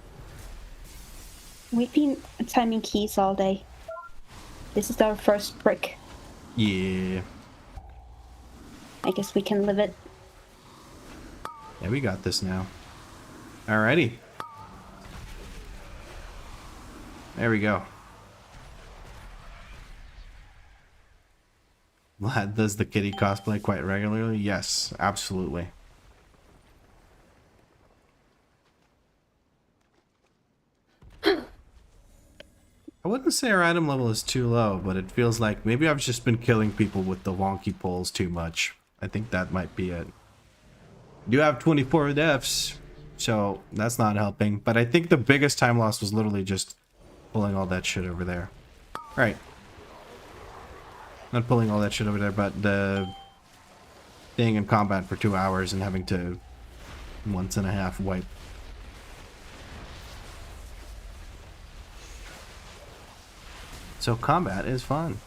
We've been timing keys all day. This is our first brick. Yeah. I guess we can live it. Yeah, we got this now. Alrighty. There we go. Vlad does the kitty cosplay quite regularly? Yes, absolutely. I wouldn't say our item level is too low, but it feels like maybe I've just been killing people with the wonky poles too much. I think that might be it. You have 24 deaths, so that's not helping. But I think the biggest time loss was literally just pulling all that shit over there. Right. Not pulling all that shit over there, but the being in combat for 2 hours and having to once and a half wipe. So combat is fun.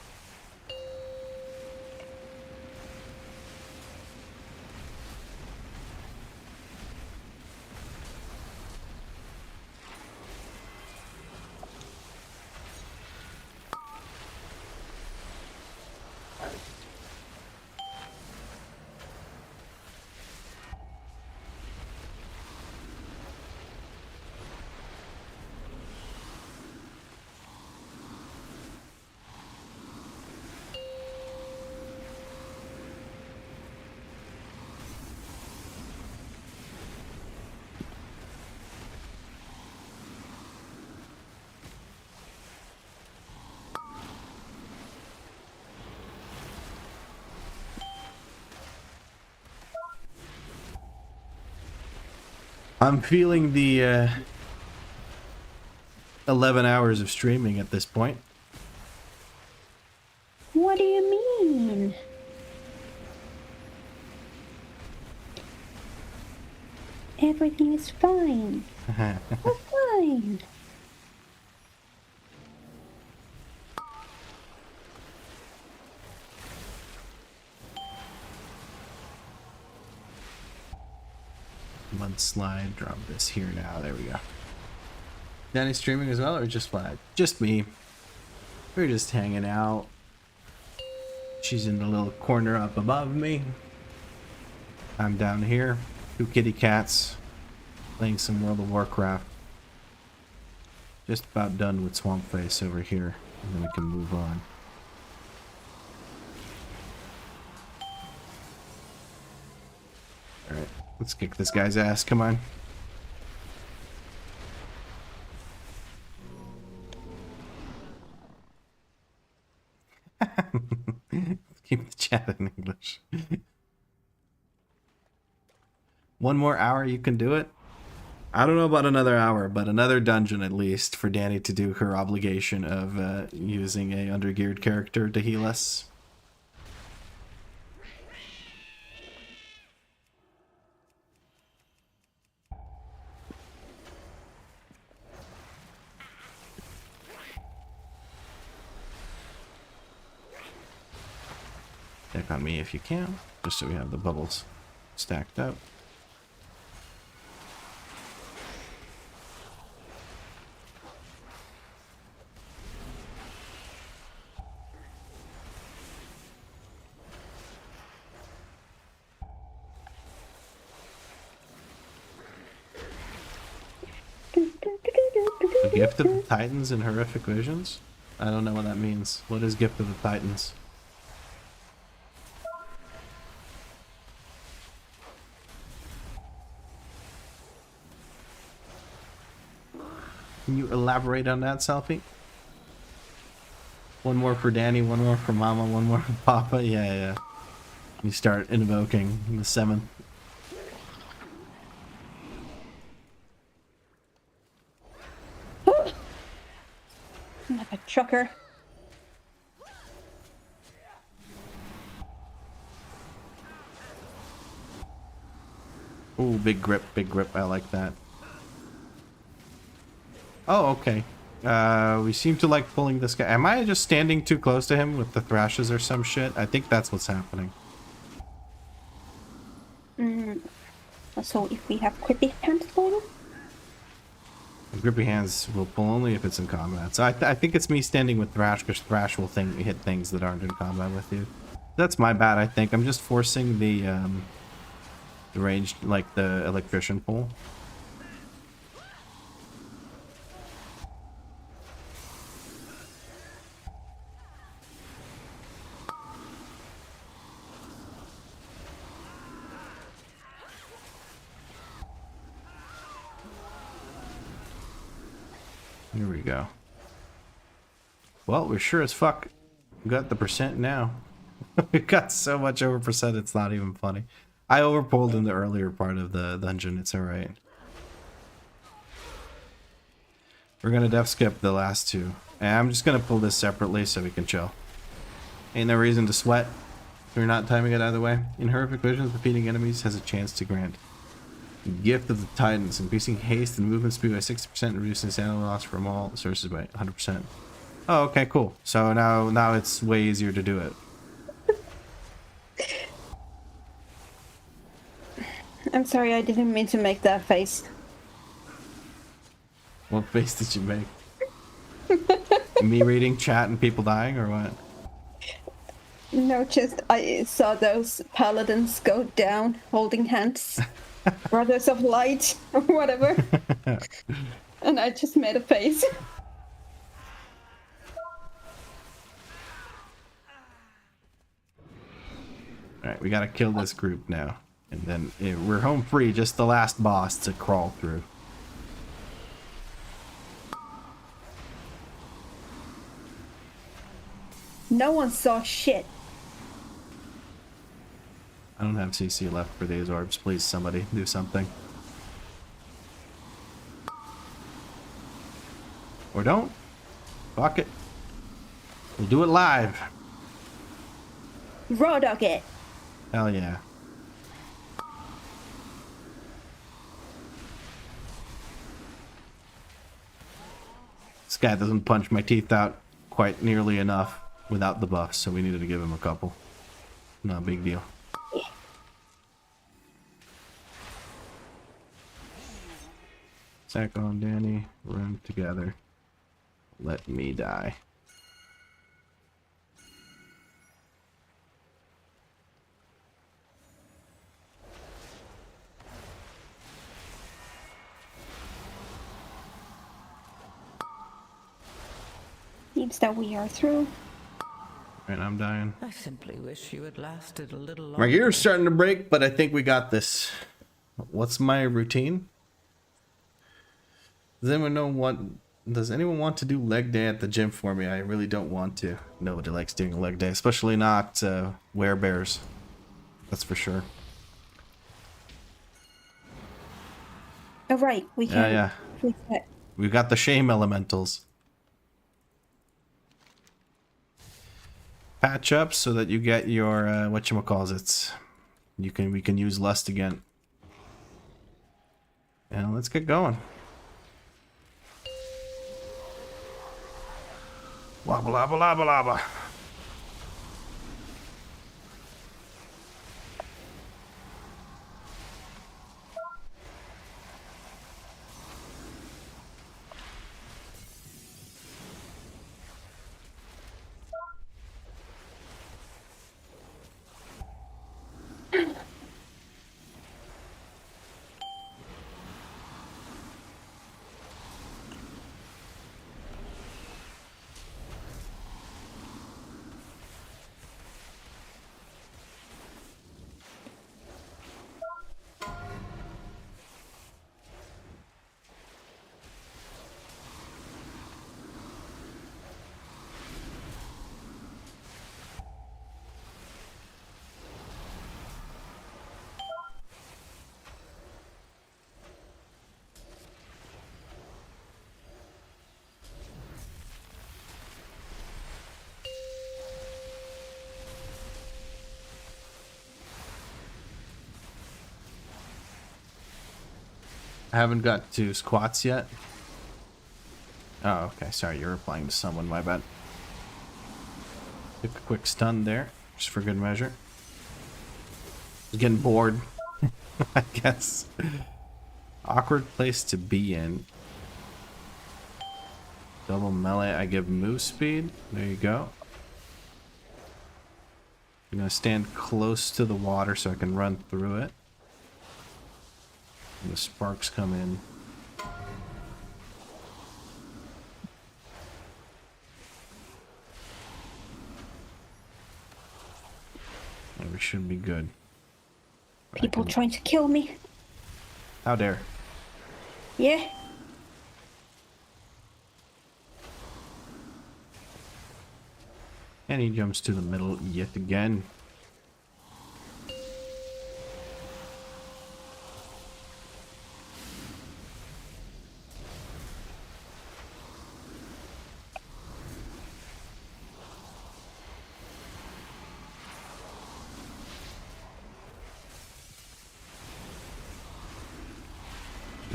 I'm feeling the 11 hours of streaming at this point. What do you mean? Everything is fine. We're fine. Mudslide, drop this here now. There we go. Danny streaming as well, or just Vlad? Just me. We're just hanging out. She's in the little corner up above me. I'm down here. 2 kitty cats. Playing some World of Warcraft. Just about done with Swamp Face over here. And then we can move on. Alright, let's kick this guy's ass. Come on. Keep the chat in English. 1 more hour, you can do it? I don't know about another hour, but another dungeon at least for Danie to do her obligation of using a undergeared character to heal us. Check on me if you can, just so we have the bubbles stacked up. The Gift of the Titans and Horrific Visions? I don't know what that means. What is Gift of the Titans? Can you elaborate on that, Selfie? 1 more for Danie, 1 more for Mama, 1 more for Papa. Yeah. You start invoking the 7th. Like a trucker. Ooh, big grip, big grip. I like that. Oh, okay. We seem to like pulling this guy. Am I just standing too close to him with the thrashes or some shit? I think that's what's happening. So if we have grippy hands going on? Grippy hands will pull only if it's in combat. So I think it's me standing with Thrash, because Thrash will hit things that aren't in combat with you. That's my bad, I think. I'm just forcing the ranged, like the electrician pull. we go. Well, we're sure as fuck got the percent now. We got so much over percent, it's not even funny. I overpulled in the earlier part of the dungeon, it's alright. We're gonna def skip the last two. And I'm just gonna pull this separately so we can chill. Ain't no reason to sweat. We're not timing it either way. In horrific visions, defeating enemies has a chance to grant Gift of the Titans, increasing haste and movement speed by 60%, and reducing stamina loss from all sources by 100%. Oh, okay, cool. So now it's way easier to do it. I'm sorry, I didn't mean to make that face. What face did you make? Me reading chat and people dying, or what? No, just I saw those paladins go down holding hands. Brothers of Light, or whatever. And I just made a face. Alright, we gotta kill this group now. And then we're home free, just the last boss to crawl through. No one saw shit. I don't have CC left for these orbs. Please, somebody, do something. Or don't. Fuck it. We'll do it live. Raw dog it. Hell yeah. This guy doesn't punch my teeth out quite nearly enough without the buffs, so we needed to give him a couple. No big deal. Sack on Danie, run together. Let me die. Seems that we are through. And I'm dying. I simply wish you had lasted a little longer. My gear's starting to break, but I think we got this. What's my routine? Does anyone want to do leg day at the gym for me? I really don't want to. Nobody likes doing a leg day, especially not werebears. That's for sure. Oh right, we can. Yeah. We've got the shame elementals. Patch up so that you get your whatchamacallit. We can use lust again. And let's get going. Wabba labba labba labba. I haven't got to squats yet. Oh, okay. Sorry, you're replying to someone. My bad. Took a quick stun there, just for good measure. Getting bored, I guess. Awkward place to be in. Double melee. I give move speed. There you go. I'm gonna stand close to the water so I can run through it. And the sparks come in. And we should be good. People trying to kill me. How dare. Yeah. And he jumps to the middle yet again.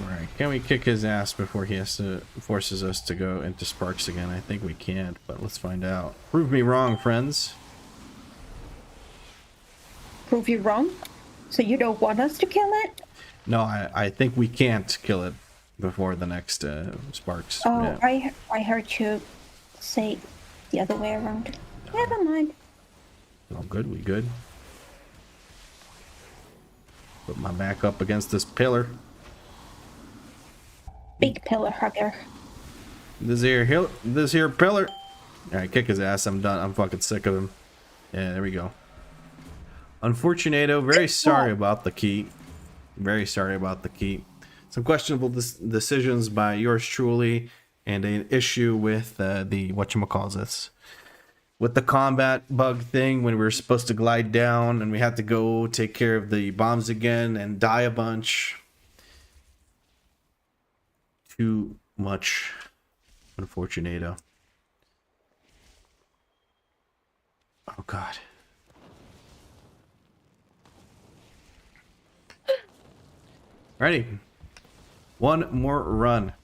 Alright, can we kick his ass before he forces us to go into Sparks again? I think we can't, but let's find out. Prove me wrong, friends. Prove you wrong? So you don't want us to kill it? No, I think we can't kill it before the next Sparks. Oh, Yeah. I heard you say the other way around. Never mind. All good, we good. Put my back up against this pillar. Big pillar hugger. This here pillar. Alright, kick his ass. I'm done. I'm fucking sick of him. Yeah, there we go. Unfortunato, very sorry about the key. Very sorry about the key. Some questionable decisions by yours truly, and an issue with the whatchamacallit, with the combat bug thing when we were supposed to glide down and we had to go take care of the bombs again and die a bunch. Too much, Unfortunato. Oh god. Ready. One more run.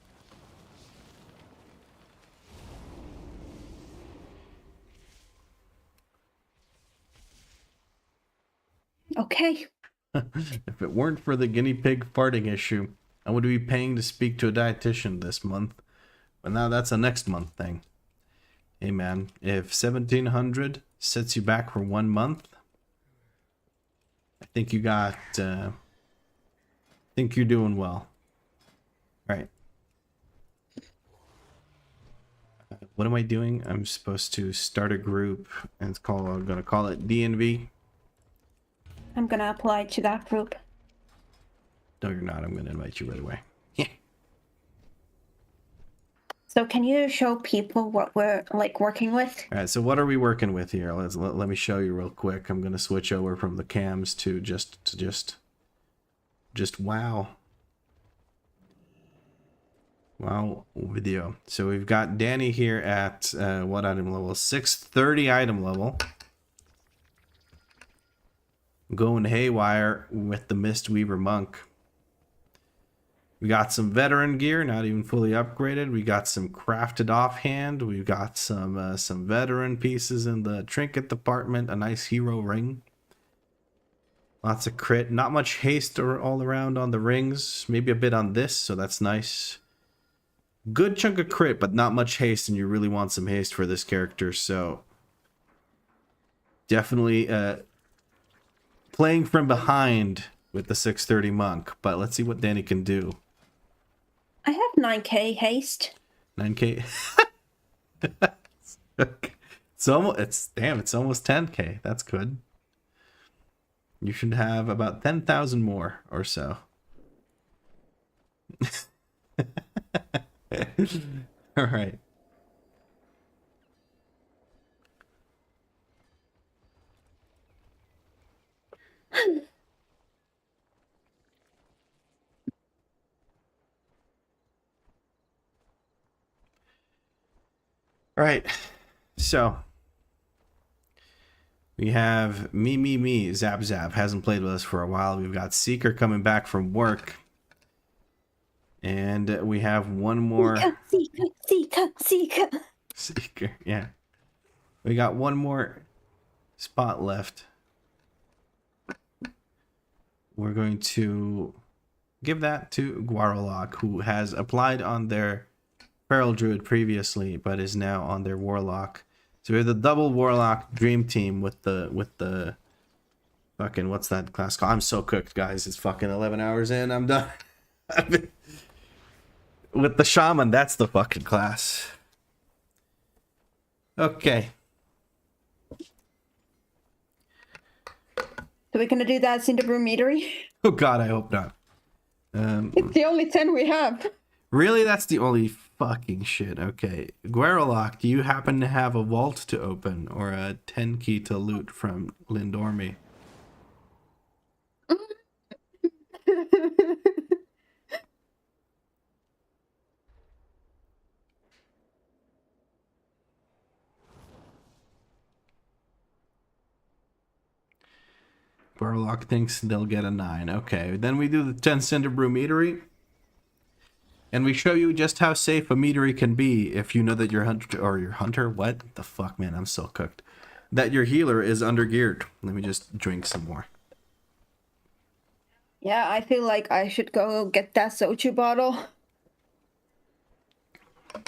Okay. If it weren't for the guinea pig farting issue, I would be paying to speak to a dietitian this month. But now that's a next month thing. Hey man, if 1700 sets you back for 1 month, I think you got, I think you're doing well. Right. What am I doing? I'm supposed to start a group and I'm gonna call it DNV. I'm gonna apply to that group. No, you're not. I'm gonna invite you right away. Yeah. So can you show people what we're like working with? All right. So what are we working with here? Let me show you real quick. I'm gonna switch over from the cams to just wow. Wow video. So we've got Danie here at what item level? 630 item level. Going haywire with the Mistweaver Monk. We got some veteran gear, not even fully upgraded. We got some crafted offhand. We've got some veteran pieces in the trinket department. A nice hero ring. Lots of crit. Not much haste all around on the rings. Maybe a bit on this, so that's nice. Good chunk of crit, but not much haste, and you really want some haste for this character, so definitely playing from behind with the 630 monk. But let's see what Danie can do. I have 9k haste. 9k. It's almost, it's almost 10k. That's good. You should have about 10,000 more or so. All right. All right. So we have me, Zap hasn't played with us for a while. We've got Seeker coming back from work. And we have one more. Seeker, yeah. We got one more spot left. We're going to give that to Guarolok, who has applied on their Feral Druid previously, but is now on their Warlock. So we have the double Warlock dream team with the fucking, what's that class called? I'm so cooked, guys. It's fucking 11 hours in. I'm done. With the Shaman, that's the fucking class. Okay. So we're gonna do that Cinderbrew meadery? Oh god, I hope not. It's the only 10 we have. Really? That's the only fucking shit. Okay. Guerrolock, do you happen to have a vault to open or a 10 key to loot from Lindormi? Guerrolock thinks they'll get a 9. Okay. Then we do the 10 Cinder Brew Meadery. And we show you just how safe a meadery can be if you know that your hunter, what the fuck, man, I'm so cooked. That your healer is undergeared. Let me just drink some more. Yeah, I feel like I should go get that soju bottle. Sounds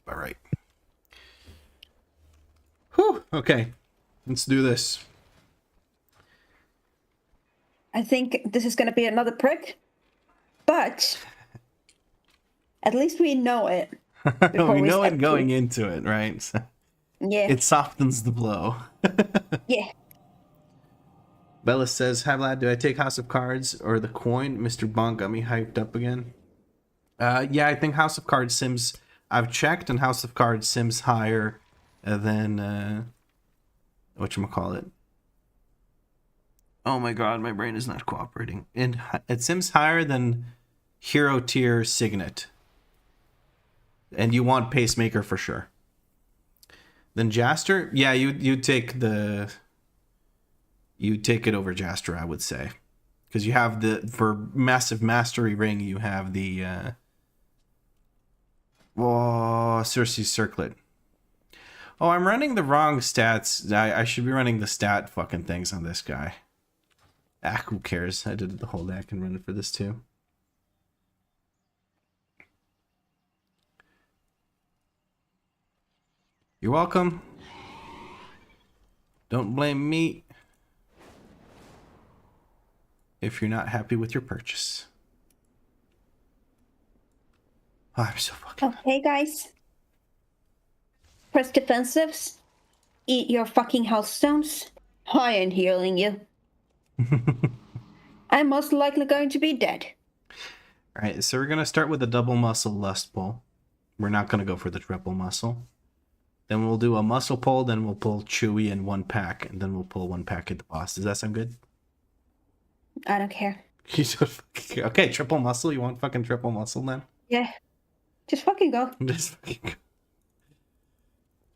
about right. Whew, okay. Let's do this. I think this is gonna be another prick, but at least we know it. We know it going into it, right? So Yeah. it softens the blow. Yeah. Bella says, hi Vlad, do I take House of Cards or the coin? Mr. Bonk got me hyped up again. Yeah, I think House of Cards sims, I've checked, and House of Cards sims higher than, whatchamacallit. Oh my god, my brain is not cooperating. And it sims higher than Hero Tier Signet. And you want Pacemaker for sure. Then Jaster, yeah, you take it over Jaster, I would say, because you have for Massive Mastery Ring, you have the Circe's Circlet. Oh, I'm running the wrong stats. I should be running the stat fucking things on this guy. Ah, who cares? I did it the whole day. I can run it for this too. You're welcome. Don't blame me if you're not happy with your purchase. Oh, I'm so fucking... Okay, guys. Press defensives. Eat your fucking health stones. I ain't healing you. I'm most likely going to be dead. Alright, so we're going to start with a double muscle lust pull. We're not going to go for the triple muscle. Then we'll do a muscle pull, then we'll pull Chewy in 1 pack, and then we'll pull 1 pack at the boss. Does that sound good? I don't care. Okay, triple muscle? You want fucking triple muscle then? Yeah. Just fucking go. Just fucking go.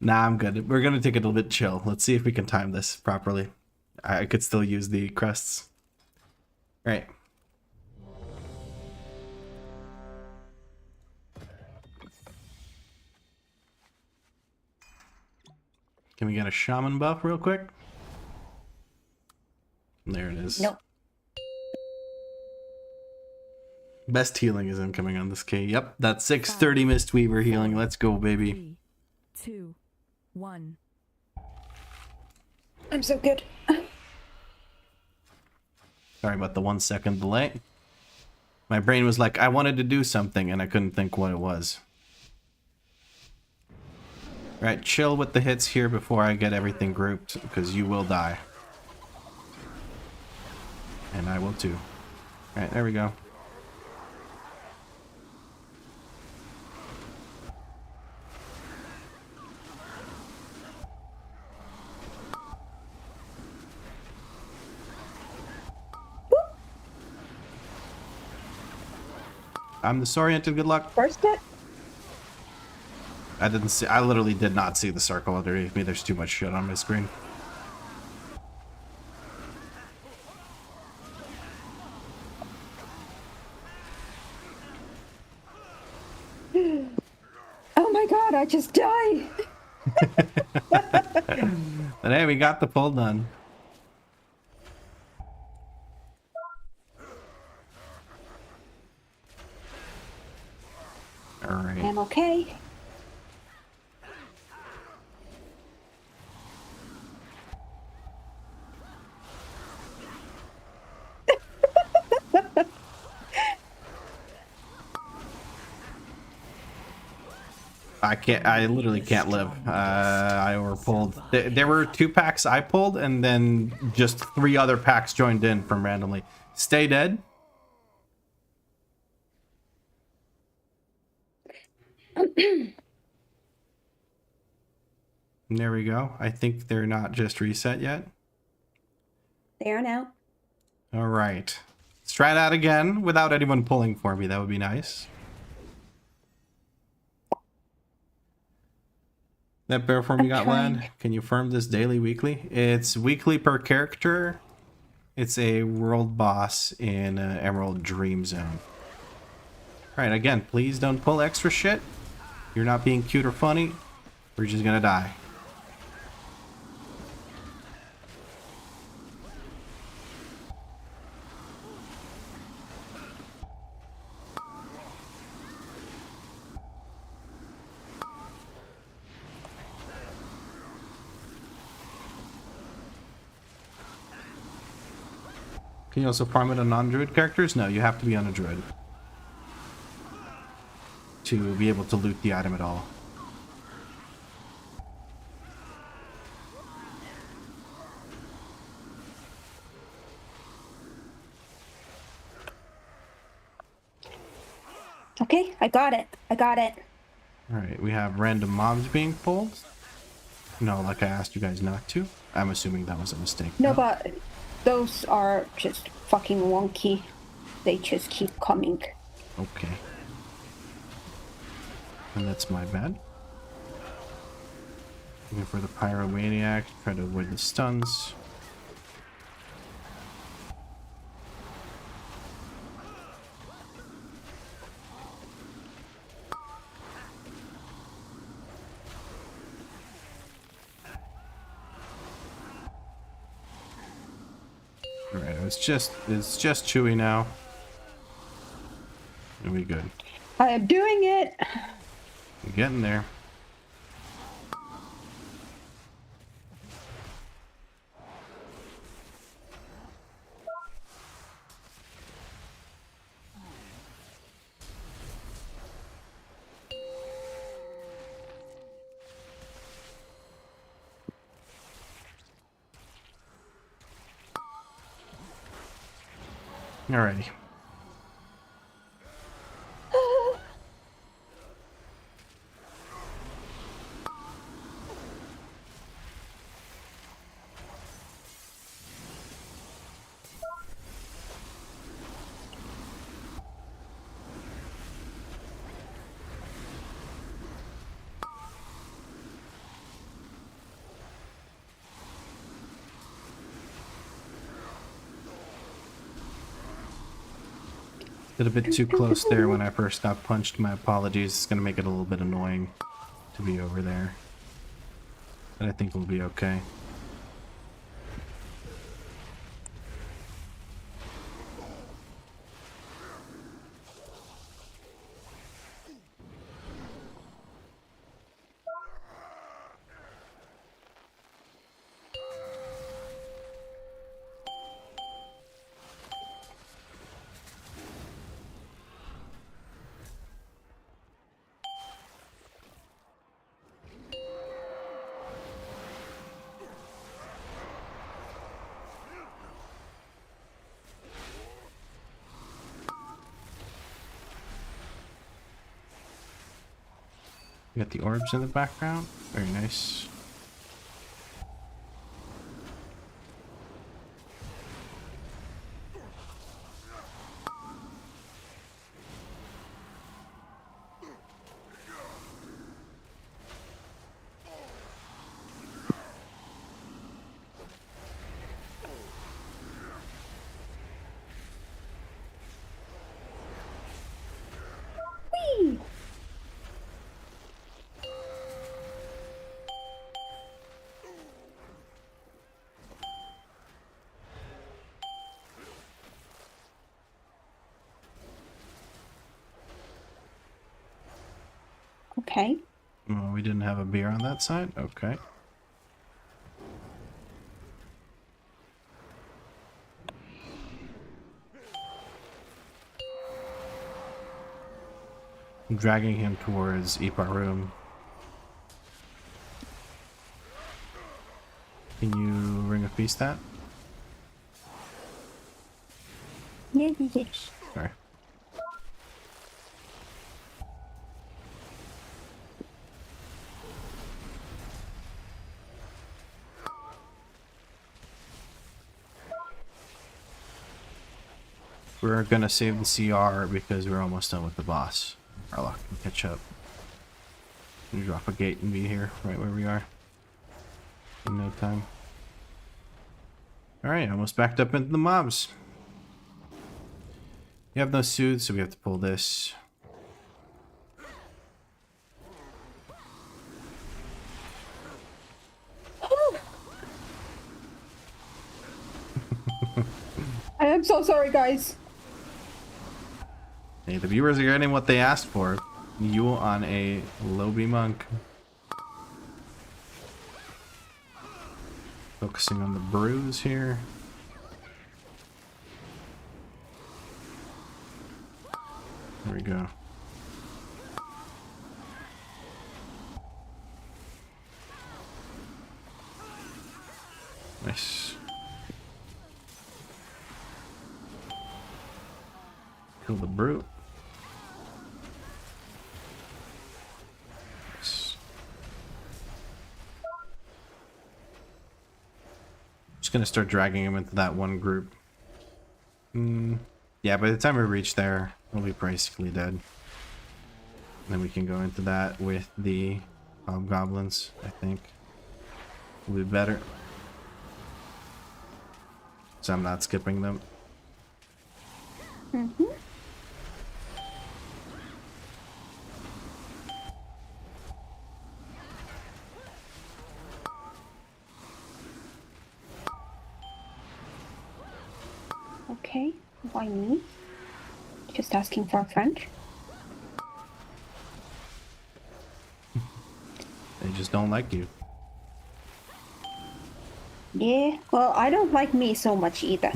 Nah, I'm good. We're going to take it a little bit chill. Let's see if we can time this properly. I could still use the crests. Right. Can we get a shaman buff real quick? There it is. Nope. Best healing is incoming on this key. Yep, that's 630 Mistweaver healing. Let's go, baby. 3, 2, 1. I'm so good. Sorry about the 1 second delay. My brain was like, I wanted to do something, and I couldn't think what it was. Right, chill with the hits here before I get everything grouped, because you will die. And I will too. Alright, there we go. I'm disoriented, good luck. First hit? I literally did not see the circle underneath me. There's too much shit on my screen. Oh my god, I just died. But hey, we got the pull done. Alright. I'm okay. I literally can't live. I overpulled. There were 2 packs I pulled, and then just 3 other packs joined in from randomly. Stay dead. There we go. I think they're not just reset yet. They are now. All right. Let's try that again without anyone pulling for me. That would be nice. That bear form you got, lad? Can you farm this daily, weekly? It's weekly per character. It's a world boss in Emerald Dream Zone. All right, again, please don't pull extra shit. You're not being cute or funny. We're just gonna die. Can you also farm it on non-druid characters? No, you have to be on a druid to be able to loot the item at all. Okay, I got it. I got it. Alright, we have random mobs being pulled. No, like I asked you guys not to. I'm assuming that was a mistake. No, but those are just fucking wonky. They just keep coming. Okay. And that's my bad. Looking for the pyromaniac, try to avoid the stuns. Alright, it's just Chewy now. And we good. I am doing it. We're getting there. Alrighty. Did a bit too close there when I first got punched. My apologies. It's going to make it a little bit annoying to be over there. But I think we'll be okay. We got the orbs in the background. Very nice. Whee! Okay. Oh, we didn't have a beer on that side? Okay. I'm dragging him towards Ipar room. Can you ring a feast that? Yes. Sorry. We're gonna save the CR because we're almost done with the boss. Arlock can catch up. And drop a gate and be here, right where we are. In no time. Alright, almost backed up into the mobs. You have no suits, so we have to pull this. I am so sorry, guys. Hey, the viewers are getting what they asked for. You on a Lobby monk. Focusing on the bruise here. There we go. Nice. Kill the brute. Nice. Just gonna start dragging him into that one group. Yeah, by the time we reach there, we'll be basically dead. And then we can go into that with the hobgoblins, I think. Will be better. So I'm not skipping them. Mm-hmm. Okay, why me? Just asking for a friend. They just don't like you. Yeah, well, I don't like me so much either.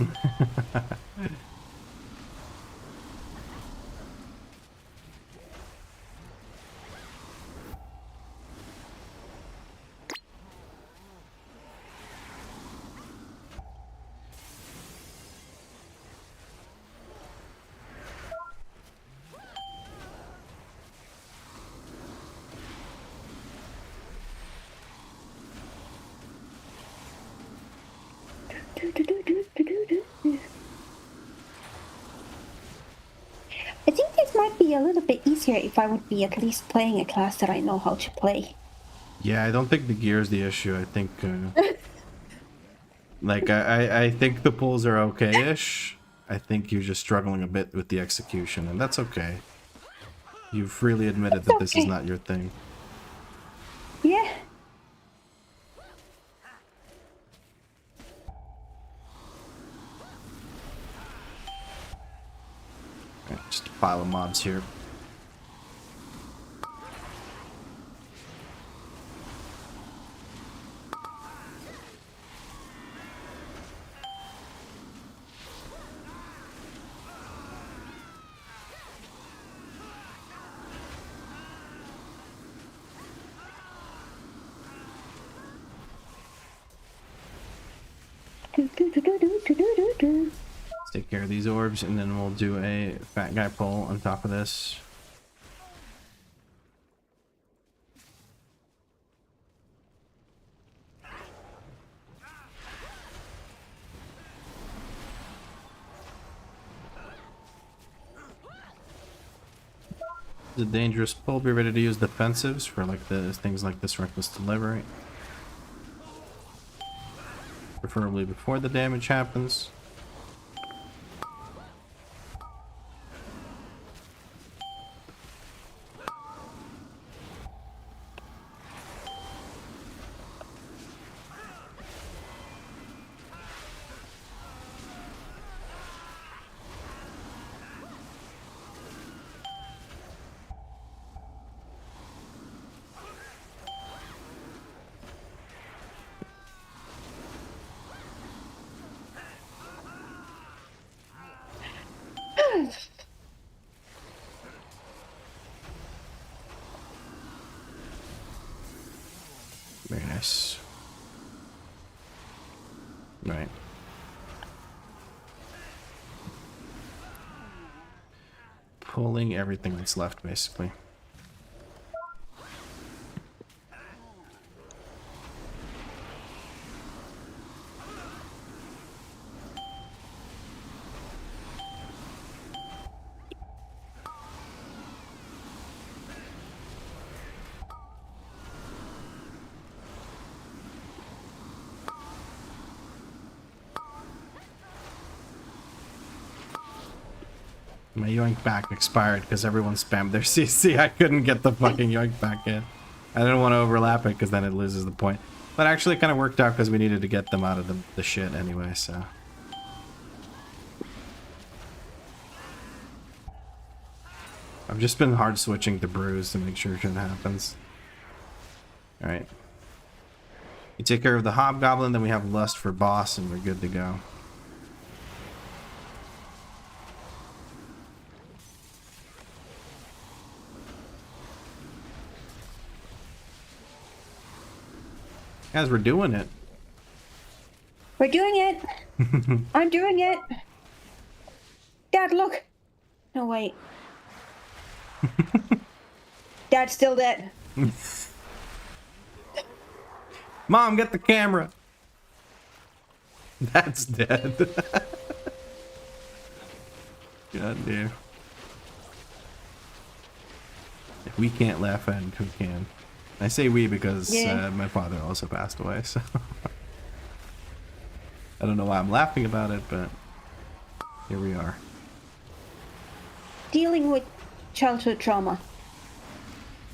I think this might be a little bit easier if I would be at least playing a class that I know how to play. Yeah, I don't think the gear is the issue. I think, like, I think the pulls are okay-ish. I think you're just struggling a bit with the execution, and that's okay. You've freely admitted that this is not your thing. Yeah. Alright, just a pile of mobs here. Let's take care of these orbs, and then we'll do a fat guy pull on top of this. The dangerous pull. Be ready to use defensives for like the things like this reckless delivery. Preferably before the damage happens. Very nice. Right. Pulling everything that's left, basically. My yoink back expired because everyone spammed their CC. I couldn't get the fucking yoink back in. I didn't want to overlap it because then it loses the point. But actually it kind of worked out because we needed to get them out of the shit anyway, so. I've just been hard switching to brews to make sure shit happens. Alright. You take care of the hobgoblin, then we have lust for boss and we're good to go. Guys, we're doing it. We're doing it. I'm doing it. Dad, look. No, wait. Dad's still dead. Mom, get the camera. That's dead. God damn. If we can't laugh at it, who can? I say we because my father also passed away, so I don't know why I'm laughing about it, but here we are. Dealing with childhood trauma.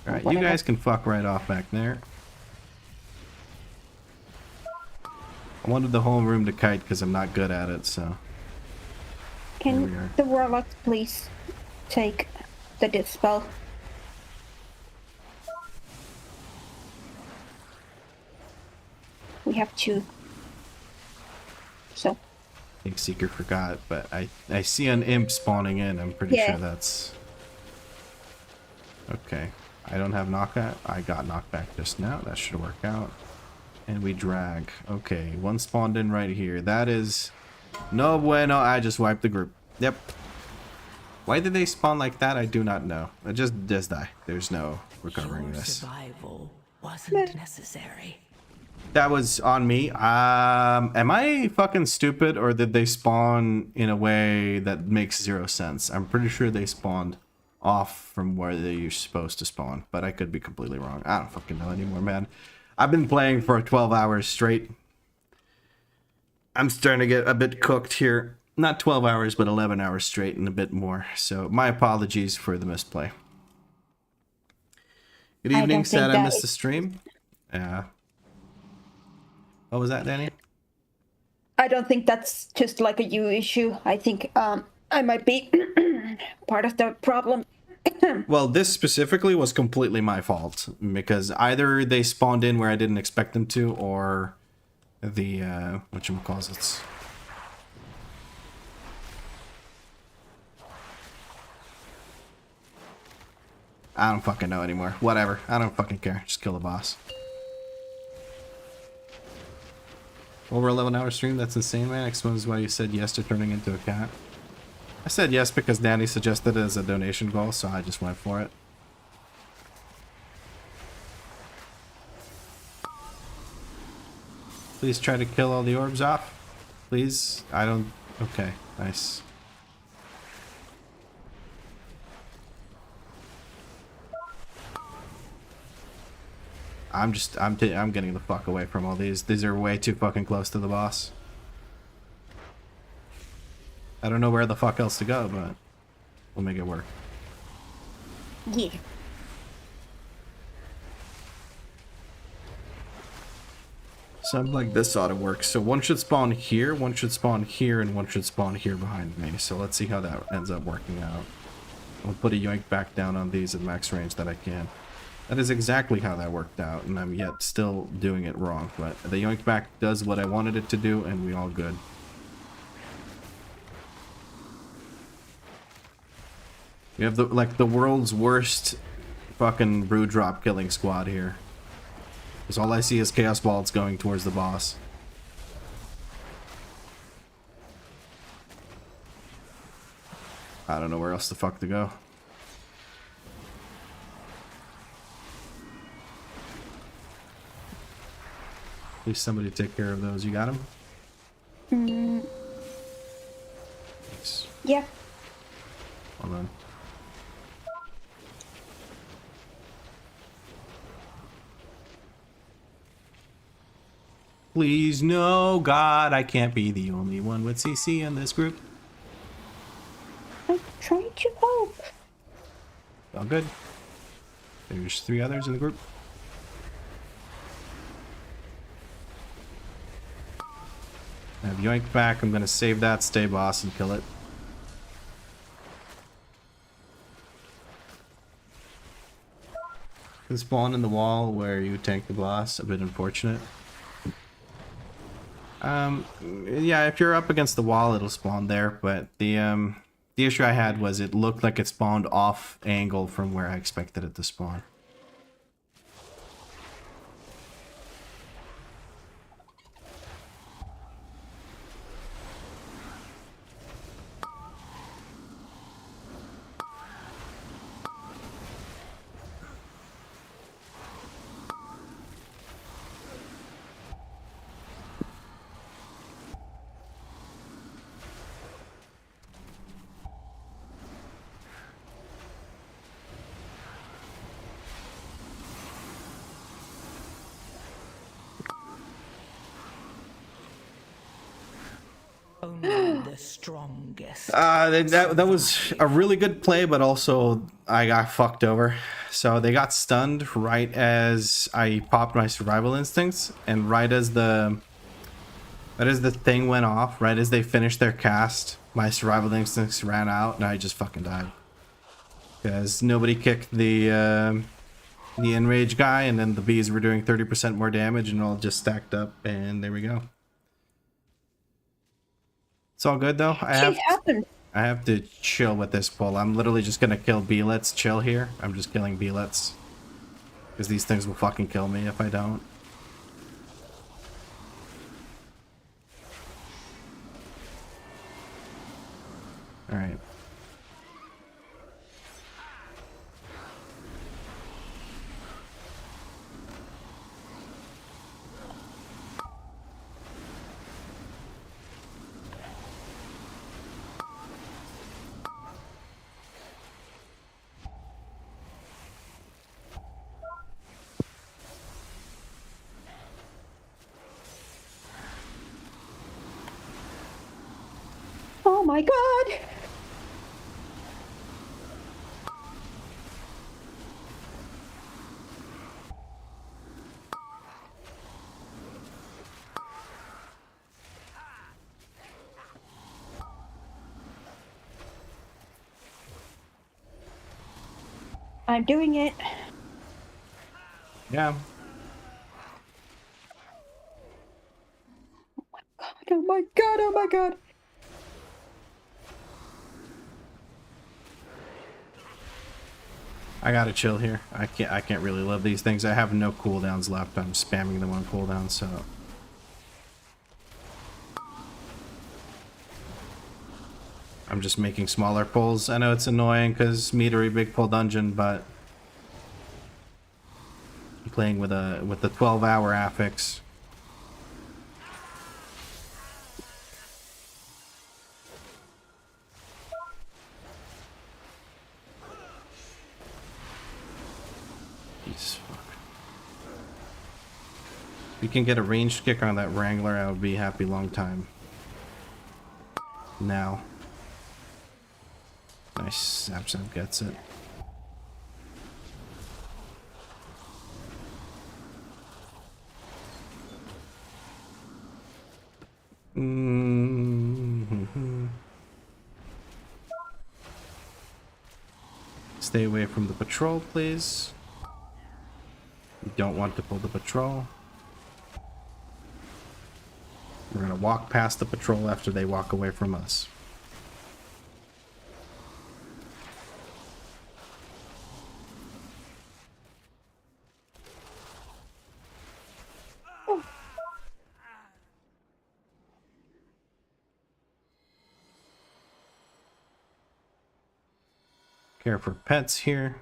Alright, you guys can fuck right off back there. I wanted the whole room to kite because I'm not good at it, so. Can the warlock please take the death spell? We have 2. So. I think Seeker forgot, but I see an imp spawning in. I'm pretty sure that's... Okay. I don't have knockout. I got knocked back just now. That should work out. And we drag. Okay, one spawned in right here. That is... No bueno. I just wiped the group. Yep. Why did they spawn like that? I do not know. I just die. There's no recovering Your this. survival wasn't necessary. That was on me. Am I fucking stupid, or did they spawn in a way that makes 0 sense? I'm pretty sure they spawned off from where they're supposed to spawn, but I could be completely wrong. I don't fucking know anymore, man. I've been playing for 12 hours straight. I'm starting to get a bit cooked here. Not 12 hours, but 11 hours straight and a bit more. So my apologies for the misplay. Good evening, said I missed the stream. Yeah. What was that, Danie? I don't think that's just like a you issue. I think I might be part of the problem. Well, this specifically was completely my fault because either they spawned in where I didn't expect them to, or the whatchamacallits. I don't fucking know anymore. Whatever. I don't fucking care. Just kill the boss. Over 11-hour stream? That's insane, man. Explains why you said yes to turning into a cat. I said yes because Danie suggested it as a donation goal, so I just went for it. Please try to kill all the orbs off. Please. I don't... Okay. Nice. I'm getting the fuck away from all these. These are way too fucking close to the boss. I don't know where the fuck else to go, but we'll make it work. Yeah. Something like this ought to work. So one should spawn here, one should spawn here, and one should spawn here behind me. So let's see how that ends up working out. I'll put a yoink back down on these at max range that I can. That is exactly how that worked out, and I'm yet still doing it wrong. But the yoink back does what I wanted it to do, and we all good. We have the world's worst fucking brew drop killing squad here. Because all I see is chaos balls going towards the boss. I don't know where else the fuck to go. Please somebody take care of those. You got them? Thanks. Yeah. Hold on. Please, no, God, I can't be the only one with CC in this group. I'm Trying to help. All good. There's 3 others in the group. I have Yoink back. I'm gonna save that, stay boss, and kill it. Can spawn in the wall where you tank the boss. A bit unfortunate. Yeah, if you're up against the wall, it'll spawn there. But the issue I had was it looked like it spawned off angle from where I expected it to spawn. Only the strongest. That was a really good play, but also I got fucked over. So they got stunned right as I popped my survival instincts, and right as the thing went off, right as they finished their cast, my survival instincts ran out, and I just fucking died. Because nobody kicked the enrage guy, and then the bees were doing 30% more damage, and it all just stacked up, and there we go. It's all good though. I have to chill with this pull. I'm literally just gonna kill B-lets, chill here. I'm just killing B-lets. Because these things will fucking kill me if I don't. Alright. Oh my god! I'm doing it. Yeah. Oh my god, oh my god. I gotta chill here. I can't really live these things. I have no cooldowns left. I'm spamming them on cooldown, so I'm just making smaller pulls. I know it's annoying because metery big pull dungeon, but I'm playing with the 12-hour affix. Jesus fuck. If you can get a ranged kick on that Wrangler, I would be happy long time. Now. Nice, Absent gets it. Stay away from the patrol, please. You don't want to pull the patrol. We're gonna walk past the patrol after they walk away from us. Care for pets here.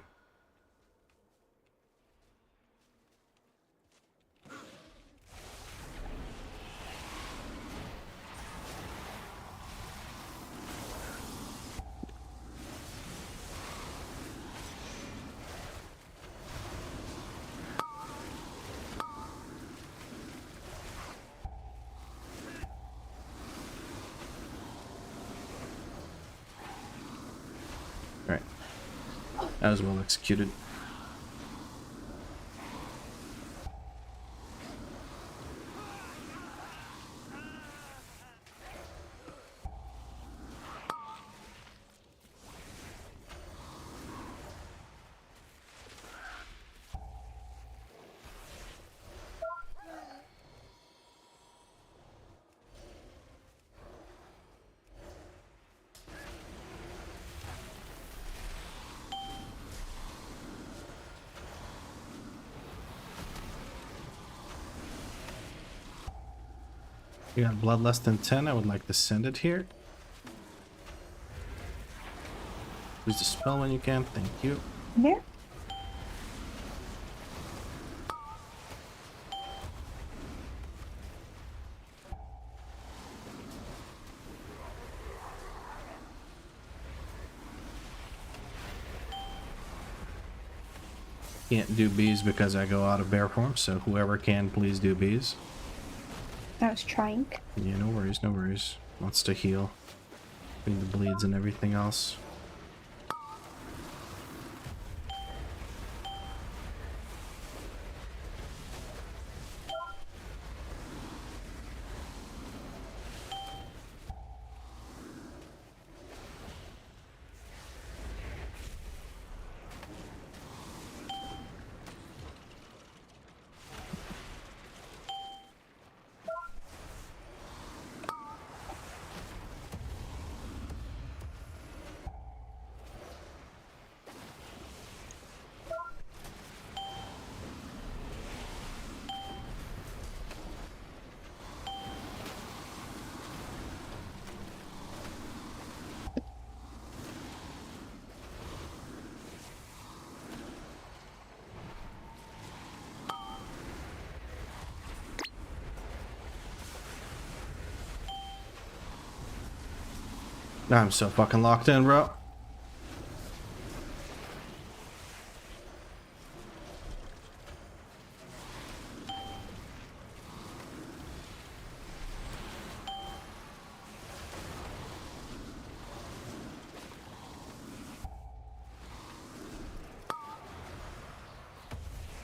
That was well executed. We got blood less than 10. I would like to send it here. Use the spell when you can. Thank you. Yeah. Can't do bees because I go out of bear form, so whoever can, please do bees. I was trying. Yeah, no worries, no worries. Wants to heal. Between the bleeds and everything else. I'm so fucking locked in, bro.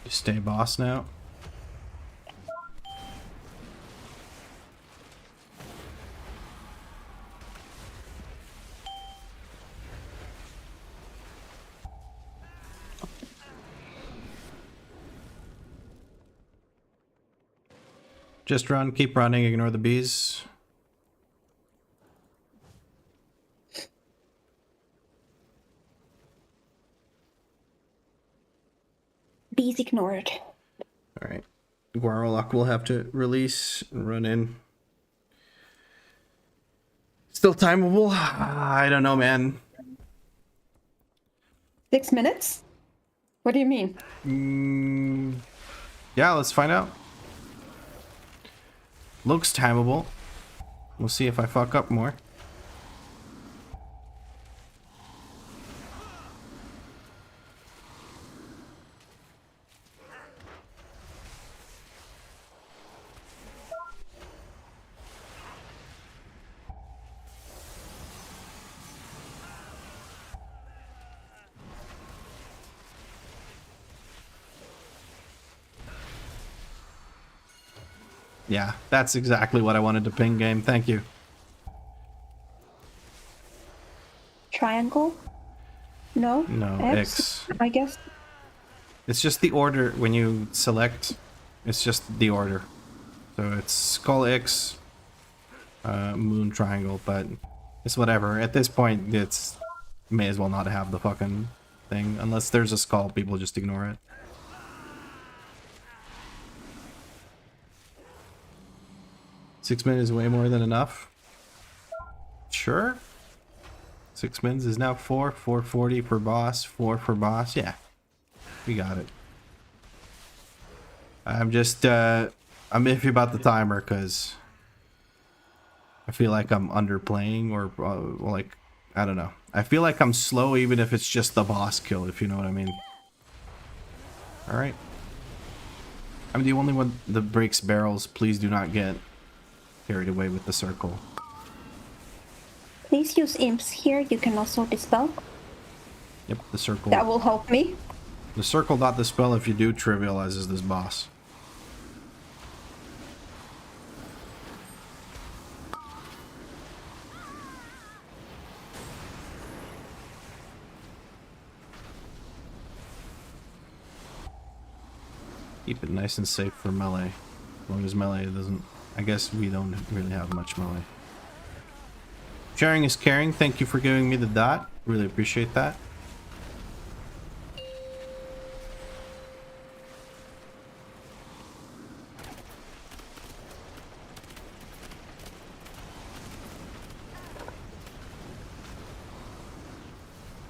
You stay boss now. Just run, keep running, ignore the bees. Bees ignored. Alright. Warlock will have to release and run in. Still timeable? I don't know, man. 6 minutes? What do you mean? Yeah, let's find out. Looks timeable. We'll see if I fuck up more. Yeah, that's exactly what I wanted to ping game. Thank you. Triangle? No? No, X. I guess. It's just the order when you select. It's just the order. So it's Skull X, Moon Triangle, but it's whatever. At this point, it's may as well not have the fucking thing. Unless there's a skull, people just ignore it. Six minutes is way more than enough. Sure. 6 minutes is now 440 per boss, 4 for boss. Yeah, we got it. I'm just I'm iffy about the timer because I feel like I'm underplaying or like I don't know. I feel like I'm slow even if it's just the boss kill, if you know what I mean. All right. I'm the only one that breaks barrels. Please do not get carried away with the circle. Please use imps here. You can also dispel. Yep, the circle. That will help me. The circle dot the spell if you do trivializes this boss. Keep it nice and safe for melee. As long as melee doesn't... I guess we don't really have much melee. Sharing is caring. Thank you for giving me the dot. Really appreciate that.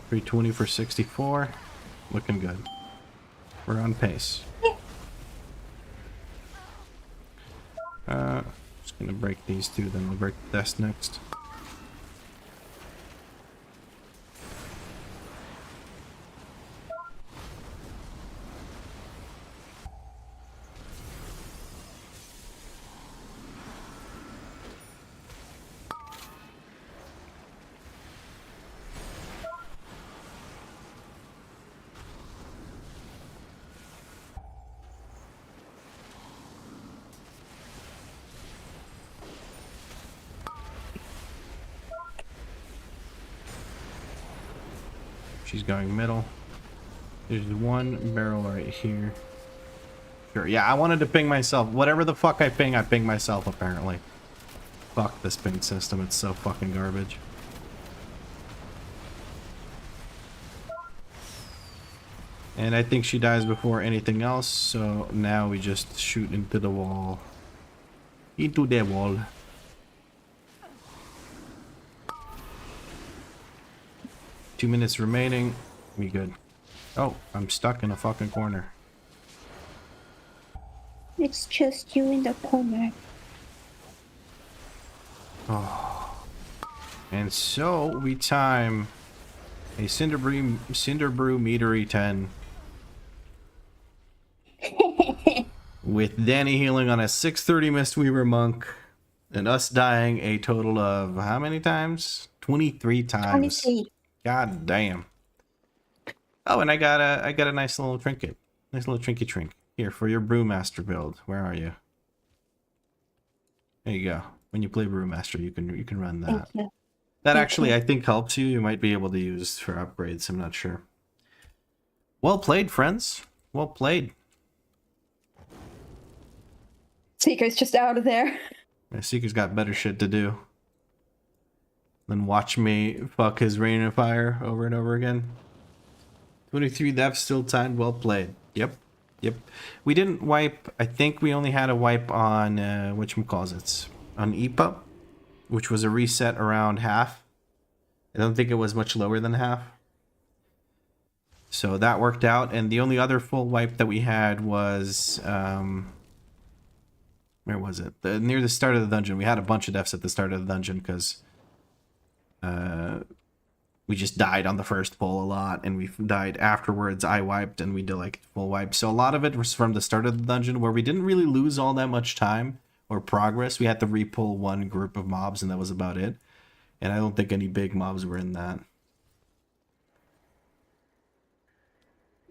$320 for 64. Looking good. We're on pace. Just gonna break these two, then we'll break the desk next. She's going middle. There's one barrel right here. Sure, yeah, I wanted to ping myself. Whatever the fuck I ping myself apparently. Fuck this ping system, it's so fucking garbage. And I think she dies before anything else, so now we just shoot into the wall. Into the wall. Two minutes remaining. We good. Oh, I'm stuck in a fucking corner. It's just you in the corner. Oh. And so we time a Cinder Brew Meadery 10. With Danie healing on a 630 Mistweaver Monk. And us dying a total of how many times? 23 times. 23. God damn. Oh, and I got a nice little trinket. Nice little trinket trink. Here, for your Brewmaster build. Where are you? There you go. When you play Brewmaster, you can run that. Thank you. That Thank actually, you. I think, helps you. You might be able to use for upgrades. I'm not sure. Well played, friends. Well played. Seeker's just out of there. Yeah, Seeker's got better shit to do than watch me fuck his Rain of Fire over and over again. 23 deaths still timed. Well played. Yep. Yep. We didn't wipe. I think we only had a wipe on whatchamacallits. On IPA, which was a reset around half. I don't think it was much lower than half. So that worked out. And the only other full wipe that we had was where was it? Near the start of the dungeon. We had a bunch of deaths at the start of the dungeon because we just died on the first pull a lot, and we died afterwards. I wiped and we did like full wipe. So a lot of it was from the start of the dungeon where we didn't really lose all that much time or progress. We had to repull one group of mobs and that was about it. And I don't think any big mobs were in that.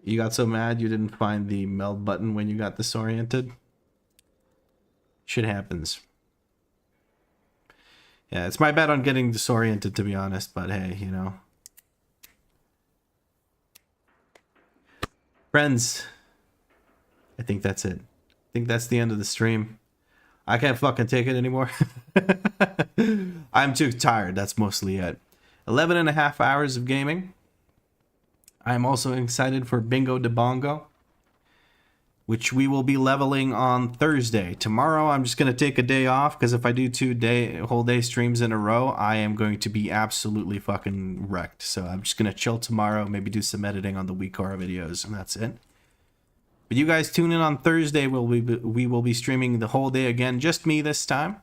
You got so mad you didn't find the meld button when you got disoriented? Shit happens. Yeah, it's my bad on getting disoriented, to be honest, but hey, you know. Friends, I think that's it. I think that's the end of the stream. I can't fucking take it anymore. I'm too tired, that's mostly it. 11 and a half hours of gaming. I'm also excited for Bingo de Bongo, which we will be leveling on Thursday. Tomorrow, I'm just going to take a day off, because if I do whole day streams in a row, I am going to be absolutely fucking wrecked. So I'm just going to chill tomorrow, maybe do some editing on the WeakAuras videos, and that's it. But you guys tune in on Thursday. We will be streaming the whole day again, just me this time.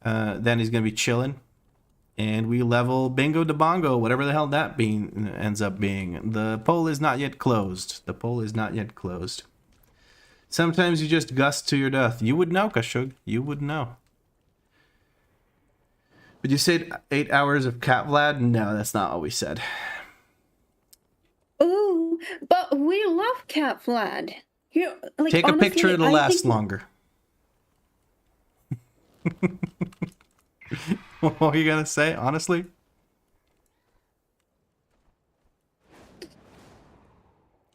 Then he's going to be chilling. And we level Bingo de Bongo, whatever the hell that ends up being. The poll is not yet closed. The poll is not yet closed. Sometimes you just gust to your death. You would know, Kashug. You would know. But you said 8 hours of Cat Vlad? No, that's not what we said. Ooh, but we love Cat Vlad. You like Take a honestly, picture, it'll I last think- longer. What are you gonna say, honestly?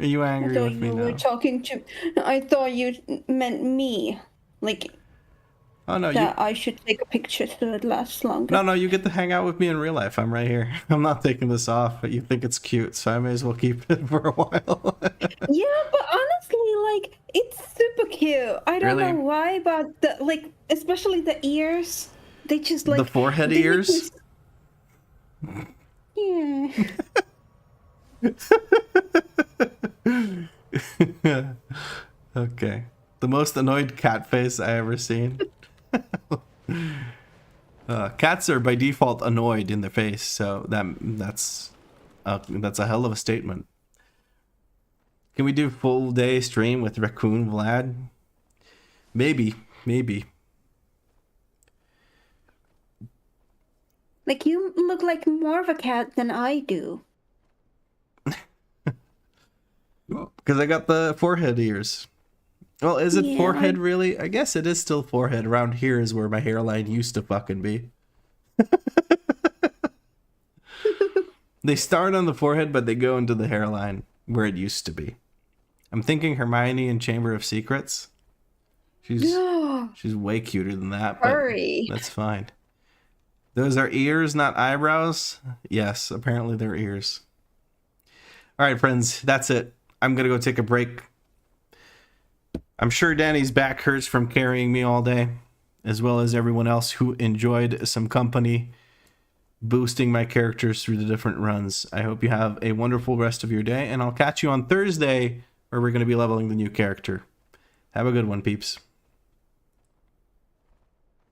Are you I angry thought with me you were now? talking to. I thought you meant me. Like Oh no, you that I should take a picture so it lasts longer. no, you get to hang out with me in real life. I'm right here. I'm not taking this off, but you think it's cute, so I may as well keep it for a while. Yeah, but honestly, like it's super cute. I don't Really? know why, but the like, especially the ears, they just like The forehead they make ears? me Yeah. Okay. The most annoyed cat face I ever seen. Cats are by default annoyed in their face, so that's a hell of a statement. Can we do full day stream with Raccoon Vlad? Maybe. Like you look like more of a cat than I do. Because I got the forehead ears. Well, is it Yeah, forehead really? I guess it is still forehead. Around here is where my hairline used to fucking be. They start on the forehead, but they go into the hairline where it used to be. I'm thinking Hermione in Chamber of Secrets. She's way cuter than that, but Hurry. that's fine. Those are ears, not eyebrows? Yes, apparently they're ears. All right, friends, that's it. I'm going to go take a break. I'm sure Danny's back hurts from carrying me all day, as well as everyone else who enjoyed some company boosting my characters through the different runs. I hope you have a wonderful rest of your day, and I'll catch you on Thursday, where we're going to be leveling the new character. Have a good one, peeps.